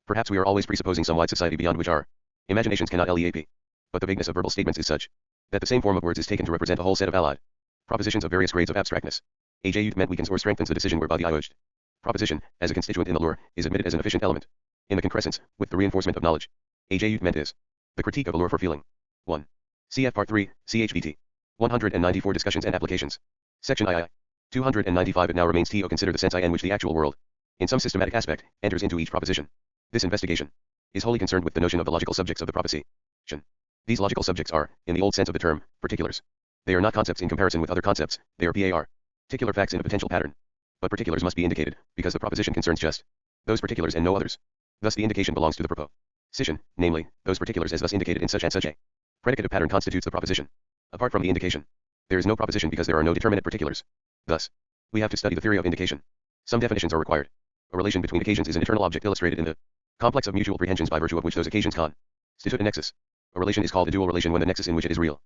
Perhaps we are always presupposing some wide society beyond which our imaginations cannot leap. But the vagueness of verbal statements is such that the same form of words is taken to represent a whole set of allied propositions of various grades of abstractness. A judgment weakens or strengthens the decision whereby the urged proposition, as a constituent in the lure, is admitted as an efficient element in the concrescence with the reinforcement of knowledge. A judgment is the critique of a lure for feeling. 1. Cf. Part 3, CHVT. 194 Discussions and Applications. Section II. 295 It now remains to consider the sense in which the actual world, in some systematic aspect, enters into each proposition. This investigation is wholly concerned with the notion of the logical subjects of the proposition. These logical subjects are, in the old sense of the term, particulars. They are not concepts in comparison with other concepts, they are particular facts in a potential pattern. But particulars must be indicated, because the proposition concerns just those particulars and no others. Thus the indication belongs to the proposition, namely, those particulars as thus indicated in such and such a predicative pattern constitutes the proposition. Apart from the indication, there is no proposition because there are no determinate particulars. Thus, we have to study the theory of indication. Some definitions are required. A relation between occasions is an eternal object illustrated in the complex of mutual prehensions by virtue of which those occasions constitute a nexus. A relation is called a dual relation when the nexus in which it is realized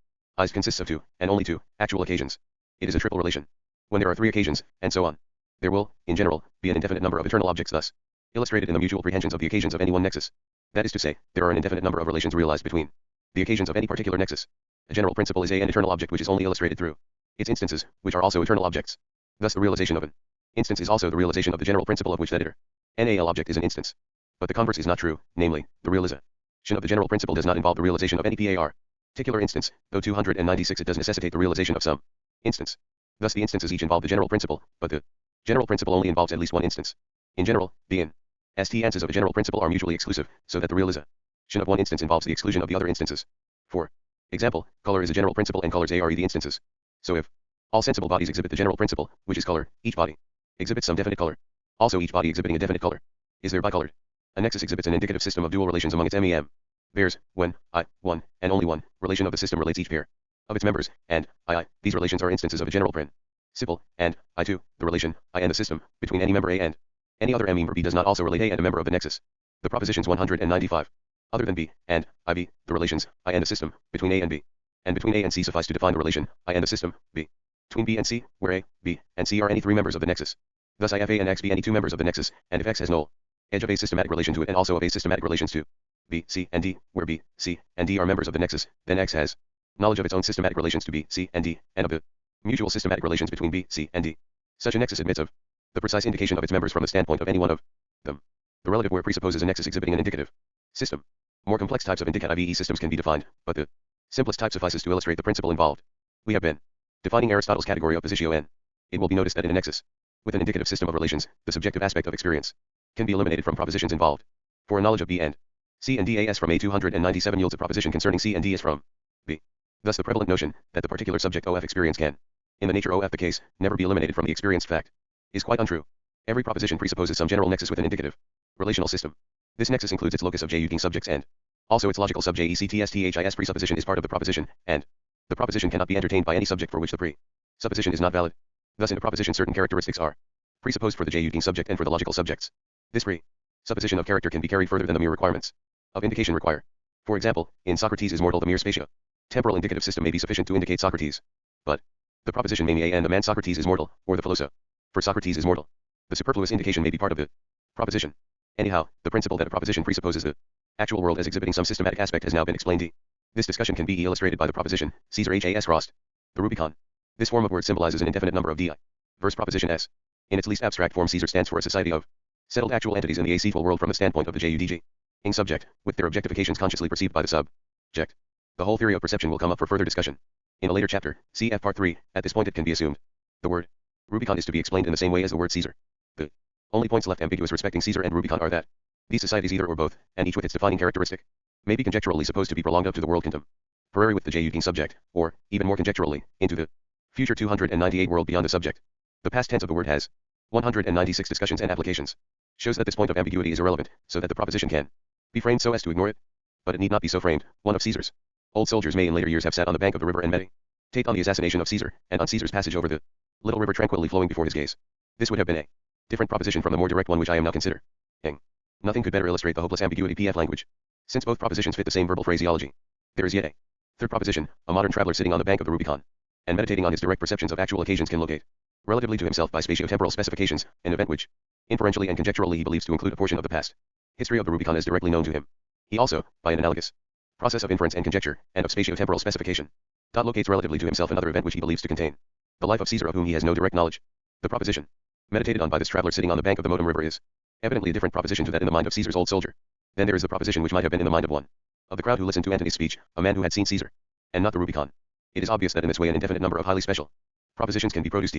consists of two, and only two, actual occasions. It is a triple relation when there are three occasions, and so on. There will, in general, be an indefinite number of eternal objects thus illustrated in the mutual prehensions of the occasions of any one nexus. That is to say, there are an indefinite number of relations realized between the occasions of any particular nexus. A general principle is an eternal object which is only illustrated through its instances, which are also eternal objects. Thus the realization of an instance is also the realization of the general principle of which that NAL object is an instance. But the converse is not true, namely, the realization of the general principle does not involve the realization of any particular instance, though 296 it does necessitate the realization of some instance. Thus the instances each involve the general principle, but the general principle only involves at least one instance. In general, the instances of a general principle are mutually exclusive, so that the realization of one instance involves the exclusion of the other instances. For example, color is a general principle and colors are the instances. So if all sensible bodies exhibit the general principle, which is color, each body exhibits some definite color. Also each body exhibiting a definite color is thereby colored. A nexus exhibits an indicative system of dual relations among its pairs, when one, and only one, relation of the system relates each pair of its members, and these relations are instances of a general principle, and the relation, and the system, between any member A and any other member B does not also relate A and a member of the nexus. The propositions 195. Other than B, and B, the relations, and the system, between A and B, and between A and C suffice to define the relation, and the system, B, between B and C, where A, B, and C are any three members of the nexus. Thus if A and X be any two members of the nexus, and if X has no edge of a systematic relation to it and also of a systematic relations to B, C, and D, where B, C, and D are members of the nexus, then X has knowledge of its own systematic relations to B, C, and D, and of the mutual systematic relations between B, C, and D. Such a nexus admits of the precise indication of its members from the standpoint of any one of them. The relative where presupposes a nexus exhibiting an indicative system. More complex types of indicative systems can be defined, but the simplest type suffices to illustrate the principle involved. We have been defining Aristotle's category of positio n. It will be noticed that in a nexus with an indicative system of relations, the subjective aspect of experience can be eliminated from propositions involved. For a knowledge of B and C and D as from A 297 yields a proposition concerning C and D as from B. Thus the prevalent notion that the particular subject OF experience can, in the nature OF the case, never be eliminated from the experienced fact, is quite untrue. Every proposition presupposes some general nexus with an indicative relational system. This nexus includes its locus of J-Uking subjects and also its logical sub JECTSTHIS presupposition is part of the proposition, and the proposition cannot be entertained by any subject for which the presupposition is not valid. Thus in a proposition certain characteristics are presupposed for the J-Uking subject and for the logical subjects. This presupposition of character can be carried further than the mere requirements of indication require. For example, in Socrates is mortal the mere spatio-temporal indicative system may be sufficient to indicate Socrates. But the proposition may and the man Socrates is mortal, or the philoso for Socrates is mortal. The superfluous indication may be part of the proposition. Anyhow, the principle that a proposition presupposes the actual world as exhibiting some systematic aspect has now been explained. This discussion can be illustrated by the proposition, Caesar has crossed the Rubicon. This form of word symbolizes an indefinite number of diverse proposition S. In its least abstract form Caesar stands for a society of settled actual entities in the acetal world from the standpoint of the JUDG-ing subject, with their objectifications consciously perceived by the subject. The whole theory of perception will come up for further discussion in a later chapter, cf. Part 3. At this point it can be assumed the word Rubicon is to be explained in the same way as the word Caesar. The only points left ambiguous respecting Caesar and Rubicon are that these societies either or both, and each with its defining characteristic, may be conjecturally supposed to be prolonged up to the world contemporary with the J-Uking subject, or, even more conjecturally, into the future 298 world beyond the subject. The past tense of the word has 196 discussions and applications. Shows that this point of ambiguity is irrelevant, so that the proposition can be framed so as to ignore it. But it need not be so framed. One of Caesar's old soldiers may in later years have sat on the bank of the river and meditate on the assassination of Caesar, and on Caesar's passage over the little river tranquilly flowing before his gaze. This would have been a different proposition from the more direct one which I am now considering. Nothing could better illustrate the hopeless ambiguity PF language. Since both propositions fit the same verbal phraseology, there is yet a third proposition. A modern traveler sitting on the bank of the Rubicon and meditating on his direct perceptions of actual occasions can locate, relatively to himself by spatio-temporal specifications, an event which, inferentially and conjecturally he believes to include a portion of the past. history of the Rubicon is directly known to him. He also, by an analogous process of inference and conjecture, and of spatio-temporal specification, locates relatively to himself another event which he believes to contain the life of Caesar of whom he has no direct knowledge. The proposition meditated on by this traveler sitting on the bank of the Modem River is evidently a different proposition to that in the mind of Caesar's old soldier. Then there is the proposition which might have been in the mind of one of the crowd who listened to Antony's speech, a man who had seen Caesar, and not the Rubicon. It is obvious that in this way an indefinite number of highly special propositions can be produced,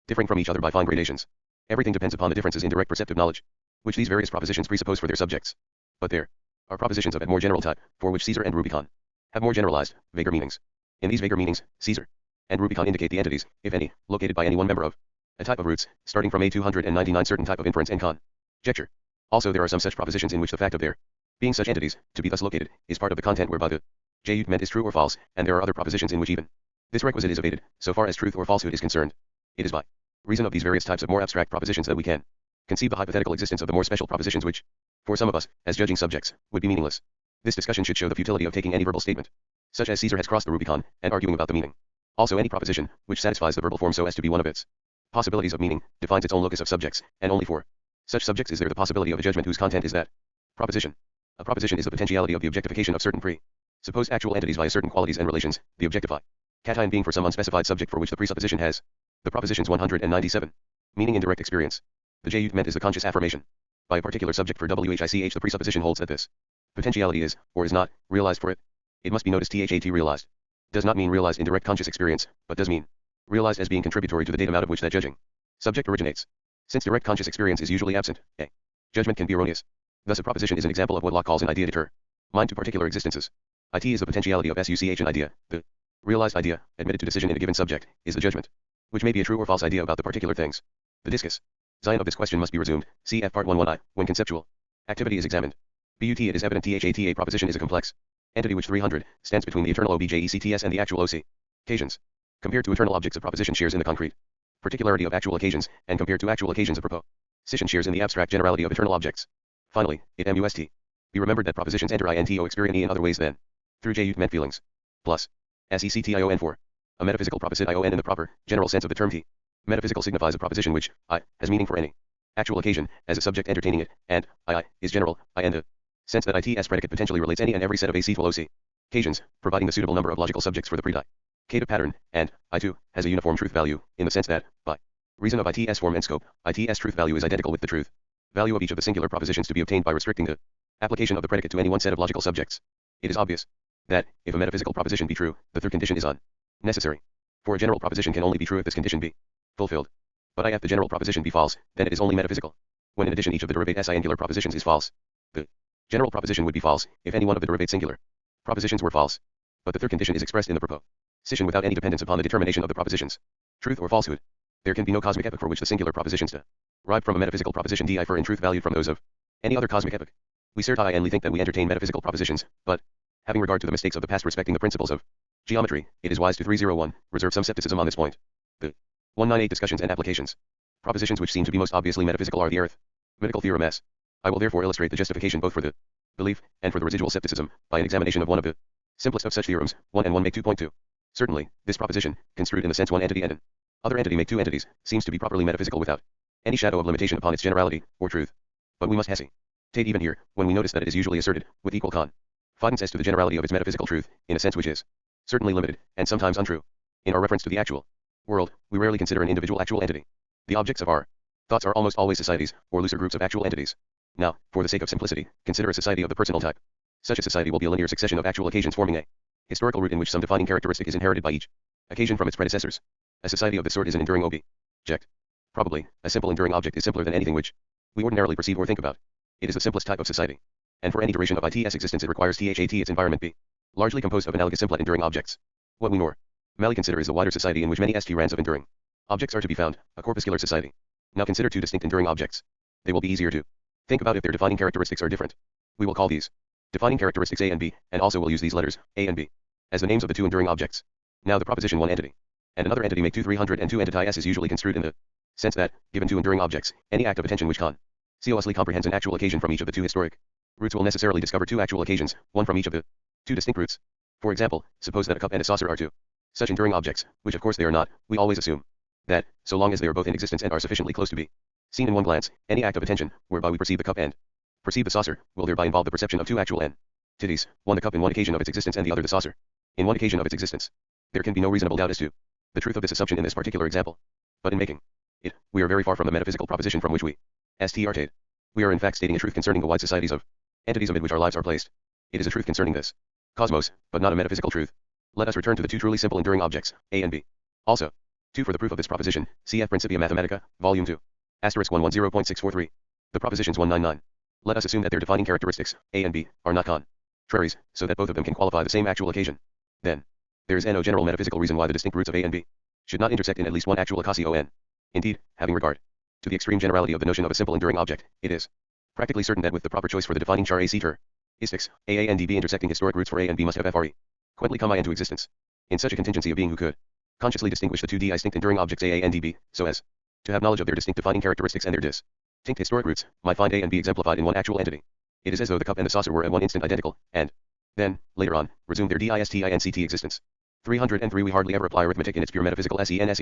differing from each other by fine gradations. Everything depends upon the differences in direct perceptive knowledge, which these various propositions presuppose for their subjects. But there are propositions of a more general type, for which Caesar and Rubicon have more generalized, vaguer meanings. In these vaguer meanings, Caesar and Rubicon indicate the entities, if any, located by any one member of a type of roots, starting from A299 certain type of inference and conjecture. Also there are some such propositions in which the fact of their being such entities, to be thus located, is part of the content whereby the j meant is true or false, and there are other propositions in which even this requisite is evaded, so far as truth or falsehood is concerned. It is by reason of these various types of more abstract propositions that we can conceive the hypothetical existence of the more special propositions which, for some of us, as judging subjects, would be meaningless. This discussion should show the futility of taking any verbal statement, such as Caesar has crossed the Rubicon, and arguing about the meaning. Also any proposition, which satisfies the verbal form so as to be one of its possibilities of meaning, defines its own locus of subjects, and only for such subjects is there the possibility of a judgment whose content is that proposition. A proposition is the potentiality of the objectification of certain supposed actual entities via certain qualities and relations, the objectified cation being for some unspecified subject for which the presupposition has the propositions 197. Meaning in direct experience. The j meant is the conscious affirmation by a particular subject for which the presupposition holds that this potentiality is, or is not, realized for it. It must be noticed that realized does not mean realized in direct conscious experience, but does mean realized as being contributory to the datum out of which that judging subject originates. Since direct conscious experience is usually absent, a judgment can be erroneous. Thus a proposition is an example of what Locke calls an idea deter mind to particular existences. It is the potentiality of an idea. The realized idea, admitted to decision in a given subject, is the judgment, which may be a true or false idea about the particular things. The discus Zion of this question must be resumed, cf. Part 1.1i, when conceptual activity is examined. But it is evident that a proposition is a complex entity which 300 stands between the eternal objects and the actual occasions. Compared to eternal objects, a proposition shares in the concrete particularity of actual occasions, and compared to actual occasions, a proposition shares in the abstract generality of eternal objects. Finally, it must be remembered that propositions enter into experience in other ways than through meant feelings. Plus, section for a metaphysical proposition in the proper, general sense of the term t. Metaphysical signifies a proposition which has meaning for any actual occasion, as a subject entertaining it, and is general, in the sense that its predicate potentially relates any and every set of occasions, providing the suitable number of logical subjects for the predicative pattern, and too has a uniform truth value, in the sense that, by reason of its form and scope, its truth value is identical with the truth value of each of the singular propositions to be obtained by restricting the application of the predicate to any one set of logical subjects. It is obvious that, if a metaphysical proposition be true, the third condition is unnecessary. For a general proposition can only be true if this condition be fulfilled. But if the general proposition be false, then it is only metaphysical. When in addition each of the derivate singular propositions is false, the general proposition would be false, if any one of the derivate singular propositions were false. But the third condition is expressed in the proposition without any dependence upon the determination of the propositions, truth or falsehood. There can be no cosmic epoch for which the singular propositions derived from a metaphysical proposition differ in truth value from those of any other cosmic epoch. We certainly think that we entertain metaphysical propositions, but, having regard to the mistakes of the past respecting the principles of geometry, it is wise to 301 reserve some skepticism on this point. The 198 discussions and applications. Propositions which seem to be most obviously metaphysical are the arithmetical theorem S. I will therefore illustrate the justification both for the belief and for the residual skepticism by an examination of one of the simplest of such theorems, 1 and 1 make 2.2. Certainly, this proposition, construed in the sense one entity and an other entity make two entities, seems to be properly metaphysical without any shadow of limitation upon its generality, or truth. But we must hesitate even here, when we notice that it is usually asserted, with equal confidence as to the generality of its metaphysical truth, in a sense which is certainly limited, and sometimes untrue. In our reference to the actual world, we rarely consider an individual actual entity. The objects of our thoughts are almost always societies, or looser groups of actual entities. Now, for the sake of simplicity, consider a society of the personal type. Such a society will be a linear succession of actual occasions forming a historical root in which some defining characteristic is inherited by each occasion from its predecessors. A society of this sort is an enduring object. Probably, a simple enduring object is simpler than anything which we ordinarily perceive or think about. It is the simplest type of society. And for any duration of its existence it requires its environment be largely composed of analogous simple enduring objects. What we normally consider is the wider society in which many strands of enduring objects are to be found, a corpuscular society. Now consider two distinct enduring objects. They will be easier to think about if their defining characteristics are different. We will call these defining characteristics A and B, and also will use these letters, A and B, as the names of the two enduring objects. Now the proposition one entity and another entity make 302 entities is usually construed in the sense that, given two enduring objects, any act of attention which consciously comprehends an actual occasion from each of the two historic roots will necessarily discover two actual occasions, one from each of the two distinct roots. For example, suppose that a cup and a saucer are two such enduring objects, which of course they are not. We always assume that, so long as they are both in existence and are sufficiently close to be seen in one glance, any act of attention, whereby we perceive the cup and Perceive the saucer will thereby involve the perception of two actual entities, one the cup in one occasion of its existence and the other the saucer in one occasion of its existence. There can be no reasonable doubt as to the truth of this assumption in this particular example. But in making it, we are very far from the metaphysical proposition from which we started. We are in fact stating a truth concerning the wide societies of entities amid which our lives are placed. It is a truth concerning this cosmos, but not a metaphysical truth. Let us return to the two truly simple enduring objects, A and B. Also, 2 for the proof of this proposition, cf. Principia Mathematica, Volume 2. Asterisk 110.643. The propositions 199. Let us assume that their defining characteristics, A and B, are not contraries, so that both of them can qualify the same actual occasion. Then, there is no general metaphysical reason why the distinct roots of A and B should not intersect in at least one actual occasion. Indeed, having regard to the extreme generality of the notion of a simple enduring object, it is practically certain that with the proper choice for the defining char AC ter-istics, A and DB intersecting historic roots for A and B must have frequently come into existence. In such a contingency of being who could consciously distinguish the two distinct enduring objects A and DB, so as to have knowledge of their distinct defining characteristics and their distinct historic roots, might find A and B exemplified in one actual entity. It is as though the cup and the saucer were at one instant identical, and then, later on, resumed their distinct existence. 303 We hardly ever apply arithmetic in its pure metaphysical sense,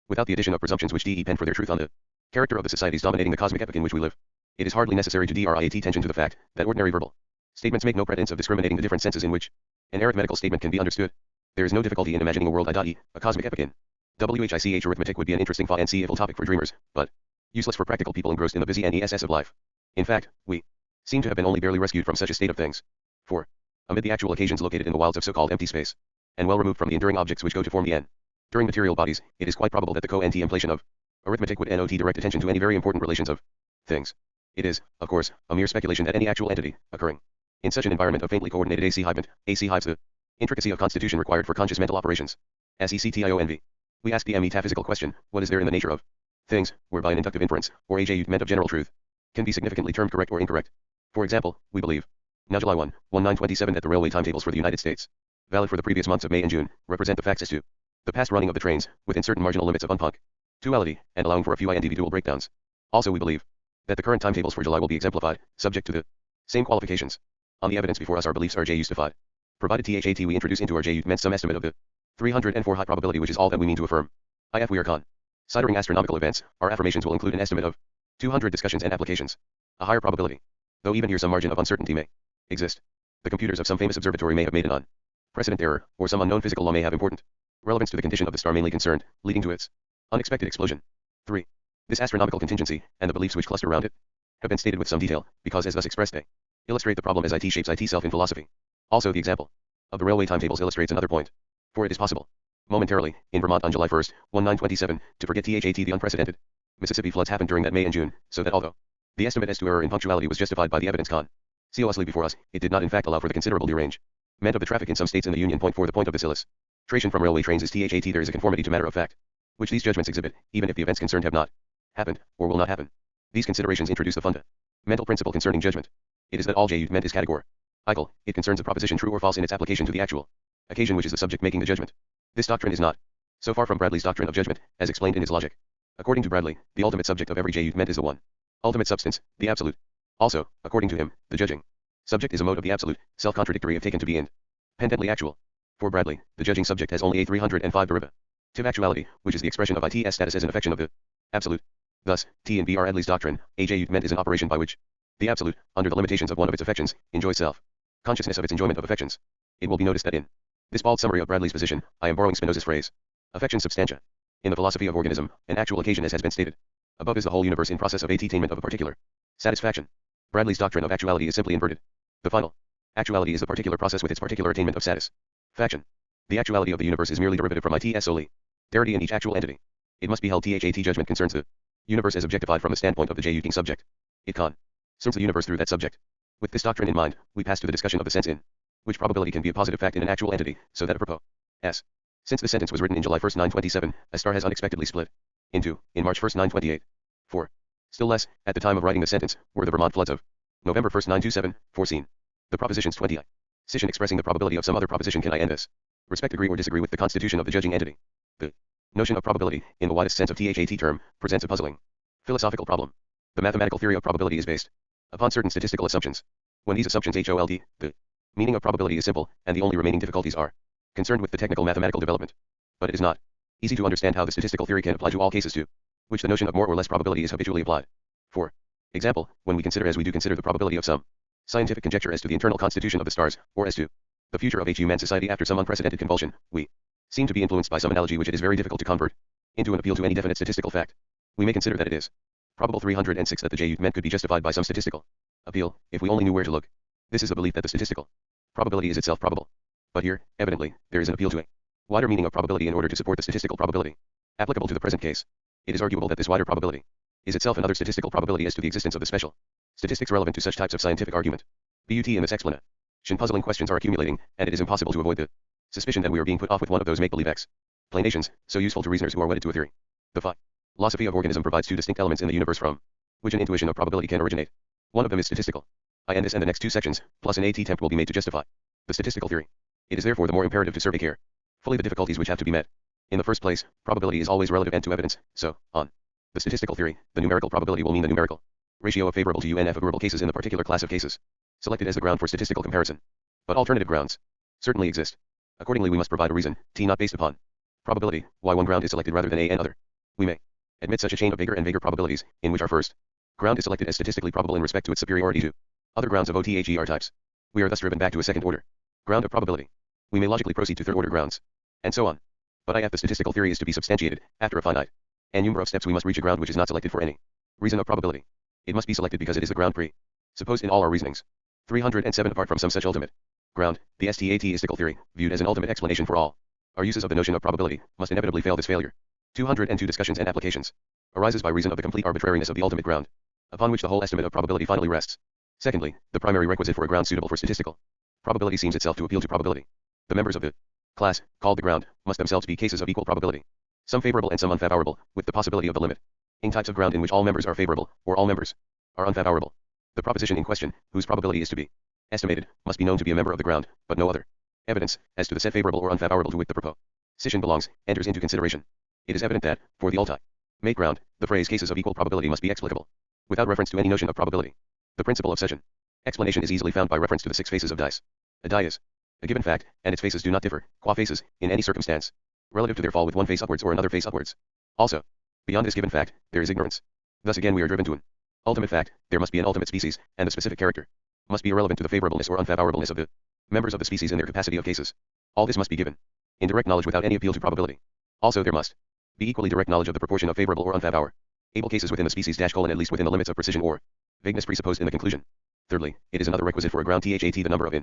without the addition of presumptions which depend for their truth on the character of the societies dominating the cosmic epoch in which we live. It is hardly necessary to draw attention to the fact that ordinary verbal statements make no pretense of discriminating the different senses in which an arithmetical statement can be understood. There is no difficulty in imagining a world a cosmic epoch in which arithmetic would be an interesting and evil topic for dreamers, but useless for practical people engrossed in the busy NESS of life. In fact, we seem to have been only barely rescued from such a state of things. For, amid the actual occasions located in the wilds of so-called empty space, and well removed from the enduring objects which go to form the during material bodies, it is quite probable that the contemplation of arithmetic would not direct attention to any very important relations of things. It is, of course, a mere speculation that any actual entity, occurring in such an environment of faintly coordinated AC hives the intricacy of constitution required for conscious mental operations. SECTIONV. We ask the metaphysical question, what is there in the nature of things, whereby an inductive inference, or meant of general truth, can be significantly termed correct or incorrect? For example, we believe, now July 1, 1927 that the railway timetables for the United States, valid for the previous months of May and June, represent the facts as to the past running of the trains, within certain marginal limits of unpunctuality, and allowing for a few individual breakdowns. Also we believe that the current timetables for July will be exemplified, subject to the same qualifications. On the evidence before us our beliefs are justified. Provided THAT we introduce into our meant some estimate of the 304 high probability which is all that we mean to affirm. If we are considering astronomical events, our affirmations will include an estimate of 200 discussions and applications. A higher probability, though even here some margin of uncertainty may exist. The computers of some famous observatory may have made an unprecedented error, or some unknown physical law may have important relevance to the condition of the star mainly concerned, leading to its unexpected explosion. 3. This astronomical contingency, and the beliefs which cluster around it, have been stated with some detail, because as thus expressed they illustrate the problem as it shapes itself in philosophy. Also the example of the railway timetables illustrates another point. For it is possible, momentarily, in Vermont on July 1, 1927, to forget THAT the unprecedented Mississippi floods happened during that May and June, so that although the estimate as to error in punctuality was justified by the evidence conspicuously before us, it did not in fact allow for the considerable derangement of the traffic in some states in the Union. For the point of this illustration from railway trains is THAT there is a conformity to matter of fact, which these judgments exhibit, even if the events concerned have not happened, or will not happen. These considerations introduce the fundamental principle concerning judgment. It is that all meant is categorical. It concerns a proposition true or false in its application to the actual occasion which is the subject making the judgment. This doctrine is not so far from Bradley's doctrine of judgment, as explained in his logic. According to Bradley, the ultimate subject of every judgment is the one ultimate substance, the absolute. Also, according to him, the judging subject is a mode of the absolute, self-contradictory if taken to be independently actual. For Bradley, the judging subject has only a 305 derivative actuality, which is the expression of its status as an affection of the absolute. Thus, T and B are Bradley's doctrine, a judgment is an operation by which the absolute, under the limitations of one of its affections, enjoys self-consciousness of its enjoyment of affections. It will be noticed that in this bald summary of Bradley's position, I am borrowing Spinoza's phrase, affection substantia. In the philosophy of organism, an actual occasion as has been stated above is the whole universe in process of attainment of a particular satisfaction. Bradley's doctrine of actuality is simply inverted. The final actuality is the particular process with its particular attainment of satisfaction. The actuality of the universe is merely derivative from its solely verity in each actual entity. It must be held THAT judgment concerns the universe as objectified from the standpoint of the judging subject. It concerns the universe through that subject. With this doctrine in mind, we pass to the discussion of the sense in which probability can be a positive fact in an actual entity, so that apropos s. Since the sentence was written in July 1, 1927, a star has unexpectedly split in two in March 1, 1928. 4. Still less, at the time of writing the sentence, were the Vermont floods of November 1, 1927, foreseen. The propositions 20. Decision expressing the probability of some other proposition can in this respect agree or disagree with the constitution of the judging entity. The notion of probability, in the widest sense of THAT term, presents a puzzling philosophical problem. The mathematical theory of probability is based upon certain statistical assumptions. When these assumptions hold, the meaning of probability is simple, and the only remaining difficulties are concerned with the technical mathematical development. But it is not easy to understand how the statistical theory can apply to all cases to which the notion of more or less probability is habitually applied. 4. Example, when we consider as we do consider the probability of some scientific conjecture as to the internal constitution of the stars, or as to the future of human society after some unprecedented convulsion, we seem to be influenced by some analogy which it is very difficult to convert into an appeal to any definite statistical fact. We may consider that it is probable 306 that the J meant could be justified by some statistical appeal, if we only knew where to look. This is the belief that the statistical probability is itself probable. But here, evidently, there is an appeal to a wider meaning of probability in order to support the statistical probability applicable to the present case. It is arguable that this wider probability is itself another statistical probability as to the existence of the special statistics relevant to such types of scientific argument. But in this explanation, puzzling questions are accumulating, and it is impossible to avoid the suspicion that we are being put off with one of those make-believe explanations, so useful to reasoners who are wedded to a theory. The philosophy of organism provides two distinct elements in the universe from which an intuition of probability can originate. One of them is statistical. And this and the next two sections, plus an attempt will be made to justify the statistical theory. It is therefore the more imperative to survey carefully the difficulties which have to be met. In the first place, probability is always relative and to evidence, so, on the statistical theory, the numerical probability will mean the numerical ratio of favorable to UN favorable cases in the particular class of cases selected as the ground for statistical comparison. But alternative grounds certainly exist. Accordingly, we must provide a reason, T not based upon probability, why one ground is selected rather than A and other. We may admit such a chain of bigger and bigger probabilities, in which our first ground is selected as statistically probable in respect to its superiority to other grounds of OTHER types. We are thus driven back to a second order ground of probability. We may logically proceed to third order grounds, and so on. But if the statistical theory is to be substantiated, after a finite and number of steps we must reach a ground which is not selected for any reason of probability. It must be selected because it is the ground supposed in all our reasonings. 307 Apart from some such ultimate ground, the statistical theory, viewed as an ultimate explanation for all our uses of the notion of probability, must inevitably fail. This failure, 202 discussions and applications, arises by reason of the complete arbitrariness of the ultimate ground, upon which the whole estimate of probability finally rests. Secondly, the primary requisite for a ground suitable for statistical probability seems itself to appeal to probability. The members of the class, called the ground, must themselves be cases of equal probability, some favorable and some unfavorable, with the possibility of the limit in types of ground in which all members are favorable, or all members are unfavorable. The proposition in question, whose probability is to be estimated, must be known to be a member of the ground, but no other evidence, as to the set favorable or unfavorable to which the proposition belongs, enters into consideration. It is evident that, for the ultimate ground, the phrase cases of equal probability must be explicable, without reference to any notion of probability. The principle of such an explanation is easily found by reference to the 6 faces of dice. A die is a given fact, and its faces do not differ, qua faces, in any circumstance, relative to their fall with one face upwards or another face upwards. Also, beyond this given fact, there is ignorance. Thus again we are driven to an ultimate fact, there must be an ultimate species, and the specific character must be irrelevant to the favorableness or unfavorableness of the members of the species in their capacity of cases. All this must be given in direct knowledge without any appeal to probability. Also there must be equally direct knowledge of the proportion of favorable or unfavorable cases within the species at least within the limits of precision or vagueness presupposed in the conclusion. Thirdly, it is another requisite for a ground THAT the number of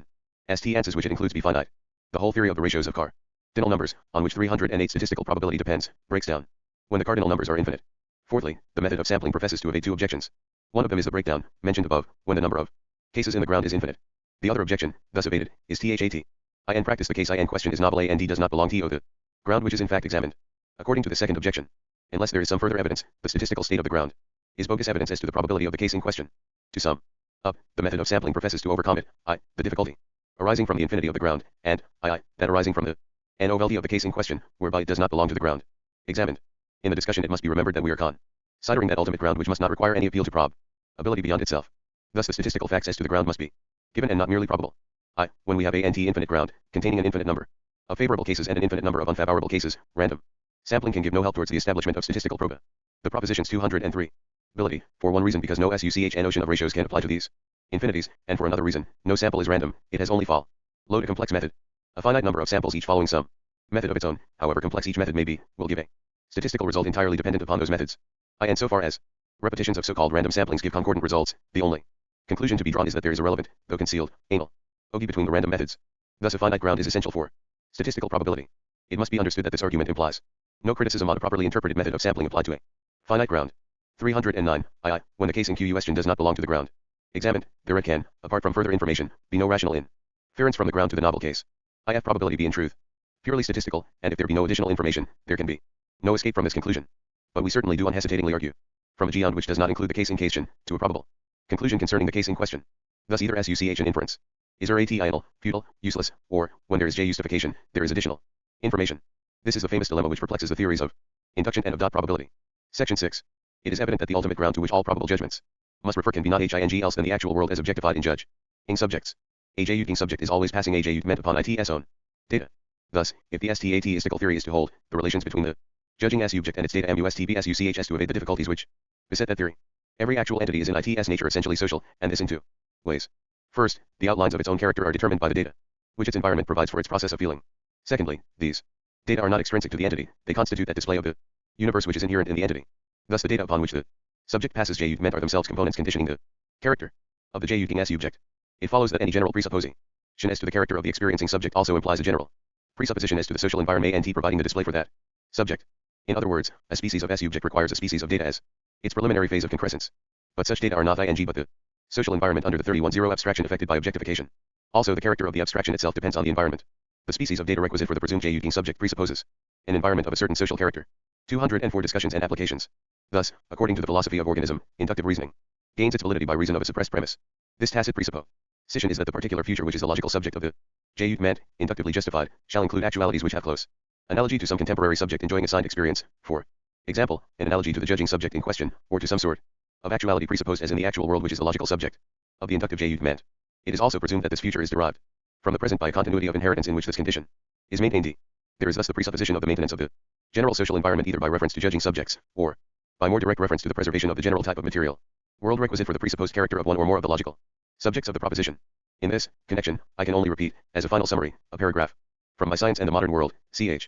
instances which it includes be finite. The whole theory of the ratios of cardinal numbers, on which 308 statistical probability depends, breaks down when the cardinal numbers are infinite. Fourthly, the method of sampling professes to evade two objections. One of them is the breakdown, mentioned above, when the number of cases in the ground is infinite. The other objection, thus evaded, is THAT. In practice the case in question is novel A and D does not belong to the ground which is in fact examined. According to the second objection, unless there is some further evidence, the statistical state of the ground is bogus evidence as to the probability of the case in question. To sum up, the method of sampling professes to overcome it, the difficulty arising from the infinity of the ground, and that arising from the novelty of the case in question, whereby it does not belong to the ground examined. In the discussion it must be remembered that we are considering that ultimate ground which must not require any appeal to probability beyond itself. Thus the statistical facts as to the ground must be given and not merely probable. When we have a infinite ground, containing an infinite number of favorable cases and an infinite number of unfavorable cases, random sampling can give no help towards the establishment of statistical probability. The propositions 203. Ability, for one reason because no SUCH notion of ratios can apply to these infinities, and for another reason, no sample is random, it has only follow a complex method. A finite number of samples each following some method of its own, however complex each method may be, will give a statistical result entirely dependent upon those methods. And so far as repetitions of so-called random samplings give concordant results, the only conclusion to be drawn is that there is a relevant, though concealed, analogy between the random methods. Thus a finite ground is essential for statistical probability. It must be understood that this argument implies no criticism on a properly interpreted method of sampling applied to a finite ground. 309. When the case in question does not belong to the ground examined, there can, apart from further information, be no rational inference from the ground to the novel case. If probability be in truth purely statistical, and if there be no additional information, there can be no escape from this conclusion. But we certainly do unhesitatingly argue from a ground which does not include the case in question, to a probable conclusion concerning the case in question. Thus either SUCH an inference is idle, futile, useless, or, when there is J justification, there is additional information. This is the famous dilemma which perplexes the theories of induction and of dot probability. Section 6. It is evident that the ultimate ground to which all probable judgments must refer can be not HING else than the actual world as objectified in judging subjects. A J-ing subject is always passing a J meant upon its own data. Thus, if the statistical theory is to hold, the relations between the judging subject and its data must be SUCH as to evade the difficulties which beset that theory. Every actual entity is in its nature essentially social, and this in two ways. First, the outlines of its own character are determined by the data, which its environment provides for its process of feeling. Secondly, these data are not extrinsic to the entity, they constitute that display of the universe which is inherent in the entity. Thus the data upon which the subject passes J-ment are themselves components conditioning the character of the J-ing subject. It follows that any general presupposition as to the character of the experiencing subject also implies a general presupposition as to the social environment and providing the display for that subject. In other words, a species of subject requires a species of data as its preliminary phase of concrescence. But such data are not ing but the social environment under the 31.0 abstraction affected by objectification. Also the character of the abstraction itself depends on the environment. The species of data requisite for the presumed J-ing subject presupposes an environment of a certain social character. 204 discussions and applications. Thus, according to the philosophy of organism, inductive reasoning gains its validity by reason of a suppressed premise. This tacit presupposition is that the particular future which is the logical subject of the J-ment, inductively justified, shall include actualities which have close analogy to some contemporary subject enjoying assigned experience. For example, an analogy to the judging subject in question, or to some sort of actuality presupposed as in the actual world which is the logical subject of the inductive J-ment. It is also presumed that this future is derived from the present by a continuity of inheritance in which this condition is maintained. There is thus the presupposition of the maintenance of the general social environment either by reference to judging subjects, or by more direct reference to the preservation of the general type of material world requisite for the presupposed character of one or more of the logical subjects of the proposition. In this connection, I can only repeat, as a final summary, a paragraph from my Science and the Modern World, ch. II.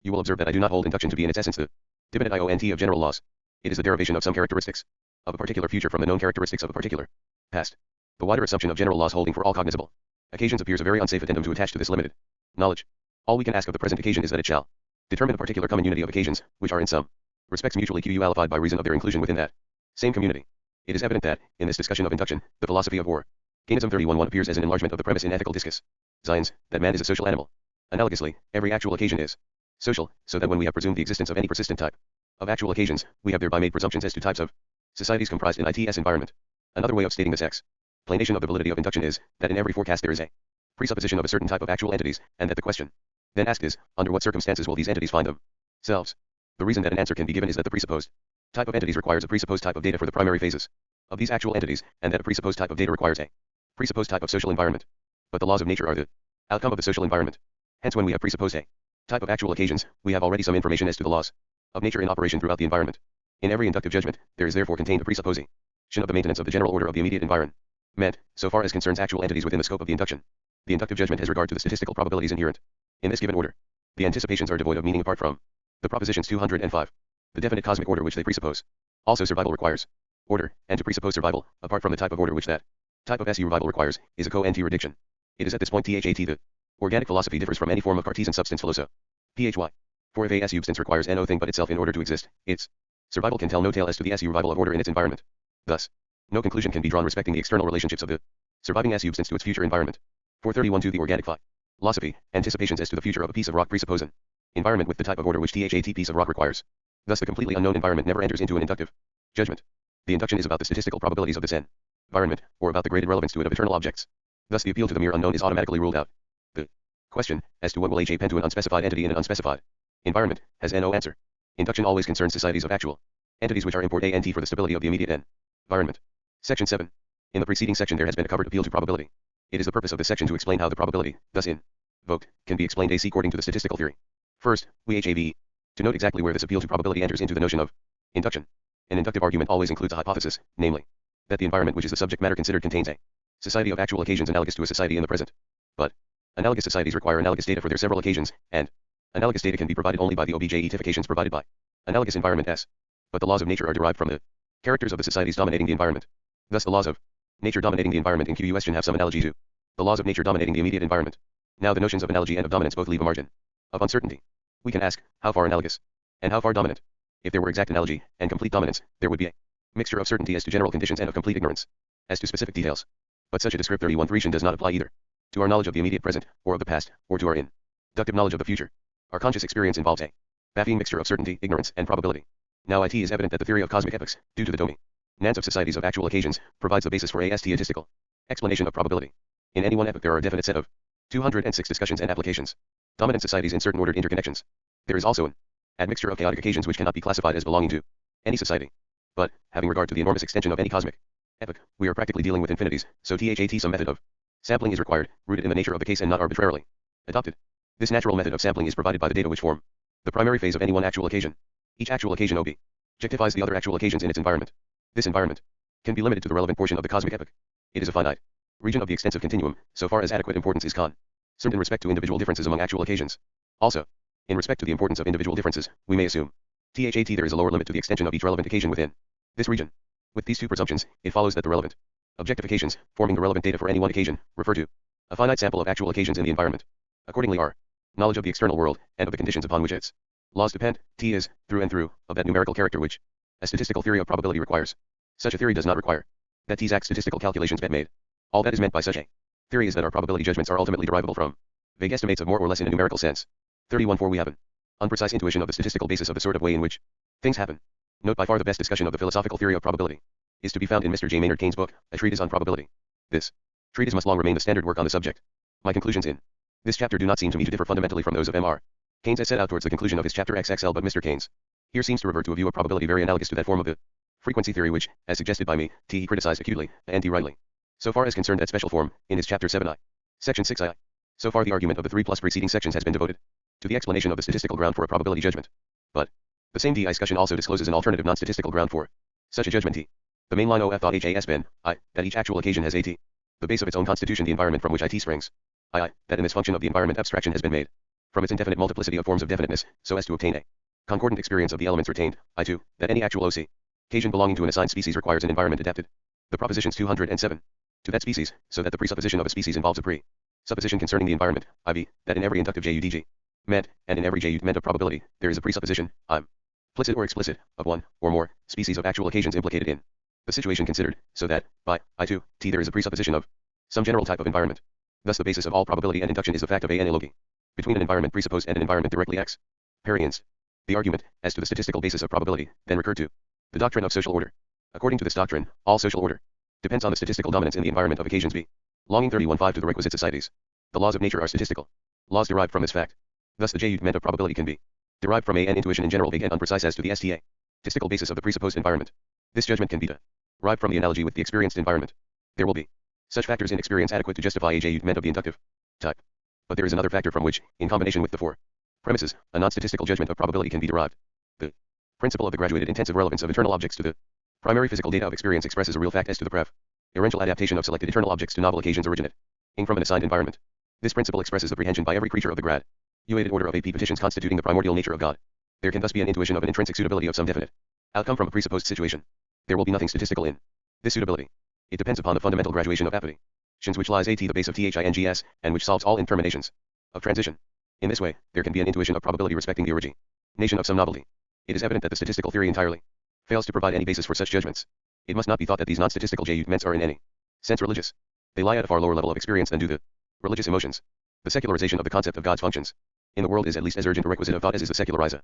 You will observe that I do not hold induction to be in its essence the definite IONT of general laws. It is the derivation of some characteristics of a particular future from the known characteristics of a particular past. The wider assumption of general laws holding for all cognizable occasions appears a very unsafe addendum to attach to this limited knowledge. All we can ask of the present occasion is that it shall determine a particular common unity of occasions, which are in some respects mutually qualified by reason of their inclusion within that same community. It is evident that, in this discussion of induction, the philosophy of organism 31.1 appears as an enlargement of the premise in ethical discourse. Science, that man is a social animal. Analogously, every actual occasion is social, so that when we have presumed the existence of any persistent type of actual occasions, we have thereby made presumptions as to types of societies comprised in its environment. Another way of stating this explanation of the validity of induction is, that in every forecast there is a presupposition of a certain type of actual entities, and that the question then asked is, under what circumstances will these entities find themselves? The reason that an answer can be given is that the presupposed type of entities requires a presupposed type of data for the primary phases of these actual entities, and that a presupposed type of data requires a presupposed type of social environment. But the laws of nature are the outcome of the social environment. Hence when we have presupposed a type of actual occasions, we have already some information as to the laws of nature in operation throughout the environment. In every inductive judgment, there is therefore contained a presupposition of the maintenance of the general order of the immediate environment, so far as concerns actual entities within the scope of the induction. The inductive judgment has regard to the statistical probabilities inherent in this given order. The anticipations are devoid of meaning apart from the propositions 205. The definite cosmic order which they presuppose. Also survival requires order, and to presuppose survival, apart from the type of order which that type of survival requires, is a co-anti-rediction. It is at this point that the organic philosophy differs from any form of Cartesian substance philoso. Phy. For if a substance requires no thing but itself in order to exist, its survival can tell no tale as to the survival of order in its environment. Thus, no conclusion can be drawn respecting the external relationships of the surviving substance to its future environment. 431 to the organic philosophy, anticipations as to the future of a piece of rock presuppose an environment with the type of order which that piece of rock requires. Thus the completely unknown environment never enters into an inductive judgment. The induction is about the statistical probabilities of this environment, or about the graded relevance to it of eternal objects. Thus the appeal to the mere unknown is automatically ruled out. The question, as to what will append to an unspecified entity in an unspecified environment, has no answer. Induction always concerns societies of actual entities which are import ANT for the stability of the immediate environment. Section 7. In the preceding section there has been a covered appeal to probability. It is the purpose of this section to explain how the probability, thus invoked, can be explained according to the statistical theory. First, we have to note exactly where this appeal to probability enters into the notion of induction. An inductive argument always includes a hypothesis, namely, that the environment which is the subject matter considered contains a society of actual occasions analogous to a society in the present. But analogous societies require analogous data for their several occasions, and analogous data can be provided only by the objectifications provided by analogous environment S. But the laws of nature are derived from the characters of the societies dominating the environment. Thus the laws of nature dominating the environment in question have some analogy to the laws of nature dominating the immediate environment. Now the notions of analogy and of dominance both leave a margin of uncertainty. We can ask, how far analogous, and how far dominant? If there were exact analogy, and complete dominance, there would be a mixture of certainty as to general conditions and of complete ignorance as to specific details. But such a descriptive 31 does not apply either to our knowledge of the immediate present, or of the past, or to our inductive knowledge of the future. Our conscious experience involves a baffling mixture of certainty, ignorance, and probability. Now it is evident that the theory of cosmic epochs, due to the dominance of societies of actual occasions, provides the basis for a statistical explanation of probability. In any one epoch there are a definite set of 206 discussions and applications. Dominant societies in certain ordered interconnections. There is also an admixture of chaotic occasions which cannot be classified as belonging to any society. But, having regard to the enormous extension of any cosmic epoch, we are practically dealing with infinities, so some method of sampling is required, rooted in the nature of the case and not arbitrarily adopted. This natural method of sampling is provided by the data which form the primary phase of any one actual occasion. Each actual occasion objectifies the other actual occasions in its environment. This environment can be limited to the relevant portion of the cosmic epoch. It is a finite region of the extensive continuum, so far as adequate importance is concerned in respect to individual differences among actual occasions. Also, in respect to the importance of individual differences, we may assume that there is a lower limit to the extension of each relevant occasion within this region. With these two presumptions, it follows that the relevant objectifications, forming the relevant data for any one occasion, refer to a finite sample of actual occasions in the environment. Accordingly, our knowledge of the external world, and of the conditions upon which its laws depend, is, through and through, of that numerical character which a statistical theory of probability requires. Such a theory does not require that these statistical calculations be made. All that is meant by such a theory is that our probability judgments are ultimately derivable from vague estimates of more or less in a numerical sense. 31.4 We have an unprecise intuition of the statistical basis of the sort of way in which things happen. Note by far the best discussion of the philosophical theory of probability is to be found in Mr. J. Maynard Keynes' book, A Treatise on Probability. This treatise must long remain the standard work on the subject. My conclusions in this chapter do not seem to me to differ fundamentally from those of M.R. Keynes as set out towards the conclusion of his chapter XXL, but Mr. Keynes here seems to revert to a view of probability very analogous to that form of the frequency theory which, as suggested by me, he criticized acutely, and rightly. So far as concerned that special form, in his chapter 7i, section 6i. So far the argument of the 3 plus preceding sections has been devoted to the explanation of the statistical ground for a probability judgment. But the same discussion also discloses an alternative non-statistical ground for such a judgment. The main line has been that each actual occasion has the base of its own constitution, the environment from which it springs. That in this function of the environment abstraction has been made from its indefinite multiplicity of forms of definiteness, so as to obtain a concordant experience of the elements retained. That any actual occasion belonging to an assigned species requires an environment adapted. The propositions 207 to that species, so that the presupposition of a species involves a presupposition concerning the environment, i.e., that in every inductive JUDG meant, and in every JU meant of probability, there is a presupposition, implicit or explicit, of one or more species of actual occasions implicated in the situation considered, so that, by there is a presupposition of some general type of environment. Thus the basis of all probability and induction is the fact of analogy between an environment presupposed and an environment directly experienced. The argument, as to the statistical basis of probability, then recurred to the doctrine of social order. According to this doctrine, all social order depends on the statistical dominance in the environment of occasions belonging 31.5 to the requisite societies. The laws of nature are statistical laws derived from this fact. Thus the JU of probability can be derived from an intuition in general vague and unprecise as to the statistical basis of the presupposed environment. This judgment can be derived from the analogy with the experienced environment. There will be such factors in experience adequate to justify a JU of the inductive type. But there is another factor from which, in combination with the 4 premises, a non-statistical judgment of probability can be derived. The principle of the graduated intensive relevance of internal objects to the primary physical data of experience expresses a real fact as to the preferential adaptation of selected internal objects to novel occasions originating from an assigned environment. This principle expresses the prehension by every creature of the graduated order of AP petitions constituting the primordial nature of God. There can thus be an intuition of an intrinsic suitability of some definite outcome from a presupposed situation. There will be nothing statistical in this suitability. It depends upon the fundamental graduation of aptitude, which lies at the base of THINGS, and which solves all interminations of transition. In this way, there can be an intuition of probability respecting the origination of some novelty. It is evident that the statistical theory entirely fails to provide any basis for such judgments. It must not be thought that these non-statistical judgments are in any sense religious. They lie at a far lower level of experience than do the religious emotions. The secularization of the concept of God's functions in the world is at least as urgent a requisite of thought as is the secularization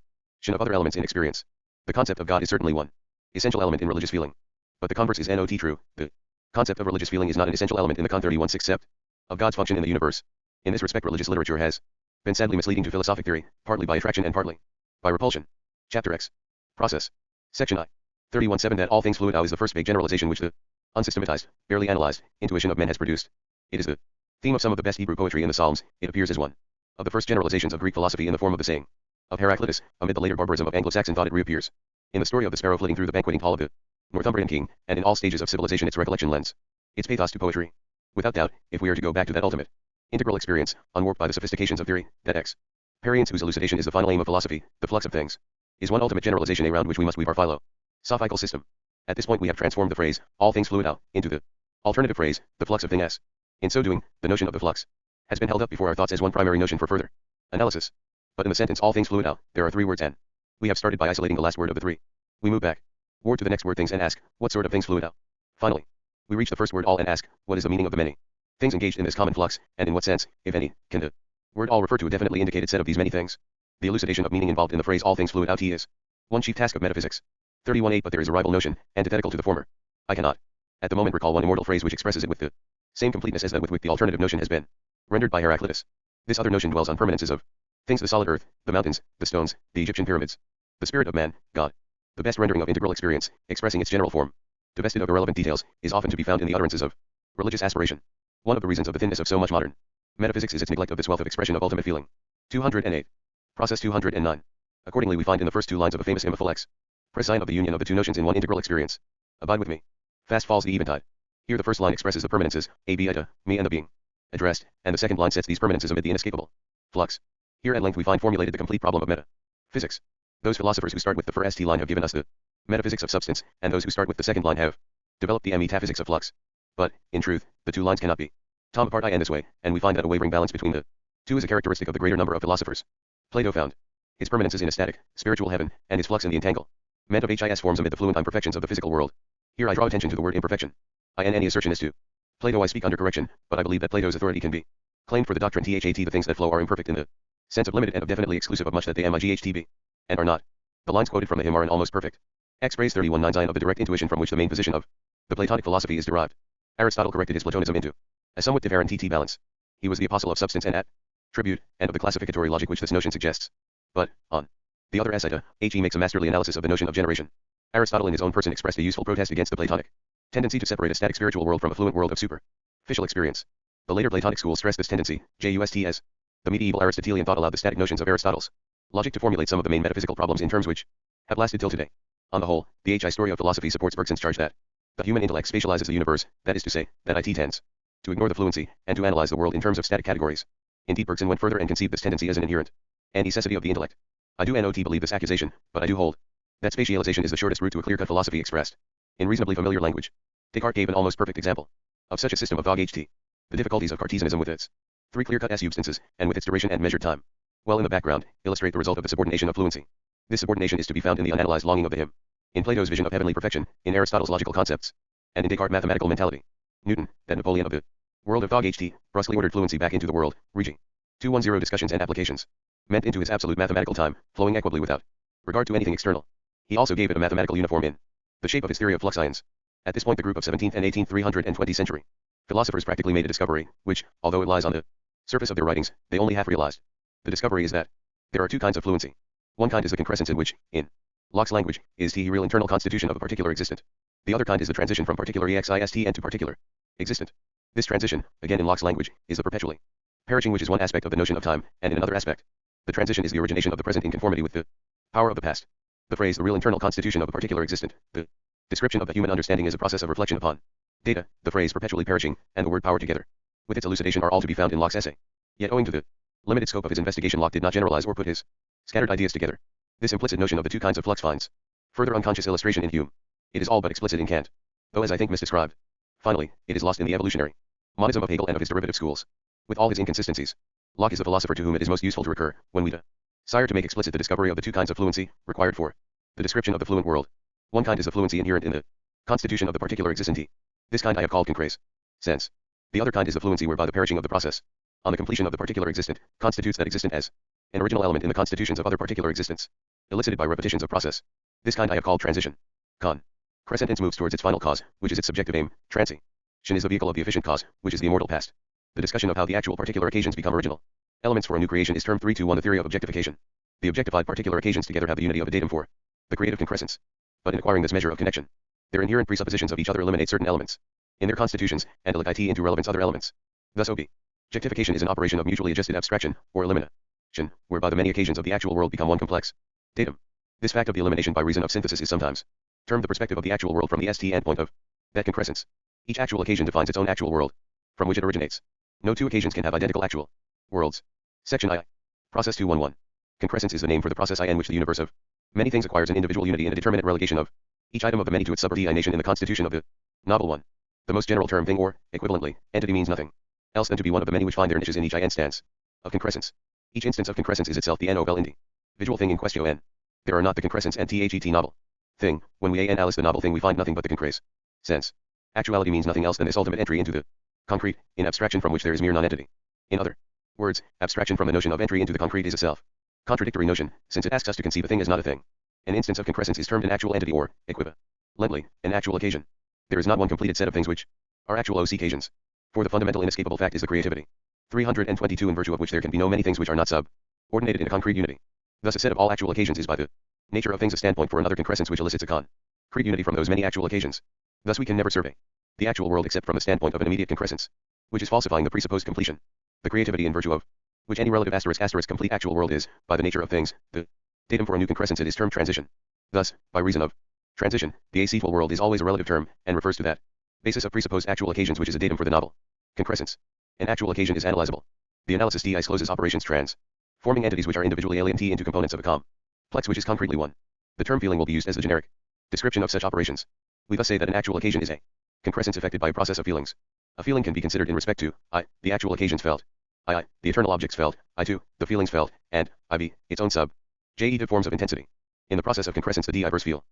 of other elements in experience. The concept of God is certainly one essential element in religious feeling. But the converse is not true. The concept of religious feeling is not an essential element in the con 31 concept of God's function in the universe. In this respect, religious literature has been sadly misleading to philosophic theory, partly by attraction and partly by repulsion. Chapter X. Process. Section I. 31.7 That all things fluid is the first vague generalization which the unsystematized, barely analyzed, intuition of men has produced. It is the theme of some of the best Hebrew poetry in the Psalms. It appears as one of the first generalizations of Greek philosophy in the form of the saying of Heraclitus. Amid the later barbarism of Anglo-Saxon thought, it reappears in the story of the sparrow flitting through the banqueting hall of the Northumbrian king, and in all stages of civilization its recollection lends its pathos to poetry. Without doubt, if we are to go back to that ultimate integral experience, unwarped by the sophistications of theory, that experience whose elucidation is the final aim of philosophy, the flux of things, is one ultimate generalization around which we must weave our philosophical system. At this point we have transformed the phrase, all things fluid out, into the alternative phrase, the flux of things. In so doing, the notion of the flux has been held up before our thoughts as one primary notion for further analysis. But in the sentence all things fluid out, there are 3 words, and we have started by isolating the last word of the 3. We move back word to the next word things and ask, what sort of things fluid out? Finally, we reach the first word all and ask, what is the meaning of the many things engaged in this common flux, and in what sense, if any, can the word all refer to a definitely indicated set of these many things? The elucidation of meaning involved in the phrase all things fluid out is one chief task of metaphysics. 31.8 But there is a rival notion, antithetical to the former. I cannot at the moment recall one immortal phrase which expresses it with the same completeness as that with which the alternative notion has been rendered by Heraclitus. This other notion dwells on permanences of things, the solid earth, the mountains, the stones, the Egyptian pyramids, the spirit of man, God. The best rendering of integral experience, expressing its general form, divested of irrelevant details, is often to be found in the utterances of religious aspiration. One of the reasons of the thinness of so much modern metaphysics is its neglect of this wealth of expression of ultimate feeling. 208. Process 209. Accordingly we find in the first 2 lines of a famous hymn a full expression of the union of the 2 notions in one integral experience. Abide with me. Fast falls the eventide. Here the first line expresses the permanences, a b ita, me and the being, addressed, and the second line sets these permanences amid the inescapable flux. Here at length we find formulated the complete problem of metaphysics. Those philosophers who start with the first line have given us the metaphysics of substance, and those who start with the second line have developed the metaphysics of flux. But, in truth, the two lines cannot be torn apart in this way, and we find that a wavering balance between the two is a characteristic of the greater number of philosophers. Plato found his permanences in a static, spiritual heaven, and his flux in the entanglement of his forms amid the fluent imperfections of the physical world. Here I draw attention to the word imperfection. In any assertion as to Plato I speak under correction, but I believe that Plato's authority can be claimed for the doctrine that the things that flow are imperfect in the sense of limited and of definitely exclusive of much that they might and are not. The lines quoted from the hymn are an almost perfect expraise 31:9 of the direct intuition from which the main position of the Platonic philosophy is derived. Aristotle corrected his Platonism into a somewhat different balance. He was the apostle of substance and attribute, and of the classificatory logic which this notion suggests. But, on the other side, he makes a masterly analysis of the notion of generation. Aristotle in his own person expressed a useful protest against the Platonic tendency to separate a static spiritual world from a fluent world of superficial experience. The later Platonic schools stressed this tendency, just as the medieval Aristotelian thought allowed the static notions of Aristotle's logic to formulate some of the main metaphysical problems in terms which have lasted till today. On the whole, the story of philosophy supports Bergson's charge that the human intellect spatializes the universe, that is to say, that it tends to ignore the fluency, and to analyze the world in terms of static categories. Indeed, Bergson went further and conceived this tendency as an inherent necessity of the intellect. I do not believe this accusation, but I do hold that spatialization is the shortest route to a clear-cut philosophy expressed in reasonably familiar language. Descartes gave an almost perfect example of such a system of the difficulties of Cartesianism with its three clear-cut substances, and with its duration and measured time, well in the background, illustrate the result of the subordination of fluency. This subordination is to be found in the unanalyzed longing of the hymn, in Plato's vision of heavenly perfection, in Aristotle's logical concepts, and in Descartes' mathematical mentality. Newton, that Napoleon of the world of brusquely ordered fluency back into the world, reaching 210 discussions and applications, meant into his absolute mathematical time, flowing equably without regard to anything external. He also gave it a mathematical uniform in the shape of his theory of flux ions. At this point the group of 17th and 18th 320 century philosophers practically made a discovery, which, although it lies on the surface of their writings, they only half realized. The discovery is that there are two kinds of fluency. One kind is the concrescence in which, in Locke's language, is the real internal constitution of a particular existent. The other kind is the transition from particular existent to particular existent. This transition, again in Locke's language, is the perpetually perishing, which is one aspect of the notion of time, and in another aspect, the transition is the origination of the present in conformity with the power of the past. The phrase the real internal constitution of a particular existent, the description of the human understanding is a process of reflection upon data, the phrase perpetually perishing, and the word power together, with its elucidation are all to be found in Locke's essay. Yet owing to the limited scope of his investigation, Locke did not generalize or put his scattered ideas together. This implicit notion of the two kinds of flux finds further unconscious illustration in Hume. It is all but explicit in Kant, though as I think misdescribed. Finally, it is lost in the evolutionary monism of Hegel and of his derivative schools. With all his inconsistencies, Locke is the philosopher to whom it is most useful to recur, when we desire to make explicit the discovery of the two kinds of fluency, required for the description of the fluent world. One kind is the fluency inherent in the constitution of the particular existent. This kind I have called concrese sense. The other kind is the fluency whereby the perishing of the process, on the completion of the particular existent, constitutes that existent as an original element in the constitutions of other particular existents, elicited by repetitions of process. This kind I have called transition. Crescent moves towards its final cause, which is its subjective aim. Transition is the vehicle of the efficient cause, which is the immortal past. The discussion of how the actual particular occasions become original elements for a new creation is termed 3-1 the theory of objectification. The objectified particular occasions together have the unity of a datum for the creative concrescence. But in acquiring this measure of connection, their inherent presuppositions of each other eliminate certain elements in their constitutions, and elect into relevance other elements. Thus objectification is an operation of mutually adjusted abstraction, or elimination, whereby the many occasions of the actual world become one complex datum. This fact of the elimination by reason of synthesis is sometimes termed the perspective of the actual world from the endpoint of that concrescence. Each actual occasion defines its own actual world, from which it originates. No two occasions can have identical actual worlds. Section I. Process 211. Concrescence is the name for the process in which the universe of many things acquires an individual unity and a determinate relegation of each item of the many to its subordination in the constitution of the novel one. The most general term thing or, equivalently, entity means nothing else than to be one of the many which find their niches in each instance of concrescence. Each instance of concrescence is itself the novel individual thing in question. There are not the concrescence and novel thing. When we analyze the novel thing we find nothing but the concrese sense. Actuality means nothing else than this ultimate entry into the concrete, in abstraction from which there is mere non-entity. In other words, abstraction from the notion of entry into the concrete is a self-contradictory notion, since it asks us to conceive a thing as not a thing. An instance of concrescence is termed an actual entity or, equivalently, an actual occasion. There is not one completed set of things which are actual occasions. For the fundamental inescapable fact is the creativity. 322 in virtue of which there can be no many things which are not subordinated in a concrete unity. Thus a set of all actual occasions is by the nature of things a standpoint for another concrescence which elicits a concrete unity from those many actual occasions. Thus we can never survey the actual world except from the standpoint of an immediate concrescence, which is falsifying the presupposed completion. The creativity in virtue of which any relative complete actual world is, by the nature of things, the datum for a new concrescence it is termed transition. Thus, by reason of Transition, the acetral world is always a relative term, and refers to that basis of presupposed actual occasions which is a datum for the novel. Concrescence. An actual occasion is analyzable. The analysis discloses operations forming entities which are individually alien into components of a complex which is concretely one. The term feeling will be used as the generic description of such operations. We thus say that an actual occasion is a concrescence affected by a process of feelings. A feeling can be considered in respect to I, the actual occasions felt, II, the eternal objects felt, I2, the feelings felt, and IV, its own sub. JE forms of intensity. In the process of concrescence, the diverse feelings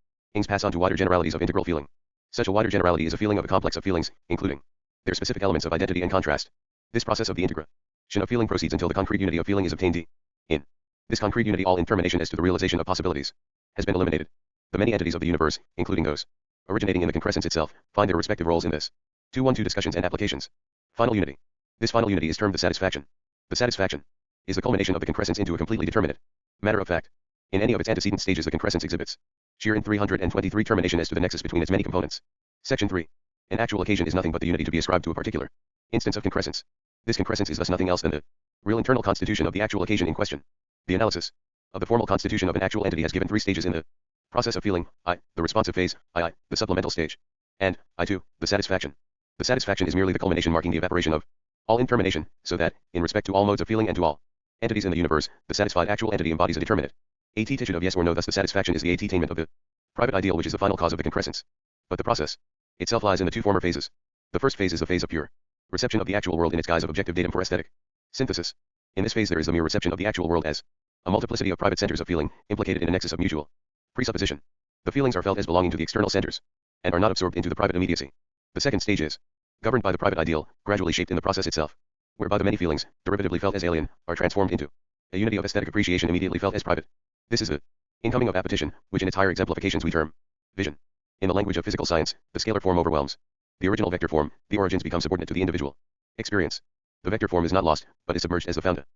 pass on to wider generalities of integral feeling. Such a wider generality is a feeling of a complex of feelings, including their specific elements of identity and contrast. This process of the integration of feeling proceeds until the concrete unity of feeling is obtained. In this concrete unity, all intermination as to the realization of possibilities has been eliminated. The many entities of the universe, including those originating in the concrescence itself, find their respective roles in this. 212 discussions and applications. Final unity. This final unity is termed the satisfaction. The satisfaction is the culmination of the concrescence into a completely determinate matter of fact. In any of its antecedent stages, the concrescence exhibits sheer in 323 termination as to the nexus between its many components. Section 3. An actual occasion is nothing but the unity to be ascribed to a particular instance of concrescence. This concrescence is thus nothing else than the real internal constitution of the actual occasion in question. The analysis of the formal constitution of an actual entity has given 3 stages in the process of feeling: I, the responsive phase; II, the supplemental stage; and I2, the satisfaction. The satisfaction is merely the culmination marking the evaporation of all intermination, so that, in respect to all modes of feeling and to all entities in the universe, the satisfied actual entity embodies a determinate attitude of yes or no. Thus the satisfaction is the attainment of the private ideal, which is the final cause of the concrescence. But the process itself lies in the 2 former phases. The first phase is the phase of pure reception of the actual world in its guise of objective datum for aesthetic synthesis. In this phase there is the mere reception of the actual world as a multiplicity of private centers of feeling, implicated in a nexus of mutual presupposition. The feelings are felt as belonging to the external centers, and are not absorbed into the private immediacy. The second stage is governed by the private ideal, gradually shaped in the process itself, whereby the many feelings, derivatively felt as alien, are transformed into a unity of aesthetic appreciation immediately felt as private. This is the incoming of appetition, which in its higher exemplifications we term vision. In the language of physical science, the scalar form overwhelms the original vector form. The origins become subordinate to the individual experience. The vector form is not lost, but is submerged as the foundation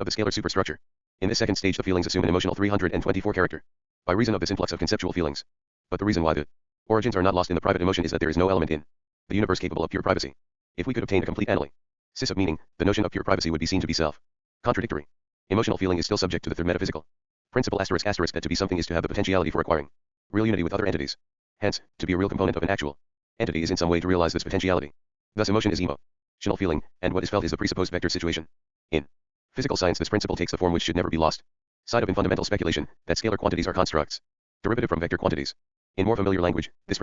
of the scalar superstructure. In this second stage, the feelings assume an emotional 324 character by reason of this influx of conceptual feelings. But the reason why the origins are not lost in the private emotion is that there is no element in the universe capable of pure privacy. If we could obtain a complete analysis of meaning, the notion of pure privacy would be seen to be self-contradictory. Emotional feeling is still subject to the third metaphysical principle *** that to be something is to have the potentiality for acquiring real unity with other entities. Hence, to be a real component of an actual entity is in some way to realize this potentiality. Thus emotion is emotional feeling, and what is felt is the presupposed vector situation. In physical science, this principle takes the form which should never be lost sight of in fundamental speculation, that scalar quantities are constructs derivative from vector quantities. In more familiar language, this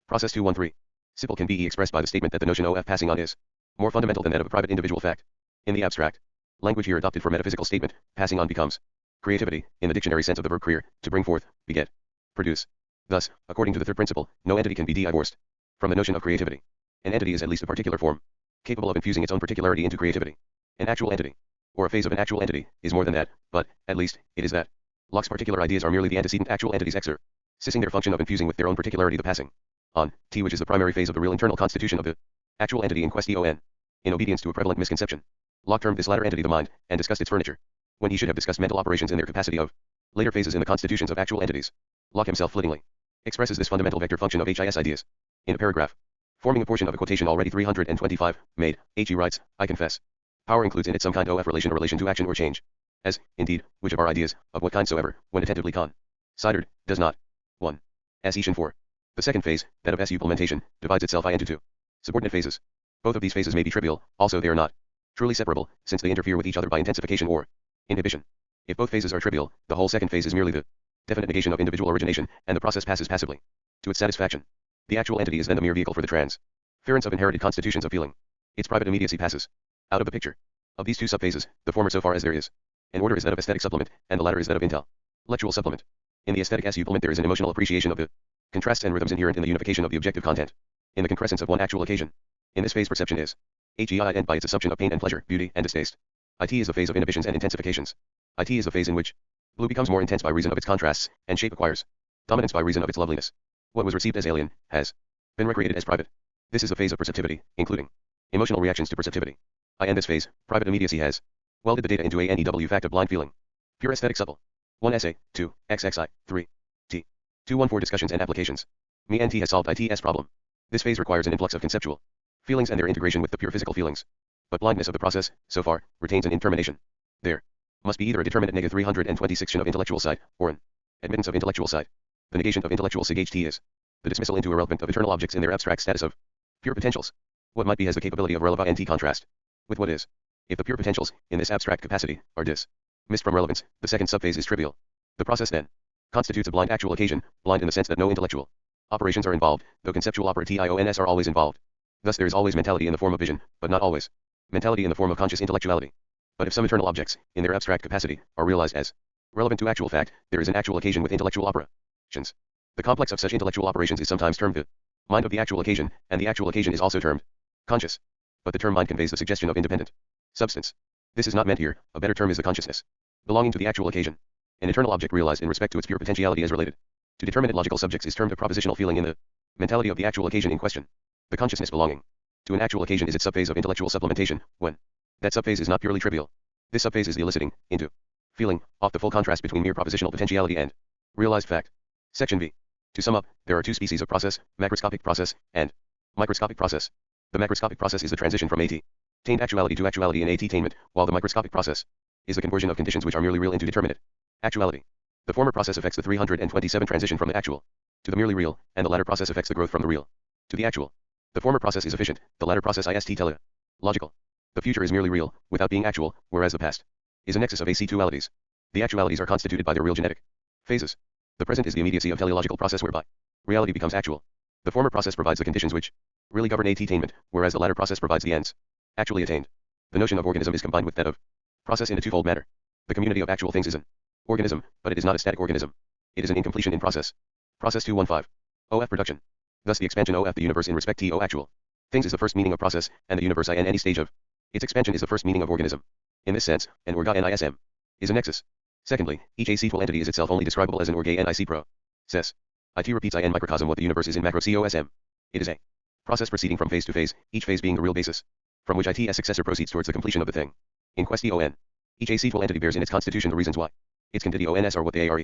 process 213 simple can be expressed by the statement that the notion of passing on is more fundamental than that of a private individual fact. In the abstract language here adopted for metaphysical statement, passing on becomes creativity, in the dictionary sense of the verb creare, to bring forth, beget, produce. Thus, according to the third principle, no entity can be divorced from the notion of creativity. An entity is at least a particular form, capable of infusing its own particularity into creativity. An actual entity, or a phase of an actual entity, is more than that, but, at least, it is that. Locke's particular ideas are merely the antecedent actual entities exercising their function of infusing with their own particularity the passing on, T, which is the primary phase of the real internal constitution of the actual entity in question. In obedience to a prevalent misconception, Locke termed this latter entity the mind, and discussed its furniture, when he should have discussed mental operations in their capacity of later phases in the constitutions of actual entities. Locke himself flittingly expresses this fundamental vector function of his ideas in a paragraph forming a portion of a quotation already 325 made. He writes, "I confess, power includes in it some kind of relation or relation to action or change, as, indeed, which of our ideas, of what kind soever, when attentively considered, does not. 1. Ascension 4. The second phase, that of supplementation, divides itself into 2 subordinate phases. Both of these phases may be trivial, also they are not truly separable, since they interfere with each other by intensification or inhibition. If both phases are trivial, the whole second phase is merely the definite negation of individual origination, and the process passes passively to its satisfaction. The actual entity is then the mere vehicle for the transference of inherited constitutions of feeling. Its private immediacy passes out of the picture. Of these 2 subphases, the former, so far as there is an order, is that of aesthetic supplement, and the latter is that of intellectual supplement. In the aesthetic supplement there is an emotional appreciation of the contrasts and rhythms inherent in the unification of the objective content in the concrescence of one actual occasion. In this phase perception is HEIN by its assumption of pain and pleasure, beauty and distaste. IT is the phase of inhibitions and intensifications. IT is the phase in which blue becomes more intense by reason of its contrasts, and shape acquires dominance by reason of its loveliness. What was received as alien has been recreated as private. This is the phase of perceptivity, including emotional reactions to perceptivity. In this phase, private immediacy has welded the data into a NEW fact of blind feeling. Pure aesthetic supple. 1 essay, 2, XXI, 3, T. 214 discussions and applications. Me and T has solved ITS problem. This phase requires an influx of conceptual feelings and their integration with the pure physical feelings. But blindness of the process, so far, retains an intermination. There must be either a determinate negative 326 of intellectual sight, or an admittance of intellectual sight. The negation of intellectual sig HT is the dismissal into irrelevant of eternal objects in their abstract status of pure potentials. What might be has the capability of relevant contrast with what is. If the pure potentials, in this abstract capacity, are dismissed from relevance, the second subphase is trivial. The process then constitutes a blind actual occasion, blind in the sense that no intellectual operations are involved, though conceptual operations are always involved. Thus there is always mentality in the form of vision, but not always mentality in the form of conscious intellectuality. But if some eternal objects, in their abstract capacity, are realized as relevant to actual fact, there is an actual occasion with intellectual operations. The complex of such intellectual operations is sometimes termed the mind of the actual occasion, and the actual occasion is also termed conscious. But the term mind conveys the suggestion of independent substance. This is not meant here. A better term is the consciousness belonging to the actual occasion. An eternal object realized in respect to its pure potentiality as related to determinate logical subjects is termed a propositional feeling in the mentality of the actual occasion in question. The consciousness belonging to an actual occasion is its subphase of intellectual supplementation, when that subphase is not purely trivial. This subphase is the eliciting into feeling off the full contrast between mere propositional potentiality and realized fact. Section B. To sum up, there are two species of process, macroscopic process and microscopic process. The macroscopic process is the transition from attained actuality to actuality in attainment, while the microscopic process is the conversion of conditions which are merely real into determinate actuality. The former process affects the 327 transition from the actual to the merely real, and the latter process affects the growth from the real to the actual. The former process is efficient, the latter process is teleological. The future is merely real, without being actual, whereas the past is a nexus of AC-dualities. The actualities are constituted by their real genetic phases. The present is the immediacy of teleological process whereby reality becomes actual. The former process provides the conditions which really govern attainment, whereas the latter process provides the ends actually attained. The notion of organism is combined with that of process in a twofold manner. The community of actual things is an organism, but it is not a static organism. It is an incompletion in process. Process 215. OF production. Thus the expansion OF the universe in respect to actual things is the first meaning of process, and the universe in any stage of its expansion is the first meaning of organism. In this sense, an organism is a nexus. Secondly, each AC-dual entity is itself only describable as an organic process. It repeats in microcosm what the universe is in macrocosm. It is a process proceeding from phase to phase, each phase being the real basis from which its successor proceeds towards the completion of the thing. In question, each AC-dual entity bears in its constitution the reasons why its conditions are what they are.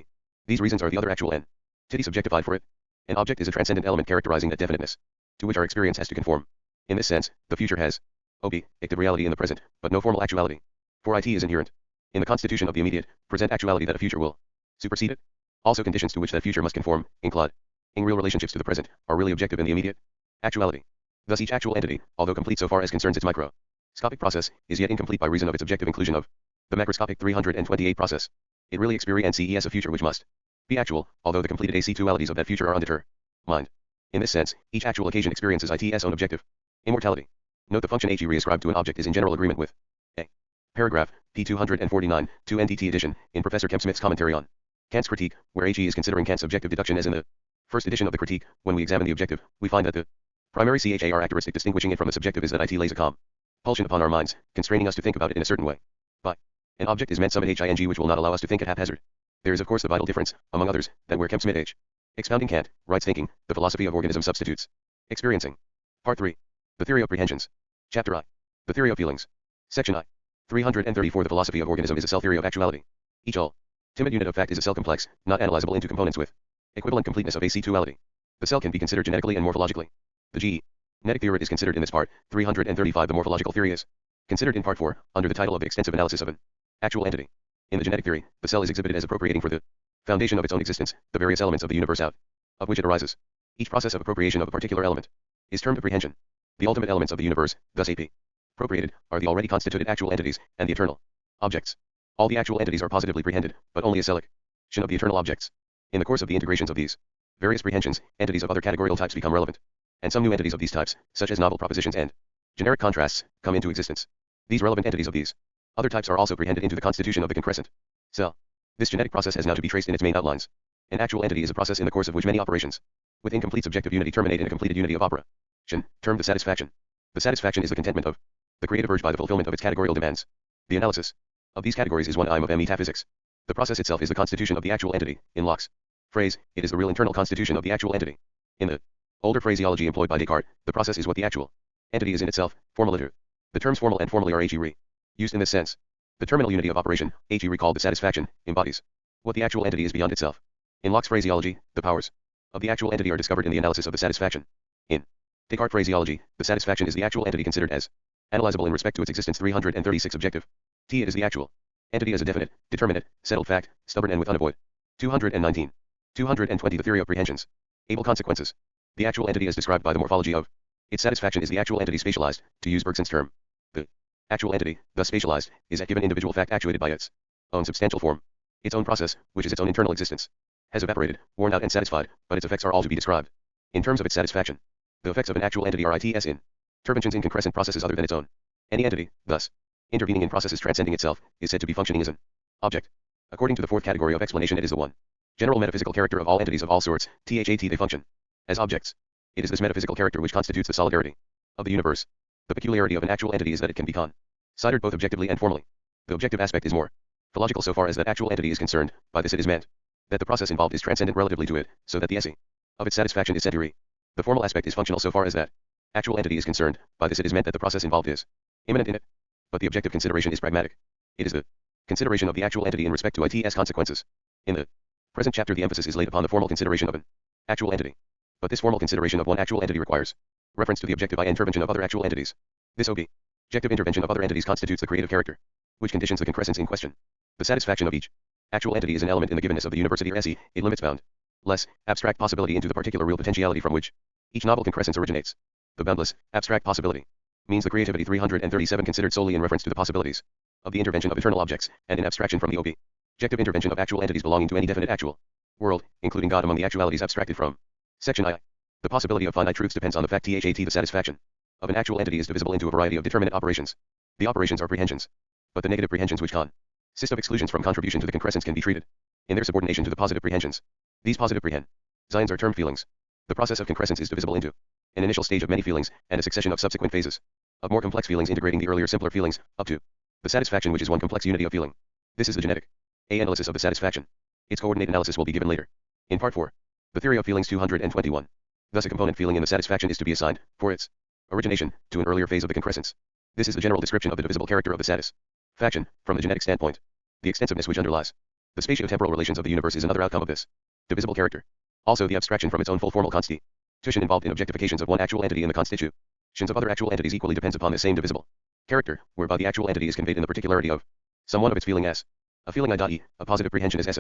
These reasons are the other actual entities subjectified for it. An object is a transcendent element characterizing that definiteness to which our experience has to conform. In this sense, the future has objective reality in the present, but no formal actuality. For it is inherent in the constitution of the immediate, present actuality that a future will supersede it. Also conditions to which that future must conform, including real relationships to the present, are really objective in the immediate actuality. Thus each actual entity, although complete so far as concerns its microscopic process, is yet incomplete by reason of its objective inclusion of the macroscopic 328 process. It really experiences a future which must be actual, although the completed AC-dualities of that future are undetermined. In this sense, each actual occasion experiences its own objective immortality. Note the function HE reascribed to an object is in general agreement with a paragraph, p. 249, 2 NDT edition, in Professor Kempsmith's commentary on Kant's critique, where HE is considering Kant's objective deduction as in the first edition of the critique. When we examine the objective, we find that the primary CHAR characteristic distinguishing it from the subjective is that it lays a compulsion upon our minds, constraining us to think about it in a certain way. By an object is meant some HING which will not allow us to think at haphazard. There is of course the vital difference, among others, that where Kempsmith H. expounding Kant, writes thinking, the philosophy of organism substitutes experiencing. Part 3. The theory of prehensions. Chapter I. The theory of feelings. Section I. 334 The philosophy of organism is a cell theory of actuality. Each ultimate unit of fact is a cell complex, not analyzable into components with equivalent completeness of AC-duality. The cell can be considered genetically and morphologically. The genetic theory is considered in this part. 335 The morphological theory is considered in part 4, under the title of extensive analysis of an actual entity. In the genetic theory, the cell is exhibited as appropriating for the foundation of its own existence, the various elements of the universe out of which it arises. Each process of appropriation of a particular element is termed apprehension. The ultimate elements of the universe, thus AP, appropriated, are the already constituted actual entities, and the eternal objects. All the actual entities are positively prehended, but only a selection of the eternal objects. In the course of the integrations of these various prehensions, entities of other categorical types become relevant, and some new entities of these types, such as novel propositions and generic contrasts, come into existence. These relevant entities of these other types are also prehended into the constitution of the concrescent cell. This genetic process has now to be traced in its main outlines. An actual entity is a process in the course of which many operations with incomplete subjective unity terminate in a completed unity of operation, termed the satisfaction. The satisfaction is the contentment of the creative urge by the fulfillment of its categorical demands. The analysis of these categories is one aim of metaphysics. The process itself is the constitution of the actual entity. In Locke's phrase, it is the real internal constitution of the actual entity. In the older phraseology employed by Descartes, the process is what the actual entity is in itself, formal. The terms formal and formally are HE used in this sense. The terminal unity of operation, HE called the satisfaction, embodies what the actual entity is beyond itself. In Locke's phraseology, the powers of the actual entity are discovered in the analysis of the satisfaction. In Descartes phraseology, the satisfaction is the actual entity considered as analyzable in respect to its existence. 336 Objective. T. It is the actual entity as a definite, determinate, settled fact, stubborn and with unavoid. 219. 220 The theory of prehensions. Able consequences. The actual entity as described by the morphology of its satisfaction is the actual entity spatialized, to use Bergson's term. The actual entity, thus spatialized, is a given individual fact actuated by its own substantial form. Its own process, which is its own internal existence, has evaporated, worn out and satisfied, but its effects are all to be described. In terms of its satisfaction, the effects of an actual entity are its interventions in concurrent processes other than its own. Any entity, thus, intervening in processes transcending itself, is said to be functioning as an object. According to the fourth category of explanation, it is the one general metaphysical character of all entities of all sorts, that they function as objects. It is this metaphysical character which constitutes the solidarity of the universe. The peculiarity of an actual entity is that it can be considered both objectively and formally. The objective aspect is more philological so far as that actual entity is concerned. By this it is meant that the process involved is transcendent relatively to it, so that the essence of its satisfaction is said to be. The formal aspect is functional so far as that actual entity is concerned. By this it is meant that the process involved is immanent in it. But the objective consideration is pragmatic. It is the consideration of the actual entity in respect to its consequences. In the present chapter the emphasis is laid upon the formal consideration of an actual entity. But this formal consideration of one actual entity requires reference to the objective intervention of other actual entities. This objective intervention of other entities constitutes the creative character, which conditions the concrescence in question. The satisfaction of each actual entity is an element in the givenness of the university or it limits boundless, abstract possibility into the particular real potentiality from which each novel concrescence originates. The boundless, abstract possibility means the creativity 337 considered solely in reference to the possibilities of the intervention of eternal objects, and in abstraction from the objective intervention of actual entities belonging to any definite actual world, including God among the actualities abstracted from. Section I. The possibility of finite truths depends on the fact that the satisfaction of an actual entity is divisible into a variety of determinate operations. The operations are prehensions, but the negative prehensions which consist of exclusions from contribution to the concrescence can be treated in their subordination to the positive prehensions. These positive prehensions are termed feelings. The process of concrescence is divisible into an initial stage of many feelings, and a succession of subsequent phases of more complex feelings integrating the earlier simpler feelings, up to the satisfaction which is one complex unity of feeling. This is the genetic analysis of the satisfaction. Its coordinate analysis will be given later. In Part 4. The theory of feelings 221. Thus a component feeling in the satisfaction is to be assigned, for its origination, to an earlier phase of the concrescence. This is the general description of the divisible character of the satisfaction, from the genetic standpoint. The extensiveness which underlies the spatio-temporal relations of the universe is another outcome of this divisible character. Also the abstraction from its own full formal constitution involved in objectifications of one actual entity in the constitutions of other actual entities equally depends upon the same divisible character, whereby the actual entity is conveyed in the particularity of some one of its feeling as a feeling I.e., a positive prehension is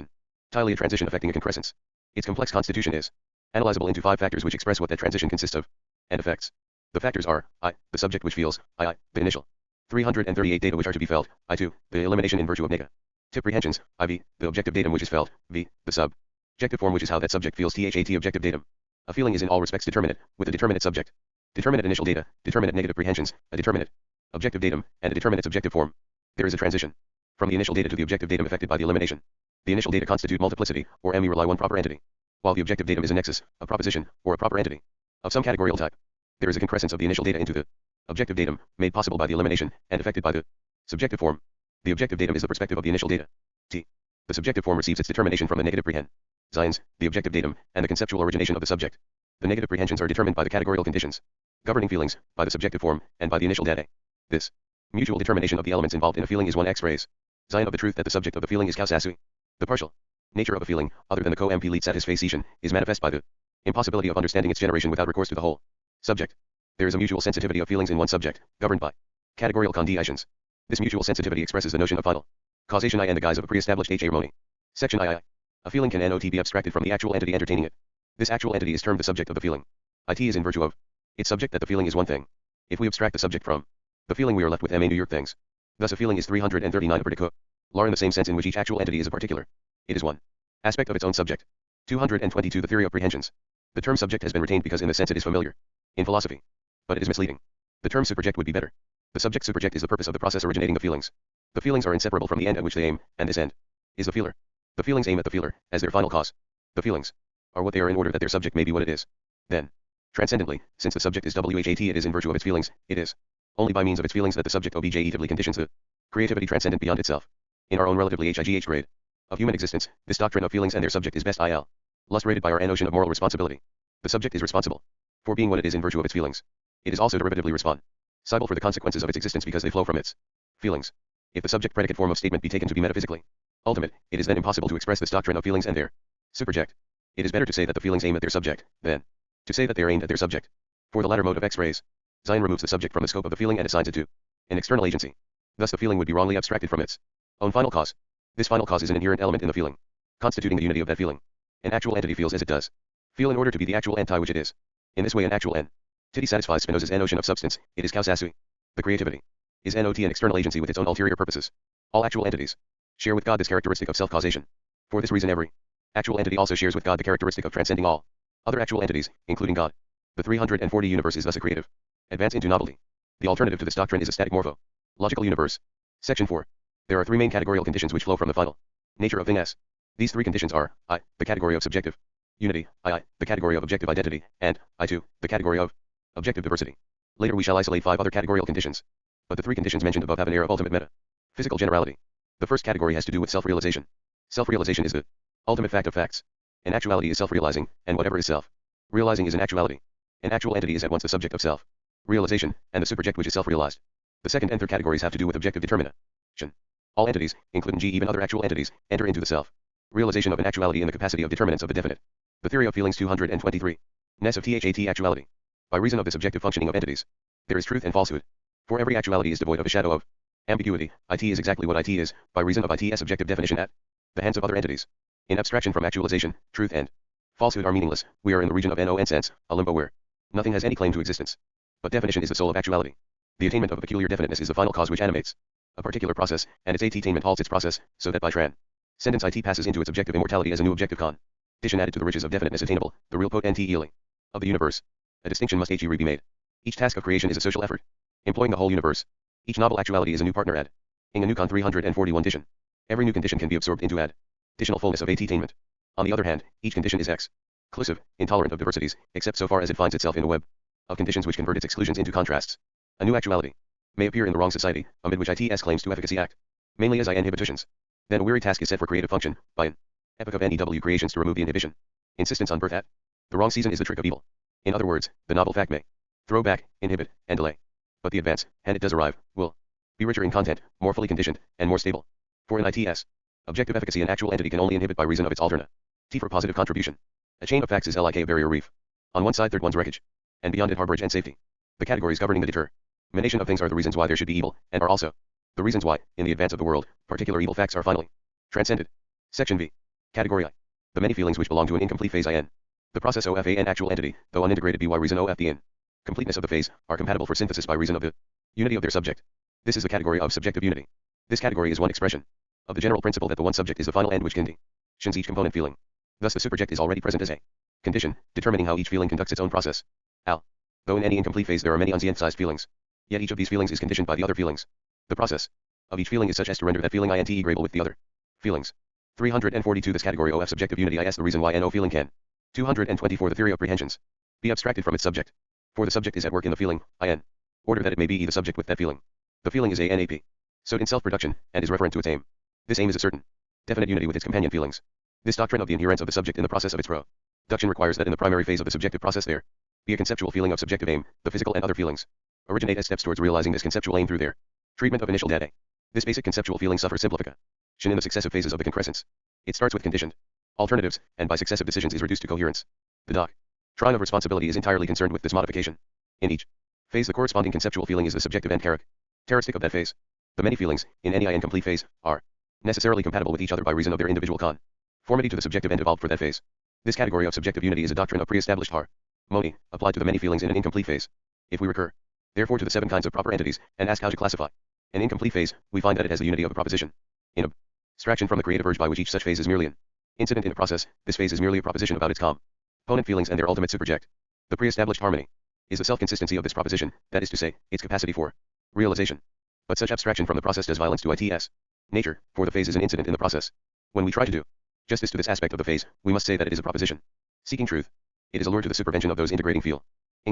entirely a transition affecting a concrescence. Its complex constitution is analyzable into 5 factors which express what that transition consists of and affects. The factors are I, the subject which feels, I, the initial 338 data which are to be felt, I2, the elimination in virtue of negative prehensions, IV, the objective datum which is felt, V, the subjective form which is how that subject feels, THAT objective datum. A feeling is in all respects determinate, with a determinate subject, determinate initial data, determinate negative prehensions, a determinate objective datum, and a determinate subjective form. There is a transition from the initial data to the objective datum affected by the elimination. The initial data constitute multiplicity, or MU rely one proper entity, while the objective datum is a nexus, a proposition, or a proper entity of some categorical type. There is a concrescence of the initial data into the objective datum, made possible by the elimination, and affected by the subjective form. The objective datum is the perspective of the initial data. T. The subjective form receives its determination from the negative prehensions, the objective datum, and the conceptual origination of the subject. The negative prehensions are determined by the categorical conditions governing feelings, by the subjective form, and by the initial data. This mutual determination of the elements involved in a feeling is one X-rays sign of the truth that the subject of the feeling is kausasui. The partial nature of a feeling, other than the co-complete satisfaction, is manifest by the impossibility of understanding its generation without recourse to the whole subject. There is a mutual sensitivity of feelings in one subject, governed by categorical conditions. This mutual sensitivity expresses the notion of final causation I in the guise of a pre-established harmony. Section II. A feeling can not be abstracted from the actual entity entertaining it. This actual entity is termed the subject of the feeling. It is in virtue of its subject that the feeling is one thing. If we abstract the subject from the feeling, we are left with New York things. Thus a feeling is 339 particular in the same sense in which each actual entity is a particular. It is one aspect of its own subject. 222 The theory of prehensions. The term subject has been retained because in the sense it is familiar in philosophy, but it is misleading. The term superject would be better. The subject superject is the purpose of the process originating the feelings. The feelings are inseparable from the end at which they aim, and this end is the feeler. The feelings aim at the feeler as their final cause. The feelings are what they are in order that their subject may be what it is. Then, transcendently, since the subject is WHAT, it is in virtue of its feelings, it is only by means of its feelings that the subject objectively conditions the creativity transcendent beyond itself. In our own relatively HIGH grade of human existence, this doctrine of feelings and their subject is best illustrated by our notion of moral responsibility. The subject is responsible for being what it is in virtue of its feelings. It is also derivatively responsible for the consequences of its existence because they flow from its feelings. If the subject predicate form of statement be taken to be metaphysically ultimate, it is then impossible to express this doctrine of feelings and their superject. It is better to say that the feelings aim at their subject, than to say that they are aimed at their subject. For the latter mode of X-rays, Zion removes the subject from the scope of the feeling and assigns it to an external agency. Thus the feeling would be wrongly abstracted from its own final cause. This final cause is an inherent element in the feeling, constituting the unity of that feeling. An actual entity feels as it does. Feel in order to be the actual enti which it is. In this way an actual entity satisfies Spinoza's notion of substance, it is kausasui. The creativity is not an external agency with its own ulterior purposes. All actual entities share with God this characteristic of self-causation. For this reason every actual entity also shares with God the characteristic of transcending all other actual entities, including God. The 340 universe is thus a creative advance into novelty. The alternative to this doctrine is a static morpho-logical universe. Section 4. There are three main categorical conditions which flow from the final nature of thing. These three conditions are I, the category of subjective unity, II, the category of objective identity, and I2, the category of objective diversity. Later we shall isolate 5 other categorical conditions. But the three conditions mentioned above have an air of ultimate metaphysical generality. The first category has to do with self-realization. Self-realization is the ultimate fact of facts. An actuality is self-realizing, and whatever is self-realizing is an actuality. An actual entity is at once the subject of self-realization, and the subject which is self-realized. The second and third categories have to do with objective determination. All entities, including even other actual entities, enter into the self-realization of an actuality in the capacity of determinants of the definite. The theory of feelings 223. Ness of THAT actuality. By reason of this objective functioning of entities, there is truth and falsehood. For every actuality is devoid of a shadow of ambiguity. IT is exactly what IT is, by reason of IT's objective definition at the hands of other entities. In abstraction from actualization, truth and falsehood are meaningless. We are in the region of non-sense, a limbo where nothing has any claim to existence. But definition is the soul of actuality. The attainment of a peculiar definiteness is the final cause which animates a particular process, and its attainment halts its process, so that by transcendence IT passes into its objective immortality as a new objective condition added to the riches of definiteness attainable, the real potentiality of the universe. A distinction must be made. Each task of creation is a social effort, employing the whole universe. Each novel actuality is a new partner adding a new con 341 condition. Every new condition can be absorbed into additional fullness of attainment. On the other hand, each condition is exclusive, intolerant of diversities, except so far as it finds itself in a web of conditions which convert its exclusions into contrasts. A new actuality may appear in the wrong society, amid which ITS claims to efficacy act, mainly as inhibitions. Then a weary task is set for creative function, by an epoch of NEW creations to remove the inhibition. Insistence on birth at the wrong season is the trick of evil. In other words, the novel fact may throw back, inhibit, and delay. But the advance, and it does arrive, will be richer in content, more fully conditioned, and more stable. For in ITS, objective efficacy an actual entity can only inhibit by reason of its alternative T for positive contribution. A chain of facts is like a barrier reef. On one side third one's wreckage, and beyond it harborage and safety. The categories governing the determination of things are the reasons why there should be evil, and are also the reasons why, in the advance of the world, particular evil facts are finally transcended. Section V. Category I. The many feelings which belong to an incomplete phase IN. The process OF an actual entity, though unintegrated by reason OF the incompleteness of the phase, are compatible for synthesis by reason of the unity of their subject. This is the category of subjective unity. This category is one expression of the general principle that the one subject is the final end which conditions each component feeling. Thus the subject is already present as a condition, determining how each feeling conducts its own process. Though in any incomplete phase there are many unsynthesized feelings, yet each of these feelings is conditioned by the other feelings. The process of each feeling is such as to render that feeling integrable with the other feelings. 342 This category of subjective unity is the reason why no feeling can. 224 The theory of prehensions be abstracted from its subject. For the subject is at work in the feeling, in order that it may be the subject with that feeling. The feeling is a NAP. So in self-production, and is referent to its aim. This aim is a certain definite unity with its companion feelings. This doctrine of the inherence of the subject in the process of its production requires that in the primary phase of the subjective process there be a conceptual feeling of subjective aim, the physical and other feelings originate as steps towards realizing this conceptual aim through their treatment of initial data. This basic conceptual feeling suffers simplification in the successive phases of the concrescence. It starts with conditioned alternatives, and by successive decisions is reduced to coherence. The doctrine of responsibility is entirely concerned with this modification. In each phase the corresponding conceptual feeling is the subjective end characteristic of that phase. The many feelings, in any incomplete phase, are necessarily compatible with each other by reason of their individual conformity to the subjective end evolved for that phase. This category of subjective unity is a doctrine of pre-established harmony, applied to the many feelings in an incomplete phase. If we recur, therefore, to the 7 kinds of proper entities, and ask how to classify an incomplete phase, we find that it has the unity of a proposition. In abstraction from the creative urge by which each such phase is merely an incident in a process, this phase is merely a proposition about its component feelings and their ultimate subject. The pre-established harmony is the self-consistency of this proposition, that is to say, its capacity for realization. But such abstraction from the process does violence to its nature, for the phase is an incident in the process. When we try to do justice to this aspect of the phase, we must say that it is a proposition seeking truth. It is allured to the supervention of those integrating feelings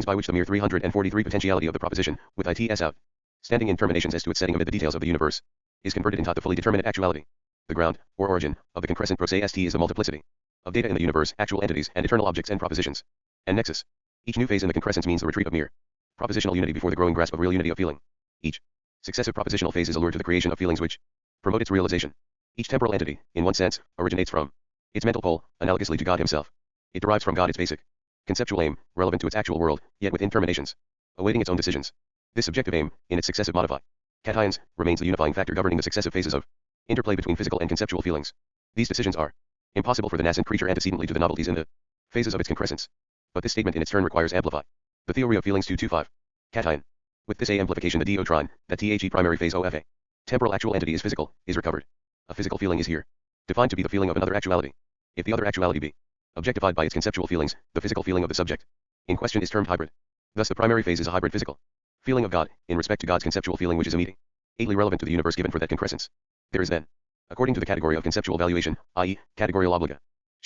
by which the mere 343 potentiality of the proposition, with its outstanding in terminations as to its setting amid the details of the universe, is converted into the fully determinate actuality. The ground, or origin, of the concrescent process is the multiplicity of data in the universe, actual entities, and eternal objects and propositions. And nexus. Each new phase in the concrescence means the retreat of mere propositional unity before the growing grasp of real unity of feeling. Each successive propositional phase is allured to the creation of feelings which promote its realization. Each temporal entity, in one sense, originates from its mental pole, analogously to God himself. It derives from God its basic conceptual aim, relevant to its actual world, yet with interminations, awaiting its own decisions. This subjective aim, in its successive modifications, remains the unifying factor governing the successive phases of interplay between physical and conceptual feelings. These decisions are Impossible for the nascent creature antecedently to the novelties in the phases of its concrescence. But this statement in its turn requires amplify. The theory of feelings 225. Cation. With this A amplification the DO trine, that THE primary phase OFA. Temporal actual entity is physical, is recovered. A physical feeling is here defined to be the feeling of another actuality. If the other actuality be objectified by its conceptual feelings, the physical feeling of the subject in question is termed hybrid. Thus the primary phase is a hybrid physical feeling of God, in respect to God's conceptual feeling which is immediately relevant to the universe given for that concrescence. There is then, according to the category of conceptual valuation, i.e., categorial obligation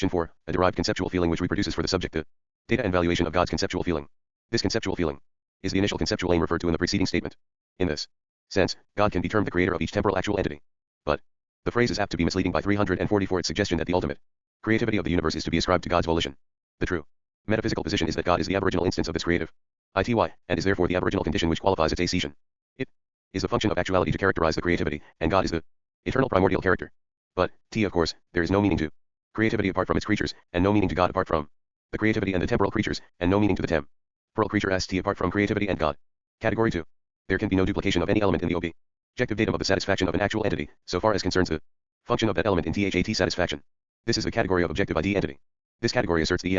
4, a derived conceptual feeling which reproduces for the subject the data and valuation of God's conceptual feeling. This conceptual feeling is the initial conceptual aim referred to in the preceding statement. In this sense, God can be termed the creator of each temporal actual entity. But the phrase is apt to be misleading by 340 for its suggestion that the ultimate creativity of the universe is to be ascribed to God's volition. The true metaphysical position is that God is the aboriginal instance of this creative ity, and is therefore the aboriginal condition which qualifies its accession. It is the function of actuality to characterize the creativity, and God is the eternal primordial character. But, of course, there is no meaning to creativity apart from its creatures, and no meaning to God apart from the creativity and the temporal creatures, and no meaning to the temporal creature as apart from creativity and God. Category 2. There can be no duplication of any element in the objective datum of the satisfaction of an actual entity, so far as concerns the function of that element in THAT satisfaction. This is the category of objective ID entity. This category asserts the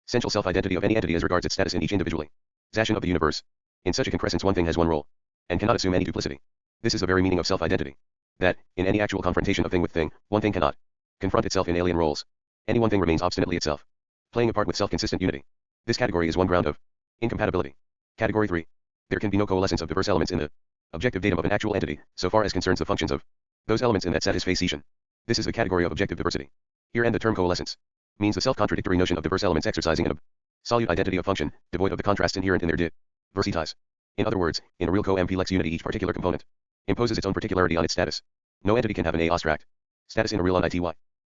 essential self-identity of any entity as regards its status in each individualization of the universe. In such a concrescence one thing has one role, and cannot assume any duplicity. This is the very meaning of self-identity. That, in any actual confrontation of thing with thing, one thing cannot confront itself in alien roles. Any one thing remains obstinately itself, playing a part with self-consistent unity. This category is one ground of incompatibility. Category 3. There can be no coalescence of diverse elements in the objective datum of an actual entity, so far as concerns the functions of those elements in that satisfaction. This is the category of objective diversity. Herein the term coalescence means the self-contradictory notion of diverse elements exercising an absolute identity of function, devoid of the contrast inherent in their diversities. In other words, in a real complex unity each particular component imposes its own particularity on its status. No entity can have an abstract status in a real unity.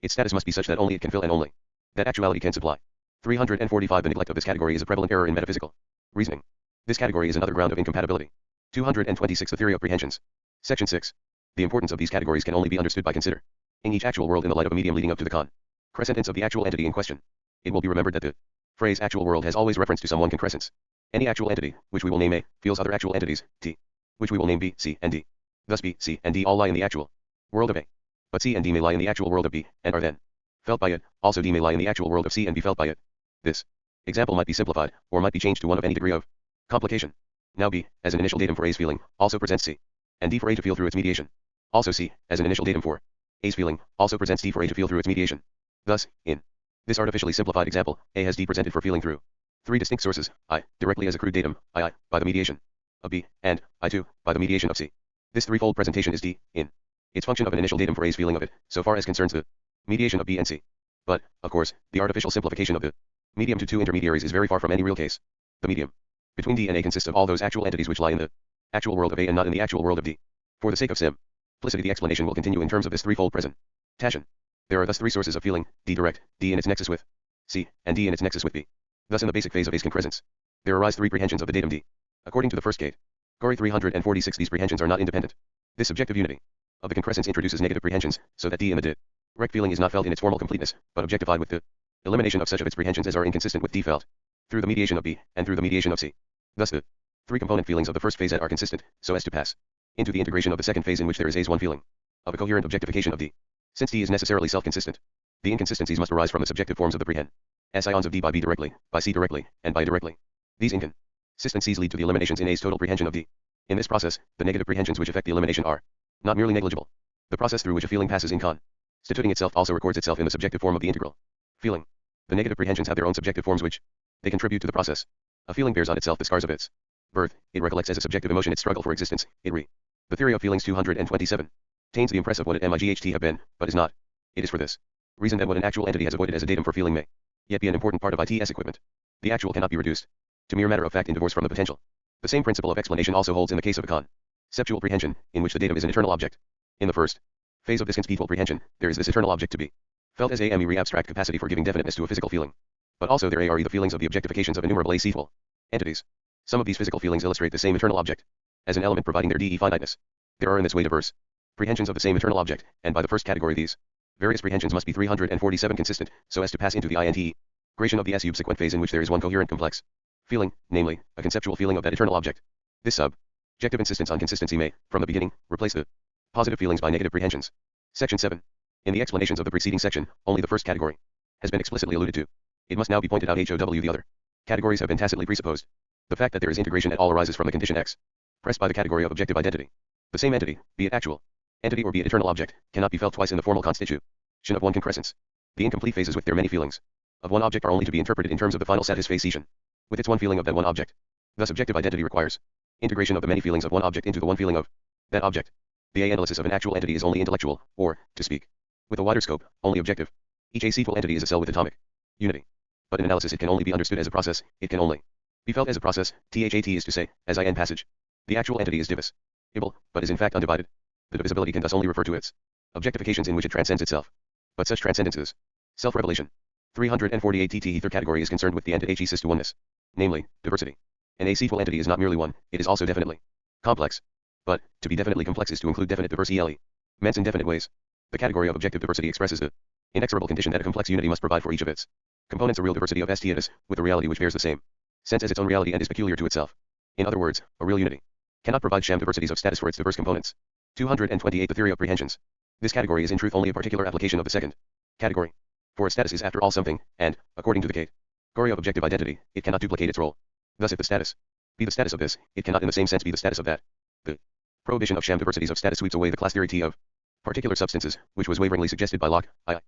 Its status must be such that only it can fill and only that actuality can supply. 345 The neglect of this category is a prevalent error in metaphysical reasoning. This category is another ground of incompatibility. 226 The theory of prehensions. Section 6. The importance of these categories can only be understood by considering each actual world in the light of a medium leading up to the concrescence of the actual entity in question. It will be remembered that the phrase actual world has always reference to some one concrescence. Any actual entity, which we will name A, feels other actual entities, T, which we will name B, C, and D. Thus B, C, and D all lie in the actual world of A. But C and D may lie in the actual world of B, and are then felt by it. Also D may lie in the actual world of C and be felt by it. This example might be simplified, or might be changed to one of any degree of complication. Now B, as an initial datum for A's feeling, also presents C, and D for A to feel through its mediation. Also C, as an initial datum for A's feeling, also presents D for A to feel through its mediation. Thus, in this artificially simplified example, A has D presented for feeling through three distinct sources, I, directly as a crude datum, I, by the mediation of B, and I2, by the mediation of C. This threefold presentation is D, in its function of an initial datum for A's feeling of it, so far as concerns the mediation of B and C. But, of course, the artificial simplification of the medium to two intermediaries is very far from any real case. The medium between D and A consists of all those actual entities which lie in the actual world of A and not in the actual world of D. For the sake of simplicity, the explanation will continue in terms of this threefold presentation. There are thus three sources of feeling, D direct, D in its nexus with C, and D in its nexus with B. Thus in the basic phase of A's concrescence, there arise three prehensions of the datum D. According to the first gate, Category 346 these prehensions are not independent. This subjective unity of the concrescence introduces negative prehensions, so that D in the direct feeling is not felt in its formal completeness, but objectified with the elimination of such of its prehensions as are inconsistent with D felt through the mediation of B, and through the mediation of C. Thus the three component feelings of the first phase are consistent, so as to pass into the integration of the second phase in which there is A's one feeling of a coherent objectification of D. Since D is necessarily self-consistent, the inconsistencies must arise from the subjective forms of the prehen. S ions of D by B directly, by C directly, and by indirectly. These inconsistencies lead to the eliminations in A's total prehension of D. In this process, the negative prehensions which affect the elimination are not merely negligible. The process through which a feeling passes in constituting itself also records itself in the subjective form of the integral feeling. The negative prehensions have their own subjective forms which they contribute to the process. A feeling bears on itself the scars of its birth. It recollects as a subjective emotion its struggle for existence. The theory of feelings 227 contains the impress of what it might have been, but is not. It is for this reason that what an actual entity has avoided as a datum for feeling may yet be an important part of ITS equipment. The actual cannot be reduced to mere matter of fact in divorce from the potential. The same principle of explanation also holds in the case of a conceptual prehension, in which the datum is an eternal object. In the first phase of this conceptual prehension, there is this eternal object to be felt as a mere abstract capacity for giving definiteness to a physical feeling. But also there are the feelings of the objectifications of innumerable acetal entities. Some of these physical feelings illustrate the same eternal object as an element providing their de finiteness. There are in this way diverse prehensions of the same eternal object, and by the first category these various prehensions must be 347 consistent, so as to pass into the integration of the subsequent phase in which there is one coherent complex feeling, namely, a conceptual feeling of that eternal object. This subjective insistence on consistency may, from the beginning, replace the positive feelings by negative prehensions. Section 7. In the explanations of the preceding section, only the first category has been explicitly alluded to. It must now be pointed out how the other categories have been tacitly presupposed. The fact that there is integration at all arises from the condition X, pressed by the category of objective identity. The same entity, be it actual entity or be it eternal object, cannot be felt twice in the formal constitution of one concrescence. The incomplete phases with their many feelings of one object are only to be interpreted in terms of the final satisfaction with its one feeling of that one object. Thus objective identity requires integration of the many feelings of one object into the one feeling of that object. The analysis of an actual entity is only intellectual, or, to speak with a wider scope, only objective. Each acetal entity is a cell with atomic unity. But in analysis it can only be understood as a process, it can only be felt as a process, that is to say, as in passage. The actual entity is divisible, but is in fact undivided. The divisibility can thus only refer to its objectifications in which it transcends itself. But such transcendence is self-revelation. 348 TT Ether category is concerned with the entity to oneness, namely, diversity. An acetal entity is not merely one, it is also definitely complex. But, to be definitely complex is to include definite diversity, meant in definite ways. The category of objective diversity expresses the inexorable condition that a complex unity must provide for each of its components a real diversity of status, with a reality which bears the same sense as its own reality and is peculiar to itself. In other words, a real unity cannot provide sham diversities of status for its diverse components. 228 The theory of prehensions. This category is in truth only a particular application of the second category. For a status is after all something, and, according to the category of objective identity, it cannot duplicate its role. Thus if the status be the status of this, it cannot in the same sense be the status of that. The prohibition of sham diversities of status sweeps away the class theory T of particular substances, which was waveringly suggested by Locke. I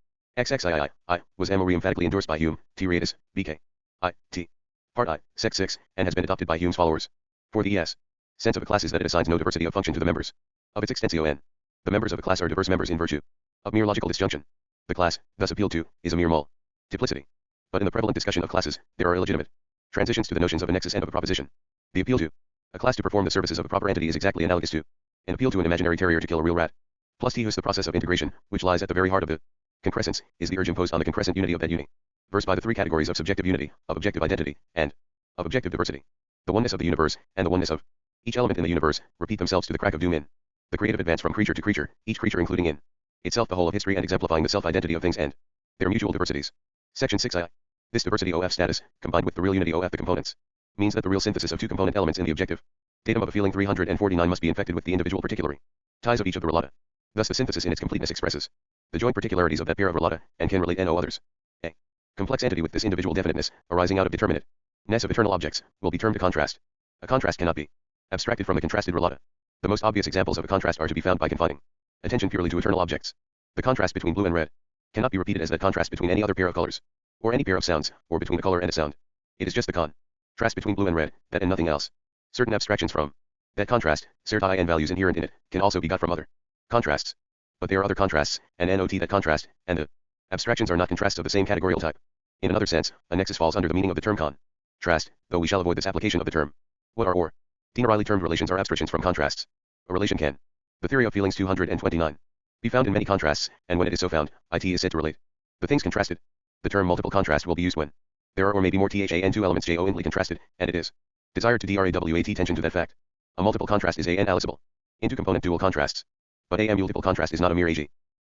was more emphatically endorsed by Hume, T. Reatus, B.K. T. Part I, Sect 6, and has been adopted by Hume's followers. For the sense of a class is that it assigns no diversity of function to the members of its extensio n. The members of a class are diverse members in virtue of mere logical disjunction. The class, thus appealed to, is a mere multiplicity. But in the prevalent discussion of classes, there are illegitimate transitions to the notions of a nexus and of a proposition. The appeal to a class to perform the services of a proper entity is exactly analogous to an appeal to an imaginary terrier to kill a real rat. Plus T. The process of integration, which lies at the very heart of the concrescence, is the urge imposed on the concrescent unity of that universe by the three categories of subjective unity, of objective identity, and of objective diversity. The oneness of the universe, and the oneness of each element in the universe, repeat themselves to the crack of doom in the creative advance from creature to creature, each creature including in itself the whole of history and exemplifying the self-identity of things and their mutual diversities. Section 6I. This diversity OF status, combined with the real unity OF the components, means that the real synthesis of two component elements in the objective datum of a feeling 349 must be infected with the individual particular ties of each of the relata. Thus the synthesis in its completeness expresses the joint particularities of that pair of relata, and can relate no others. A complex entity with this individual definiteness, arising out of determinateness of eternal objects, will be termed a contrast. A contrast cannot be abstracted from the contrasted relata. The most obvious examples of a contrast are to be found by confining attention purely to eternal objects. The contrast between blue and red cannot be repeated as that contrast between any other pair of colors, or any pair of sounds, or between a color and a sound. It is just the contrast between blue and red, that and nothing else. Certain abstractions from that contrast, certai and values inherent in it, can also be got from other contrasts. But there are other contrasts, and not that contrast, and the abstractions are not contrasts of the same categorical type. In another sense, a nexus falls under the meaning of the term contrast, though we shall avoid this application of the term. What are ordinarily termed relations are abstractions from contrasts. A relation can, the theory of feelings 229, be found in many contrasts, and when it is so found, it is said to relate the things contrasted. The term multiple contrast will be used when there are or may be more two elements jointly contrasted, and it is desired to drawat attention to that fact. A multiple contrast is analyzable into component dual contrasts. But a multiple contrast is not a mere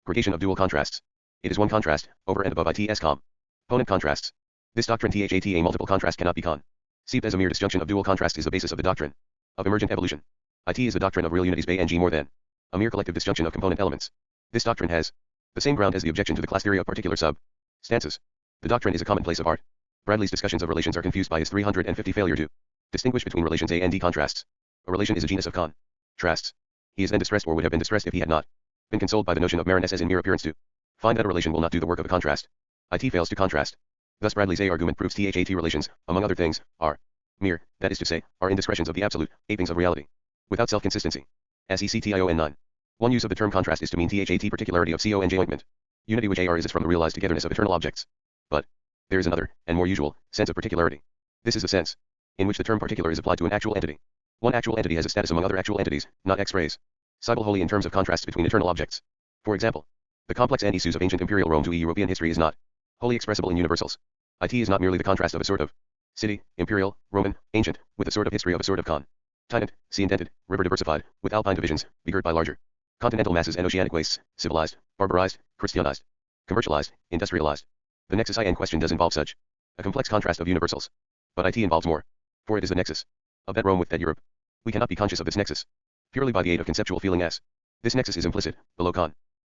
aggregation of dual contrasts. It is one contrast, over and above its component contrasts. This doctrine a multiple contrast cannot be conceived as a mere disjunction of dual contrast is the basis of the doctrine of emergent evolution. It is the doctrine of real unities by more than a mere collective disjunction of component elements. This doctrine has the same ground as the objection to the class theory of particular substances. The doctrine is a commonplace of art. Bradley's discussions of relations are confused by his 350 failure to distinguish between relations A and D contrasts. A relation is a genus of contrasts. He is then distressed or would have been distressed if he had not been consoled by the notion of merriness as in mere appearance to find that a relation will not do the work of a contrast. It fails to contrast. Thus Bradley's argument proves that relations, among other things, are mere, that is to say, are indiscretions of the absolute, apings of reality, without self-consistency. As ECTION 9. One use of the term contrast is to mean that particularity of CON jointment, unity which arises from the realized togetherness of eternal objects. But there is another, and more usual, sense of particularity. This is the sense in which the term particular is applied to an actual entity. One actual entity has a status among other actual entities, not X-rays. Sibyl wholly in terms of contrasts between eternal objects. For example, the complex anti-sus of ancient imperial Rome to European history is not wholly expressible in universals. It is not merely the contrast of a sort of city, imperial, Roman, ancient, with a sort of history of a sort of continent, sea indented, river diversified, with alpine divisions, begirt by larger continental masses and oceanic wastes, civilized, barbarized, Christianized, commercialized, industrialized. The nexus in question does involve such a complex contrast of universals. But it involves more, for it is the nexus of that Rome with that Europe. We cannot be conscious of this nexus purely by the aid of conceptual feeling s. This nexus is implicit, below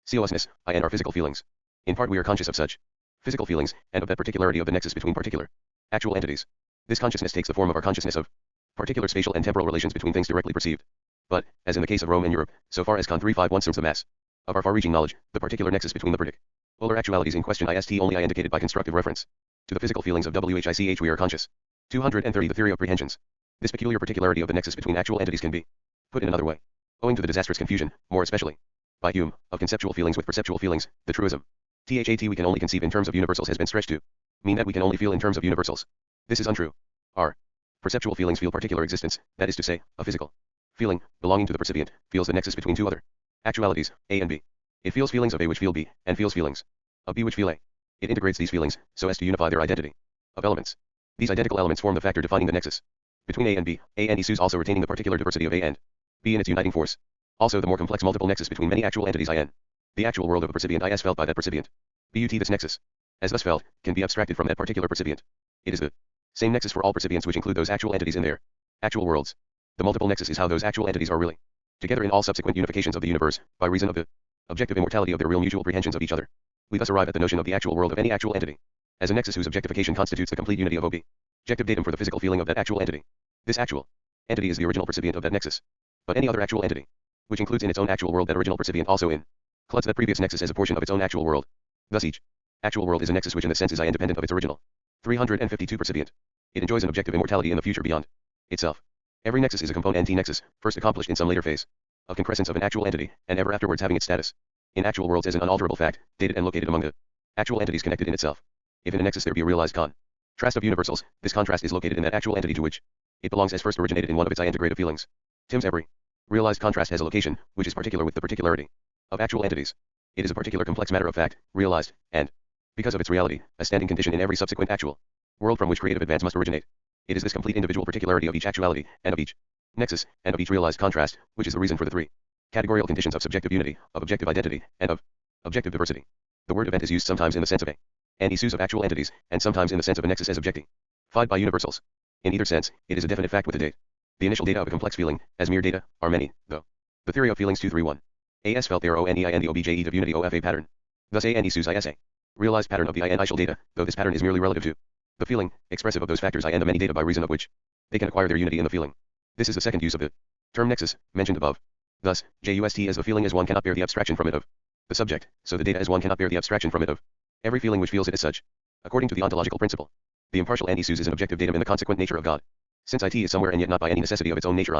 COSness, and our physical feelings. In part we are conscious of such physical feelings, and of that particularity of the nexus between particular actual entities. This consciousness takes the form of our consciousness of particular spatial and temporal relations between things directly perceived. But, as in the case of Rome and Europe, so far as Con 351 assumes the mass of our far-reaching knowledge, the particular nexus between the particular actualities in question ist only indicated by constructive reference to the physical feelings of which we are conscious. 230 The theory of prehensions. This peculiar particularity of the nexus between actual entities can be put in another way. Owing to the disastrous confusion, more especially by Hume, of conceptual feelings with perceptual feelings, the truism that we can only conceive in terms of universals has been stretched to mean that we can only feel in terms of universals. This is untrue. Our perceptual feelings feel particular existence, that is to say, a physical feeling, belonging to the percipient, feels the nexus between two other actualities, A and B. It feels feelings of A which feel B, and feels feelings of B which feel A. It integrates these feelings, so as to unify their identity of elements. These identical elements form the factor defining the nexus between A and B, A and issues also retaining the particular diversity of A and B in its uniting force. Also the more complex multiple nexus between many actual entities in the actual world of a percipient is felt by that percipient. But this nexus, as thus felt, can be abstracted from that particular percipient. It is the same nexus for all percipients which include those actual entities in their actual worlds. The multiple nexus is how those actual entities are really together in all subsequent unifications of the universe, by reason of the objective immortality of their real mutual prehensions of each other. We thus arrive at the notion of the actual world of any actual entity as a nexus whose objectification constitutes the complete unity of objective datum for the physical feeling of that actual entity. This actual entity is the original percipient of that nexus. But any other actual entity, which includes in its own actual world that original percipient also includes that previous nexus as a portion of its own actual world. Thus each actual world is a nexus which in this sense is independent of its original 352 percipient. It enjoys an objective immortality in the future beyond itself. Every nexus is a component nexus, first accomplished in some later phase of concrescence of an actual entity, and ever afterwards having its status in actual worlds as an unalterable fact, dated and located among the actual entities connected in itself. If in a nexus there be a realized contrast of universals, this contrast is located in that actual entity to which it belongs as first originated in one of its integrative feelings. Tim's every realized contrast has a location, which is particular with the particularity of actual entities. It is a particular complex matter of fact, realized, and, because of its reality, a standing condition in every subsequent actual world from which creative advance must originate. It is this complete individual particularity of each actuality, and of each nexus, and of each realized contrast, which is the reason for the three categorical conditions of subjective unity, of objective identity, and of objective diversity. The word event is used sometimes in the sense of an issues of actual entities, and sometimes in the sense of a nexus as objectified by universals. In either sense, it is a definite fact with a date. The initial data of a complex feeling, as mere data, are many, though. The theory of feelings 231. As felt there ONEI and the OBJE of unity OF a pattern. Thus A and issues ISA. Realized pattern of the initial data, though this pattern is merely relative to the feeling, expressive of those factors and the many data by reason of which they can acquire their unity in the feeling. This is the second use of the term nexus, mentioned above. Thus, just as the feeling as one cannot bear the abstraction from it of the subject, so the data as one cannot bear the abstraction from it of every feeling which feels it as such. According to the ontological principle, the impartial issues is an objective datum in the consequent nature of God. Since it is somewhere and yet not by any necessity of its own nature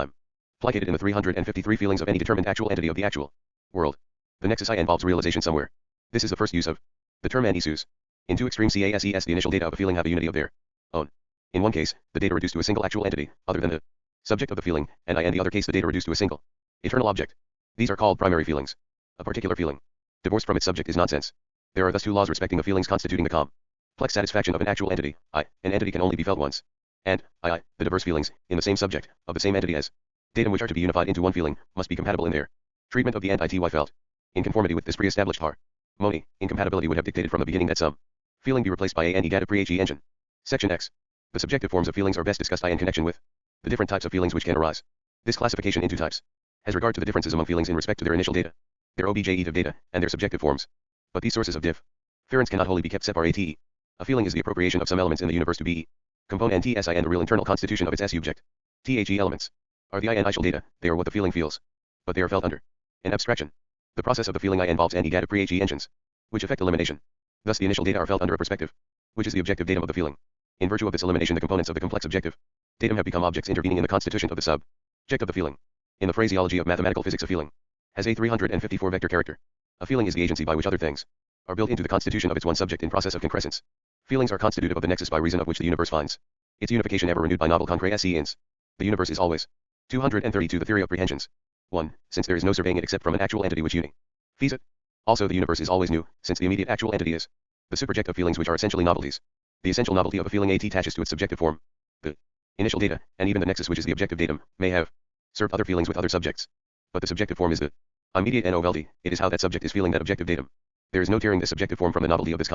implicated in the 353 feelings of any determined actual entity of the actual world. The nexus involves realization somewhere. This is the first use of the term issues. In two extreme CASES the initial data of a feeling have a unity of their own. In one case, the data reduced to a single actual entity, other than the subject of the feeling, and in the other case the data reduced to a single eternal object. These are called primary feelings. A particular feeling, divorced from its subject, is nonsense. There are thus two laws respecting the feelings constituting the complex satisfaction of an actual entity. An entity can only be felt once. And, the diverse feelings, in the same subject, of the same entity as datum which are to be unified into one feeling, must be compatible in their treatment of the entity felt. In conformity with this pre-established harmony, incompatibility would have dictated from the beginning that some feeling be replaced by a negative pre-HE engine. Section X. The subjective forms of feelings are best discussed in connection with the different types of feelings which can arise. This classification into types has regard to the differences among feelings in respect to their initial data, their objective data, and their subjective forms. But these sources of difference cannot wholly be kept separate. A feeling is the appropriation of some elements in the universe to be component TSI and the real internal constitution of its subject. THE elements are the initial data, they are what the feeling feels. But they are felt under an abstraction. The process of the feeling involves negative pre-HE engines, which affect elimination. Thus the initial data are felt under a perspective, which is the objective datum of the feeling. In virtue of this elimination the components of the complex objective datum have become objects intervening in the constitution of the subject of the feeling. In the phraseology of mathematical physics a feeling has a 354 vector character. A feeling is the agency by which other things are built into the constitution of its one subject in process of concrescence. Feelings are constitutive of the nexus by reason of which the universe finds its unification ever renewed by novel concretions. The universe is always 232 The theory of prehensions. 1. Since there is no surveying it except from an actual entity which unifies it. Also the universe is always new, since the immediate actual entity is the subject of feelings which are essentially novelties. The essential novelty of a feeling attaches to its subjective form. The initial data, and even the nexus which is the objective datum, may have served other feelings with other subjects. But the subjective form is the immediate novelty, it is how that subject is feeling that objective datum. There is no tearing this subjective form from the novelty of this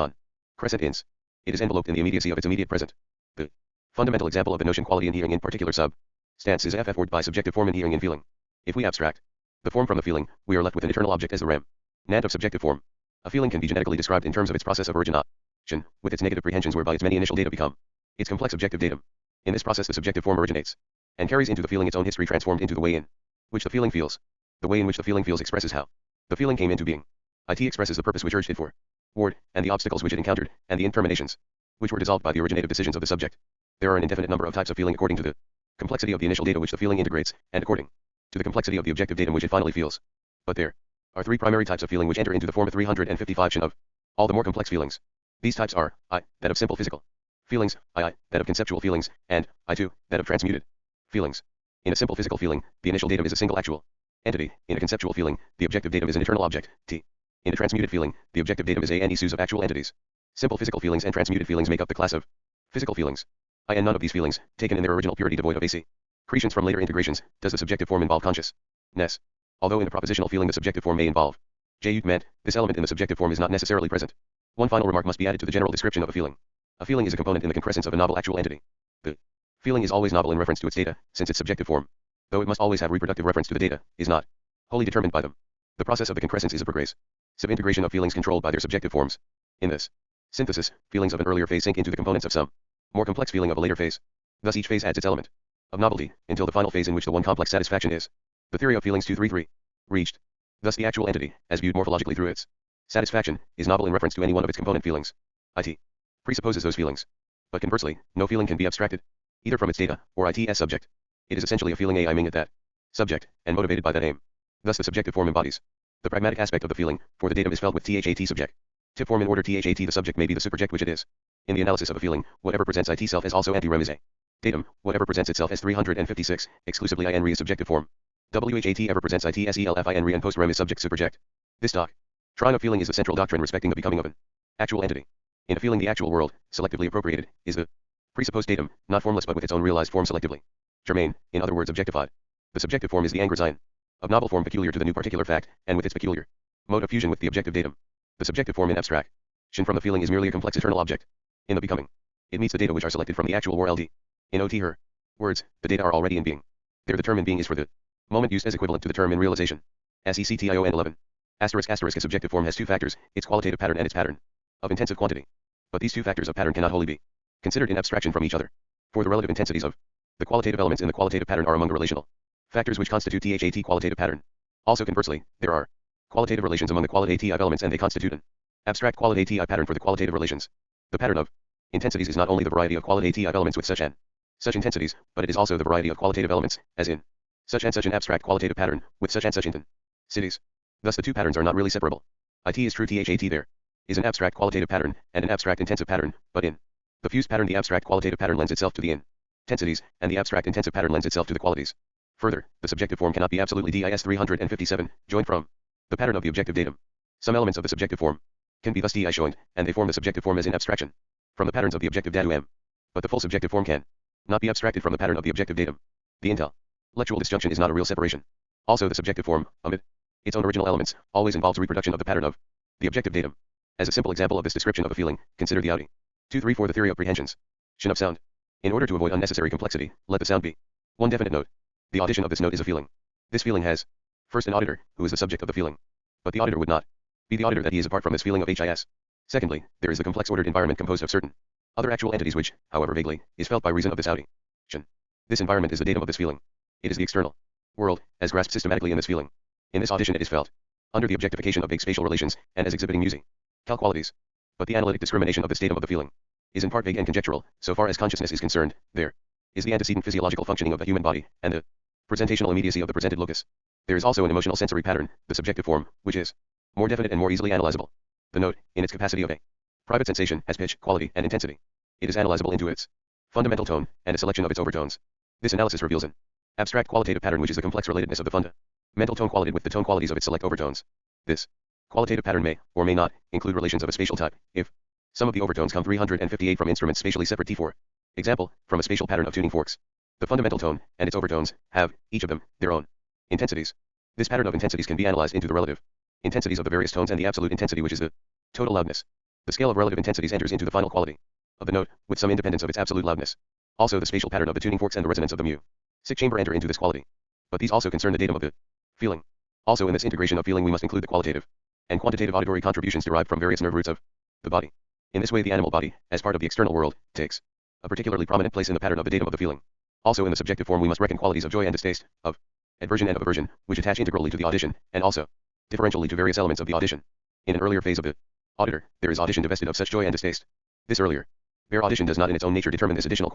crescent ins. It is enveloped in the immediacy of its immediate present. The fundamental example of the notion quality in hearing in particular substance is FF word by subjective form in hearing and feeling. If we abstract the form from the feeling, we are left with an eternal object as the rem. NAND of subjective form. A feeling can be genetically described in terms of its process of origination, with its negative prehensions whereby its many initial data become its complex objective datum. In this process the subjective form originates, and carries into the feeling its own history transformed into the way in which the feeling feels. The way in which the feeling feels expresses how the feeling came into being. It expresses the purpose which urged it forward, and the obstacles which it encountered, and the interminations which were dissolved by the originative decisions of the subject. There are an indefinite number of types of feeling according to the complexity of the initial data which the feeling integrates, and according to the complexity of the objective datum which it finally feels. But there are three primary types of feeling which enter into the form of 355 of all the more complex feelings. These types are I, that of simple physical feelings, II, that of conceptual feelings, and II, that of transmuted feelings. In a simple physical feeling, the initial datum is a single actual entity. In a conceptual feeling, the objective datum is an eternal object, T. In a transmuted feeling, the objective datum is a sues of actual entities. Simple physical feelings and transmuted feelings make up the class of physical feelings. And none of these feelings, taken in their original purity devoid of AC accretions from later integrations, does the subjective form involve consciousness. Although in the propositional feeling the subjective form may involve J-U-Ment, this element in the subjective form is not necessarily present. One final remark must be added to the general description of a feeling. A feeling is a component in the concrescence of a novel actual entity. The feeling is always novel in reference to its data, since its subjective form, though it must always have reproductive reference to the data, is not wholly determined by them. The process of the concrescence is a progressive integration of feelings controlled by their subjective forms. In this synthesis, feelings of an earlier phase sink into the components of some more complex feeling of a later phase. Thus each phase adds its element of novelty, until the final phase in which the one complex satisfaction is the theory of feelings 233 reached. Thus the actual entity, as viewed morphologically through its satisfaction, is novel in reference to any one of its component feelings. It presupposes those feelings. But conversely, no feeling can be abstracted, either from its data, or it as subject. It is essentially a feeling aiming at that subject, and motivated by that aim. Thus the subjective form embodies the pragmatic aspect of the feeling, for the datum is felt with THAT subject. Tip form in order THAT the subject may be the subject which it is. In the analysis of a feeling, whatever presents it self as also anti-rem is a datum, whatever presents itself as 356, exclusively in re is subjective form. WHAT ever presents it as ELF in re and post-rem is subject subject. This doctrine of feeling is the central doctrine respecting the becoming of an actual entity. In a feeling the actual world, selectively appropriated, is the presupposed datum, not formless but with its own realized form selectively germane, in other words objectified. The subjective form is the angrazine of novel form peculiar to the new particular fact, and with its peculiar mode of fusion with the objective datum. The subjective form in abstraction from the feeling is merely a complex eternal object. In the becoming, it meets the data which are selected from the actual world. In OT her words, the data are already in being. There the term in being is for the moment used as equivalent to the term in realization. SECTION 11. **** A subjective form has two factors, its qualitative pattern and its pattern of intensive quantity. But these two factors of pattern cannot wholly be considered in abstraction from each other. For the relative intensities of the qualitative elements in the qualitative pattern are among the relational factors which constitute THAT qualitative pattern. Also conversely, there are qualitative relations among the qualitative elements and they constitute an abstract qualitative pattern for the qualitative relations. The pattern of intensities is not only the variety of qualitative elements with such intensities, but it is also the variety of qualitative elements, as in such and such an abstract qualitative pattern, with such and such intensities. Thus the two patterns are not really separable. It is true THAT there is an abstract qualitative pattern, and an abstract intensive pattern, but in the fused pattern the abstract qualitative pattern lends itself to the intensities, and the abstract intensive pattern lends itself to the qualities. Further, the subjective form cannot be absolutely DIS 357, joined from the pattern of the objective datum. Some elements of the subjective form can be thus DI joined, and they form the subjective form as in abstraction from the patterns of the objective datum. But the full subjective form can not be abstracted from the pattern of the objective datum. The intellectual disjunction is not a real separation. Also the subjective form, amid its own original elements, always involves reproduction of the pattern of the objective datum. As a simple example of this description of a feeling, consider the Audi 234 the theory of prehensions of sound. In order to avoid unnecessary complexity, let the sound be one definite note. The audition of this note is a feeling. This feeling has first an auditor, who is the subject of the feeling. But the auditor would not be the auditor that he is apart from this feeling of HIS. Secondly, there is the complex ordered environment composed of certain other actual entities which, however vaguely, is felt by reason of this audition. This environment is the datum of this feeling. It is the external world, as grasped systematically in this feeling. In this audition it is felt under the objectification of big spatial relations, and as exhibiting musical qualities. But the analytic discrimination of this datum of the feeling is in part vague and conjectural. So far as consciousness is concerned, there is the antecedent physiological functioning of the human body, and the presentational immediacy of the presented locus. There is also an emotional sensory pattern, the subjective form, which is more definite and more easily analyzable. The note, in its capacity of a private sensation, has pitch, quality, and intensity. It is analyzable into its fundamental tone, and a selection of its overtones. This analysis reveals an abstract qualitative pattern which is the complex relatedness of the fundamental tone quality with the tone qualities of its select overtones. This qualitative pattern may, or may not, include relations of a spatial type, if some of the overtones come 358 from instruments spatially separate T4. Example, from a spatial pattern of tuning forks. The fundamental tone, and its overtones, have, each of them, their own intensities. This pattern of intensities can be analyzed into the relative intensities of the various tones and the absolute intensity which is the total loudness. The scale of relative intensities enters into the final quality of the note, with some independence of its absolute loudness. Also the spatial pattern of the tuning forks and the resonance of the music chamber enter into this quality. But these also concern the datum of the feeling. Also in this integration of feeling we must include the qualitative and quantitative auditory contributions derived from various nerve roots of the body. In this way the animal body, as part of the external world, takes a particularly prominent place in the pattern of the datum of the feeling. Also in the subjective form we must reckon qualities of joy and distaste, of adversion and of aversion, which attach integrally to the audition, and also differentially to various elements of the audition. In an earlier phase of the auditor, there is audition divested of such joy and distaste. This earlier bare audition does not in its own nature determine this additional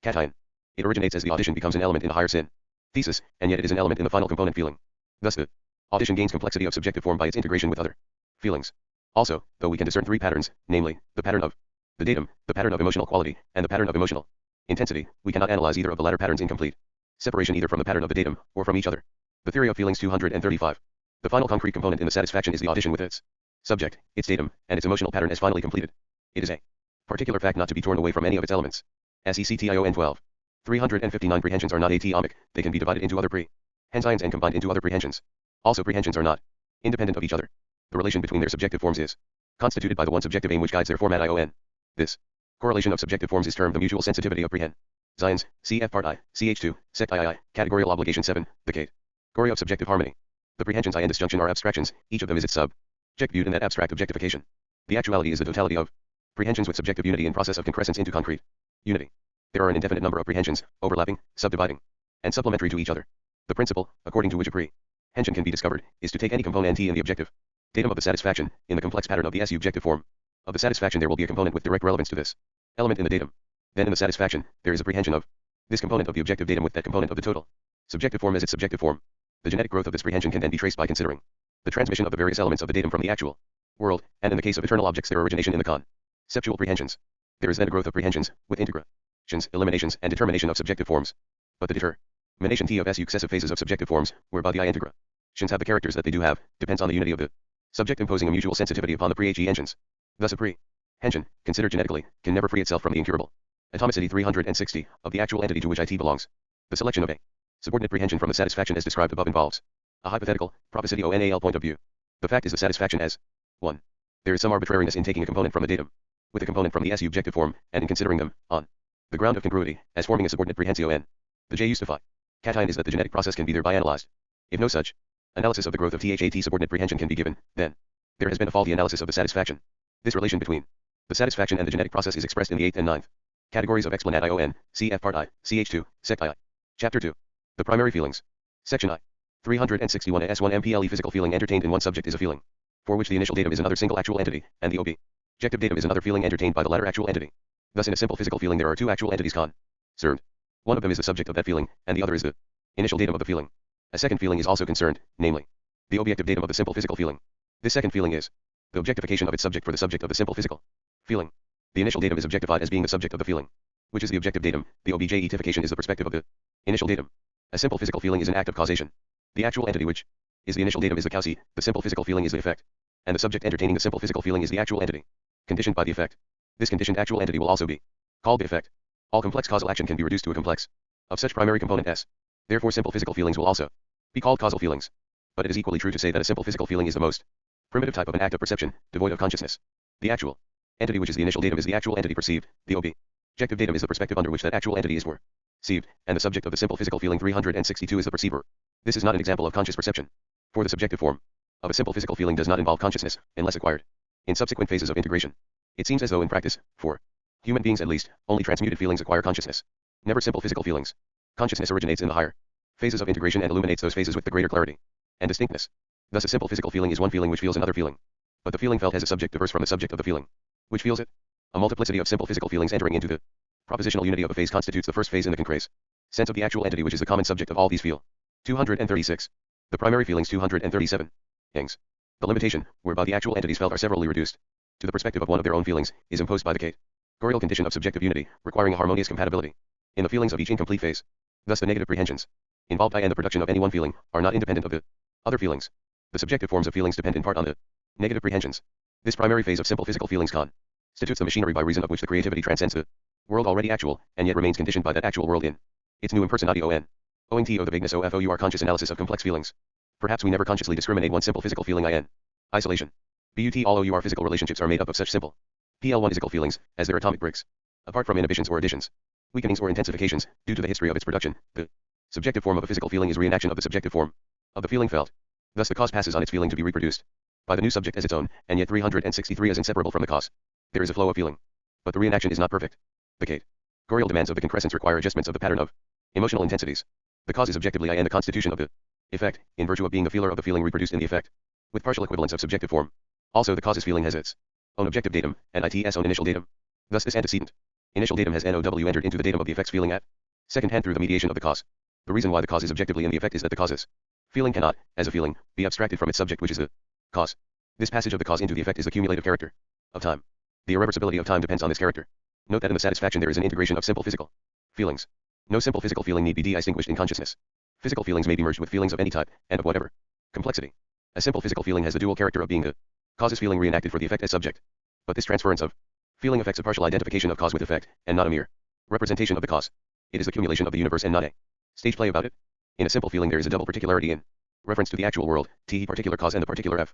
cation. It originates as the audition becomes an element in a higher synthesis, and yet it is an element in the final component feeling. Thus the audition gains complexity of subjective form by its integration with other feelings. Also, though we can discern three patterns, namely, the pattern of the datum, the pattern of emotional quality, and the pattern of emotional intensity, we cannot analyze either of the latter patterns in complete separation either from the pattern of the datum, or from each other. The theory of feelings 235. The final concrete component in the satisfaction is the audition with its subject, its datum, and its emotional pattern as finally completed. It is a particular fact not to be torn away from any of its elements. SECTION 12. 359 prehensions are not atomic, they can be divided into other prehensions and combined into other prehensions. Also prehensions are not independent of each other. The relation between their subjective forms is constituted by the one subjective aim which guides their format ION. This correlation of subjective forms is termed the mutual sensitivity of prehensions. Cf. Part I, Ch2, Sect II, Categorical Obligation 7, the category of subjective harmony. The prehensions in disjunction are abstractions, each of them is its subject viewed in that abstract objectification. The actuality is the totality of prehensions with subjective unity in process of concrescence into concrete unity. There are an indefinite number of prehensions, overlapping, subdividing, and supplementary to each other. The principle, according to which a prehension can be discovered, is to take any component T in the objective datum of the satisfaction, in the complex pattern of the subjective form of the satisfaction there will be a component with direct relevance to this element in the datum. Then in the satisfaction, there is a prehension of this component of the objective datum with that component of the total subjective form as its subjective form. The genetic growth of this prehension can then be traced by considering the transmission of the various elements of the datum from the actual world, and in the case of eternal objects their origination in the conceptual prehensions. There is then a growth of prehensions, with integrations, eliminations, and determination of subjective forms. But the determination T of successive phases of subjective forms, whereby the integrations have the characters that they do have, depends on the unity of the subject imposing a mutual sensitivity upon the prehensions. Thus a prehension, considered genetically, can never free itself from the incurable atomicity 360 of the actual entity to which it belongs. The selection of a subordinate prehension from the satisfaction as described above involves a hypothetical, propositional point of view. The fact is the satisfaction as 1. There is some arbitrariness in taking a component from the datum, with a component from the subjective form, and in considering them, on the ground of congruity, as forming a subordinate prehensio. The J justify cation is that the genetic process can be thereby analyzed. If no such analysis of the growth of THAT subordinate prehension can be given, then there has been a faulty analysis of the satisfaction. This relation between the satisfaction and the genetic process is expressed in the 8th and 9th categories of explanation, cf. Part I, Ch2, Sect II. Chapter 2. The primary feelings. Section I. 361 S1 MPLE physical feeling entertained in one subject is a feeling, for which the initial datum is another single actual entity, and the objective datum is another feeling entertained by the latter actual entity. Thus in a simple physical feeling there are two actual entities concerned. One of them is the subject of that feeling, and the other is the initial datum of the feeling. A second feeling is also concerned, namely, the objective datum of the simple physical feeling. This second feeling is the objectification of its subject for the subject of the simple physical feeling. The initial datum is objectified as being the subject of the feeling, which is the objective datum. The objectification is the perspective of the initial datum. A simple physical feeling is an act of causation. The actual entity which is the initial datum is the causae, the simple physical feeling is the effect, and the subject entertaining the simple physical feeling is the actual entity, conditioned by the effect. This conditioned actual entity will also be called the effect. All complex causal action can be reduced to a complex of such primary component S. Therefore simple physical feelings will also be called causal feelings. But it is equally true to say that a simple physical feeling is the most primitive type of an act of perception, devoid of consciousness. The actual entity which is the initial datum is the actual entity perceived, the objective datum is the perspective under which that actual entity is perceived, and the subject of the simple physical feeling 362 is the perceiver. This is not an example of conscious perception, for the subjective form of a simple physical feeling does not involve consciousness, unless acquired in subsequent phases of integration. It seems as though in practice, for human beings at least, only transmuted feelings acquire consciousness, never simple physical feelings. Consciousness originates in the higher phases of integration and illuminates those phases with the greater clarity and distinctness. Thus a simple physical feeling is one feeling which feels another feeling. But the feeling felt has a subject diverse from the subject of the feeling which feels it. A multiplicity of simple physical feelings entering into the propositional unity of a phase constitutes the first phase in the concrete sense of the actual entity which is the common subject of all these feel. 236. The primary feelings 237. Ings. The limitation, whereby the actual entities felt are severally reduced to the perspective of one of their own feelings, is imposed by the categorical condition of subjective unity, requiring a harmonious compatibility in the feelings of each incomplete phase. Thus the negative prehensions involved in the production of any one feeling are not independent of the other feelings. The subjective forms of feelings depend in part on the negative prehensions. This primary phase of simple physical feelings constitutes the machinery by reason of which the creativity transcends the world already actual, and yet remains conditioned by that actual world in its new impersonatio. Owing to the vagueness of our conscious analysis of complex feelings, perhaps we never consciously discriminate one simple physical feeling in isolation. But all our physical relationships are made up of such simple PL1 physical feelings, as their atomic bricks. Apart from inhibitions or additions, weakenings or intensifications, due to the history of its production, the subjective form of a physical feeling is reenaction of the subjective form of the feeling felt. Thus the cause passes on its feeling to be reproduced. by the new subject as its own, and yet 363 as inseparable from the cause. There is a flow of feeling. But the reenaction is not perfect. The categorical demands of the concrescence require adjustments of the pattern of emotional intensities. The cause is objectively I and the constitution of the effect, in virtue of being the feeler of the feeling reproduced in the effect, with partial equivalence of subjective form. Also the cause's feeling has its own objective datum, and its own initial datum. Thus this antecedent initial datum has NOW entered into the datum of the effect's feeling at second hand through the mediation of the cause. The reason why the cause is objectively in the effect is that the cause's feeling cannot, as a feeling, be abstracted from its subject which is the cause. This passage of the cause into the effect is the cumulative character of time. The irreversibility of time depends on this character. Note that in the satisfaction there is an integration of simple physical feelings. No simple physical feeling need be distinguished in consciousness. Physical feelings may be merged with feelings of any type, and of whatever complexity. A simple physical feeling has the dual character of being the cause's feeling reenacted for the effect as subject. But this transference of feeling affects a partial identification of cause with effect, and not a mere representation of the cause. It is the accumulation of the universe and not a stage play about it. In a simple feeling there is a double particularity in reference to the actual world, t particular cause and the particular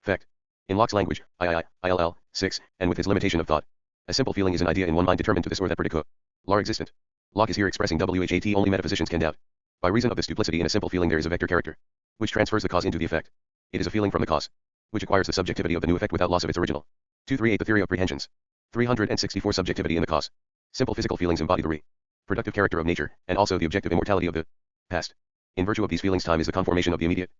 effect. In Locke's language, ILL, 6, and with his limitation of thought, a simple feeling is an idea in one mind determined to this or that particular existent. Locke is here expressing WHAT only metaphysicians can doubt. By reason of this duplicity in a simple feeling there is a vector character, which transfers the cause into the effect. It is a feeling from the cause, which acquires the subjectivity of the new effect without loss of its original. 238 The theory of prehensions. 364 Subjectivity in the cause. Simple physical feelings embody the reproductive character of nature, and also the objective immortality of the past. In virtue of these feelings time is the conformation of the immediate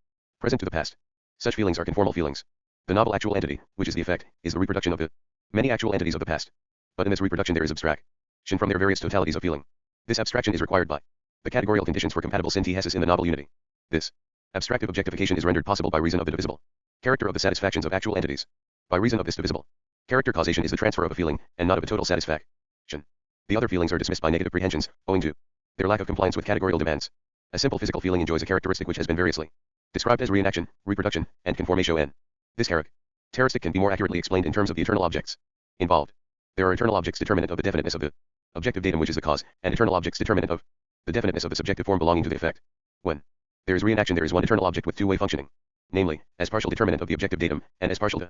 present to the past. Such feelings are conformal feelings. The novel actual entity, which is the effect, is the reproduction of the many actual entities of the past. But in this reproduction there is abstraction from their various totalities of feeling. This abstraction is required by the categorical conditions for compatible synthesis in the novel unity. This abstractive objectification is rendered possible by reason of the divisible character of the satisfactions of actual entities. By reason of this divisible character causation is the transfer of a feeling, and not of a total satisfaction. The other feelings are dismissed by negative prehensions, owing to their lack of compliance with categorical demands. A simple physical feeling enjoys a characteristic which has been variously described as reenaction, reproduction, and conformatio n. This characteristic can be more accurately explained in terms of the eternal objects involved. There are eternal objects determinate of the definiteness of the objective datum which is the cause, and eternal objects determinate of the definiteness of the subjective form belonging to the effect. When there is reenaction there is one eternal object with two-way functioning, namely, as partial determinant of the objective datum, and as partial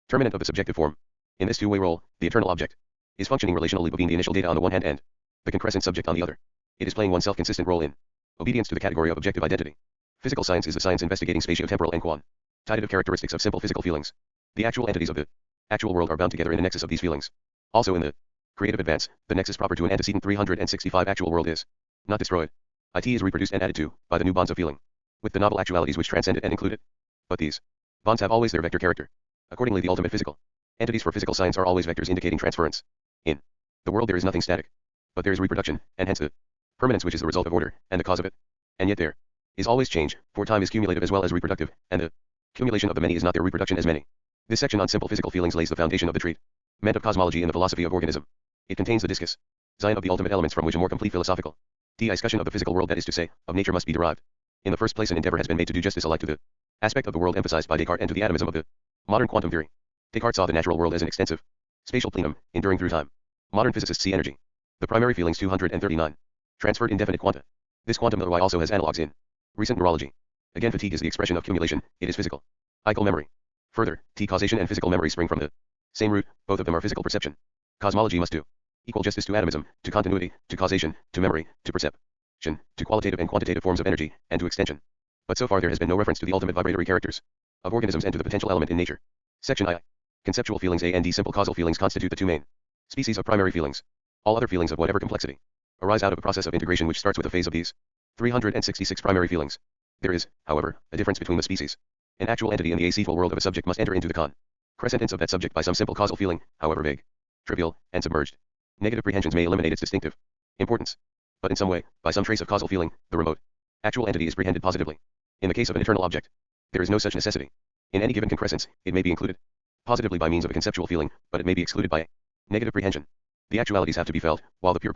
determinant of the subjective form. In this two-way role, the eternal object is functioning relationally between the initial data on the one hand and the concrescent subject on the other. It is playing one self-consistent role in obedience to the category of objective identity. Physical science is the science investigating spatio-temporal and quantitative characteristics of simple physical feelings. The actual entities of the actual world are bound together in the nexus of these feelings. Also in the creative advance, the nexus proper to an antecedent 365 actual world is not destroyed. It is reproduced and added to by the new bonds of feeling, with the novel actualities which transcend it and include it. But these bonds have always their vector character. Accordingly the ultimate physical entities for physical science are always vectors indicating transference. In the world there is nothing static, but there is reproduction, and hence the permanence which is the result of order, and the cause of it. And yet there is always change, for time is cumulative as well as reproductive, and the accumulation of the many is not their reproduction as many. This section on simple physical feelings lays the foundation of the treatment of cosmology in the philosophy of organism. It contains the discussion of the ultimate elements from which a more complete philosophical discussion of the physical world, that is to say, of nature, must be derived. In the first place an endeavor has been made to do justice alike to the aspect of the world emphasized by Descartes and to the atomism of the modern quantum theory. Descartes saw the natural world as an extensive spatial plenum, enduring through time. Modern physicists see energy, the primary feelings 239, transferred indefinite quanta. This quantum otherwise also has analogues in recent neurology. Again, fatigue is the expression of accumulation, it is physical. Ical memory. Further, causation and physical memory spring from the same root, both of them are physical perception. Cosmology must do equal justice to atomism, to continuity, to causation, to memory, to perception, to qualitative and quantitative forms of energy, and to extension. But so far there has been no reference to the ultimate vibratory characters of organisms and to the potential element in nature. Section I. Conceptual feelings A and D. Simple causal feelings constitute the two main species of primary feelings. All other feelings of whatever complexity arise out of a process of integration which starts with a phase of these 366 primary feelings. There is, however, a difference between the species. An actual entity in the acetal world of a subject must enter into the crescentence of that subject by some simple causal feeling, however vague, trivial, and submerged. Negative prehensions may eliminate its distinctive importance. But in some way, by some trace of causal feeling, the remote actual entity is prehended positively. In the case of an eternal object, there is no such necessity. In any given concrescence, it may be included positively by means of a conceptual feeling, but it may be excluded by a negative prehension. The actualities have to be felt, while the pure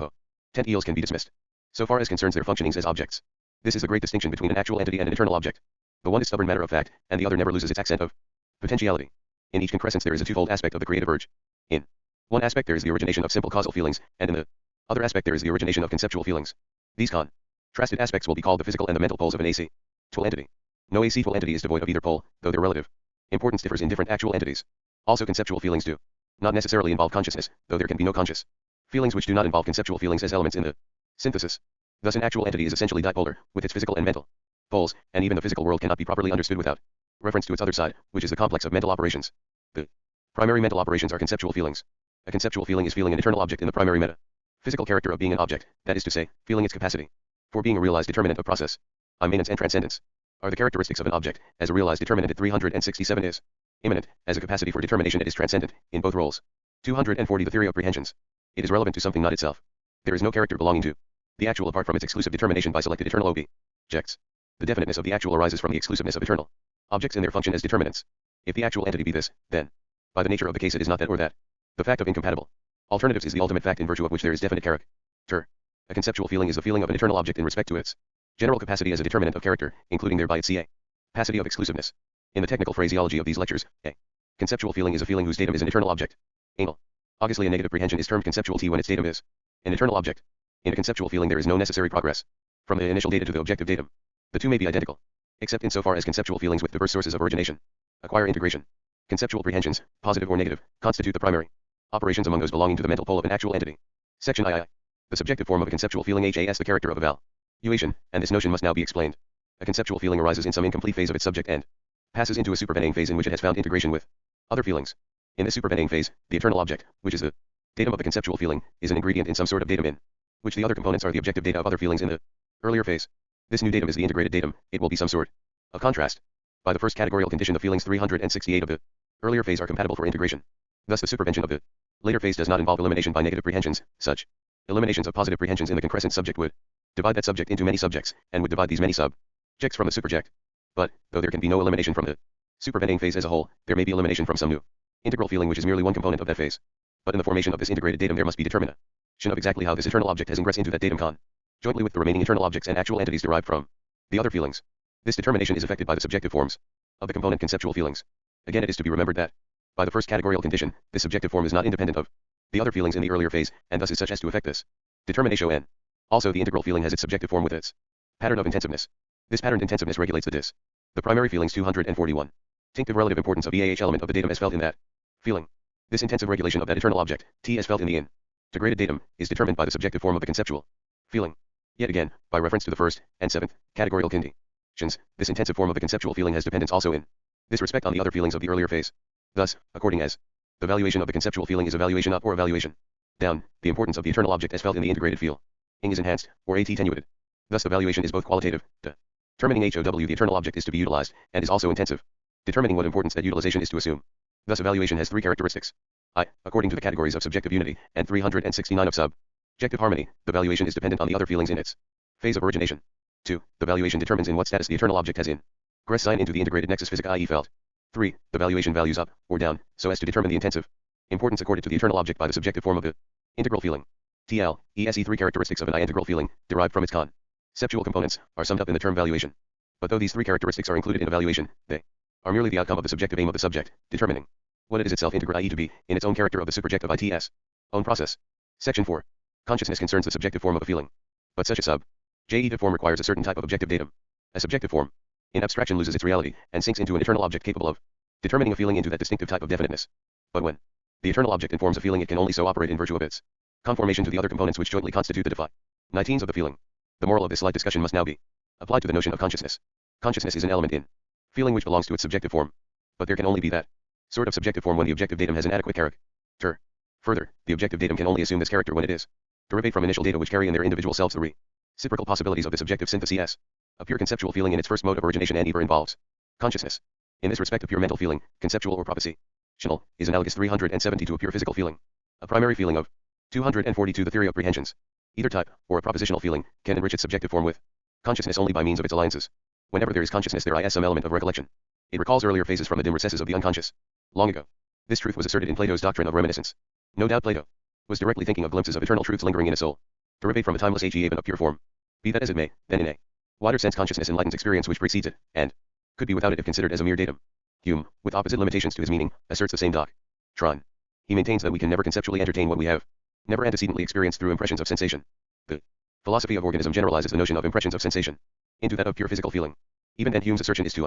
potentials can be dismissed, so far as concerns their functionings as objects. This is the great distinction between an actual entity and an eternal object. The one is stubborn matter of fact, and the other never loses its accent of potentiality. In each concrescence there is a twofold aspect of the creative urge. In one aspect there is the origination of simple causal feelings, and in the other aspect there is the origination of conceptual feelings. These contrasted aspects will be called the physical and the mental poles of an acetal entity. No acetal entity is devoid of either pole, though their relative importance differs in different actual entities. Also conceptual feelings do not necessarily involve consciousness, though there can be no conscious feelings which do not involve conceptual feelings as elements in the synthesis. Thus an actual entity is essentially dipolar, with its physical and mental poles, and even the physical world cannot be properly understood without Reference to its other side, which is the complex of mental operations. The primary mental operations are conceptual feelings. A conceptual feeling is feeling an eternal object in the primary meta physical character of being an object, that is to say, feeling its capacity for being a realized determinant of process, immanence and transcendence, are the characteristics of an object, as a realized determinant at 367 is immanent, as a capacity for determination it is transcendent, in both roles. 240 The theory of prehensions. It is relevant to something not itself. There is no character belonging to the actual apart from its exclusive determination by selected eternal objects. The definiteness of the actual arises from the exclusiveness of eternal objects in their function as determinants. If the actual entity be this, then, by the nature of the case it is not that or that. The fact of incompatible alternatives is the ultimate fact in virtue of which there is definite character. A conceptual feeling is the feeling of an eternal object in respect to its general capacity as a determinant of character, including thereby its capacity of exclusiveness. In the technical phraseology of these lectures, a conceptual feeling is a feeling whose datum is an eternal object. Obviously a negative prehension is termed conceptual T when its datum is an eternal object. In a conceptual feeling there is no necessary progress from the initial data to the objective datum. The two may be identical, except insofar as conceptual feelings with diverse sources of origination acquire integration. Conceptual prehensions, positive or negative, constitute the primary operations among those belonging to the mental pole of an actual entity. Section II. The subjective form of a conceptual feeling has the character of evaluation, and this notion must now be explained. A conceptual feeling arises in some incomplete phase of its subject and passes into a supervening phase in which it has found integration with other feelings. In this supervening phase, the eternal object, which is the datum of the conceptual feeling, is an ingredient in some sort of datum in which the other components are the objective data of other feelings in the earlier phase. This new datum is the integrated datum. It will be some sort of contrast. By the first categorical condition, the feelings 368 of the earlier phase are compatible for integration. Thus the supervention of the later phase does not involve elimination by negative prehensions. Such eliminations of positive prehensions in the concrescent subject would divide that subject into many subjects, and would divide these many subjects from the superject. But, though there can be no elimination from the supervening phase as a whole, there may be elimination from some new integral feeling which is merely one component of that phase. But in the formation of this integrated datum there must be determination of exactly how this eternal object has ingressed into that datum jointly with the remaining eternal objects and actual entities derived from the other feelings. This determination is effected by the subjective forms of the component conceptual feelings. Again, it is to be remembered that, by the first categorical condition, this subjective form is not independent of the other feelings in the earlier phase, and thus is such as to effect this determination. Also, the integral feeling has its subjective form with its pattern of intensiveness. This patterned intensiveness regulates the primary feelings 241. Tinctive relative importance of element of the datum as felt in that feeling. This intensive regulation of that eternal object, T as felt in the integrated datum, is determined by the subjective form of the conceptual feeling. Yet again, by reference to the first and seventh categorical conditions, this intensive form of the conceptual feeling has dependence also in this respect on the other feelings of the earlier phase. Thus, according as the valuation of the conceptual feeling is evaluation up or evaluation down, the importance of the eternal object as felt in the integrated feeling is enhanced, or attenuated. Thus the valuation is both qualitative, determining HOW the eternal object is to be utilized, and is also intensive, determining what importance that utilization is to assume. Thus evaluation has three characteristics. According to the categories of subjective unity, and 369 of subjective harmony, the valuation is dependent on the other feelings in its phase of origination. 2. The valuation determines in what status the eternal object has ingressed into the integrated nexus physic i.e. felt. 3. The valuation values up, or down, so as to determine the intensive importance accorded to the eternal object by the subjective form of the integral feeling. TL, ESE. Three characteristics of an integral feeling, derived from its conceptual components, are summed up in the term valuation. But though these three characteristics are included in evaluation, they are merely the outcome of the subjective aim of the subject, determining what it is itself integrate i.e. to be, in its own character of the superject of ITS own process. Section 4. Consciousness concerns the subjective form of a feeling. But such a subjective form requires a certain type of objective datum. A subjective form, in abstraction, loses its reality, and sinks into an eternal object capable of determining a feeling into that distinctive type of definiteness. But when the eternal object informs a feeling, it can only so operate in virtue of its conformation to the other components which jointly constitute the definitines of the feeling. The moral of this slight discussion must now be applied to the notion of consciousness. Consciousness is an element in feeling which belongs to its subjective form. But there can only be that sort of subjective form when the objective datum has an adequate character. Further, the objective datum can only assume this character when it is derived from initial data which carry in their individual selves the reciprocal possibilities of the subjective synthesis. A pure conceptual feeling in its first mode of origination and either involves consciousness. In this respect, a pure mental feeling, conceptual or propositional, is analogous 370 to a pure physical feeling. A primary feeling of 242 the theory of prehensions. Either type, or a propositional feeling, can enrich its subjective form with consciousness only by means of its alliances. Whenever there is consciousness, there is some element of recollection. It recalls earlier phases from the dim recesses of the unconscious. Long ago, this truth was asserted in Plato's doctrine of reminiscence. No doubt Plato was directly thinking of glimpses of eternal truths lingering in a soul, derived from a timeless even of pure form. Be that as it may, then in a wider sense consciousness enlightens experience which precedes it, and could be without it if considered as a mere datum. Hume, with opposite limitations to his meaning, asserts the same doctrine. He maintains that we can never conceptually entertain what we have never antecedently experienced through impressions of sensation. The philosophy of organism generalizes the notion of impressions of sensation into that of pure physical feeling. Even then Hume's assertion is too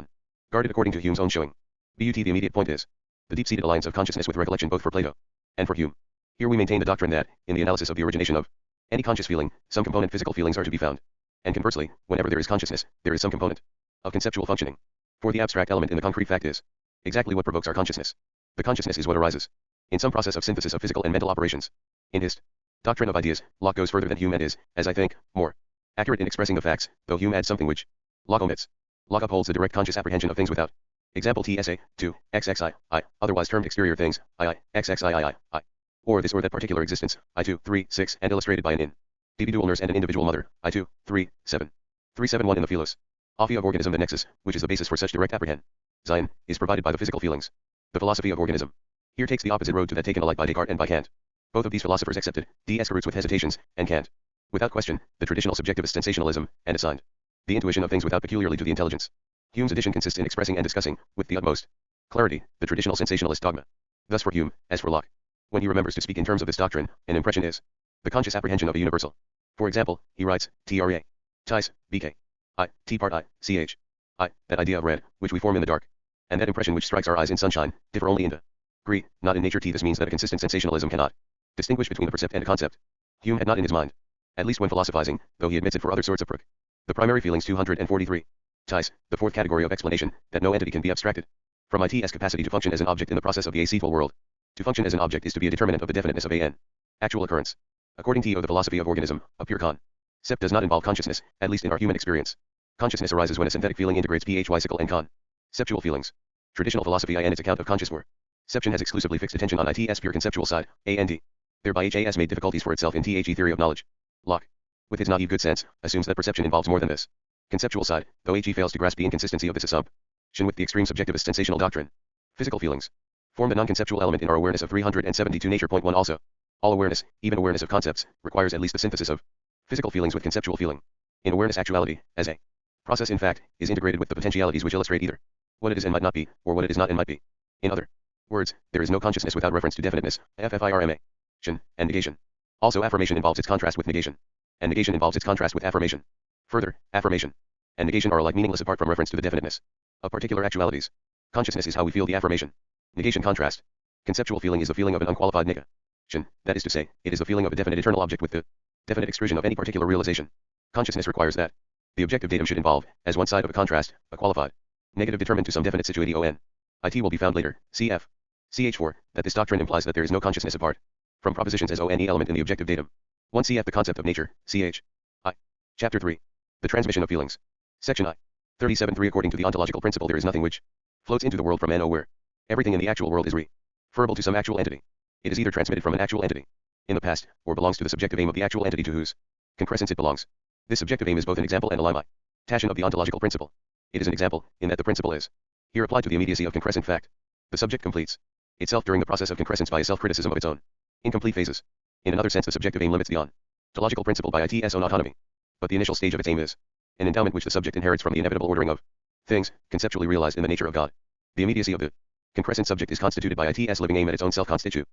unguarded according to Hume's own showing. But the immediate point is the deep-seated alliance of consciousness with recollection both for Plato and for Hume. Here we maintain the doctrine that, in the analysis of the origination of any conscious feeling, some component physical feelings are to be found. And conversely, whenever there is consciousness, there is some component of conceptual functioning. For the abstract element in the concrete fact is exactly what provokes our consciousness. The consciousness is what arises in some process of synthesis of physical and mental operations. In his doctrine of ideas, Locke goes further than Hume and is, as I think, more accurate in expressing the facts, though Hume adds something which Locke omits. Locke upholds the direct conscious apprehension of things without. Example TSA, 2, XXI, I, otherwise termed exterior things, II, XXIII, I. Or this or that particular existence, I2, 3, 6, and illustrated by an individual nurse and an individual mother, I2, 3, 7. 371 in the Philos. Ophy of organism. The nexus, which is the basis for such direct apprehend. Zion, is provided by the physical feelings. The philosophy of organism here takes the opposite road to that taken alike by Descartes and by Kant. Both of these philosophers accepted Descartes with hesitations, and Kant, without question, the traditional subjectivist sensationalism, and assigned the intuition of things without peculiarly to the intelligence. Hume's edition consists in expressing and discussing, with the utmost clarity, the traditional sensationalist dogma. Thus for Hume, as for Locke, when he remembers to speak in terms of this doctrine, an impression is the conscious apprehension of a universal. For example, he writes, TRA, Tis, BK, I, T part I, CH, I, that idea of red, which we form in the dark, and that impression which strikes our eyes in sunshine, differ only in degree, not in nature. This means that a consistent sensationalism cannot distinguish between a percept and a concept. Hume had not in his mind, at least when philosophizing, though he admits it for other sorts of proof, the primary feelings. 243. Tis, the fourth category of explanation, that no entity can be abstracted from IT's capacity to function as an object in the process of the acetal world. To function as an object is to be a determinant of the definiteness of an actual occurrence. According to the philosophy of organism, a pure concept does not involve consciousness, at least in our human experience. Consciousness arises when a synthetic feeling integrates physical and conceptual feelings. Traditional philosophy in its account of conscious perception has exclusively fixed attention on IT's pure conceptual side, and thereby has made difficulties for itself in the theory of knowledge. Locke, with his naive good sense, assumes that perception involves more than this conceptual side, though he fails to grasp the inconsistency of this assumption with the extreme subjectivist sensational doctrine. Physical feelings form the non-conceptual element in our awareness of 372 nature. Point 1 Also, all awareness, even awareness of concepts, requires at least the synthesis of physical feelings with conceptual feeling. In awareness, actuality, as a process in fact, is integrated with the potentialities which illustrate either what it is and might not be, or what it is not and might be. In other words, there is no consciousness without reference to definiteness, affirmation, and negation. Also, affirmation involves its contrast with negation, and negation involves its contrast with affirmation. Further, affirmation and negation are alike meaningless apart from reference to the definiteness of particular actualities. Consciousness is how we feel the affirmation. Negation contrast. Conceptual feeling is the feeling of an unqualified negation, that is to say, it is the feeling of a definite eternal object with the definite extrusion of any particular realization. Consciousness requires that the objective datum should involve, as one side of a contrast, a qualified negative determined to some definite situation. It will be found later, cf. ch4, that this doctrine implies that there is no consciousness apart from propositions as one element in the objective datum. 1 cf. The concept of nature, ch. I. Chapter 3. The transmission of feelings. Section I. 37.3 According to the ontological principle there is nothing which floats into the world from nowhere. Everything in the actual world is referable to some actual entity. It is either transmitted from an actual entity in the past, or belongs to the subjective aim of the actual entity to whose concrescence it belongs. This subjective aim is both an example and a limitation of the ontological principle. It is an example, in that the principle is here applied to the immediacy of concrescent fact. The subject completes itself during the process of concrescence by a self-criticism of its own incomplete phases. In another sense, the subjective aim limits the ontological principle by its own autonomy. But the initial stage of its aim is an endowment which the subject inherits from the inevitable ordering of things, conceptually realized in the nature of God. The immediacy of the concrescent subject is constituted by its living aim at its own self-constitution.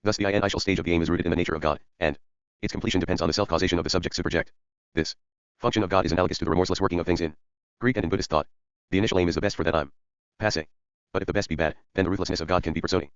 Thus the initial stage of the aim is rooted in the nature of God, and its completion depends on the self-causation of the subject subject. This function of God is analogous to the remorseless working of things in Greek and in Buddhist thought. The initial aim is the best for that I'm passe. But if the best be bad, then the ruthlessness of God can be personified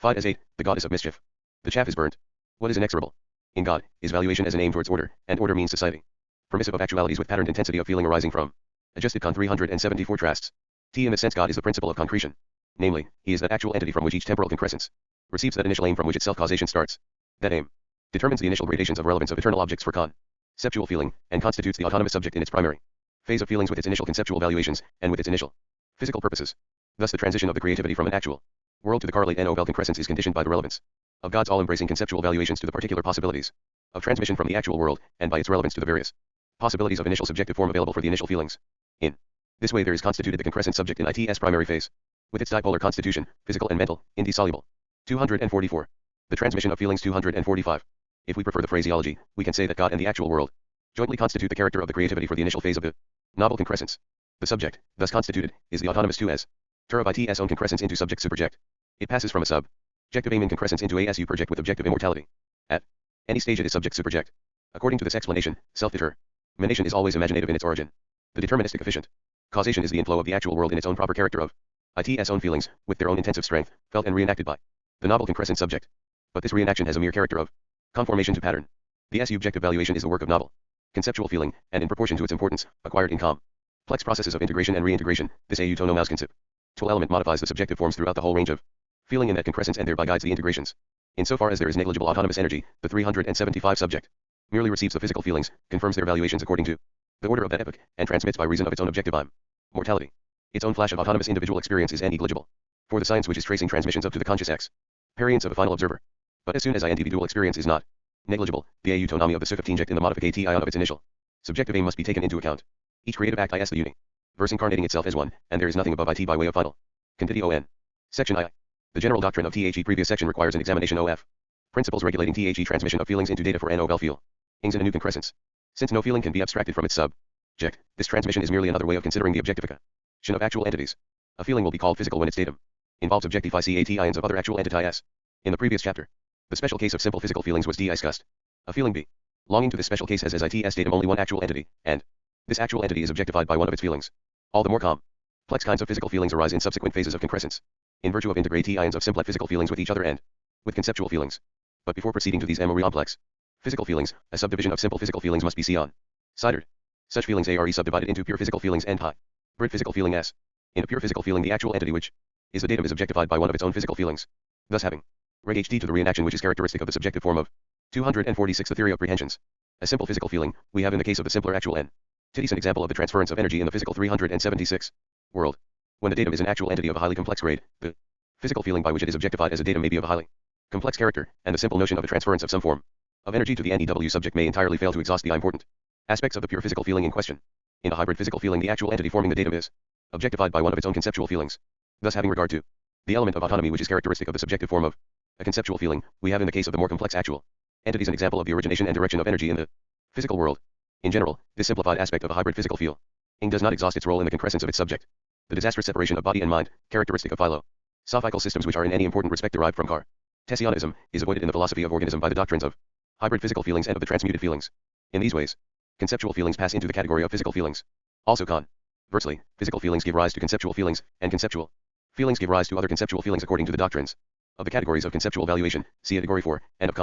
as 8, the goddess of mischief. The chaff is burnt. What is inexorable in God is valuation as an aim towards order, and order means society. Permissive of actualities with patterned intensity of feeling arising from adjusted con 374 trasts. In this sense God is the principle of concretion. Namely, he is that actual entity from which each temporal concrescence receives that initial aim from which its self-causation starts. That aim determines the initial gradations of relevance of eternal objects for conceptual feeling, and constitutes the autonomous subject in its primary phase of feelings with its initial conceptual valuations, and with its initial physical purposes. Thus the transition of the creativity from an actual world to the correlate novel concrescence is conditioned by the relevance of God's all-embracing conceptual valuations to the particular possibilities of transmission from the actual world, and by its relevance to the various possibilities of initial subjective form available for the initial feelings. In this way there is constituted the concrescent subject in its primary phase, with its dipolar constitution, physical and mental, indissoluble. 244. The transmission of feelings. 245. If we prefer the phraseology, we can say that God and the actual world jointly constitute the character of the creativity for the initial phase of the novel concrescence. The subject, thus constituted, is the autonomous to as ter of its own concrescence into subject subject. It passes from a subjective aim in concrescence into a subject with objective immortality. At any stage it is subject subject. According to this explanation, self-determination is always imaginative in its origin. The deterministic efficient causation is the inflow of the actual world in its own proper character of its own feelings, with their own intensive strength, felt and reenacted by the novel concrescent subject. But this reenaction has a mere character of conformation to pattern. The subjective valuation is the work of novel conceptual feeling, and in proportion to its importance, acquired in Plex processes of integration and reintegration. This autonomous tool element modifies the subjective forms throughout the whole range of feeling in that concrescence and thereby guides the integrations. Insofar as there is negligible autonomous energy, the 375 subject merely receives the physical feelings, confirms their valuations according to the order of that epoch, and transmits by reason of its own objective mortality. Its own flash of autonomous individual experience is negligible for the science which is tracing transmissions up to the conscious experience of a final observer. But as soon as individual experience is not negligible, the autonomy of the subject in the modification of its initial subjective aim must be taken into account. Each creative act is the universe incarnating itself as one, and there is nothing above it by way of final quantity on. Section I. The general doctrine of THE previous section requires an examination of principles regulating THE transmission of feelings into data for novel feelings in a new concrescence. Since no feeling can be abstracted from its subject, this transmission is merely another way of considering the objectification of actual entities. A feeling will be called physical when its datum involves objectifications of other actual entities. In the previous chapter, the special case of simple physical feelings was discussed. A feeling belonging to this special case has as its datum only one actual entity, and this actual entity is objectified by one of its feelings. All the more complex kinds of physical feelings arise in subsequent phases of concrescence, in virtue of integrations of simplet physical feelings with each other and with conceptual feelings. But before proceeding to these more complex physical feelings, a subdivision of simple physical feelings must be considered. Such feelings are subdivided into pure physical feelings and hybrid physical feeling s. In a pure physical feeling, the actual entity which is the datum is objectified by one of its own physical feelings, thus having reg ht to the reenaction which is characteristic of the subjective form of 246 the theory of prehensions. A simple physical feeling, we have in the case of the simpler actual entities an example of the transference of energy in the physical 376 world. When the datum is an actual entity of a highly complex grade, the physical feeling by which it is objectified as a datum may be of a highly complex character, and the simple notion of a transference of some form of energy to the NEW subject may entirely fail to exhaust the important aspects of the pure physical feeling in question. In a hybrid physical feeling, the actual entity forming the datum is objectified by one of its own conceptual feelings. Thus, having regard to the element of autonomy which is characteristic of the subjective form of a conceptual feeling, we have in the case of the more complex actual entities an example of the origination and direction of energy in the physical world. In general, this simplified aspect of a hybrid physical feeling does not exhaust its role in the concrescence of its subject. The disastrous separation of body and mind, characteristic of philosophical systems which are in any important respect derived from Cartesianism, is avoided in the philosophy of organism by the doctrines of hybrid physical feelings and of the transmuted feelings. In these ways, conceptual feelings pass into the category of physical feelings. Also conversely, physical feelings give rise to conceptual feelings, and conceptual feelings give rise to other conceptual feelings according to the doctrines of the categories of conceptual valuation, see category 4, and of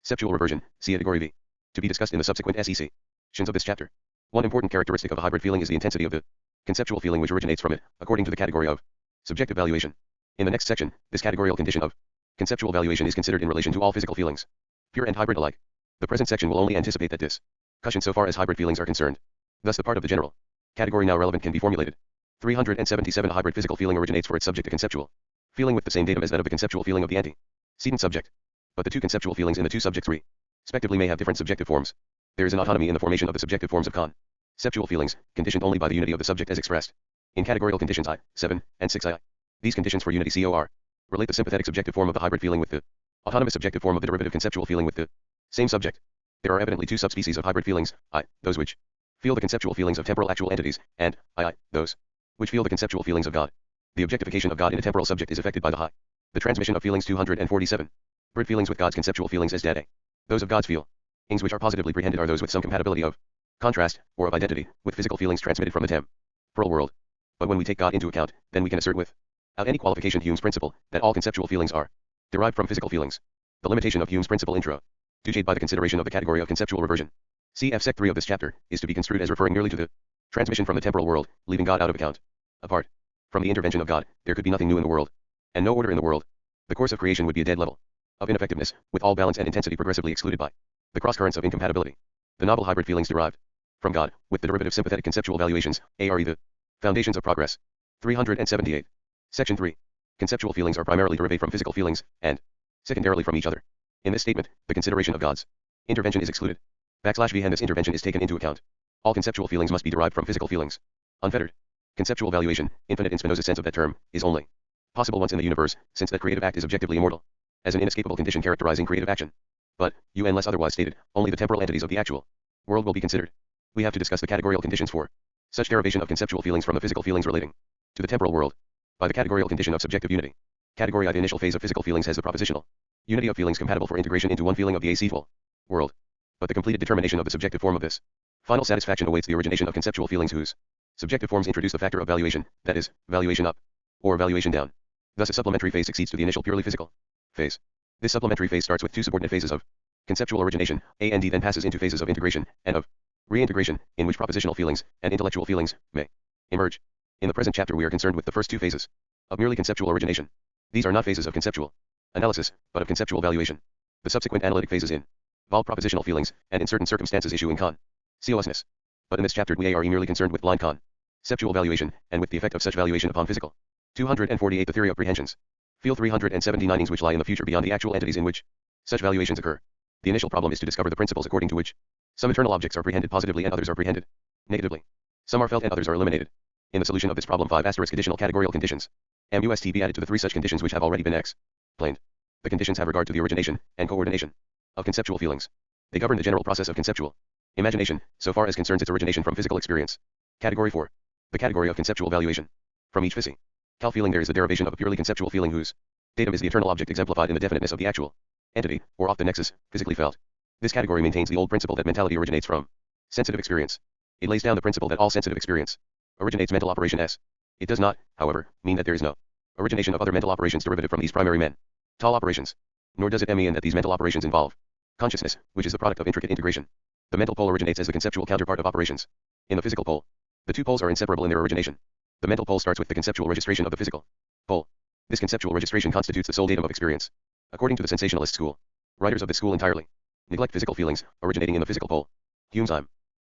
conceptual reversion, see category V. To be discussed in the subsequent sections of this chapter. One important characteristic of a hybrid feeling is the intensity of the conceptual feeling which originates from it, according to the category of subjective valuation. In the next section, this categorical condition of conceptual valuation is considered in relation to all physical feelings, pure and hybrid alike. The present section will only anticipate that discussion so far as hybrid feelings are concerned. Thus the part of the general category now relevant can be formulated. 377 A hybrid physical feeling originates for its subject a conceptual feeling with the same datum as that of the conceptual feeling of the antecedent subject. But the two conceptual feelings in the two subjects respectively may have different subjective forms. There is an autonomy in the formation of the subjective forms of conceptual feelings, conditioned only by the unity of the subject as expressed in categorical conditions I, 7, and 6I. These conditions for unity COR relate the sympathetic subjective form of the hybrid feeling with the autonomous subjective form of the derivative conceptual feeling with the same subject. There are evidently two subspecies of hybrid feelings, I, those which feel the conceptual feelings of temporal actual entities, and I, those which feel the conceptual feelings of God. The objectification of God in a temporal subject is effected by the transmission of feelings 247. Hybrid feelings with God's conceptual feelings as data. Those of God's feelings which are positively prehended are those with some compatibility of contrast, or of identity, with physical feelings transmitted from the temporal world. But when we take God into account, then we can assert without any qualification Hume's principle, that all conceptual feelings are derived from physical feelings. The limitation of Hume's principle introduced by the consideration of the category of conceptual reversion, cf. Sec 3 of this chapter, is to be construed as referring merely to the transmission from the temporal world, leaving God out of account. Apart from the intervention of God, there could be nothing new in the world, and no order in the world. The course of creation would be a dead level of ineffectiveness, with all balance and intensity progressively excluded by the cross-currents of incompatibility. The novel hybrid feelings derived from God, with the derivative sympathetic conceptual valuations, are the foundations of progress. 378. Section 3. Conceptual feelings are primarily derived from physical feelings, and secondarily from each other. In this statement, the consideration of God's intervention is excluded. \v and this intervention is taken into account. All conceptual feelings must be derived from physical feelings. Unfettered conceptual valuation, infinite in Spinoza's sense of that term, is only possible once in the universe, since that creative act is objectively immortal, as an inescapable condition characterizing creative action. But, unless otherwise stated, only the temporal entities of the actual world will be considered. We have to discuss the categorical conditions for such derivation of conceptual feelings from the physical feelings relating to the temporal world. By the categorical condition of subjective unity, category I, the initial phase of physical feelings has the propositional unity of feelings compatible for integration into one feeling of the acetal world. But the completed determination of the subjective form of this final satisfaction awaits the origination of conceptual feelings whose subjective forms introduce the factor of valuation, that is, valuation up, or valuation down. Thus a supplementary phase succeeds to the initial purely physical phase. This supplementary phase starts with two subordinate phases of conceptual origination, A and D, then passes into phases of integration, and of Reintegration, in which propositional feelings and intellectual feelings may emerge. In the present chapter we are concerned with the first two phases of merely conceptual origination. These are not phases of conceptual analysis, but of conceptual valuation. The subsequent analytic phases involve propositional feelings, and in certain circumstances issue in consciousness. But in this chapter we are merely concerned with blind conceptual valuation, and with the effect of such valuation upon physical. 248 The theory of prehensions. Feel 379 which lie in the future beyond the actual entities in which such valuations occur. The initial problem is to discover the principles according to which some eternal objects are prehended positively and others are prehended negatively. Some are felt and others are eliminated. In the solution of this problem 5 additional categorical conditions must be added to the 3 such conditions which have already been explained. The conditions have regard to the origination and coordination of conceptual feelings. They govern the general process of conceptual imagination, so far as concerns its origination from physical experience. Category 4. The category of conceptual valuation. From each physical feeling there is the derivation of a purely conceptual feeling whose datum is the eternal object exemplified in the definiteness of the actual entity, or off the nexus, physically felt. This category maintains the old principle that mentality originates from sensitive experience. It lays down the principle that all sensitive experience originates mental operation S. It does not, however, mean that there is no origination of other mental operations derivative from these primary mental operations. Nor does it mean that these mental operations involve consciousness, which is the product of intricate integration. The mental pole originates as the conceptual counterpart of operations. In the physical pole, the two poles are inseparable in their origination. The mental pole starts with the conceptual registration of the physical pole. This conceptual registration constitutes the sole datum of experience. According to the sensationalist school, writers of this school entirely neglect physical feelings originating in the physical pole. Hume's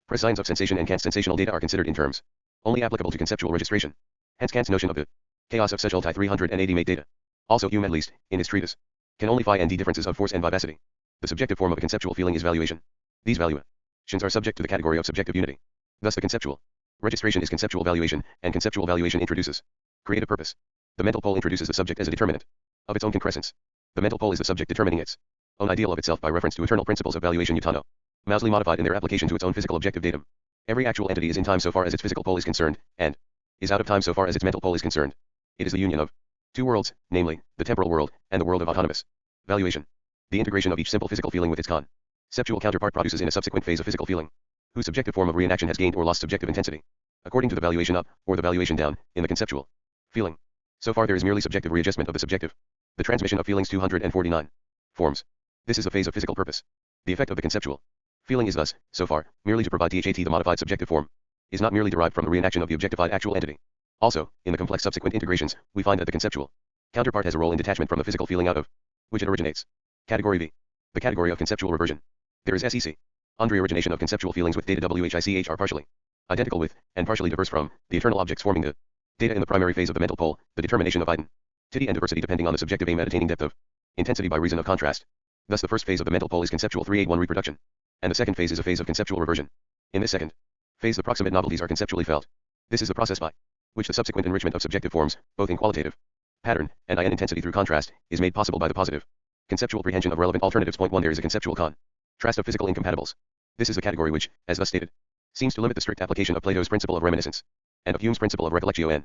prescience of sensation and Kant's sensational data are considered in terms only applicable to conceptual registration. Hence Kant's notion of the chaos of such ulti 380 mate data. Also Hume, at least, in his treatise, can only find the differences of force and vivacity. The subjective form of a conceptual feeling is valuation. These valuations are subject to the category of subjective unity. Thus the conceptual registration is conceptual valuation, and conceptual valuation introduces creative purpose. The mental pole introduces the subject as a determinant of its own concrescence. The mental pole is the subject determining its own ideal of itself by reference to eternal principles of valuation utano, Mousley modified in their application to its own physical objective datum. Every actual entity is in time so far as its physical pole is concerned, and is out of time so far as its mental pole is concerned. It is the union of two worlds, namely, the temporal world, and the world of autonomous valuation. The integration of each simple physical feeling with its conceptual counterpart produces in a subsequent phase a physical feeling, whose subjective form of reenaction has gained or lost subjective intensity, according to the valuation up, or the valuation down, in the conceptual feeling. So far there is merely subjective readjustment of the subjective. The transmission of feelings 249 forms. This is a phase of physical purpose. The effect of the conceptual feeling is thus, so far, merely to provide THAT the modified subjective form, is not merely derived from the reenaction of the objectified actual entity. Also, in the complex subsequent integrations, we find that the conceptual counterpart has a role in detachment from the physical feeling out of which it originates. Category V. The category of conceptual reversion. There is SEC. Andre origination of conceptual feelings with data WHICH are partially identical with, and partially diverse from, the eternal objects forming the data in the primary phase of the mental pole, the determination of identity and diversity depending on the subjective aim at attaining depth of intensity by reason of contrast. Thus the first phase of the mental pole is conceptual 381 reproduction, and the second phase is a phase of conceptual reversion. In this second phase the proximate novelties are conceptually felt. This is the process by which the subsequent enrichment of subjective forms, both in qualitative pattern and in intensity through contrast, is made possible by the positive conceptual prehension of relevant alternatives. Point 1 There is a conceptual contrast of physical incompatibles. This is a category which, as thus stated, seems to limit the strict application of Plato's principle of reminiscence, and of Hume's principle of recollectio, and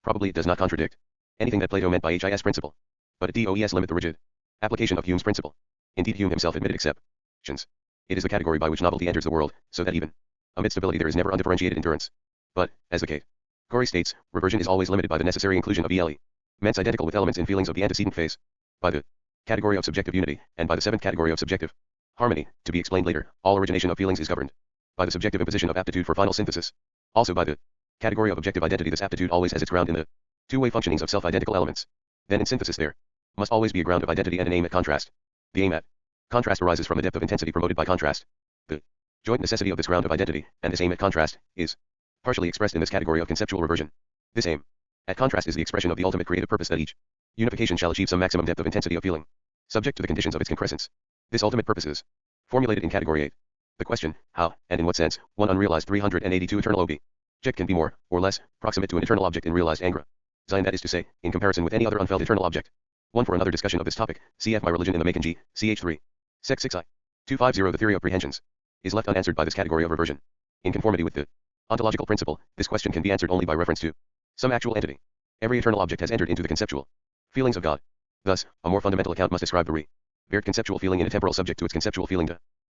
probably it does not contradict anything that Plato meant by his principle, but it does limit the rigid application of Hume's principle. Indeed Hume himself admitted exceptions. It is the category by which novelty enters the world, so that even amid stability there is never undifferentiated endurance. But, as the category states, reversion is always limited by the necessary inclusion of elements identical with elements in feelings of the antecedent phase, by the category of subjective unity, and by the seventh category of subjective harmony, to be explained later. All origination of feelings is governed by the subjective imposition of aptitude for final synthesis. Also by the category of objective identity, this aptitude always has its ground in the two-way functionings of self-identical elements. Then in synthesis there must always be a ground of identity and an aim at contrast. The aim at contrast arises from the depth of intensity promoted by contrast. The joint necessity of this ground of identity, and this aim at contrast, is partially expressed in this category of conceptual reversion. This aim at contrast is the expression of the ultimate creative purpose that each unification shall achieve some maximum depth of intensity of feeling, subject to the conditions of its concrescence. This ultimate purpose is formulated in category 8. The question, how, and in what sense, one unrealized 382 eternal object can be more, or less, proximate to an eternal object in realized angra. Sein, that is to say, in comparison with any other unfelt eternal object. One for another discussion of this topic, cf. My Religion in the Macon G, ch. 3. Sec 6 I. 250 The theory of prehensions is left unanswered by this category of reversion. In conformity with the ontological principle, this question can be answered only by reference to some actual entity. Every eternal object has entered into the conceptual feelings of God. Thus, a more fundamental account must ascribe the revered conceptual feeling in a temporal subject to its conceptual feeling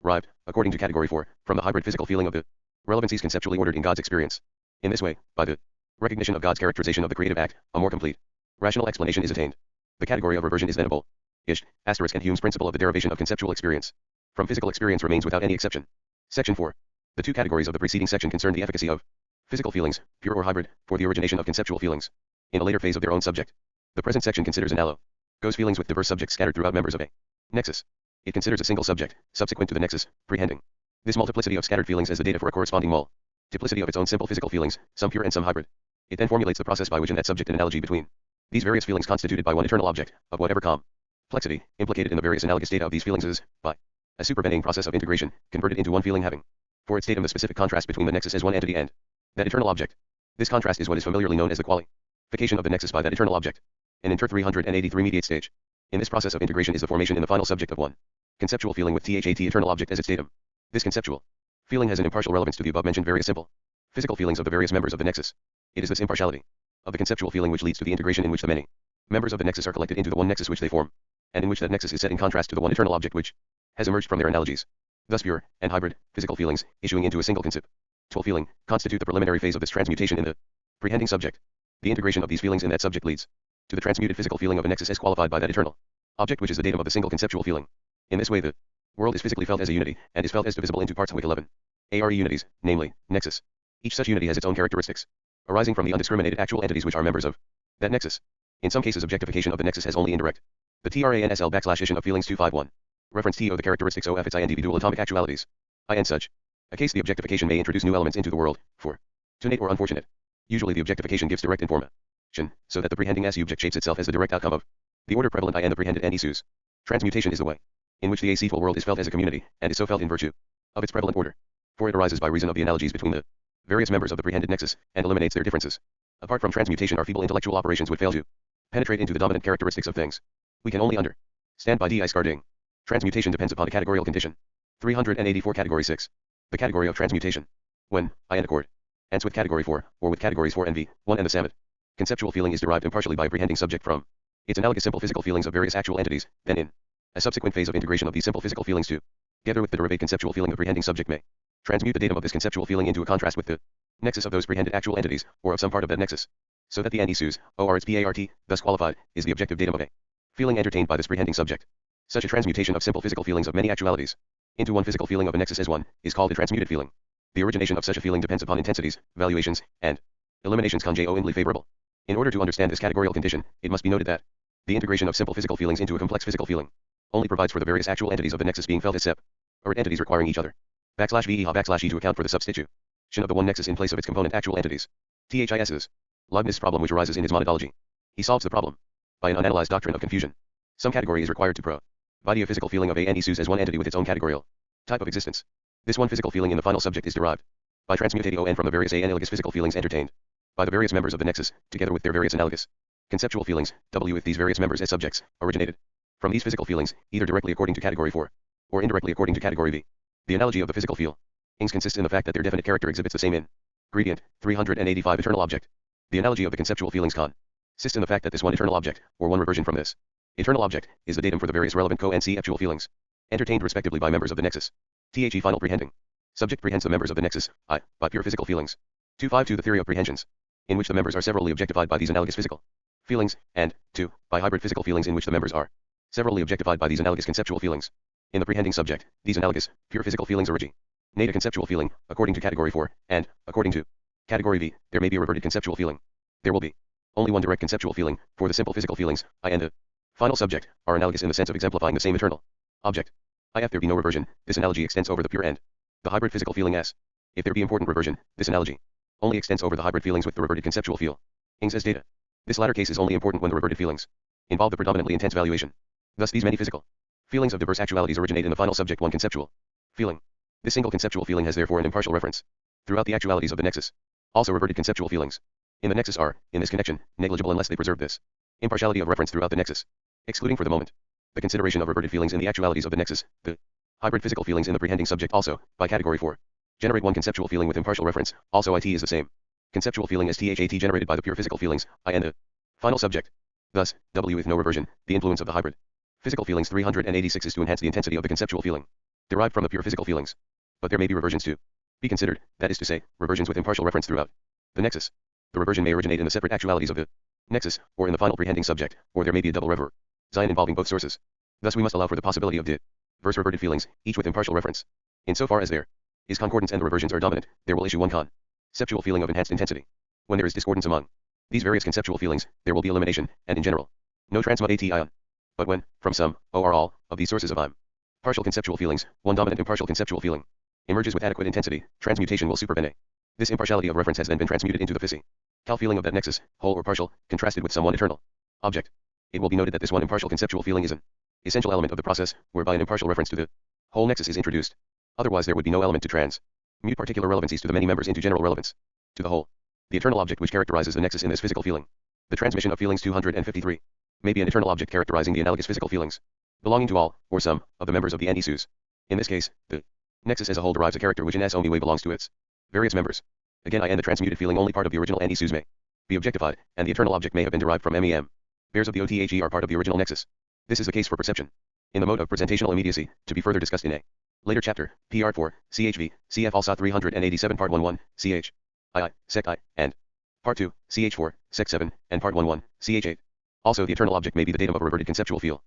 derived, according to category 4, from the hybrid physical feeling of the relevancies conceptually ordered in God's experience. In this way, by the recognition of God's characterization of the creative act, a more complete rational explanation is attained. The category of reversion is then abolish, asterisk, and Hume's principle of the derivation of conceptual experience from physical experience remains without any exception. Section 4. The two categories of the preceding section concern the efficacy of physical feelings, pure or hybrid, for the origination of conceptual feelings, in a later phase of their own subject. The present section considers analogous feelings with diverse subjects scattered throughout members of a nexus. It considers a single subject, subsequent to the nexus, prehending this multiplicity of scattered feelings as the data for a corresponding multiplicity of its own simple physical feelings, some pure and some hybrid. It then formulates the process by which in that subject an analogy between these various feelings constituted by one eternal object, of whatever complexity, implicated in the various analogous data of these feelings is, by a supervening process of integration, converted into one feeling having, for its datum the specific contrast between the nexus as one entity and that eternal object. This contrast is what is familiarly known as the qualification of the nexus by that eternal object. And Inter 383 mediate stage. In this process of integration is the formation in the final subject of one conceptual feeling with THAT eternal object as its datum. This conceptual feeling has an impartial relevance to the above mentioned various simple physical feelings of the various members of the nexus. It is this impartiality of the conceptual feeling which leads to the integration in which the many members of the nexus are collected into the one nexus which they form, and in which that nexus is set in contrast to the one eternal object which has emerged from their analogies. Thus pure and hybrid physical feelings, issuing into a single conceptual feeling, constitute the preliminary phase of this transmutation in the prehending subject. The integration of these feelings in that subject leads to the transmuted physical feeling of a nexus as qualified by that eternal object which is the datum of the single conceptual feeling. In this way the world is physically felt as a unity, and is felt as divisible into parts. Week 11. ARE unities, namely, nexus. Each such unity has its own characteristics, arising from the undiscriminated actual entities which are members of that nexus. In some cases objectification of the nexus has only indirect. The TRANSL \ission of feelings 251. Reference TO the characteristics OF its individual atomic actualities. In such a case the objectification may introduce new elements into the world, for tunate or unfortunate. Usually the objectification gives direct information, so that the prehending subject shapes itself as the direct outcome of the order prevalent and the prehended issues. Transmutation is the way in which the acetal world is felt as a community, and is so felt in virtue of its prevalent order. For it arises by reason of the analogies between the various members of the prehended nexus, and eliminates their differences. Apart from transmutation our feeble intellectual operations would fail to penetrate into the dominant characteristics of things. We can only understand by discarding. Transmutation depends upon a categorical condition. 384 Category 6. The category of transmutation. When, I and accord, ends with category 4, or with categories 4 and v, 1 and the samet. Conceptual feeling is derived impartially by a prehending subject from its analogous simple physical feelings of various actual entities, then in a subsequent phase of integration of these simple physical feelings together with the derived conceptual feeling the prehending subject may transmute the datum of this conceptual feeling into a contrast with the nexus of those prehended actual entities, or of some part of that nexus, so that the NESUS, or its PART, thus qualified, is the objective datum of a feeling entertained by this prehending subject. Such a transmutation of simple physical feelings of many actualities into one physical feeling of a nexus as one is called a transmuted feeling. The origination of such a feeling depends upon intensities, valuations, and eliminations conjointly favorable. In order to understand this categorical condition, it must be noted that the integration of simple physical feelings into a complex physical feeling only provides for the various actual entities of the nexus being felt as separate entities requiring each other. \VE to account for the substitution of the one nexus in place of its component actual entities. THIS's Leibniz's problem which arises in his monadology. He solves the problem by an unanalyzed doctrine of confusion. Some category is required to provide a physical feeling of a NESUS as one entity with its own categorical type of existence. This one physical feeling in the final subject is derived by transmutatio from the various analogous physical feelings entertained by the various members of the nexus, together with their various analogous conceptual feelings, W with these various members as subjects, originated from these physical feelings, either directly according to category 4, or indirectly according to category V. The analogy of the physical feelings consists in the fact that their definite character exhibits the same ingredient, 385 eternal object. The analogy of the conceptual feelings consists in the fact that this one eternal object, or one reversion from this eternal object, is the datum for the various relevant co-conceptual feelings entertained respectively by members of the nexus. The final prehending subject prehends the members of the nexus, by pure physical feelings. 252 The theory of prehensions, in which the members are severally objectified by these analogous physical feelings, and 2. By hybrid physical feelings in which the members are severally objectified by these analogous conceptual feelings. In the prehending subject, these analogous, pure physical feelings originate a conceptual feeling, according to category 4, and, according to category V, there may be a reverted conceptual feeling. There will be only one direct conceptual feeling, for the simple physical feelings, I and the final subject, are analogous in the sense of exemplifying the same eternal object. If there be no reversion, this analogy extends over the pure and the hybrid physical feeling S. If there be important reversion, this analogy only extends over the hybrid feelings with the reverted conceptual feelings as data. This latter case is only important when the reverted feelings involve the predominantly intense valuation. Thus these many physical feelings of diverse actualities originate in the final subject one conceptual feeling. This single conceptual feeling has therefore an impartial reference throughout the actualities of the nexus. Also reverted conceptual feelings in the nexus are, in this connection, negligible unless they preserve this impartiality of reference throughout the nexus. Excluding for the moment the consideration of reverted feelings in the actualities of the nexus, the hybrid physical feelings in the prehending subject also, by category 4, generate one conceptual feeling with impartial reference. Also it is the same conceptual feeling as THAT generated by the pure physical feelings, I and the final subject. Thus, W with no reversion, the influence of the hybrid physical feelings 386 is to enhance the intensity of the conceptual feeling derived from the pure physical feelings. But there may be reversions to be considered, that is to say, reversions with impartial reference throughout the nexus. The reversion may originate in the separate actualities of the nexus, or in the final prehending subject, or there may be a double reversion involving both sources. Thus we must allow for the possibility of diverse reverted feelings, each with impartial reference. In so far as there is concordance and the reversions are dominant, there will issue one conceptual feeling of enhanced intensity. When there is discordance among these various conceptual feelings, there will be elimination, and in general, no transmutation. But when, from some, or all, of these sources of partial conceptual feelings, one dominant impartial conceptual feeling emerges with adequate intensity, transmutation will supervene. This impartiality of reference has then been transmuted into the physical feeling of that nexus, whole or partial, contrasted with some one eternal object. It will be noted that this one impartial conceptual feeling is an essential element of the process, whereby an impartial reference to the whole nexus is introduced. Otherwise there would be no element to transmute particular relevancies to the many members into general relevance to the whole. The eternal object which characterizes the nexus in this physical feeling. The transmission of feelings 253 may be an eternal object characterizing the analogous physical feelings belonging to all, or some, of the members of the NESUs. In this case, the nexus as a whole derives a character which in S only way belongs to its various members. Again, the transmuted feeling only part of the original NESUs may be objectified, and the eternal object may have been derived from MEM. Pairs of the OTHE are part of the original nexus. This is the case for perception. In the mode of presentational immediacy, to be further discussed in a later chapter, PR 4, CHV, CF ALSA 387 Part 1 CH, II, Sec I, and Part 2, CH4, Sec 7, and Part 1 CH8. Also the eternal object may be the datum of a reverted conceptual feeling,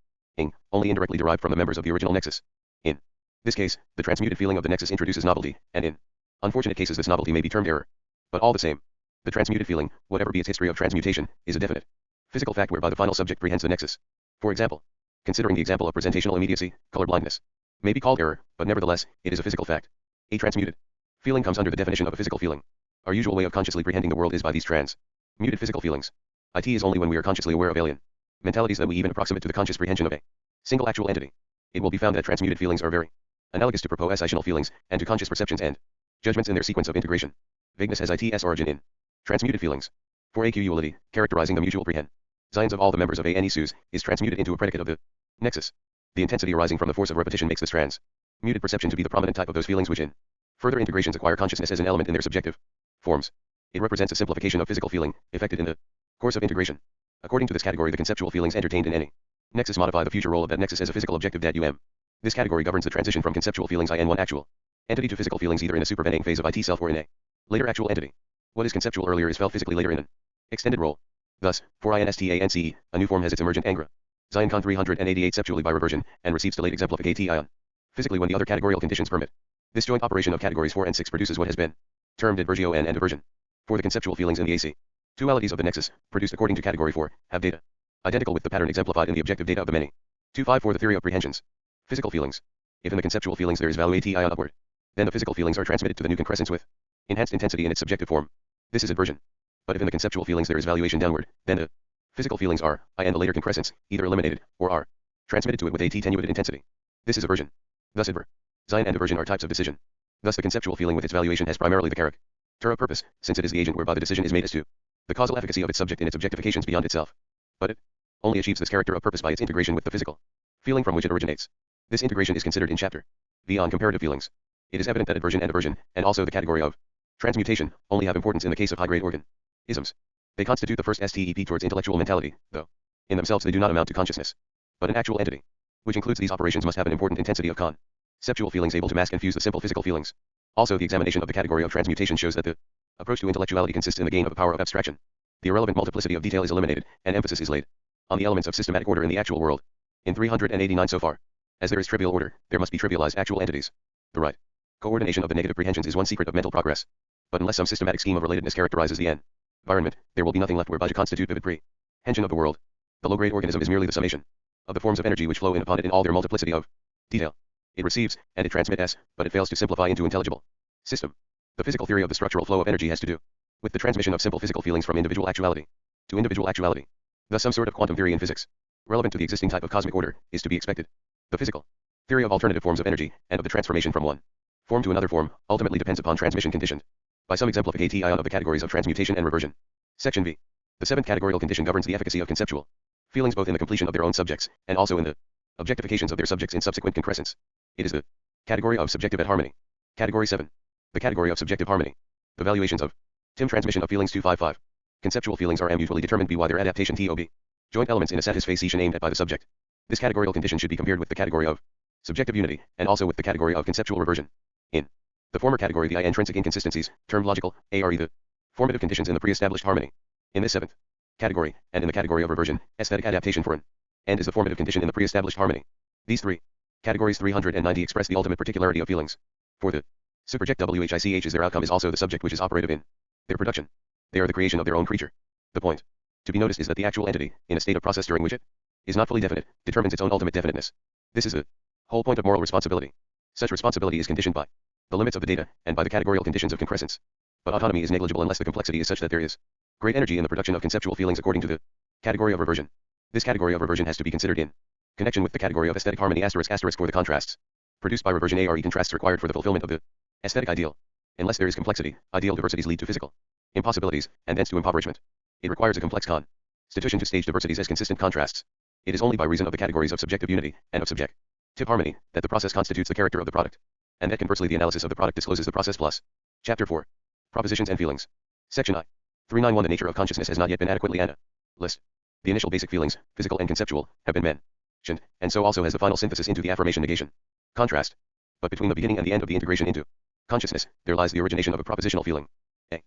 only indirectly derived from the members of the original nexus. In this case, the transmuted feeling of the nexus introduces novelty, and in unfortunate cases this novelty may be termed error. But all the same, the transmuted feeling, whatever be its history of transmutation, is a definite physical fact whereby the final subject prehends the nexus. For example, considering the example of presentational immediacy, color blindness may be called error, but nevertheless, it is a physical fact. A feeling comes under the definition of a physical feeling. Our usual way of consciously prehending the world is by these transmuted physical feelings. It is only when we are consciously aware of alien mentalities that we even approximate to the conscious prehension of a single actual entity. It will be found that transmuted feelings are very analogous to propositional feelings, and to conscious perceptions and judgments in their sequence of integration. Vagueness has its origin in transmuted feelings. For AQUality, characterizing the mutual prehensions of all the members of a NESUs, is transmuted into a predicate of the nexus. The intensity arising from the force of repetition makes this transmuted perception to be the prominent type of those feelings which in further integrations acquire consciousness as an element in their subjective forms. It represents a simplification of physical feeling, effected in the course of integration. According to this category, the conceptual feelings entertained in any nexus modify the future role of that nexus as a physical objective dat. This category governs the transition from conceptual feelings in one actual entity to physical feelings either in a supervening phase of IT self or in a later actual entity. What is conceptual earlier is felt physically later in an extended role. Thus, for INSTANCE, a new form has its emergent angra. Zion con 388 conceptually by reversion, and receives delayed exemplification physically when the other categorical conditions permit. This joint operation of categories 4 and 6 produces what has been termed invergio and diversion. For the conceptual feelings in the AC dualities of the nexus, produced according to category 4, have data identical with the pattern exemplified in the objective data of the many. 254 The theory of prehensions. Physical feelings. If in the conceptual feelings there is value ATION upward, then the physical feelings are transmitted to the new concrescence with enhanced intensity in its subjective form. This is inversion. But if in the conceptual feelings there is valuation downward, then the physical feelings are, and the later concrescence, either eliminated, or are transmitted to it with AT tenuated intensity. This is aversion. Thus Zion and aversion are types of decision. Thus the conceptual feeling with its valuation has primarily the character of purpose, since it is the agent whereby the decision is made as to the causal efficacy of its subject in its objectifications beyond itself. But it only achieves this character of purpose by its integration with the physical feeling from which it originates. This integration is considered in chapter V on comparative feelings. It is evident that aversion and aversion, and also the category of transmutation, only have importance in the case of high-grade organisms. They constitute the first step towards intellectual mentality, though in themselves they do not amount to consciousness. But an actual entity, which includes these operations, must have an important intensity of conceptual feelings able to mask and fuse the simple physical feelings. Also the examination of the category of transmutation shows that the approach to intellectuality consists in the gain of the power of abstraction. The irrelevant multiplicity of detail is eliminated, and emphasis is laid on the elements of systematic order in the actual world. In 389 so far, as there is trivial order, there must be trivialized actual entities. The right coordination of the negative prehensions is one secret of mental progress. But unless some systematic scheme of relatedness characterizes the environment, there will be nothing left whereby to constitute vivid prehension of the world. The low-grade organism is merely the summation of the forms of energy which flow in upon it in all their multiplicity of detail. It receives, and it transmits, but it fails to simplify into intelligible system. The physical theory of the structural flow of energy has to do with the transmission of simple physical feelings from individual actuality to individual actuality. Thus some sort of quantum theory in physics, relevant to the existing type of cosmic order, is to be expected. The physical theory of alternative forms of energy, and of the transformation from one form to another form, ultimately depends upon transmission conditioned by some exemplification of the categories of transmutation and reversion. Section V. The seventh categorical condition governs the efficacy of conceptual feelings both in the completion of their own subjects, and also in the objectifications of their subjects in subsequent concrescence. It is the category of subjective at harmony. Category 7. The category of subjective harmony. The valuations of TIM transmission of feelings 255. Conceptual feelings are mutually determined by their adaptation TOB. Joint elements in a satisfaction aimed at by the subject. This categorical condition should be compared with the category of subjective unity, and also with the category of conceptual reversion. In the former category, the intrinsic inconsistencies, termed logical, are the formative conditions in the pre-established harmony. In this seventh category, and in the category of reversion, aesthetic adaptation for an end is the formative condition in the pre-established harmony. These three categories 390 express the ultimate particularity of feelings. For the Subject WHICH is their outcome is also the subject which is operative in their production. They are the creation of their own creature. The point to be noticed is that the actual entity, in a state of process during which it is not fully definite, determines its own ultimate definiteness. This is the whole point of moral responsibility. Such responsibility is conditioned by the limits of the data, and by the categorical conditions of concrescence. But autonomy is negligible unless the complexity is such that there is great energy in the production of conceptual feelings according to the category of reversion. This category of reversion has to be considered in connection with the category of aesthetic harmony ** for the contrasts produced by reversion are contrasts required for the fulfillment of the aesthetic ideal. Unless there is complexity, ideal diversities lead to physical impossibilities, and thence to impoverishment. It requires a complex constitution to stage diversities as consistent contrasts. It is only by reason of the categories of subjective unity and of subjective harmony that the process constitutes the character of the product, and that conversely the analysis of the product discloses the process plus. Chapter 4. Propositions and Feelings. Section I. 391 The nature of consciousness has not yet been adequately analyzed. The initial basic feelings, physical and conceptual, have been mentioned, and so also has the final synthesis into the affirmation negation. Contrast. But between the beginning and the end of the integration into consciousness, there lies the origination of a propositional feeling. A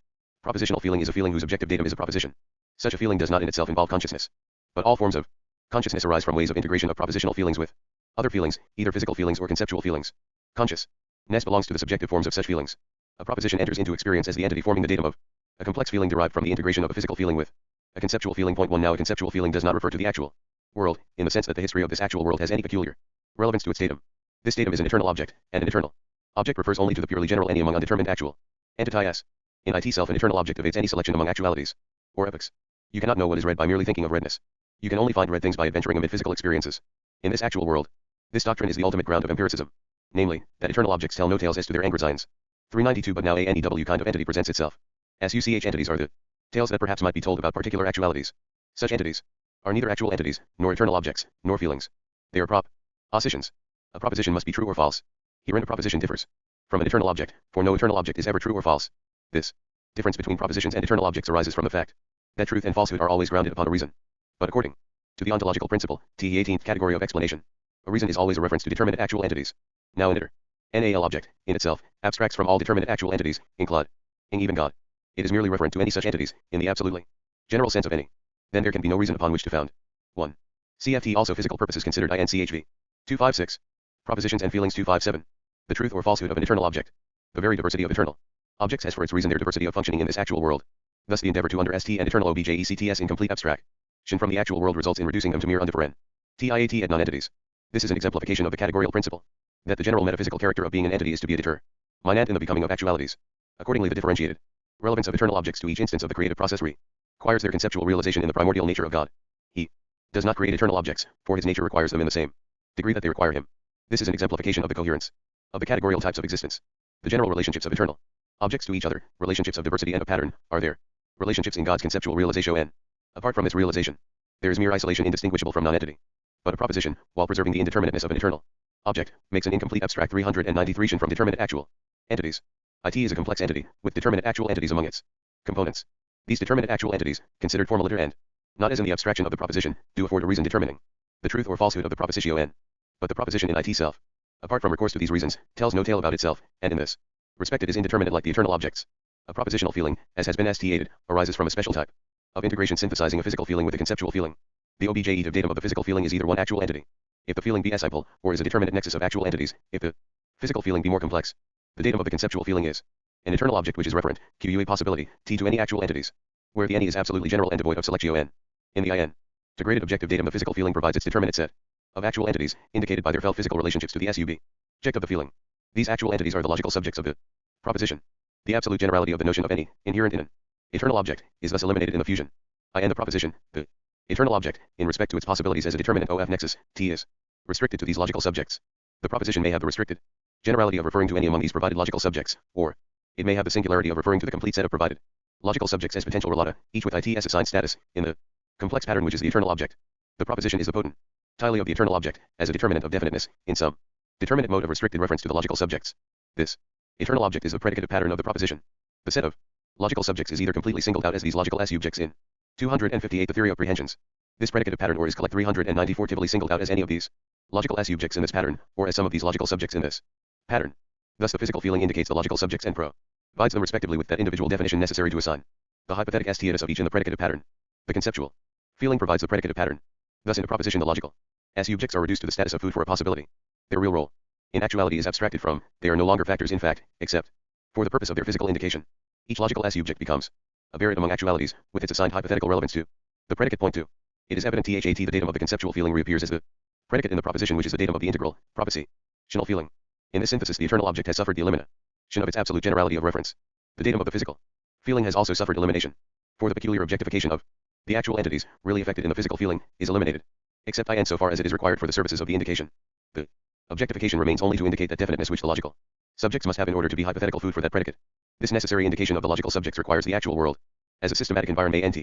propositional feeling is a feeling whose objective datum is a proposition. Such a feeling does not in itself involve consciousness. But all forms of consciousness arise from ways of integration of propositional feelings with other feelings, either physical feelings or conceptual feelings. Consciousness belongs to the subjective forms of such feelings. A proposition enters into experience as the entity forming the datum of a complex feeling derived from the integration of a physical feeling with a conceptual feeling. Point 1 Now a conceptual feeling does not refer to the actual world, in the sense that the history of this actual world has any peculiar relevance to its datum. This datum is an eternal object, and an eternal object refers only to the purely general any among undetermined actual entities. In itself, an eternal object evades any selection among actualities or epochs. You cannot know what is red by merely thinking of redness. You can only find red things by adventuring amid physical experiences. In this actual world, this doctrine is the ultimate ground of empiricism, namely, that eternal objects tell no tales as to their angrasigns. 392 But now a NEW kind of entity presents itself. As UCH entities are the tales that perhaps might be told about particular actualities. Such entities are neither actual entities, nor eternal objects, nor feelings. They are propositions. A proposition must be true or false. Herein a proposition differs from an eternal object, for no eternal object is ever true or false. This difference between propositions and eternal objects arises from the fact that truth and falsehood are always grounded upon a reason. But according to the ontological principle, the 18th category of explanation, a reason is always a reference to determinate actual entities. Now an NAL object, in itself, abstracts from all determinate actual entities, including even God. It is merely referent to any such entities, in the absolutely general sense of any. Then there can be no reason upon which to found 1. CFT also physical purposes considered INCHV. 256. Propositions and Feelings 257. The truth or falsehood of an eternal object. The very diversity of eternal objects has for its reason their diversity of functioning in this actual world. Thus the endeavor to understand and eternal objects in complete abstraction from the actual world results in reducing them to mere undifferentiated at non-entities. This is an exemplification of the categorical principle, that the general metaphysical character of being an entity is to be a determinant in the becoming of actualities. Accordingly the differentiated relevance of eternal objects to each instance of the creative process requires their conceptual realization in the primordial nature of God. He does not create eternal objects, for his nature requires them in the same degree that they require him. This is an exemplification of the coherence of the categorical types of existence. The general relationships of eternal objects to each other, relationships of diversity and of pattern, are their relationships in God's conceptual realization. Apart from this realization, there is mere isolation indistinguishable from non-entity. But a proposition, while preserving the indeterminateness of an eternal object, makes an incomplete abstract 393 from determinate actual entities. IT is a complex entity, with determinate actual entities among its components. These determinate actual entities, considered formulater and not as in the abstraction of the proposition, do afford a reason determining the truth or falsehood of the proposition. But the proposition in itself, apart from recourse to these reasons, tells no tale about itself, and in this respect it is indeterminate like the eternal objects. A propositional feeling, as has been stated, arises from a special type of integration synthesizing a physical feeling with a conceptual feeling. The objective datum of the physical feeling is either one actual entity, if the feeling be asimple, or is a determinate nexus of actual entities, if the physical feeling be more complex. The datum of the conceptual feeling is an eternal object which is referent, QUA possibility, T to any actual entities, where the any is absolutely general and devoid of selection. In the integrated objective datum the physical feeling provides its determinate set of actual entities, indicated by their felt physical relationships to the subject of the feeling. These actual entities are the logical subjects of the proposition. The absolute generality of the notion of any, inherent in an eternal object, is thus eliminated in the fusion. The proposition, the eternal object, in respect to its possibilities as a determinate OF nexus, T is restricted to these logical subjects. The proposition may have the restricted generality of referring to any among these provided logical subjects, or it may have the singularity of referring to the complete set of provided logical subjects as potential relata, each with ITS assigned status, in the complex pattern which is the eternal object. The proposition is the potent title of the eternal object, as a determinant of definiteness, in some determinate mode of restricted reference to the logical subjects. This eternal object is the predicative pattern of the proposition. The set of logical subjects is either completely singled out as these logical subjects in 258 the theory of prehensions. This predicative pattern or is collect 394 tively singled out as any of these logical subjects in this pattern, or as some of these logical subjects in this pattern. Thus the physical feeling indicates the logical subjects and provides them respectively with that individual definition necessary to assign the hypothetic status of each in the predicative pattern. The conceptual feeling provides the predicative pattern. Thus in a proposition the logical subjects are reduced to the status of food for a possibility. Their real role in actuality is abstracted from, they are no longer factors in fact, except for the purpose of their physical indication. Each logical subject becomes a variant among actualities, with its assigned hypothetical relevance to the predicate point to. It is evident that the datum of the conceptual feeling reappears as the predicate in the proposition which is the datum of the integral, propositional feeling. In this synthesis the eternal object has suffered the elimination of its absolute generality of reference. The datum of the physical feeling has also suffered elimination. For the peculiar objectification of the actual entities, really affected in the physical feeling, is eliminated. Except in so far as it is required for the services of the indication. The objectification remains only to indicate that definiteness which the logical subjects must have in order to be hypothetical food for that predicate. This necessary indication of the logical subjects requires the actual world as a systematic environment,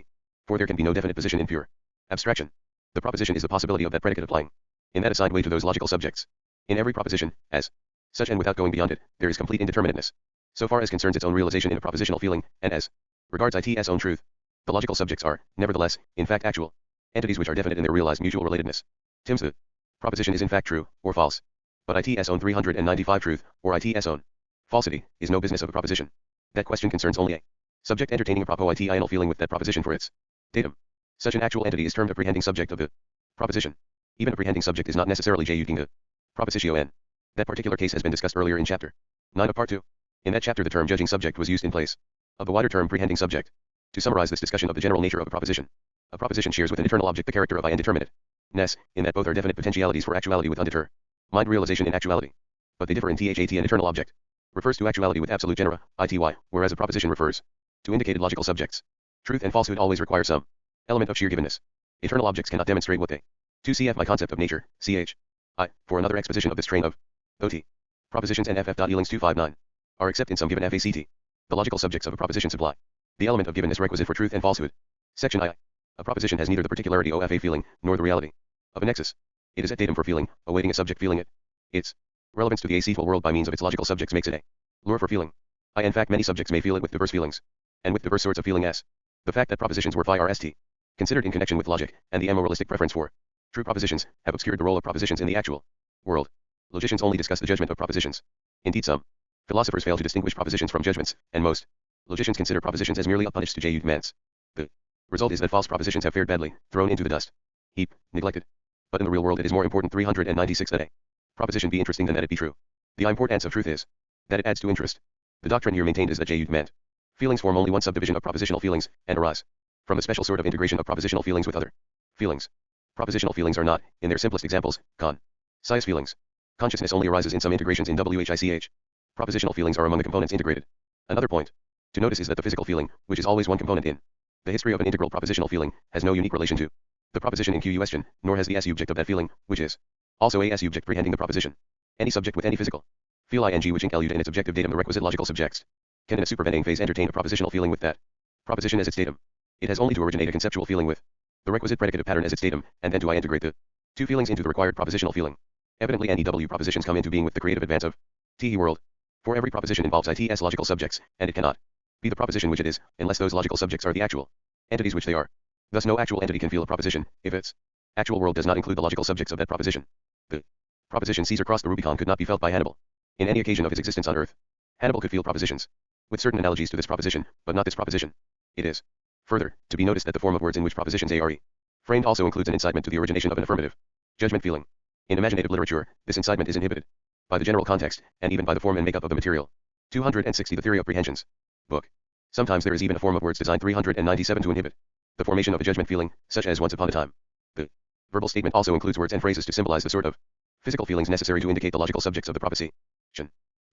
for there can be no definite position in pure abstraction. The proposition is the possibility of that predicate applying in that assigned way to those logical subjects. In every proposition, as such and without going beyond it, there is complete indeterminateness, so far as concerns its own realization in a propositional feeling, and as regards its own truth. The logical subjects are, nevertheless, in fact actual entities which are definite in their realized mutual relatedness. Tim's the proposition is in fact true, or false. But its own 395 truth, or its own falsity, is no business of a proposition. That question concerns only a subject entertaining a propositional feeling with that proposition for its datum. Such an actual entity is termed a prehending subject of the proposition. Even a prehending subject is not necessarily using the proposition. That particular case has been discussed earlier in chapter 9 of part 2. In that chapter the term judging subject was used in place of the wider term prehending subject. To summarize this discussion of the general nature of a proposition shares with an eternal object the character of indeterminateness, in that both are definite potentialities for actuality with undetermined realization in actuality. But they differ in that an eternal object refers to actuality with absolute genera, ity, whereas a proposition refers to indicated logical subjects. Truth and falsehood always require some element of sheer givenness. Eternal objects cannot demonstrate what they 2cf my concept of nature, ch. For another exposition of this train of OT. Propositions and ff.elings 259 are except in some given fact. The logical subjects of a proposition supply the element of givenness requisite for truth and falsehood. Section I. A proposition has neither the particularity of a feeling, nor the reality of a nexus. It is a datum for feeling, awaiting a subject feeling it. Its relevance to the acetal world by means of its logical subjects makes it a lure for feeling. In fact many subjects may feel it with diverse feelings, and with diverse sorts of feeling s. The fact that propositions were rst considered in connection with logic, and the amoralistic preference for true propositions, have obscured the role of propositions in the actual world. Logicians only discuss the judgment of propositions. Indeed some philosophers fail to distinguish propositions from judgments, and most logicians consider propositions as merely uppunished to demands. The result is that false propositions have fared badly, thrown into the dust heap, neglected. But in the real world it is more important 396 that a proposition be interesting than that it be true. The importance of truth is that it adds to interest. The doctrine here maintained is that demand feelings form only one subdivision of propositional feelings, and arise from the special sort of integration of propositional feelings with other feelings. Propositional feelings are not, in their simplest examples, conscious feelings. Consciousness only arises in some integrations in WHICH. Propositional feelings are among the components integrated. Another point to notice is that the physical feeling, which is always one component in the history of an integral propositional feeling, has no unique relation to the proposition in question, nor has the subject of that feeling, which is also a subject prehending the proposition. Any subject with any physical feel which include in its objective datum the requisite logical subjects, can in a supervening phase entertain a propositional feeling with that proposition as its datum. It has only to originate a conceptual feeling with the requisite predicative pattern as its datum, and then to integrate the two feelings into the required propositional feeling. Evidently NEW propositions come into being with the creative advance of TE world. For every proposition involves ITS logical subjects, and it cannot be the proposition which it is, unless those logical subjects are the actual entities which they are. Thus no actual entity can feel a proposition, if its actual world does not include the logical subjects of that proposition. The proposition Caesar crossed the Rubicon could not be felt by Hannibal. In any occasion of his existence on earth, Hannibal could feel propositions, with certain analogies to this proposition, but not this proposition. It is, further, to be noticed that the form of words in which propositions are framed also includes an incitement to the origination of an affirmative judgment feeling. In imaginative literature, this incitement is inhibited by the general context, and even by the form and makeup of the material. 260 The Theory of Prehensions. Book. Sometimes there is even a form of words designed 397 to inhibit the formation of a judgment feeling, such as once upon a time. The verbal statement also includes words and phrases to symbolize the sort of physical feelings necessary to indicate the logical subjects of the proposition.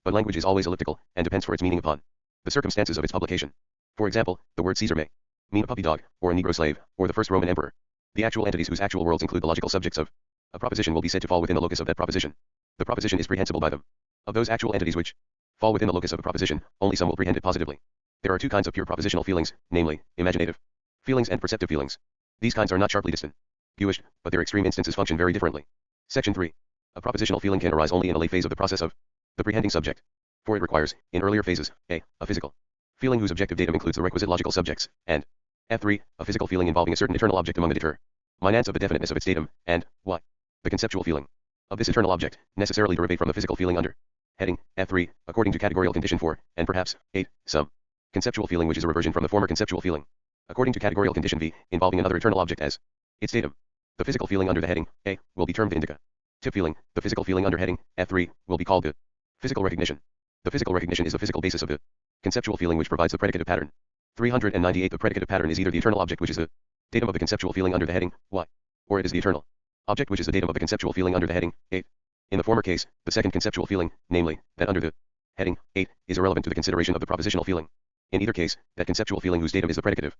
But language is always elliptical, and depends for its meaning upon the circumstances of its publication. For example, the word Caesar may mean a puppy dog, or a Negro slave, or the first Roman emperor. The actual entities whose actual worlds include the logical subjects of a proposition will be said to fall within the locus of that proposition. The proposition is prehensible by them. Of those actual entities which fall within the locus of a proposition, only some will prehend it positively. There are two kinds of pure propositional feelings, namely, imaginative feelings and perceptive feelings. These kinds are not sharply distinguished, but their extreme instances function very differently. Section 3. A propositional feeling can arise only in a late phase of the process of the prehending subject. For it requires, in earlier phases, a physical feeling whose objective datum includes the requisite logical subjects, and F3, a physical feeling involving a certain eternal object among the determinants of the definiteness of its datum, and y, the conceptual feeling of this eternal object, necessarily derive from the physical feeling under heading F3, according to categorical condition 4, and perhaps 8, some conceptual feeling which is a reversion from the former conceptual feeling, according to categorical condition V, involving another eternal object as its datum. The physical feeling under the heading A will be termed the indica Tip feeling, the physical feeling under heading F3, will be called the physical recognition. The physical recognition is the physical basis of the conceptual feeling which provides the predicative pattern. 398 The predicative pattern is either the eternal object which is the datum of the conceptual feeling under the heading Y, or it is the eternal object which is the datum of the conceptual feeling under the heading 8. In the former case, the second conceptual feeling, namely, that under the heading 8, is irrelevant to the consideration of the propositional feeling. In either case, that conceptual feeling whose datum is the predicative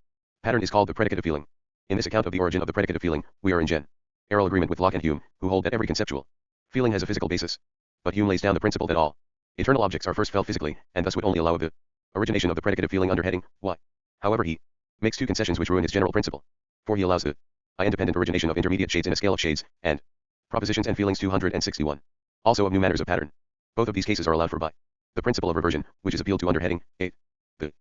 pattern is called the predicative feeling. In this account of the origin of the predicative feeling, we are in general agreement with Locke and Hume, who hold that every conceptual feeling has a physical basis. But Hume lays down the principle that all eternal objects are first felt physically, and thus would only allow of the origination of the predicative feeling under heading Y. However, he makes two concessions which ruin his general principle. For he allows the independent origination of intermediate shades in a scale of shades, and propositions and feelings 261. Also of new matters of pattern. Both of these cases are allowed for by the principle of reversion, which is appealed to under heading 8. The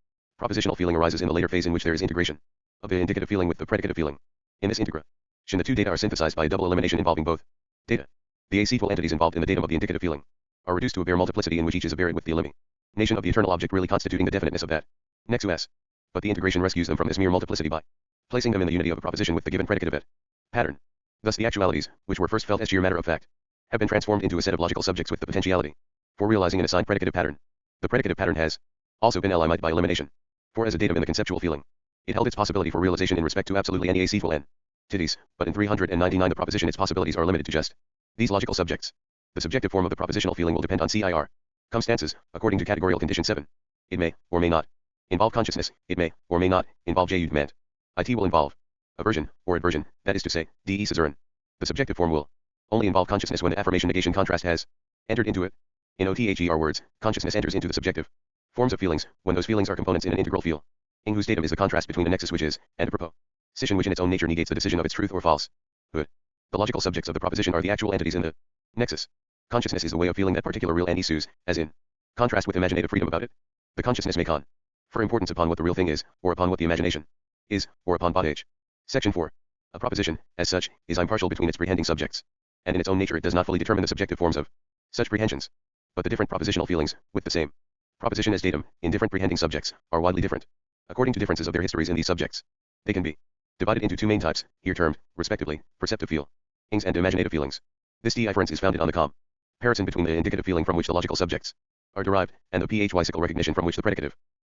propositional feeling arises in the later phase in which there is integration of the indicative feeling with the predicative feeling. In this integration, the two data are synthesized by a double elimination involving both data. The acetyl entities involved in the datum of the indicative feeling are reduced to a bare multiplicity in which each is a variant with the elimination of the eternal object really constituting the definiteness of that nexus. But the integration rescues them from this mere multiplicity by placing them in the unity of a proposition with the given predicative at pattern. Thus the actualities, which were first felt as sheer matter of fact, have been transformed into a set of logical subjects with the potentiality for realizing an assigned predicative pattern. The predicative pattern has also been eliminated by elimination. For as a datum in the conceptual feeling, it held its possibility for realization in respect to absolutely any acetyl entities, but in 399 the proposition its possibilities are limited to just these logical subjects. The subjective form of the propositional feeling will depend on circumstances, according to categorical condition 7. It may, or may not, involve consciousness, it may, or may not, involve demand. It will involve aversion, or adversion, that is to say, de caesarean. The subjective form will only involve consciousness when the affirmation negation contrast has entered into it. In OTHER words, consciousness enters into the subjective forms of feelings, when those feelings are components in an integral feeling, whose datum is the contrast between a nexus which is, and a proposition which in its own nature negates the decision of its truth or falsehood. The logical subjects of the proposition are the actual entities in the nexus. Consciousness is the way of feeling that particular real and issues, as in contrast with imaginative freedom about it. The consciousness may confer importance upon what the real thing is, or upon what the imagination is, or upon bod h. Section 4. A proposition, as such, is impartial between its prehending subjects, and in its own nature it does not fully determine the subjective forms of such prehensions. But the different propositional feelings, with the same proposition as datum, in different prehending subjects, are widely different. According to differences of their histories in these subjects, they can be divided into two main types, here termed, respectively, perceptive feelings and imaginative feelings. This difference is founded on the comparison between the indicative feeling from which the logical subjects are derived, and the physical recognition from which the predicative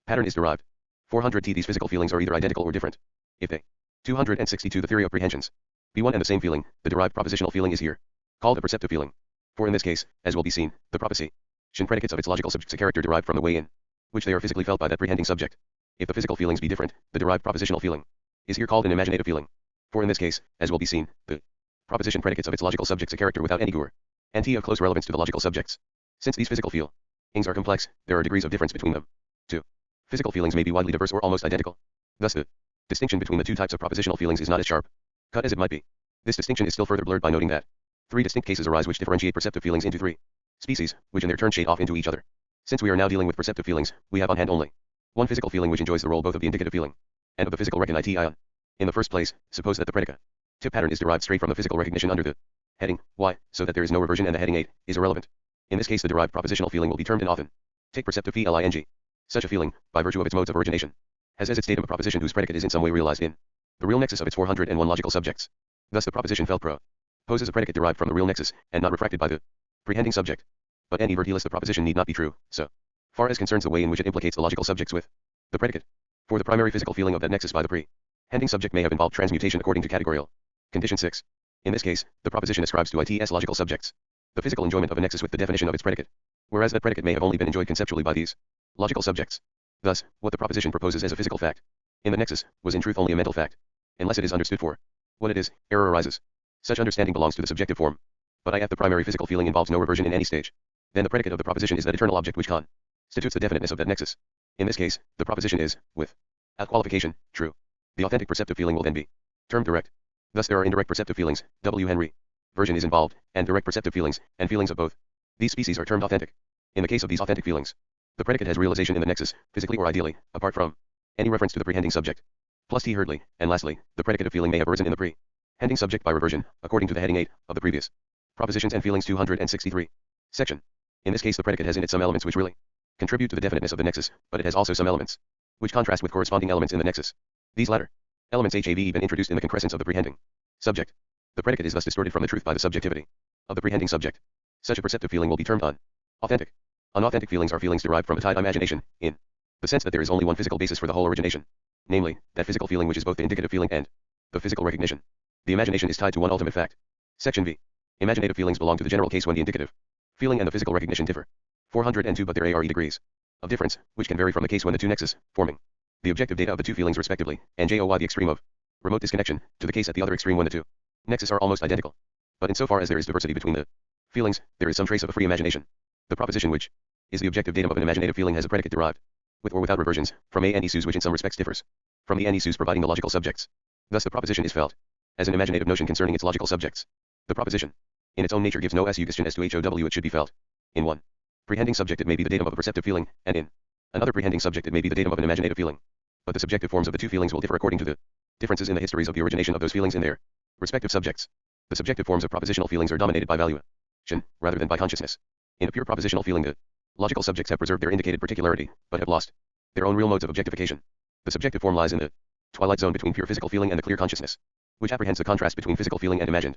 pattern is derived. 400 These physical feelings are either identical or different. If they 262 The theory of prehensions be one and the same feeling, the derived propositional feeling is here called a perceptive feeling. For in this case, as will be seen, the proposition predicates of its logical subjects a character derived from the way in which they are physically felt by that prehending subject. If the physical feelings be different, the derived propositional feeling is here called an imaginative feeling. For in this case, as will be seen, the proposition predicates of its logical subjects a character without any guarantee of close relevance to the logical subjects. Since these physical feelings are complex, there are degrees of difference between them. 2. Physical feelings may be widely diverse or almost identical. Thus the distinction between the two types of propositional feelings is not as sharp cut as it might be. This distinction is still further blurred by noting that 3 distinct cases arise which differentiate perceptive feelings into 3 species, which in their turn shade off into each other. Since we are now dealing with perceptive feelings, we have on hand only one physical feeling which enjoys the role both of the indicative feeling and of the physical recognition. In the first place, suppose that the predicative pattern is derived straight from the physical recognition under the heading Y, so that there is no reversion and the heading 8 is irrelevant. In this case the derived propositional feeling will be termed an often. Take perceptive feeling. Such a feeling, by virtue of its modes of origination, has as its datum a proposition whose predicate is in some way realized in the real nexus of its 401 logical subjects. Thus the proposition felt poses a predicate derived from the real nexus, and not refracted by the prehending subject. But any vertilus the proposition need not be true, so far as concerns the way in which it implicates the logical subjects with the predicate. For the primary physical feeling of that nexus by the prehending subject may have involved transmutation according to categorical condition 6. In this case, the proposition ascribes to its logical subjects the physical enjoyment of a nexus with the definition of its predicate, whereas that predicate may have only been enjoyed conceptually by these logical subjects. Thus, what the proposition proposes as a physical fact in the nexus was in truth only a mental fact. Unless it is understood for what it is, error arises. Such understanding belongs to the subjective form. But if the primary physical feeling involves no reversion in any stage, then the predicate of the proposition is that eternal object which constitutes the definiteness of that nexus. In this case, the proposition is, without qualification, true. The authentic perceptive feeling will then be termed direct. Thus there are indirect perceptive feelings, W. Henry. Version is involved, and direct perceptive feelings, and feelings of both these species are termed authentic. In the case of these authentic feelings, the predicate has realization in the nexus, physically or ideally, apart from any reference to the prehending subject. Plus T. Herdley, and lastly, the predicate of feeling may have arisen in the prehending subject by reversion, according to the heading 8 of the previous Propositions and Feelings 263. Section. In this case the predicate has in it some elements which really contribute to the definiteness of the nexus, but it has also some elements which contrast with corresponding elements in the nexus. These latter elements have been introduced in the concrescence of the prehending subject. The predicate is thus distorted from the truth by the subjectivity of the prehending subject. Such a perceptive feeling will be termed authentic. Unauthentic feelings are feelings derived from a tied imagination, in the sense that there is only one physical basis for the whole origination, namely, that physical feeling which is both the indicative feeling and the physical recognition. The imagination is tied to one ultimate fact. Section V. Imaginative feelings belong to the general case when the indicative feeling and the physical recognition differ. 402 But there are degrees of difference, which can vary from the case when the two nexus, forming the objective data of the two feelings respectively, and JOY the extreme of remote disconnection, to the case at the other extreme when the two nexus are almost identical. But insofar as there is diversity between the feelings, there is some trace of a free imagination. The proposition which is the objective datum of an imaginative feeling has a predicate derived, with or without reversions, from a and sus which in some respects differs from the and sus providing the logical subjects. Thus the proposition is felt as an imaginative notion concerning its logical subjects. The proposition, in its own nature, gives no suggestion as to how it should be felt. In one prehending subject it may be the datum of a perceptive feeling, and in another prehending subject it may be the datum of an imaginative feeling. But the subjective forms of the two feelings will differ according to the differences in the histories of the origination of those feelings in their respective subjects. The subjective forms of propositional feelings are dominated by valuation, rather than by consciousness. In a pure propositional feeling the logical subjects have preserved their indicated particularity, but have lost their own real modes of objectification. The subjective form lies in the twilight zone between pure physical feeling and the clear consciousness, which apprehends the contrast between physical feeling and imagined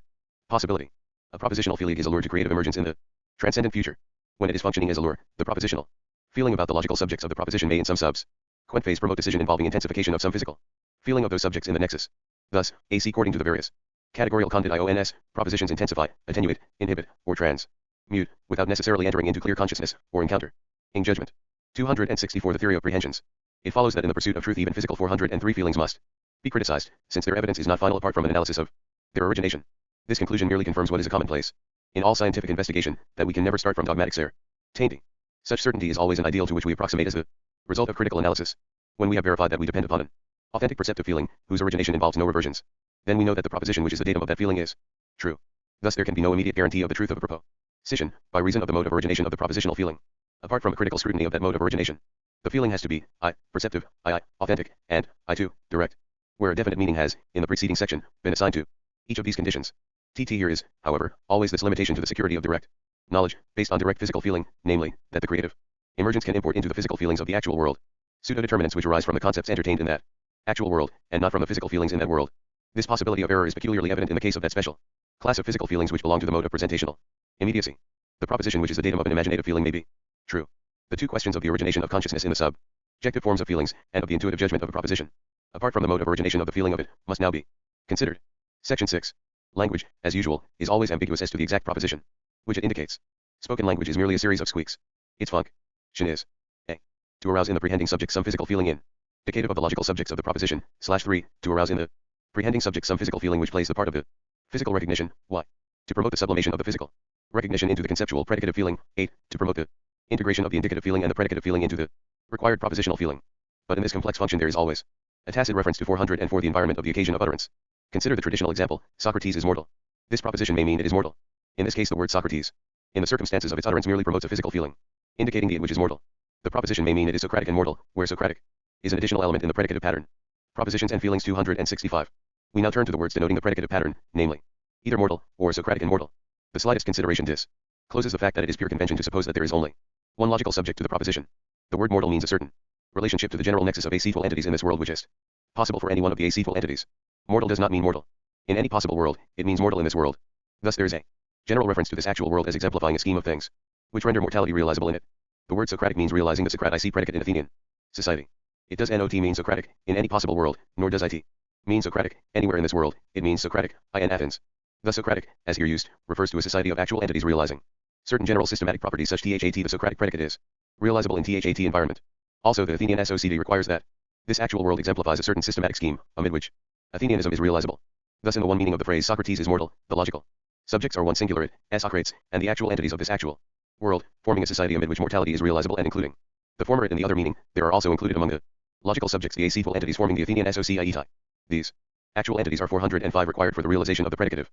possibility. A propositional feeling is a lure to creative emergence in the transcendent future. When it is functioning as a lure, the propositional feeling about the logical subjects of the proposition may in some subsequent phase promote decision involving intensification of some physical feeling of those subjects in the nexus. Thus, AC according to the various categorical conditions, propositions intensify, attenuate, inhibit, or transmute, without necessarily entering into clear consciousness, or encounter in judgment. 264 The theory of prehensions. It follows that in the pursuit of truth even physical 403 feelings must be criticized, since their evidence is not final apart from an analysis of their origination. This conclusion merely confirms what is a commonplace in all scientific investigation, that we can never start from dogmatic certainty. Such certainty is always an ideal to which we approximate as the result of critical analysis. When we have verified that we depend upon an authentic perceptive feeling, whose origination involves no reversions, then we know that the proposition which is the datum of that feeling is true. Thus there can be no immediate guarantee of the truth of a proposition, by reason of the mode of origination of the propositional feeling. Apart from a critical scrutiny of that mode of origination, the feeling has to be perceptive, authentic, and direct, where a definite meaning has, in the preceding section, been assigned to each of these conditions. TT here is, however, always this limitation to the security of direct knowledge, based on direct physical feeling, namely, that the creative emergence can import into the physical feelings of the actual world pseudo-determinants which arise from the concepts entertained in that actual world, and not from the physical feelings in that world. This possibility of error is peculiarly evident in the case of that special class of physical feelings which belong to the mode of presentational immediacy. The proposition which is the datum of an imaginative feeling may be true. The two questions of the origination of consciousness in the subjective forms of feelings, and of the intuitive judgment of a proposition, apart from the mode of origination of the feeling of it, must now be considered. Section 6. Language, as usual, is always ambiguous as to the exact proposition which it indicates. Spoken language is merely a series of squeaks. Its function is a. To arouse in the prehending subject some physical feeling indicative of the logical subjects of the proposition, /3, to arouse in the prehending subject some physical feeling which plays the part of the physical recognition, y. To promote the sublimation of the physical recognition into the conceptual predicative feeling, 8. To promote the integration of the indicative feeling and the predicative feeling into the required propositional feeling. But in this complex function there is always a tacit reference to 404 the environment of the occasion of utterance. Consider the traditional example, Socrates is mortal. This proposition may mean it is mortal. In this case the word Socrates, in the circumstances of its utterance, merely promotes a physical feeling, indicating the it which is mortal. The proposition may mean it is Socratic and mortal, where Socratic is an additional element in the predicative pattern. Propositions and feelings 265. We now turn to the words denoting the predicative pattern, namely, either mortal, or Socratic and mortal. The slightest consideration discloses the fact that it is pure convention to suppose that there is only one logical subject to the proposition. The word mortal means a certain relationship to the general nexus of acethyl entities in this world which is possible for any one of the acethyl entities. Mortal does not mean mortal in any possible world, it means mortal in this world. Thus there is a general reference to this actual world as exemplifying a scheme of things which render mortality realizable in it. The word Socratic means realizing the Socratic predicate in Athenian society. It does not mean Socratic in any possible world, nor does it mean Socratic anywhere in this world, it means Socratic in Athens. Thus Socratic, as here used, refers to a society of actual entities realizing certain general systematic properties such that the Socratic predicate is realizable in that environment. Also the Athenian SOCD requires that this actual world exemplifies a certain systematic scheme, amid which Athenianism is realizable. Thus in the one meaning of the phrase Socrates is mortal, the logical subjects are one singular it, as Socrates, and the actual entities of this actual world, forming a society amid which mortality is realizable and including the former it in the other meaning, there are also included among the logical subjects the acethyl entities forming the Athenian SOCIETI. These actual entities are 405 required for the realization of the predicative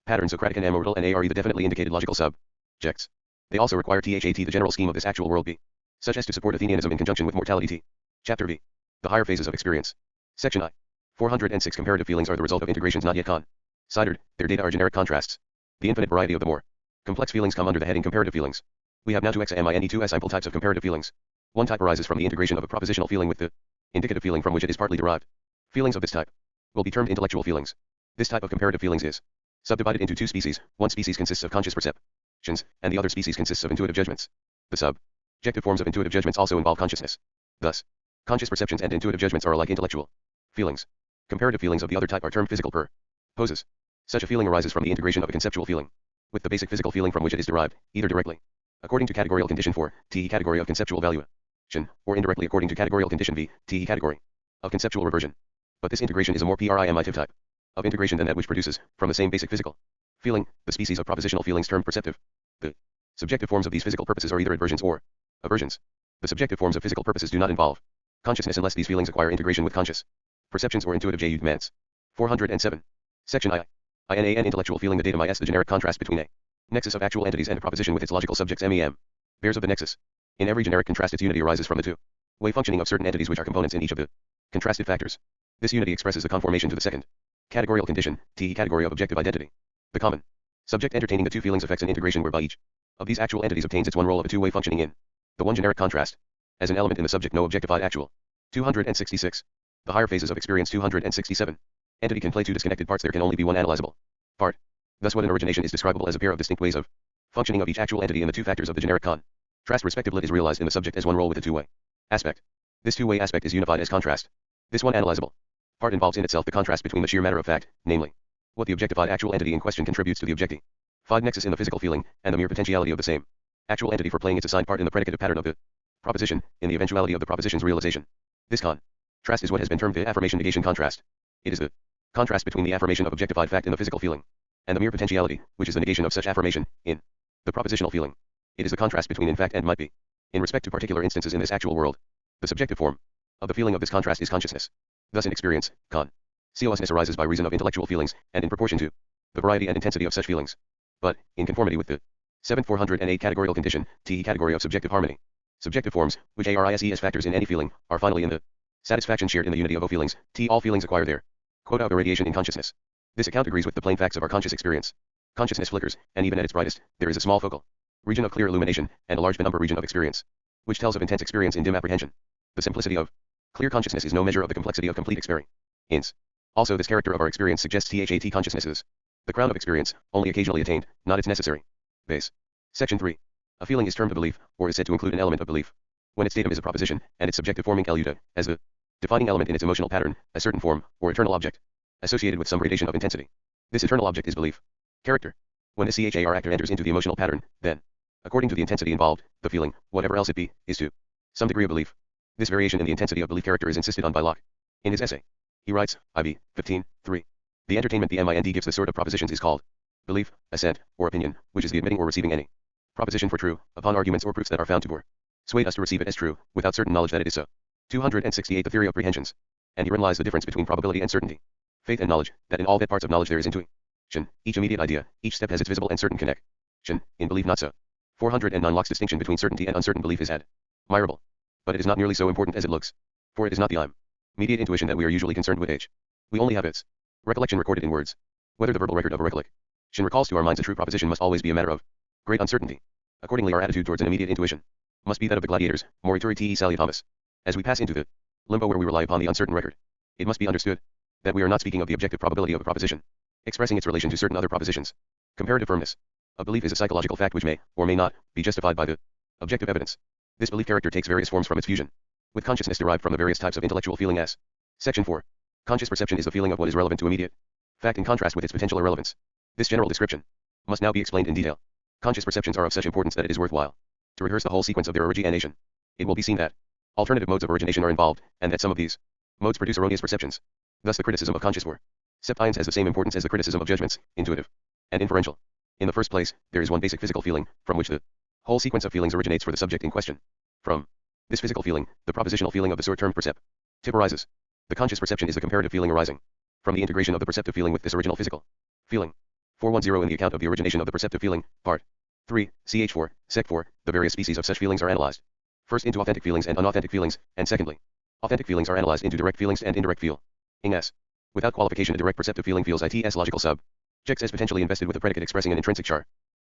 pattern Socratic and amortal and are the definitely indicated logical subjects. They also require that the general scheme of this actual world be such as to support Athenianism in conjunction with mortality t. Chapter V. The higher phases of experience. Section I. 406 Comparative feelings are the result of integrations not yet considered. Their data are generic contrasts. The infinite variety of the more complex feelings come under the heading comparative feelings. We have now to examine two simple types of comparative feelings. One type arises from the integration of a propositional feeling with the indicative feeling from which it is partly derived. Feelings of this type will be termed intellectual feelings. This type of comparative feelings is Subdivided into two species, one species consists of conscious perceptions, and the other species consists of intuitive judgments. The subjective forms of intuitive judgments also involve consciousness. Thus, conscious perceptions and intuitive judgments are alike intellectual feelings. Comparative feelings of the other type are termed physical poses. Such a feeling arises from the integration of a conceptual feeling with the basic physical feeling from which it is derived, either directly, according to categorical condition 4, T category of conceptual valuation, or indirectly according to categorical condition V, T category of conceptual reversion. But this integration is a more primitive type of integration than that which produces, from the same basic physical feeling, the species of propositional feelings termed perceptive. The subjective forms of these physical purposes are either adversions or aversions. The subjective forms of physical purposes do not involve consciousness unless these feelings acquire integration with conscious perceptions or intuitive judgments. 407. Section I. INAN intellectual feeling. The datum is the generic contrast between a nexus of actual entities and a proposition with its logical subjects MEM. Pairs of the nexus. In every generic contrast its unity arises from the two-way functioning of certain entities which are components in each of the contrasted factors. This unity expresses the conformation to the second categorical condition, T category of objective identity. The common subject entertaining the two feelings affects an integration whereby each of these actual entities obtains its one role of a two-way functioning in the one generic contrast. As an element in the subject no objectified actual. 266. The higher phases of experience. 267. Entity can play two disconnected parts. There can only be one analyzable part. Thus what an origination is describable as a pair of distinct ways of functioning of each actual entity in the two factors of the generic contrast respectively is realized in the subject as one role with a two-way aspect. This two-way aspect is unified as contrast. This one analyzable part involves in itself the contrast between the sheer matter of fact, namely, what the objectified actual entity in question contributes to the objectified nexus in the physical feeling, and the mere potentiality of the same actual entity for playing its assigned part in the predicative pattern of the proposition, in the eventuality of the proposition's realization. This contrast is what has been termed the affirmation-negation contrast. It is the contrast between the affirmation of objectified fact in the physical feeling, and the mere potentiality, which is the negation of such affirmation, in the propositional feeling. It is the contrast between in fact and might be. In respect to particular instances in this actual world, the subjective form of the feeling of this contrast is consciousness. Thus in experience, consciousness arises by reason of intellectual feelings, and in proportion to the variety and intensity of such feelings. But, in conformity with the 408 categorical condition, T category of subjective harmony, subjective forms, which arise as factors in any feeling, are finally in the satisfaction shared in the unity of all feelings, T all feelings acquire their quota of irradiation in consciousness. This account agrees with the plain facts of our conscious experience. Consciousness flickers, and even at its brightest, there is a small focal region of clear illumination, and a large penumbra region of experience, which tells of intense experience in dim apprehension. The simplicity of clear consciousness is no measure of the complexity of complete experience. Also this character of our experience suggests that consciousness is the crown of experience, only occasionally attained, not its necessary base. Section 3. A feeling is termed a belief, or is said to include an element of belief, when its datum is a proposition, and its subjective forming eluta, as the defining element in its emotional pattern, a certain form, or eternal object, associated with some gradation of intensity. This eternal object is belief. Character. When the CHAR actor enters into the emotional pattern, then, according to the intensity involved, the feeling, whatever else it be, is to some degree of belief. This variation in the intensity of belief character is insisted on by Locke. In his essay, he writes, IV, 15:3. The entertainment the mind gives the sort of propositions is called belief, assent, or opinion, which is the admitting or receiving any proposition for true, upon arguments or proofs that are found to persuade us to receive it as true, without certain knowledge that it is so. 268 The theory of prehensions. And herein lies the difference between probability and certainty. Faith and knowledge, that in all that parts of knowledge there is intuition. Each immediate idea, each step has its visible and certain connection. In belief not so. 409 Locke's distinction between certainty and uncertain belief is admirable. But it is not nearly so important as it looks. For it is not the immediate intuition that we are usually concerned with. We only have its recollection recorded in words. Whether the verbal record of a recollection recalls to our minds a true proposition must always be a matter of great uncertainty. Accordingly our attitude towards an immediate intuition must be that of the gladiators, morituri te salutamus. As we pass into the limbo where we rely upon the uncertain record, it must be understood that we are not speaking of the objective probability of a proposition, expressing its relation to certain other propositions. Comparative firmness. A belief is a psychological fact which may, or may not, be justified by the objective evidence. This belief character takes various forms from its fusion with consciousness derived from the various types of intellectual feeling as. Section 4. Conscious perception is the feeling of what is relevant to immediate fact in contrast with its potential irrelevance. This general description must now be explained in detail. Conscious perceptions are of such importance that it is worthwhile to rehearse the whole sequence of their origination. It will be seen that alternative modes of origination are involved, and that some of these modes produce erroneous perceptions. Thus the criticism of conscious perceptions has the same importance as the criticism of judgments, intuitive and inferential. In the first place, there is one basic physical feeling, from which the whole sequence of feelings originates for the subject in question. From this physical feeling, the propositional feeling of the sort termed perceptive arises. The conscious perception is the comparative feeling arising from the integration of the perceptive feeling with this original physical feeling. 410 In the account of the origination of the perceptive feeling, Part 3, ch4, sec 4, the various species of such feelings are analyzed. First into authentic feelings and unauthentic feelings, and secondly, authentic feelings are analyzed into direct feelings and indirect feelings. Without qualification a direct perceptive feeling feels its logical subjects as potentially invested with a predicate expressing an intrinsic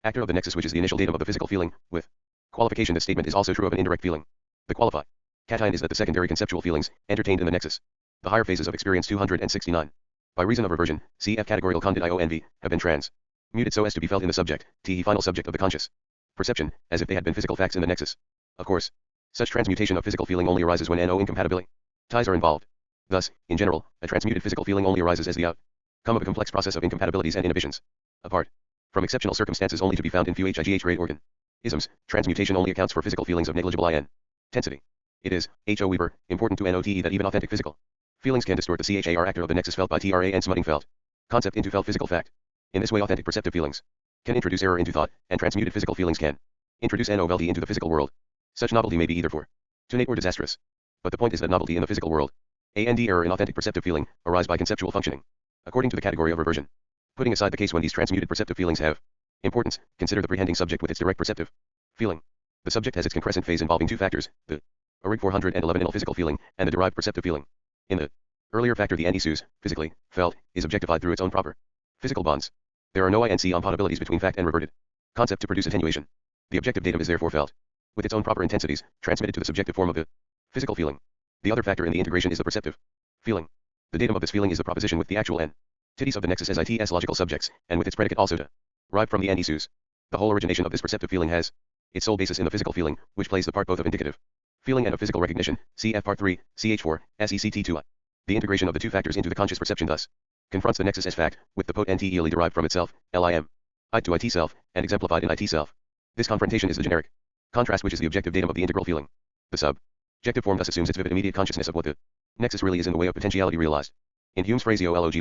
actor of the nexus which is the initial datum of the physical feeling. With qualification this statement is also true of an indirect feeling. The qualification is that the secondary conceptual feelings, entertained in the nexus, the higher phases of experience. 269. By reason of reversion, cf. categorical condit IONV, have been transmuted so as to be felt in the subject, t final subject of the conscious perception, as if they had been physical facts in the nexus. Of course, such transmutation of physical feeling only arises when no incompatibility ties are involved. Thus, in general, a transmuted physical feeling only arises as the outcome of a complex process of incompatibilities and inhibitions. Apart from exceptional circumstances only to be found in few HIGH rate organisms, transmutation only accounts for physical feelings of negligible intensity. It is, H.O. Weber, important to note that even authentic physical feelings can distort the CHAR actor of the nexus felt by TRA and smutting felt concept into felt physical fact. In this way authentic perceptive feelings can introduce error into thought, and transmuted physical feelings can introduce novelty into the physical world. Such novelty may be either fortunate or disastrous. But the point is that novelty in the physical world, and error in authentic perceptive feeling, arise by conceptual functioning, according to the category of reversion. Putting aside the case when these transmuted perceptive feelings have importance, consider the prehending subject with its direct perceptive feeling. The subject has its concrescent phase involving two factors, the ORIG 411 inal physical feeling, and the derived perceptive feeling. In the earlier factor the NESUS, physically, felt, is objectified through its own proper physical bonds. There are no INC compatibilities between fact and reverted concept to produce attenuation. The objective datum is therefore felt, with its own proper intensities, transmitted to the subjective form of the physical feeling. The other factor in the integration is the perceptive feeling. The datum of this feeling is the proposition with the actual entities of the nexus as ITS logical subjects, and with its predicate also derived from the NESUS. The whole origination of this perceptive feeling has its sole basis in the physical feeling, which plays the part both of indicative feeling and of physical recognition, cf. Part 3, CH4, SECT2I. The integration of the two factors into the conscious perception thus confronts the nexus as fact, with the potentially derived from itself, LIM, I to IT self, and exemplified in IT self. This confrontation is the generic contrast which is the objective datum of the integral feeling. The subjective form thus assumes its vivid immediate consciousness of what the nexus really is in the way of potentiality realized. In Hume's phraseology,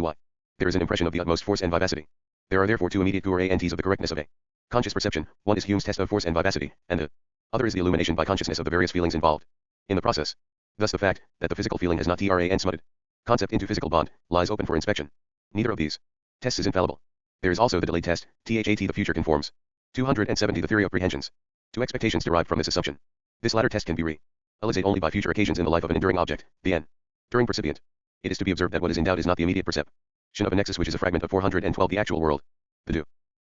there is an impression of the utmost force and vivacity. There are therefore two immediate guarantees of the correctness of a conscious perception. One is Hume's test of force and vivacity, and the other is the illumination by consciousness of the various feelings involved in the process. Thus the fact that the physical feeling has not TRA and smutted concept into physical bond lies open for inspection. Neither of these tests is infallible. There is also the delayed test, THAT the future conforms 270 the theory of prehensions to expectations derived from this assumption. This latter test can be realized only by future occasions in the life of an enduring object, the enduring percipient. It is to be observed that what is in doubt is not the immediate perception of a nexus which is a fragment of 412 the actual world. The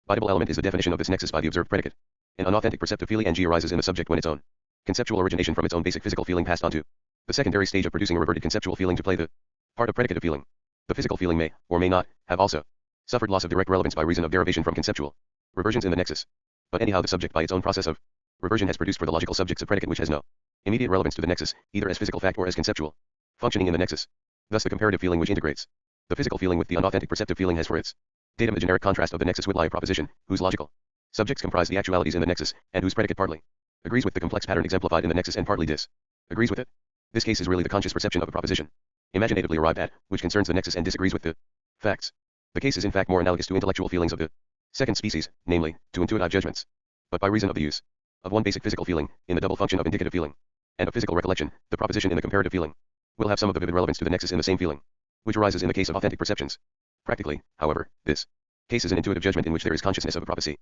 dubitable element is the definition of this nexus by the observed predicate. An unauthentic perceptive feeling NG arises in the subject when its own conceptual origination from its own basic physical feeling passed on to the secondary stage of producing a reverted conceptual feeling to play the part of predicative feeling. The physical feeling may, or may not, have also suffered loss of direct relevance by reason of derivation from conceptual reversions in the nexus. But anyhow the subject by its own process of reversion has produced for the logical subjects a predicate which has no immediate relevance to the nexus, either as physical fact or as conceptual functioning in the nexus. Thus the comparative feeling which integrates the physical feeling with the unauthentic perceptive feeling has for its datum the generic contrast of the nexus Whitehead proposition, whose logical subjects comprise the actualities in the nexus, and whose predicate partly agrees with the complex pattern exemplified in the nexus and partly disagrees with it. This case is really the conscious perception of a proposition, imaginatively arrived at, which concerns the nexus and disagrees with the facts. The case is in fact more analogous to intellectual feelings of the second species, namely, to intuitive judgments. But by reason of the use of one basic physical feeling, in the double function of indicative feeling and of physical recollection, the proposition in the comparative feeling will have some of the vivid relevance to the nexus in the same feeling, which arises in the case of authentic perceptions. Practically, however, this case is an intuitive judgment in which there is consciousness of a proposition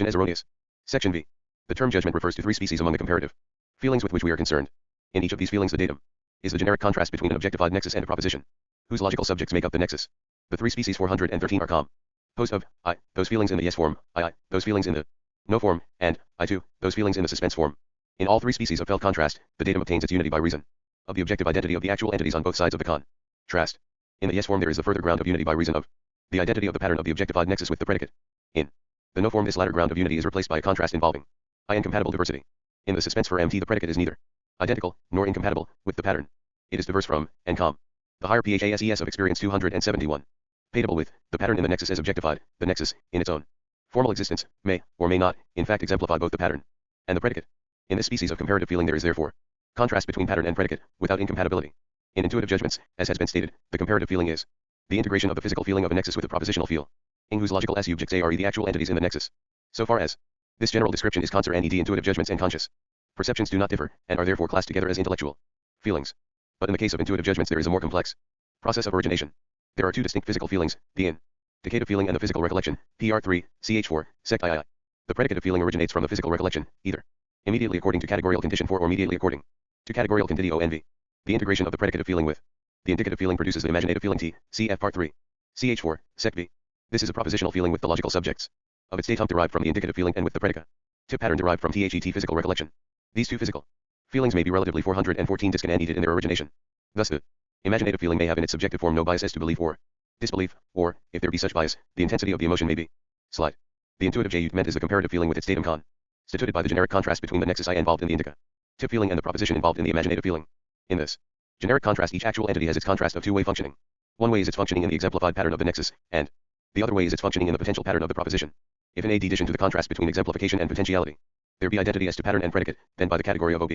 as erroneous. Section V. The term judgment refers to three species among the comparative feelings with which we are concerned. In each of these feelings the datum is the generic contrast between an objectified nexus and a proposition, whose logical subjects make up the nexus. The three species 413 are composed of I, those feelings in the yes form, I, those feelings in the no form, and I2, those feelings in the suspense form. In all three species of felt contrast, the datum obtains its unity by reason of the objective identity of the actual entities on both sides of the contrast. In the yes form there is the further ground of unity by reason of the identity of the pattern of the objectified nexus with the predicate. In the no form this latter ground of unity is replaced by a contrast involving I incompatible diversity. In the suspense for MT the predicate is neither identical, nor incompatible, with the pattern. It is diverse from, and the higher PHASES of experience 271. Compatible with, the pattern in the nexus as objectified, the nexus, in its own formal existence, may, or may not, in fact exemplify both the pattern and the predicate. In this species of comparative feeling there is therefore contrast between pattern and predicate, without incompatibility. In intuitive judgments, as has been stated, the comparative feeling is the integration of the physical feeling of a nexus with a propositional feel, in whose logical subjects are the actual entities in the nexus. So far as this general description is concerned, intuitive judgments and conscious perceptions do not differ, and are therefore classed together as intellectual feelings. But in the case of intuitive judgments there is a more complex process of origination. There are two distinct physical feelings, the indicative feeling and the physical recollection, PR3, CH4, sect II. The predicative feeling originates from the physical recollection, either immediately according to categorical condition 4 or immediately according to categorical condition ONV. The integration of the predicative feeling with the indicative feeling produces the imaginative feeling T, CF part 3, CH4, sect V. This is a propositional feeling with the logical subjects of its datum derived from the indicative feeling and with the predicate tip pattern derived from THET physical recollection. These two physical feelings may be relatively 414 disconnected in their origination. Thus the imaginative feeling may have in its subjective form no bias as to belief or disbelief, or, if there be such bias, the intensity of the emotion may be slight. The intuitive J-ment is the comparative feeling with its datum constituted by the generic contrast between the nexus I involved in the indica tip feeling and the proposition involved in the imaginative feeling. In this generic contrast, each actual entity has its contrast of two-way functioning. One way is its functioning in the exemplified pattern of the nexus, and the other way is its functioning in the potential pattern of the proposition. If in addition to the contrast between exemplification and potentiality, there be identity as to pattern and predicate, then by the category of OB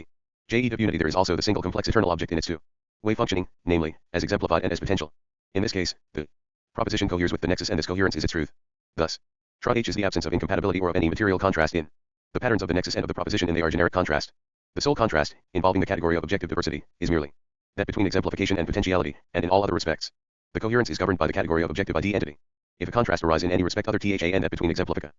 J of unity there is also the single complex eternal object in its two-way functioning, namely, as exemplified and as potential. In this case, the proposition coheres with the nexus and this coherence is its truth. Thus, Trot H is the absence of incompatibility or of any material contrast in the patterns of the nexus and of the proposition, and they are generic contrast. The sole contrast, involving the category of objective diversity, is merely that between exemplification and potentiality, and in all other respects, the coherence is governed by the category of objective ID entity. If a contrast arise in any respect other than that between exemplification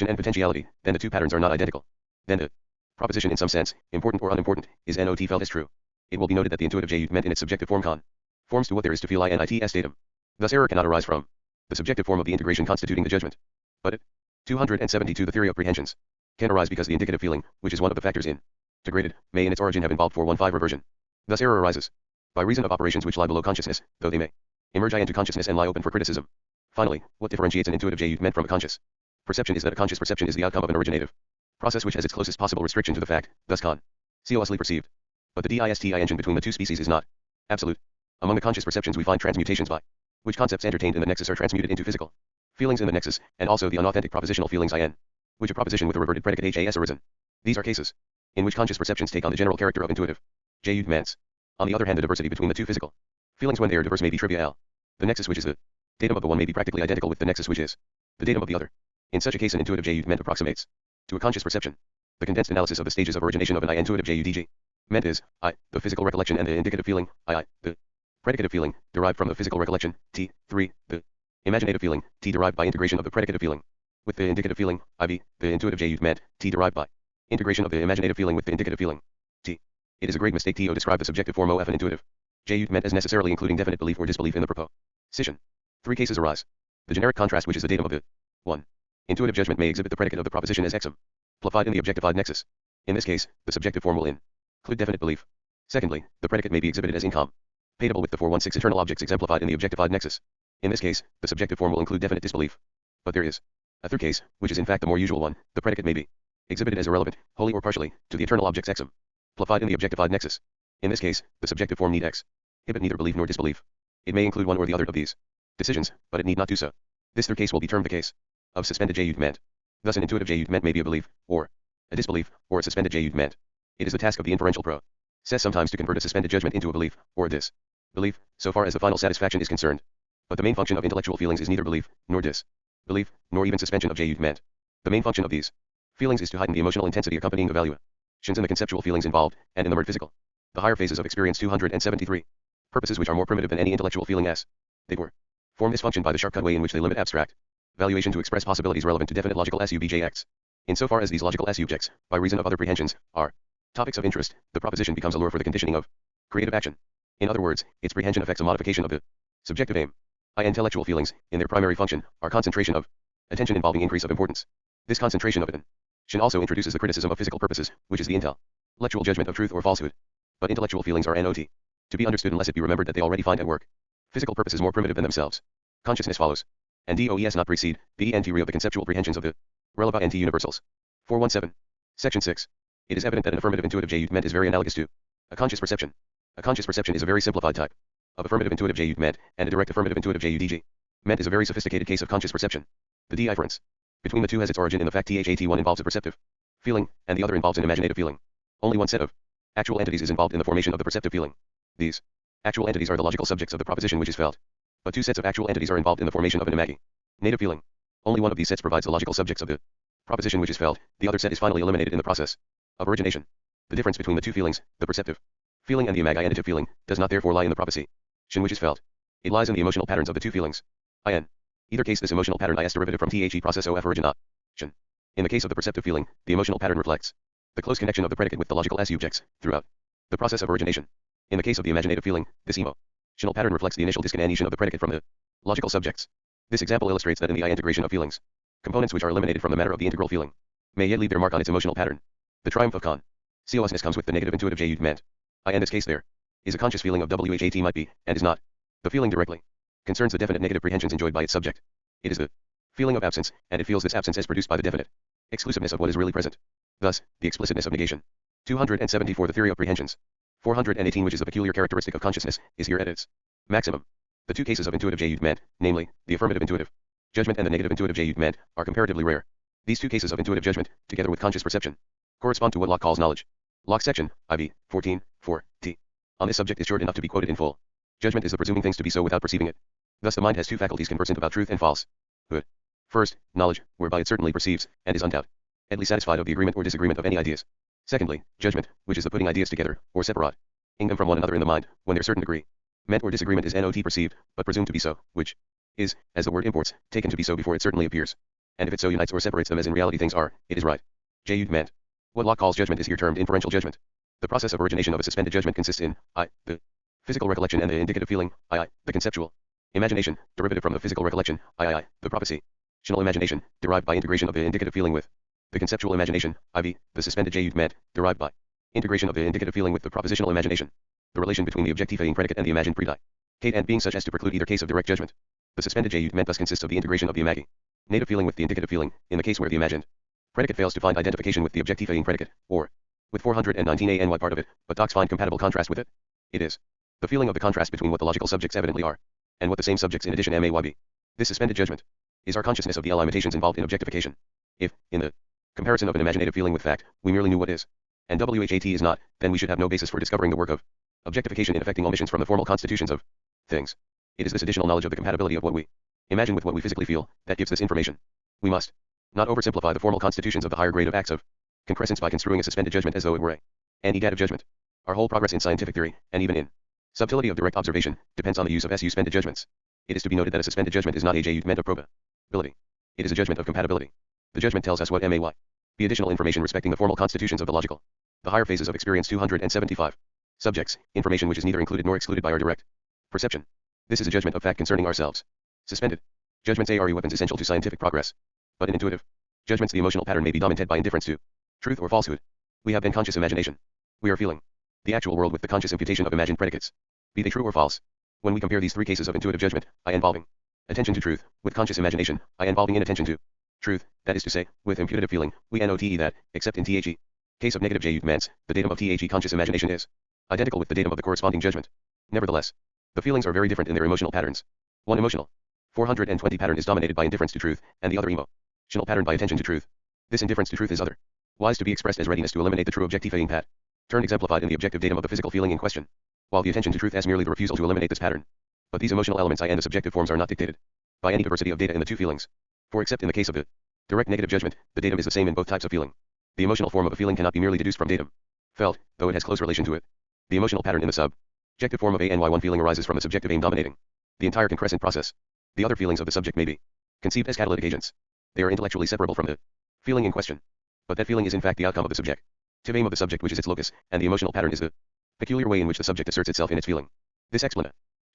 and potentiality, then the two patterns are not identical. Then the proposition in some sense, important or unimportant, is not felt as true. It will be noted that the intuitive J-ment in its subjective form conforms to what there is to feel in its datum. Thus error cannot arise from the subjective form of the integration constituting the judgment. But it 272 the theory of prehensions can arise because the indicative feeling, which is one of the factors integrated, may in its origin have involved 415 reversion. Thus error arises by reason of operations which lie below consciousness, though they may emerge into consciousness and lie open for criticism. Finally, what differentiates an intuitive J-ment from a conscious perception is that a conscious perception is the outcome of an originative process which has its closest possible restriction to the fact, thus consciously perceived. But the DISTI engine between the two species is not absolute. Among the conscious perceptions we find transmutations by which concepts entertained in the nexus are transmuted into physical feelings in the nexus, and also the unauthentic propositional feelings in which a proposition with a reverted predicate has arisen. These are cases in which conscious perceptions take on the general character of intuitive J-ments. On the other hand, the diversity between the two physical feelings when they are diverse may be trivial. The nexus which is the datum of the one may be practically identical with the nexus which is the datum of the other. In such a case, an intuitive J-ment approximates to a conscious perception. The condensed analysis of the stages of origination of an intuitive J-ment is I, the physical recollection, and the indicative feeling I, the predicative feeling, derived from the physical recollection, T3, the imaginative feeling, T derived by integration of the predicative feeling with the indicative feeling, IV, the intuitive J-ment, T derived by integration of the imaginative feeling with the indicative feeling, T. It is a great mistake to describe the subjective form of an intuitive J-ment as necessarily including definite belief or disbelief in the proposition. Three cases arise. The generic contrast, which is the datum of the 1. Intuitive judgment may exhibit the predicate of the proposition as exemplified in the objectified nexus. In this case, the subjective form will include definite belief. Secondly, the predicate may be exhibited as incompatible with the 416 eternal objects exemplified in the objectified nexus. In this case, the subjective form will include definite disbelief. But there is a third case, which is in fact the more usual one. The predicate may be exhibited as irrelevant, wholly or partially, to the eternal objects exemplified in the objectified nexus. In this case, the subjective form need exhibit neither belief nor disbelief. It may include one or the other of these decisions, but it need not do so. This third case will be termed the case of suspended J-ment. Thus an intuitive J-ment may be a belief, or a disbelief, or a suspended J-ment. It is the task of the inferential process sometimes to convert a suspended judgment into a belief, or a disbelief, so far as the final satisfaction is concerned. But the main function of intellectual feelings is neither belief, nor disbelief, nor even suspension of J-ment. The main function of these feelings is to heighten the emotional intensity accompanying the valuations in the conceptual feelings involved, and in the word physical, the higher phases of experience 273. Purposes which are more primitive than any intellectual feeling as they were form this function by the sharp cut way in which they limit abstract valuation to express possibilities relevant to definite logical subjects. Insofar as these logical subjects, by reason of other prehensions, are topics of interest, the proposition becomes a lure for the conditioning of creative action. In other words, its prehension affects a modification of the subjective aim. Intellectual feelings, in their primary function, are concentration of attention involving increase of importance. This concentration of attention also introduces the criticism of physical purposes, which is the intellectual judgment of truth or falsehood. But intellectual feelings are not to be understood unless it be remembered that they already find at work physical purposes more primitive than themselves. Consciousness follows, and does not precede, the ent of the conceptual prehensions of the releva universals. 417. Section 6. It is evident that an affirmative intuitive J-ment is very analogous to a conscious perception. A conscious perception is a very simplified type of affirmative intuitive J-ment, and a direct affirmative intuitive J-ment is a very sophisticated case of conscious perception. The difference between the two has its origin in the fact that one involves a perceptive feeling, and the other involves an imaginative feeling. Only one set of actual entities is involved in the formation of the perceptive feeling. These actual entities are the logical subjects of the proposition which is felt. But two sets of actual entities are involved in the formation of an imaginative feeling. Only one of these sets provides the logical subjects of the proposition which is felt, the other set is finally eliminated in the process of origination. The difference between the two feelings, the perceptive feeling and the imaginative feeling, does not therefore lie in the proposition which is felt. It lies in the emotional patterns of the two feelings. In either case, this emotional pattern is derivative from the process of origination. In the case of the perceptive feeling, the emotional pattern reflects the close connection of the predicate with the logical subjects throughout the process of origination. In the case of the imaginative feeling, this emotional pattern reflects the initial disconnection of the predicate from the logical subjects. This example illustrates that in the integration of feelings, components which are eliminated from the matter of the integral feeling may yet leave their mark on its emotional pattern. The triumph of consciousness comes with the negative intuitive J-ment. In this case there is a conscious feeling of WHAT might be, and is not, the feeling directly concerns the definite negative prehensions enjoyed by its subject. It is the feeling of absence, and it feels this absence as produced by the definite exclusiveness of what is really present. Thus, the explicitness of negation. 274 The theory of prehensions. 418 Which is the peculiar characteristic of consciousness, is here at its maximum. The two cases of intuitive judgment, namely, the affirmative intuitive judgment and the negative intuitive judgment, are comparatively rare. These two cases of intuitive judgment, together with conscious perception, correspond to what Locke calls knowledge. Locke's section, IV, 14.4t. On this subject is short enough to be quoted in full. Judgment is the presuming things to be so without perceiving it. Thus the mind has two faculties conversant about truth and falsehood. First, knowledge, whereby it certainly perceives, and is undoubtedly satisfied of the agreement or disagreement of any ideas. Secondly, judgment, which is the putting ideas together, or separating them from one another in the mind, when their certain degree meant or disagreement is not perceived, but presumed to be so, which is, as the word imports, taken to be so before it certainly appears. And if it so unites or separates them as in reality things are, it is right. Judgment. What Locke calls judgment is here termed inferential judgment. The process of origination of a suspended judgment consists in I, the physical recollection, and the indicative feeling, I, the conceptual imagination, derivative from the physical recollection, I, the propositional imagination, derived by integration of the indicative feeling with the conceptual imagination, IV, the suspended judgment, derived by integration of the indicative feeling with the propositional imagination. The relation between the objectifying predicate and the imagined predicate and being such as to preclude either case of direct judgment. The suspended judgment thus consists of the integration of the imaginative feeling with the indicative feeling, in the case where the imagined predicate fails to find identification with the objectifying predicate, or with 419 any part of it, but docs find compatible contrast with it. It is the feeling of the contrast between what the logical subjects evidently are, and what the same subjects in addition may be. This suspended judgment is our consciousness of the limitations involved in objectification. If, in the comparison of an imaginative feeling with fact, we merely knew what is, and WHAT is not, then we should have no basis for discovering the work of objectification in effecting omissions from the formal constitutions of things. It is this additional knowledge of the compatibility of what we imagine with what we physically feel that gives this information. We must not oversimplify the formal constitutions of the higher grade of acts of concrescence by construing a suspended judgment as though it were a negative judgment. Our whole progress in scientific theory, and even in subtlety of direct observation, depends on the use of suspended judgments. It is to be noted that a suspended judgment is not a judgment of probability. It is a judgment of compatibility. The judgment tells us what may be additional information respecting the formal constitutions of the logical, the higher phases of experience. 275 subjects, information which is neither included nor excluded by our direct perception. This is a judgment of fact concerning ourselves. Suspended judgments are weapons essential to scientific progress. But in intuitive judgments the emotional pattern may be dominated by indifference to truth or falsehood. We have then conscious imagination. We are feeling the actual world with the conscious imputation of imagined predicates, be they true or false. When we compare these three cases of intuitive judgment, I involving attention to truth, with conscious imagination, I involving inattention to truth, that is to say, with imputative feeling, we note that, except in the case of negative judgments, the datum of the conscious imagination is identical with the datum of the corresponding judgment. Nevertheless, the feelings are very different in their emotional patterns. One emotional 420 pattern is dominated by indifference to truth, and the other emotional pattern by attention to truth. This indifference to truth is otherwise to be expressed as readiness to eliminate the true objectifying pattern exemplified in the objective datum of the physical feeling in question, while the attention to truth has merely the refusal to eliminate this pattern. But these emotional elements and the subjective forms are not dictated by any diversity of data in the two feelings. For except in the case of the direct negative judgment, the datum is the same in both types of feeling. The emotional form of a feeling cannot be merely deduced from datum felt, though it has close relation to it. The emotional pattern in the subjective form of one feeling arises from the subjective aim dominating the entire concrescent process. The other feelings of the subject may be conceived as catalytic agents. They are intellectually separable from the feeling in question. But that feeling is in fact the outcome of the subjective aim of the subject, which is its locus, and the emotional pattern is the peculiar way in which the subject asserts itself in its feeling. This explanation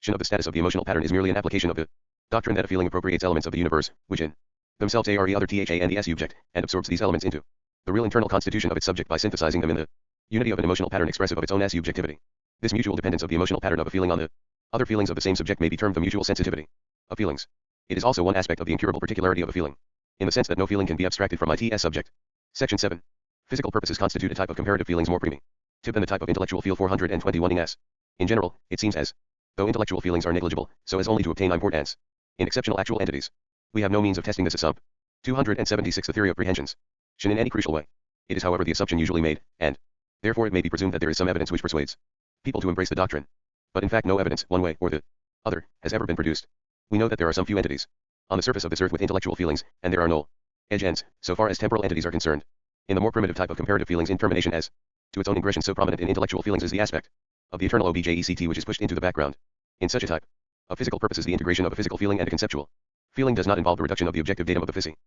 of the status of the emotional pattern is merely an application of the doctrine that a feeling appropriates elements of the universe, which in themselves are other tha and the subject, and absorbs these elements into the real internal constitution of its subject by synthesizing them in the unity of an emotional pattern expressive of its own subjectivity. This mutual dependence of the emotional pattern of a feeling on the other feelings of the same subject may be termed the mutual sensitivity of feelings. It is also one aspect of the incurable particularity of a feeling, in the sense that no feeling can be abstracted from its subject. Section 7. Physical purposes constitute a type of comparative feelings more primitive than the type of intellectual feel. 421 s. In general, it seems as though intellectual feelings are negligible, so as only to obtain importance in exceptional actual entities. We have no means of testing this assumption. 276 The theory of prehensions. In any crucial way. It is however the assumption usually made, and therefore it may be presumed that there is some evidence which persuades people to embrace the doctrine. But in fact no evidence, one way or the other, has ever been produced. We know that there are some few entities on the surface of this earth with intellectual feelings, and there are no edge ends, so far as temporal entities are concerned. In the more primitive type of comparative feelings in termination as to its own ingression, so prominent in intellectual feelings is the aspect of the eternal object which is pushed into the background. In such a type of physical purposes, the integration of a physical feeling and a conceptual feeling does not involve the reduction of the objective datum of the physical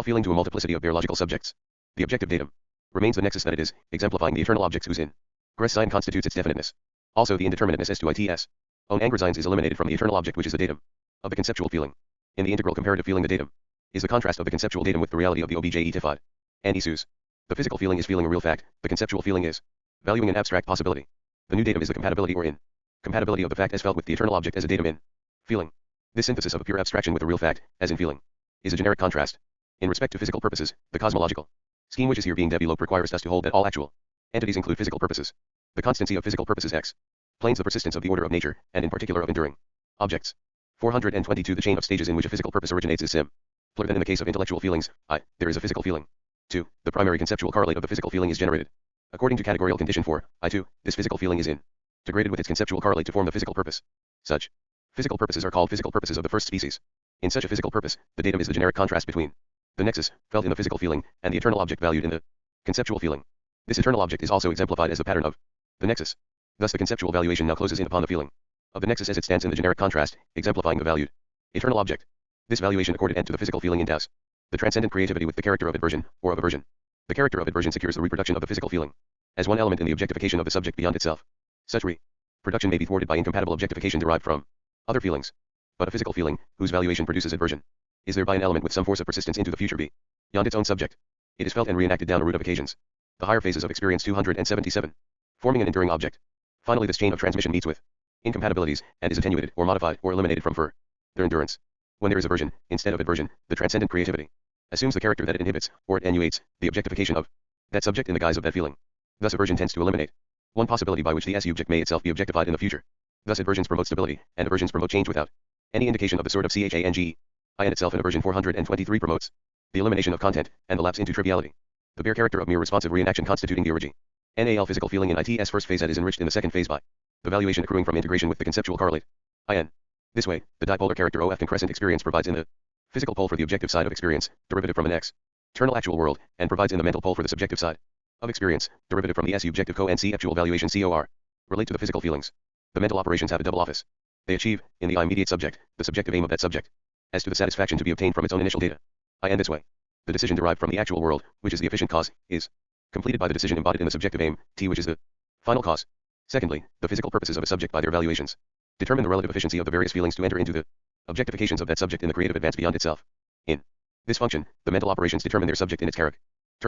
feeling to a multiplicity of bare logical subjects. The objective datum remains the nexus that it is, exemplifying the eternal objects whose ingress sign constitutes its definiteness. Also the indeterminateness as to its own angresines is eliminated from the eternal object, which is the datum of the conceptual feeling. In the integral comparative feeling, the datum is the contrast of the conceptual datum with the reality of the objectified and issues. The physical feeling is feeling a real fact, the conceptual feeling is valuing an abstract possibility. The new datum is the compatibility or incompatibility of the fact as felt with the eternal object as a datum in feeling. This synthesis of a pure abstraction with a real fact, as in feeling, is a generic contrast. In respect to physical purposes, the cosmological scheme which is here being developed requires us to hold that all actual entities include physical purposes. The constancy of physical purposes x planes the persistence of the order of nature, and in particular of enduring objects. 422 The chain of stages in which a physical purpose originates is simpler than in the case of intellectual feelings. There is a physical feeling. 2. The primary conceptual correlate of the physical feeling is generated. According to categorical condition 4, I2, this physical feeling is integrated with its conceptual correlate to form the physical purpose. Such physical purposes are called physical purposes of the first species. In such a physical purpose, the datum is the generic contrast between the nexus, felt in the physical feeling, and the eternal object valued in the conceptual feeling. This eternal object is also exemplified as the pattern of the nexus. Thus the conceptual valuation now closes in upon the feeling of the nexus as it stands in the generic contrast, exemplifying the valued eternal object. This valuation accorded end to the physical feeling endows the transcendent creativity with the character of adversion, or of aversion. The character of adversion secures the reproduction of the physical feeling as one element in the objectification of the subject beyond itself. Such reproduction may be thwarted by incompatible objectification derived from other feelings. But a physical feeling, whose valuation produces aversion, is thereby an element with some force of persistence into the future beyond its own subject. It is felt and reenacted down a route of occasions. The higher phases of experience 277, forming an enduring object. Finally this chain of transmission meets with incompatibilities, and is attenuated, or modified, or eliminated from further endurance. When there is aversion, instead of adversion, the transcendent creativity assumes the character that it inhibits, or attenuates, the objectification of that subject in the guise of that feeling. Thus aversion tends to eliminate one possibility by which the subject may itself be objectified in the future. Thus adversions promote stability, and aversions promote change without any indication of the sort of change. In itself in aversion 423 promotes the elimination of content, and the lapse into triviality. The bare character of mere responsive reenaction constituting the original physical feeling in its first phase is enriched in the second phase by the valuation accruing from integration with the conceptual correlate. This way, the dipolar character OF concrescent experience provides in the physical pole for the objective side of experience, derivative from an external actual world, and provides in the mental pole for the subjective side of experience, derivative from the subjective conceptual valuation COR. Relate to the physical feelings. The mental operations have a double office. They achieve, in the immediate subject, the subjective aim of that subject, as to the satisfaction to be obtained from its own initial data. In this way, the decision derived from the actual world, which is the efficient cause, is completed by the decision embodied in the subjective aim, T, which is the final cause. Secondly, the physical purposes of a subject by their valuations determine the relative efficiency of the various feelings to enter into the objectifications of that subject in the creative advance beyond itself. In this function, the mental operations determine their subject in its character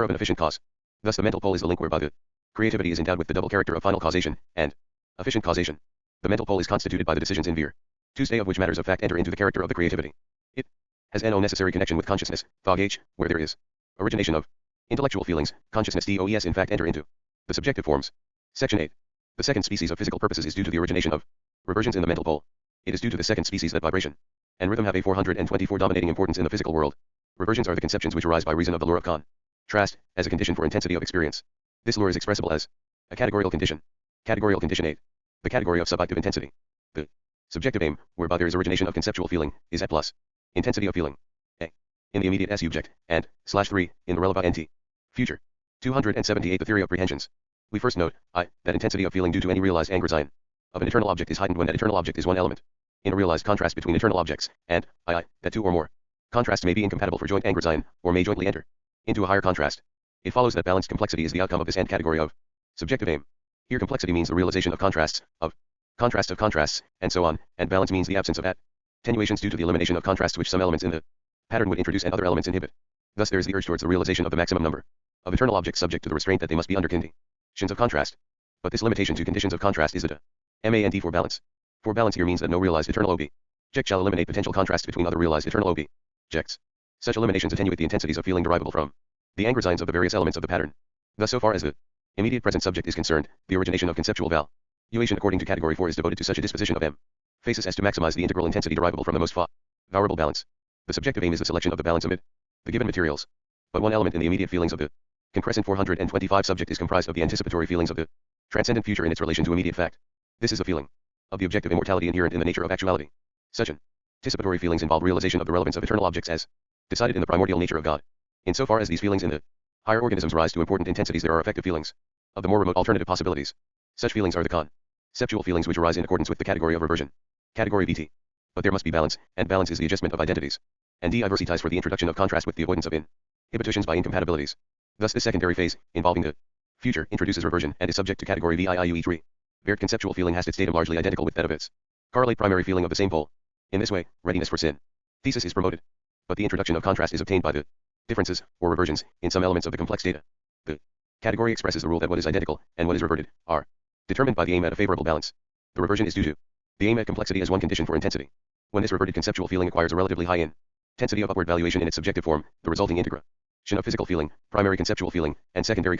of an efficient cause. Thus the mental pole is the link whereby the creativity is endowed with the double character of final causation and efficient causation. The mental pole is constituted by the decisions in vir Tuesday of which matters of fact enter into the character of the creativity. It has no necessary connection with consciousness, thog H, where there is origination of intellectual feelings, consciousness DOES in fact enter into the subjective forms. Section 8. The second species of physical purposes is due to the origination of reversions in the mental pole. It is due to the second species that vibration and rhythm have a 424 dominating importance in the physical world. Reversions are the conceptions which arise by reason of the lure of contrast, as a condition for intensity of experience. This lure is expressible as a categorical condition. Categorical condition 8. The category of subjective intensity. The subjective aim, whereby there is origination of conceptual feeling, is at plus intensity of feeling. A. In the immediate subject, and /3, in the relevant NT. Future. 278 The theory of prehensions. We first note, that intensity of feeling due to any realized angersein of an eternal object is heightened when that eternal object is one element. In a realized contrast between eternal objects, and that two or more contrasts may be incompatible for joint angersein, or may jointly enter into a higher contrast. It follows that balanced complexity is the outcome of this end category of subjective aim. Here complexity means the realization of contrasts, of contrasts, and so on, and balance means the absence of attenuations due to the elimination of contrasts which some elements in the pattern would introduce and other elements inhibit. Thus there is the urge towards the realization of the maximum number of eternal objects subject to the restraint that they must be under conditions of contrast. But this limitation to conditions of contrast is a MANT for balance. For balance here means that no realized eternal object shall eliminate potential contrasts between other realized eternal objects. Such eliminations attenuate the intensities of feeling derivable from the angersigns of the various elements of the pattern. Thus so far as the immediate present subject is concerned, the origination of conceptual valuation according to category 4 is devoted to such a disposition of emphasis as to maximize the integral intensity derivable from the most favorable balance. The subjective aim is the selection of the balance amid the given materials. But one element in the immediate feelings of the concrescent 425 subject is comprised of the anticipatory feelings of the transcendent future in its relation to immediate fact. This is the feeling of the objective immortality inherent in the nature of actuality. Such anticipatory feelings involve realization of the relevance of eternal objects as decided in the primordial nature of God. In so far as these feelings in the higher organisms rise to important intensities, there are affective feelings of the more remote alternative possibilities. Such feelings are the conceptual feelings which arise in accordance with the category of reversion. Category BT. But there must be balance, and balance is the adjustment of identities. And diversities for the introduction of contrast with the avoidance of inhibitions by incompatibilities. Thus this secondary phase, involving the future, introduces reversion and is subject to category VIIUE3. Varied conceptual feeling has its datum largely identical with that of its correlate primary feeling of the same pole. In this way, readiness for sin thesis is promoted. But the introduction of contrast is obtained by the differences, or reversions, in some elements of the complex data. The category expresses the rule that what is identical, and what is reverted, are determined by the aim at a favorable balance. The reversion is due to the aim at complexity as one condition for intensity. When this reverted conceptual feeling acquires a relatively high intensity of upward valuation in its subjective form, the resulting integration of physical feeling, primary conceptual feeling, and secondary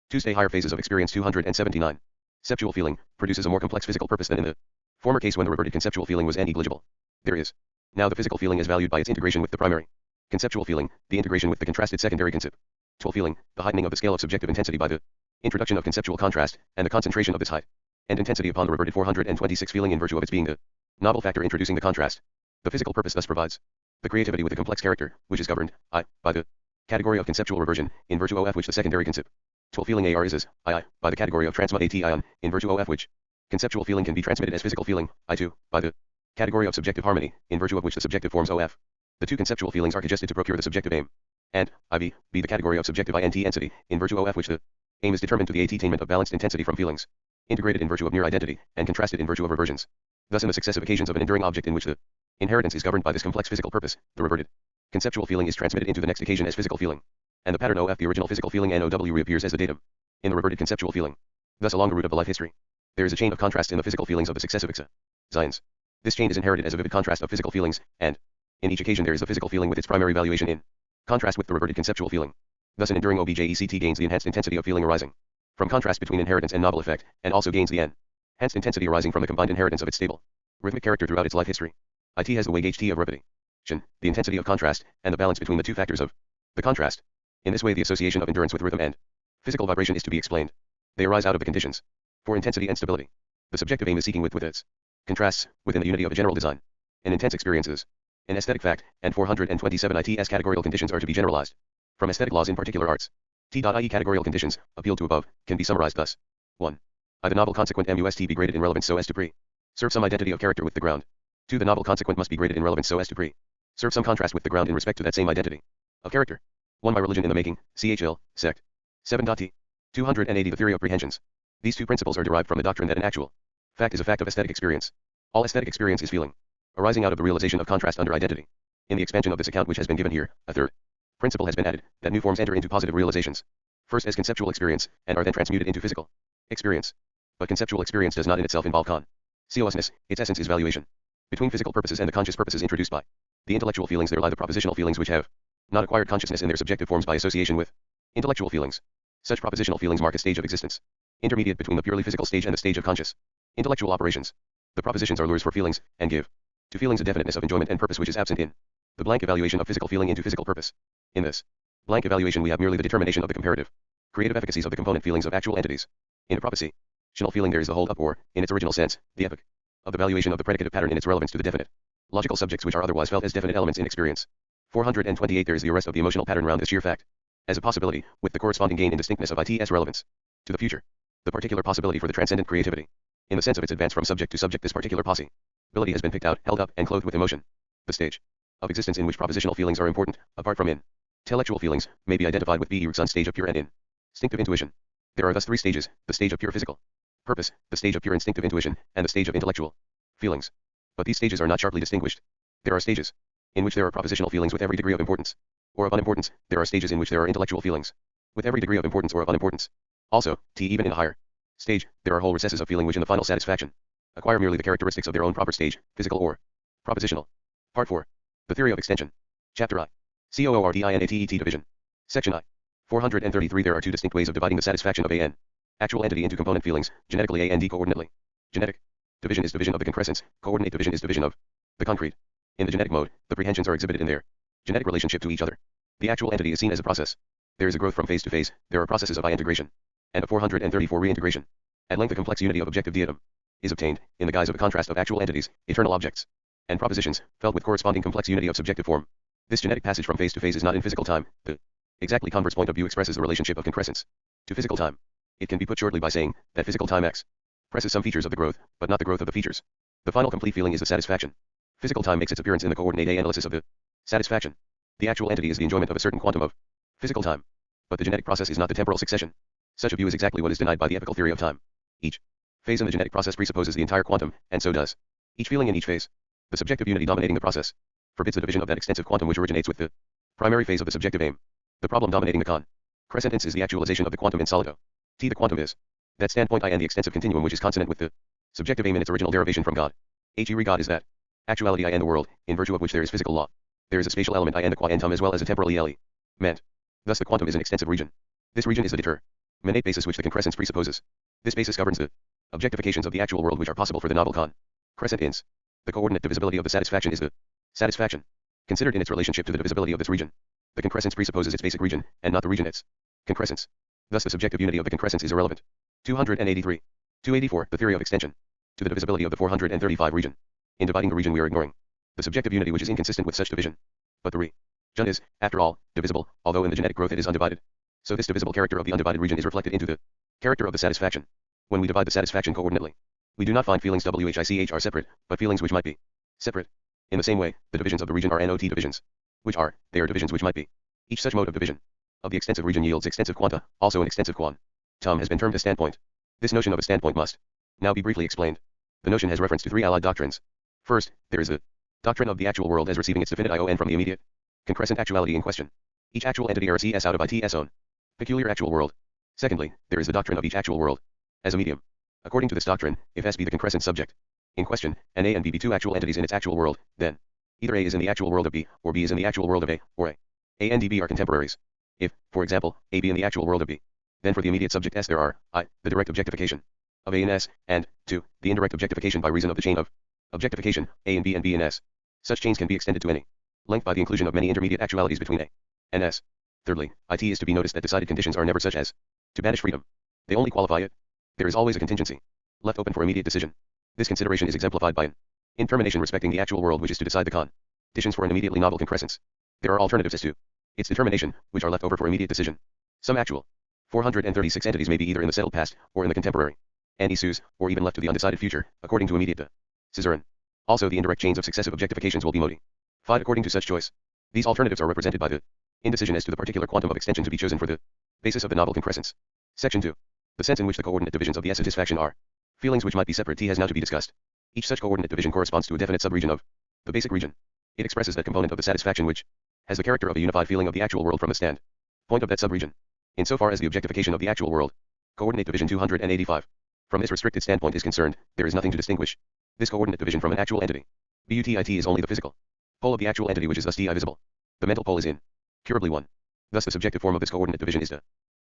two stay higher phases of experience 279. Conceptual feeling produces a more complex physical purpose than in the former case when the reverted conceptual feeling was negligible. There is now the physical feeling is valued by its integration with the primary conceptual feeling, the integration with the contrasted secondary conceptual feeling, the heightening of the scale of subjective intensity by the introduction of conceptual contrast, and the concentration of this height and intensity upon the reverted 426 feeling in virtue of its being the novel factor introducing the contrast. The physical purpose thus provides the creativity with a complex character, which is governed, I, by the category of conceptual reversion, in virtue of which the secondary conceptual feeling AR is as, I, by the category of transmutation, in virtue of which conceptual feeling can be transmitted as physical feeling, I2, by the category of subjective harmony, in virtue of which the subjective forms OF. The two conceptual feelings are congested to procure the subjective aim, and, IV, be the category of subjective INT entity, in virtue of which the aim is determined to the attainment of balanced intensity from feelings, integrated in virtue of near identity, and contrasted in virtue of reversions. Thus in the successive occasions of an enduring object in which the inheritance is governed by this complex physical purpose, the reverted conceptual feeling is transmitted into the next occasion as physical feeling, and the pattern OF, the original physical feeling NOW, reappears as the datum in the reverted conceptual feeling. Thus along the route of the life history, there is a chain of contrasts in the physical feelings of the successive excisions. This chain is inherited as a vivid contrast of physical feelings, and in each occasion there is the physical feeling with its primary valuation in contrast with the reverted conceptual feeling. Thus an enduring OBJECT gains the enhanced intensity of feeling arising from contrast between inheritance and novel effect, and also gains the enhanced intensity arising from the combined inheritance of its stable rhythmic character throughout its life history. IT has the way gauge T of repetition, the intensity of contrast, and the balance between the two factors of the contrast. In this way the association of endurance with rhythm and physical vibration is to be explained. They arise out of the conditions for intensity and stability. The subjective aim is seeking with its contrasts, within the unity of a general design, and intense experiences. In aesthetic fact, and 427 ITS categorical conditions are to be generalized from aesthetic laws in particular arts. T.IE categorical conditions, appealed to above, can be summarized thus. 1. I the novel consequent must be graded in relevance so as to serve some identity of character with the ground. 2. The novel consequent must be graded in relevance so as to serve some contrast with the ground in respect to that same identity of character. 1. My religion in the making, C.H. Hill, sect. 7.T. 280 The theory of prehensions. These two principles are derived from the doctrine that an actual fact is a fact of aesthetic experience. All aesthetic experience is feeling, arising out of the realization of contrast under identity. In the expansion of this account which has been given here, a third principle has been added, that new forms enter into positive realizations, first as conceptual experience, and are then transmuted into physical experience. But conceptual experience does not in itself involve consciousness, its essence is valuation. Between physical purposes and the conscious purposes introduced by the intellectual feelings there lie the propositional feelings which have not acquired consciousness in their subjective forms by association with intellectual feelings. Such propositional feelings mark a stage of existence, intermediate between the purely physical stage and the stage of conscious intellectual operations. The propositions are lures for feelings, and give to feelings a definiteness of enjoyment and purpose which is absent in the blank evaluation of physical feeling into physical purpose. In this blank evaluation we have merely the determination of the comparative creative efficacies of the component feelings of actual entities. In a propositional feeling there is the hold up or, in its original sense, the epoch of the valuation of the predicative pattern in its relevance to the definite logical subjects which are otherwise felt as definite elements in experience. 428 There is the arrest of the emotional pattern round this sheer fact as a possibility, with the corresponding gain in distinctness of ITS relevance to the future. The particular possibility for the transcendent creativity. In the sense of its advance from subject to subject, this particular possibility has been picked out, held up, and clothed with emotion. The stage of existence in which propositional feelings are important, apart from intellectual feelings, may be identified with Bergson's stage of pure and instinctive intuition. There are thus three stages: the stage of pure physical purpose, the stage of pure instinctive intuition, and the stage of intellectual feelings. But these stages are not sharply distinguished. There are stages in which there are propositional feelings with every degree of importance or of unimportance. There are stages in which there are intellectual feelings with every degree of importance or of unimportance. Also, even in a higher stage, there are whole recesses of feeling which in the final satisfaction acquire merely the characteristics of their own proper stage, physical or propositional. Part 4. The theory of extension. Chapter I. COORDINATET division. Section I. 433 There are two distinct ways of dividing the satisfaction of an actual entity into component feelings, genetically and coordinately. Genetic division is division of the concrescence, coordinate division is division of the concrete. In the genetic mode, the prehensions are exhibited in their genetic relationship to each other. The actual entity is seen as a process. There is a growth from phase to phase, there are processes of integration and of 434 reintegration. At length a complex unity of objective datum is obtained, in the guise of a contrast of actual entities, eternal objects, and propositions, felt with corresponding complex unity of subjective form. This genetic passage from phase to phase is not in physical time. The exactly converse point of view expresses the relationship of concrescence to physical time. It can be put shortly by saying that physical time expresses some features of the growth, but not the growth of the features. The final complete feeling is the satisfaction. Physical time makes its appearance in the coordinate analysis of the satisfaction. The actual entity is the enjoyment of a certain quantum of physical time. But the genetic process is not the temporal succession. Such a view is exactly what is denied by the epical theory of time. Each phase in the genetic process presupposes the entire quantum, and so does each feeling in each phase. The subjective unity dominating the process forbids the division of that extensive quantum which originates with the primary phase of the subjective aim. The problem dominating the concrescence is the actualization of the quantum in solido. The quantum is that standpoint I and the extensive continuum which is consonant with the subjective aim in its original derivation from God. Re God is that Actuality I and the world, in virtue of which there is physical law. There is a spatial element I and the quantum as well as a temporal element. Thus the quantum is an extensive region. This region is the determinate basis which the concrescence presupposes. This basis governs the objectifications of the actual world which are possible for the novel concrescent ins. The coordinate divisibility of the satisfaction is the satisfaction. Considered in its relationship to the divisibility of this region, the concrescence presupposes its basic region, and not the region its concrescence. Thus the subjective unity of the concrescence is irrelevant. 283. 284. The theory of extension. To the divisibility of the 435 region. In dividing the region we are ignoring the subjective unity which is inconsistent with such division. But the region is, after all, divisible, although in the genetic growth it is undivided. So this divisible character of the undivided region is reflected into the character of the satisfaction. When we divide the satisfaction coordinately, we do not find feelings which are separate, but feelings which might be separate. In the same way, the divisions of the region are not divisions, which are, they are divisions which might be. Each such mode of division of the extensive region yields extensive quanta, also an extensive quantum has been termed a standpoint. This notion of a standpoint must now be briefly explained. The notion has reference to three allied doctrines. First, there is the doctrine of the actual world as receiving its definite ION from the immediate concrescent actuality in question. Each actual entity RCS out of ITS own peculiar actual world. Secondly, there is the doctrine of each actual world as a medium. According to this doctrine, if S be the concrescent subject in question, and A and B be two actual entities in its actual world, then either A is in the actual world of B, or B is in the actual world of A, or A and DB are contemporaries. If, for example, A be in the actual world of B, then for the immediate subject S there are I, the direct objectification of A in S, and 2, the indirect objectification by reason of the chain of objectification, A in B and B in S. Such chains can be extended to any length by the inclusion of many intermediate actualities between A and S. Thirdly, it is to be noticed that decided conditions are never such as to banish freedom. They only qualify it. There is always a contingency left open for immediate decision. This consideration is exemplified by an intermination respecting the actual world which is to decide the conditions for an immediately novel concrescence. There are alternatives as to its determination, which are left over for immediate decision. Some actual 436 entities may be either in the settled past, or in the contemporary anti-sus, or even left to the undecided future, according to immediate suzerain. Also the indirect chains of successive objectifications will be modified according to such choice. These alternatives are represented by the indecision as to the particular quantum of extension to be chosen for the basis of the novel concrescence. Section 2. The sense in which the coordinate divisions of the satisfaction are feelings which might be separate has now to be discussed. Each such coordinate division corresponds to a definite subregion of the basic region. It expresses that component of the satisfaction which has the character of a unified feeling of the actual world from the standpoint of that subregion. Insofar as the objectification of the actual world, coordinate division 285, from this restricted standpoint is concerned, there is nothing to distinguish this coordinate division from an actual entity. But is only the physical pole of the actual entity which is thus divisible. The mental pole is incurably one. Thus the subjective form of this coordinate division is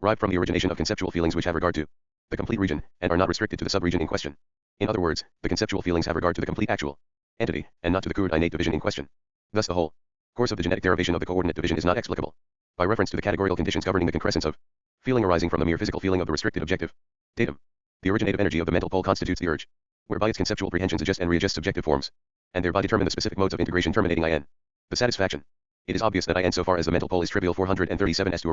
derived from the origination of conceptual feelings which have regard to the complete region, and are not restricted to the subregion in question. In other words, the conceptual feelings have regard to the complete actual entity, and not to the coordinate division in question. Thus the whole course of the genetic derivation of the coordinate division is not explicable by reference to the categorical conditions governing the concrescence of feeling arising from the mere physical feeling of the restricted objective datum. The originative energy of the mental pole constitutes the urge, whereby its conceptual prehensions adjust and readjust subjective forms, and thereby determine the specific modes of integration terminating in the satisfaction. It is obvious that in so far as the mental pole is trivial 437 as to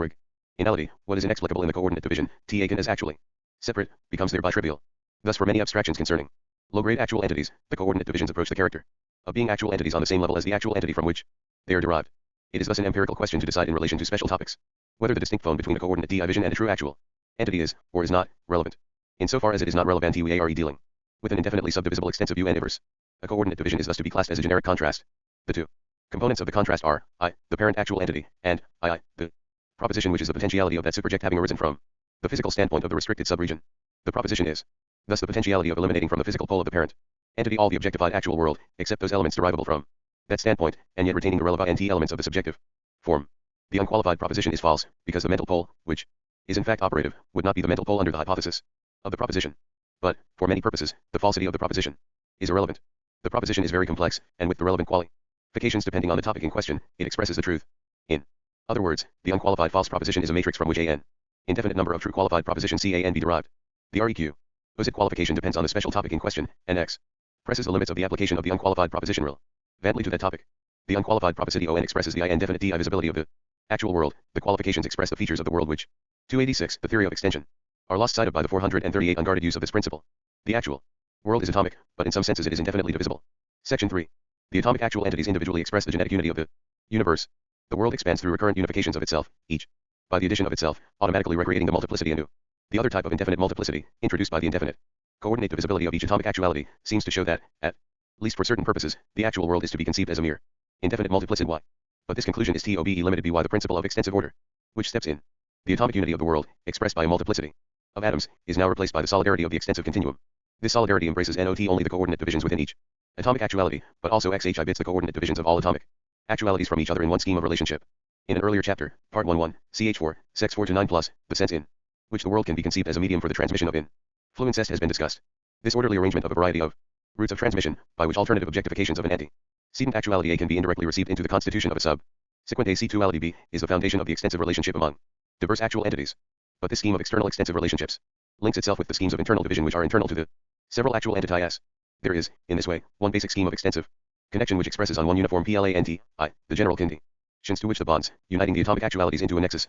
originality, what is inexplicable in the coordinate division, taken as actually separate, becomes thereby trivial. Thus for many abstractions concerning low-grade actual entities, the coordinate divisions approach the character of being actual entities on the same level as the actual entity from which they are derived. It is thus an empirical question to decide in relation to special topics, whether the distinct phone between a coordinate division and a true actual entity is, or is not, relevant. Insofar as it is not relevant, we are dealing with an indefinitely subdivisible extensive universe. A coordinate division is thus to be classed as a generic contrast. The two components of the contrast are I, the parent actual entity, and I, the proposition which is the potentiality of that superject having arisen from the physical standpoint of the restricted subregion. The proposition is thus the potentiality of eliminating from the physical pole of the parent entity all the objectified actual world, except those elements derivable from that standpoint, and yet retaining the relevant elements of the subjective form. The unqualified proposition is false, because the mental pole, which is in fact operative, would not be the mental pole under the hypothesis of the proposition. But, for many purposes, the falsity of the proposition is irrelevant. The proposition is very complex, and with the relevant qualifications depending on the topic in question, it expresses the truth. In other words, the unqualified false proposition is a matrix from which an indefinite number of true qualified propositions can be derived. The REQ opposite qualification depends on the special topic in question, and expresses the limits of the application of the unqualified proposition relevantly to that topic. The unqualified proposition ON expresses the indefinite divisibility of the actual world. The qualifications express the features of the world which, 286, the theory of extension, are lost sight of by the 438 unguarded use of this principle. The actual world is atomic, but in some senses it is indefinitely divisible. Section 3. The atomic actual entities individually express the genetic unity of the universe. The world expands through recurrent unifications of itself, each, by the addition of itself, automatically recreating the multiplicity anew. The other type of indefinite multiplicity, introduced by the indefinite coordinate divisibility of each atomic actuality, seems to show that, at least for certain purposes, the actual world is to be conceived as a mere indefinite multiplicity y. But this conclusion is to be limited by the principle of extensive order, which steps in. The atomic unity of the world, expressed by a multiplicity of atoms, is now replaced by the solidarity of the extensive continuum. This solidarity embraces not only the coordinate divisions within each Atomic actuality, but also XHI bits the coordinate divisions of all atomic actualities from each other in one scheme of relationship. In an earlier chapter, Part 1.1, CH4, Sex 4 to 9 plus, the sense in which the world can be conceived as a medium for the transmission of influencest has been discussed. This orderly arrangement of a variety of routes of transmission, by which alternative objectifications of an antecedent actuality A can be indirectly received into the constitution of a subsequent AC-duality B, is the foundation of the extensive relationship among diverse actual entities. But this scheme of external extensive relationships links itself with the schemes of internal division which are internal to the several actual entities. There is, in this way, one basic scheme of extensive connection which expresses on one uniform PLANT, the general conditions to which the bonds, uniting the atomic actualities into a nexus,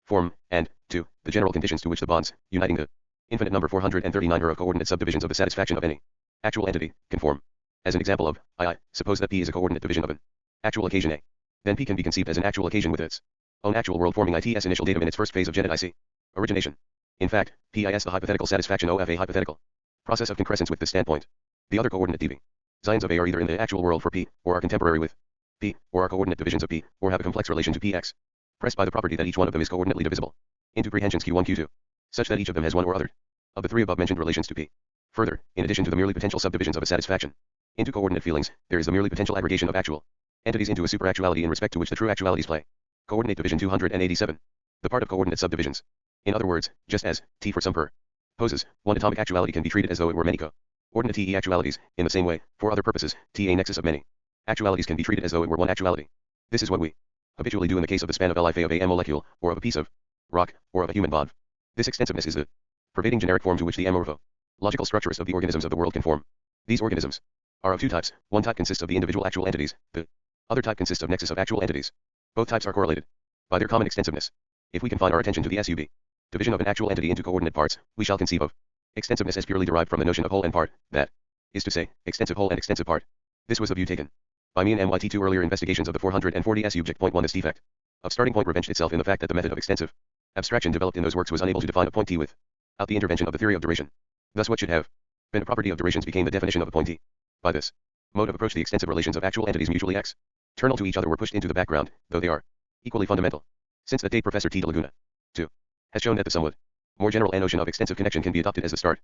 form, and, 2, the general conditions to which the bonds, uniting the infinite number 439 of coordinate subdivisions of the satisfaction of any actual entity, conform. As an example of II, suppose that P is a coordinate division of an actual occasion A. Then P can be conceived as an actual occasion with its own actual world forming ITS initial datum in its first phase of genetic origination. In fact, PIS the hypothetical satisfaction of a hypothetical process of concrescence with this standpoint. The other coordinate divisions of A are either in the actual world for P, or are contemporary with P, or are coordinate divisions of P, or have a complex relation to Px, pressed by the property that each one of them is coordinately divisible into prehensions Q1 Q2, such that each of them has one or other of the three above mentioned relations to P. Further, in addition to the merely potential subdivisions of a satisfaction into coordinate feelings, there is the merely potential aggregation of actual entities into a superactuality in respect to which the true actualities play. Coordinate division 287. The part of coordinate subdivisions. In other words, just as T for some purposes, one atomic actuality can be treated as though it were many coordinate TE actualities, in the same way, for other purposes, T a nexus of many actualities can be treated as though it were one actuality. This is what we habitually do in the case of the span of Li of a molecule, or of a piece of rock, or of a human bond. This extensiveness is the pervading generic form to which the morphological structurists of the organisms of the world conform. These organisms are of two types. One type consists of the individual actual entities, the other type consists of nexus of actual entities. Both types are correlated by their common extensiveness. If we confine our attention to the SUB division of an actual entity into coordinate parts, we shall conceive of extensiveness as purely derived from the notion of whole and part, that is to say, extensive whole and extensive part. This was the view taken by me and MYT2 earlier investigations of the 440 subject.1. This defect of starting point revenged itself in the fact that the method of extensive abstraction developed in those works was unable to define a point T without the intervention of the theory of duration. Thus what should have been a property of durations became the definition of a point T. By this mode of approach the extensive relations of actual entities mutually external to each other were pushed into the background, though they are equally fundamental. Since that date Professor T. de Laguna, too, has shown that the somewhat more general notion of extensive connection can be adopted as the starting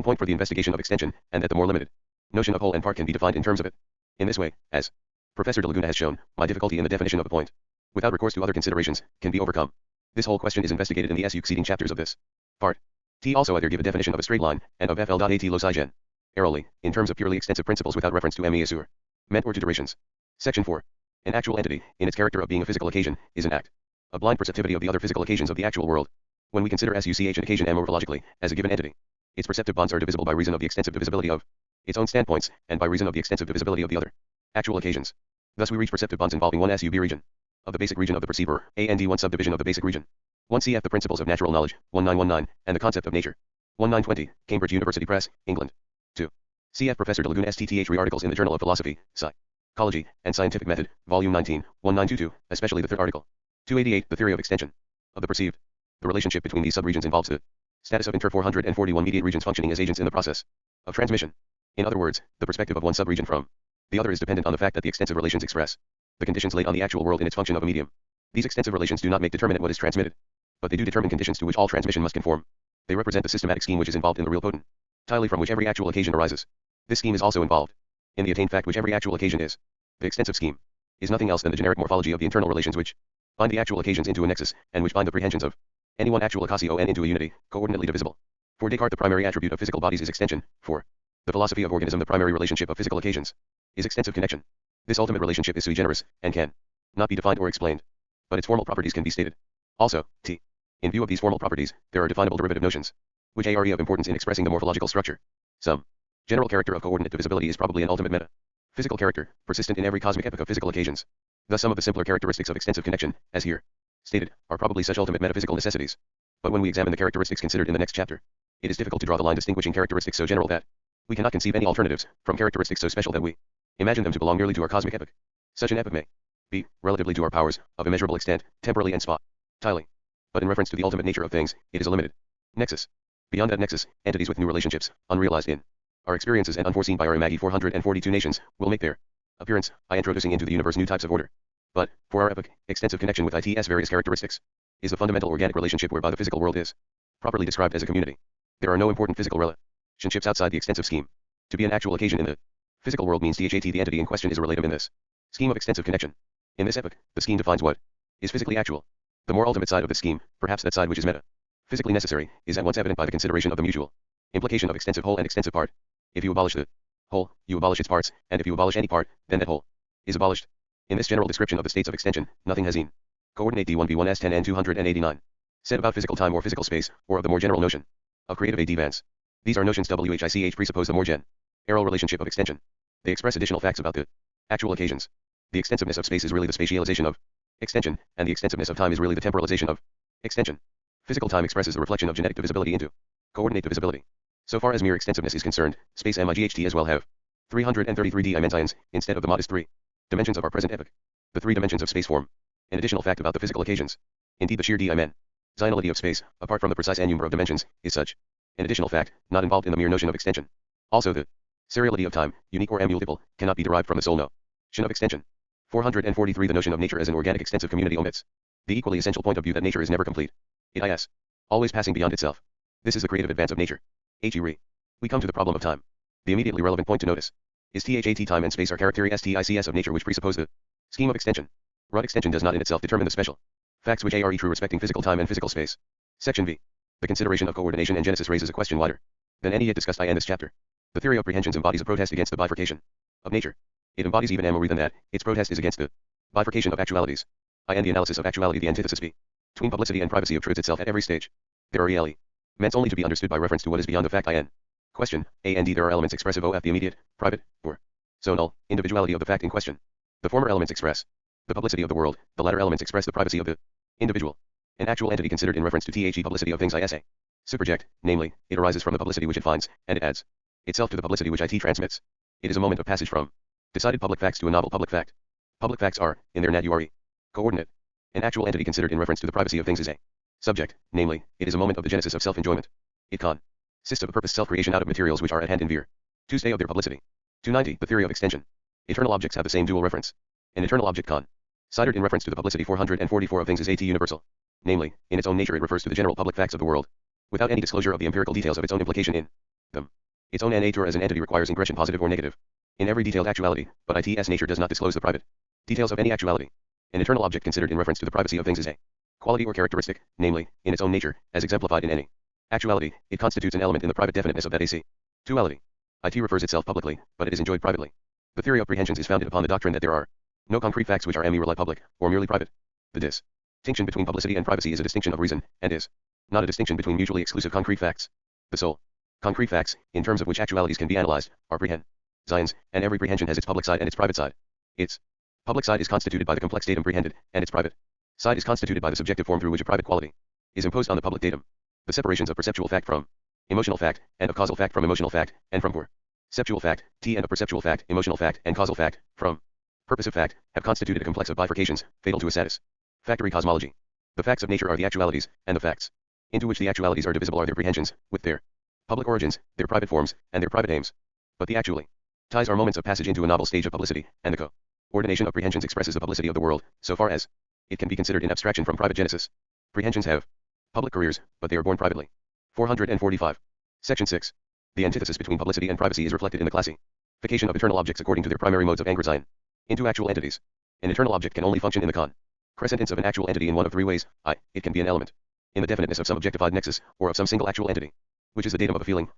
point for the investigation of extension, and that the more limited notion of whole and part can be defined in terms of it. In this way, as Professor de Laguna has shown, my difficulty in the definition of a point, without recourse to other considerations, can be overcome. This whole question is investigated in the succeeding chapters of this part. T also either give a definition of a straight line, and of FL.at loci gen. Arrowly, in terms of purely extensive principles without reference to MESUR, meant or to durations. Section 4. An actual entity, in its character of being a physical occasion, is an act of blind perceptivity of the other physical occasions of the actual world. When we consider SUCH an occasion morphologically, as a given entity, its perceptive bonds are divisible by reason of the extensive divisibility of its own standpoints, and by reason of the extensive divisibility of the other actual occasions. Thus we reach perceptive bonds involving one SUB region of the basic region of the perceiver, and one subdivision of the basic region. 1 cf. The Principles of Natural Knowledge, 1919, and the Concept of Nature, 1920, Cambridge University Press, England. 2. Cf. Professor de Laguna STTH re-articles in the Journal of Philosophy, Psychology, and Scientific Method, Volume 19, 1922, especially the third article. 288. The Theory of Extension of the Perceived. The relationship between these subregions involves the status of inter 441 mediate regions functioning as agents in the process of transmission. In other words, the perspective of one subregion from the other is dependent on the fact that the extensive relations express the conditions laid on the actual world in its function of a medium. These extensive relations do not make determinate what is transmitted, but they do determine conditions to which all transmission must conform. They represent the systematic scheme which is involved in the real potentially from which every actual occasion arises. This scheme is also involved in the attained fact which every actual occasion is. The extensive scheme is nothing else than the generic morphology of the internal relations which bind the actual occasions into a nexus, and which bind the prehensions of any one actual occasion into a unity, coordinately divisible. For Descartes the primary attribute of physical bodies is extension. For the philosophy of organism the primary relationship of physical occasions is extensive connection. This ultimate relationship is sui generis, and can not be defined or explained, but its formal properties can be stated. Also, T. In view of these formal properties, there are definable derivative notions, which are of importance in expressing the morphological structure. Some general character of coordinate divisibility is probably an ultimate physical character, persistent in every cosmic epoch of physical occasions. Thus some of the simpler characteristics of extensive connection, as here stated, are probably such ultimate metaphysical necessities. But when we examine the characteristics considered in the next chapter, it is difficult to draw the line distinguishing characteristics so general that we cannot conceive any alternatives from characteristics so special that we imagine them to belong merely to our cosmic epoch. Such an epoch may be, relatively to our powers, of immeasurable extent, temporally and spatially. But in reference to the ultimate nature of things, it is a limited nexus. Beyond that nexus, entities with new relationships, unrealized in our experiences and unforeseen by our imagi 442 nations, will make their appearance, introducing into the universe new types of order. But, for our epoch, extensive connection with its various characteristics is the fundamental organic relationship whereby the physical world is properly described as a community. There are no important physical relationships outside the extensive scheme. To be an actual occasion in the Physical world means THAT the entity in question is a relative in this scheme of extensive connection. In this epoch, the scheme defines what is physically actual. The more ultimate side of the scheme, perhaps that side which is meta, physically necessary, is at once evident by the consideration of the mutual implication of extensive whole and extensive part. If you abolish the whole, you abolish its parts, and if you abolish any part, then that whole is abolished. In this general description of the states of extension, nothing has been. Coordinate D1B1S10 and 289. Said about physical time or physical space, or of the more general notion of creative AD Vance. These are notions which presuppose the more general relationship of extension. They express additional facts about the actual occasions. The extensiveness of space is really the spatialization of extension, and the extensiveness of time is really the temporalization of extension. Physical time expresses the reflection of genetic divisibility into coordinate divisibility. So far as mere extensiveness is concerned, space MIGHT as well have 333 dimensions instead of the modest 3 dimensions of our present epoch. The 3 dimensions of space form an additional fact about the physical occasions. Indeed, the sheer dimensionality of space, apart from the precise n number of dimensions, is such an additional fact, not involved in the mere notion of extension. Also, the seriality of time, unique or multiple, cannot be derived from the sole notion of extension. 443 The notion of nature as an organic extensive community omits the equally essential point of view that nature is never complete. It is always passing beyond itself. This is the creative advance of nature. We come to the problem of time. The immediately relevant point to notice is THAT time and space are characteristics of nature which presuppose the scheme of extension. Rod extension does not in itself determine the special facts which are true respecting physical time and physical space. Section V. The consideration of coordination and genesis raises a question wider than any yet discussed in this chapter. The theory of prehensions embodies a protest against the bifurcation of nature. It embodies even more than that. Its protest is against the bifurcation of actualities. The analysis of actuality, the antithesis between publicity and privacy obtrudes itself at every stage. There are elements only to be understood by reference to what is beyond the fact in question. There are elements expressive of the immediate, private, or zonal individuality of the fact in question. The former elements express the publicity of the world, the latter elements express the privacy of the individual. An actual entity considered in reference to the publicity of things is a subject, namely, it arises from the publicity which it finds, and it adds itself to the publicity which it transmits. It is a moment of passage from decided public facts to a novel public fact. Public facts are, in their nature, coordinate. An actual entity considered in reference to the privacy of things is a subject, namely, it is a moment of the genesis of self-enjoyment. It consists of a purposed self-creation out of materials which are at hand in vir Tuesday of their publicity. 290 The theory of extension. Eternal objects have the same dual reference. An eternal object considered in reference to the publicity 444 of things is universal. Namely, in its own nature it refers to the general public facts of the world, without any disclosure of the empirical details of its own implication in them. Its own nature as an entity requires ingression positive or negative in every detailed actuality, but its nature does not disclose the private details of any actuality. An eternal object considered in reference to the privacy of things is a quality or characteristic, namely, in its own nature, as exemplified in any actuality, it constitutes an element in the private definiteness of that actuality. It refers itself publicly, but it is enjoyed privately. The theory of prehensions is founded upon the doctrine that there are no concrete facts which are merely public, or merely private. The distinction between publicity and privacy is a distinction of reason, and is not a distinction between mutually exclusive concrete facts. The sole concrete facts, in terms of which actualities can be analyzed, are prehensions, and every prehension has its public side and its private side. Its public side is constituted by the complex datum prehended, and its private side is constituted by the subjective form through which a private quality is imposed on the public datum. The separations of perceptual fact from emotional fact, and of causal fact from emotional fact, and from perceptual fact, and of perceptual fact, emotional fact, and causal fact, from purposive fact, have constituted a complex of bifurcations, fatal to a satisfactory cosmology. The facts of nature are the actualities, and the facts into which the actualities are divisible are their prehensions, with their public origins, their private forms, and their private aims. But the actually ties are moments of passage into a novel stage of publicity, and the co-ordination of prehensions expresses the publicity of the world, so far as it can be considered in abstraction from private genesis. Prehensions have public careers, but they are born privately. 445. Section 6. The antithesis between publicity and privacy is reflected in the classification of eternal objects according to their primary modes of angrizine into actual entities. An eternal object can only function in the crescentence of an actual entity in one of 3 ways. It can be an element in the definiteness of some objectified nexus, or of some single actual entity, which is the datum of a feeling.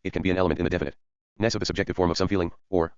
It can be an element in the definiteness of the subjective form of some feeling, or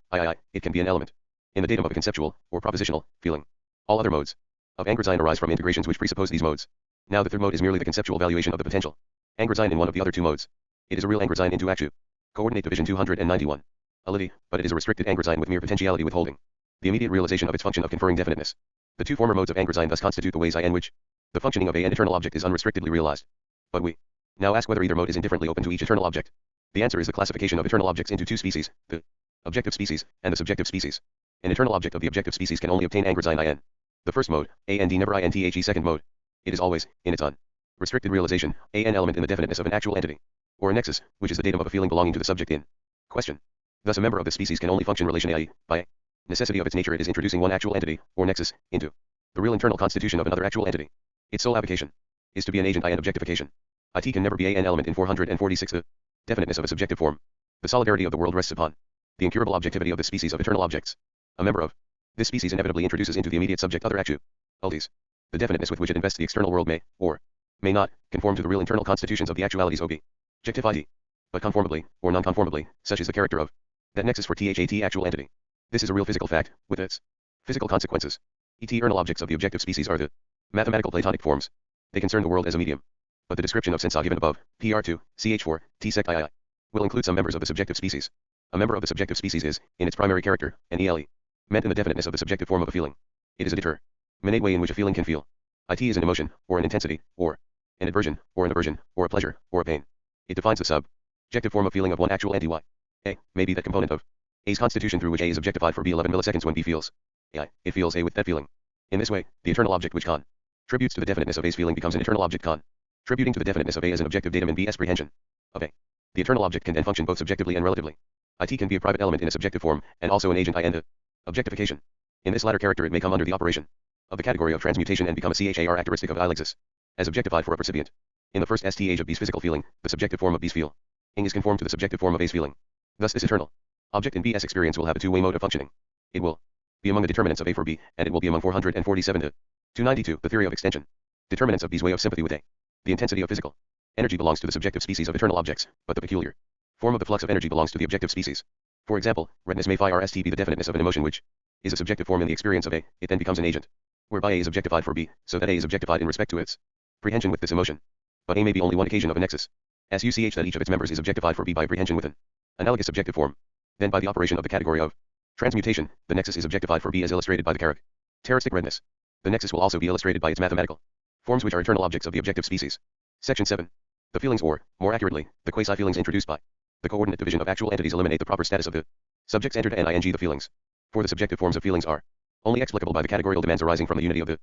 it can be an element in the datum of a conceptual, or propositional, feeling. All other modes of angrizine arise from integrations which presuppose these modes. Now the third mode is merely the conceptual valuation of the potential angrizine in one of the other 2 modes. It is a real angrizine into actu. Coordinate division 291. But it is a restricted angrizine with mere potentiality withholding the immediate realization of its function of conferring definiteness. The 2 former modes of angrizine thus constitute the ways in which the functioning of an eternal object is unrestrictedly realized. But we now ask whether either mode is indifferently open to each eternal object. The answer is the classification of eternal objects into 2 species, the objective species, and the subjective species. An eternal object of the objective species can only obtain angrizine in the first mode, and never in the second mode. It is always, in its unrestricted realization, an element in the definiteness of an actual entity, or a nexus, which is the datum of a feeling belonging to the subject in question. Thus a member of the species can only function relationally, by necessity of its nature it is introducing one actual entity, or nexus, into the real internal constitution of another actual entity. Its sole avocation is to be an agent in objectification. It can never be an element in 446 the definiteness of a subjective form. The solidarity of the world rests upon The incurable objectivity of the species of eternal objects. A member of this species inevitably introduces into the immediate subject other actualities. The definiteness with which it invests the external world may, or may not, conform to the real internal constitutions of the actualities objectivity. But conformably, or non-conformably, such is the character of that nexus for THAT actual entity. This is a real physical fact, with its physical consequences. Eternal objects of the objective species are the mathematical Platonic forms. They concern the world as a medium. But the description of sensa given above, PR2, CH4, T sect II, will include some members of the subjective species. A member of the subjective species is, in its primary character, an ELE, meant in the definiteness of the subjective form of a feeling. It is a determinate way in which a feeling can feel. It is an emotion, or an intensity, or an aversion, or a pleasure, or a pain. It defines the subjective form of feeling of one actual entity Y. A may be that component of A's constitution through which A is objectified for B 11 milliseconds when B feels A. It feels A with that feeling. In this way, the eternal object which contributes to the definiteness of A's feeling becomes an eternal object contributing to the definiteness of A as an objective datum in B's apprehension of A. The eternal object can then function both subjectively and relatively. It can be a private element in a subjective form, and also an agent I and objectification. In this latter character it may come under the operation of the category of transmutation and become a CHAR characteristic of Ilexis, as objectified for a percipient. In the first stage of B's physical feeling, the subjective form of B's feeling is conformed to the subjective form of A's feeling. Thus this eternal object in B's experience will have a two-way mode of functioning. It will be among the determinants of A for B, and it will be among 447 to 292, the theory of extension. Determinants of B's way of sympathy with A. The intensity of physical energy belongs to the subjective species of eternal objects, but the peculiar form of the flux of energy belongs to the objective species. For example, redness may phi RST be the definiteness of an emotion which is a subjective form in the experience of A. It then becomes an agent, whereby A is objectified for B, so that A is objectified in respect to its apprehension with this emotion. But A may be only one occasion of a nexus, as UCH that each of its members is objectified for B by apprehension with an analogous subjective form. Then by the operation of the category of transmutation, the nexus is objectified for B as illustrated by the characteristic redness. The nexus will also be illustrated by its mathematical forms which are eternal objects of the objective species. Section 7. The feelings or, more accurately, the quasi-feelings introduced by the coordinate division of actual entities eliminate the proper status of the subjects entered ing the feelings. For the subjective forms of feelings are only explicable by the categorical demands arising from the unity of the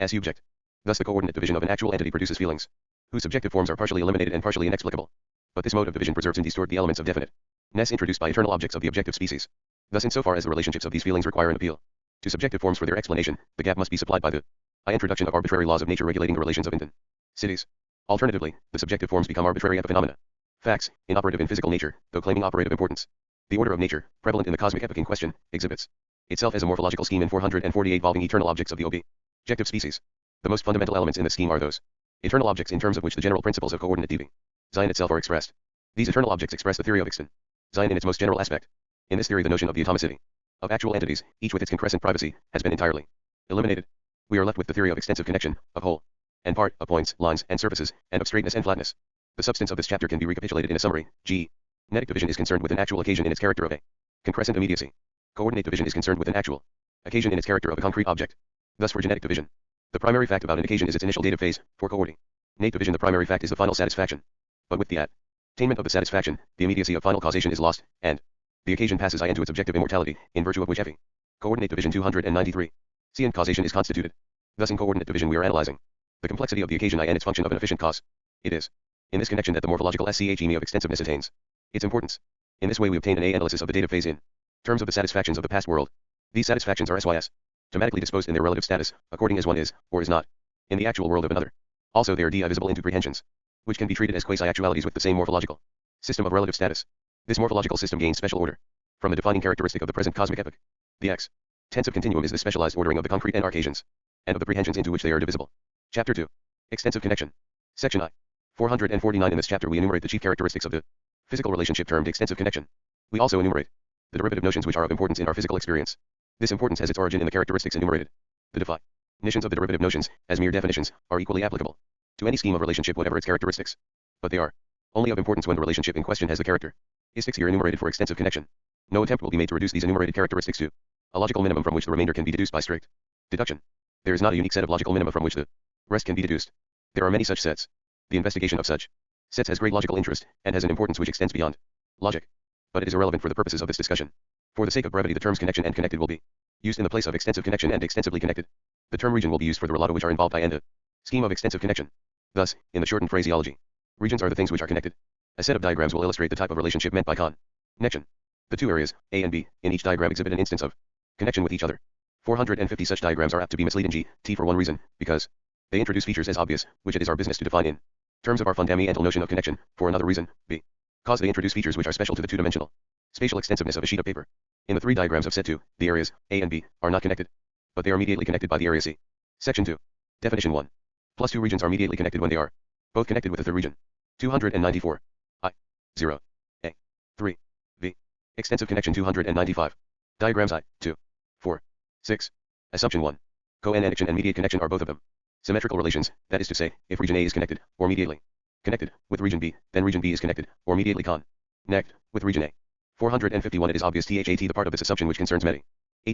subject. Thus the coordinate division of an actual entity produces feelings, whose subjective forms are partially eliminated and partially inexplicable. But this mode of division preserves and distorts the elements of definiteness introduced by eternal objects of the objective species. Thus insofar as the relationships of these feelings require an appeal to subjective forms for their explanation, the gap must be supplied by the introduction of arbitrary laws of nature regulating the relations of intensities. Alternatively, the subjective forms become arbitrary epiphenomena. Facts, inoperative in physical nature, though claiming operative importance. The order of nature, prevalent in the cosmic epoch in question, exhibits itself as a morphological scheme in 448 volving eternal objects of the objective species. The most fundamental elements in this scheme are those eternal objects in terms of which the general principles of coordinate design itself are expressed. These eternal objects express the theory of extension design in its most general aspect. In this theory the notion of the atomicity of actual entities, each with its concrescent privacy, has been entirely eliminated. We are left with the theory of extensive connection, of whole and part, of points, lines, and surfaces, and of straightness and flatness. The substance of this chapter can be recapitulated in a summary. G. Kinetic division is concerned with an actual occasion in its character of a concrescent immediacy. Coordinate division is concerned with an actual occasion in its character of a concrete object. Thus for genetic division, the primary fact about an occasion is its initial dative phase. For coordinate division the primary fact is the final satisfaction. But with the attainment of the satisfaction, the immediacy of final causation is lost, and the occasion passes into its objective immortality, in virtue of which FE. Coordinate division 293. C and causation is constituted. Thus in coordinate division we are analyzing the complexity of the occasion and its function of an efficient cause. It is in this connection that the morphological scheme of extensiveness attains its importance. In this way we obtain an analysis of the dative phase in terms of the satisfactions of the past world. These satisfactions are SYS, tematically disposed in their relative status, according as one is, or is not, in the actual world of another. Also they are divisible into prehensions, which can be treated as quasi-actualities with the same morphological system of relative status. This morphological system gains special order from the defining characteristic of the present cosmic epoch. The extensive continuum is the specialized ordering of the concrete enarcations, and of the prehensions into which they are divisible. Chapter 2. Extensive connection. Section I. 449. In this chapter we enumerate the chief characteristics of the physical relationship termed extensive connection. We also enumerate the derivative notions which are of importance in our physical experience. This importance has its origin in the characteristics enumerated. The definitions of the derivative notions, as mere definitions, are equally applicable to any scheme of relationship whatever its characteristics. But they are only of importance when the relationship in question has the characteristics here enumerated for extensive connection. No attempt will be made to reduce these enumerated characteristics to a logical minimum from which the remainder can be deduced by strict deduction. There is not a unique set of logical minima from which the rest can be deduced. There are many such sets. The investigation of such sets has great logical interest, and has an importance which extends beyond logic. But it is irrelevant for the purposes of this discussion. For the sake of brevity the terms connection and connected will be used in the place of extensive connection and extensively connected. The term region will be used for the relata which are involved in a scheme of extensive connection. Thus, in the shortened phraseology, regions are the things which are connected. A set of diagrams will illustrate the type of relationship meant by connection. The two areas, A and B, in each diagram exhibit an instance of connection with each other. 450 such diagrams are apt to be misleading T for one reason, because they introduce features as obvious, which it is our business to define in terms of our fundamental notion of connection. For another reason, B, because they introduce features which are special to the two-dimensional Spatial extensiveness of a sheet of paper. In the three diagrams of set 2, the areas A and B are not connected, but they are mediately connected by the area C. Section 2. Definition 1. Plus two regions are mediately connected when they are both connected with the third region. 294. I. 0. A. 3. V. Extensive connection 295. Diagrams I, 2. 4. 6. Assumption 1. Co-annexion and mediate connection are both of them symmetrical relations, that is to say, if region A is connected, or mediately connected, with region B, then region B is connected, or mediately connected, with region A. 451 It is obvious that the part of this assumption which concerns mediate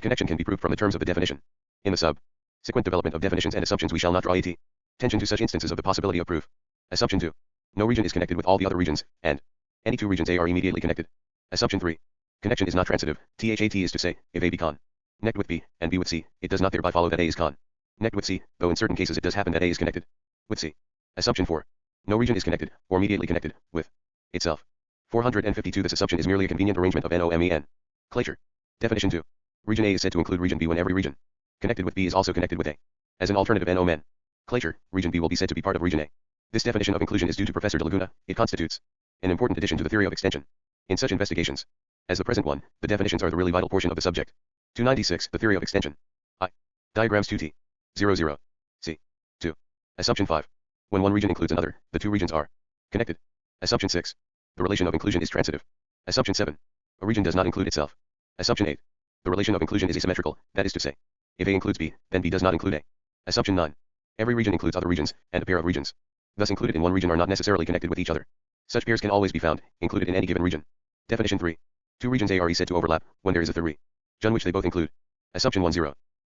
connection can be proved from the terms of the definition. In the subsequent development of definitions and assumptions we shall not draw attention to such instances of the possibility of proof. Assumption 2. No region is connected with all the other regions, and any two regions A are immediately connected. Assumption 3. Connection is not transitive, that is to say, if A be connected with B, and B with C, it does not thereby follow that A is connected with C, though in certain cases it does happen that A is connected with C. Assumption 4. No region is connected, or mediately connected, with itself. 452 This assumption is merely a convenient arrangement of nomenclature. Definition 2. Region A is said to include region B when every region connected with B is also connected with A. As an alternative nomenclature, region B will be said to be part of region A. This definition of inclusion is due to Professor de Laguna. It constitutes an important addition to the theory of extension. In such investigations as the present one, the definitions are the really vital portion of the subject. 296 The theory of extension. I. Diagrams 2T. 00. C. 2. Assumption 5. When one region includes another, the two regions are connected. Assumption 6. The relation of inclusion is transitive. Assumption 7. A region does not include itself. Assumption 8. The relation of inclusion is asymmetrical, that is to say, if A includes B, then B does not include A. Assumption 9. Every region includes other regions, and a pair of regions thus included in one region are not necessarily connected with each other. Such pairs can always be found, included in any given region. Definition 3. Two regions A are said to overlap, when there is a third region which they both include. Assumption 10. The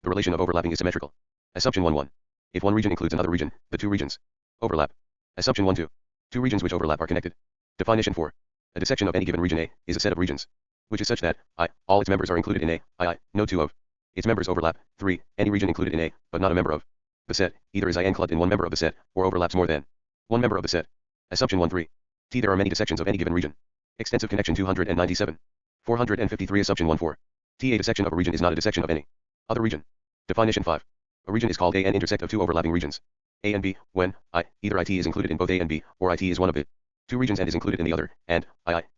relation of overlapping is symmetrical. Assumption 11. If one region includes another region, the two regions overlap. Assumption 12. Two regions which overlap are connected. Definition 4. A dissection of any given region A is a set of regions which is such that I, all its members are included in A, no two of its members overlap. 3. Any region included in A, but not a member of the set, either is included in one member of the set, or overlaps more than one member of the set. Assumption 13. T. There are many dissections of any given region. Extensive connection 297. 453 Assumption 14. T. A dissection of a region is not a dissection of any other region. Definition 5. A region is called an intersect of two overlapping regions, A and B, when either IT is included in both A and B, or IT is one of the two regions and is included in the other, and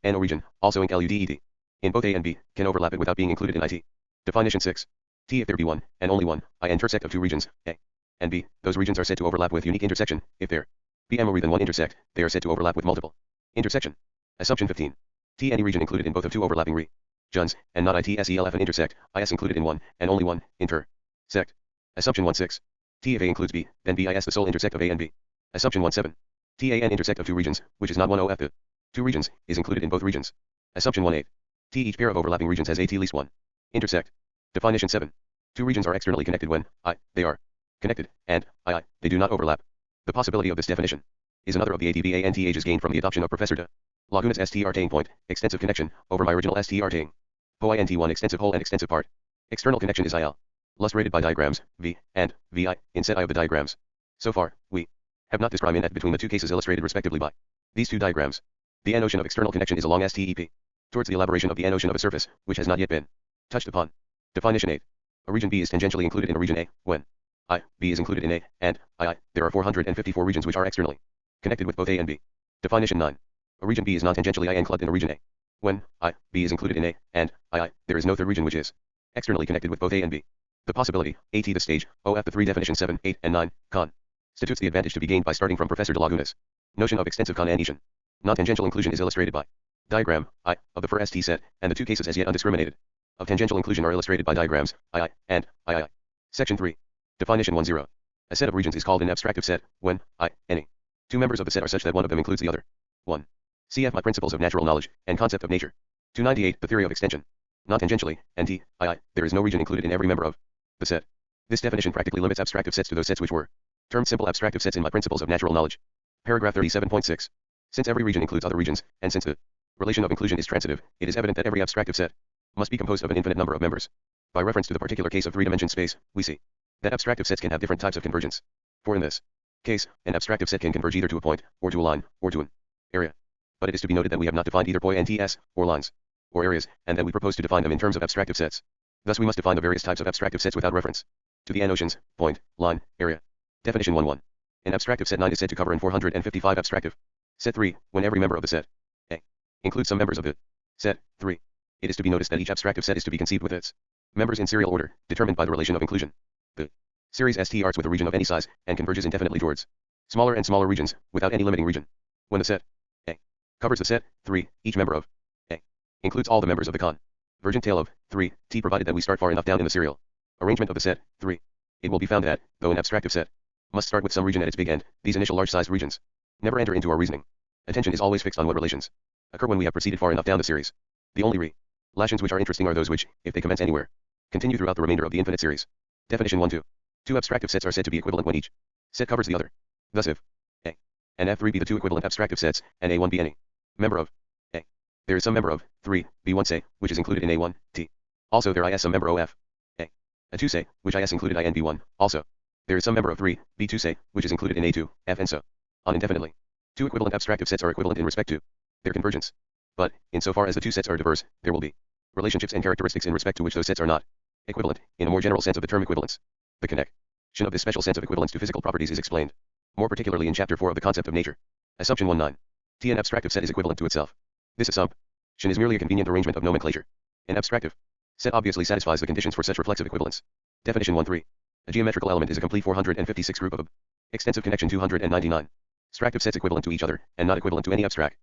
no region, also included in both A and B, can overlap it without being included in IT. Definition 6. T. If there be one, and only one, intersect of two regions, A and B, those regions are said to overlap with unique intersection. If there be more than one intersect, they are said to overlap with multiple intersection. Assumption 15. T. Any region included in both of two overlapping regions, and not ITSELF an intersect, IS included in one, and only one, intersect. Assumption 16. T. If A includes B, then B is the sole intersect of A and B. Assumption 17. T. An intersect of two regions, which is not one OF the two regions, is included in both regions. Assumption 18. T. Each pair of overlapping regions has at least one intersect. Definition 7. Two regions are externally connected when they are connected, and they do not overlap. The possibility of this definition is another of the advantages gained from the adoption of Professor de Laguna's STR point, extensive connection, over my original STR POINT1 extensive whole and extensive part. External connection is illustrated by diagrams, V, and VI, in set I of the diagrams. So far, we have not discriminated between the two cases illustrated respectively by these two diagrams. The notion of external connection is along STEP, towards the elaboration of the notion of a surface, which has not yet been touched upon. Definition 8. A region B is tangentially included in a region A, when B is included in A, and there are 454 regions which are externally connected with both A and B. Definition 9. A region B is non-tangentially included in a region A, when B is included in A, and there is no third region which is externally connected with both A and B. The possibility, AT the stage, OF the 3 definitions 7, 8, and 9, constitutes the advantage to be gained by starting from Professor de Laguna's notion of extensive connection. Non-tangential inclusion is illustrated by diagram, of the first T set, and the two cases as yet undiscriminated of tangential inclusion are illustrated by diagrams, and II. Section 3. Definition 10. A set of regions is called an abstractive set, when any two members of the set are such that one of them includes the other. 1. Cf. My Principles of Natural Knowledge, and Concept of Nature. 298. The theory of extension. Non-tangentially, and there is no region included in every member of the set. This definition practically limits abstractive sets to those sets which were termed simple abstractive sets in My Principles of Natural Knowledge. Paragraph 37.6. Since every region includes other regions, and since the relation of inclusion is transitive, it is evident that every abstractive set must be composed of an infinite number of members. By reference to the particular case of three-dimension space, we see that abstractive sets can have different types of convergence. For in this case, an abstractive set can converge either to a point, or to a line, or to an area. But it is to be noted that we have not defined either points, or lines, or areas, and that we propose to define them in terms of abstractive sets. Thus we must define the various types of abstractive sets without reference to the notions, point, line, area. Definition 1.1. An abstractive set 9 is said to cover in 455 abstractive set 3, when every member of the set A includes some members of the set 3. It is to be noticed that each abstractive set is to be conceived with its members in serial order, determined by the relation of inclusion. The series ST starts with a region of any size, and converges indefinitely towards smaller and smaller regions, without any limiting region. When the set A covers the set 3, each member of A includes all the members of the convergent tail of 3, T, provided that we start far enough down in the serial arrangement of the set 3. It will be found that, though an abstractive set must start with some region at its big end, these initial large-sized regions never enter into our reasoning. Attention is always fixed on what relations occur when we have proceeded far enough down the series. The only relations which are interesting are those which, if they commence anywhere, continue throughout the remainder of the infinite series. Definition 1-2. Two abstractive sets are said to be equivalent when each set covers the other. Thus if A and F3 be the two equivalent abstractive sets, and A1 be any member of A, there is some member of 3, B1 say, which is included in A1, T. Also there is some member of A. A2 say, which is included in B1, also. There is some member of 3, B2 say, which is included in A2, F, and so on indefinitely. Two equivalent abstractive sets are equivalent in respect to their convergence. But, insofar as the two sets are diverse, there will be relationships and characteristics in respect to which those sets are not equivalent, in a more general sense of the term equivalence. The connection of this special sense of equivalence to physical properties is explained more particularly in Chapter 4 of the concept of nature. Assumption 1-9. T, an abstractive set, is equivalent to itself. This assumption is merely a convenient arrangement of nomenclature. An abstractive set obviously satisfies the conditions for such reflexive equivalence. Definition 1-3. A geometrical element is a complete 456 group of extensive connection 299. Abstractive sets equivalent to each other, and not equivalent to any abstractive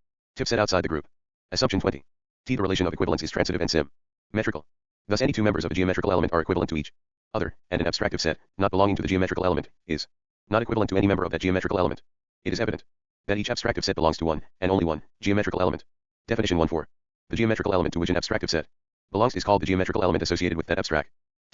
set outside the group. Assumption 20. T, the relation of equivalence is transitive and symmetrical. Thus any two members of a geometrical element are equivalent to each other, and an abstractive set, not belonging to the geometrical element, is not equivalent to any member of that geometrical element. It is evident that each abstractive set belongs to one, and only one, geometrical element. Definition 1-4. The geometrical element to which an abstractive set belongs is called the geometrical element associated with that abstractive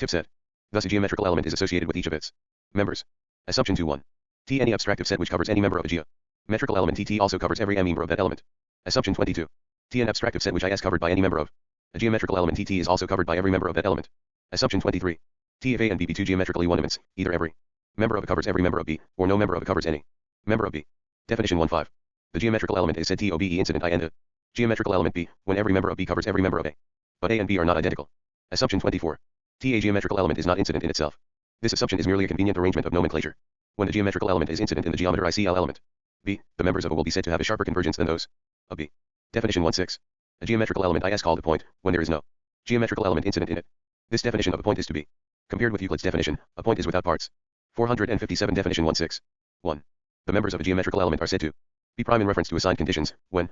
set. Thus a geometrical element is associated with each of its members. Assumption 2-1. T, any abstractive set which covers any member of a geometrical element T also covers every member of that element. Assumption 22. T, an abstractive set which is covered by any member of a geometrical element T is also covered by every member of that element. Assumption 23. T, if A and B be two geometrically one elements, either every member of A covers every member of B, or no member of A covers any member of B. Definition 1-5. The geometrical element is said to be incident I and a geometrical element B, when every member of B covers every member of A. But A and B are not identical. Assumption 24. T, a geometrical element is not incident in itself. This assumption is merely a convenient arrangement of nomenclature. When the geometrical element is incident in the geometer ICL element B, the members of A will be said to have a sharper convergence than those of B. Definition 1-6. A geometrical element is called a point, when there is no geometrical element incident in it. This definition of a point is to be compared with Euclid's definition, a point is without parts. 457. Definition 1-6. 1. The members of a geometrical element are said to be prime in reference to assigned conditions, when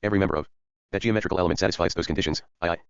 every member of that geometrical element satisfies those conditions,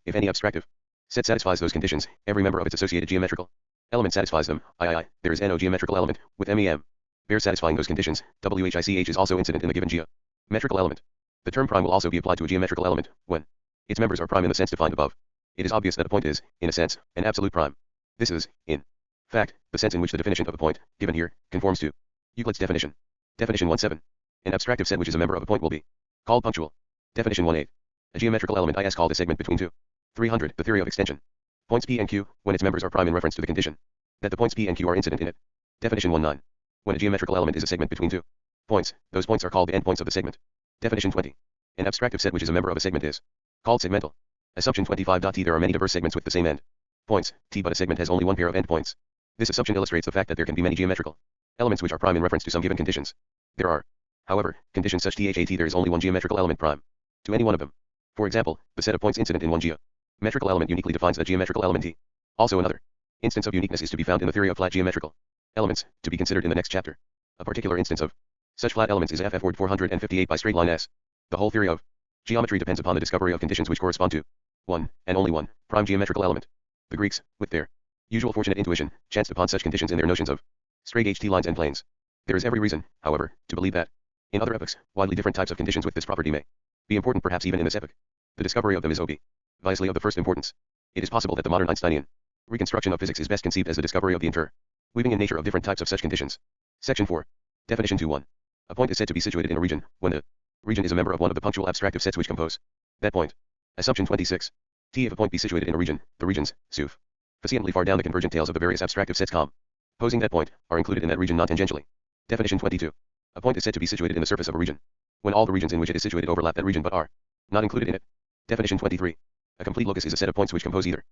if any abstractive set satisfies those conditions, every member of its associated geometrical element satisfies them, there is no geometrical element, with MEM bears satisfying those conditions, WHICH is also incident in the given geometrical element. The term prime will also be applied to a geometrical element, when its members are prime in the sense defined above. It is obvious that a point is, in a sense, an absolute prime. This is, in fact, the sense in which the definition of a point, given here, conforms to Euclid's definition. Definition 1-7. An abstractive set which is a member of a point will be called punctual. Definition 1-8. A geometrical element is called a segment between 2. 300. The theory of extension. Points P and Q, when its members are prime in reference to the condition that the points P and Q are incident in it. Definition 1-9. When a geometrical element is a segment between 2 points, those points are called the endpoints of the segment. Definition 20. An abstractive set which is a member of a segment is called segmental. Assumption 25. T, there are many diverse segments with the same end points, T, but a segment has only one pair of endpoints. This assumption illustrates the fact that there can be many geometrical elements which are prime in reference to some given conditions. There are, however, conditions such that there is only one geometrical element prime to any one of them. For example, the set of points incident in one geometrical element uniquely defines a geometrical element T. Also another instance of uniqueness is to be found in the theory of flat geometrical elements, to be considered in the next chapter. A particular instance of such flat elements is FF Word 458 by straight line S. The whole theory of geometry depends upon the discovery of conditions which correspond to one, and only one, prime geometrical element. The Greeks, with their usual fortunate intuition, chanced upon such conditions in their notions of straight HT lines and planes. There is every reason, however, to believe that, in other epochs, widely different types of conditions with this property may be important, perhaps even in this epoch. The discovery of them is obviously of the first importance. It is possible that the modern Einsteinian reconstruction of physics is best conceived as the discovery of the interweaving in nature of different types of such conditions. Section 4. Definition 2-1. A point is said to be situated in a region, when the region is a member of one of the punctual abstractive sets which compose that point. Assumption 26. T, if a point be situated in a region, the regions, sufficiently far down the convergent tails of the various abstractive sets composing that point, are included in that region non-tangentially. Definition 22. A point is said to be situated in the surface of a region, when all the regions in which it is situated overlap that region but are not included in it. Definition 23. A complete locus is a set of points which compose either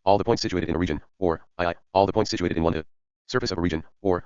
all the points situated in a region, or all the points situated in one surface of a region, or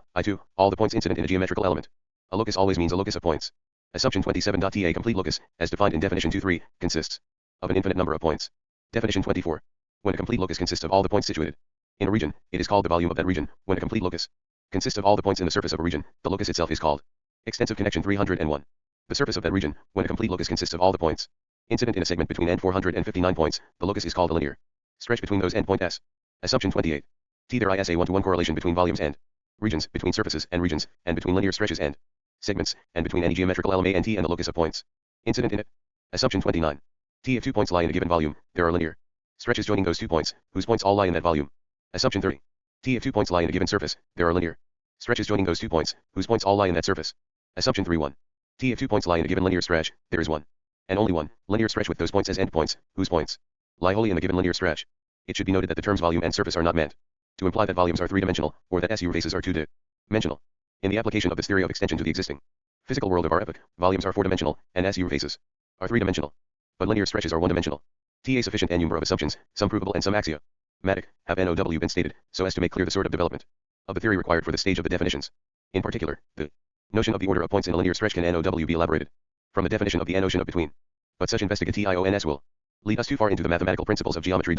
all the points incident in a geometrical element. A locus always means a locus of points. Assumption 27. T, a complete locus, as defined in definition 2-3, consists of an infinite number of points. Definition 24. When a complete locus consists of all the points situated in a region, it is called the volume of that region. When a complete locus consists of all the points in the surface of a region, the locus itself is called extensive connection. 301. The surface of that region, when a complete locus consists of all the points incident in a segment between n 459 points, the locus is called a linear stretch between those endpoints. Assumption 28. There is a 1-to-1 correlation between volumes and regions, between surfaces and regions, and between linear stretches and segments, and between any geometrical element and T and the locus of points incident in it. Assumption 29. If 2 points lie in a given volume, there are linear stretches joining those 2 points, whose points all lie in that volume. Assumption 30. If 2 points lie in a given surface, there are linear stretches joining those 2 points, whose points all lie in that surface. Assumption 31. If 2 points lie in a given linear stretch, there is one, and only one, linear stretch with those points as endpoints, whose points lie wholly in the given linear stretch. It should be noted that the terms volume and surface are not meant to imply that volumes are 3-dimensional, or that surfaces are 2-dimensional. In the application of this theory of extension to the existing physical world of our epoch, volumes are 4-dimensional, and surfaces are 3-dimensional. But linear stretches are 1-dimensional. A sufficient n number of assumptions, some provable and some axiomatic, have NOW been stated, so as to make clear the sort of development of the theory required for the stage of the definitions. In particular, the notion of the order of points in a linear stretch can NOW be elaborated from the definition of the notion of between. But such investigations will lead us too far into the mathematical principles of geometry.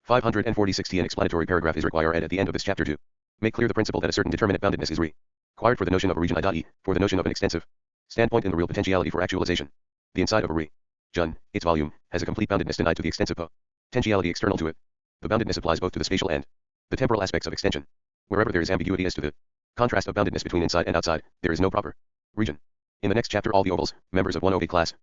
546 An explanatory paragraph is required at the end of this chapter to make clear the principle that a certain determinate boundedness is required for the notion of a region. For the notion of an extensive standpoint in the real potentiality for actualization. The inside of a region, its volume, has a complete boundedness denied to the extensive potentiality external to it. The boundedness applies both to the spatial and the temporal aspects of extension. Wherever there is ambiguity as to the contrast of boundedness between inside and outside, there is no proper region. In the next chapter, all the ovals, members of one OA class,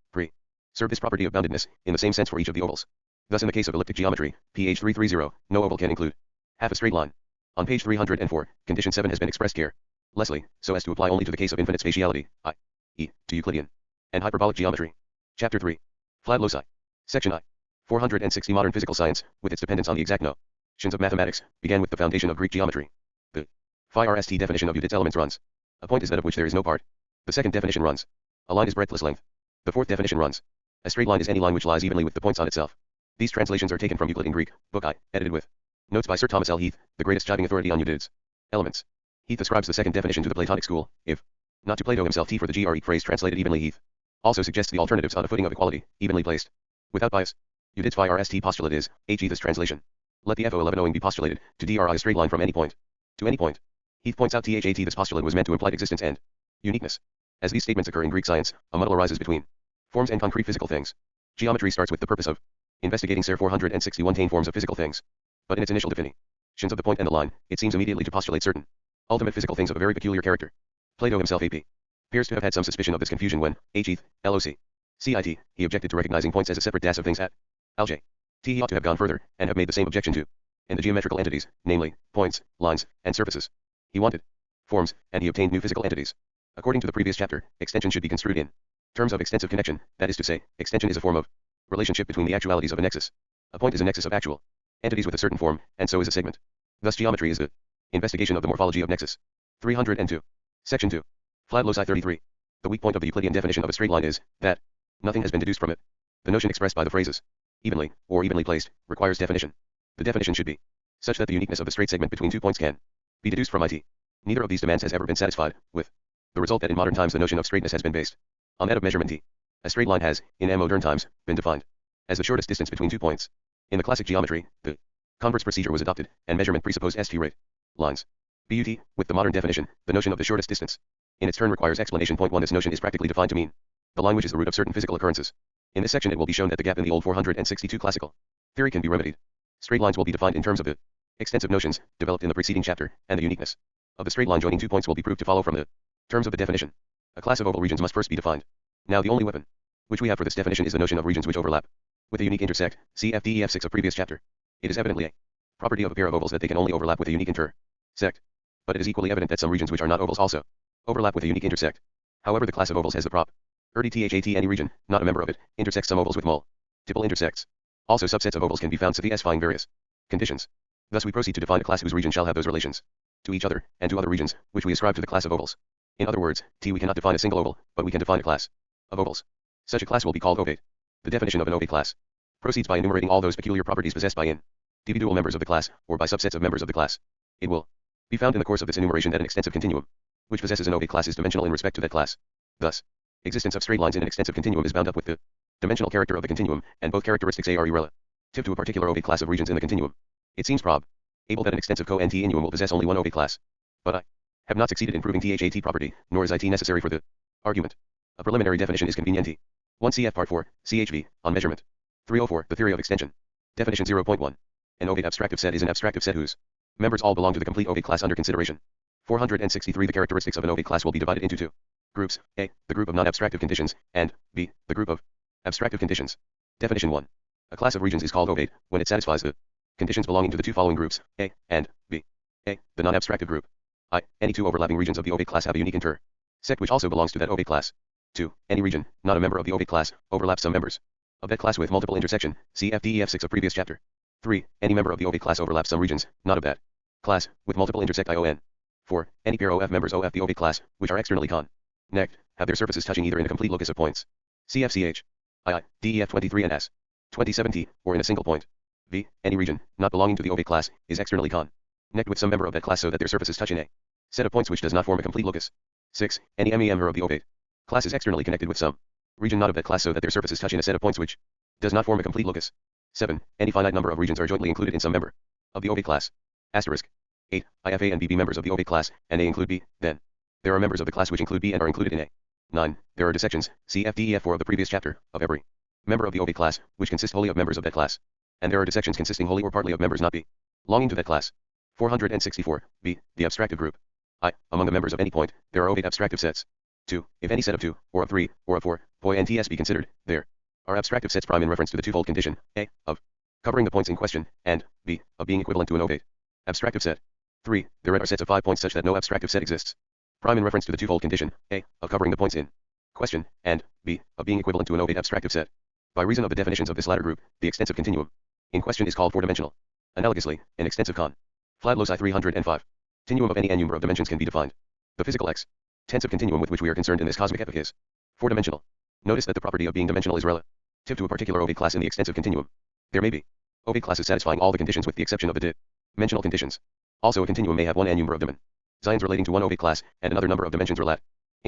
serve this property of boundedness, in the same sense for each of the ovals. Thus in the case of elliptic geometry, pH 330, no oval can include half a straight line. On page 304, condition 7 has been expressed carelessly, so as to apply only to the case of infinite spatiality, i.e., to Euclidean and hyperbolic geometry. Chapter 3. Flat loci. Section I. 460 Modern physical science, with its dependence on the exact notions of mathematics, began with the foundation of Greek geometry. The phi-rst definition of its elements runs. A point is that of which there is no part. The second definition runs. A line is breadthless length. The fourth definition runs. A straight line is any line which lies evenly with the points on itself. These translations are taken from Euclid in Greek, Book I, edited with notes by Sir Thomas L. Heath, the greatest jibing authority on Euclid's elements. Heath ascribes the second definition to the Platonic school, if not to Plato himself. For the GRE phrase translated evenly, Heath also suggests the alternatives on a footing of equality, evenly placed, without bias. Euclid's phi-rst postulate is, Heath's translation. Let the FO11 owing be postulated, to DRI a straight line from any point to any point. Heath points out this postulate was meant to imply existence and uniqueness. As these statements occur in Greek science, a muddle arises between forms and concrete physical things. Geometry starts with the purpose of investigating 461 forms of physical things. But in its initial definitions of the point and the line, it seems immediately to postulate certain ultimate physical things of a very peculiar character. Plato himself appears to have had some suspicion of this confusion when, Heath, LOC, CIT, he objected to recognizing points as a separate das of things at alj. He ought to have gone further, and have made the same objection to in the geometrical entities, namely, points, lines, and surfaces. He wanted forms, and he obtained new physical entities. According to the previous chapter, extension should be construed in terms of extensive connection, that is to say, extension is a form of relationship between the actualities of a nexus. A point is a nexus of actual entities with a certain form, and so is a segment. Thus geometry is the investigation of the morphology of nexus. 302. Section 2. Flat loci. 33. The weak point of the Euclidean definition of a straight line is that nothing has been deduced from it. The notion expressed by the phrases evenly, or evenly placed, requires definition. The definition should be such that the uniqueness of the straight segment between 2 points can be deduced from it. Neither of these demands has ever been satisfied, with the result that in modern times the notion of straightness has been based on that of measurement t. A straight line has, in modern times, been defined as the shortest distance between 2 points. In the classic geometry, the converse procedure was adopted, and measurement presupposed st rate lines. But, with the modern definition, the notion of the shortest distance, in its turn requires explanation. Point 1. This notion is practically defined to mean the line which is the root of certain physical occurrences. In this section it will be shown that the gap in the old 462 classical theory can be remedied. Straight lines will be defined in terms of the extensive notions, developed in the preceding chapter, and the uniqueness of the straight line joining 2 points will be proved to follow from the terms of the definition. A class of oval regions must first be defined. Now the only weapon which we have for this definition is the notion of regions which overlap with a unique intersect, cf. DEF 6 of previous chapter. It is evidently a property of a pair of ovals that they can only overlap with a unique intersect. But it is equally evident that some regions which are not ovals also overlap with a unique intersect. However, the class of ovals has the property that any region, not a member of it, intersects some ovals with multiple intersects. Also subsets of ovals can be found satisfying various conditions. Thus we proceed to define a class whose region shall have those relations to each other, and to other regions, which we ascribe to the class of ovals. In other words, we cannot define a single oval, but we can define a class of ovals. Such a class will be called ovate. The definition of an ovate class proceeds by enumerating all those peculiar properties possessed by individual members of the class, or by subsets of members of the class. It will be found in the course of this enumeration that an extensive continuum, which possesses an ovate class, is dimensional in respect to that class. Thus, existence of straight lines in an extensive continuum is bound up with the dimensional character of the continuum, and both characteristics are relative Tip to a particular OV class of regions in the continuum. It seems able that an extensive continuum will possess only one OV class. But I have not succeeded in proving THAT property, nor is it necessary for the argument. A preliminary definition is convenient. 1 CF Part 4, CHV, on measurement. 304, the theory of extension. Definition 0.1. An ovate abstractive set is an abstractive set whose members all belong to the complete ovate class under consideration. 463 The characteristics of an ovate class will be divided into two groups: A, the group of non-abstractive conditions, and B, the group of abstractive conditions. Definition 1. A class of regions is called ovate when it satisfies the conditions belonging to the two following groups, A and B. A, the non-abstractive group. I, any two overlapping regions of the ovate class have a unique intersect which also belongs to that ovate class. 2. Any region, not a member of the ovate class, overlaps some members of that class with multiple intersection, see FDEF 6 of previous chapter. 3. Any member of the ovate class overlaps some regions, not of that class, with multiple intersect ION. 4. Any pair OF members OF the ovate class, which are externally connected, have their surfaces touching either in a complete locus of points, CFCH, II, DEF 23 and S, 27T, or in a single point. V. Any region, not belonging to the ovate class, is externally connected with some member of that class so that their surfaces touch in a set of points which does not form a complete locus. 6. Any member of the ovate class is externally connected with some region not of that class so that their surfaces touch in a set of points which does not form a complete locus. 7. Any finite number of regions are jointly included in some member of the ovate class. Asterisk. 8. If A and B be members of the ovate class, and A include B, then there are members of the class which include B and are included in A. 9. There are dissections, see FDEF 4 of the previous chapter, of every member of the ovate class, which consist wholly of members of that class. And there are dissections consisting wholly or partly of members not belonging to that class. 464. B. The abstractive group. I. Among the members of any point, there are ovate abstractive sets. 2. If any set of 2, or of 3, or of 4, POI and TS be considered, there are abstractive sets prime in reference to the twofold condition, A, of covering the points in question, and B, of being equivalent to an ovate abstractive set. 3. There are sets of 5 points such that no abstractive set exists. Prime in reference to the twofold condition, A, of covering the points in question, and B, of being equivalent to an ovate abstractive set. By reason of the definitions of this latter group, the extensive continuum in question is called four-dimensional. Analogously, an extensive flat loci 305 continuum of any n number of dimensions can be defined. The physical extensive continuum with which we are concerned in this cosmic epoch is four-dimensional. Notice that the property of being dimensional is relative to a particular ovate class in the extensive continuum. There may be ovate classes satisfying all the conditions with the exception of the dimensional conditions. Also, a continuum may have one n number of dimensions relating to one ovate class, and another number of dimensions relating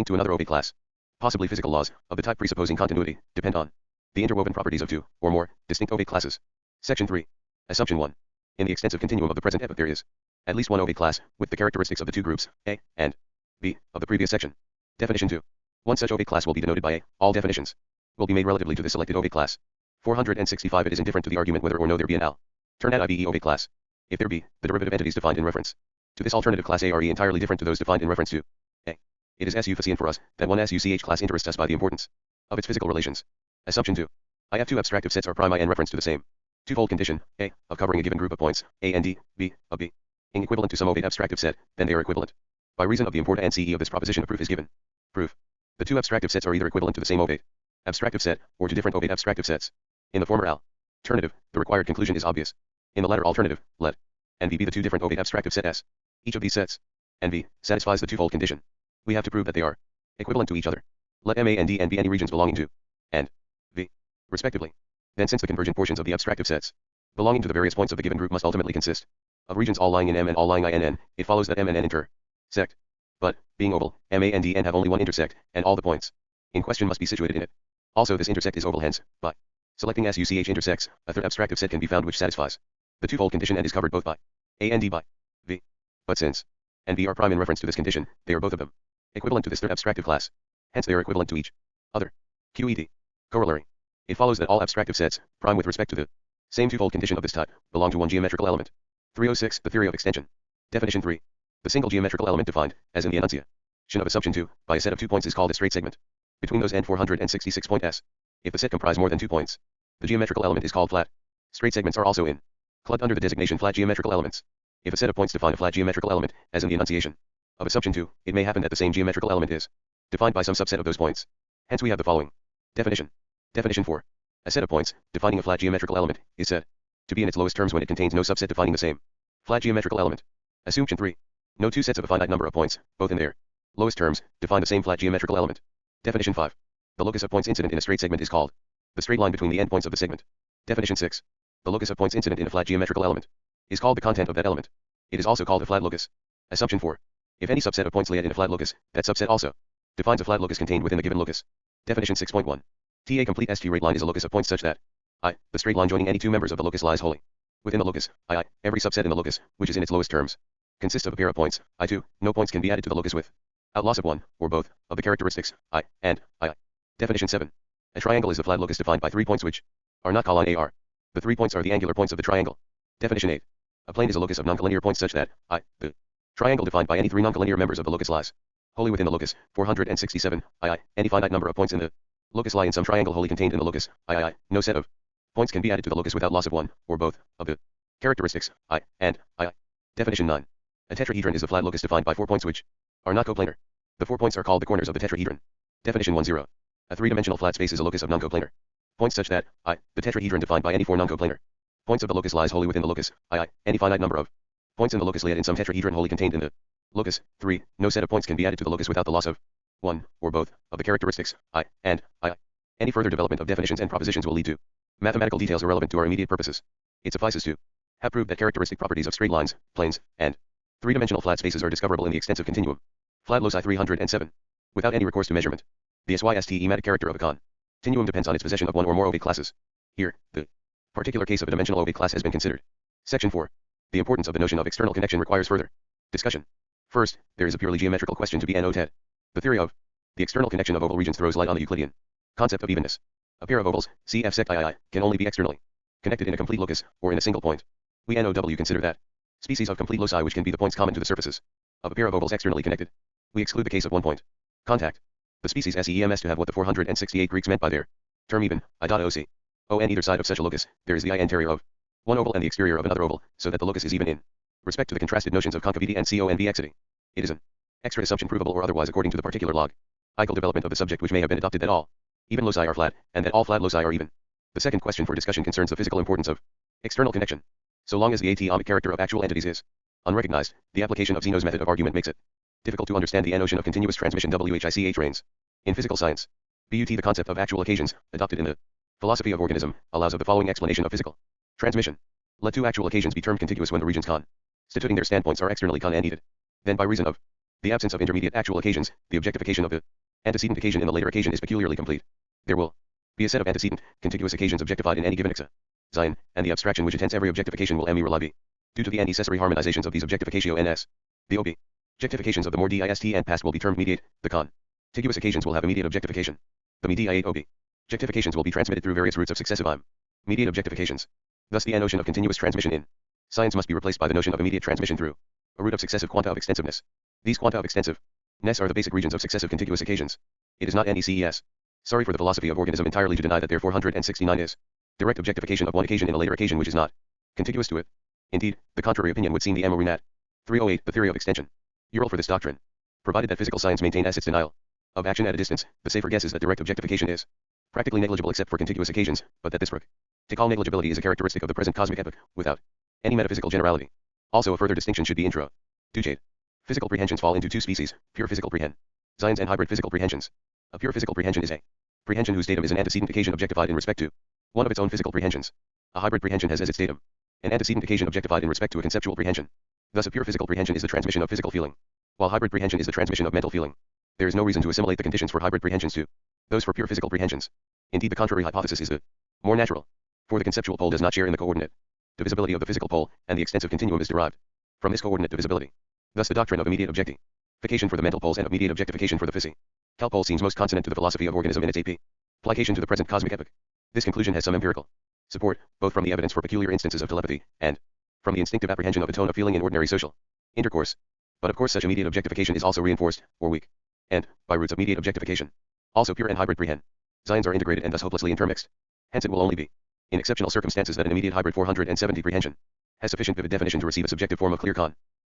to another ovate class. Possibly physical laws, of the type presupposing continuity, depend on the interwoven properties of two, or more, distinct ovate classes. Section 3. Assumption 1. In the extensive continuum of the present epoch there is at least one ovate class, with the characteristics of the two groups, A and B, of the previous section. Definition 2. One such ovate class will be denoted by A. All definitions will be made relatively to the selected ovate class. 465 It is indifferent to the argument whether or no there be an alternate IBE ovate class. If there be, the derivative entities defined in reference to this alternative class A are entirely different to those defined in reference to A. It is sufficient for us that one SUCH class interests us by the importance of its physical relations. Assumption 2. I have two abstractive sets are prime I in reference to the same twofold condition, A, of covering a given group of points, A and D, B, of B, being equivalent to some ovate abstractive set, then they are equivalent. By reason of the import and CE of this proposition a proof is given. Proof. The two abstractive sets are either equivalent to the same ovate abstractive set, or to different ovate abstractive sets. In the former alternative, the required conclusion is obvious. In the latter alternative, let and B be the two different ovate abstractive set S. Each of these sets, and B, satisfies the twofold condition. We have to prove that they are equivalent to each other. Let M, A, and D and B any regions belonging to and V, respectively. Then since the convergent portions of the abstractive sets belonging to the various points of the given group must ultimately consist of regions all lying in M and all lying in N, it follows that M and N intersect. But, being oval, M, A, and D, N have only one intersect, and all the points in question must be situated in it. Also this intersect is oval hence, by selecting SUCH intersects, a third abstractive set can be found which satisfies the twofold condition and is covered both by A and D by V. But since and B are prime in reference to this condition, they are both of them equivalent to this third abstractive class. Hence they are equivalent to each other. QED. Corollary. It follows that all abstractive sets, prime with respect to the same twofold condition of this type, belong to one geometrical element. 306 The theory of extension. Definition 3. The single geometrical element defined, as in the enunciation of assumption 2, by a set of 2 points is called a straight segment. Between those and 466 point S. If the set comprise more than 2 points, the geometrical element is called flat. Straight segments are also included under the designation flat geometrical elements. If a set of points define a flat geometrical element, as in the enunciation of assumption 2, it may happen that the same geometrical element is defined by some subset of those points. Hence we have the following definition. Definition 4. A set of points, defining a flat geometrical element, is said to be in its lowest terms when it contains no subset defining the same flat geometrical element. Assumption 3. No two sets of a finite number of points, both in their lowest terms, define the same flat geometrical element. Definition 5. The locus of points incident in a straight segment is called the straight line between the endpoints of the segment. Definition 6. The locus of points incident in a flat geometrical element is called the content of that element. It is also called a flat locus. Assumption 4. If any subset of points laid in a flat locus, that subset also defines a flat locus contained within the given locus. Definition 6.1. TA complete ST rate line is a locus of points such that The straight line joining any two members of the locus lies wholly within the locus, every subset in the locus, which is in its lowest terms, consists of a pair of points, I2, no points can be added to the locus without loss of one, or both, of the characteristics, and I. Definition 7. A triangle is the flat locus defined by 3 points which are not colon AR. The 3 points are the angular points of the triangle. Definition 8. A plane is a locus of noncollinear points such that, the triangle defined by any 3 noncollinear members of the locus lies wholly within the locus. 467, any finite number of points in the locus lie in some triangle wholly contained in the locus, no set of points can be added to the locus without loss of one, or both, of the characteristics, and I. Definition 9. A tetrahedron is the flat locus defined by 4 points which are not coplanar. The 4 points are called the corners of the tetrahedron. Definition 10. A three-dimensional flat space is a locus of non-coplanar points such that, the tetrahedron defined by any 4 non-coplanar points of the locus lies wholly within the locus, any finite number of points in the locus laid in some tetrahedron wholly contained in the locus. 3. No set of points can be added to the locus without the loss of one, or both, of the characteristics, and I. Any further development of definitions and propositions will lead to mathematical details irrelevant to our immediate purposes. It suffices to have proved that characteristic properties of straight lines, planes, and three-dimensional flat spaces are discoverable in the extensive continuum. Flat loci 307. Without any recourse to measurement, the SYSTEmatic character of a continuum depends on its possession of one or more ovate classes. Here, the particular case of a dimensional ovate class has been considered. Section 4. The importance of the notion of external connection requires further discussion. First, there is a purely geometrical question to be noted. The theory of the external connection of oval regions throws light on the Euclidean concept of evenness. A pair of ovals, cf sect II, can only be externally connected in a complete locus, or in a single point. We NOW consider that species of complete loci which can be the points common to the surfaces of a pair of ovals externally connected. We exclude the case of one-point contact. The species SEMS to have what the 468 Greeks meant by their term even, I.OC. On either side of such a locus, there is the interior of one oval and the exterior of another oval, so that the locus is even in respect to the contrasted notions of concavity and convexity. It is an extra assumption provable or otherwise according to the particular logical development of the subject which may have been adopted that all even loci are flat, and that all flat loci are even. The second question for discussion concerns the physical importance of external connection. So long as the atomic character of actual entities is unrecognized, the application of Zeno's method of argument makes it difficult to understand the notion of continuous transmission WHICH reigns. In physical science, BUT the concept of actual occasions, adopted in the philosophy of organism, allows of the following explanation of physical transmission. Let two actual occasions be termed contiguous when the regions constituting their standpoints are externally conneated. Then by reason of the absence of intermediate actual occasions, the objectification of the antecedent occasion in the later occasion is peculiarly complete. There will be a set of antecedent, contiguous occasions objectified in any given Zion, and the abstraction which attends every objectification will be due to the necessary harmonizations of these objectificatio ns. The objectifications of the more dist and past will be termed mediate. The contiguous occasions will have immediate objectification. The mediate objectifications will be transmitted through various routes of successive mediate objectifications. Thus the notion of continuous transmission in science must be replaced by the notion of immediate transmission through a route of successive quanta of extensiveness. These quanta of extensiveness are the basic regions of successive contiguous occasions. It is not NECES. Sorry for the philosophy of organism entirely to deny that there 469 is direct objectification of one occasion in a later occasion which is not contiguous to it. Indeed, the contrary opinion would seem the Amorinat. 308, the theory of extension. URL for this doctrine. Provided that physical science maintain as its denial of action at a distance, the safer guess is that direct objectification is practically negligible except for contiguous occasions, but that this practical negligibility is a characteristic of the present cosmic epoch, without any metaphysical generality. Also a further distinction should be introduced. Physical prehensions fall into two species, pure physical prehensions and hybrid physical prehensions. A pure physical prehension is a prehension whose datum is an antecedent occasion objectified in respect to one of its own physical prehensions. A hybrid prehension has as its datum an antecedent occasion objectified in respect to a conceptual prehension. Thus a pure physical prehension is the transmission of physical feeling, while hybrid prehension is the transmission of mental feeling. There is no reason to assimilate the conditions for hybrid prehensions to those for pure physical prehensions. Indeed the contrary hypothesis is the more natural, for the conceptual pole does not share in the coordinate divisibility of the physical pole, and the extensive continuum is derived from this coordinate divisibility. Thus the doctrine of immediate objectification for the mental poles and of immediate objectification for the physical pole seems most consonant to the philosophy of organism in its application to the present cosmic epoch. This conclusion has some empirical support, both from the evidence for peculiar instances of telepathy, and from the instinctive apprehension of a tone of feeling in ordinary social intercourse. But of course such immediate objectification is also reinforced, or weak, and by roots of mediate objectification. Also pure and hybrid prehensions are integrated and thus hopelessly intermixed. Hence it will only be in exceptional circumstances that an immediate hybrid 470 prehension has sufficient vivid definition to receive a subjective form of clear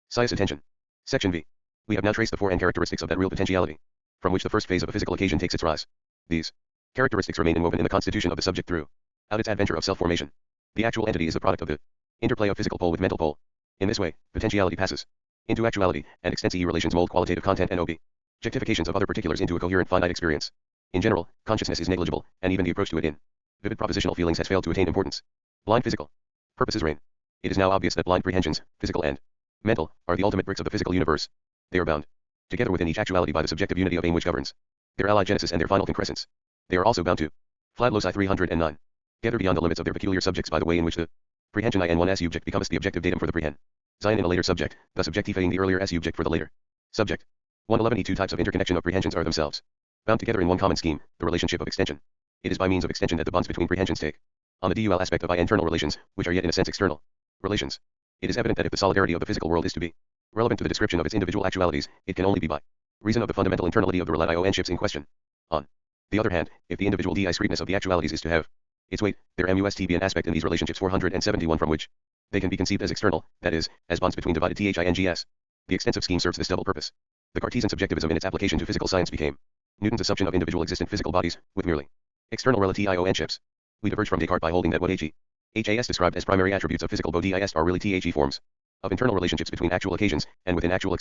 science attention. Section V. We have now traced the 4 N characteristics of that real potentiality, from which the first phase of a physical occasion takes its rise. These characteristics remain inwoven in the constitution of the subject throughout its adventure of self-formation. The actual entity is the product of the interplay of physical pole with mental pole. In this way, potentiality passes into actuality, and extensive relations mold qualitative content and objectifications of other particulars into a coherent finite experience. In general, consciousness is negligible, and even the approach to it in vivid propositional feelings has failed to attain importance. Blind physical purposes reign. It is now obvious that blind prehensions, physical and mental, are the ultimate bricks of the physical universe. They are bound together within each actuality by the subjective unity of aim which governs their allied genesis and their final concrescence. They are also bound to flat loci 309. gather beyond the limits of their peculiar subjects by the way in which the prehension in1 subject becomes the objective datum for the prehen. Zion in a later subject, thus objectifying the earlier subject for the later subject. 111 Two types of interconnection of prehensions are themselves bound together in one common scheme, the relationship of extension. It is by means of extension that the bonds between prehensions take on the dual aspect of internal relations, which are yet in a sense external relations. It is evident that if the solidarity of the physical world is to be relevant to the description of its individual actualities, it can only be by reason of the fundamental internality of the relationships in question. On the other hand, if the individual discreteness of the actualities is to have its weight, there must be an aspect in these relationships 471 from which they can be conceived as external, that is, as bonds between divided things. The extensive scheme serves this double purpose. The Cartesian subjectivism in its application to physical science became Newton's assumption of individual existent physical bodies, with merely external relationships. We diverge from Descartes by holding that what HAS described as primary attributes of physical bodies are really THE forms of internal relationships between actual occasions and within actual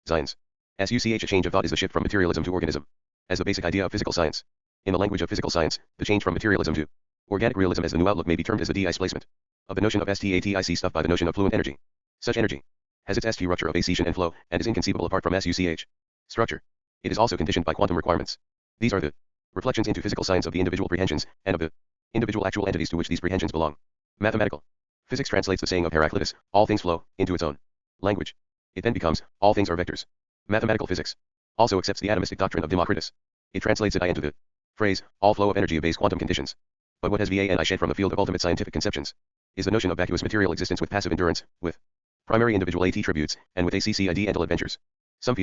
signs. SUCH a change of thought is the shift from materialism to organism, as the basic idea of physical science. In the language of physical science, the change from materialism to organic realism as the new outlook may be termed as the displacement of the notion of static stuff by the notion of fluent energy. Such energy has its structure of accretion and flow, and is inconceivable apart from SUCH structure. It is also conditioned by quantum requirements. These are the reflections into physical science of the individual prehensions, and of the individual actual entities to which these prehensions belong. Mathematical physics translates the saying of Heraclitus, all things flow, into its own language. It then becomes, all things are vectors. Mathematical physics also accepts the atomistic doctrine of Democritus. It translates it into the phrase, all flow of energy obeys quantum conditions. But what has VANI shed from the field of ultimate scientific conceptions is the notion of vacuous material existence with passive endurance, with primary individual attributes, and with acciddental adventures. Some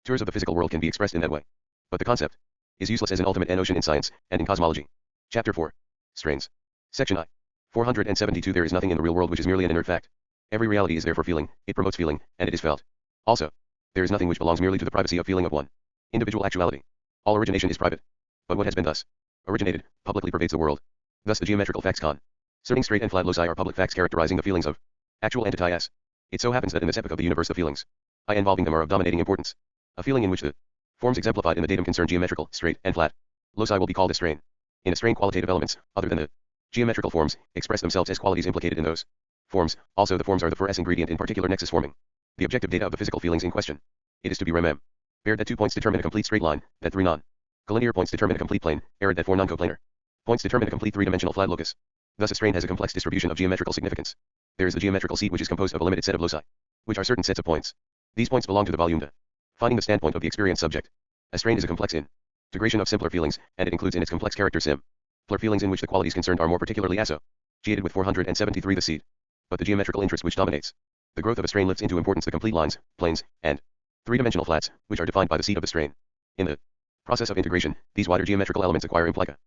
tours of the physical world can be expressed in that way. But the concept is useless as an ultimate notion in science and in cosmology. Chapter 4. Strains. Section I. 472 There is nothing in the real world which is merely an inert fact. Every reality is there for feeling, it promotes feeling, and it is felt. Also, there is nothing which belongs merely to the privacy of feeling of one individual actuality. All origination is private. But what has been thus originated, publicly pervades the world. Thus the geometrical facts concerning straight and flat loci are public facts characterizing the feelings of actual entities. It so happens that in this epoch of the universe the feelings involving them are of dominating importance. A feeling in which the forms exemplified in the datum concern geometrical, straight, and flat loci will be called a strain. In a strain qualitative elements, other than the geometrical forms, express themselves as qualities implicated in those forms. Also the forms are the first ingredient in particular nexus forming the objective data of the physical feelings in question. It is to be remembered that 2 points determine a complete straight line, that 3 non-collinear points determine a complete plane, that 4 non-coplanar points determine a complete three-dimensional flat locus. Thus a strain has a complex distribution of geometrical significance. There is the geometrical seat which is composed of a limited set of loci, which are certain sets of points. These points belong to the volume defining the standpoint of the experienced subject. A strain is a complex integration of simpler feelings, and it includes in its complex character simpler feelings in which the qualities concerned are more particularly associated with 473 the seed. But the geometrical interest which dominates the growth of a strain lifts into importance the complete lines, planes, and three-dimensional flats, which are defined by the seat of the strain. In the process of integration, these wider geometrical elements acquire implication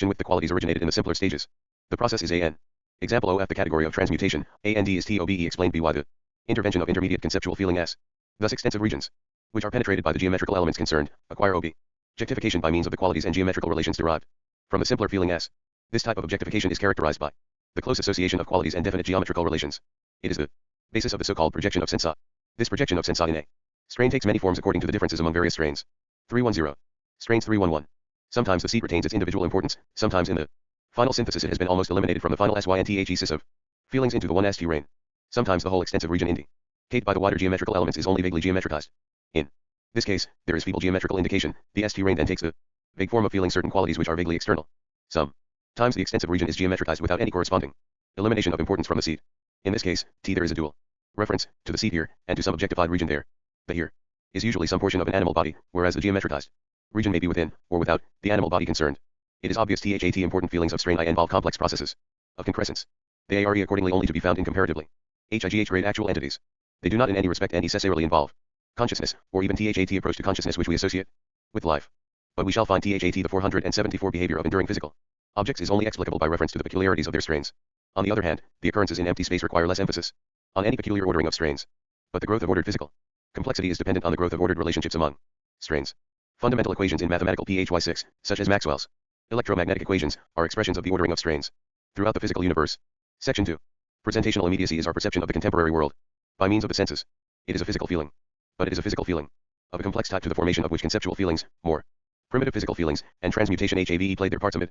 with the qualities originated in the simpler stages. The process is an example OF the category of transmutation, AND is TOBE explained by the intervention of intermediate conceptual feeling S. Thus extensive regions, which are penetrated by the geometrical elements concerned, acquire objectification by means of the qualities and geometrical relations derived from the simpler feeling S. This type of objectification is characterized by the close association of qualities and definite geometrical relations. It is the basis of the so-called projection of sensa. This projection of sensa in a strain takes many forms according to the differences among various strains. 310. Strains 311. Sometimes the seat retains its individual importance, sometimes in the final synthesis it has been almost eliminated from the final SYNTHESIS of feelings into the 1st reign. Sometimes the whole extensive region indicated by the wider geometrical elements is only vaguely geometricized. In this case, there is feeble geometrical indication. The ST reign then takes the vague form of feeling certain qualities which are vaguely external. Sometimes the extensive region is geometricized without any corresponding elimination of importance from the seat. In this case, T there is a dual reference to the seat here, and to some objectified region there. The here is usually some portion of an animal body, whereas the geometricized region may be within, or without, the animal body concerned. It is obvious THAT important feelings of strain I involve complex processes of concrescence. They are accordingly only to be found in comparatively HIGH grade actual entities. They do not in any respect necessarily involve consciousness, or even THAT approach to consciousness which we associate with life. But we shall find THAT the 474 behavior of enduring physical objects is only explicable by reference to the peculiarities of their strains. On the other hand, the occurrences in empty space require less emphasis on any peculiar ordering of strains. But the growth of ordered physical complexity is dependent on the growth of ordered relationships among strains. Fundamental equations in mathematical PHY6, such as Maxwell's electromagnetic equations, are expressions of the ordering of strains throughout the physical universe. Section 2. Presentational immediacy is our perception of the contemporary world by means of the senses. It is a physical feeling. But it is a physical feeling of a complex type to the formation of which conceptual feelings, more primitive physical feelings, and transmutation HAVE played their parts amid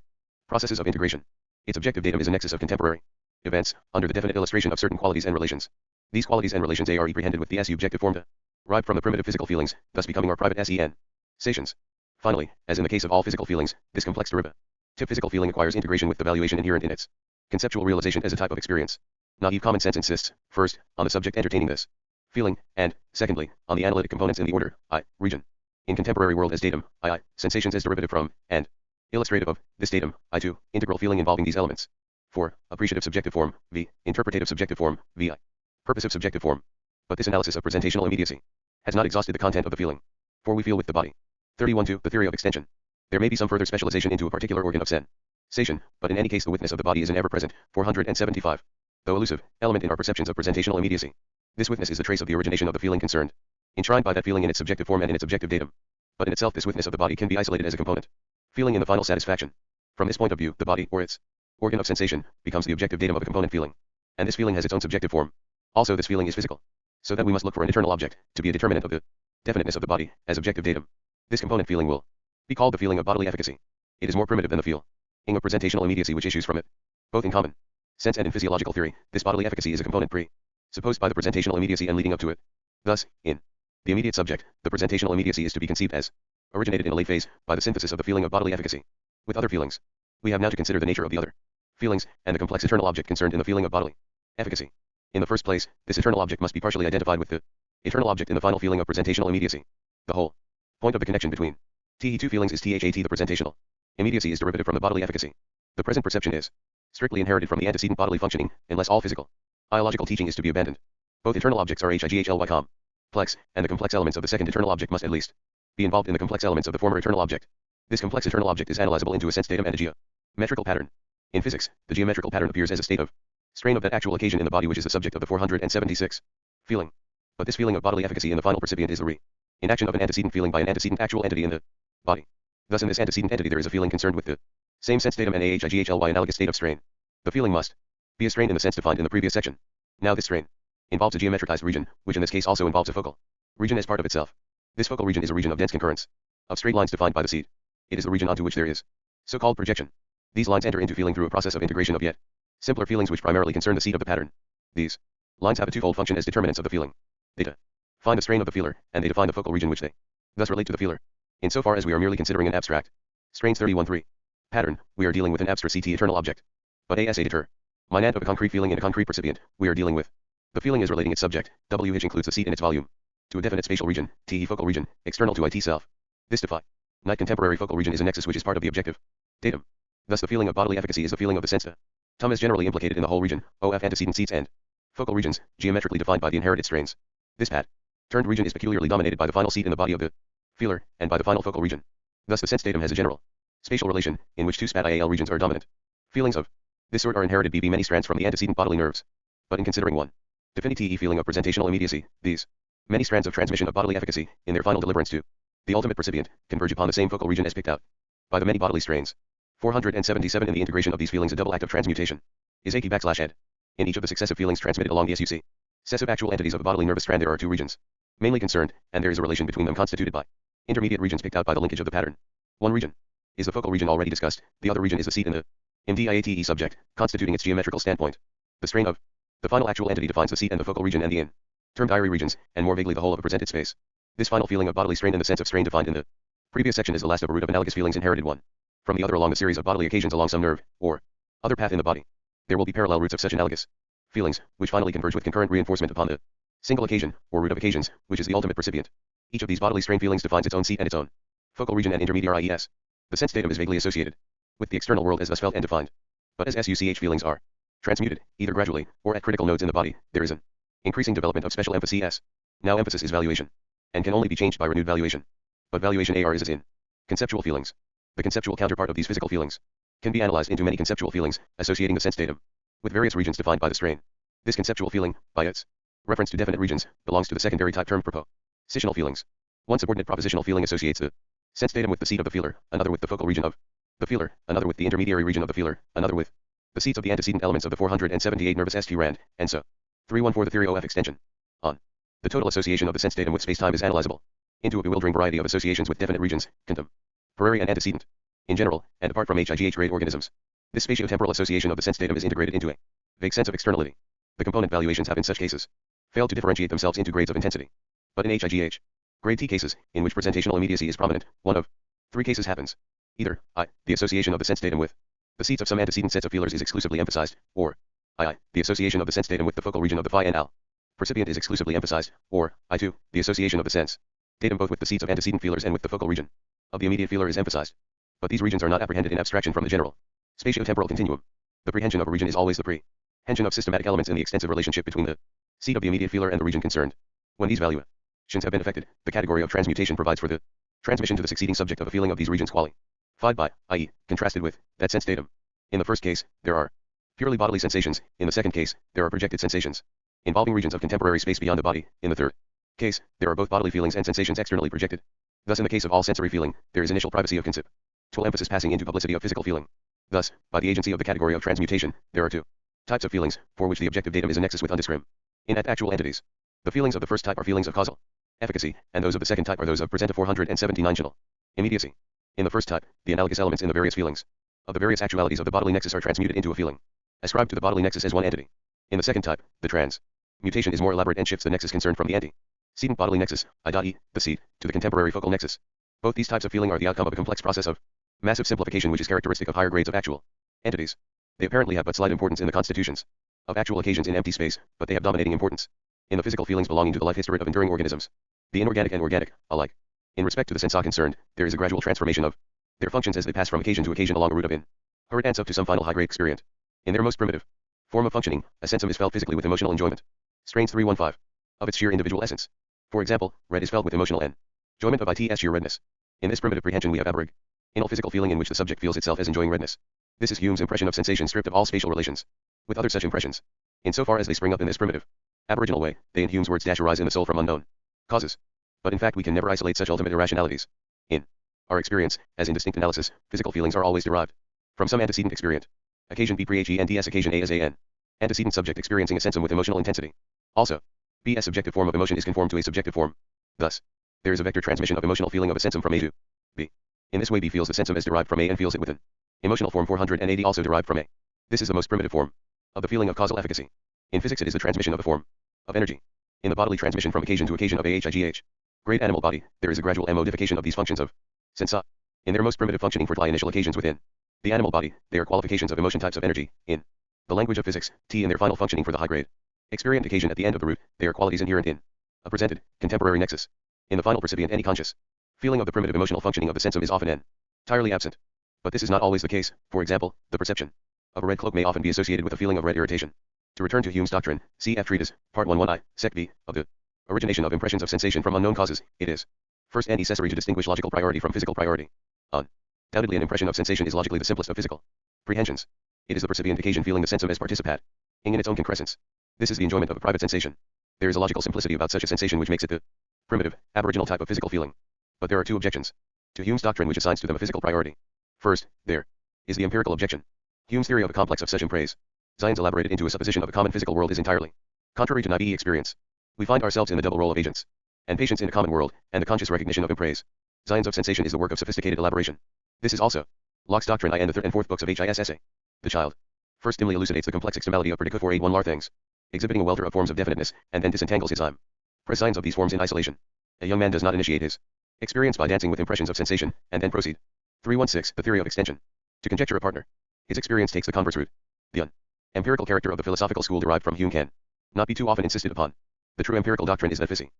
processes of integration. Its objective datum is a nexus of contemporary events, under the definite illustration of certain qualities and relations. These qualities and relations are apprehended with the S-objective form derived from the primitive physical feelings, thus becoming our private SEN. Stations. Finally, as in the case of all physical feelings, this complex derivation Tip physical feeling acquires integration with the valuation inherent in its conceptual realization as a type of experience. Naive common sense insists, first, on the subject entertaining this feeling, and, secondly, on the analytic components in the order, I, region. In contemporary world as datum, I, sensations as derivative from, and illustrative of, this datum, I2, integral feeling involving these elements. 4. Appreciative subjective form, V, interpretative subjective form, VI. Purposive subjective form. But this analysis of presentational immediacy has not exhausted the content of the feeling. For we feel with the body. 31.2. The theory of extension. There may be some further specialization into a particular organ of sensation, but in any case the witness of the body is an ever-present, 475, though elusive, element in our perceptions of presentational immediacy. This witness is the trace of the origination of the feeling concerned, enshrined by that feeling in its subjective form and in its objective datum. But in itself this witness of the body can be isolated as a component feeling in the final satisfaction. From this point of view, the body, or its organ of sensation, becomes the objective datum of a component feeling. And this feeling has its own subjective form. Also this feeling is physical. So that we must look for an eternal object, to be a determinant of the definiteness of the body, as objective datum. This component feeling will be called the feeling of bodily efficacy. It is more primitive than the feeling of presentational immediacy which issues from it. Both in common sense and in physiological theory, this bodily efficacy is a component supposed by the presentational immediacy and leading up to it. Thus, in the immediate subject, the presentational immediacy is to be conceived as originated in a late phase by the synthesis of the feeling of bodily efficacy with other feelings. We have now to consider the nature of the other feelings and the complex eternal object concerned in the feeling of bodily efficacy. In the first place, this eternal object must be partially identified with the eternal object in the final feeling of presentational immediacy. The whole point of the connection between TE2 feelings is THAT. The presentational immediacy is derivative from the bodily efficacy. The present perception is strictly inherited from the antecedent bodily functioning, unless all physical biological teaching is to be abandoned. Both eternal objects are HIGHLY complex, and the complex elements of the second eternal object must at least be involved in the complex elements of the former eternal object. This complex eternal object is analyzable into a sense datum and a geometrical pattern. In physics, the geometrical pattern appears as a state of strain of that actual occasion in the body which is the subject of the 476 feeling. But this feeling of bodily efficacy in the final percipient is the inaction of an antecedent feeling by an antecedent actual entity in the body. Thus in this antecedent entity there is a feeling concerned with the same sense datum and a HIGHLY analogous state of strain. The feeling must be a strain in the sense defined in the previous section. Now this strain involves a geometricized region, which in this case also involves a focal region as part of itself. This focal region is a region of dense concurrence of straight lines defined by the seed. It is the region onto which there is so-called projection. These lines enter into feeling through a process of integration of yet simpler feelings which primarily concern the seed of the pattern. These lines have a twofold function as determinants of the feeling. They define the strain of the feeler, and they define the focal region which they thus relate to the feeler. Insofar as we are merely considering an abstract strains 31.3 pattern, we are dealing with an abstract CT eternal object. But as a determinant of a concrete feeling in a concrete percipient, we are dealing with the feeling as relating its subject, W which includes the seat in its volume, to a definite spatial region, TE focal region, external to IT self. This definite contemporary focal region is a nexus which is part of the objective datum. Thus the feeling of bodily efficacy is the feeling of the sense datum is generally implicated in the whole region, OF antecedent seats and focal regions, geometrically defined by the inherited strains. This turned region is peculiarly dominated by the final seat in the body of the feeler, and by the final focal region. Thus the sense datum has a general spatial relation, in which two spat IAL regions are dominant. Feelings of this sort are inherited BB many strands from the antecedent bodily nerves. But in considering one definite TE feeling of presentational immediacy, these many strands of transmission of bodily efficacy, in their final deliverance to the ultimate percipient, converge upon the same focal region as picked out by the many bodily strains. 477 In the integration of these feelings a double act of transmutation is /ed. In each of the successive feelings transmitted along the successive actual entities of a bodily nervous strand there are two regions mainly concerned, and there is a relation between them constituted by intermediate regions picked out by the linkage of the pattern. One region is the focal region already discussed, the other region is the seat in the MDIATE subject, constituting its geometrical standpoint. The strain of the final actual entity defines the seat and the focal region and the termed diary regions, and more vaguely the whole of a presented space. This final feeling of bodily strain in the sense of strain defined in the previous section is the last of a root of analogous feelings inherited one from the other along a series of bodily occasions along some nerve, or other path in the body. There will be parallel roots of such analogous feelings, which finally converge with concurrent reinforcement upon the single occasion, or root of occasions, which is the ultimate percipient. Each of these bodily strain feelings defines its own seat and its own focal region and intermediary IES. The sense datum is vaguely associated with the external world as thus felt and defined. But as SUCH feelings are transmuted, either gradually, or at critical nodes in the body, there is an increasing development of special emphasis. Now emphasis is valuation, and can only be changed by renewed valuation. But valuation AR is as in conceptual feelings. The conceptual counterpart of these physical feelings can be analyzed into many conceptual feelings, associating the sense datum with various regions defined by the strain. This conceptual feeling, by its reference to definite regions, belongs to the secondary type termed propositional feelings. One subordinate propositional feeling associates the sense datum with the seat of the feeler, another with the focal region of the feeler, another with the intermediary region of the feeler, another with the seats of the antecedent elements of the 478 nervous ST rand, and so 314 The theory OF extension. On. The total association of the sense datum with spacetime is analyzable into a bewildering variety of associations with definite regions, contemporary and antecedent, in general, and apart from HIGH grade organisms. This spatio-temporal association of the sense datum is integrated into a vague sense of externality. The component valuations have in such cases failed to differentiate themselves into grades of intensity. But in HIGH grade T cases, in which presentational immediacy is prominent, one of three cases happens. Either I, the association of the sense datum with the seats of some antecedent sets of feelers is exclusively emphasized, or II, the association of the sense datum with the focal region of the phi and al percipient is exclusively emphasized, or I2, the association of the sense datum both with the seats of antecedent feelers and with the focal region of the immediate feeler is emphasized. But these regions are not apprehended in abstraction from the general spatio-temporal continuum. The prehension of a region is always the prehension of systematic elements in the extensive relationship between the seat of the immediate feeler and the region concerned. When these valuations have been affected, the category of transmutation provides for the transmission to the succeeding subject of a feeling of these regions qualified by, i.e., contrasted with, that sense datum. In the first case, there are purely bodily sensations. In the second case, there are projected sensations involving regions of contemporary space beyond the body. In the third case, there are both bodily feelings and sensations externally projected. Thus in the case of all sensory feeling, there is initial privacy of conceptual emphasis passing into publicity of physical feeling. Thus, by the agency of the category of transmutation, there are two types of feelings, for which the objective datum is a nexus with undiscriminated actual entities. The feelings of the first type are feelings of causal efficacy, and those of the second type are those of presenta 479 immediacy. In the first type, the analogous elements in the various feelings of the various actualities of the bodily nexus are transmuted into a feeling ascribed to the bodily nexus as one entity. In the second type, the transmutation is more elaborate and shifts the nexus concerned from the antecedent bodily nexus, i.e., the seat, to the contemporary focal nexus. Both these types of feeling are the outcome of a complex process of massive simplification which is characteristic of higher grades of actual entities. They apparently have but slight importance in the constitutions of actual occasions in empty space, but they have dominating importance in the physical feelings belonging to the life history of enduring organisms, the inorganic and organic, alike. In respect to the sensa concerned, there is a gradual transformation of their functions as they pass from occasion to occasion along a route of inherence up to some final high-grade experience. In their most primitive form of functioning, a sensum is felt physically with emotional enjoyment. Strains 315 of its sheer individual essence. For example, red is felt with emotional enjoyment of its sheer redness. In this primitive prehension we have aboriginal physical feeling in which the subject feels itself as enjoying redness. This is Hume's impression of sensation stripped of all spatial relations with other such impressions. In so far as they spring up in this primitive aboriginal way, they in Hume's words arise in the soul from unknown causes. But in fact we can never isolate such ultimate irrationalities. In our experience, as in distinct analysis, physical feelings are always derived from some antecedent experience. Occasion B pre-HENTS occasion A as an antecedent subject experiencing a sensum with emotional intensity. Also, B as subjective form of emotion is conformed to a subjective form. Thus, there is a vector transmission of emotional feeling of a sensum from A to B. In this way B feels the sensum as derived from A and feels it with an emotional form 480 also derived from A. This is the most primitive form of the feeling of causal efficacy. In physics it is the transmission of a form of energy. In the bodily transmission from occasion to occasion of AHIGH. Great animal body, there is a gradual modification of these functions of sensa. In their most primitive functioning for initial occasions within the animal body, they are qualifications of emotion types of energy. In the language of physics, T in their final functioning for the high grade experient occasion at the end of the route, they are qualities inherent in a presented, contemporary nexus. In the final percipient any conscious feeling of the primitive emotional functioning of the sensum is often entirely absent. But this is not always the case. For example, the perception of a red cloak may often be associated with a feeling of red irritation. To return to Hume's doctrine, cf. Treatise, Part 1.1i, Sect B, of the origination of impressions of sensation from unknown causes, it is first and necessary to distinguish logical priority from physical priority. Undoubtedly an impression of sensation is logically the simplest of physical prehensions. It is the percipient occasion feeling the sensum as participat in its own concrescence. This is the enjoyment of a private sensation. There is a logical simplicity about such a sensation which makes it the primitive, aboriginal type of physical feeling. But there are two objections to Hume's doctrine which assigns to them a physical priority. First, there is the empirical objection. Hume's theory of a complex of such emprase, Zion's elaborated into a supposition of a common physical world is entirely contrary to naive experience. We find ourselves in the double role of agents and patients in a common world, and the conscious recognition of emprase, Zion's of sensation is the work of sophisticated elaboration. This is also Locke's doctrine I and the third and fourth books of HISSA. The child first dimly elucidates the complex extremality of predicate 481 lar things, exhibiting a welter of forms of definiteness, and then disentangles his signs of these forms in isolation. A young man does not initiate his experience by dancing with impressions of sensation, and then proceed. 316. The theory of extension. To conjecture a partner. His experience takes the converse route. The empirical character of the philosophical school derived from Hume can not be too often insisted upon. The true empirical doctrine is that physical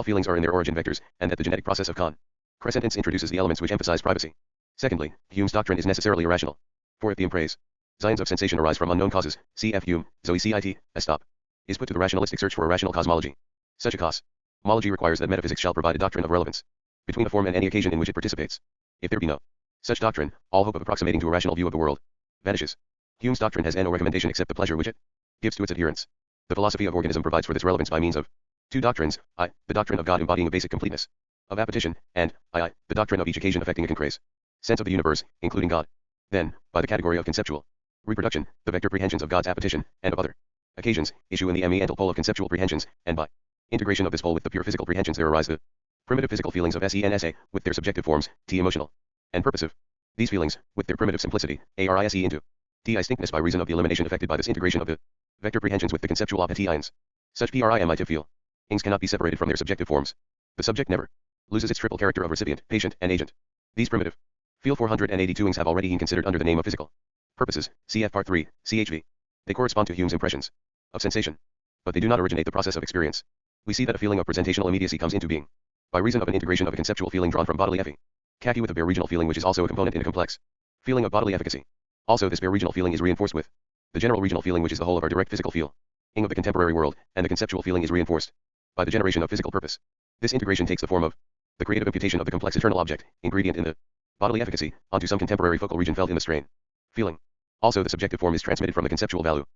feelings are in their origin vectors, and that the genetic process of crescentance introduces the elements which emphasize privacy. Secondly, Hume's doctrine is necessarily irrational. For if the emprase, Zion's of sensation arise from unknown causes, cf. Hume, Zoe cit, a stop, is put to the rationalistic search for a rational cosmology. Such a cosmology requires that metaphysics shall provide a doctrine of relevance between a form and any occasion in which it participates. If there be no such doctrine, all hope of approximating to a rational view of the world vanishes. Hume's doctrine has no recommendation except the pleasure which it gives to its adherents. The philosophy of organism provides for this relevance by means of two doctrines, I, the doctrine of God embodying a basic completeness of appetition, and II, the doctrine of each occasion affecting a concrete sense of the universe, including God. Then, by the category of conceptual reproduction, the vector prehensions of God's appetition, and of other occasions, issue in the me-antal pole of conceptual prehensions, and by integration of this pole with the pure physical prehensions there arise the primitive physical feelings of SENSA, with their subjective forms, T emotional and purposive. These feelings, with their primitive simplicity, ARISE into T distinctness by reason of the elimination effected by this integration of the vector prehensions with the conceptual appetitions. Such PRIMITIV feelings cannot be separated from their subjective forms. The subject never loses its triple character of recipient, patient, and agent. These primitive Field 482ings have already been considered under the name of physical purposes, cf. Part 3, CHV. They correspond to Hume's impressions of sensation, but they do not originate the process of experience. We see that a feeling of presentational immediacy comes into being by reason of an integration of a conceptual feeling drawn from bodily efficacy, khaki with a bare regional feeling which is also a component in a complex feeling of bodily efficacy. Also, this bare regional feeling is reinforced with the general regional feeling which is the whole of our direct physical feeling of the contemporary world, and the conceptual feeling is reinforced by the generation of physical purpose. This integration takes the form of the creative imputation of the complex eternal object, ingredient in the bodily efficacy, onto some contemporary focal region felt in the strain feeling. Also, the subjective form is transmitted from the conceptual valuation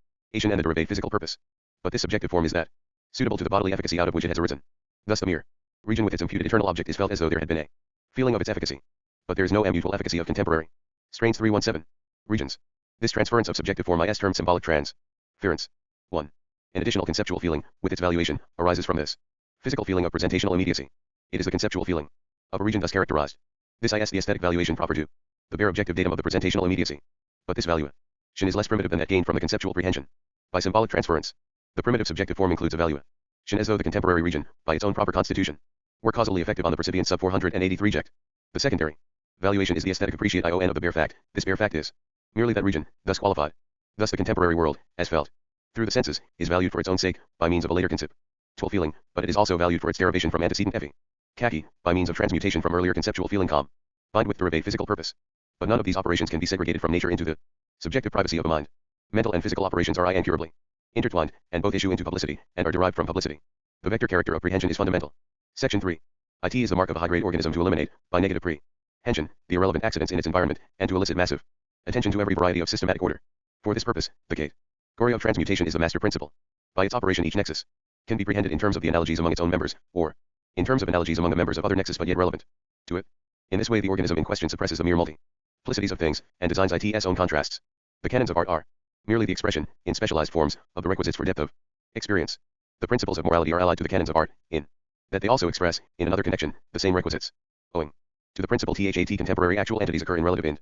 and the derived physical purpose. But this subjective form is that suitable to the bodily efficacy out of which it has arisen. Thus the mere region with its imputed eternal object is felt as though there had been a feeling of its efficacy. But there is no immutable efficacy of contemporary strains 317 regions. This transference of subjective form is termed symbolic transference. 1. An additional conceptual feeling, with its valuation, arises from this physical feeling of presentational immediacy. It is the conceptual feeling of a region thus characterized. This is the aesthetic valuation proper to the bare objective datum of the presentational immediacy. But this valuation is less primitive than that gained from the conceptual prehension by symbolic transference. The primitive subjective form includes a valuation as though the contemporary region, by its own proper constitution, were causally effective on the percipient sub 483 ject. The secondary valuation is the aesthetic appreciation of the bare fact. This bare fact is merely that region, thus qualified. Thus the contemporary world, as felt through the senses, is valued for its own sake, by means of a later conceptual feeling, but it is also valued for its derivation from antecedent khaki, by means of transmutation from earlier conceptual feeling combined with derived physical purpose. But none of these operations can be segregated from nature into the subjective privacy of a mind. Mental and physical operations are incurably intertwined, and both issue into publicity, and are derived from publicity. The vector character of prehension is fundamental. Section 3. IT is the mark of a high-grade organism to eliminate, by negative prehension, the irrelevant accidents in its environment, and to elicit massive attention to every variety of systematic order. For this purpose, the category of transmutation is the master principle. By its operation each nexus can be prehended in terms of the analogies among its own members, or in terms of analogies among the members of other nexus but yet relevant to it. In this way the organism in question suppresses the mere multiplicities of things, and designs its own contrasts. The canons of art are merely the expression, in specialized forms, of the requisites for depth of experience. The principles of morality are allied to the canons of art, in that they also express, in another connection, the same requisites. Owing to the principle THAT contemporary actual entities occur in relative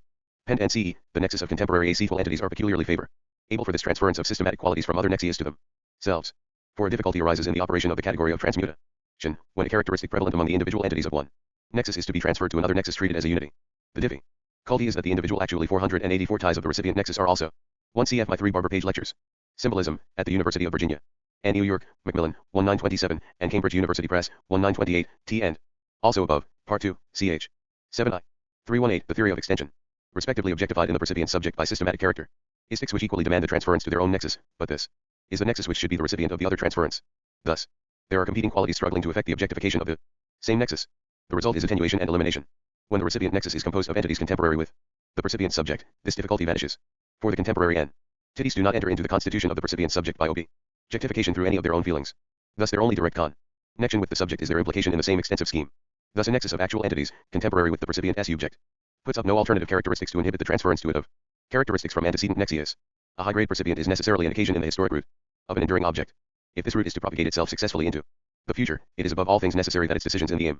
independence, the nexus of contemporary acetal entities are peculiarly favorable for this transference of systematic qualities from other nexias to themselves. For a difficulty arises in the operation of the category of transmutation, when a characteristic prevalent among the individual entities of one nexus is to be transferred to another nexus treated as a unity. The difficulty is that the individual actually 484 ties of the recipient nexus are also 1 cf. My 3 Barber Page lectures. Symbolism, at the University of Virginia and New York, Macmillan, 1927, and Cambridge University Press, 1928, T. End. Also above, Part 2, ch. 7i. 318, the theory of extension, respectively objectified in the percipient subject by systematic characteristics which equally demand the transference to their own nexus, but this is the nexus which should be the recipient of the other transference. Thus, there are competing qualities struggling to effect the objectification of the same nexus. The result is attenuation and elimination. When the recipient nexus is composed of entities contemporary with the percipient subject, this difficulty vanishes. For the contemporary entities do not enter into the constitution of the percipient subject by objectification through any of their own feelings. Thus their only direct connection with the subject is their implication in the same extensive scheme. Thus a nexus of actual entities, contemporary with the percipient subject, puts up no alternative characteristics to inhibit the transference to it of characteristics from antecedent nexias. A high-grade percipient is necessarily an occasion in the historic root of an enduring object. If this root is to propagate itself successfully into the future, it is above all things necessary that its decisions in the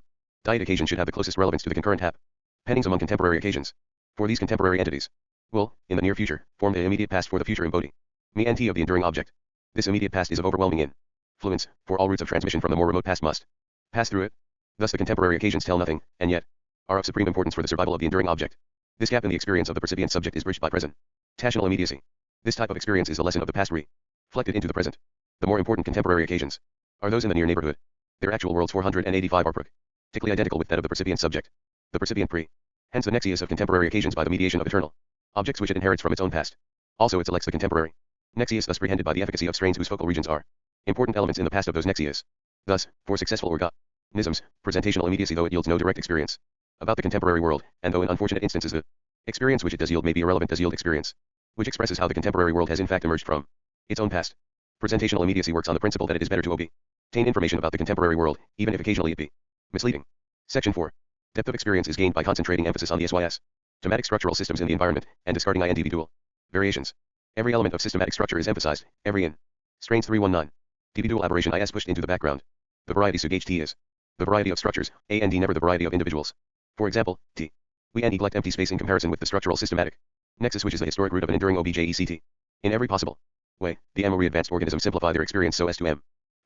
diet occasion should have the closest relevance to the concurrent happenings among contemporary occasions. For these contemporary entities will, in the near future, form the immediate past for the future embodiment of the enduring object. This immediate past is of overwhelming influence, for all routes of transmission from the more remote past must pass through it. Thus the contemporary occasions tell nothing, and yet are of supreme importance for the survival of the enduring object. This gap in the experience of the percipient subject is bridged by presentational immediacy. This type of experience is a lesson of the past reflected into the present. The more important contemporary occasions are those in the near neighborhood. Their actual worlds 485 are practically identical with that of the percipient subject. The percipient hence the nexius of contemporary occasions by the mediation of eternal objects which it inherits from its own past. Also it selects the contemporary nexius thus prehended by the efficacy of strains whose focal regions are important elements in the past of those nexias. Thus, for successful organisms, presentational immediacy though it yields no direct experience about the contemporary world, and though in unfortunate instances the experience which it does yield may be irrelevant, does yield experience which expresses how the contemporary world has in fact emerged from its own past. Presentational immediacy works on the principle that it is better to obtain information about the contemporary world, even if occasionally it be misleading. Section 4. Depth of experience is gained by concentrating emphasis on the systematic structural systems in the environment, and discarding individual variations. Every element of systematic structure is emphasized, every in strains 319. Individual aberration is pushed into the background. The variety sug T is the variety of structures, A and D never the variety of individuals. For example, T. We neglect empty space in comparison with the structural systematic nexus which is the historic root of an enduring object. In every possible way, the more advanced organisms simplify their experience so as to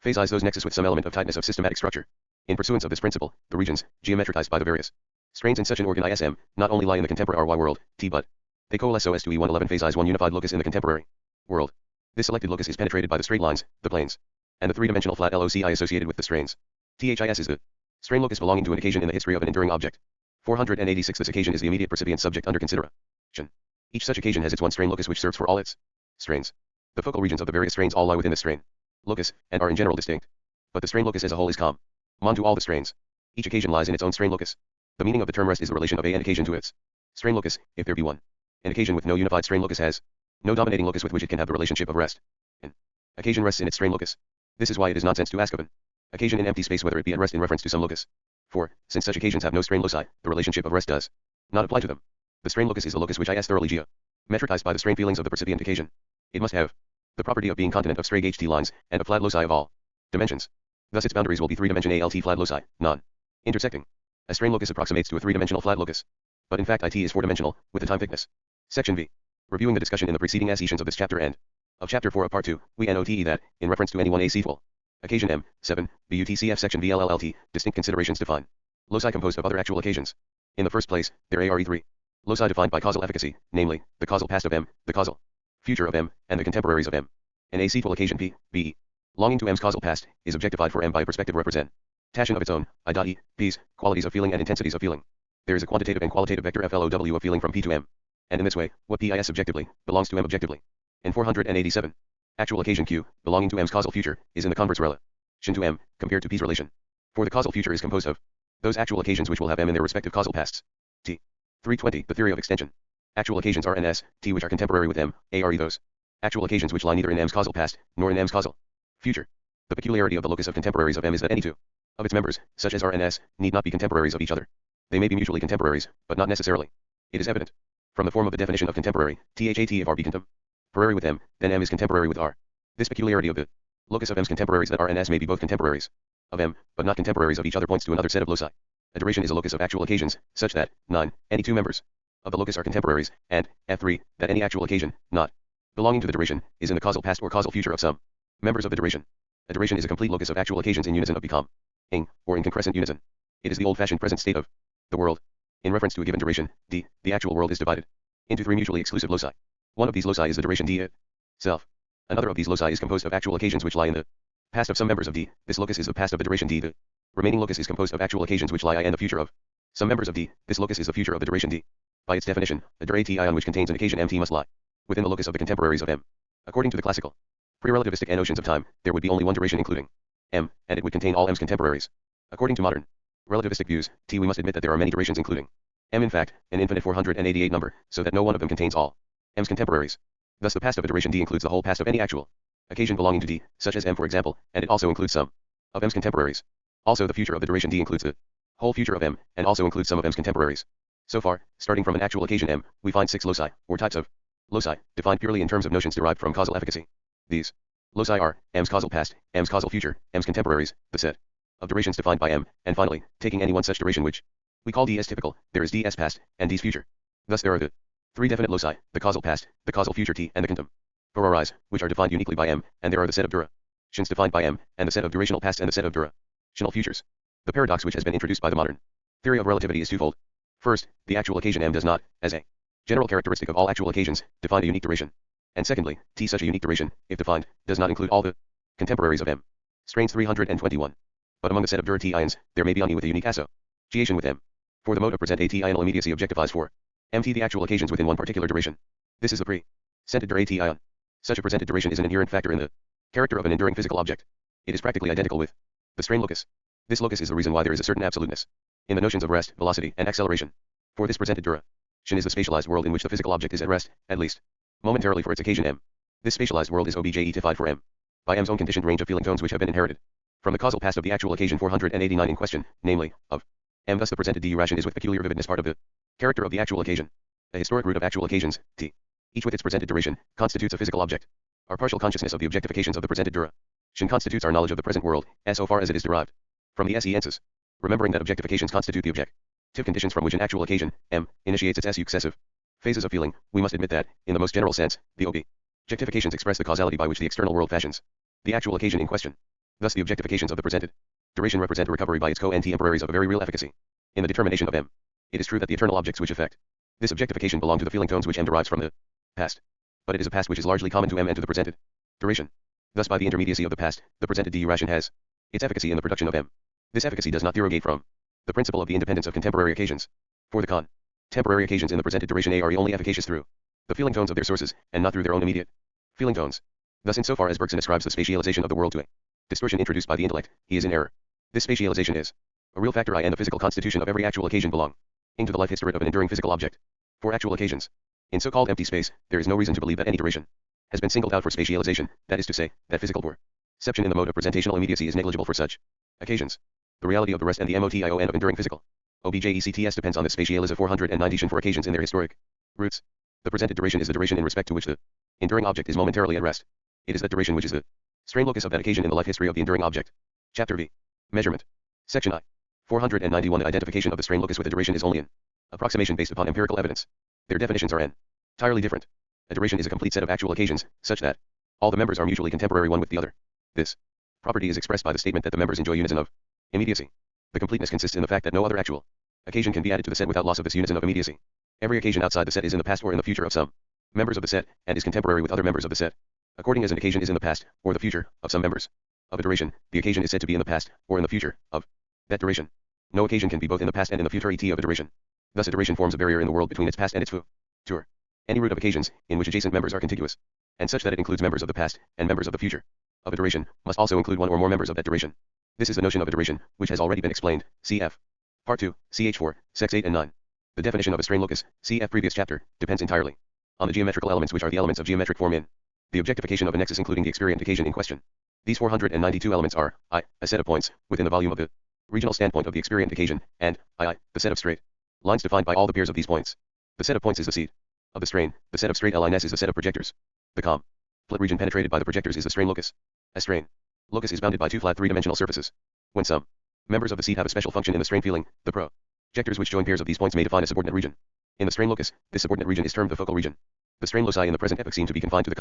emphasize those nexus with some element of tightness of systematic structure. In pursuance of this principle, the regions, geometricized by the various Strains in such an organ ISM not only lie in the contemporary RY world, T, but they coalesce so as to E111 phase one unified locus in the contemporary world. This selected locus is penetrated by the straight lines, the planes, and the three-dimensional flat LOCI associated with the strains. THIS is the strain locus belonging to an occasion in the history of an enduring object. 486 This occasion is the immediate percipient subject under consideration. Each such occasion has its one strain locus which serves for all its strains. The focal regions of the various strains all lie within the strain locus, and are in general distinct. But the strain locus as a whole is common to all the strains. Each occasion lies in its own strain locus. The meaning of the term rest is the relation of an occasion to its strain locus, if there be one. An occasion with no unified strain locus has no dominating locus with which it can have the relationship of rest. An occasion rests in its strain locus. This is why it is nonsense to ask of an occasion in empty space whether it be at rest in reference to some locus. For, since such occasions have no strain loci, the relationship of rest does not apply to them. The strain locus is the locus which is thoroughly geometricized by the strain feelings of the percipient occasion. It must have the property of being continent of straight HT lines, and of flat loci of all dimensions. Thus its boundaries will be three-dimension ALT flat loci, non-intersecting. A strain locus approximates to a three-dimensional flat locus. But in fact IT is four-dimensional, with the time thickness. Section V. Reviewing the discussion in the preceding sessions of this chapter and of chapter 4 of part 2, we note that, in reference to any one AC full occasion M, 7, BUTCF section VLLLT, distinct considerations define loci composed of other actual occasions. In the first place, there are 3 loci defined by causal efficacy, namely, the causal past of M, the causal future of M, and the contemporaries of M. An AC full occasion P, B, longing to M's causal past, is objectified for M by a perspective representation of its own, I.E, P's, qualities of feeling and intensities of feeling. There is a quantitative and qualitative vector FLOW of feeling from P to M. And in this way, what P is subjectively, belongs to M objectively. In 487, actual occasion Q, belonging to M's causal future, is in the converse relation to M, compared to P's relation. For the causal future is composed of those actual occasions which will have M in their respective causal pasts. T. 320, the theory of extension. Actual occasions are NS, T which are contemporary with M, ARE those actual occasions which lie neither in M's causal past, nor in M's causal future. The peculiarity of the locus of contemporaries of M is that any two of its members, such as R and S, need not be contemporaries of each other. They may be mutually contemporaries, but not necessarily. It is evident from the form of the definition of contemporary, THAT if R be contemporary with M, then M is contemporary with R. This peculiarity of the locus of M's contemporaries that R and S may be both contemporaries of M, but not contemporaries of each other points to another set of loci. A duration is a locus of actual occasions, such that, 9, any two members of the locus are contemporaries, and, F3, that any actual occasion, not belonging to the duration, is in the causal past or causal future of some members of the duration. A duration is a complete locus of actual occasions in unison of becoming, or in concrescent unison. It is the old-fashioned present state of the world. In reference to a given duration, D, the actual world is divided into 3 mutually exclusive loci. One of these loci is the duration D itself. Another of these loci is composed of actual occasions which lie in the past of some members of D. This locus is the past of the duration D. The remaining locus is composed of actual occasions which lie in the future of some members of D. This locus is the future of the duration D. By its definition, a duration ion which contains an occasion MT must lie within the locus of the contemporaries of M. According to the classical pre-relativistic notions of time, there would be only one duration including M, and it would contain all M's contemporaries. According to modern relativistic views, T we must admit that there are many durations including M in fact, an infinite 488 number, so that no one of them contains all M's contemporaries. Thus the past of a duration D includes the whole past of any actual occasion belonging to D, such as M for example, and it also includes some of M's contemporaries. Also the future of the duration D includes the whole future of M, and also includes some of M's contemporaries. So far, starting from an actual occasion M, we find 6 loci, or types of loci, defined purely in terms of notions derived from causal efficacy. These loci are M's causal past, M's causal future, M's contemporaries, the set of durations defined by M, and finally, taking any one such duration which we call D as typical, there is D as past, and D's future. Thus there are the 3 definite loci, the causal past, the causal future T, and the contemporaries, which are defined uniquely by M, and there are the set of durations defined by M, and the set of durational past and the set of durational futures. The paradox which has been introduced by the modern theory of relativity is twofold. First, the actual occasion M does not, as a general characteristic of all actual occasions, define a unique duration. And secondly, T such a unique duration, if defined, does not include all the contemporaries of M. Strains 321. But among the set of dura T ions, there may be any with a unique association with M. For the mode of present AT ional immediacy objectifies for MT the actual occasions within one particular duration. This is the presented dura AT ion. Such a presented duration is an inherent factor in the character of an enduring physical object. It is practically identical with the strain locus. This locus is the reason why there is a certain absoluteness in the notions of rest, velocity, and acceleration. For this presented duration is the spatialized world in which the physical object is at rest, at least momentarily for its occasion M. This spatialized world is objectified for M by M's own conditioned range of feeling tones which have been inherited from the causal past of the actual occasion 489 in question, namely, of M. Thus the presented duration is with peculiar vividness part of the character of the actual occasion. A historic root of actual occasions, T, each with its presented duration, constitutes a physical object. Our partial consciousness of the objectifications of the presented duration constitutes our knowledge of the present world, as so far as it is derived from the essences. Remembering that objectifications constitute the objective conditions from which an actual occasion, M, initiates its successive phases of feeling, we must admit that, in the most general sense, the objectifications express the causality by which the external world fashions the actual occasion in question. Thus the objectifications of the presented duration represent a recovery by its co-antemporaries of a very real efficacy in the determination of M. It is true that the eternal objects which affect this objectification belong to the feeling tones which M derives from the past. But it is a past which is largely common to M and to the presented duration. Thus by the intermediacy of the past, the presented duration has its efficacy in the production of M. This efficacy does not derogate from the principle of the independence of contemporary occasions. For the contemporary occasions in the presented duration A are only efficacious through the feeling tones of their sources, and not through their own immediate feeling tones. Thus insofar as Bergson ascribes the spatialization of the world to a distortion introduced by the intellect, he is in error. This spatialization is a real factor I and the physical constitution of every actual occasion belong into the life history of an enduring physical object. For actual occasions, in so-called empty space, there is no reason to believe that any duration has been singled out for spatialization, that is to say, that physical perception in the mode of presentational immediacy is negligible for such occasions. The reality of the rest and the motion of enduring physical objects depends on this spatialism 490 for occasions in their historic roots. The presented duration is the duration in respect to which the enduring object is momentarily at rest. It is that duration which is the strain locus of that occasion in the life history of the enduring object. Chapter V. Measurement. Section I. 491. The identification of the strain locus with a duration is only an approximation based upon empirical evidence. Their definitions are entirely different. A duration is a complete set of actual occasions, such that all the members are mutually contemporary one with the other. This property is expressed by the statement that the members enjoy unison of immediacy. The completeness consists in the fact that no other actual occasion can be added to the set without loss of this unison of immediacy. Every occasion outside the set is in the past or in the future of some members of the set, and is contemporary with other members of the set. According as an occasion is in the past, or the future, of some members of a duration, the occasion is said to be in the past, or in the future, of that duration. No occasion can be both in the past and in the futurity of a duration. Thus a duration forms a barrier in the world between its past and its future. Any root of occasions, in which adjacent members are contiguous, and such that it includes members of the past, and members of the future, of a duration, must also include one or more members of that duration. This is the notion of a duration, which has already been explained, cf. Part 2, ch 4, Secs 8 and 9. The definition of a strain locus, cf. Previous chapter, depends entirely on the geometrical elements which are the elements of geometric form in the objectification of a nexus including the experient occasion in question. These 492 elements are, I, a set of points, within the volume of the regional standpoint of the experient occasion, and, I, the set of straight lines defined by all the pairs of these points. The set of points is the seed of the strain, the set of straight lines is the set of projectors. The complete region penetrated by the projectors is the strain locus. A strain locus is bounded by two flat three-dimensional surfaces. When some members of the seed have a special function in the strain feeling, the projectors which join pairs of these points may define a subordinate region. In the strain locus, this subordinate region is termed the focal region. The strain loci in the present epoch seem to be confined to the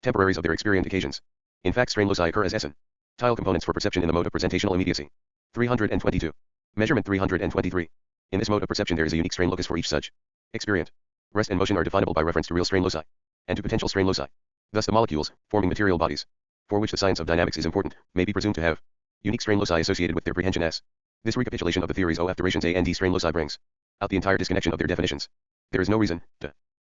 contemporaries of their experient occasions. In fact, strain loci occur as essential components for perception in the mode of presentational immediacy. 322. Measurement 323. In this mode of perception there is a unique strain locus for each such experient. Rest and motion are definable by reference to real strain loci and to potential strain loci. Thus the molecules, forming material bodies, for which the science of dynamics is important, may be presumed to have unique strain loci associated with their prehension S. This recapitulation of the theories OF durations A and D strain loci brings out the entire disconnection of their definitions. There is no reason,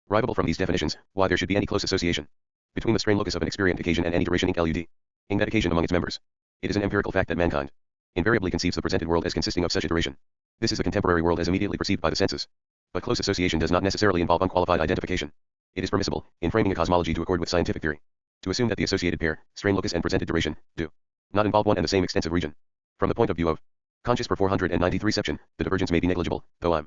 derivable from these definitions, why there should be any close association between the strain locus of an experient occasion and any duration LUD in that occasion among its members. It is an empirical fact that mankind invariably conceives the presented world as consisting of such a duration. This is the contemporary world as immediately perceived by the senses. But close association does not necessarily involve unqualified identification. It is permissible, in framing a cosmology to accord with scientific theory, to assume that the associated pair, strain locus and presented duration, do not involve one and the same extensive region. From the point of view of conscious per 493 section, the divergence may be negligible, though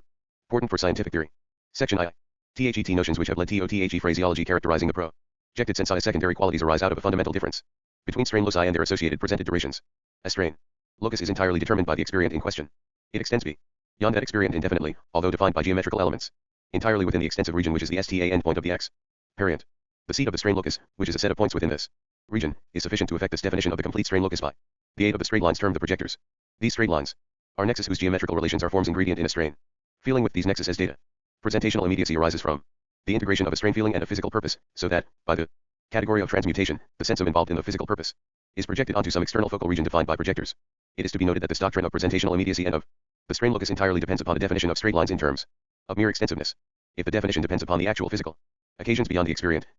important for scientific theory. Section I. THET notions which have led to TOTHE phraseology characterizing the projected sensi secondary qualities arise out of a fundamental difference between strain loci and their associated presented durations. A strain locus is entirely determined by the experient in question. It extends beyond that experient indefinitely, although defined by geometrical elements, entirely within the extensive region which is the STA endpoint of the experient. The seed of the strain locus, which is a set of points within this region, is sufficient to effect this definition of the complete strain locus by the aid of the straight lines termed the projectors. These straight lines are nexus whose geometrical relations are forms ingredient in a strain feeling with these nexus as data. Presentational immediacy arises from the integration of a strain feeling and a physical purpose, so that, by the category of transmutation, the sensum involved in the physical purpose is projected onto some external focal region defined by projectors. It is to be noted that this doctrine of presentational immediacy and of the strain locus entirely depends upon a definition of straight lines in terms of mere extensiveness. If the definition depends upon the actual physical occasions beyond the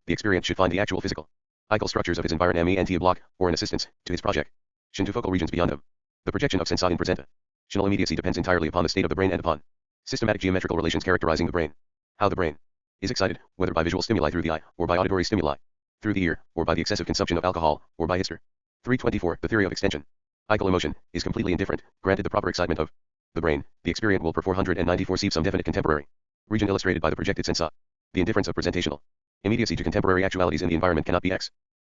experient should find the actual physical eichel structures of his environment and a block, or an assistance, to his projection to focal regions beyond them. The projection of sensi in presentational immediacy depends entirely upon the state of the brain and upon systematic geometrical relations characterizing the brain. How the brain is excited, whether by visual stimuli through the eye, or by auditory stimuli through the ear, or by the excessive consumption of alcohol, or by hyster. 324. The theory of extension. Eichel emotion is completely indifferent. Granted the proper excitement of the brain, the experient will per 494 see some definite contemporary region illustrated by the projected sensi. The indifference of presentational immediacy to contemporary actualities in the environment cannot be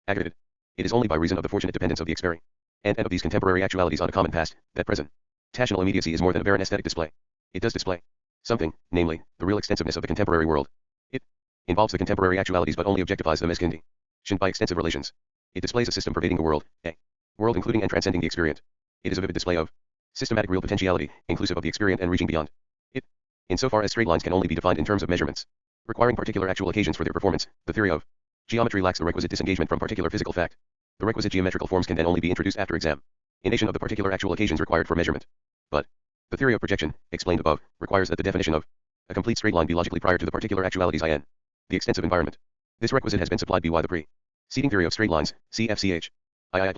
aggravated. It is only by reason of the fortunate dependence of the experient and of these contemporary actualities on a common past that presentational immediacy is more than a barren aesthetic display. It does display something, namely, the real extensiveness of the contemporary world. It involves the contemporary actualities but only objectifies them as conditioned by extensive relations. It displays a system pervading the world, a world including and transcending the experient. It is a vivid display of systematic real potentiality, inclusive of the experient and reaching beyond it. Insofar as straight lines can only be defined in terms of measurements, requiring particular actual occasions for their performance, the theory of geometry lacks the requisite disengagement from particular physical fact. The requisite geometrical forms can then only be introduced after examination of the particular actual occasions required for measurement. But the theory of projection, explained above, requires that the definition of a complete straight line be logically prior to the particular actualities in the extensive environment. This requisite has been supplied by the preceding theory of straight lines, CFCH. II+.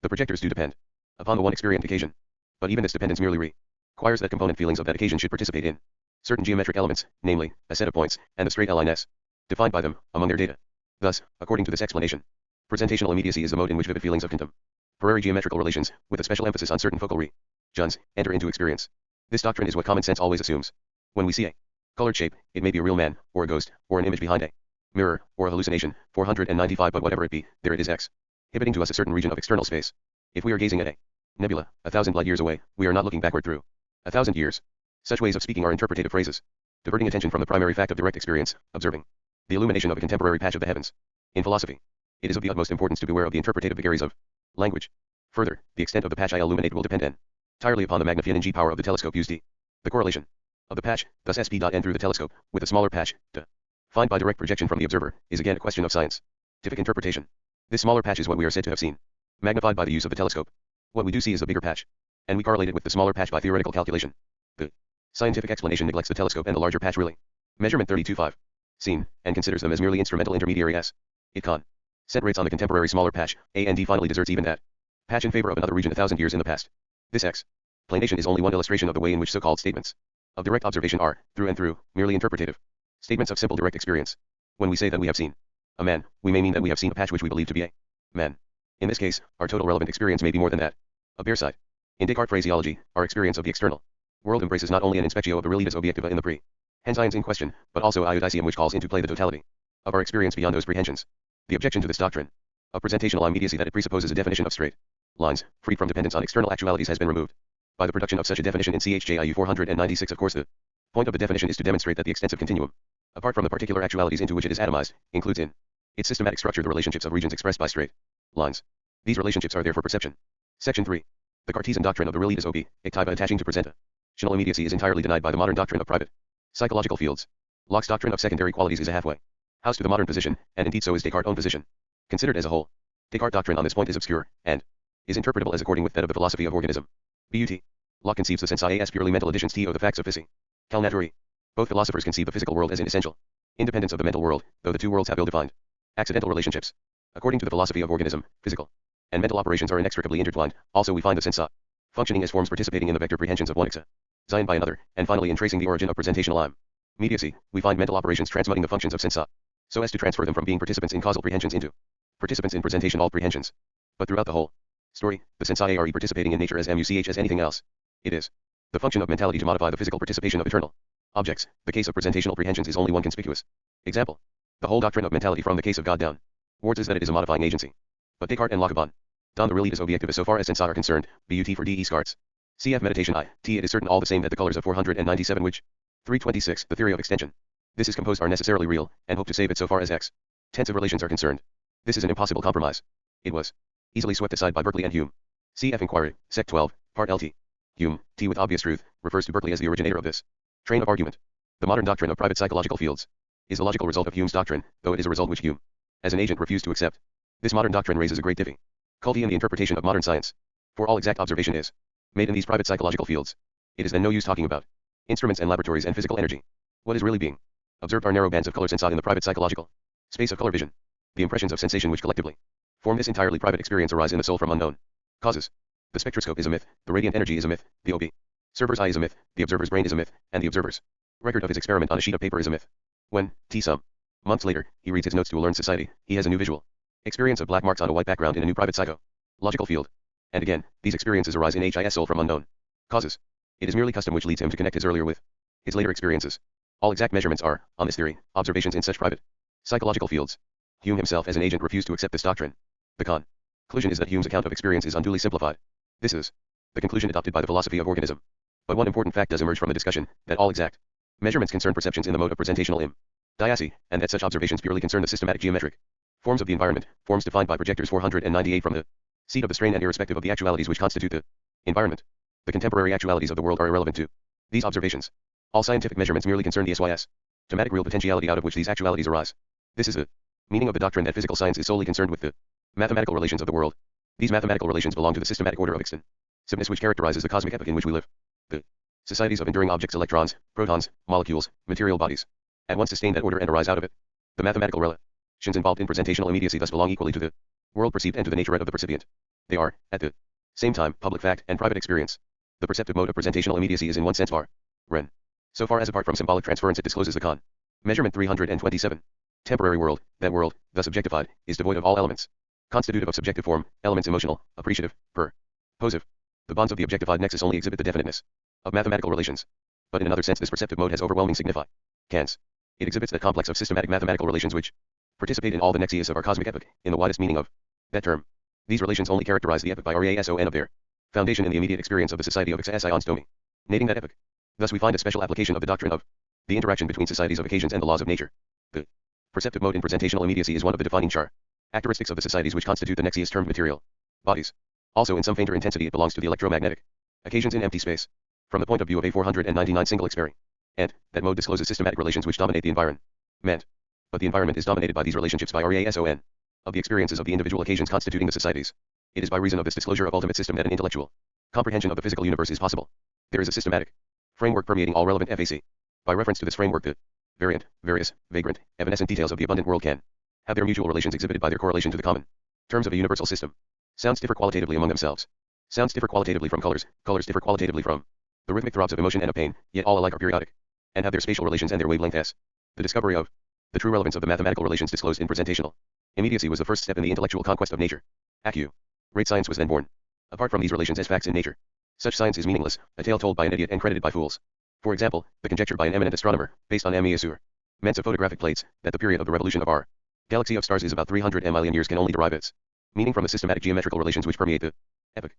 The projectors do depend upon the one experienced occasion. But even this dependence merely requires that component feelings of that occasion should participate in certain geometric elements, namely, a set of points, and the straight line S, defined by them, among their data. Thus, according to this explanation, presentational immediacy is the mode in which vivid feelings of contemporary geometrical relations, with a special emphasis on certain focal regions, enter into experience. This doctrine is what common sense always assumes. When we see a colored shape, it may be a real man, or a ghost, or an image behind a mirror, or a hallucination, 495, but whatever it be, there it is exhibiting to us a certain region of external space. If we are gazing at a nebula, 1,000 light years away, we are not looking backward through 1,000 years. Such ways of speaking are interpretative phrases, diverting attention from the primary fact of direct experience, observing the illumination of a contemporary patch of the heavens. In philosophy, it is of the utmost importance to beware of the interpretative vagaries of language. Further, the extent of the patch I illuminate will depend entirely upon the magnification and G power of the telescope used. The correlation of the patch, thus SP.N through the telescope, with a smaller patch, defined by direct projection from the observer, is again a question of scientific interpretation. This smaller patch is what we are said to have seen, magnified by the use of the telescope. What we do see is the bigger patch, and we correlate it with the smaller patch by theoretical calculation. The scientific explanation neglects the telescope and the larger patch really. Measurement 32.5. Seen, and considers them as merely instrumental intermediaries. It concentrates on the contemporary smaller patch, A and D finally deserts even that patch in favor of another region 1,000 years in the past. This explanation is only one illustration of the way in which so-called statements of direct observation are, through and through, merely interpretative statements of simple direct experience. When we say that we have seen a man, we may mean that we have seen a patch which we believe to be a man. In this case, our total relevant experience may be more than that. A bare sight. In Descartes phraseology, our experience of the external world embraces not only an inspectio of the realitas objectiva in the prehensions in question, but also a eudicium which calls into play the totality of our experience beyond those prehensions. The objection to this doctrine of presentational immediacy that it presupposes a definition of straight lines, free from dependence on external actualities, has been removed by the production of such a definition in CHJIU 496. Of course, the point of the definition is to demonstrate that the extensive continuum, apart from the particular actualities into which it is atomized, includes in its systematic structure the relationships of regions expressed by straight lines. These relationships are there for perception. Section 3. The Cartesian doctrine of the realitas objectiva attaching to presentational immediacy is entirely denied by the modern doctrine of private psychological fields. Locke's doctrine of secondary qualities is a halfway house to the modern position, and indeed so is Descartes' own position. Considered as a whole, Descartes' doctrine on this point is obscure, and is interpretable as according with that of the philosophy of organism. But Locke conceives the sensae as purely mental additions to the facts of physical naturae. Both philosophers conceive the physical world as an essential independence of the mental world, though the two worlds have ill-defined accidental relationships. According to the philosophy of organism, physical and mental operations are inextricably intertwined. Also we find the sensa functioning as forms participating in the vector prehensions of one Zion by another, and finally in tracing the origin of presentational immediacy, we find mental operations transmuting the functions of sensa, so as to transfer them from being participants in causal prehensions into participants in presentational prehensions. But throughout the whole story, the sensae are participating in nature as much as anything else. It is the function of mentality to modify the physical participation of eternal objects. The case of presentational prehensions is only one conspicuous example. The whole doctrine of mentality from the case of God down wards is that it is a modifying agency. But Descartes and Locke upon Don the realitas objectiva so far as sensa are concerned, but for D.E. Scarts. Cf. Meditation I. T. It is certain all the same that the colors of 497 which 326, the theory of extension. This is composed are necessarily real, and hope to save it so far as tensive relations are concerned. This is an impossible compromise. It was easily swept aside by Berkeley and Hume. Cf. Inquiry, Sect 12, Part LT. Hume, T. with obvious truth, refers to Berkeley as the originator of this train of argument. The modern doctrine of private psychological fields is a logical result of Hume's doctrine, though it is a result which Hume, as an agent, refused to accept. This modern doctrine raises a great difficulty in the interpretation of modern science. For all exact observation is made in these private psychological fields. It is then no use talking about instruments and laboratories and physical energy. What is really being observed are narrow bands of color sensate in the private psychological space of color vision. The impressions of sensation which collectively form this entirely private experience arise in the soul from unknown causes. The spectroscope is a myth, the radiant energy is a myth, the observer's eye is a myth, the observer's brain is a myth, and the observer's record of his experiment on a sheet of paper is a myth. When, some months later, he reads his notes to a learned society, he has a new visual experience of black marks on a white background in a new private psychological field. And again, these experiences arise in his soul from unknown causes. It is merely custom which leads him to connect his earlier with his later experiences. All exact measurements are, on this theory, observations in such private psychological fields. Hume himself as an agent refused to accept this doctrine. The conclusion is that Hume's account of experience is unduly simplified. This is the conclusion adopted by the philosophy of organism. But one important fact does emerge from the discussion, that all exact measurements concern perceptions in the mode of presentational immediacy, and that such observations purely concern the systematic geometric forms of the environment, forms defined by projectors 498 from the seat of the strain and irrespective of the actualities which constitute the environment. The contemporary actualities of the world are irrelevant to these observations. All scientific measurements merely concern the systematic real potentiality out of which these actualities arise. This is the meaning of the doctrine that physical science is solely concerned with the mathematical relations of the world. These mathematical relations belong to the systematic order of extensiveness which characterizes the cosmic epoch in which we live. The societies of enduring objects, electrons, protons, molecules, material bodies, at once sustain that order and arise out of it. The mathematical relations involved in presentational immediacy thus belong equally to the world perceived and to the nature of the percipient. They are, at the same time, public fact and private experience. The perceptive mode of presentational immediacy is in one sense ren. So far as apart from symbolic transference it discloses the measurement 327. Temporary world, that world, thus objectified, is devoid of all elements constitutive of subjective form, elements emotional, appreciative, purposive. The bonds of the objectified nexus only exhibit the definiteness of mathematical relations. But in another sense this perceptive mode has overwhelming significance. It exhibits that complex of systematic mathematical relations which participate in all the nexus of our cosmic epoch, in the widest meaning of that term. These relations only characterize the epoch by RASON of their foundation in the immediate experience of the society of ions dominating that epoch. Thus we find a special application of the doctrine of the interaction between societies of occasions and the laws of nature. The perceptive mode in presentational immediacy is one of the defining characteristics of the societies which constitute the nexus termed material bodies. Also in some fainter intensity it belongs to the electromagnetic occasions in empty space. From the point of view of a 499 single experiment, that mode discloses systematic relations which dominate the environment. But the environment is dominated by these relationships by RASON of the experiences of the individual occasions constituting the societies. It is by reason of this disclosure of ultimate system that an intellectual comprehension of the physical universe is possible. There is a systematic framework permeating all relevant FAC. By reference to this framework the various, vagrant, evanescent details of the abundant world can have their mutual relations exhibited by their correlation to the common terms of a universal system. Sounds differ qualitatively among themselves. Sounds differ qualitatively from colors, colors differ qualitatively from the rhythmic throbs of emotion and of pain, yet all alike are periodic, and have their spatial relations and their wavelengths. The discovery of the true relevance of the mathematical relations disclosed in presentational immediacy was the first step in the intellectual conquest of nature. Accurate science was then born. Apart from these relations as facts in nature, such science is meaningless, a tale told by an idiot and credited by fools. For example, the conjecture by an eminent astronomer, based on measurements of photographic plates, that the period of the revolution of our galaxy of stars is about 300 million years can only derive its meaning from the systematic geometrical relations which permeate the epoch.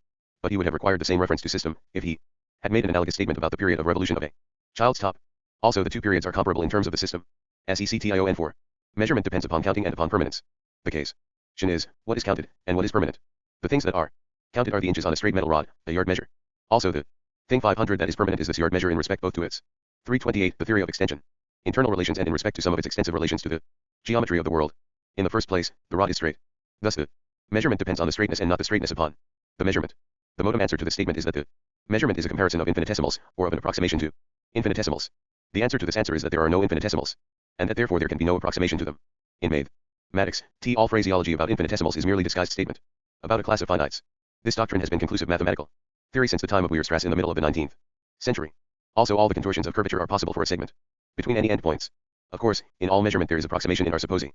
But he would have required the same reference to system, if he had made an analogous statement about the period of revolution of a child's top. Also the two periods are comparable in terms of the system. SECTION 4. Measurement depends upon counting and upon permanence. The case is, what is counted, and what is permanent? The things that are counted are the inches on a straight metal rod, a yard measure. Also the thing 500 that is permanent is this yard measure in respect both to its 328, the theory of extension, internal relations and in respect to some of its extensive relations to the geometry of the world. In the first place, the rod is straight. Thus the measurement depends on the straightness and not the straightness upon the measurement. The modem answer to this statement is that the measurement is a comparison of infinitesimals, or of an approximation to infinitesimals. The answer to this answer is that there are no infinitesimals, and that therefore there can be no approximation to them. In mathematics, all phraseology about infinitesimals is merely disguised statement about a class of finites. This doctrine has been conclusive mathematical theory since the time of Weierstrass in the middle of the 19th century. Also all the contortions of curvature are possible for a segment between any endpoints. Of course, in all measurement there is approximation in our suppositions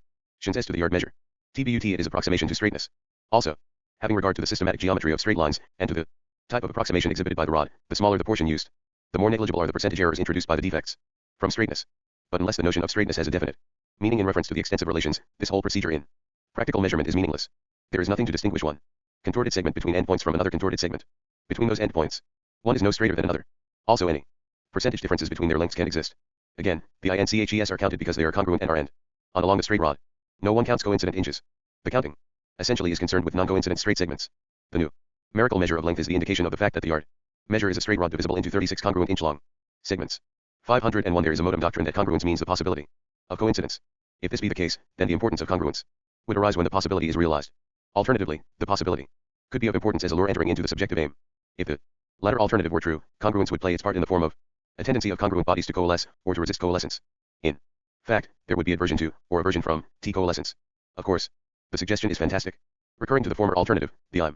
as to the yard measure. But it is approximation to straightness. Also, having regard to the systematic geometry of straight lines, and to the type of approximation exhibited by the rod, the smaller the portion used, the more negligible are the percentage errors introduced by the defects from straightness. But unless the notion of straightness has a definite meaning in reference to the extensive relations, this whole procedure in practical measurement is meaningless. There is nothing to distinguish one contorted segment between endpoints from another contorted segment. Between those endpoints, one is no straighter than another. Also any percentage differences between their lengths can exist. Again, the inches are counted because they are congruent and are end on along the straight rod. No one counts coincident inches. The counting essentially is concerned with non-coincident straight segments. The numerical measure of length is the indication of the fact that the yard measure is a straight rod divisible into 36 congruent inch-long segments. 501 There is a modem doctrine that congruence means the possibility of coincidence. If this be the case, then the importance of congruence would arise when the possibility is realized. Alternatively, the possibility could be of importance as a lure entering into the subjective aim. If the latter alternative were true, congruence would play its part in the form of a tendency of congruent bodies to coalesce, or to resist coalescence. In fact, there would be aversion to, or aversion from, coalescence. Of course, the suggestion is fantastic. Recurring to the former alternative, the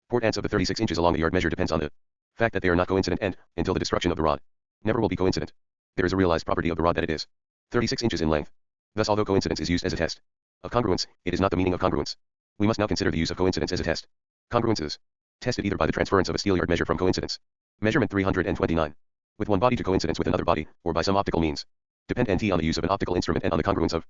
importance of the 36 inches along the yard measure depends on the fact that they are not coincident and, until the destruction of the rod, never will be coincident. There is a realized property of the rod that it is 36 inches in length. Thus although coincidence is used as a test of congruence, it is not the meaning of congruence. We must now consider the use of coincidence as a test. Congruence is tested either by the transference of a steel yard measure from coincidence, measurement 329, with one body to coincidence with another body, or by some optical means. Depend nt on the use of an optical instrument and on the congruence of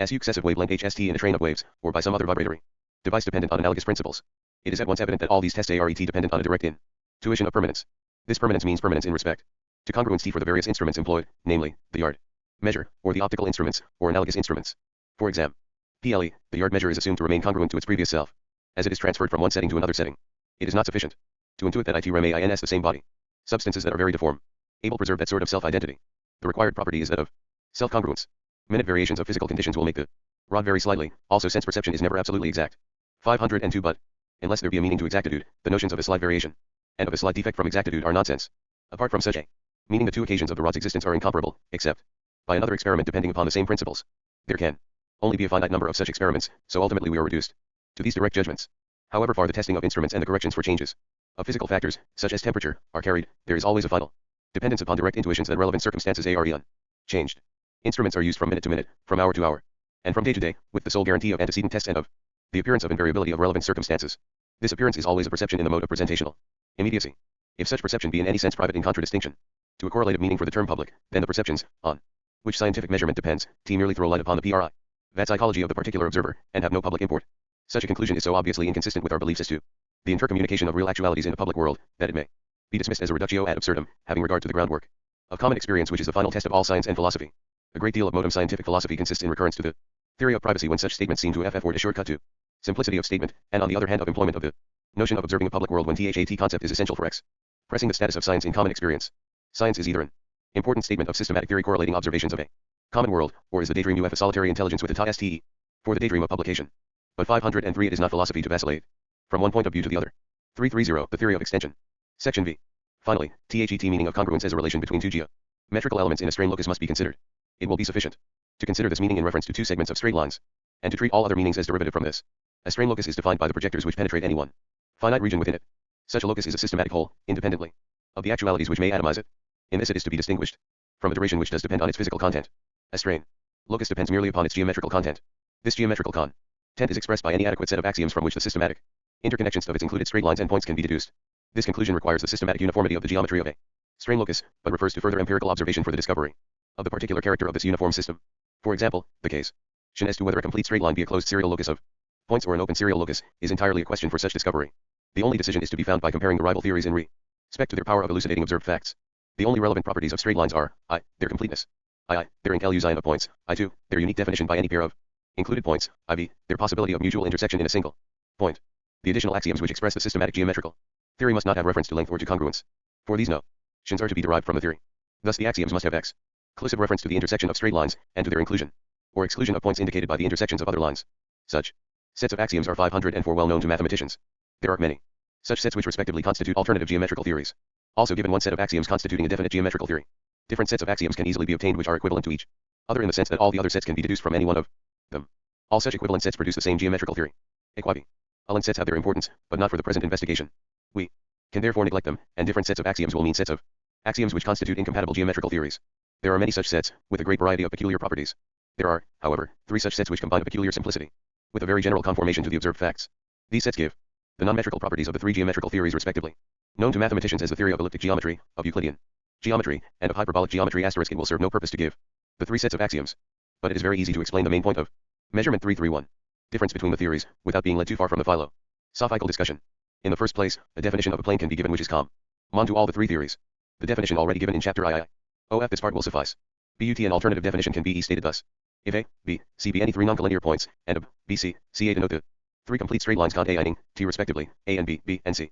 successive wavelength HST in a train of waves, or by some other vibratory device dependent on analogous principles. It is at once evident that all these tests are dependent on a direct intuition of permanence. This permanence means permanence in respect to congruence T for the various instruments employed, namely, the yard measure, or the optical instruments, or analogous instruments. For example, PLE, the yard measure is assumed to remain congruent to its previous self, as it is transferred from one setting to another setting. It is not sufficient to intuit that it remains the same body. Substances that are very deformed able preserve that sort of self-identity. The required property is that of self-congruence. Minute variations of physical conditions will make the rod vary slightly, also sense perception is never absolutely exact. 502 But, unless there be a meaning to exactitude, the notions of a slight variation and of a slight defect from exactitude are nonsense. Apart from such a meaning, the two occasions of the rod's existence are incomparable, except by another experiment depending upon the same principles. There can only be a finite number of such experiments, so ultimately we are reduced to these direct judgments. However far the testing of instruments and the corrections for changes of physical factors, such as temperature, are carried, there is always a final dependence upon direct intuitions that relevant circumstances are unchanged. Instruments are used from minute to minute, from hour to hour, and from day to day, with the sole guarantee of antecedent tests and of the appearance of invariability of relevant circumstances. This appearance is always a perception in the mode of presentational immediacy. If such perception be in any sense private in contradistinction to a correlative meaning for the term public, then the perceptions, on which scientific measurement depends, merely throw light upon the vat psychology of the particular observer, and have no public import. Such a conclusion is so obviously inconsistent with our beliefs as to the intercommunication of real actualities in the public world, that it may be dismissed as a reductio ad absurdum, having regard to the groundwork of common experience which is the final test of all science and philosophy. A great deal of modern scientific philosophy consists in recurrence to the theory of privacy when such statements seem to afford a shortcut to simplicity of statement, and on the other hand of employment of the notion of observing a public world when THAT concept is essential for expressing the status of science in common experience. Science is either an important statement of systematic theory correlating observations of a common world, or is the daydream a solitary intelligence with a TSTE for the daydream of publication. But 503 It is not philosophy to vacillate from one point of view to the other. 330 The theory of extension. Section V. Finally, THET meaning of congruence as a relation between two geometrical elements in a strain locus must be considered. It will be sufficient to consider this meaning in reference to two segments of straight lines, and to treat all other meanings as derivative from this. A strain locus is defined by the projectors which penetrate any one finite region within it. Such a locus is a systematic whole, independently of the actualities which may atomize it. In this it is to be distinguished from a duration which does depend on its physical content. A strain locus depends merely upon its geometrical content. This geometrical content is expressed by any adequate set of axioms from which the systematic interconnections of its included straight lines and points can be deduced. This conclusion requires the systematic uniformity of the geometry of a strain locus, but refers to further empirical observation for the discovery of the particular character of this uniform system. For example, the case as to whether a complete straight line be a closed serial locus of points or an open serial locus is entirely a question for such discovery. The only decision is to be found by comparing the rival theories in respect to their power of elucidating observed facts. The only relevant properties of straight lines are I, their completeness; II, their inclusion of points; II, their unique definition by any pair of included points; IV, their possibility of mutual intersection in a single point. The additional axioms which express the systematic geometrical theory must not have reference to length or to congruence, for these notions are to be derived from the theory. Thus the axioms must have exclusive reference to the intersection of straight lines, and to their inclusion or exclusion of points indicated by the intersections of other lines. Such sets of axioms are 504 well known to mathematicians. There are many such sets which respectively constitute alternative geometrical theories. Also given one set of axioms constituting a definite geometrical theory, different sets of axioms can easily be obtained which are equivalent to each other in the sense that all the other sets can be deduced from any one of them. All such equivalent sets produce the same geometrical theory. Equivalent sets have their importance, but not for the present investigation. We can therefore neglect them, and different sets of axioms will mean sets of axioms which constitute incompatible geometrical theories. There are many such sets, with a great variety of peculiar properties. There are, however, three such sets which combine a peculiar simplicity with a very general conformation to the observed facts. These sets give the non-metrical properties of the three geometrical theories respectively. Known to mathematicians as the theory of elliptic geometry, of Euclidean geometry, and of hyperbolic geometry. It will serve no purpose to give the three sets of axioms, but it is very easy to explain the main point of measurement. 331. Difference between the theories, without being led too far from the philosophical discussion. In the first place, a definition of a plane can be given which is common to all the three theories. The definition already given in chapter II. This part will suffice. But an alternative definition can be stated thus. If A, B, C be any three non-collinear points, and A, B, C, A denote the three complete straight lines cont A and T respectively, A and B, B and C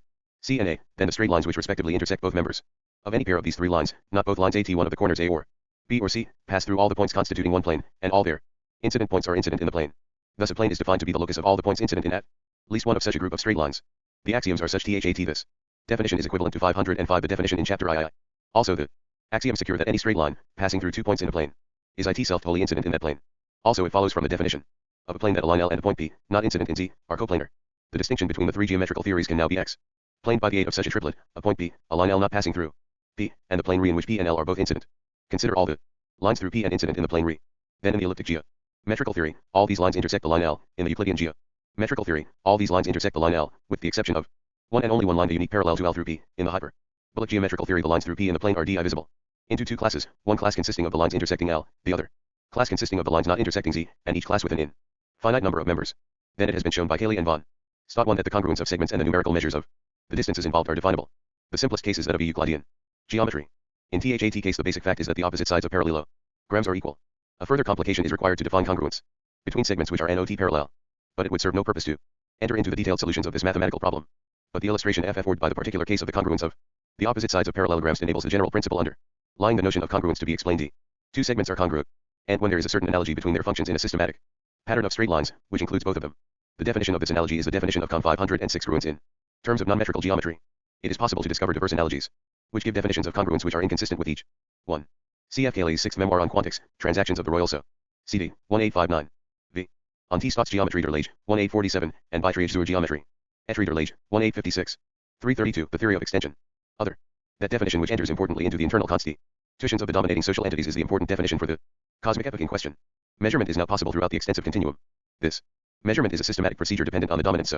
and A, then the straight lines which respectively intersect both members of any pair of these three lines, not both lines at one of the corners A or B or C, pass through all the points constituting one plane, and all their incident points are incident in the plane. Thus a plane is defined to be the locus of all the points incident in at least one of such a group of straight lines. The axioms are such THAT. This definition is equivalent to 505 the definition in chapter II. Also the axioms secure that any straight line, passing through 2 points in a plane, is itself wholly incident in that plane. Also it follows from the definition of a plane that a line L and a point P, not incident in Z, are coplanar. The distinction between the three geometrical theories can now be explained by the aid of such a triplet: a point P, a line L not passing through P, and the plane re in which P and L are both incident. Consider all the lines through P and incident in the plane re. Then in the elliptic geometrical theory, all these lines intersect the line L. In the Euclidean geometrical theory, all these lines intersect the line L, with the exception of one and only one line, the unique parallel to L through P. In the hyperbolic geometrical theory, the lines through P in the plane are divisible into two classes, one class consisting of the lines intersecting L, the other class consisting of the lines not intersecting Z, and each class with an infinite number of members. Then it has been shown by Cayley and von Stott 1 that the congruence of segments and the numerical measures of the distances involved are definable. The simplest case is that of Euclidean geometry. In THAT case, the basic fact is that the opposite sides of parallelograms are equal. A further complication is required to define congruence between segments which are not parallel, but it would serve no purpose to enter into the detailed solutions of this mathematical problem. But the illustration afforded by the particular case of the congruence of the opposite sides of parallelograms enables the general principle under Lying the notion of congruence to be explained d. Two segments are congruent, and when there is a certain analogy between their functions in a systematic pattern of straight lines, which includes both of them. The definition of this analogy is the definition of con 506 congruence in terms of non-metrical geometry. It is possible to discover diverse analogies, which give definitions of congruence which are inconsistent with each. 1. C.F. Cayley's sixth memoir on quantics, Transactions of the Royal So. CD, 1859. V. On T. Stott's Geometrie der Lage, 1847, and Beitrage zur Geometrie. Etrie der Lage, 1856. 332. The theory of extension. Other. That definition which enters importantly into the internal constitutions of the dominating social entities is the important definition for the cosmic epoch in question. Measurement is now possible throughout the extensive continuum. This measurement is a systematic procedure dependent on the dominant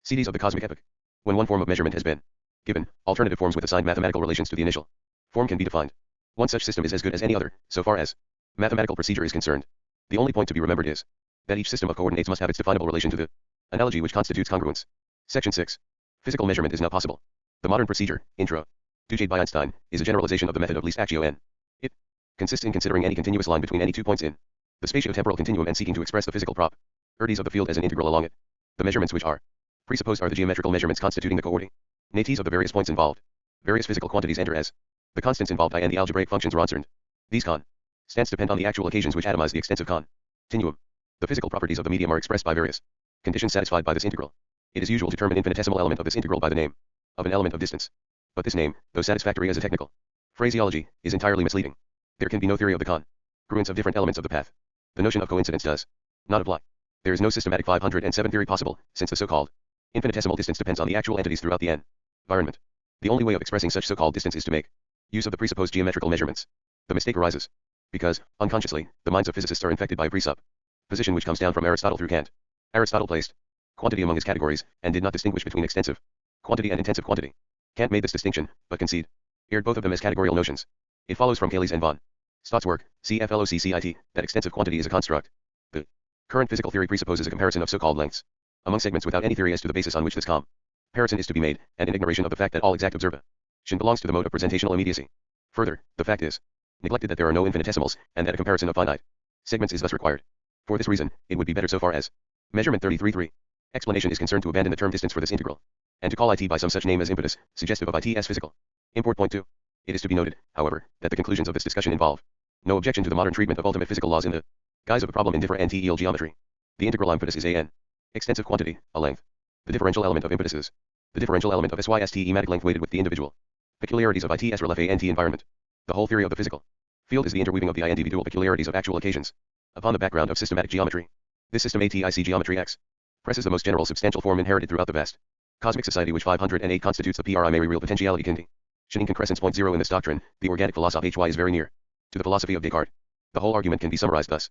CDs of the cosmic epoch. When one form of measurement has been given, alternative forms with assigned mathematical relations to the initial form can be defined. One such system is as good as any other, so far as mathematical procedure is concerned. The only point to be remembered is that each system of coordinates must have its definable relation to the analogy which constitutes congruence. Section 6. Physical measurement is now possible. The modern procedure, introduced by Einstein, is a generalization of the method of least actio n. It consists in considering any continuous line between any 2 points in the spatio-temporal continuum and seeking to express the physical properties of the field as an integral along it. The measurements which are presupposed are the geometrical measurements constituting the coordinates of the various points involved. Various physical quantities enter as the constants involved I and the algebraic functions Ronsard. These constants depend on the actual occasions which atomize the extensive continuum. The physical properties of the medium are expressed by various conditions satisfied by this integral. It is usual to term an infinitesimal element of this integral by the name of an element of distance. But this name, though satisfactory as a technical phraseology, is entirely misleading. There can be no theory of the congruence of different elements of the path. The notion of coincidence does not apply. There is no systematic 507 theory possible, since the so-called infinitesimal distance depends on the actual entities throughout the environment. The only way of expressing such so-called distance is to make use of the presupposed geometrical measurements. The mistake arises because, unconsciously, the minds of physicists are infected by a presupposition which comes down from Aristotle through Kant. Aristotle placed quantity among his categories, and did not distinguish between extensive quantity and intensive quantity. Kant made this distinction, but conceived both of them as categorical notions. It follows from Cayley's and von Stott's work, CFLOCCIT, that extensive quantity is a construct. The current physical theory presupposes a comparison of so-called lengths among segments without any theory as to the basis on which this comparison is to be made, and in ignoration of the fact that all exact observation belongs to the mode of presentational immediacy. Further, the fact is neglected that there are no infinitesimals, and that a comparison of finite segments is thus required. For this reason, it would be better so far as measurement 33.3 explanation is concerned to abandon the term distance for this integral, and to call it by some such name as impetus, suggestive of its physical import. Point 2. It is to be noted, however, that the conclusions of this discussion involve no objection to the modern treatment of ultimate physical laws in the guise of a problem in differential geometry. The integral impetus is an extensive quantity, a length. The differential element of impetus is the differential element of SYST-ematic length weighted with the individual peculiarities of its rel FANT environment. The whole theory of the physical field is the interweaving of the individual peculiarities of actual occasions upon the background of systematic geometry. This system ATIC geometry X presses the most general substantial form inherited throughout the vast cosmic society which 508 constitutes the primary real potentiality conditioning concrescence. Point 0 in this doctrine, the organic philosophy HY is very near to the philosophy of Descartes. The whole argument can be summarized thus.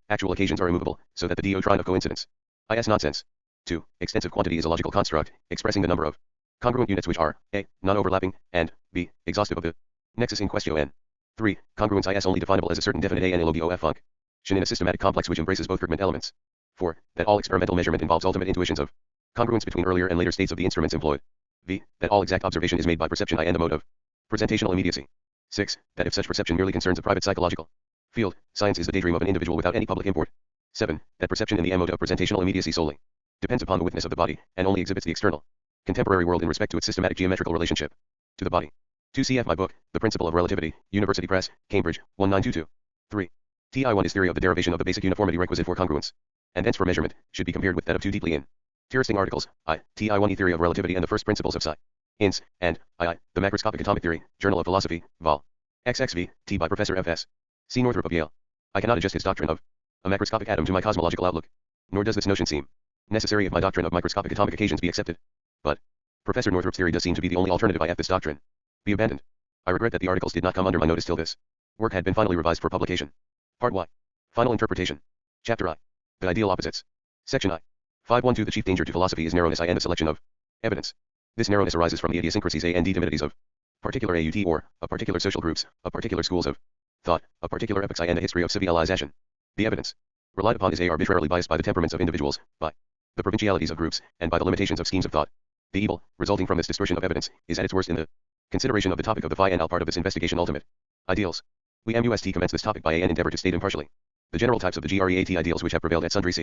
Actual occasions are immovable, so that the doctrine of coincidence is nonsense. 2. Extensive quantity is a logical construct, expressing the number of congruent units which are a. Non-overlapping, and b. Exhaustive of the nexus in question. 3. Congruence is only definable as a certain definite analogof function in a systematic complex which embraces both fragment elements. 4. That all experimental measurement involves ultimate intuitions of congruence between earlier and later states of the instruments employed. v. That all exact observation is made by perception and the mode of presentational immediacy. 6. That if such perception merely concerns a private psychological field, science is the daydream of an individual without any public import. 7. That perception in the mode of presentational immediacy solely depends upon the witness of the body, and only exhibits the external contemporary world in respect to its systematic geometrical relationship to the body. 2. Cf. my book, The Principle of Relativity, University Press, Cambridge, 1922. 3. Ti1's theory of the derivation of the basic uniformity requisite for congruence, and hence for measurement, should be compared with that of two deeply interesting articles, Ti1e theory of relativity and the first principles of science, and the macroscopic atomic theory, Journal of Philosophy, Vol. XXV, T by Professor F.S. C. Northrop of Yale. I cannot adjust his doctrine of a macroscopic atom to my cosmological outlook, nor does this notion seem necessary if my doctrine of microscopic atomic occasions be accepted. But Professor Northrop's theory does seem to be the only alternative if this doctrine be abandoned. I regret that the articles did not come under my notice till this work had been finally revised for publication. Part Y. Final interpretation. Chapter I. The ideal opposites. Section I. 512. The chief danger to philosophy is narrowness and the selection of evidence. This narrowness arises from the idiosyncrasies and timidities of particular AUT or of particular social groups, of particular schools of thought, of particular epochs and the history of civilization. The evidence relied upon is arbitrarily biased by the temperaments of individuals, by the provincialities of groups, and by the limitations of schemes of thought. The evil, resulting from this distortion of evidence, is at its worst in the consideration of the topic of the phi and al part of this investigation ultimate ideals. We must commence this topic by an endeavor to state impartially the general types of the GREAT ideals which have prevailed at sundry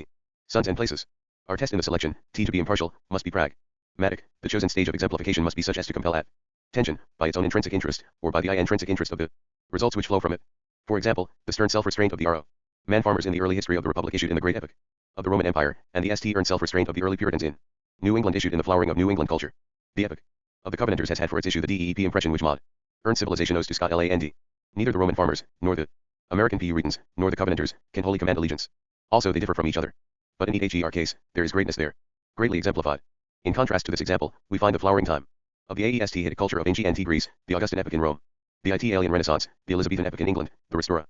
sons and places. Our test in the selection, to be impartial, must be pragmatic. The chosen stage of exemplification must be such as to compel attention, by its own intrinsic interest, or by the intrinsic interest of the Results which flow from it. For example, the stern self-restraint of the RO. Man farmers in the early history of the Republic issued in the great epic of the Roman Empire, and the stern self-restraint of the early Puritans in New England issued in the flowering of New England culture. The epic of the Covenanters has had for its issue the DEEP impression which modern civilization owes to Scotland. Neither the Roman farmers, nor the American Puritans, nor the Covenanters, can wholly command allegiance. Also they differ from each other. But in each case, there is greatness there, greatly exemplified. In contrast to this example, we find the flowering time of the Aesthetic culture of ancient Greece, the Augustan epoch in Rome, the Italian Renaissance, the Elizabethan epoch in England, the Restoration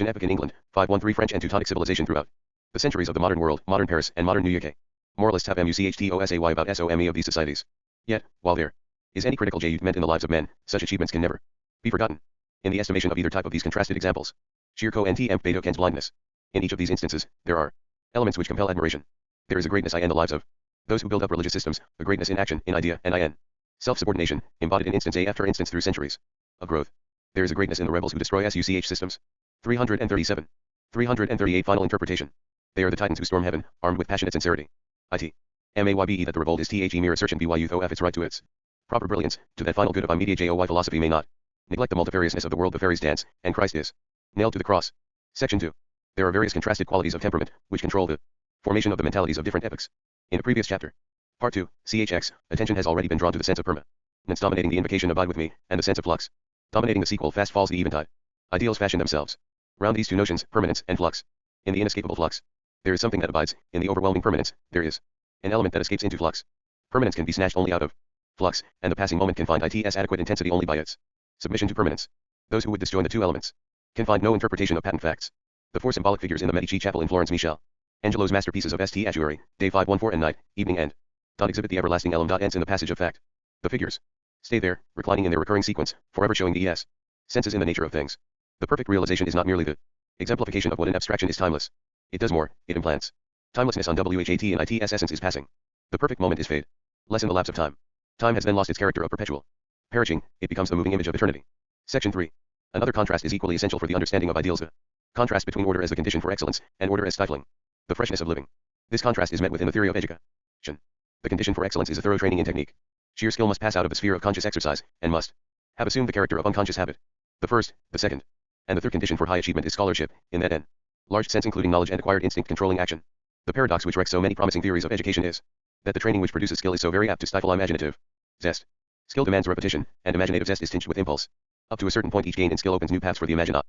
epoch in England, 513 French and Teutonic civilization throughout the centuries of the modern world, modern Paris, and modern New York. Moralists have muchtosay about some of these societies. Yet, while there is any critical meant in the lives of men, such achievements can never be forgotten. In the estimation of either type of these contrasted examples, sheer and Beethoven's blindness. In each of these instances, there are elements which compel admiration. There is a greatness in the lives of those who build up religious systems, a greatness in action, in idea, and in self-subordination, embodied in instance after instance through centuries of growth. There is a greatness in the rebels who destroy SUCH systems. 337. 338 Final interpretation. They are the titans who storm heaven, armed with passionate sincerity. Maybe that the revolt is mere assertion byuth its right to its proper brilliance, to that final good of immediate joy philosophy may not neglect the multifariousness of the world the fairies dance, and Christ is nailed to the cross. Section 2. There are various contrasted qualities of temperament, which control the formation of the mentalities of different epochs. In a previous chapter, Part 2, CHX, attention has already been drawn to the sense of permanence dominating the invocation abide with me, and the sense of flux dominating the sequel fast falls the eventide. Ideals fashion themselves round these two notions, permanence and flux. In the inescapable flux, there is something that abides. In the overwhelming permanence, there is an element that escapes into flux. Permanence can be snatched only out of flux, and the passing moment can find its adequate intensity only by its submission to permanence. Those who would disjoin the two elements can find no interpretation of patent facts. The four symbolic figures in the Medici Chapel in Florence, Michel Angelo's masterpieces of statuary, day 514 and night, evening and dawn exhibit the everlasting element ends in the passage of fact. The figures stay there, reclining in their recurring sequence, forever showing the senses in the nature of things. The perfect realization is not merely the exemplification of what in abstraction is timeless. It does more, it implants timelessness on WHAT and ITS essence is passing. The perfect moment is fade. Less in the lapse of time. Time has then lost its character of perpetual perishing, it becomes the moving image of eternity. Section 3. Another contrast is equally essential for the understanding of ideals. The contrast between order as the condition for excellence, and order as stifling the freshness of living. This contrast is met within the theory of education. The condition for excellence is a thorough training in technique. Sheer skill must pass out of the sphere of conscious exercise, and must have assumed the character of unconscious habit. The first, the second, and the third condition for high achievement is scholarship, in that large sense including knowledge and acquired instinct controlling action. The paradox which wrecks so many promising theories of education is that the training which produces skill is so very apt to stifle imaginative zest. Skill demands repetition, and imaginative zest is tinged with impulse. Up to a certain point each gain in skill opens new paths for the imagination.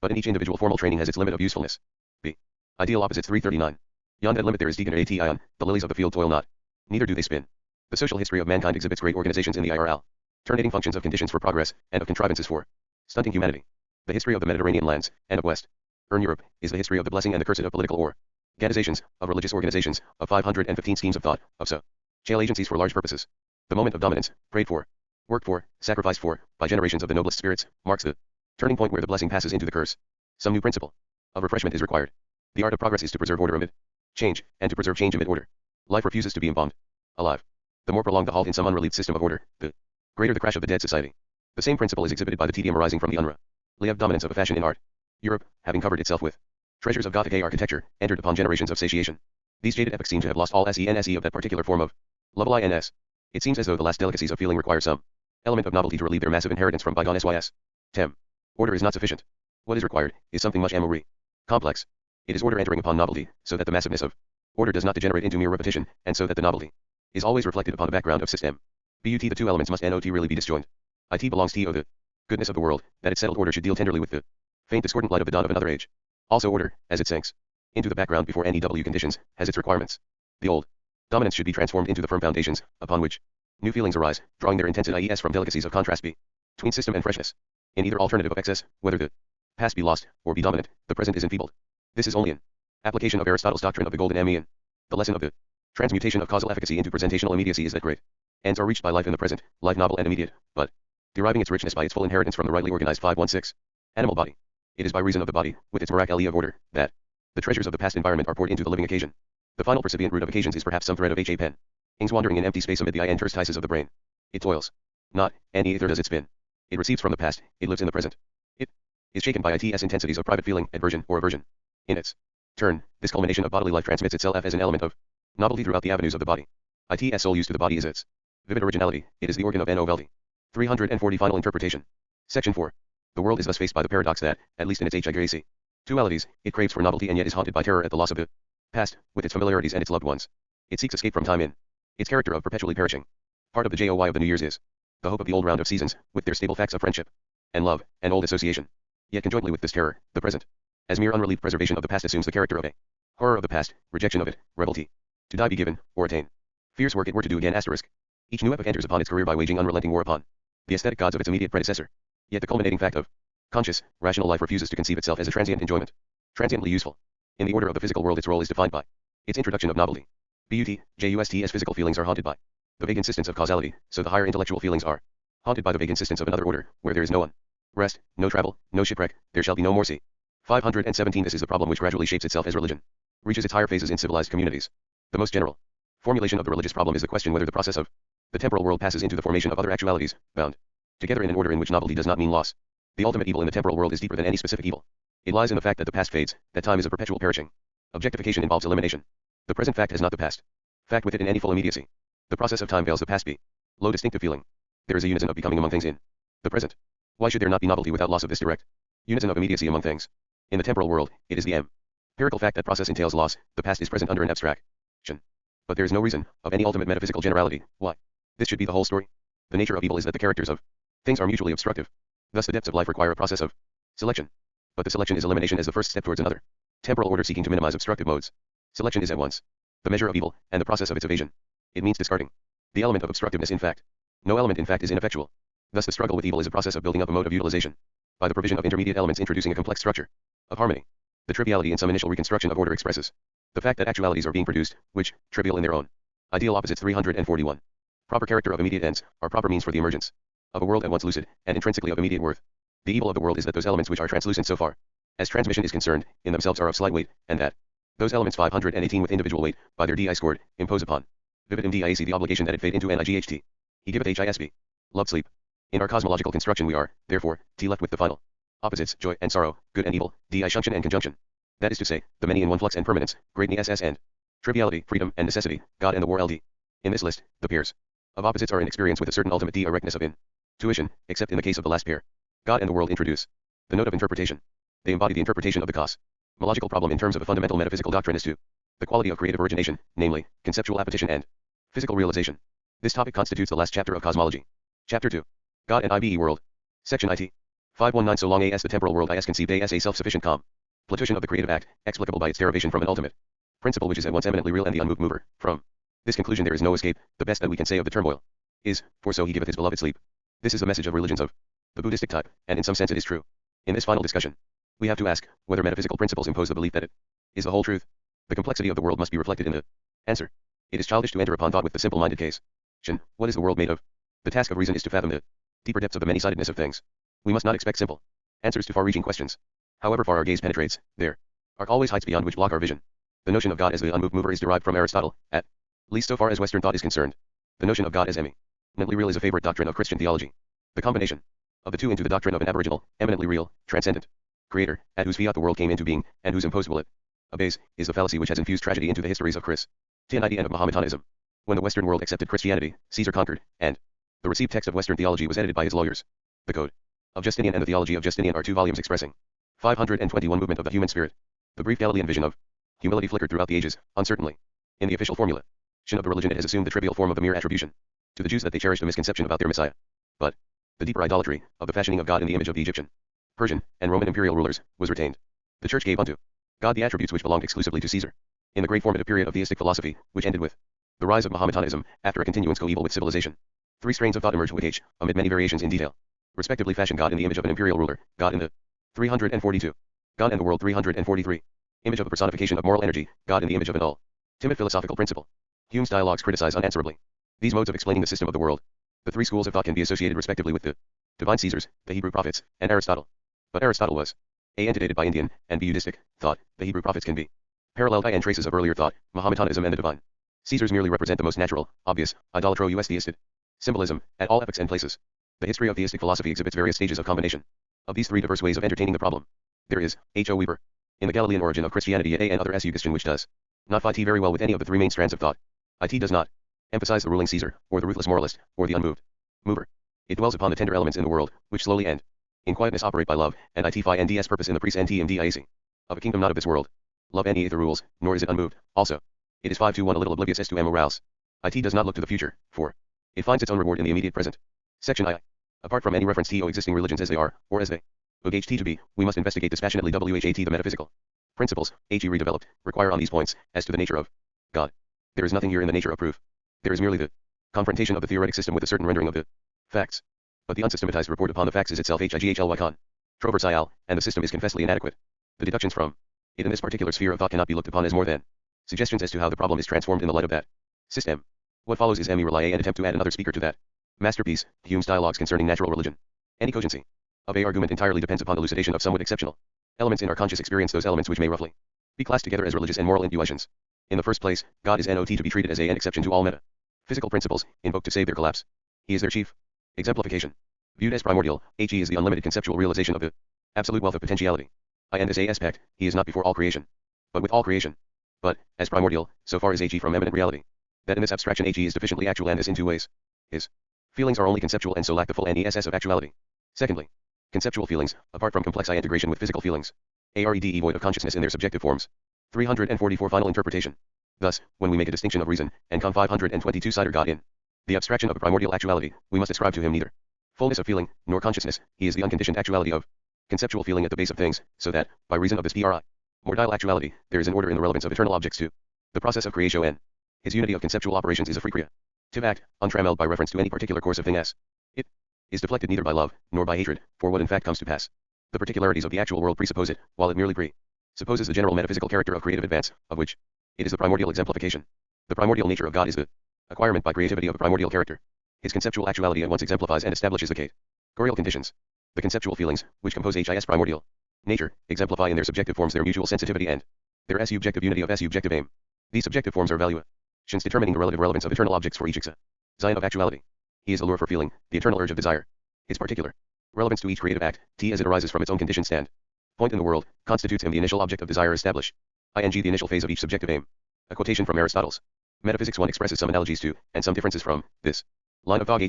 But in each individual formal training has its limit of usefulness. B. Ideal opposites 339. Beyond that limit there is Deacon Ation, the lilies of the field toil not. Neither do they spin. The social history of mankind exhibits great organizations in the IRL, alternating functions of conditions for progress, and of contrivances for stunting humanity. The history of the Mediterranean lands, and of Western Europe, is the history of the blessing and the curse of political organizations, of religious organizations, of 515 schemes of thought, of social agencies for large purposes. The moment of dominance, prayed for, worked for, sacrificed for, by generations of the noblest spirits, marks the turning point where the blessing passes into the curse. Some new principle of refreshment is required. The art of progress is to preserve order amid change, and to preserve change amid order. Life refuses to be embalmed alive. The more prolonged the halt in some unrelieved system of order, the greater the crash of the dead society. The same principle is exhibited by the tedium arising from the unrelieved dominance of a fashion in art. Europe, having covered itself with treasures of Gothic architecture, entered upon generations of satiation. These jaded epochs seem to have lost all sense of that particular form of lovable ins. It seems as though the last delicacies of feeling require some element of novelty to relieve their massive inheritance from bygone sys. Tem. Order is not sufficient. What is required is something much more complex. It is order entering upon novelty, so that the massiveness of order does not degenerate into mere repetition, and so that the novelty is always reflected upon the background of system. But the two elements must not really be disjoined. It belongs to the goodness of the world, that its settled order should deal tenderly with the faint discordant light of the dawn of another age. Also order, as it sinks into the background before new conditions, has its requirements. The old dominance should be transformed into the firm foundations, upon which new feelings arise, drawing their intensity from delicacies of contrast between system and freshness. In either alternative of excess, whether the past be lost, or be dominant, the present is enfeebled. This is only an application of Aristotle's doctrine of the golden mean. The lesson of the transmutation of causal efficacy into presentational immediacy is that great ends are reached by life in the present, life novel and immediate, but deriving its richness by its full inheritance from the rightly organized 516 animal body. It is by reason of the body, with its miracle of order, that the treasures of the past environment are poured into the living occasion. The final percipient root of occasions is perhaps some thread of H.A. Pen. Ings wandering in empty space amid the interstices of the brain. It toils not, and neither does it spin. It receives from the past, it lives in the present. It is shaken by its intensities of private feeling, aversion, or aversion. In its turn, this culmination of bodily life transmits itself as an element of novelty throughout the avenues of the body. Its sole use to the body is its vivid originality, it is the organ of novelty. 340 Final interpretation. Section 4. The world is thus faced by the paradox that, at least in its HIGAC dualities, it craves for novelty and yet is haunted by terror at the loss of the past, with its familiarities and its loved ones. It seeks escape from time in its character of perpetually perishing. Part of the joy of the New Year's is the hope of the old round of seasons, with their stable facts of friendship and love, and old association. Yet conjointly with this terror, the present, as mere unrelieved preservation of the past, assumes the character of a horror of the past, rejection of it, revolty. To die be given, or attain. Fierce work it were to do again asterisk. Each new epoch enters upon its career by waging unrelenting war upon the aesthetic gods of its immediate predecessor. Yet the culminating fact of conscious, rational life refuses to conceive itself as a transient enjoyment, transiently useful. In the order of the physical world, its role is defined by its introduction of novelty. Just as physical feelings are haunted by the vague insistence of causality, so the higher intellectual feelings are haunted by the vague insistence of another order, where there is no unrest, no travel, no shipwreck, there shall be no more sea. 517. This is the problem which gradually shapes itself as religion reaches its higher phases in civilized communities. The most general formulation of the religious problem is the question whether the process of the temporal world passes into the formation of other actualities, bound together in an order in which novelty does not mean loss. The ultimate evil in the temporal world is deeper than any specific evil. It lies in the fact that the past fades, that time is a perpetual perishing. Objectification involves elimination. The present fact has not the past fact with it in any full immediacy. The process of time veils the past be low distinctive feeling. There is a unison of becoming among things in the present. Why should there not be novelty without loss of this direct unison of immediacy among things? In the temporal world, it is the empirical fact that process entails loss, the past is present under an abstraction. But there is no reason, of any ultimate metaphysical generality, why this should be the whole story. The nature of evil is that the characters of things are mutually obstructive. Thus the depths of life require a process of selection. But the selection is elimination as the first step towards another temporal order seeking to minimize obstructive modes. Selection is at once the measure of evil, and the process of its evasion. It means discarding the element of obstructiveness in fact. No element in fact is ineffectual. Thus the struggle with evil is a process of building up a mode of utilization by the provision of intermediate elements, introducing a complex structure of harmony. The triviality in some initial reconstruction of order expresses the fact that actualities are being produced, which, trivial in their own ideal opposites 341. Proper character of immediate ends, are proper means for the emergence of a world at once lucid, and intrinsically of immediate worth. The evil of the world is that those elements which are translucent so far as transmission is concerned, in themselves are of slight weight, and that those elements 518 with individual weight, by their di scored, impose upon vividum diac the obligation that it fade into night. He giveth hisb. Love sleep. In our cosmological construction we are, therefore, left with the final opposites, joy and sorrow, good and evil, disjunction and conjunction. That is to say, the many in one flux and permanence, greatness and triviality, freedom and necessity, God and the war ld. In this list, the pairs of opposites are in experience with a certain ultimate directness of intuition, except in the case of the last pair. God and the world introduce the note of interpretation. They embody the interpretation of the cosmological problem in terms of a fundamental metaphysical doctrine as to the quality of creative origination, namely, conceptual appetition and physical realization. This topic constitutes the last chapter of cosmology. Chapter 2. God and IBE world. Section IT. 519. So long as the temporal world is conceived as a self-sufficient completion of the creative act, explicable by its derivation from an ultimate principle which is at once eminently real and the unmoved mover. From this conclusion there is no escape. The best that we can say of the turmoil is, for so he giveth his beloved sleep. This is the message of religions of the Buddhistic type, and in some sense it is true. In this final discussion, we have to ask whether metaphysical principles impose the belief that it is the whole truth. The complexity of the world must be reflected in the answer. It is childish to enter upon thought with the simple-minded case. What is the world made of? The task of reason is to fathom the deeper depths of the many-sidedness of things. We must not expect simple answers to far-reaching questions. However far our gaze penetrates, there are always heights beyond which block our vision. The notion of God as the unmoved mover is derived from Aristotle, at least so far as Western thought is concerned. The notion of God as eminently real is a favorite doctrine of Christian theology. The combination of the two into the doctrine of an aboriginal, eminently real, transcendent creator, at whose fiat the world came into being, and whose imposed will it obeys, is the fallacy which has infused tragedy into the histories of Christianity and of Mohammedanism. When the Western world accepted Christianity, Caesar conquered, and the received text of Western theology was edited by his lawyers. The Code of Justinian and the Theology of Justinian are 2 volumes expressing 521 movement of the human spirit. The brief Galilean vision of humility flickered throughout the ages, uncertainly. In the official formula of the religion it has assumed the trivial form of a mere attribution to the Jews that they cherished a misconception about their Messiah. But the deeper idolatry of the fashioning of God in the image of the Egyptian, Persian, and Roman imperial rulers was retained. The Church gave unto God the attributes which belonged exclusively to Caesar. In the great formative period of theistic philosophy, which ended with the rise of Mohammedanism, after a continuance coeval with civilization, 3 strains of thought emerged which, amid many variations in detail, respectively fashioned God in the image of an imperial ruler, God in the 342, God and the world 343, image of a personification of moral energy, God in the image of an ultimate philosophical principle. Hume's dialogues criticize unanswerably these modes of explaining the system of the world. The 3 schools of thought can be associated respectively with the divine Caesars, the Hebrew prophets, and Aristotle. But Aristotle was A. antedated by Indian, and B. Buddhistic thought. The Hebrew prophets can be paralleled by and traces of earlier thought, Mohammedanism and the divine Caesars merely represent the most natural, obvious, idolatro-us theistic symbolism, at all epochs and places. The history of theistic philosophy exhibits various stages of combination of these 3 diverse ways of entertaining the problem. There is H. O. Weaver in the Galilean origin of Christianity at A. and other Suggestion which does not fit very well with any of the 3 main strands of thought. It does not emphasize the ruling Caesar, or the ruthless moralist, or the unmoved mover. It dwells upon the tender elements in the world, which slowly and In quietness operate by love, and itify NDS purpose in the priest NTMDIAC. Of a kingdom not of this world. Love any the rules, nor is it unmoved, also. It is 5-1 a little oblivious as to morals. It does not look to the future, for it finds its own reward in the immediate present. Section I. Apart from any reference to existing religions as they are, or as they ht to be, we must investigate dispassionately what the metaphysical principles, redeveloped, require on these points, as to the nature of God. There is nothing here in the nature of proof. There is merely the confrontation of the theoretic system with a certain rendering of the facts. But the unsystematized report upon the facts is itself higghly controversial, and the system is confessedly inadequate. The deductions from it in this particular sphere of thought cannot be looked upon as more than suggestions as to how the problem is transformed in the light of that system. What follows is an attempt to add another speaker to that masterpiece, Hume's dialogues concerning natural religion. Any cogency of a argument entirely depends upon the elucidation of somewhat exceptional elements in our conscious experience, those elements which may roughly be classed together as religious and moral intuitions. In the first place, God is not to be treated as an exception to all metaphysical principles invoked to save their collapse. He is their chief exemplification. Viewed as primordial, he is the unlimited conceptual realization of the absolute wealth of potentiality. And as a aspect, he is not before all creation, but with all creation. But, as primordial, so far is he from eminent reality, that in this abstraction he is deficiently actual, and this in two ways. His feelings are only conceptual and so lack the full NESS of actuality. Secondly, conceptual feelings, apart from complex integration with physical feelings, are devoid of consciousness in their subjective forms. 344 Final interpretation. Thus, when we make a distinction of reason, and com 522 cider God in the abstraction of a primordial actuality, we must ascribe to him neither fullness of feeling, nor consciousness. He is the unconditioned actuality of conceptual feeling at the base of things, so that, by reason of this primordial actuality, there is an order in the relevance of eternal objects to the process of creation, and his unity of conceptual operations is a free creative act, untrammelled by reference to any particular course of things. It is deflected neither by love, nor by hatred, for what in fact comes to pass. The particularities of the actual world presuppose it, while it merely presupposes the general metaphysical character of creative advance, of which it is the primordial exemplification. The primordial nature of God is the acquirement by creativity of a primordial character. His conceptual actuality at once exemplifies and establishes the categorical conditions. The conceptual feelings, which compose his primordial nature, exemplify in their subjective forms their mutual sensitivity and their subjective unity of subjective aim. These subjective forms are valuations determining the relative relevance of eternal objects for each zion of actuality. He is the lure for feeling, the eternal urge of desire. His particular relevance to each creative act, as it arises from its own conditioned stand point in the world, constitutes him the initial object of desire established. The initial phase of each subjective aim. A quotation from Aristotle's Metaphysics 1 expresses some analogies to, and some differences from, this line of thought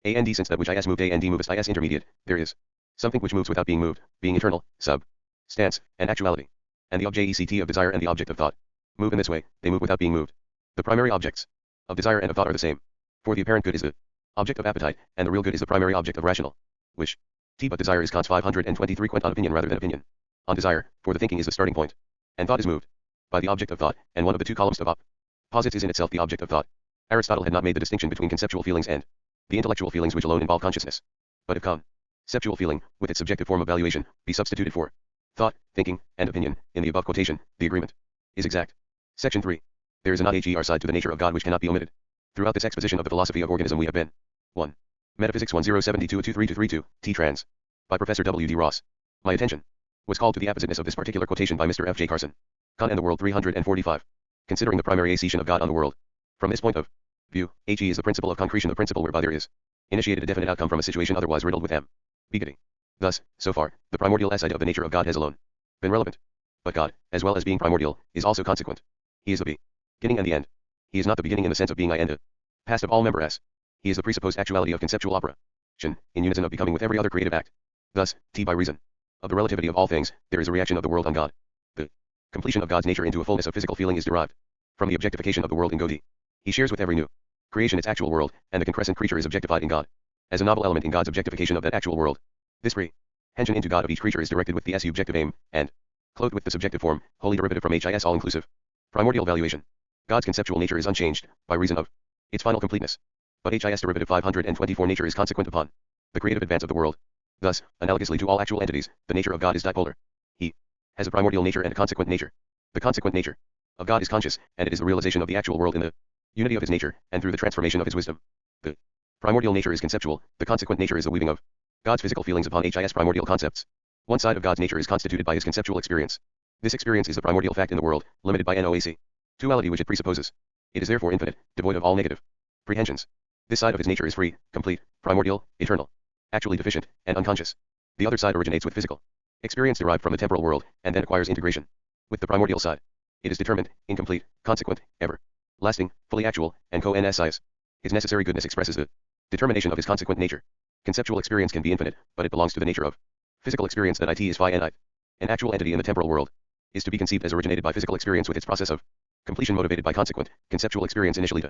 and since that which is moved and movest is intermediate, there is something which moves without being moved, being eternal, substance, and actuality. And the object of desire and the object of thought move in this way, they move without being moved. The primary objects of desire and of thought are the same. For the apparent good is the object of appetite, and the real good is the primary object of rational wish. But desire is Kant's 523 quent on opinion rather than opinion. On desire, for the thinking is the starting point. And thought is moved by the object of thought, and one of the two columns of opposites is in itself the object of thought. Aristotle had not made the distinction between conceptual feelings and the intellectual feelings which alone involve consciousness. But if conceptual feeling, with its subjective form of valuation, be substituted for thought, thinking, and opinion, in the above quotation, the agreement is exact. Section 3. There is a not hr side to the nature of God which cannot be omitted. Throughout this exposition of the philosophy of organism we have been 1. Metaphysics 1072-23232, T-trans. By Professor W. D. Ross. My attention was called to the appositeness of this particular quotation by Mr. F. J. Carson. Kant and the World 345. Considering the primary accession of God on the world. From this point of view, he is the principle of concretion, the principle whereby there is initiated a definite outcome from a situation otherwise riddled with ambiguity. Thus, so far, the primordial side of the nature of God has alone been relevant. But God, as well as being primordial, is also consequent. He is the beginning and the end. He is not the beginning in the sense of being and past of all member s. He is the presupposed actuality of conceptual operation, in unison of becoming with every other creative act. Thus, by reason of the relativity of all things, there is a reaction of the world on God. The completion of God's nature into a fullness of physical feeling is derived from the objectification of the world in God. He shares with every new creation its actual world, and the concrescent creature is objectified in God as a novel element in God's objectification of that actual world. This prehension into God of each creature is directed with the subjective aim, and clothed with the subjective form, wholly derivative from his all-inclusive primordial valuation. God's conceptual nature is unchanged, by reason of its final completeness. But his derivative 524 nature is consequent upon the creative advance of the world. Thus, analogously to all actual entities, the nature of God is dipolar. He has a primordial nature and a consequent nature. The consequent nature of God is conscious, and it is the realization of the actual world in the unity of his nature, and through the transformation of his wisdom. The primordial nature is conceptual, the consequent nature is the weaving of God's physical feelings upon his primordial concepts. One side of God's nature is constituted by his conceptual experience. This experience is the primordial fact in the world, limited by NOAC. Duality which it presupposes. It is therefore infinite, devoid of all negative prehensions. This side of his nature is free, complete, primordial, eternal, actually deficient, and unconscious. The other side originates with physical experience derived from the temporal world, and then acquires integration with the primordial side. It is determined, incomplete, consequent, ever lasting, fully actual, and co-NSIs. His necessary goodness expresses the determination of his consequent nature. Conceptual experience can be infinite, but it belongs to the nature of physical experience that it is finite. An actual entity in the temporal world is to be conceived as originated by physical experience with its process of completion motivated by consequent conceptual experience initially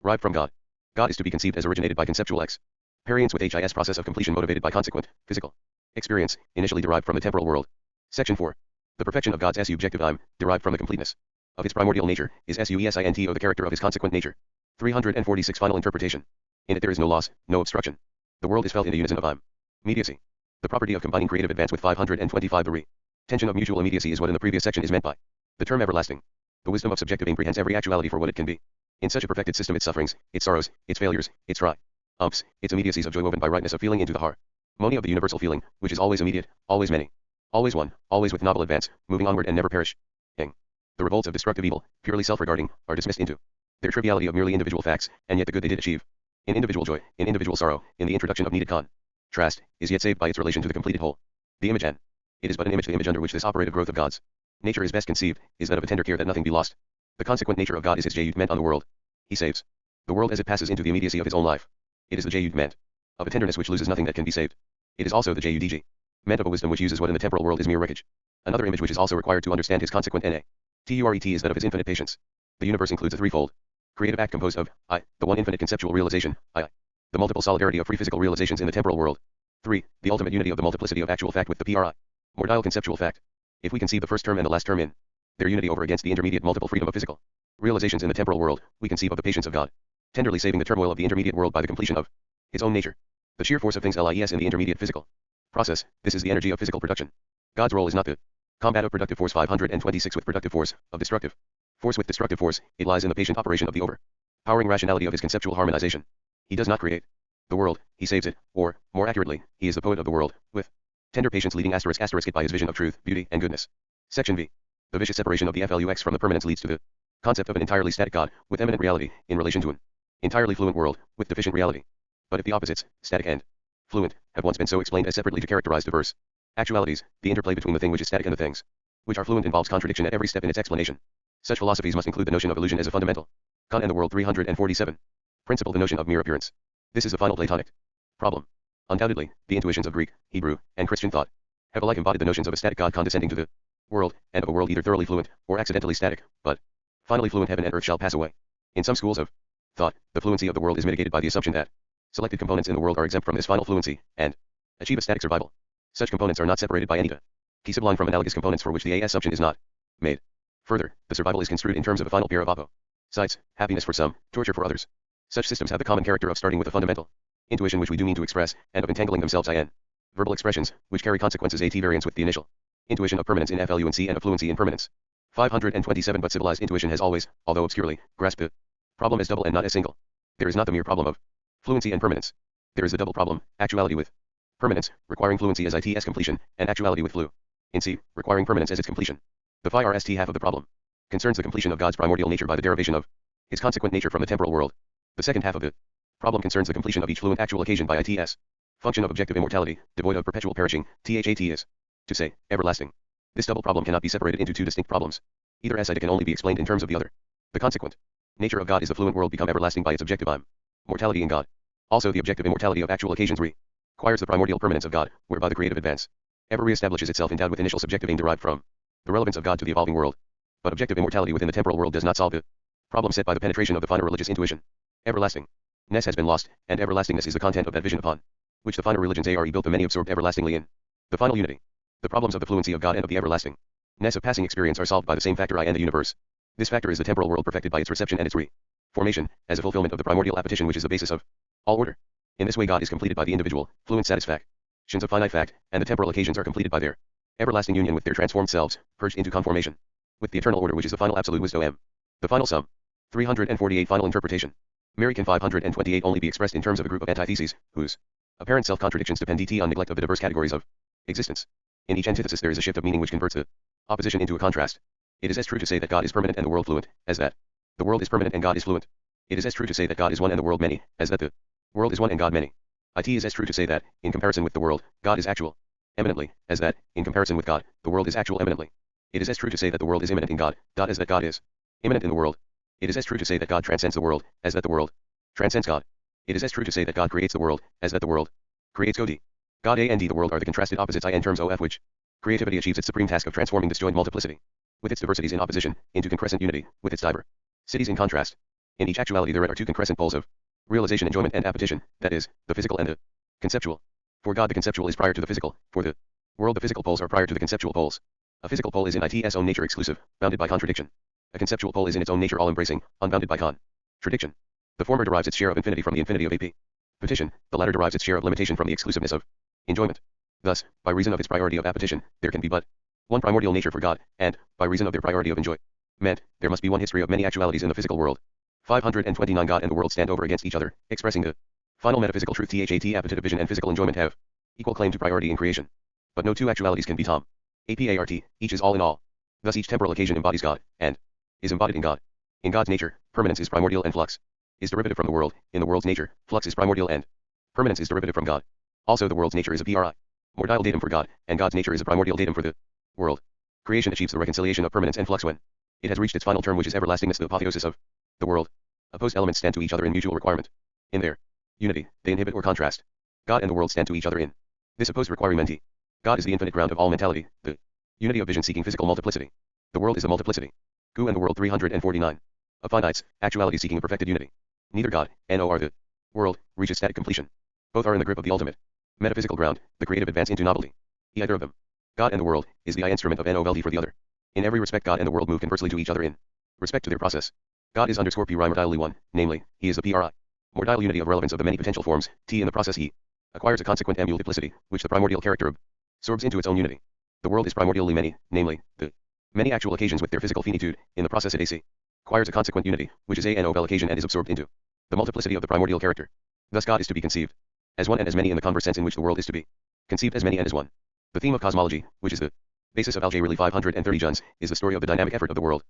derived from God. God is to be conceived as originated by conceptual experience with his process of completion motivated by consequent physical experience initially derived from the temporal world. Section 4. The perfection of God's subjective I'm, derived from the completeness of its primordial nature, is suesint o the character of his consequent nature. 346 Final interpretation. In it there is no loss, no obstruction. The world is felt in the unison of I'm. Immediacy. The property of combining creative advance with 525 the tension of mutual immediacy is what in the previous section is meant by the term everlasting. The wisdom of subjective apprehends every actuality for what it can be. In such a perfected system its sufferings, its sorrows, its failures, its triumphs, its immediacies of joy woven by rightness of feeling into the harmony of the universal feeling, which is always immediate, always many, always one, always with novel advance, moving onward and never perishing. The revolts of destructive evil, purely self-regarding, are dismissed into their triviality of merely individual facts, and yet the good they did achieve, in individual joy, in individual sorrow, in the introduction of needed contrast, is yet saved by its relation to the completed whole. The image and it is but an image. The image under which this operative growth of God's nature is best conceived, is that of a tender care that nothing be lost. The consequent nature of God is his judgment on the world. He saves the world as it passes into the immediacy of his own life. It is the judgment of a tenderness which loses nothing that can be saved. It is also the judgment of a wisdom which uses what in the temporal world is mere wreckage. Another image which is also required to understand his consequent nature is that of his infinite patience. The universe includes a threefold creative act composed of I, the one infinite conceptual realization, I, the multiple solidarity of free physical realizations in the temporal world. 3. The ultimate unity of the multiplicity of actual fact with the primordial conceptual fact. If we conceive the first term and the last term in their unity over against the intermediate multiple freedom of physical realizations in the temporal world, we conceive of the patience of God, tenderly saving the turmoil of the intermediate world by the completion of his own nature. The sheer force of things lies in the intermediate physical process. This is the energy of physical production. God's role is not the combat of productive force 526 with productive force, of destructive force with destructive force. It lies in the patient operation of the overpowering rationality of his conceptual harmonization. He does not create the world, he saves it, or, more accurately, he is the poet of the world, with tender patience leading it by his vision of truth, beauty, and goodness. Section V. The vicious separation of the flux from the permanence leads to the concept of an entirely static God, with eminent reality, in relation to an entirely fluent world, with deficient reality. But if the opposites, static and fluent, have once been so explained as separately to characterize diverse actualities, the interplay between the thing which is static and the things which are fluent involves contradiction at every step in its explanation. Such philosophies must include the notion of illusion as a fundamental. Kant and the World 347. Principle. The notion of mere appearance. This is the final Platonic problem. Undoubtedly, the intuitions of Greek, Hebrew, and Christian thought have alike embodied the notions of a static God condescending to the world, and of a world either thoroughly fluent, or accidentally static, but finally fluent. Heaven and earth shall pass away. In some schools of thought, the fluency of the world is mitigated by the assumption that selected components in the world are exempt from this final fluency, and achieve a static survival. Such components are not separated by any cohesive line from analogous components for which the assumption is not made. Further, the survival is construed in terms of a final pair of opposites, happiness for some, torture for others. Such systems have the common character of starting with a fundamental intuition which we do mean to express, and of entangling themselves in verbal expressions, which carry consequences at variance with the initial intuition of permanence in fluency and of fluency in permanence. 527 But civilized intuition has always, although obscurely, grasped the problem as double and not as single. There is not the mere problem of fluency and permanence. There is the double problem, actuality with permanence, requiring fluency as its completion, and actuality with fluency, requiring permanence as its completion. The first half of the problem concerns the completion of God's primordial nature by the derivation of his consequent nature from the temporal world. The second half of the problem concerns the completion of each fluent actual occasion by its function of objective immortality, devoid of perpetual perishing, that is to say, everlasting. This double problem cannot be separated into two distinct problems. Either as it can only be explained in terms of the other. The consequent nature of God is the fluent world become everlasting by its objective mortality in God. Also the objective immortality of actual occasions requires the primordial permanence of God, whereby the creative advance ever reestablishes itself endowed with initial subjective aim derived from the relevance of God to the evolving world. But objective immortality within the temporal world does not solve the problem set by the penetration of the finer religious intuition. Everlastingness has been lost, and everlastingness is the content of that vision upon which the finer religions are built, the many absorbed everlastingly in the final unity. The problems of the fluency of God and of the everlastingness of passing experience are solved by the same factor I and the universe. This factor is the temporal world perfected by its reception and its reformation, as a fulfillment of the primordial appetition which is the basis of all order. In this way God is completed by the individual, fluent satisfactions of finite fact, and the temporal occasions are completed by their everlasting union with their transformed selves, purged into conformation with the eternal order which is the final absolute wisdom. The final sum. 348 Final interpretation. Mary can 528 only be expressed in terms of a group of antitheses, whose apparent self-contradictions depend on neglect of the diverse categories of existence. In each antithesis there is a shift of meaning which converts the opposition into a contrast. It is as true to say that God is permanent and the world fluent, as that the world is permanent and God is fluent. It is as true to say that God is one and the world many, as that the world is one and God many. It is as true to say that, in comparison with the world, God is actual eminently, as that, in comparison with God, the world is actual eminently. It is as true to say that the world is immanent in God, as that God is immanent in the world. It is as true to say that God transcends the world, as that the world transcends God. It is as true to say that God creates the world, as that the world creates God. God and the world are the contrasted opposites in terms of which creativity achieves its supreme task of transforming disjoint multiplicity, with its diversities in opposition, into concrescent unity, with its diversities in contrast. In each actuality there are two concrescent poles of realization, enjoyment, and appetition, that is, the physical and the conceptual. For God the conceptual is prior to the physical, for the world the physical poles are prior to the conceptual poles. A physical pole is in its own nature exclusive, bounded by contradiction. A conceptual pole is in its own nature all-embracing, unbounded by contradiction. The former derives its share of infinity from the infinity of appetition, the latter derives its share of limitation from the exclusiveness of enjoyment. Thus, by reason of its priority of appetition, there can be but one primordial nature for God, and, by reason of their priority of enjoyment, there must be one history of many actualities in the physical world. 529 God and the world stand over against each other, expressing the final metaphysical truth that appetitive vision and physical enjoyment have equal claim to priority in creation. But no two actualities can be apart, each is all in all. Thus each temporal occasion embodies God, and is embodied in God. In God's nature, permanence is primordial and flux is derivative from the world. In the world's nature, flux is primordial and permanence is derivative from God. Also the world's nature is a primordial datum for God, and God's nature is a primordial datum for the world. Creation achieves the reconciliation of permanence and flux when it has reached its final term, which is everlastingness, the apotheosis of the world. Opposed elements stand to each other in mutual requirement. In their unity, they inhibit or contrast. God and the world stand to each other in this opposed requirement. God is the infinite ground of all mentality, the unity of vision seeking physical multiplicity. The world is the multiplicity. Gu and the world 349. Of finites, actuality seeking a perfected unity. Neither God, nor the world, reaches static completion. Both are in the grip of the ultimate metaphysical ground, the creative advance into novelty. Either of them, God and the world, is the instrument of novelty for the other. In every respect God and the world move conversely to each other in respect to their process. God is primordially one, namely, he is the primordial unity of relevance of the many potential forms, in the process he acquires a consequent multiplicity, which the primordial character absorbs into its own unity. The world is primordially many, namely, the many actual occasions with their physical finitude, in the process it acquires a consequent unity, which is a novel occasion and is absorbed into the multiplicity of the primordial character. Thus God is to be conceived as one and as many in the converse sense in which the world is to be conceived as many and as one. The theme of cosmology, which is the basis of Algebra 530 Juns, is the story of the dynamic effort of the world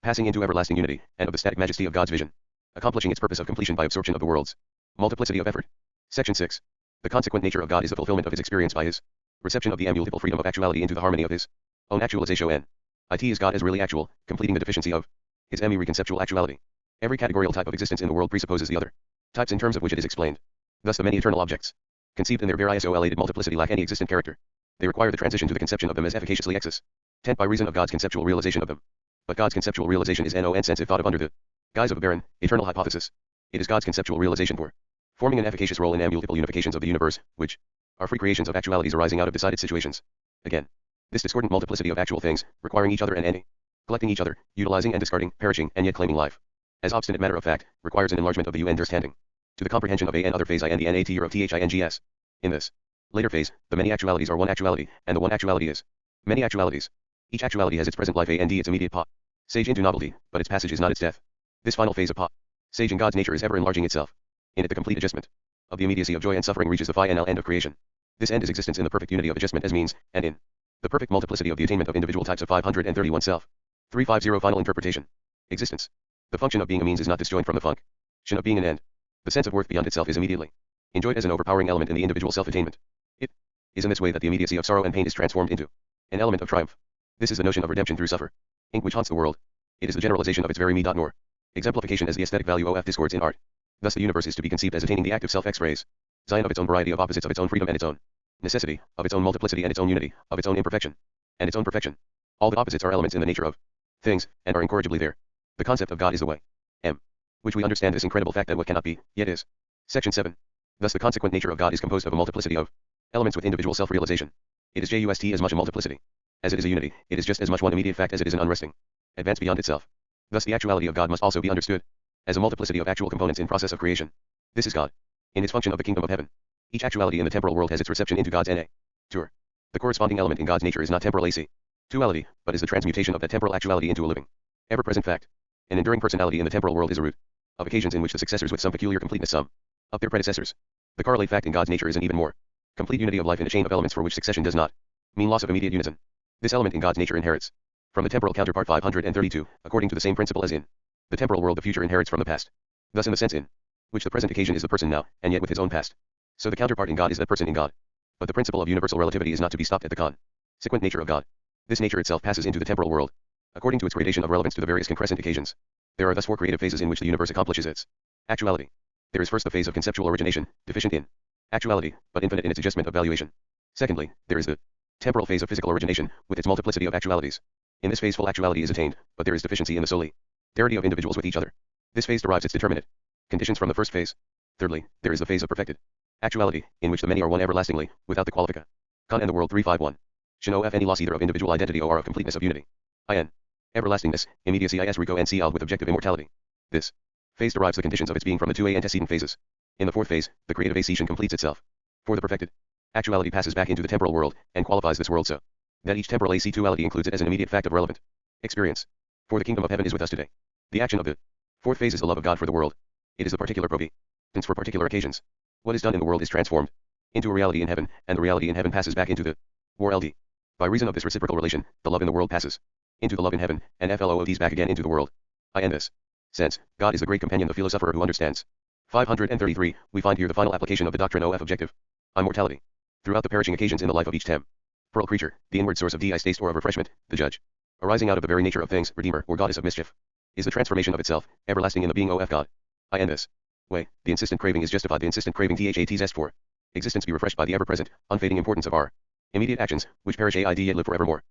passing into everlasting unity, and of the static majesty of God's vision, accomplishing its purpose of completion by absorption of the world's multiplicity of effort. Section 6. The consequent nature of God is the fulfillment of his experience by his reception of the multiple freedom of actuality into the harmony of his own actualization. It is God as really actual, completing the deficiency of his conceptual actuality. Every categorical type of existence in the world presupposes the other types in terms of which it is explained. Thus the many eternal objects, conceived in their very isolated multiplicity, lack any existent character. They require the transition to the conception of them as efficaciously existent by reason of God's conceptual realization of them. But God's conceptual realization is sense if thought of under the guise of a barren, eternal hypothesis. It is God's conceptual realization for forming an efficacious role in multiple unifications of the universe, which are free creations of actualities arising out of decided situations. Again, this discordant multiplicity of actual things, requiring each other and collecting each other, utilizing and discarding, perishing and yet claiming life, as obstinate matter of fact, requires an enlargement of the understanding to the comprehension of and other phase and the nature of things. In this later phase, the many actualities are one actuality, and the one actuality is many actualities. Each actuality has its present life and its immediate passage into novelty, but its passage is not its death. This final phase of passage in God's nature is ever enlarging itself. In it the complete adjustment of the immediacy of joy and suffering reaches the final end of creation. This end is existence in the perfect unity of adjustment as means, and in the perfect multiplicity of the attainment of individual types of 531 self. 350 Final interpretation. Existence. The function of being a means is not disjoint from the function of being an end. The sense of worth beyond itself is immediately enjoyed as an overpowering element in the individual self-attainment. It is in this way that the immediacy of sorrow and pain is transformed into an element of triumph. This is the notion of redemption through suffering, which haunts the world. It is the generalization of its very nor exemplification as the aesthetic value of discords in art. Thus the universe is to be conceived as attaining the active self-expraise, Zion of its own variety of opposites, of its own freedom and its own necessity, of its own multiplicity and its own unity, of its own imperfection and its own perfection. All the opposites are elements in the nature of things, and are incorrigibly there. The concept of God is the way, which we understand this incredible fact that what cannot be, yet is. Section 7. Thus the consequent nature of God is composed of a multiplicity of elements with individual self-realization. It is just as much a multiplicity as it is a unity. It is just as much one immediate fact as it is an unresting advance beyond itself. Thus the actuality of God must also be understood as a multiplicity of actual components in process of creation. This is God in its function of the kingdom of heaven. Each actuality in the temporal world has its reception into God's nature. The corresponding element in God's nature is not temporal actuality, but is the transmutation of that temporal actuality into a living, ever-present fact. An enduring personality in the temporal world is a root of occasions in which the successors with some peculiar completeness sum up their predecessors. The correlate fact in God's nature is an even more complete unity of life in a chain of elements for which succession does not mean loss of immediate unison. This element in God's nature inherits from the temporal counterpart 532, according to the same principle as in the temporal world the future inherits from the past. Thus in the sense in which the present occasion is the person now, and yet with his own past, so the counterpart in God is that person in God. But the principle of universal relativity is not to be stopped at the consequent nature of God. This nature itself passes into the temporal world, according to its gradation of relevance to the various concrescent occasions. There are thus four creative phases in which the universe accomplishes its actuality. There is first the phase of conceptual origination, deficient in Actuality, but infinite in its adjustment of valuation. Secondly, there is the temporal phase of physical origination, with its multiplicity of actualities. In this phase full actuality is attained, but there is deficiency in the solidarity of individuals with each other. This phase derives its determinate conditions from the first phase. Thirdly, there is the phase of perfected actuality, in which the many are one everlastingly, without the qualifica. Con and the world 351. Shino f any loss either of individual identity or of completeness of unity. In. Everlastingness, immediacy is rico and cial with objective immortality. This phase derives the conditions of its being from the two antecedent phases. In the fourth phase, the creative accession completes itself. For the perfected actuality passes back into the temporal world, and qualifies this world so that each temporal actuality includes it as an immediate fact of relevant experience. For the kingdom of heaven is with us today. The action of the fourth phase is the love of God for the world. It is the particular providence for particular occasions. What is done in the world is transformed into a reality in heaven, and the reality in heaven passes back into the world. By reason of this reciprocal relation, the love in the world passes into the love in heaven, and flows back again into the world. In this sense, God is the great companion, the philosopher who understands. 533. We find here the final application of the doctrine of objective immortality. Throughout the perishing occasions in the life of each temporal creature, the inward source of distaste or of refreshment, the judge, arising out of the very nature of things, redeemer or goddess of mischief, is the transformation of itself, everlasting in the being of God. In this way, the insistent craving is justified. The insistent craving zest for existence be refreshed by the ever-present, unfading importance of our immediate actions, which perish yet live forevermore.